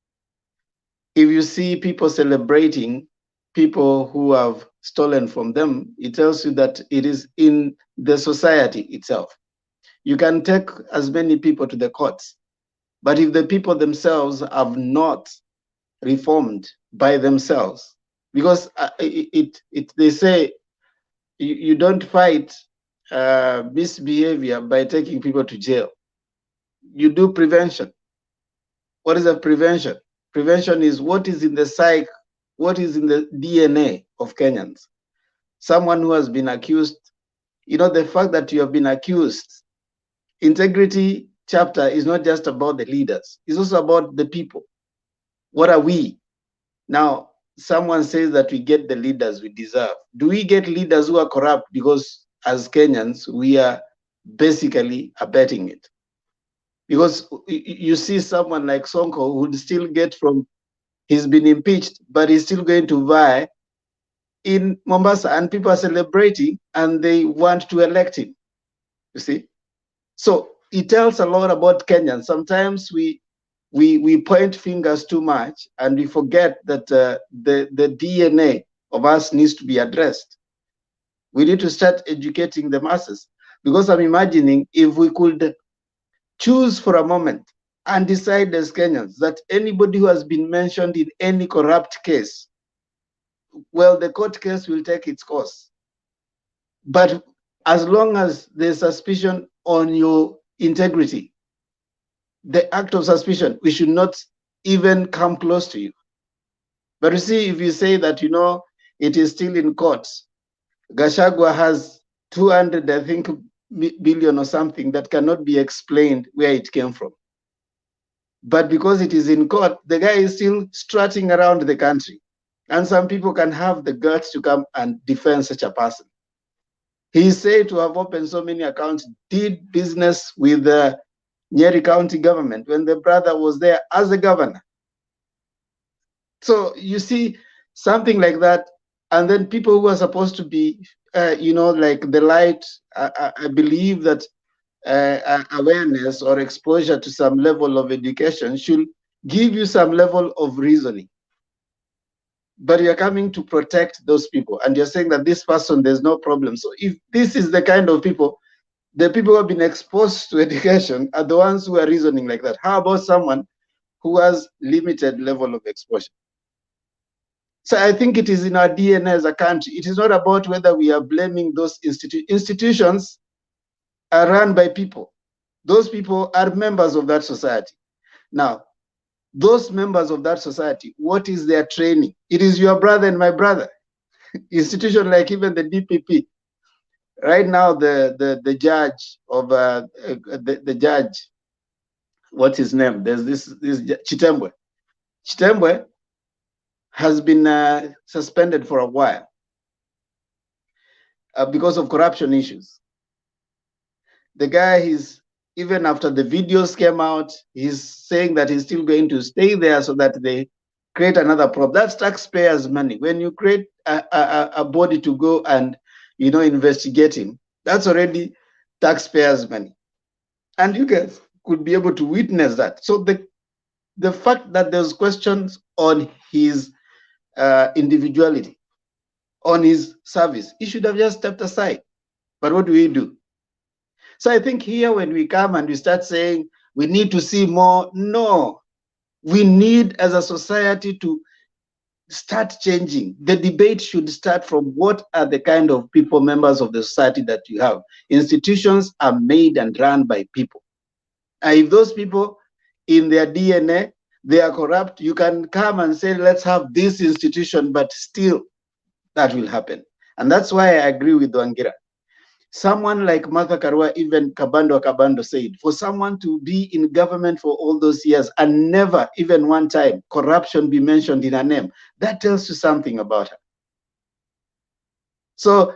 If you see people celebrating people who have stolen from them, it tells you that it is in the society itself. You can take as many people to the courts, But if the people themselves have not reformed by themselves, because they say you don't fight misbehavior by taking people to jail. You do prevention. What is a prevention? Prevention is what is in the psyche, what is in the DNA of Kenyans. Someone who has been accused, the fact that you have been accused, integrity chapter is not just about the leaders, it's also about the people. What are we? Now, someone says that we get the leaders we deserve. Do we get leaders who are corrupt because as Kenyans, we are basically abetting it? Because you see someone like Sonko who would still get from, he's been impeached, but he's still going to vie in Mombasa, and people are celebrating and they want to elect him, you see? So it tells a lot about Kenyans. Sometimes we point fingers too much and we forget that the DNA of us needs to be addressed. We need to start educating the masses, because I'm imagining if we could choose for a moment and decide as Kenyans that anybody who has been mentioned in any corrupt case, well, the court case will take its course. But as long as there's suspicion on your integrity, the act of suspicion, we should not even come close to you. But you see, if you say that, it is still in court, Gachagua has 200, I think, billion or something that cannot be explained where it came from. But because it is in court, the guy is still strutting around the country. And some people can have the guts to come and defend such a person. He is said to have opened so many accounts, did business with the Nyeri County government when the brother was there as a governor. So you see something like that, and then people who are supposed to be, like the light, I believe that awareness or exposure to some level of education should give you some level of reasoning. But you're coming to protect those people, and you're saying that this person, there's no problem. So if this is the kind of people, the people who have been exposed to education are the ones who are reasoning like that. How about someone who has limited level of exposure? So I think it is in our DNA as a country. It is not about whether we are blaming those institutions are run by people. Those people are members of that society. Now, those members of that society, what is their training? It is your brother and my brother. Institution like even the DPP. Right now, the judge of the judge, what's his name? There's this Chitembwe. Chitembwe has been suspended for a while because of corruption issues. The guy is, even after the videos came out, he's saying that he's still going to stay there so that they create another problem. That's taxpayers' money. When you create a body to go and investigate him, that's already taxpayers' money. And you guys could be able to witness that. So the fact that there's questions on his individuality, on his service, he should have just stepped aside. But what do? So I think here when we come and we start saying we need to see more, no, we need as a society to start changing. The debate should start from what are the kind of people, members of the society that you have. Institutions are made and run by people. And if those people in their DNA, they are corrupt, you can come and say, let's have this institution, but still that will happen. And that's why I agree with Wangira. Someone like Martha Karua, even Kabando said, for someone to be in government for all those years and never, even one time, corruption be mentioned in her name, that tells you something about her. So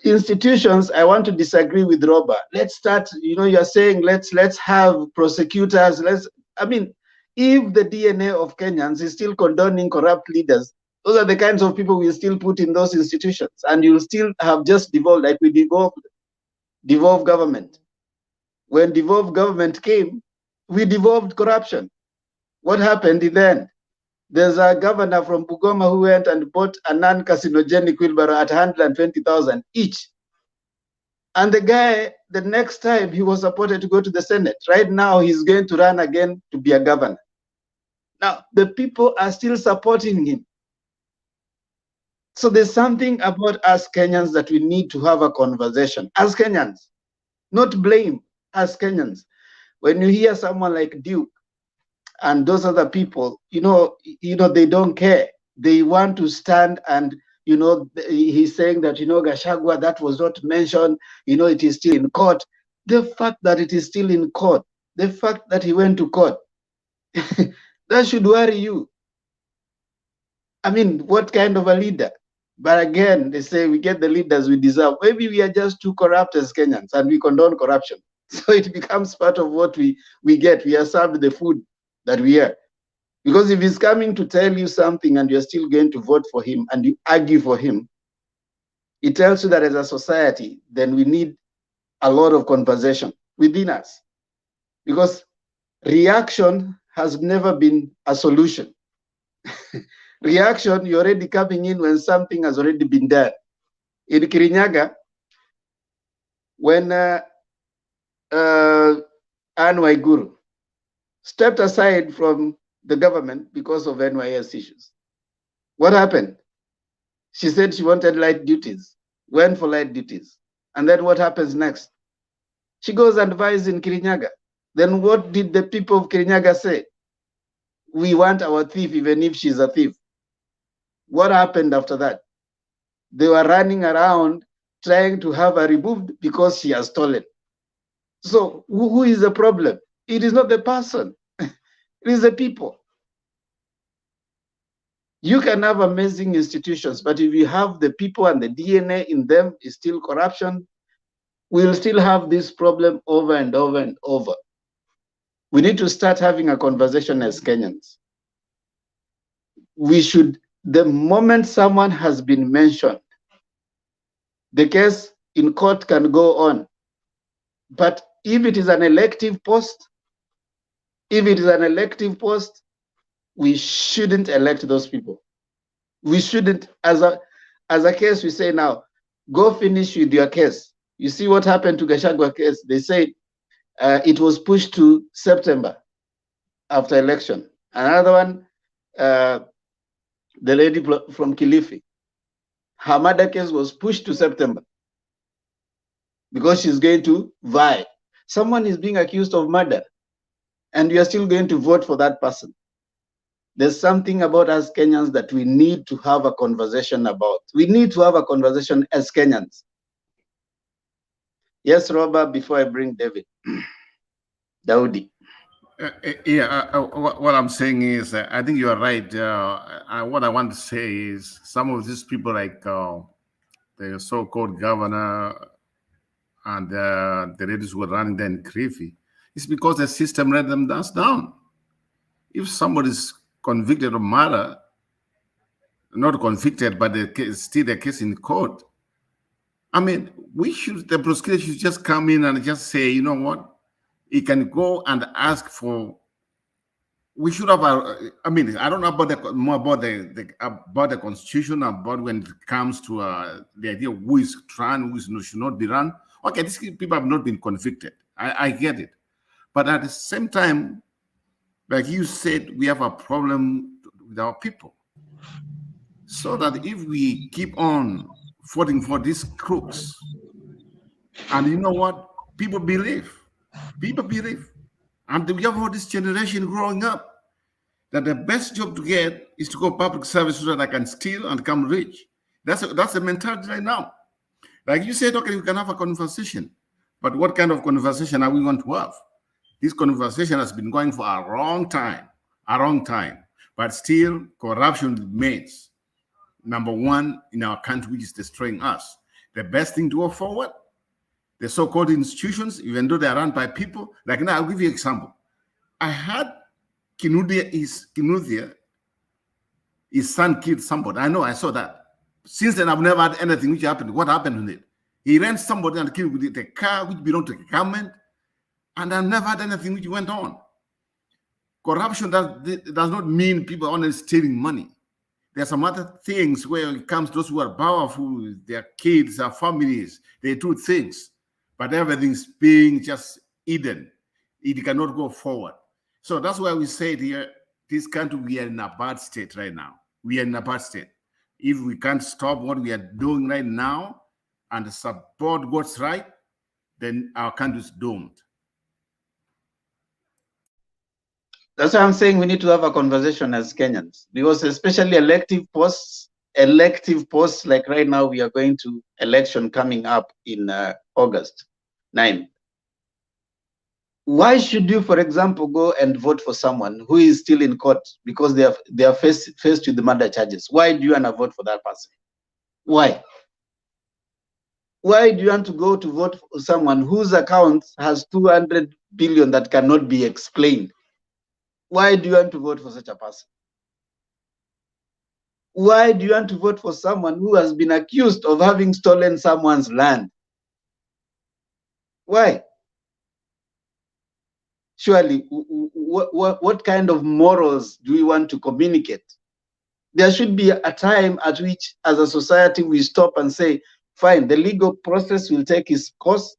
institutions, I want to disagree with Robert. Let's start, you're saying let's have prosecutors. If the DNA of Kenyans is still condoning corrupt leaders, those are the kinds of people we still put in those institutions, and you'll still have just devolved, like we devolved government. When devolved government came, we devolved corruption. What happened in the end? There's a governor from Bugoma who went and bought a non-carcinogenic wheelbarrow at 120,000 each. And the guy, the next time he was supported to go to the Senate, right now he's going to run again to be a governor. Now, the people are still supporting him. So there's something about us Kenyans that we need to have a conversation. As Kenyans, not blame, as Kenyans. When you hear someone like Duke and those other people, you know, they don't care. They want to stand and, you know, he's saying that, you know, Gachagua, that was not mentioned, you know, it is still in court. The fact that it is still in court, the fact that he went to court, that should worry you. I mean, what kind of a leader? But again, they say we get the leaders we deserve. Maybe we are just too corrupt as Kenyans and we condone corruption. So it becomes part of what we get. We are served the food that we are. Because if he's coming to tell you something and you're still going to vote for him and you argue for him, it tells you that as a society, then we need a lot of conversation within us. Because reaction has never been a solution. Reaction, you're already coming in when something has already been done. In Kirinyaga, when Anne Waiguru stepped aside from the government because of NYS issues, what happened? She said she wanted light duties, went for light duties. And then what happens next? She goes and advises in Kirinyaga. Then what did the people of Kirinyaga say? We want our thief even if she's a thief. What happened after that? They were running around trying to have her removed because she has stolen. So who is the problem? It is not the person. It is the people. You can have amazing institutions, but if you have the people and the DNA in them is still corruption, we'll still have this problem over and over and over. We need to start having a conversation as Kenyans. We should, the moment someone has been mentioned, the case in court can go on. But if it is an elective post, we shouldn't elect those people. We shouldn't, as a case, we say now, go finish with your case. You see what happened to Gachagua case? They said it was pushed to September after election. Another one, the lady from Kilifi, her murder case was pushed to September because she's going to vie. Someone is being accused of murder and you are still going to vote for that person. There's something about us Kenyans that we need to have a conversation about. We need to have a conversation as Kenyans. Yes, Robert, before I bring David. Daudi. What I'm saying is, I think you are right. What I want to say is some of these people like the so-called governor and the ladies who are running there in Kilifi, it's because the system let them dance down. If somebody is convicted of murder, not convicted, but still the case in court, I mean, the prosecutor should just come in and just say, you know what, he can go and ask for. We should have. I mean, I don't know about more about the constitution, about when it comes to the idea of who is run, who should not be run. Okay, these people have not been convicted. I get it, but at the same time, like you said, we have a problem with our people. So that if we keep on fighting for these crooks, and you know what, people believe, and we have all this generation growing up that the best job to get is to go public service so that I can steal and become rich. That's the mentality right now. Like you said, okay, we can have a conversation, but what kind of conversation are we going to have? This conversation has been going for a long time, but still corruption remains number one in our country, which is destroying us. The best thing to go forward, the so-called institutions, even though they are run by people, like now, I'll give you an example. I had Kinuthia, his son killed somebody. I know, I saw that. Since then, I've never had anything which happened. What happened with it? He ran somebody and killed with the car which belonged to the government, and I've never had anything which went on. Corruption does not mean people only stealing money. There are some other things where it comes to those who are powerful, their kids, their families, they do things. but everything's being just hidden. It cannot go forward. So that's why we said here, this country, we are in a bad state right now. We are in a bad state. If we can't stop what we are doing right now and support what's right, then our country is doomed. That's why I'm saying we need to have a conversation as Kenyans, because especially elective posts like right now, we are going to election coming up in August 9. Why should you, for example, go and vote for someone who is still in court because they are faced with the murder charges? Why do you want to vote for that person? Why? Why do you want to go to vote for someone whose account has 200 billion that cannot be explained? Why do you want to vote for such a person? Why do you want to vote for someone who has been accused of having stolen someone's land? Why? Surely, what kind of morals do we want to communicate? There should be a time at which, as a society, we stop and say, fine, the legal process will take its course,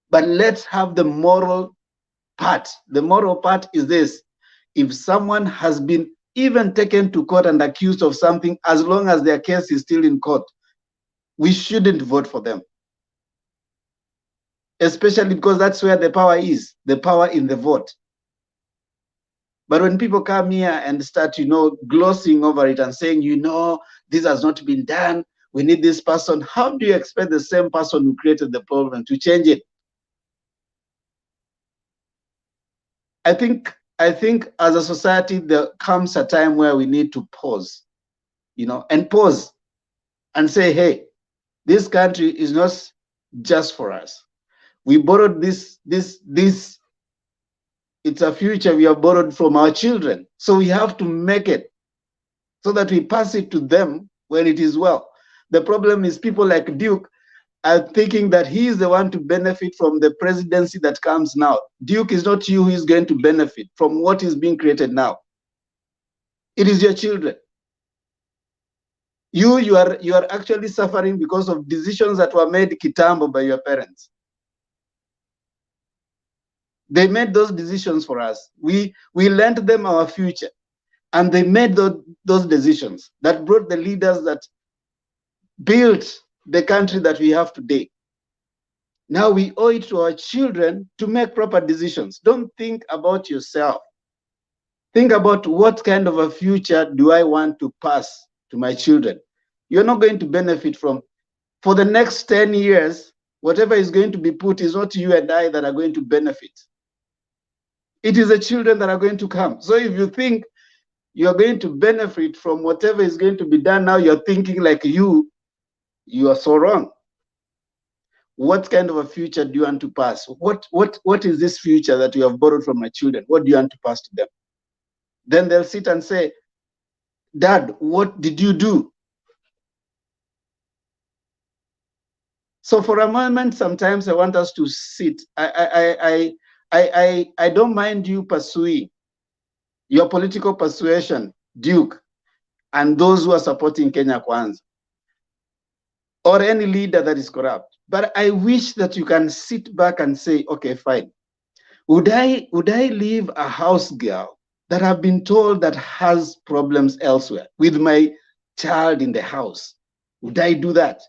but let's have the moral part. The moral part is this: if someone has been even taken to court and accused of something, as long as their case is still in court, we shouldn't vote for them. Especially because that's where the power is, the power in the vote. But when people come here and start, glossing over it and saying, this has not been done, we need this person, how do you expect the same person who created the problem to change it? I think as a society, there comes a time where we need to pause, and pause and say, hey, this country is not just for us. We borrowed this, it's a future we have borrowed from our children. So we have to make it so that we pass it to them when it is well. The problem is people like Duke are thinking that he is the one to benefit from the presidency that comes now. Duke is not you who is going to benefit from what is being created now. It is your children. You are actually suffering because of decisions that were made kitambo by your parents. They made those decisions for us. We lent them our future, and they made those decisions that brought the leaders that built the country that we have today. Now we owe it to our children to make proper decisions. Don't think about yourself. Think about what kind of a future do I want to pass to my children. You're not going to benefit from, for the next 10 years, whatever is going to be put is not you and I that are going to benefit. It is the children that are going to come. So if you think you're going to benefit from whatever is going to be done now, you're thinking like you are so wrong. What kind of a future do you want to pass? What is this future that you have borrowed from my children? What do you want to pass to them? Then they'll sit and say, Dad, what did you do? So for a moment, sometimes I want us to sit. I don't mind you pursuing your political persuasion, Duke, and those who are supporting Kenya Kwanza, or any leader that is corrupt. But I wish that you can sit back and say, okay, fine. Would I leave a house girl that I've been told that has problems elsewhere with my child in the house? Would I do that?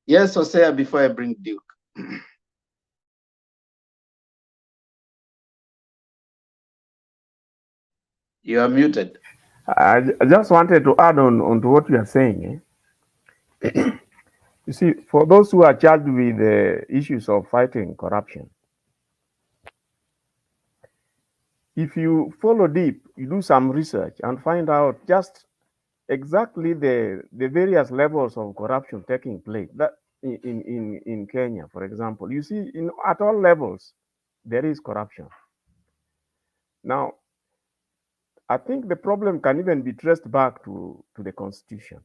Yes, Hosea, before I bring Duke. You are muted. I just wanted to add on to what you are saying. You see, for those who are charged with the issues of fighting corruption, if you follow deep, you do some research and find out just exactly the various levels of corruption taking place. That in Kenya, for example, you see at all levels there is corruption. Now, I think the problem can even be traced back to the Constitution.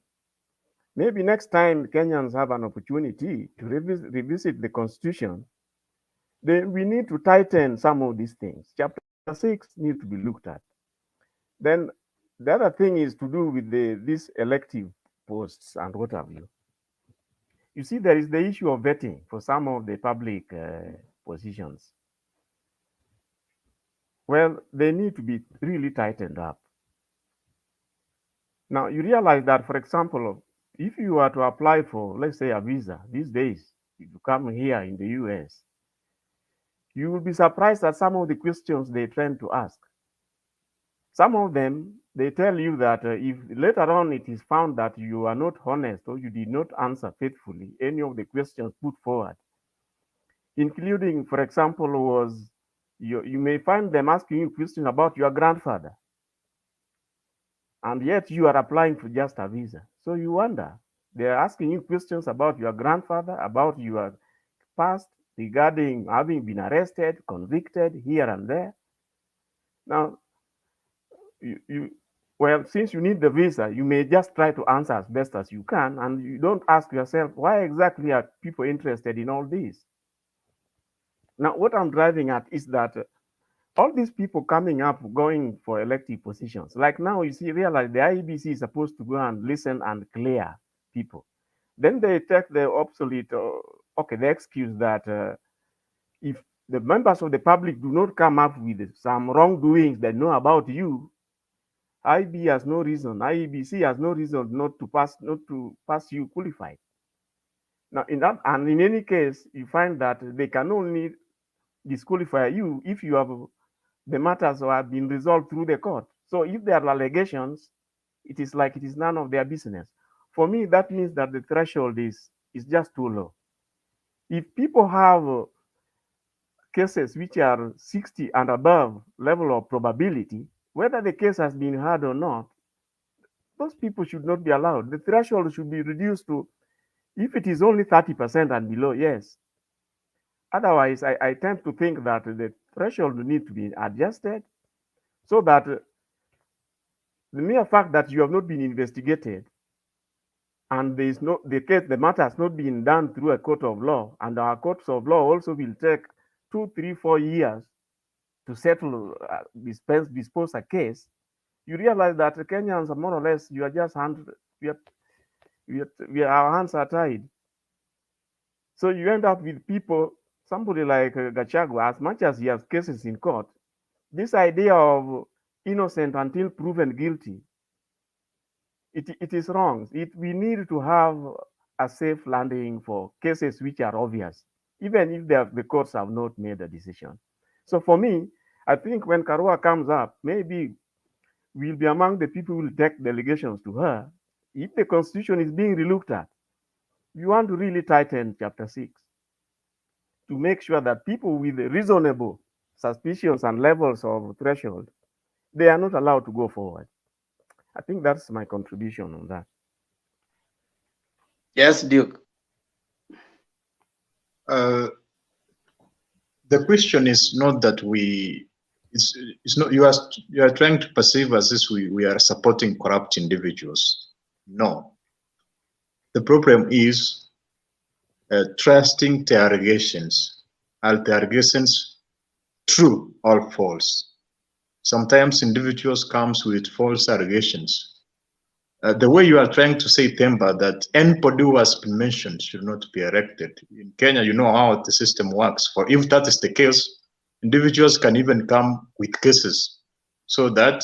Maybe next time Kenyans have an opportunity to revisit the Constitution, then we need to tighten some of these things. Chapter 6 needs to be looked at. Then the other thing is to do with these elective posts and what have you. You see, there is the issue of vetting for some of the public positions. Well, they need to be really tightened up. Now, you realize that, for example, if you are to apply for, let's say, a visa these days, if you come here in the US, you will be surprised at some of the questions they tend to ask. Some of them, they tell you that if later on it is found that you are not honest or you did not answer faithfully any of the questions put forward, including, for example, was you may find them asking you questions about your grandfather, and yet you are applying for just a visa. So you wonder, they are asking you questions about your grandfather, about your past, regarding having been arrested, convicted here and there. Now, well, since you need the visa, you may just try to answer as best as you can, and you don't ask yourself, why exactly are people interested in all this? Now, what I'm driving at is that all these people coming up, going for elective positions, like now you see, realize the IEBC is supposed to go and listen and clear people. Then they take the obsolete, the excuse that if the members of the public do not come up with some wrongdoings they know about you, IEBC has no reason not to pass you qualified. Now, in any case, you find that they can only disqualify you if you have the matters have been resolved through the court. So if there are allegations, it is like it is none of their business. For me, that means that the threshold is just too low. If people have cases which are 60 and above level of probability, whether the case has been heard or not, those people should not be allowed. The threshold should be reduced to, if it is only 30% and below, yes. Otherwise, I tend to think that the threshold need to be adjusted so that the mere fact that you have not been investigated and there is the matter has not been done through a court of law, and our courts of law also will take 2, 3, 4 years to settle, dispose a case, you realize that Kenyans are more or less, you are just our hands are tied. So you end up with people, somebody like Gachagua, as much as he has cases in court, this idea of innocent until proven guilty, it is wrong. We need to have a safe landing for cases which are obvious, even if the courts have not made a decision. So for me, I think when Karua comes up, maybe we'll be among the people who will take delegations to her. If the constitution is being relooked at, we want to really tighten chapter 6 to make sure that people with reasonable suspicions and levels of threshold, they are not allowed to go forward. I think that's my contribution on that. Yes, Duke. The question is not that it's not, you are trying to perceive as if we are supporting corrupt individuals. No. The problem is trusting the allegations. Are the allegations true or false? Sometimes individuals comes with false allegations. The way you are trying to say, Themba, that anybody who has been mentioned should not be elected. In Kenya, you know how the system works. For if that is the case, individuals can even come with cases so that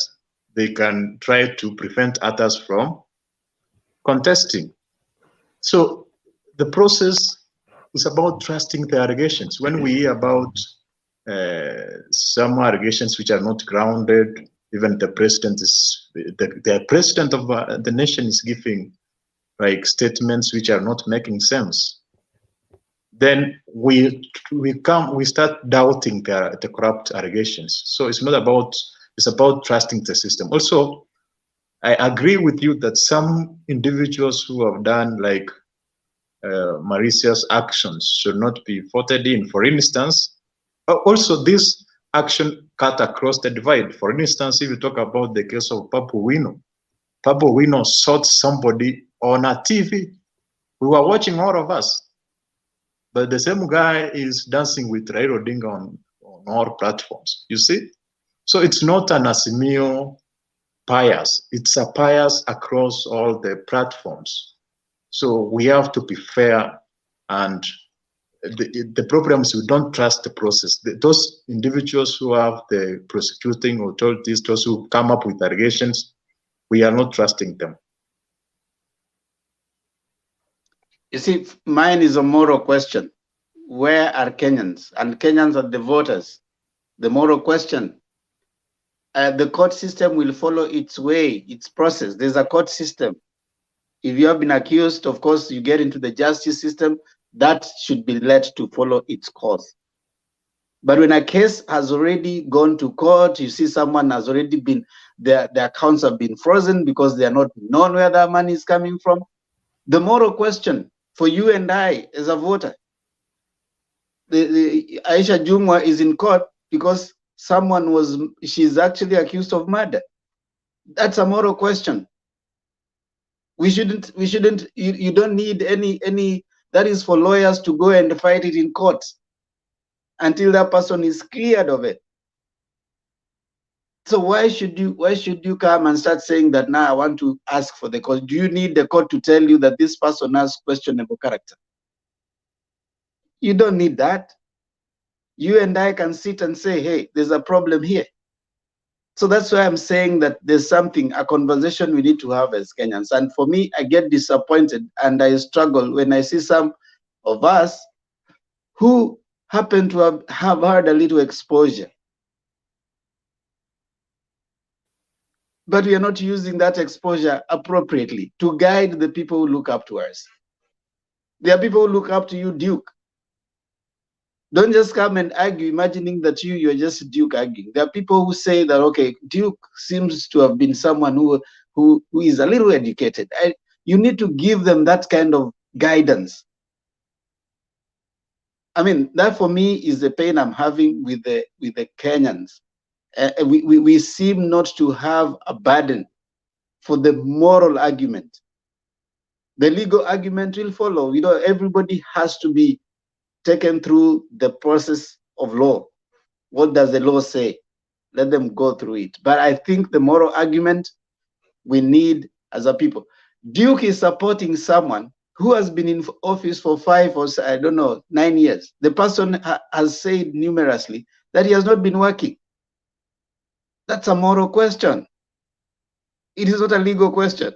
they can try to prevent others from contesting. So the process is about trusting the allegations. When we hear about some allegations which are not grounded, even the president is the president of the nation is giving like statements which are not making sense, then we start doubting the corrupt allegations. So it's not about, it's about trusting the system. Also, I agree with you that some individuals who have done like malicious actions should not be voted in. For instance, also this action cut across the divide. For instance, if you talk about the case of Papu Wino sought somebody on a TV. We were watching, all of us. But the same guy is dancing with Raila Odinga on all platforms, you see? So it's not an Azimio bias. It's a bias across all the platforms. So we have to be fair, and the problem is we don't trust the process. Those individuals who have the prosecuting authorities, those who come up with allegations, we are not trusting them. You see, mine is a moral question. Where are Kenyans? And Kenyans are the voters. The moral question. The court system will follow its way, its process. There's a court system. If you have been accused, of course, you get into the justice system. That should be led to follow its course. But when a case has already gone to court, you see someone has already been, their accounts have been frozen because they are not known where their money is coming from. The moral question for you and I as a voter, the Aisha Jumwa is in court because she's actually accused of murder. That's a moral question. You don't need any, that is for lawyers to go and fight it in court until that person is cleared of it. So why should you come and start saying that now I want to ask for the court? Do you need the court to tell you that this person has questionable character? You don't need that. You and I can sit and say, hey, there's a problem here. So that's why I'm saying that there's a conversation we need to have as Kenyans. And for me, I get disappointed and I struggle when I see some of us who happen to have had a little exposure. But we are not using that exposure appropriately to guide the people who look up to us. There are people who look up to you, Duke. Don't just come and argue, imagining that you're just Duke arguing. There are people who say that, okay, Duke seems to have been someone who is a little educated. You need to give them that kind of guidance. I mean, that for me is the pain I'm having with the Kenyans. We seem not to have a burden for the moral argument. The legal argument will follow. You know, everybody has to be taken through the process of law. What does the law say? Let them go through it. But I think the moral argument we need as a people. Duke is supporting someone who has been in office for 5 or 9 years. The person has said numerously that he has not been working. That's a moral question. It is not a legal question.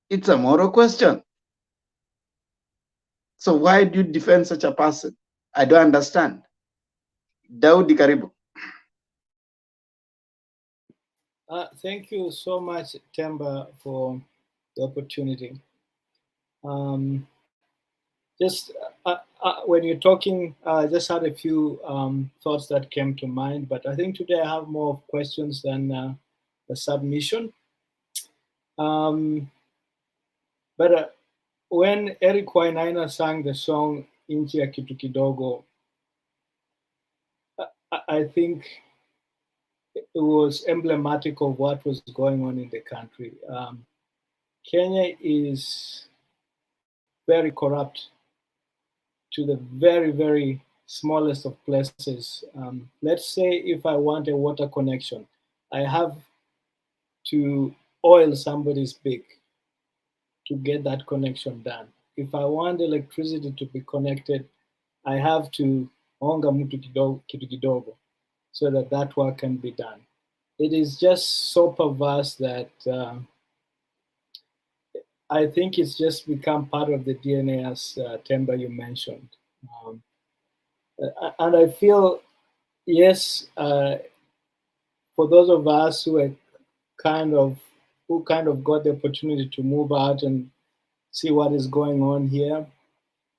It's a moral question. So why do you defend such a person? I don't understand. Daudi Karibu. Thank you so much, Temba, for the opportunity. When you're talking, I just had a few thoughts that came to mind, but I think today I have more questions than a submission. When Eric Wainaina sang the song Inchi ya Kitu Kidogo, I think it was emblematic of what was going on in the country. Kenya is very corrupt to the very, very smallest of places. Let's say if I want a water connection, I have to oil somebody's beak to get that connection done. If I want electricity to be connected, I have to onga mtu kitu kidogo so that work can be done. It is just so perverse that I think it's just become part of the DNA, as Temba, you mentioned. And I feel, yes, for those of us who kind of got the opportunity to move out and see what is going on here,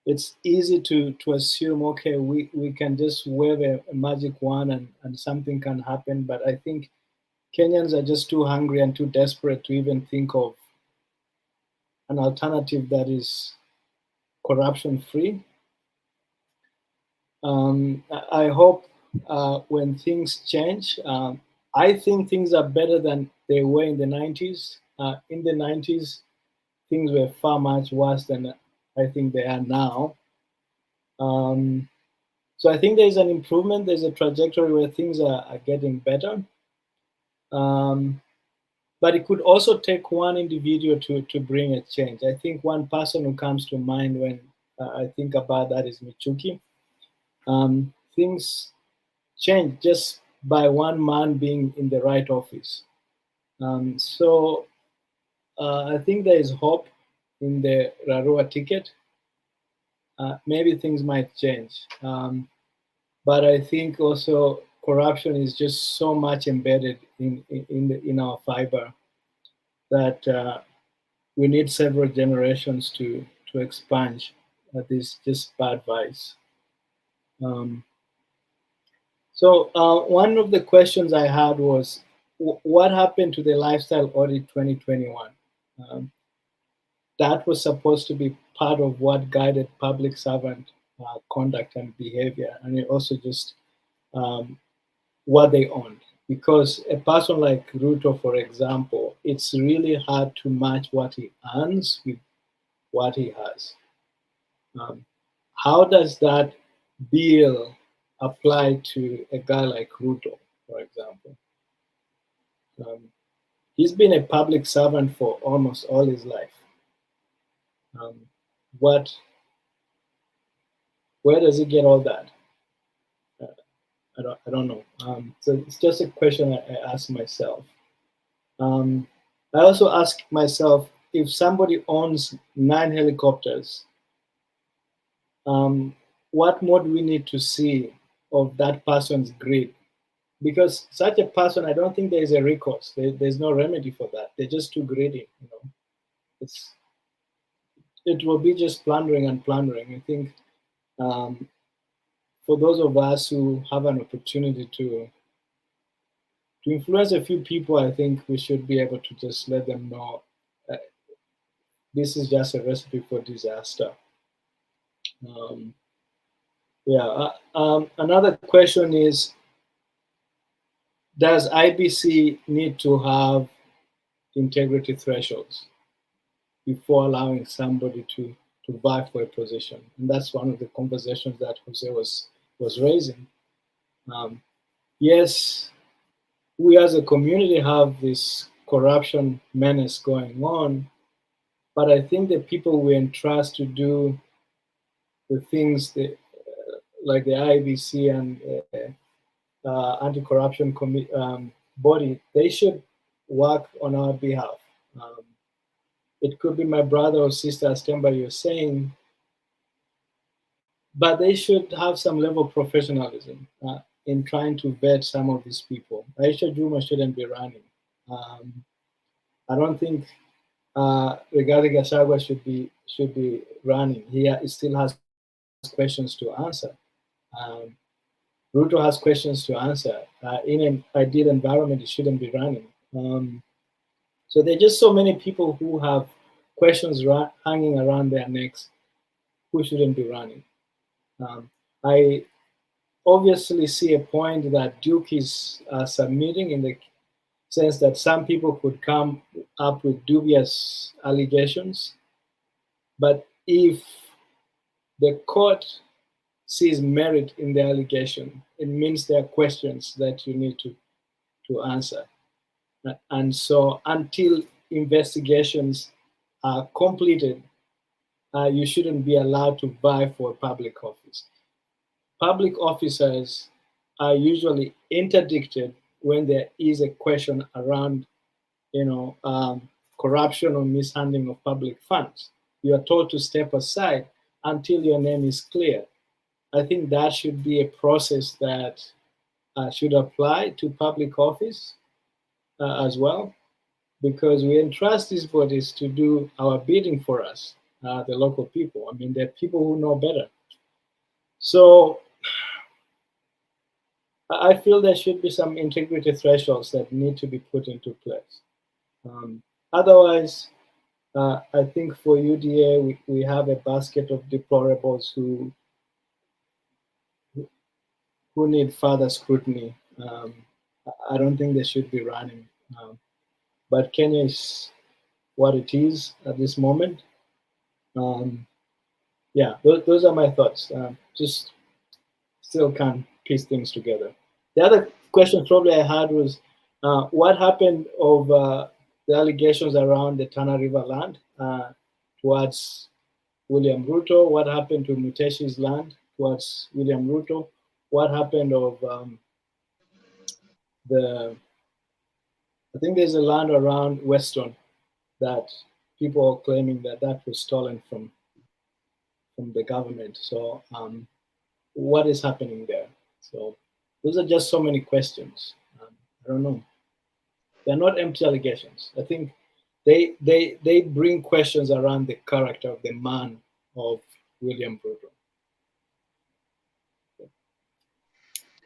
it's easy to assume, okay, we can just wave a magic wand and something can happen. But I think Kenyans are just too hungry and too desperate to even think of an alternative that is corruption-free. I hope when things change, I think things are better than they were in the 90s. In the 90s, things were far much worse than I think they are now. So I think there's an improvement. There's a trajectory where things are getting better. but it could also take one individual to bring a change. I think one person who comes to mind when I think about that is Michuki. Things change just by one man being in the right office. So I think there is hope in the Rarua ticket. Maybe things might change. But I think also corruption is just so much embedded in our fiber that we need several generations to expunge this just bad vice. So one of the questions I had was, what happened to the lifestyle audit 2021? That was supposed to be part of what guided public servant conduct and behavior, and it also just what they owned. Because a person like Ruto, for example, it's really hard to match what he earns with what he has. How does that bill apply to a guy like Ruto, for example? He's been a public servant for almost all his life. Where does he get all that? I don't know. So it's just a question I ask myself. I also ask myself, if somebody owns 9 helicopters, what more do we need to see of that person's greed? Because such a person, I don't think there is a recourse. There's no remedy for that. They're just too greedy. It will be just plundering and plundering. I think for those of us who have an opportunity to influence a few people, I think we should be able to just let them know this is just a recipe for disaster. Another question is, does IBC need to have integrity thresholds before allowing somebody to vie for a position? And that's one of the conversations that Jose was raising. Yes, we as a community have this corruption menace going on, but I think the people we entrust to do the things that, like the IBC and anti-corruption body, they should work on our behalf. It could be my brother or sister, as Temba you're saying, but they should have some level of professionalism in trying to vet some of these people. Aisha Juma shouldn't be running. I don't think Rigathi Gachagua should be running. He still has questions to answer. Ruto has questions to answer. In an ideal environment, he shouldn't be running. So there are just so many people who have questions hanging around their necks who shouldn't be running. I obviously see a point that Duke is submitting, in the sense that some people could come up with dubious allegations, but if the court sees merit in the allegation, it means there are questions that you need to answer. And so until investigations are completed, you shouldn't be allowed to vie for public office. Public officers are usually interdicted when there is a question around, corruption or mishandling of public funds. You are told to step aside until your name is clear. I think that should be a process that should apply to public office as well, because we entrust these bodies to do our bidding for us, the local people. I mean, there are people who know better. So I feel there should be some integrity thresholds that need to be put into place. Otherwise, I think for UDA, we have a basket of deplorables who need further scrutiny. I don't think they should be running. But Kenya is what it is at this moment. Those are my thoughts. Just still can't piece things together. The other question probably I had was, what happened of the allegations around the Tana River land towards William Ruto, what happened to Muteshi's land towards William Ruto, what happened of I think there's a land around Weston that people are claiming that was stolen from the government. So what is happening there? So those are just so many questions. I don't know. They're not empty allegations. I think they bring questions around the character of the man of William Ruto.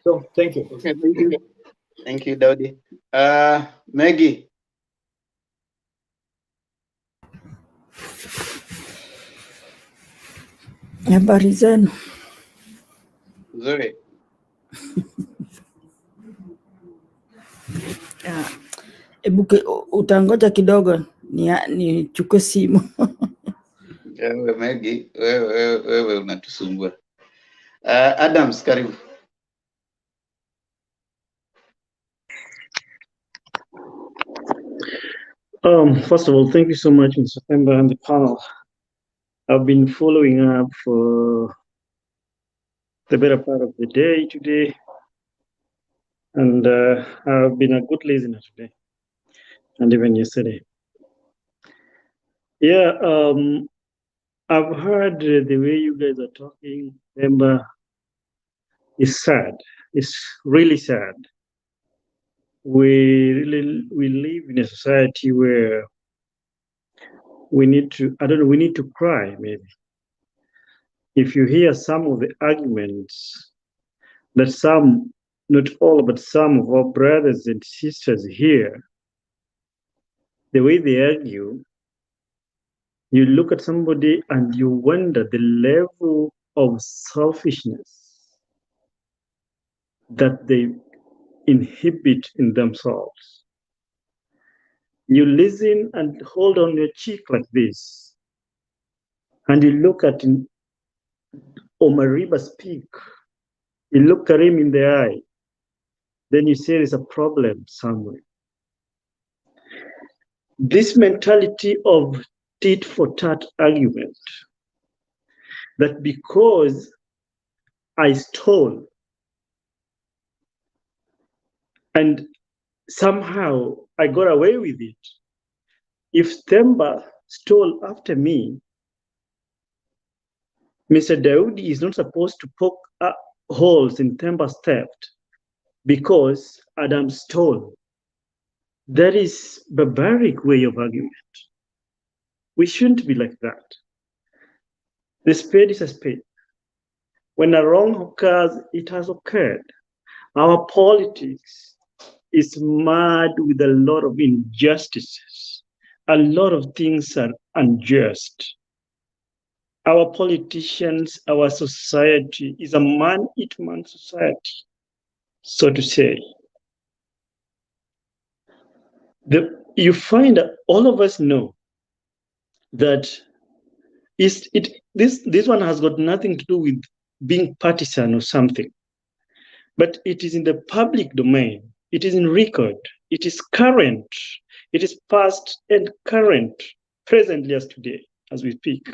So thank you. Okay, thank you. Thank you, Daudi. Maggie. Habari zenu? Nzuri. Ebu utangoja kidogo nichukue simu. Wewe Maggie, wewe unatusumbua. Adams, karibu. First of all, thank you so much, Mr. Pemba and the panel. I've been following up for the better part of the day today, and I've been a good listener today, and even yesterday. Yeah, I've heard the way you guys are talking, Pemba. It's sad. It's really sad. We live in a society where we need to cry, maybe. If you hear some of the arguments that some, not all, but some of our brothers and sisters here, the way they argue, you look at somebody and you wonder the level of selfishness that they inhibit in themselves. You listen and hold on your cheek like this, and you look at Omariba speak, you look at him in the eye, then you say there's a problem somewhere. This mentality of tit for tat argument, that because I stole and somehow I got away with it, if Themba stole after me, Mr. Daudi is not supposed to poke holes in Themba's theft because Adam stole. That is barbaric way of argument. We shouldn't be like that. The spade is a spade. When a wrong occurs, it has occurred. Our politics is mad with a lot of injustices. A lot of things are unjust. Our politicians, our society is a man-eat-man society, so to say. You find that all of us know that this one has got nothing to do with being partisan or something, but it is in the public domain. It is in record. It is current. It is past and current, presently as today, as we speak,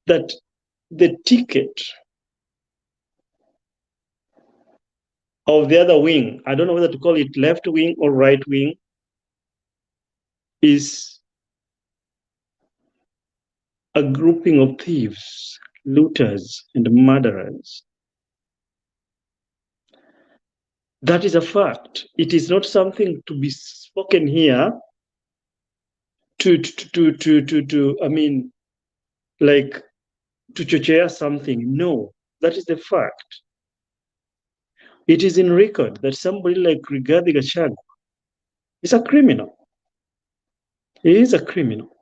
that the ticket of the other wing, I don't know whether to call it left wing or right wing, is a grouping of thieves, looters, and murderers. That is a fact. It is not something to be spoken here to chochea something. No, that is the fact. It is in record that somebody like Rigathi Gachagua is a criminal. He is a criminal.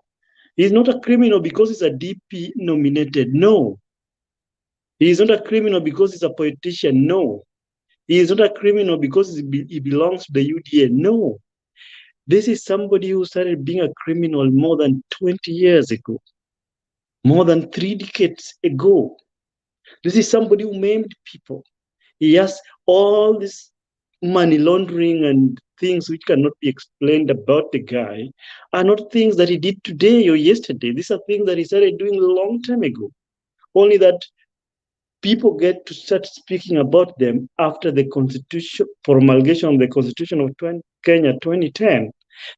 He's not a criminal because he's a DP nominated. No. He is not a criminal because he's a politician. No. He is not a criminal because he belongs to the UDA. No. This is somebody who started being a criminal more than 20 years ago, more than 3 decades ago. This is somebody who maimed people. He has all these money laundering and things which cannot be explained about the guy are not things that he did today or yesterday. These are things that he started doing a long time ago. Only that people get to start speaking about them after the constitution promulgation of the Constitution of Kenya 2010.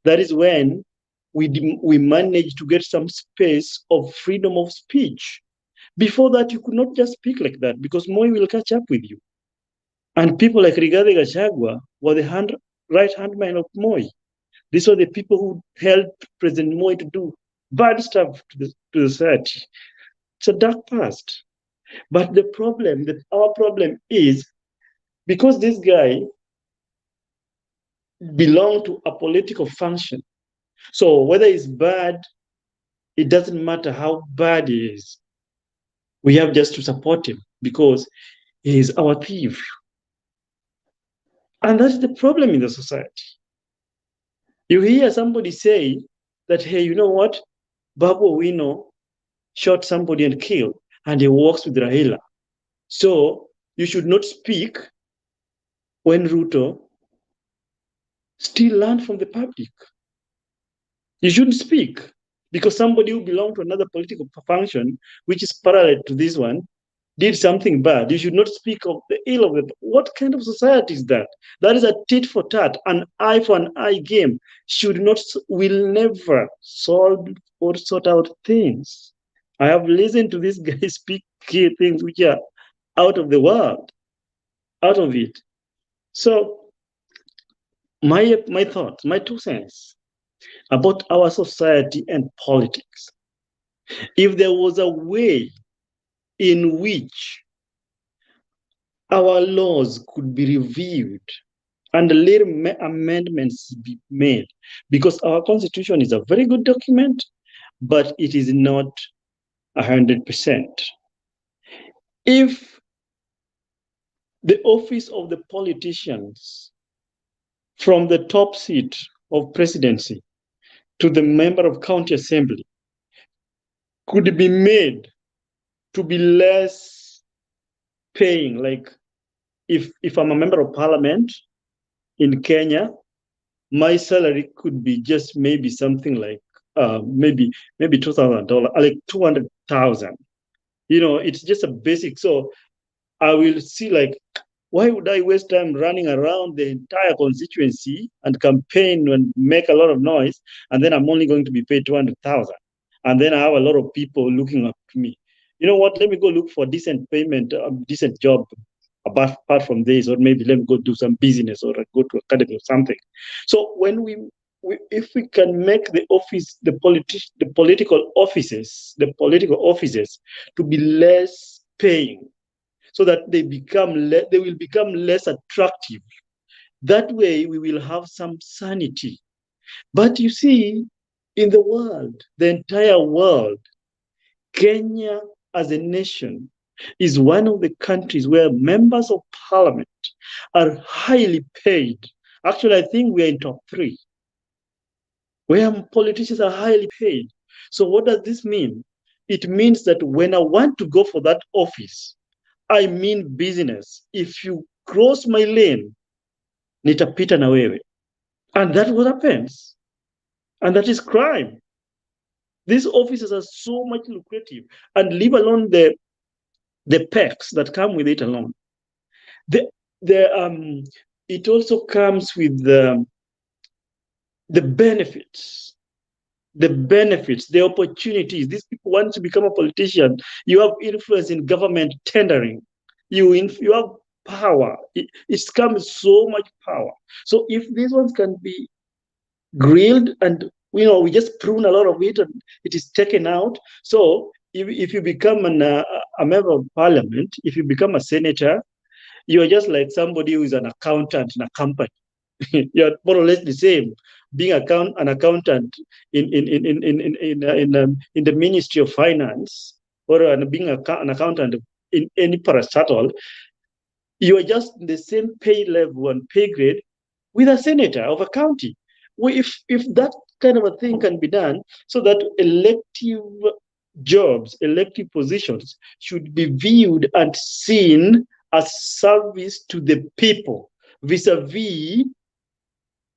That is when we managed to get some space of freedom of speech. Before that, you could not just speak like that because Moi will catch up with you. And people like Rigathi Gachagua were the right-hand man of Moi. These were the people who helped President Moi to do bad stuff to the society. It's a dark past. But the problem, our problem is, because this guy belonged to a political function, so whether it's bad, it doesn't matter how bad he is. We have just to support him because he is our thief. And that's the problem in the society. You hear somebody say that, hey, you know what? Babu Owino shot somebody and killed, and he works with Raila. So you should not speak when Ruto steal land from the public. You shouldn't speak because somebody who belongs to another political function, which is parallel to this one, did something bad. You should not speak of the ill of it. What kind of society is that? That is a tit for tat, an eye for an eye game. Will never solve or sort out things. I have listened to this guy speak things which are out of the world, out of it. So my thoughts, my 2 cents about our society and politics. If there was a way in which our laws could be reviewed and little amendments be made, because our constitution is a very good document, but it is not 100%. If the office of the politicians, from the top seat of presidency to the member of county assembly, could be made to be less paying, like if I'm a member of parliament in Kenya, my salary could be just maybe something like maybe $2,000, like 200,000. You know, it's just a basic. So I will see, like, why would I waste time running around the entire constituency and campaign and make a lot of noise, and then I'm only going to be paid 200,000, and then I have a lot of people looking up to me. You know what? Let me go look for decent payment, decent job apart from this, or maybe let me go do some business or go to academy or something. So when if we can make the office, the political offices to be less paying, so that they will become less attractive. That way we will have some sanity. But you see, in the world, the entire world, Kenya as a nation is one of the countries where members of parliament are highly paid. Actually, I think we are in top 3, where politicians are highly paid. So what does this mean? It means that when I want to go for that office, I mean business. If you cross my lane, nitapita na wewe. And that's what happens. And that is crime. These offices are so much lucrative, and leave alone the perks that come with it alone. It also comes with the benefits. The opportunities. These people, once you become a politician, you have influence in government tendering. You have power. It comes so much power. So if these ones can be grilled, and we just prune a lot of it and it is taken out. So if you become a member of parliament, if you become a senator, you're just like somebody who is an accountant in a company. You're more or less the same. Being an accountant in the Ministry of Finance, or being an accountant in any parastatal, you are just in the same pay level and pay grade with a senator of a county. If that kind of a thing can be done, so that elective jobs, elective positions should be viewed and seen as service to the people, vis-a-vis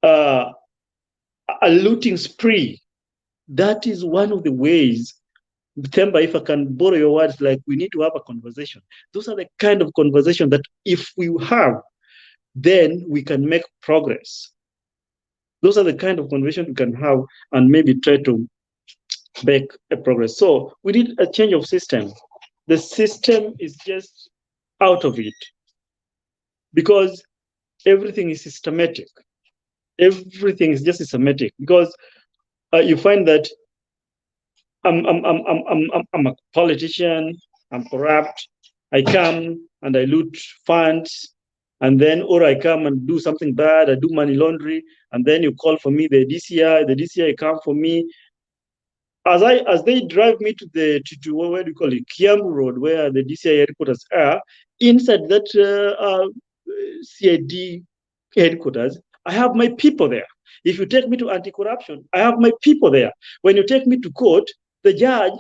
a looting spree. That is one of the ways, Themba, if I can borrow your words, like we need to have a conversation. Those are the kind of conversation that if we have, then we can make progress. Those are the kind of conversation we can have and maybe try to make a progress. So we need a change of system. The system is just out of it because everything is systematic. Everything is just systematic because you find that I'm a politician, I'm corrupt, I come and I loot funds, and then, or I come and do something bad, I do money laundering, and then you call for me, the DCI come for me. As they drive me to what do you call it, Kiambu Road, where the DCI headquarters are, inside that CID headquarters, I have my people there. If you take me to anti-corruption, I have my people there. When you take me to court, the judge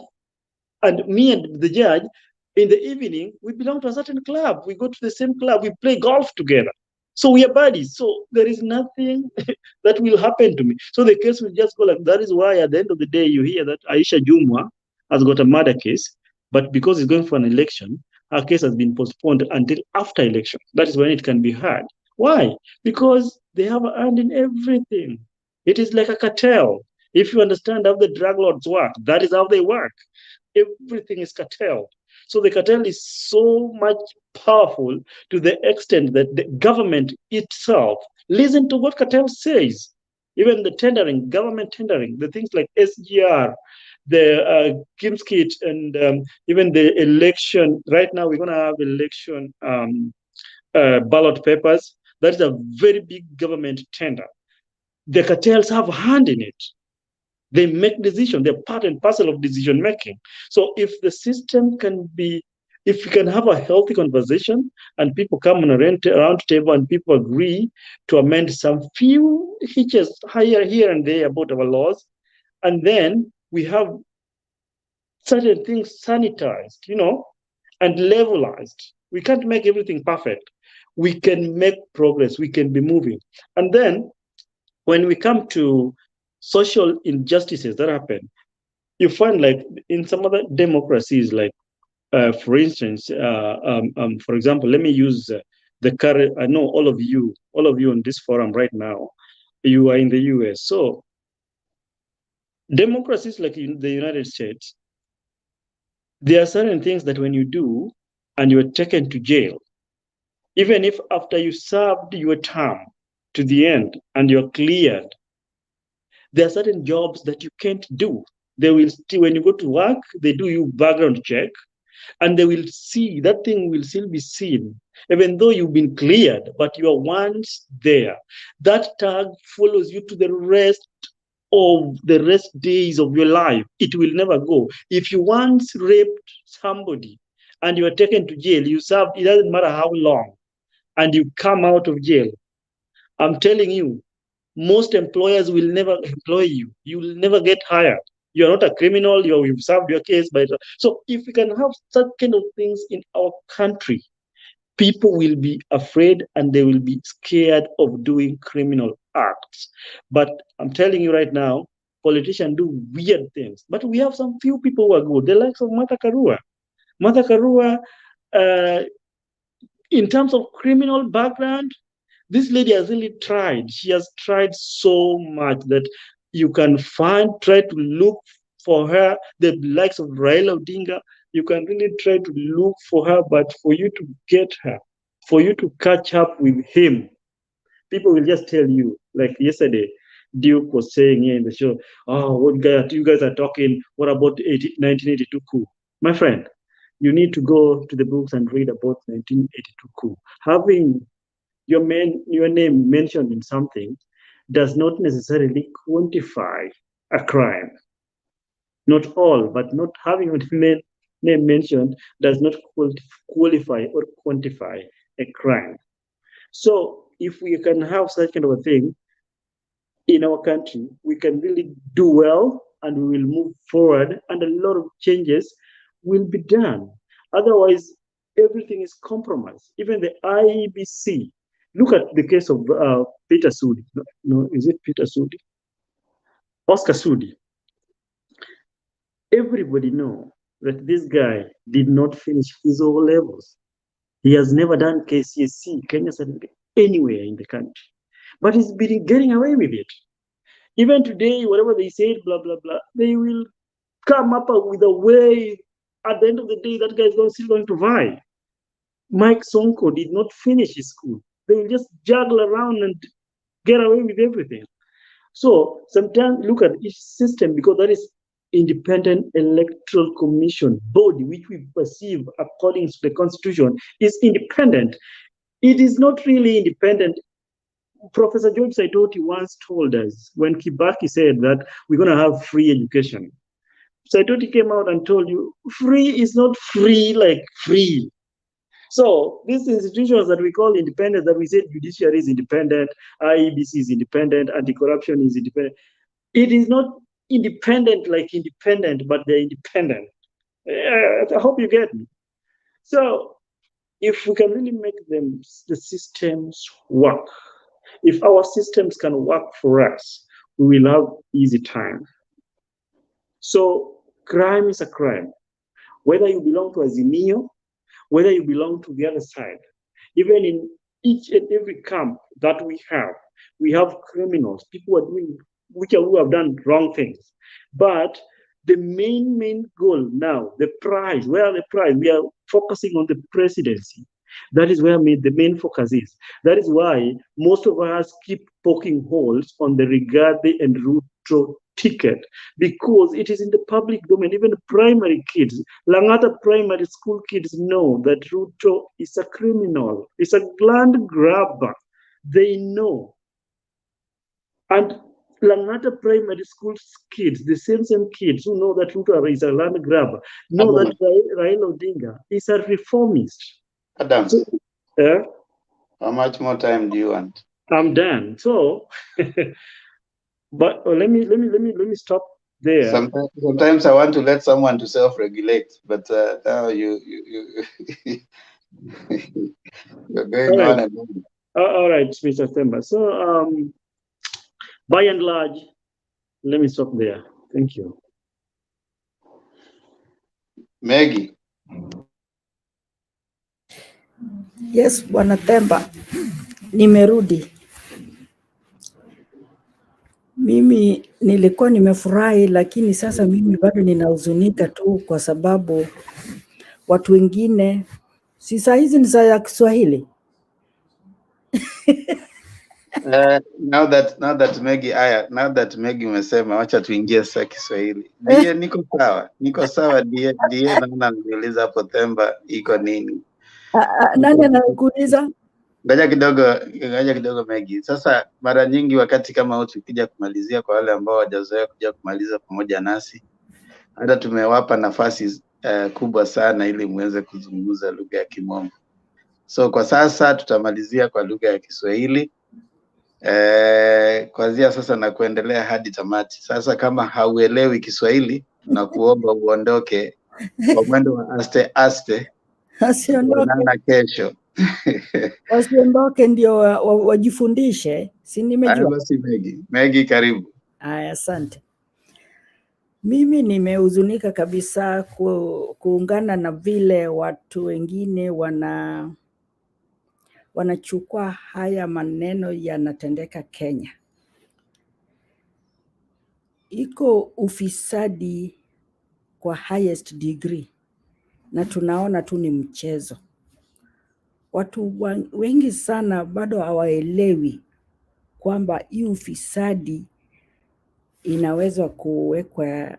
and me and the judge, in the evening, we belong to a certain club. We go to the same club. We play golf together. So we are buddies. So there is nothing that will happen to me. So the case will just go like that. Is why at the end of the day, you hear that Aisha Jumwa has got a murder case, but because it's going for an election, her case has been postponed until after election. That is when it can be heard. Why? Because they have a hand in everything. It is like a cartel. If you understand how the drug lords work, that is how they work. Everything is cartel. So the cartel is so much powerful to the extent that the government itself listen to what cartel says. Even the tendering, government tendering, the things like SGR, the Kimskit, and even the election. Right now, we're going to have election ballot papers. That is a very big government tender. The cartels have a hand in it. They make decisions. They're part and parcel of decision making. So if the system can be, if we can have a healthy conversation and people come on a round table and people agree to amend some few hitches here and there about our laws, and then we have certain things sanitized, and levelized. We can't make everything perfect. We can make progress. We can be moving. And then when we come to social injustices that happen, you find like in some other democracies, like for instance, for example, let me use the current. I know all of you on this forum right now, you are in the US. So democracies like in the United States, there are certain things that when you do and you are taken to jail, even if after you served your term to the end and you're cleared, there are certain jobs that you can't do. They will still, when you go to work, they do you background check, and they will see, that thing will still be seen, even though you've been cleared, but you are once there. That tag follows you to the rest days of your life. It will never go. If you once raped somebody and you are taken to jail, you served, it doesn't matter how long, and you come out of jail, I'm telling you, most employers will never employ you. You will never get hired. You are not a criminal. You've served your case. So if we can have such kind of things in our country, people will be afraid and they will be scared of doing criminal acts. But I'm telling you right now, politicians do weird things. But we have some few people who are good. The likes of Martha Karua. Martha Karua, in terms of criminal background, this lady has really tried. She has tried so much that you can try to look for her, the likes of Raila Odinga, you can really try to look for her, but for you to get her, for you to catch up with him, people will just tell you, like yesterday, Duke was saying here in the show, oh, what guy, you guys are talking, what about 1982 coup? My friend, you need to go to the books and read about 1982 coup. Having your name mentioned in something does not necessarily quantify a crime. Not all, but not having your name mentioned does not qualify or quantify a crime. So if we can have such kind of a thing in our country, we can really do well and we will move forward and a lot of changes will be done. Otherwise, everything is compromised. Even the IEBC, Look at the case of Peter Sudi. No, is it Peter Sudi? Oscar Sudi. Everybody knows that this guy did not finish his O levels. He has never done KCSE, Kenya certificate, anywhere in the country. But he's been getting away with it. Even today, whatever they said, blah, blah, blah, they will come up with a way. At the end of the day, that guy is still going to vie. Mike Sonko did not finish his school. They will just juggle around and get away with everything. So sometimes look at each system, because that is independent electoral commission body, which we perceive according to the constitution is independent. It is not really independent. Professor George Saitoti once told us, when Kibaki said that we're going to have free education, Saitoti came out and told you, free is not free like free. So these institutions that we call independent, that we said judiciary is independent, IEBC is independent, anti-corruption is independent, it is not independent like independent, but they're independent. I hope you get me. So if we can really make the systems work, if our systems can work for us, we will have easy time. So crime is a crime. Whether you belong to Azimio, whether you belong to the other side, even in each and every camp that we have criminals, people who have done wrong things. But the main goal now, the prize, where are the prize? We are focusing on the presidency. That is where the main focus is. That is why most of us keep poking holes on the Rigathi and Ruto ticket, because it is in the public domain. Even primary kids, Langata primary school kids know that Ruto is a criminal, is a land grabber. They know. And Langata primary school kids, the same kids who know that Ruto is a land grabber, know that Raila Odinga is a reformist. Adam, so, how much more time do you want? I'm done. So, but let me stop there. Sometimes I want to let someone to self-regulate, but now you're going on and on. All right, Mr. Themba. So, by and large, let me stop there. Thank you. Maggie. Yes, Bwana Themba, nimerudi. Mimi nilikuwa nimefurahi, lakini sasa mimi bado ninahuzunika tu kwa sababu watu wengine, si saa hizi ni saa ya Kiswahili. Now that Maggie umesema, wacha tuingie sasa Kiswahili. Die niko sawa die naona niuliza hapo Themba iko nini? Nani anakuuliza? Ngoja kidogo Maggie. Sasa mara nyingi wakati kama huu tukija kumalizia, kwa wale ambao hawajazoea kuja kumaliza pamoja nasi, hata tumewapa nafasi kubwa sana ili muweze kuzungumza lugha ya Kimombo. So kwa sasa tutamalizia kwa lugha ya Kiswahili. Kuanzia sasa na kuendelea hadi tamati. Sasa kama hauelewi Kiswahili, na kuomba uondoke kwa mwendo wa aste. Tuonana kesho. Wasiondoke ndio wajifundishe. Si nimejua. Basi Maggie karibu. Aya, asante. Mimi nimehuzunika kabisa kuungana na vile watu wengine wanachukua haya maneno yanatendeka Kenya. Iko ufisadi kwa highest degree na tunaona tu ni mchezo. Watu wengi sana bado hawaelewi kwamba hii ufisadi inaweza kuwekwa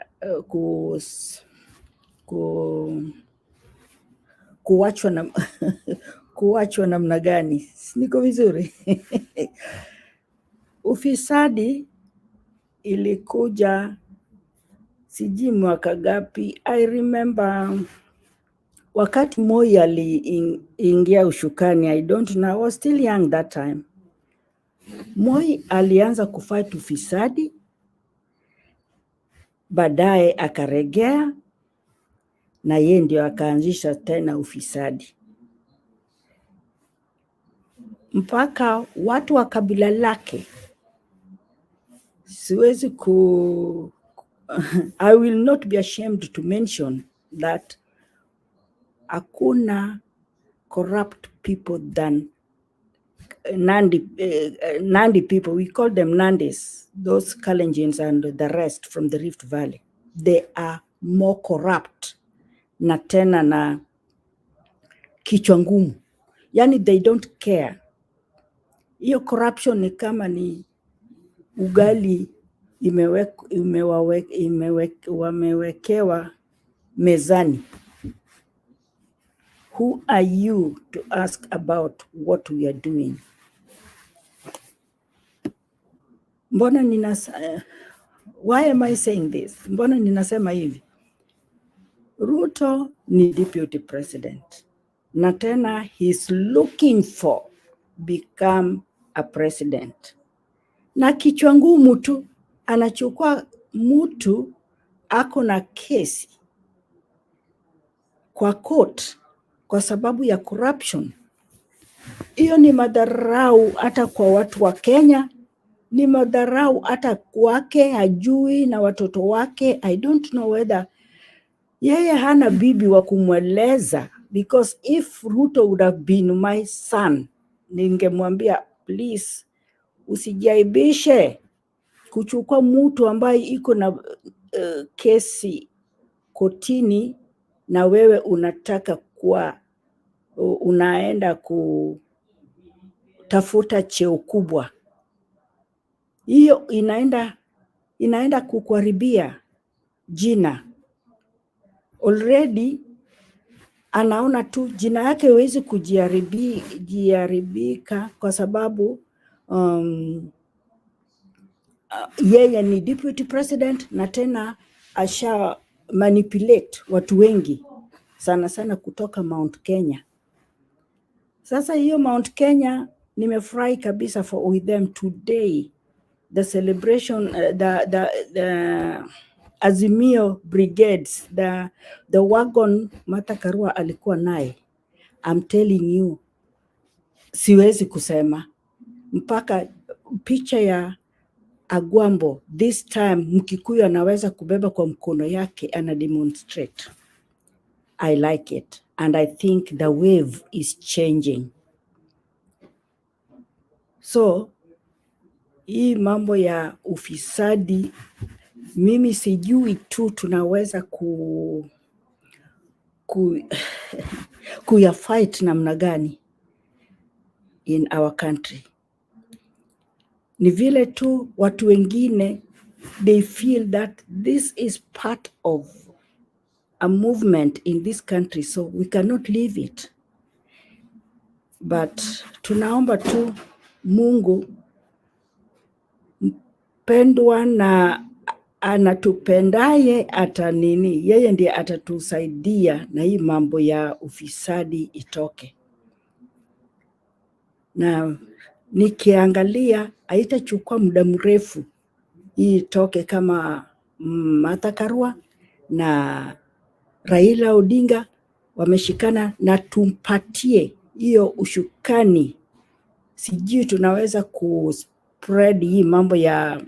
kuachwa namna gani? Niko vizuri? Ufisadi ilikuja sijui mwaka gapi. I remember wakati Moi aliingia ushukani, I don't know, I was still young that time. Moi alianza kufight ufisadi, baadaye akaregea na yeye ndio akaanzisha tena ufisadi. mpaka watu wa kabila lake siwezi ku I will not be ashamed to mention that hakuna corrupt people than Nandi people. We call them Nandis, those Kalenjins and the rest from the Rift Valley. They are more corrupt na tena na kichwa ngumu. Yani they don't care. Hiyo corruption ni kama ni ugali wamewekewa mezani. Who are you to ask about what we are doing? Mbona why am I saying this? Mbona ninasema hivi? Ruto ni deputy president. Na tena he's looking for become a president. Na kichwa ngumu tu anachukua mtu ako na kesi kwa court kwa sababu ya corruption. Hiyo ni madharau hata kwa watu wa Kenya, ni madharau hata kwake, hajui na watoto wake. I don't know whether yeye hana bibi wa kumweleza, because if Ruto would have been my son, ningemwambia please usijaibishe kuchukua mtu ambaye iko na kesi kotini na wewe unataka kuwa unaenda kutafuta cheo kubwa. Hiyo inaenda kukuharibia jina. Already anaona tu jina yake hawezi kujiharibika kwa sababu yeye ni deputy president na tena asha manipulate watu wengi sana sana kutoka Mount Kenya. Sasa hiyo Mount Kenya nimefurahi kabisa with them today. The celebration, the Azimio brigades, the wagon Martha Karua alikuwa naye. I'm telling you, siwezi kusema. Mpaka picha ya Agwambo, this time Mkikuyu anaweza kubeba kwa mkono yake ana demonstrate. I like it, and I think the wave is changing. So, hii mambo ya ufisadi, mimi sijui tu tunaweza kuya fight namna gani in our country. Ni vile tu watu wengine, they feel that this is part of a movement in this country, so we cannot leave it. But tunaomba tu Mungu mpendwa na anatupendaye yeye ndiye atatusaidia na hii mambo ya ufisadi itoke. Na nikiangalia haitachukua muda mrefu hii itoke, kama Martha Karua na Raila Odinga wameshikana na tumpatie hiyo ushukani. Sijui tunaweza kuspread hii mambo ya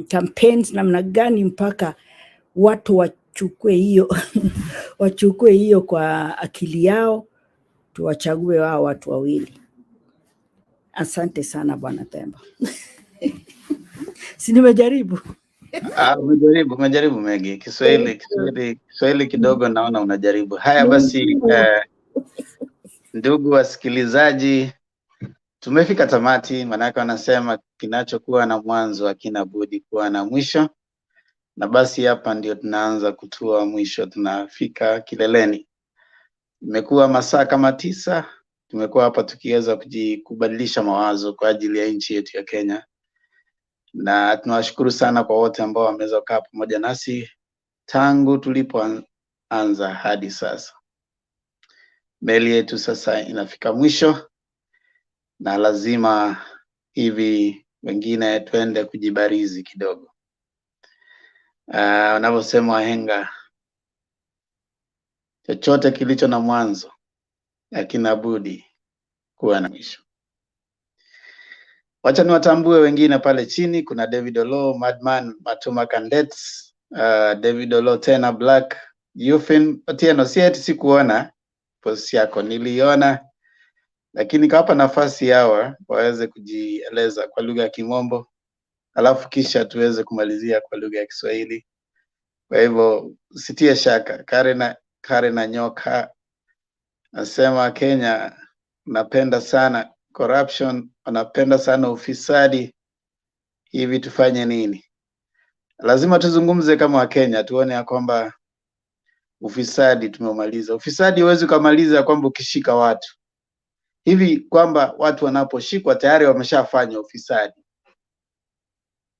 campaigns namna gani mpaka watu wachukue hiyo wachukue hiyo kwa akili yao, tuwachague wao watu wawili. Asante sana Bwana Themba. Si nimejaribu? Umejaribu Megi. Kiswahili kidogo naona unajaribu. Haya basi, ndugu wasikilizaji, tumefika tamati, manake wanasema kinachokuwa na mwanzo hakina budi kuwa na mwisho. Na basi hapa ndio tunaanza kutua mwisho, tunafika kileleni. Imekuwa masaa kama 9, tumekuwa hapa tukiweza kubadilisha mawazo kwa ajili ya nchi yetu ya Kenya. Na tunawashukuru sana kwa wote ambao wameweza kukaa pamoja nasi tangu tulipoanza hadi sasa. Meli yetu sasa inafika mwisho, na lazima hivi wengine twende kujibarizi kidogo. Wanavyosema wahenga, chochote kilicho na mwanzo hakina budi kuwa na mwisho. Wacha niwatambue wengine pale chini. Kuna David Olo, Madman, Matuma Kandets, David Olo tena Black, Yufin Otieno. Si eti sikuona post yako, niliona, lakini kawapa nafasi hawa waweze kujieleza kwa lugha ya Kimombo, alafu kisha tuweze kumalizia kwa lugha ya Kiswahili. Kwa hivyo usitie shaka. Karena Nyoka nasema Kenya napenda sana corruption, wanapenda sana ufisadi. Hivi tufanye nini? Lazima tuzungumze kama Wakenya, tuone ya kwamba ufisadi tumeumaliza. Ufisadi huwezi kumaliza kwamba ukishika watu hivi, kwamba watu wanaposhikwa tayari wameshafanya ufisadi.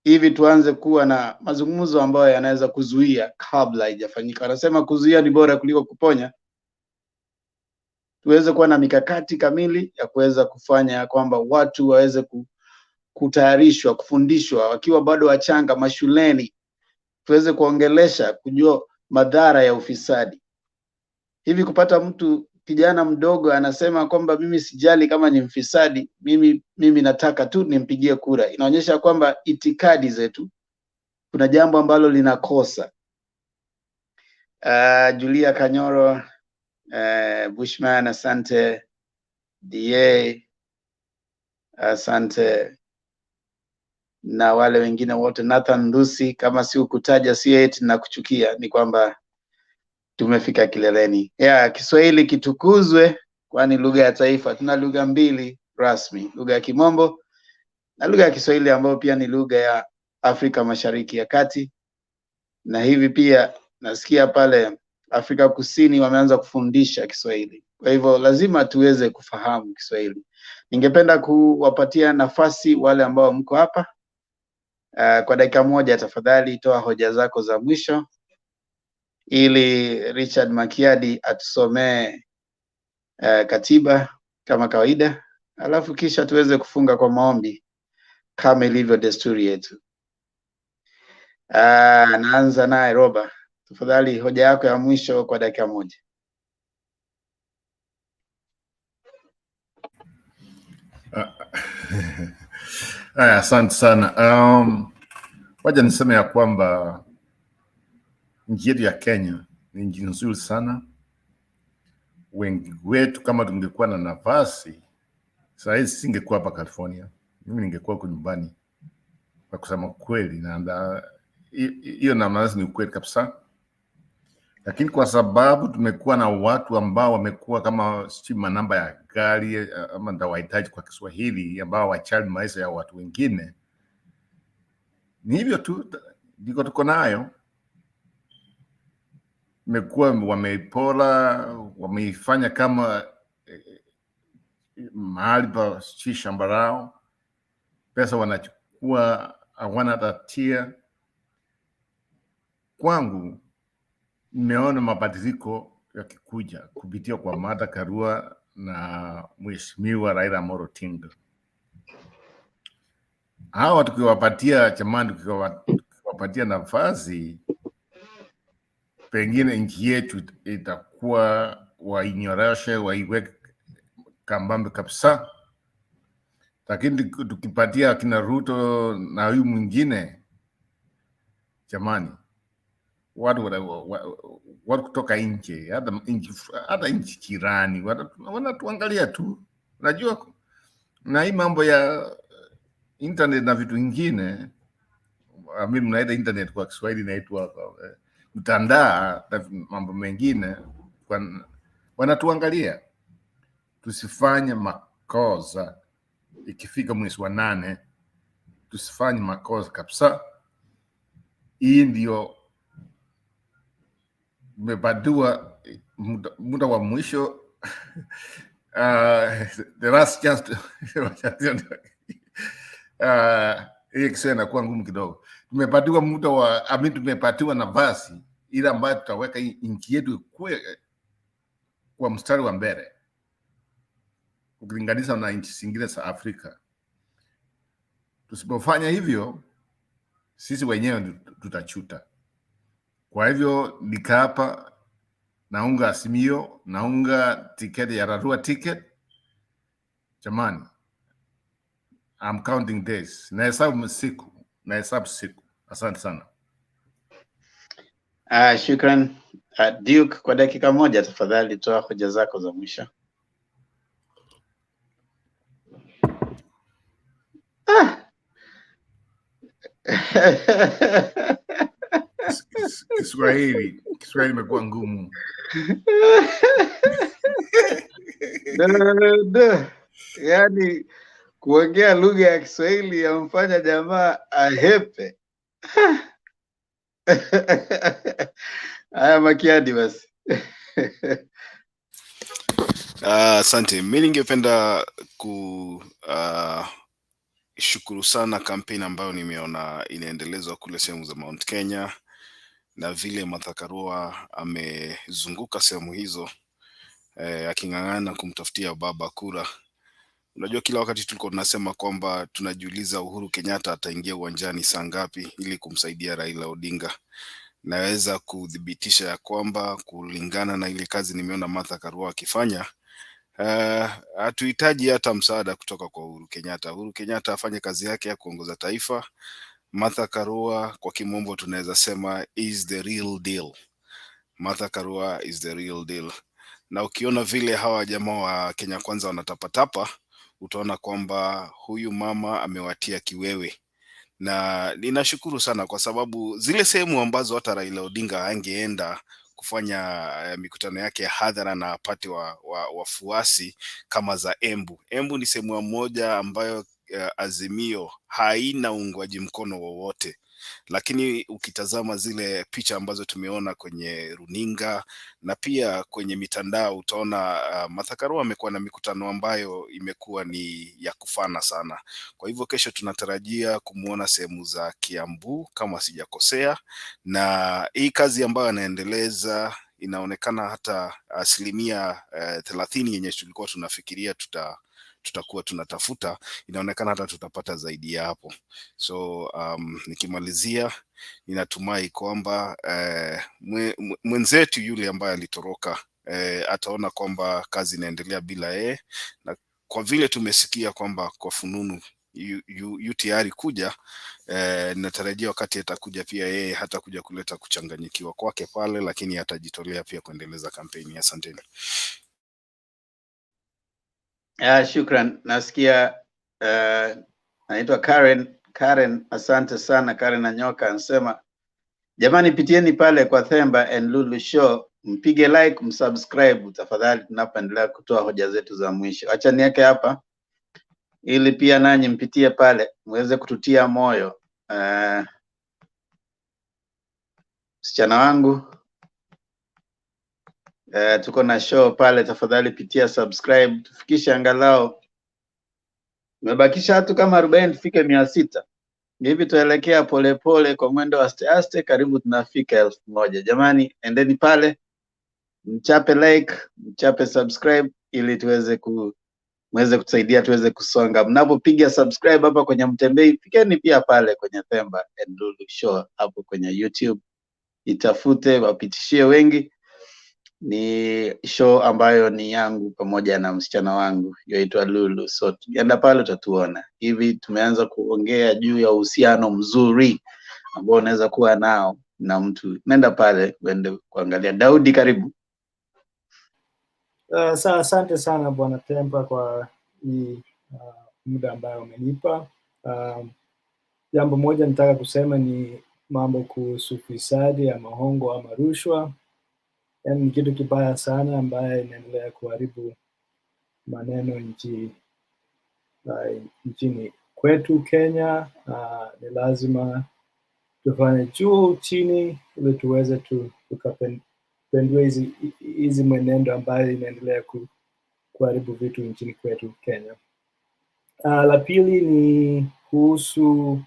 Hivi tuanze kuwa na mazungumzo ambayo yanaweza kuzuia kabla haijafanyika. Wanasema kuzuia ni bora kuliko kuponya. Tuweze kuwa na mikakati kamili ya kuweza kufanya kwamba watu waweze kutayarishwa, kufundishwa wakiwa bado wachanga mashuleni, tuweze kuongelesha kujua madhara ya ufisadi. Hivi kupata mtu kijana mdogo anasema kwamba mimi sijali kama ni mfisadi, mimi nataka tu nimpigie kura, inaonyesha kwamba itikadi zetu kuna jambo ambalo linakosa. Julia Kanyoro, Bushman, asante. DA, asante, na wale wengine wote, Nathan Ndusi, kama si ukutaja si eti na kuchukia, ni kwamba tumefika kileleni. Kiswahili kitukuzwe, kwani lugha ya taifa. Tuna lugha mbili rasmi, lugha ya Kimombo na lugha ya Kiswahili ambayo pia ni lugha ya Afrika Mashariki ya Kati, na hivi pia nasikia pale Afrika Kusini wameanza kufundisha Kiswahili. Kwa hivyo lazima tuweze kufahamu Kiswahili. Ningependa kuwapatia nafasi wale ambao mko hapa. Kwa dakika moja tafadhali toa hoja zako za mwisho ili Richard Makiadi atusomee katiba kama kawaida, alafu kisha tuweze kufunga kwa maombi kama ilivyo desturi yetu. Naanza naye Roba. Tafadhali hoja yako ya mwisho kwa dakika moja. Asante sana. Wacha niseme ya kwamba nchi yetu ya Kenya ni nchi nzuri sana. Wengi wetu kama tungekuwa na nafasi, saa hizi singekuwa hapa California. Mimi ningekuwa huko nyumbani. Kwa kusema kweli, na hiyo namna ni ukweli kabisa. Lakini kwa sababu tumekuwa na watu ambao wamekuwa kama stima namba ya gari ama ndawahitaji kwa Kiswahili, ambao wachali maisha ya watu wengine, ni hivyo tu ndiko tuko nayo. Mekuwa wameipora, wameifanya kama mahali pa shamba lao. Pesa wanachukua, hawana hata tia. Kwangu nimeona mabadiliko yakikuja kupitia kwa Martha Karua na Mheshimiwa Raila Amolo Odinga. Hawa tukiwapatia chamani, tukiwapatia nafasi, pengine nchi yetu itakuwa wainyoroshe, waiweke kambambe kabisa. Lakini tukipatia kina Ruto na huyu mwingine, jamani, watu kutoka nje, hata nchi jirani wanatuangalia tu. Unajua, na hii mambo ya internet na vitu vingine, mimi mnaita internet kwa Kiswahili inaitwa mtandao na mambo mengine, wanatuangalia. Tusifanye makosa. Ikifika mwezi wa 8, tusifanye makosa kabisa. Hii ndio umepatiwa muda wa mwisho. The last chance to hii Kiswahili inakuwa ngumu kidogo. Tumepatiwa muda wa tumepatiwa nafasi ile ambayo tutaweka nchi yetu kwa mstari wa mbele ukilinganisha na nchi zingine za Afrika. Tusipofanya hivyo, sisi wenyewe tutachuta. Kwa hivyo nikapa, naunga Azimio, naunga tiketi ya Rarua ticket. Jamani, I'm counting days. Nahesabu siku. Nahesabu siku. Asante sana. Shukran. Duke, kwa dakika moja tafadhali toa hoja zako za mwisho. Kiswahili imekuwa ngumu. Yaani kuongea lugha ya Kiswahili yamfanya jamaa ahepe. Haya, Makiadi basi. Asante. Mimi ningependa shukuru sana kampeni ambayo nimeona inaendelezwa kule sehemu za Mount Kenya, na vile Martha Karua amezunguka sehemu hizo aking'ang'ana kumtafutia baba kura. Unajua, kila wakati tulikuwa tunasema kwamba tunajiuliza Uhuru Kenyatta ataingia uwanjani saa ngapi ili kumsaidia Raila Odinga. Naweza kudhibitisha ya kwamba kulingana na ile kazi nimeona Martha Karua akifanya, hatuhitaji hata msaada kutoka kwa Uhuru Kenyatta. Uhuru Kenyatta afanye kazi yake ya kuongoza taifa. Martha Karua kwa kimombo tunaweza sema is the real deal. Martha Karua is the real deal. Na ukiona vile hawa jamaa wa Kenya Kwanza wanatapatapa, utaona kwamba huyu mama amewatia kiwewe. Na ninashukuru sana kwa sababu zile sehemu ambazo hata Raila Odinga angeenda kufanya mikutano yake ya hadhara na apate wafuasi kama za Embu. Embu ni sehemu moja ambayo Azimio haina uungwaji mkono wowote. Lakini ukitazama zile picha ambazo tumeona kwenye runinga na pia kwenye mitandao, utaona Martha Karua amekuwa na mikutano ambayo imekuwa ni ya kufana sana. Kwa hivyo kesho tunatarajia kumuona sehemu za Kiambu kama sijakosea, na hii kazi ambayo anaendeleza inaonekana hata 30% yenye tulikuwa tunafikiria tutakuwa tunatafuta, inaonekana hata tutapata zaidi ya hapo. So nikimalizia, ninatumai kwamba mwenzetu yule ambaye alitoroka ataona kwamba kazi inaendelea bila yeye, na kwa vile tumesikia kwamba kwa fununu yu tayari kuja, natarajia wakati atakuja pia yeye hata kuja kuleta kuchanganyikiwa kwake pale, lakini atajitolea pia kuendeleza kampeni. Asanteni. Shukran. Nasikia anaitwa Karen, asante sana Karen Anyoka, anasema jamani, pitieni pale kwa Themba and Lulu Show, mpige like, msubscribe tafadhali, tunapoendelea kutoa hoja zetu za mwisho. Acha niweke hapa ili pia nanyi mpitie pale muweze kututia moyo. Msichana wangu, tuko na show pale, tafadhali pitia subscribe, tufikishe angalau, tumebakisha hatu kama 40 tufike 600. Hivi tuelekea polepole kwa mwendo wa aste, karibu tunafika 1000. Jamani, endeni pale, mchape like, mchape subscribe ili muweze kutusaidia tuweze kusonga. Mnapopiga subscribe hapa kwenye Mtembei, fikeni pia pale kwenye Themba and Lulu Show hapo kwenye YouTube. Itafute, wapitishie wengi. Ni show ambayo ni yangu pamoja na msichana wangu yaitwa Lulu. So tukienda pale utatuona. Hivi tumeanza kuongea juu ya uhusiano mzuri ambao unaweza kuwa nao na mtu. Nenda pale uende kuangalia. Daudi, karibu. Asante sana Bwana Tempa kwa hii muda ambayo umenipa. Jambo moja nitaka kusema ni mambo kuhusu ufisadi ama hongo ama rushwa. Yaani ni kitu kibaya sana ambaye inaendelea kuharibu maneno nchini kwetu Kenya. Ni lazima tufanye juu chini ili tuweze tukapendua hizi mwenendo ambayo inaendelea kuharibu vitu nchini kwetu Kenya. La pili ni kuhusu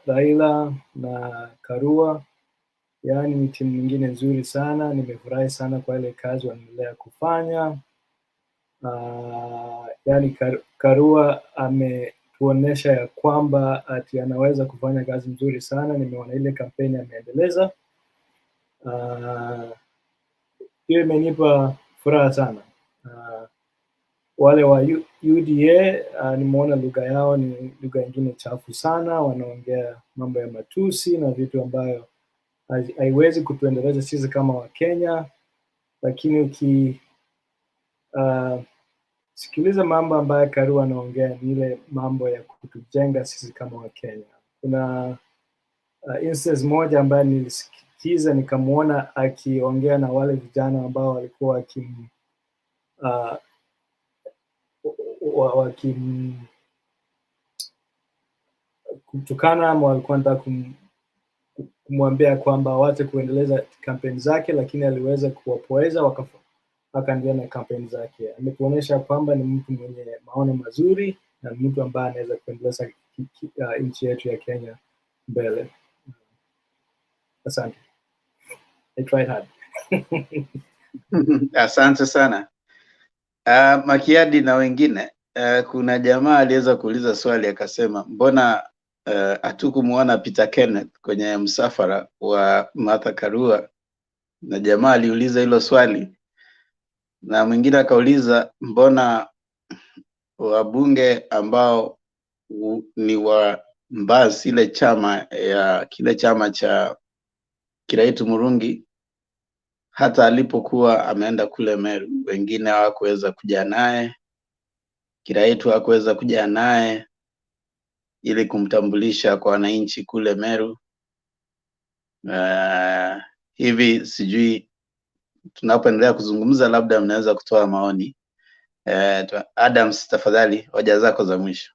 Raila na Karua. Yaani ni timu nyingine nzuri sana, nimefurahi sana kwa ile kazi wanaendelea kufanya. Yaani Karua ametuonesha ya kwamba ati anaweza kufanya kazi nzuri sana. Nimeona ile kampeni ameendeleza. Hiyo imenipa furaha sana. wale wa UDA nimeona lugha yao ni lugha ingine chafu sana, wanaongea mambo ya matusi na vitu ambayo haiwezi kutuendeleza sisi kama Wakenya, lakini sikiliza mambo ambayo Karua anaongea ni ile mambo ya kutujenga sisi kama Wakenya. Kuna instance moja ambayo nilisikiza nikamuona akiongea na wale vijana ambao walikuwa kumtukana ama walikuwa wanataka kumwambia kwamba wache kuendeleza kampeni zake, lakini aliweza kuwapoeza akaendelea na kampeni zake. Ametuonyesha kwamba ni mtu mwenye maono mazuri na mtu ambaye anaweza kuendeleza nchi yetu ya Kenya mbele. Asante. I tried hard. Asante sana. Makiadi na wengine, kuna jamaa aliweza kuuliza swali akasema, mbona hatukumuona Peter Kenneth kwenye msafara wa Martha Karua? Na jamaa aliuliza hilo swali, na mwingine akauliza mbona wabunge ambao ni wa Mbasi, kile chama cha Kiraitu Murungi, hata alipokuwa ameenda kule Meru, wengine hawakuweza kuja naye, Kiraitu hakuweza kuja naye ili kumtambulisha kwa wananchi kule Meru. Hivi sijui tunapoendelea kuzungumza, labda mnaweza kutoa maoni. Adams, tafadhali, hoja zako za mwisho.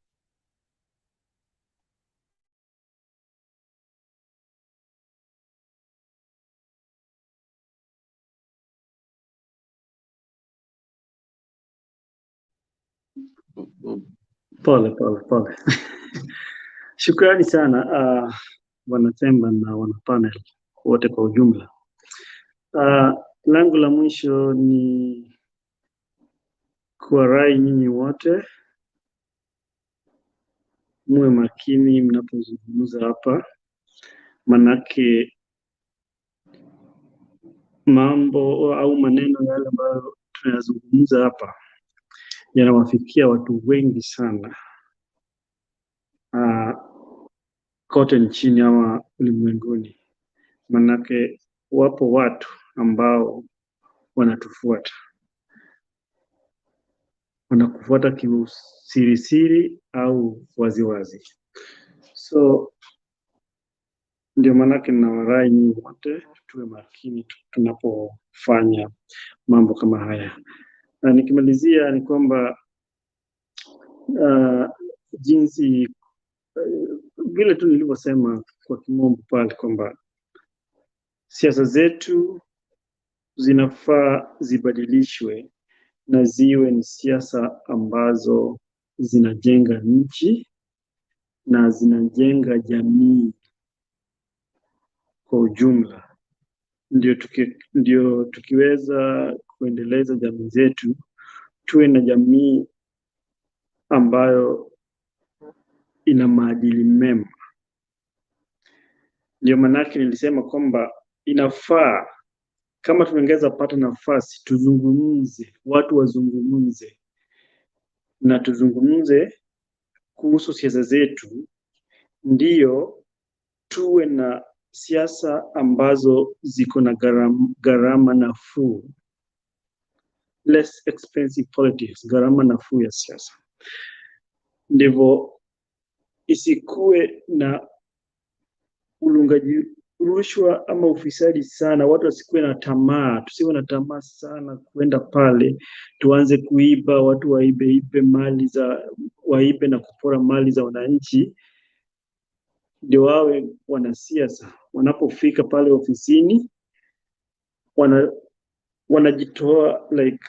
Pole. Shukrani sana wanatemba na wanapanel wote kwa ujumla. Langu la mwisho ni kuwarai nyinyi wote muwe makini mnapozungumza hapa, manake mambo au maneno yale ambayo tunayazungumza hapa yanawafikia watu wengi sana kote nchini ama ulimwenguni, manake wapo watu ambao wanakufuata kiusirisiri au waziwazi. So ndio manake nawarai nyinyi wote tuwe makini tunapofanya mambo kama haya. Na nikimalizia ni kwamba jinsi vile tu nilivyosema kwa kimombo pale kwamba siasa zetu zinafaa zibadilishwe na ziwe ni siasa ambazo zinajenga nchi na zinajenga jamii kwa ujumla. Ndio tukiweza kuendeleza jamii zetu, tuwe na jamii ambayo ina maadili mema. Ndio manake nilisema kwamba inafaa kama tunaweza pata nafasi tuzungumze, watu wazungumze na tuzungumze kuhusu siasa zetu, ndio tuwe na siasa ambazo ziko na gharama nafuu, less expensive politics, gharama nafuu ya siasa. Ndivyo isikuwe na ulungaji rushwa ama ufisadi sana, watu wasikuwe na tamaa, tusiwe na tamaa sana kwenda pale tuanze kuiba, watu waibe na kupora mali za wananchi. Ndio wawe wanasiasa wanapofika pale ofisini wanajitoa like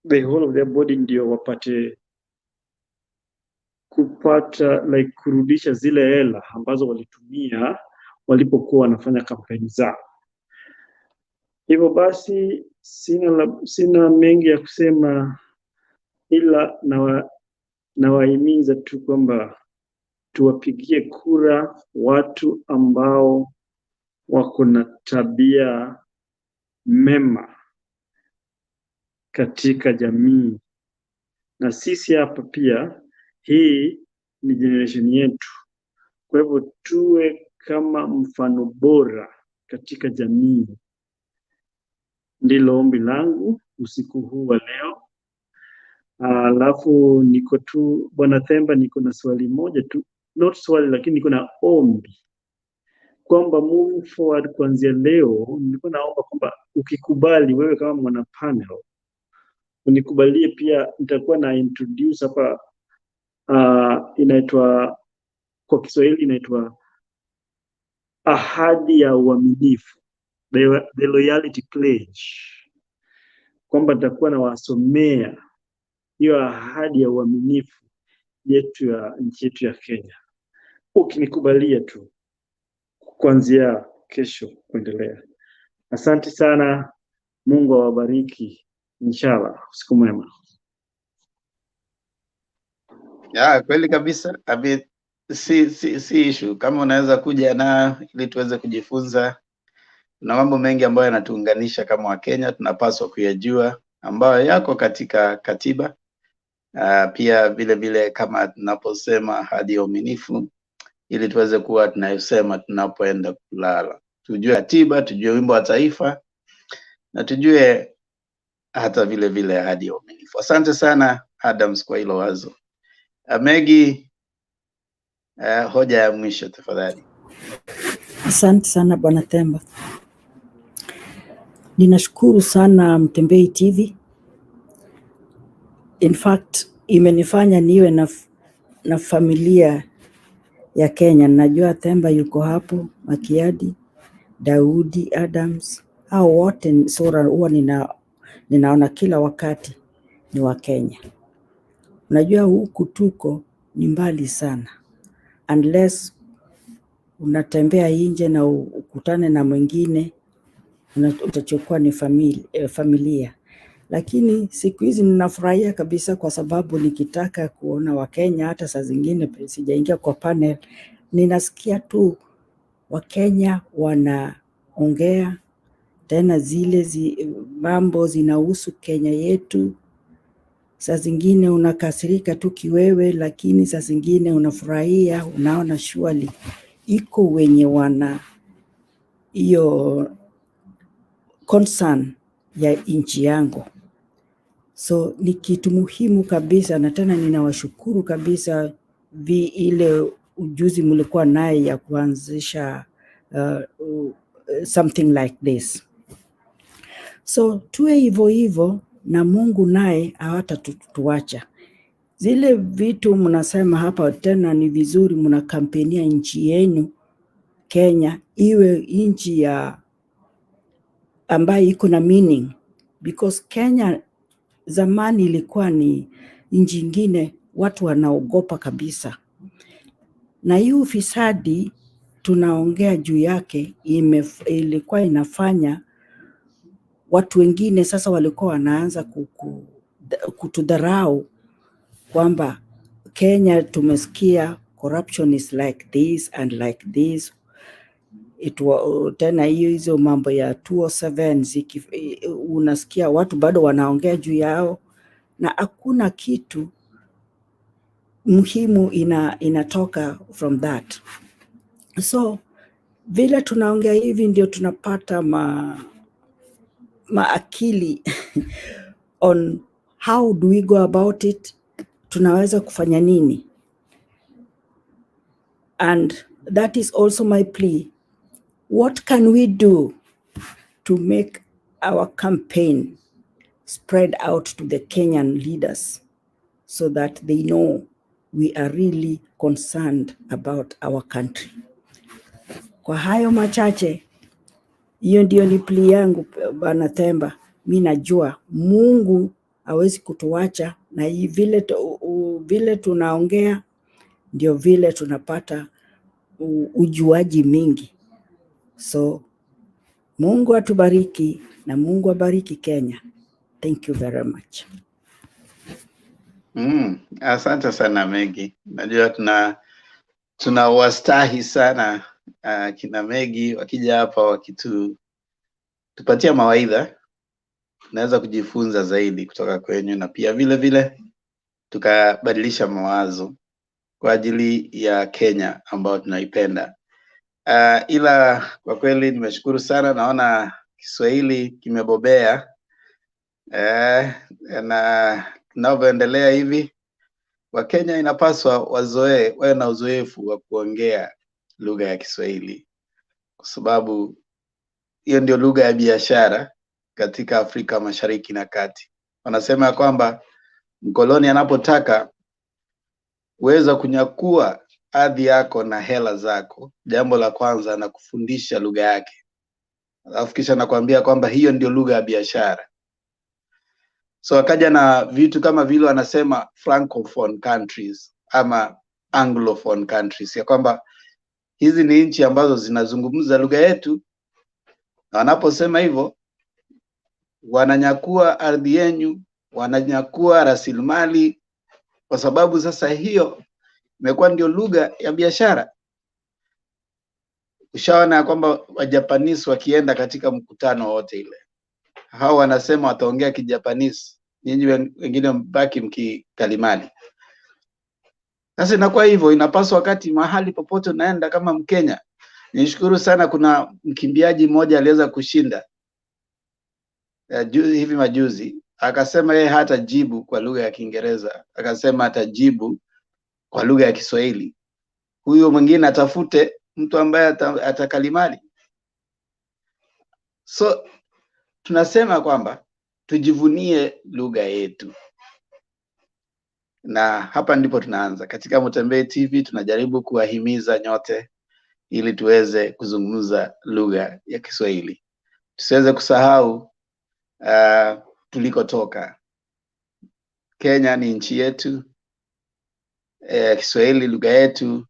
the whole of their body, ndio wapate kupata like kurudisha zile hela ambazo walitumia walipokuwa wanafanya kampeni zao. Hivyo basi sina mengi ya kusema, ila nawahimiza tu kwamba tuwapigie kura watu ambao wako na tabia mema katika jamii na sisi hapa pia, hii ni generation yetu. Kwa hivyo tuwe kama mfano bora katika jamii. Ndilo ombi langu usiku huu wa leo. Alafu niko tu Bwana Themba, niko na swali moja tu, not swali lakini niko na ombi kwamba moving forward kuanzia leo, nilikuwa naomba kwamba ukikubali wewe kama mwana panel unikubalie pia, nitakuwa na introduce hapa inaitwa kwa Kiswahili inaitwa ahadi ya uaminifu, the loyalty pledge, kwamba nitakuwa nawasomea hiyo ahadi ya uaminifu yetu ya nchi yetu ya Kenya. Ukinikubalia tu kuanzia kesho kuendelea. Asante sana, Mungu awabariki. Inshallah, usiku mwema. Ya, kweli kabisa. Si issue. Kama unaweza kuja na ili tuweze kujifunza, na mambo mengi ambayo yanatuunganisha kama Wakenya tunapaswa kuyajua, ambayo yako katika katiba. Pia vile vile kama tunaposema ahadi ya uaminifu, ili tuweze kuwa tunayosema tunapoenda kulala. Tujue katiba, tujue wimbo wa taifa, na tujue hata vile vile ahadi ya uaminifu. Asante sana Adams kwa hilo wazo. Maggie, hoja ya mwisho tafadhali. Asante sana Bwana Themba. Ninashukuru sana Mtembei TV. In fact, imenifanya niwe na familia ya Kenya. Najua Themba yuko hapo, Makiadi, Daudi, Adams. Hao wote sura huwa ninaona kila wakati ni wa Kenya. Unajua huku tuko ni mbali sana. Unless unatembea nje na ukutane na mwingine, utachukua ni familia. Lakini siku hizi ninafurahia kabisa kwa sababu nikitaka kuona Wakenya, hata saa zingine sijaingia kwa panel, ninasikia tu Wakenya wanaongea tena zile mambo zinahusu Kenya yetu. Saa zingine unakasirika tu kiwewe, lakini saa zingine unafurahia, unaona surely iko wenye wana hiyo concern ya nchi yangu. So ni kitu muhimu kabisa, na tena ninawashukuru kabisa ile ujuzi mlikuwa naye ya kuanzisha something like this. So tuwe hivyo na Mungu naye hawatatuacha. Zile vitu mnasema hapa tena ni vizuri, mnakampenia nchi yenu Kenya iwe nchi ya ambayo iko na meaning, because Kenya zamani ilikuwa ni nchi ingine watu wanaogopa kabisa. Na hii ufisadi tunaongea juu yake ilikuwa inafanya watu wengine sasa walikuwa wanaanza kutudharau kwamba Kenya tumesikia corruption is like this and like this. Tena hizo mambo ya 207 unasikia watu bado wanaongea juu yao, na hakuna kitu muhimu inatoka from that. So vile tunaongea hivi ndio tunapata maakili on how do we go about it, tunaweza kufanya nini. And that is also my plea. What can we do to make our campaign spread out to the Kenyan leaders so that they know we are really concerned about our country? Kwa hayo machache, hiyo ndio ni plea yangu Bwana Themba. Mimi najua Mungu hawezi kutuacha, na vile tunaongea ndio vile tunapata ujuaji mingi. So Mungu atubariki na Mungu abariki Kenya. Thank you very much. Asante sana Maggie. Najua tuna wastahi sana kina Maggie wakija hapa wakitupatia mawaidha, naweza kujifunza zaidi kutoka kwenyu, na pia vile vile tukabadilisha mawazo kwa ajili ya Kenya ambayo tunaipenda. Ila kwa kweli nimeshukuru sana, naona Kiswahili kimebobea na tunavyoendelea hivi, Wakenya inapaswa wawe na uzoefu wa kuongea lugha ya Kiswahili, kwa sababu hiyo ndio lugha ya biashara katika Afrika Mashariki na Kati. Wanasema kwamba mkoloni anapotaka kuweza kunyakua ardhi yako na hela zako, jambo la kwanza na kufundisha lugha yake, alafu kisha nakwambia kwamba hiyo ndio lugha ya biashara. So akaja na vitu kama vile wanasema francophone countries ama anglophone countries, ya kwamba hizi ni nchi ambazo zinazungumza lugha yetu, na wanaposema hivyo wananyakua ardhi yenu, wananyakua rasilimali, kwa sababu sasa hiyo imekuwa ndio lugha ya biashara. Ushaona ya kwamba Wajapanese wakienda katika mkutano wote ile, hao wanasema wataongea Kijapanese, nyinyi wengine mbaki mkikalimani. Sasa inakuwa hivyo, inapaswa wakati mahali popote unaenda kama Mkenya. Nishukuru sana, kuna mkimbiaji mmoja aliweza kushinda hivi majuzi, akasema yeye hatajibu kwa lugha ya Kiingereza, akasema atajibu kwa lugha ya Kiswahili. Huyo mwingine atafute mtu ambaye atakalimani. So tunasema kwamba tujivunie lugha yetu, na hapa ndipo tunaanza. Katika Mutembei TV tunajaribu kuwahimiza nyote ili tuweze kuzungumza lugha ya Kiswahili. Tusiweze kusahau tulikotoka. Kenya ni nchi yetu, Kiswahili lugha yetu,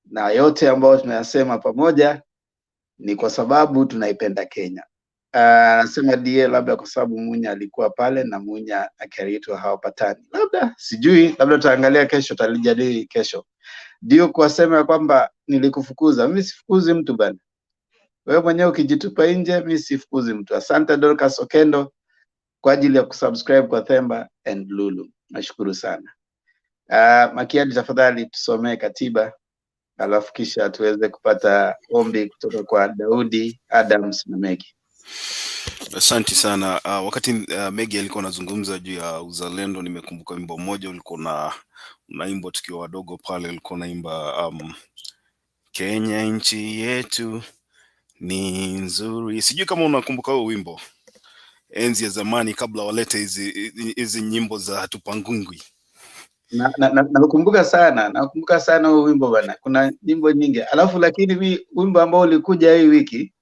na yote ambayo tunayasema pamoja ni kwa sababu tunaipenda Kenya. Nasema die labda kwa sababu Munya alikuwa pale na Munya akiitwa hawapatani. Labda sijui, labda tutaangalia kesho, talijadili kesho. Ndio kuwasema kwamba nilikufukuza. Mimi sifukuzi mtu bana. Wewe mwenyewe ukijitupa nje, mimi sifukuzi mtu. Asante Dorcas Okendo kwa ajili ya kusubscribe kwa Themba and Lulu. Nashukuru sana. Makiadi, tafadhali tusomee katiba, alafu kisha tuweze kupata ombi kutoka kwa Daudi, Adams na Megi. Asante sana. Wakati Megi alikuwa anazungumza juu ya uzalendo, nimekumbuka wimbo mmoja ulikuwa unaimba tukiwa wadogo pale, ulikuwa unaimba Kenya nchi yetu ni nzuri. Sijui kama unakumbuka huo wimbo, enzi ya zamani kabla walete hizi nyimbo za hatupangungwi. Nakumbuka sana huo wimbo bana. Kuna nyimbo nyingi. Alafu lakini wimbo ambao ulikuja hii wiki,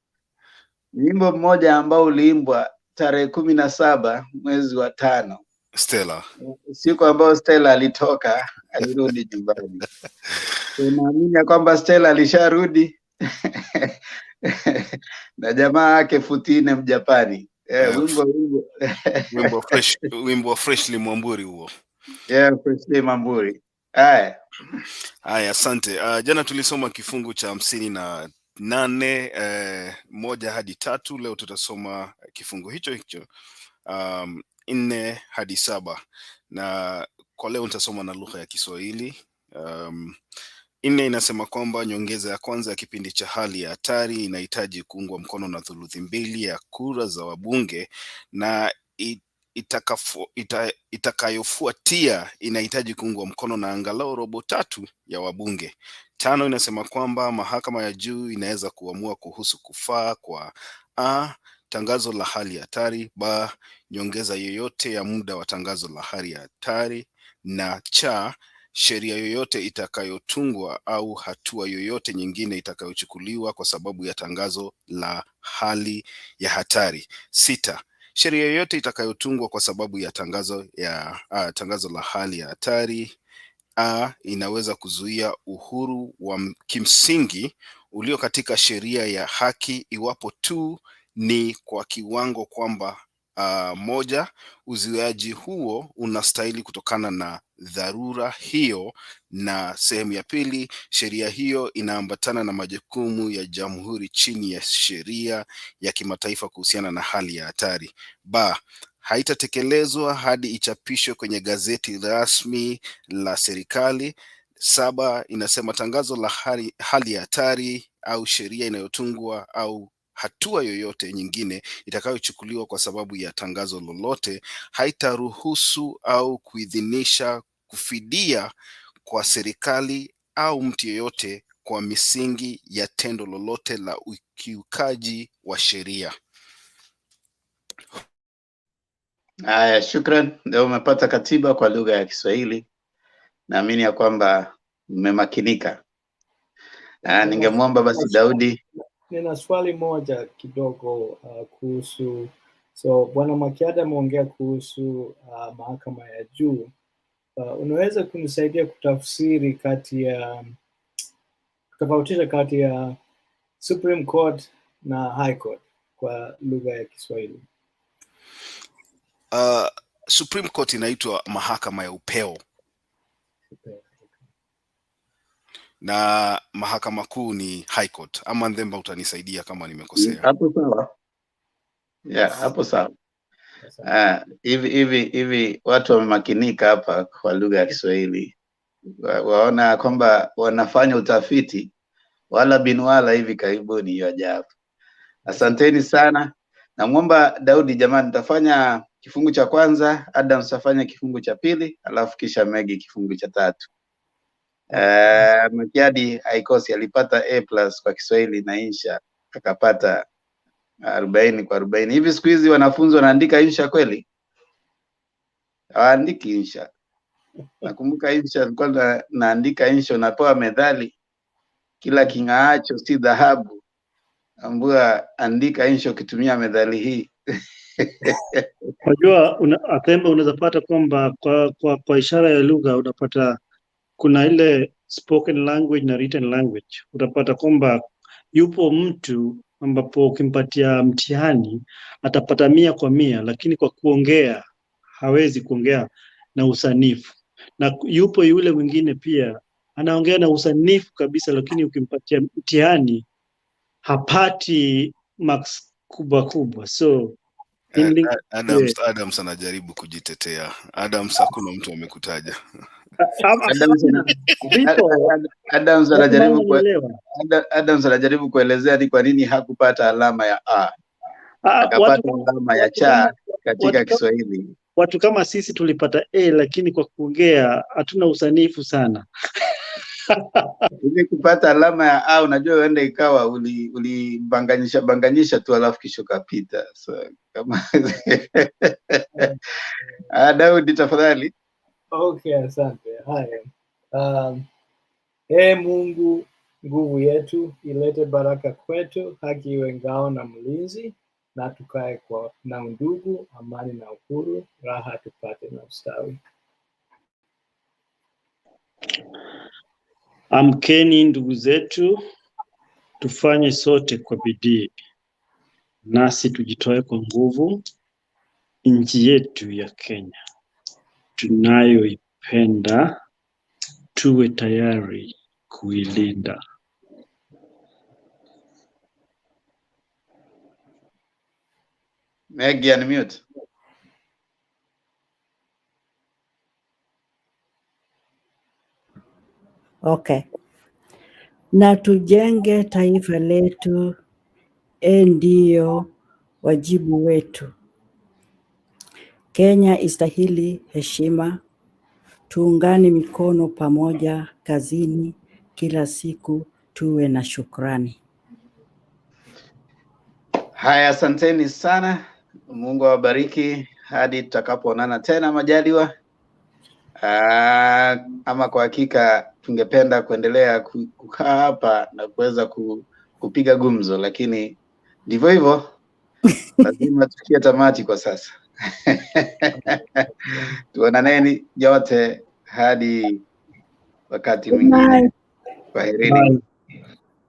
wimbo mmoja ambao uliimbwa tarehe 17 mwezi wa 5. Stella. Siku ambao Stella alitoka, alirudi nyumbani. Tunaamini kwamba Stella alisharudi na jamaa yake Futine Mjapani. Wimbo Freshly Mwamburi huo. Freshly Mwamburi. Haya, asante. Jana tulisoma kifungu cha 58 1 hadi 3. Leo tutasoma kifungu hicho 4 hadi 7, na kwa leo nitasoma na lugha ya Kiswahili. 4 inasema kwamba nyongeza ya kwanza ya kipindi cha hali ya hatari inahitaji kuungwa mkono na 2/3 ya kura za wabunge, na itakayofuatia inahitaji kuungwa mkono na angalau 3/4 ya wabunge. 5 inasema kwamba mahakama ya juu inaweza kuamua kuhusu kufaa kwa tangazo la hali ya hatari, nyongeza yoyote ya muda wa tangazo la hali ya hatari, na sheria yoyote itakayotungwa au hatua yoyote nyingine itakayochukuliwa kwa sababu ya tangazo la hali ya hatari. 6, sheria yoyote itakayotungwa kwa sababu ya tangazo la hali ya hatari inaweza kuzuia uhuru wa kimsingi ulio katika sheria ya haki iwapo tu ni kwa kiwango kwamba 1, uzuiaji huo unastahili kutokana na dharura hiyo, na sehemu ya 2, sheria hiyo inaambatana na majukumu ya jamhuri chini ya sheria ya kimataifa kuhusiana na hali ya hatari. haitatekelezwa hadi ichapishwe kwenye gazeti rasmi la serikali. 7 inasema tangazo la hali ya hatari au sheria inayotungwa au hatua yoyote nyingine itakayochukuliwa kwa sababu ya tangazo lolote haitaruhusu au kuidhinisha kufidia kwa serikali au mtu yeyote kwa misingi ya tendo lolote la ukiukaji wa sheria. Haya, shukran. Leo umepata katiba kwa lugha ya Kiswahili. Naamini ya kwamba mmemakinika. Ningemwomba basi Daudi. Nina swali moja kidogo kuhusu, Bwana Makiadi ameongea kuhusu mahakama ya juu. Unaweza kunisaidia kutafsiri kutofautisha kati ya Supreme Court na High Court kwa lugha ya Kiswahili? Supreme Court inaitwa mahakama ya upeo. Na mahakama kuu ni High Court. Ama Ndemba utanisaidia kama nimekosea. Hapo sawa. Yeah, hapo sawa. Hivi watu wamemakinika hapa kwa lugha ya Kiswahili. Waona kwamba wanafanya utafiti wala binwala hivi karibuni, hiyo ajabu. Asanteni sana. Namwomba Daudi, jamani, nitafanya kifungu cha kwanza, Adam safanya kifungu cha pili, alafu kisha Megi kifungu cha tatu. Makiadi haikosi, alipata A+ kwa Kiswahili na insha akapata 40 kwa 40. Hivi siku hizi wanafunzi wanaandika insha kweli? Hawaandiki insha. Nakumbuka insha nilikuwa naandika insha, unapewa medali, kila king'aacho si dhahabu. Ambua andika insha ukitumia medali hii. Unajua Athemba, unaweza pata kwamba kwa ishara ya lugha unapata kuna ile spoken language na written language. Utapata kwamba yupo mtu ambapo ukimpatia mtihani atapata 100 kwa 100, lakini kwa kuongea hawezi kuongea na usanifu. Na yupo yule mwingine pia anaongea na usanifu kabisa, lakini ukimpatia mtihani hapati marks kubwa. So Adams anajaribu kujitetea. Adams, hakuna mtu amekutaja. Adams anajaribu kuelezea ni kwa nini hakupata alama ya A. Akapata alama ya cha katika Kiswahili. Watu kama sisi tulipata A, lakini kwa kuongea hatuna usanifu sana. Ili kupata alama ya A, unajua uende ikawa ulibanganyisha tu alafu kisha kapita. So kama Daudi, tafadhali. Okay, asante. Haya. Mungu nguvu yetu, ilete baraka kwetu, haki iwe ngao na mlinzi, na tukae na undugu, amani na uhuru, raha tupate na ustawi. Amkeni ndugu zetu, tufanye sote kwa bidii, nasi tujitoe kwa nguvu. Nchi yetu ya Kenya tunayoipenda, tuwe tayari kuilinda. Megi, unmute. Okay. Na tujenge taifa letu, ndio wajibu wetu. Kenya istahili heshima, tuungane mikono pamoja kazini, kila siku tuwe na shukrani. Haya, asanteni sana. Mungu awabariki hadi tutakapoonana tena majaliwa. Ama kwa hakika tungependa kuendelea kukaa hapa na kuweza kupiga gumzo, lakini ndivyo hivyo. Lazima tufikie tamati kwa sasa. Tuonaneni yote hadi wakati mwingine. Kwaherini.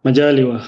Majaliwa.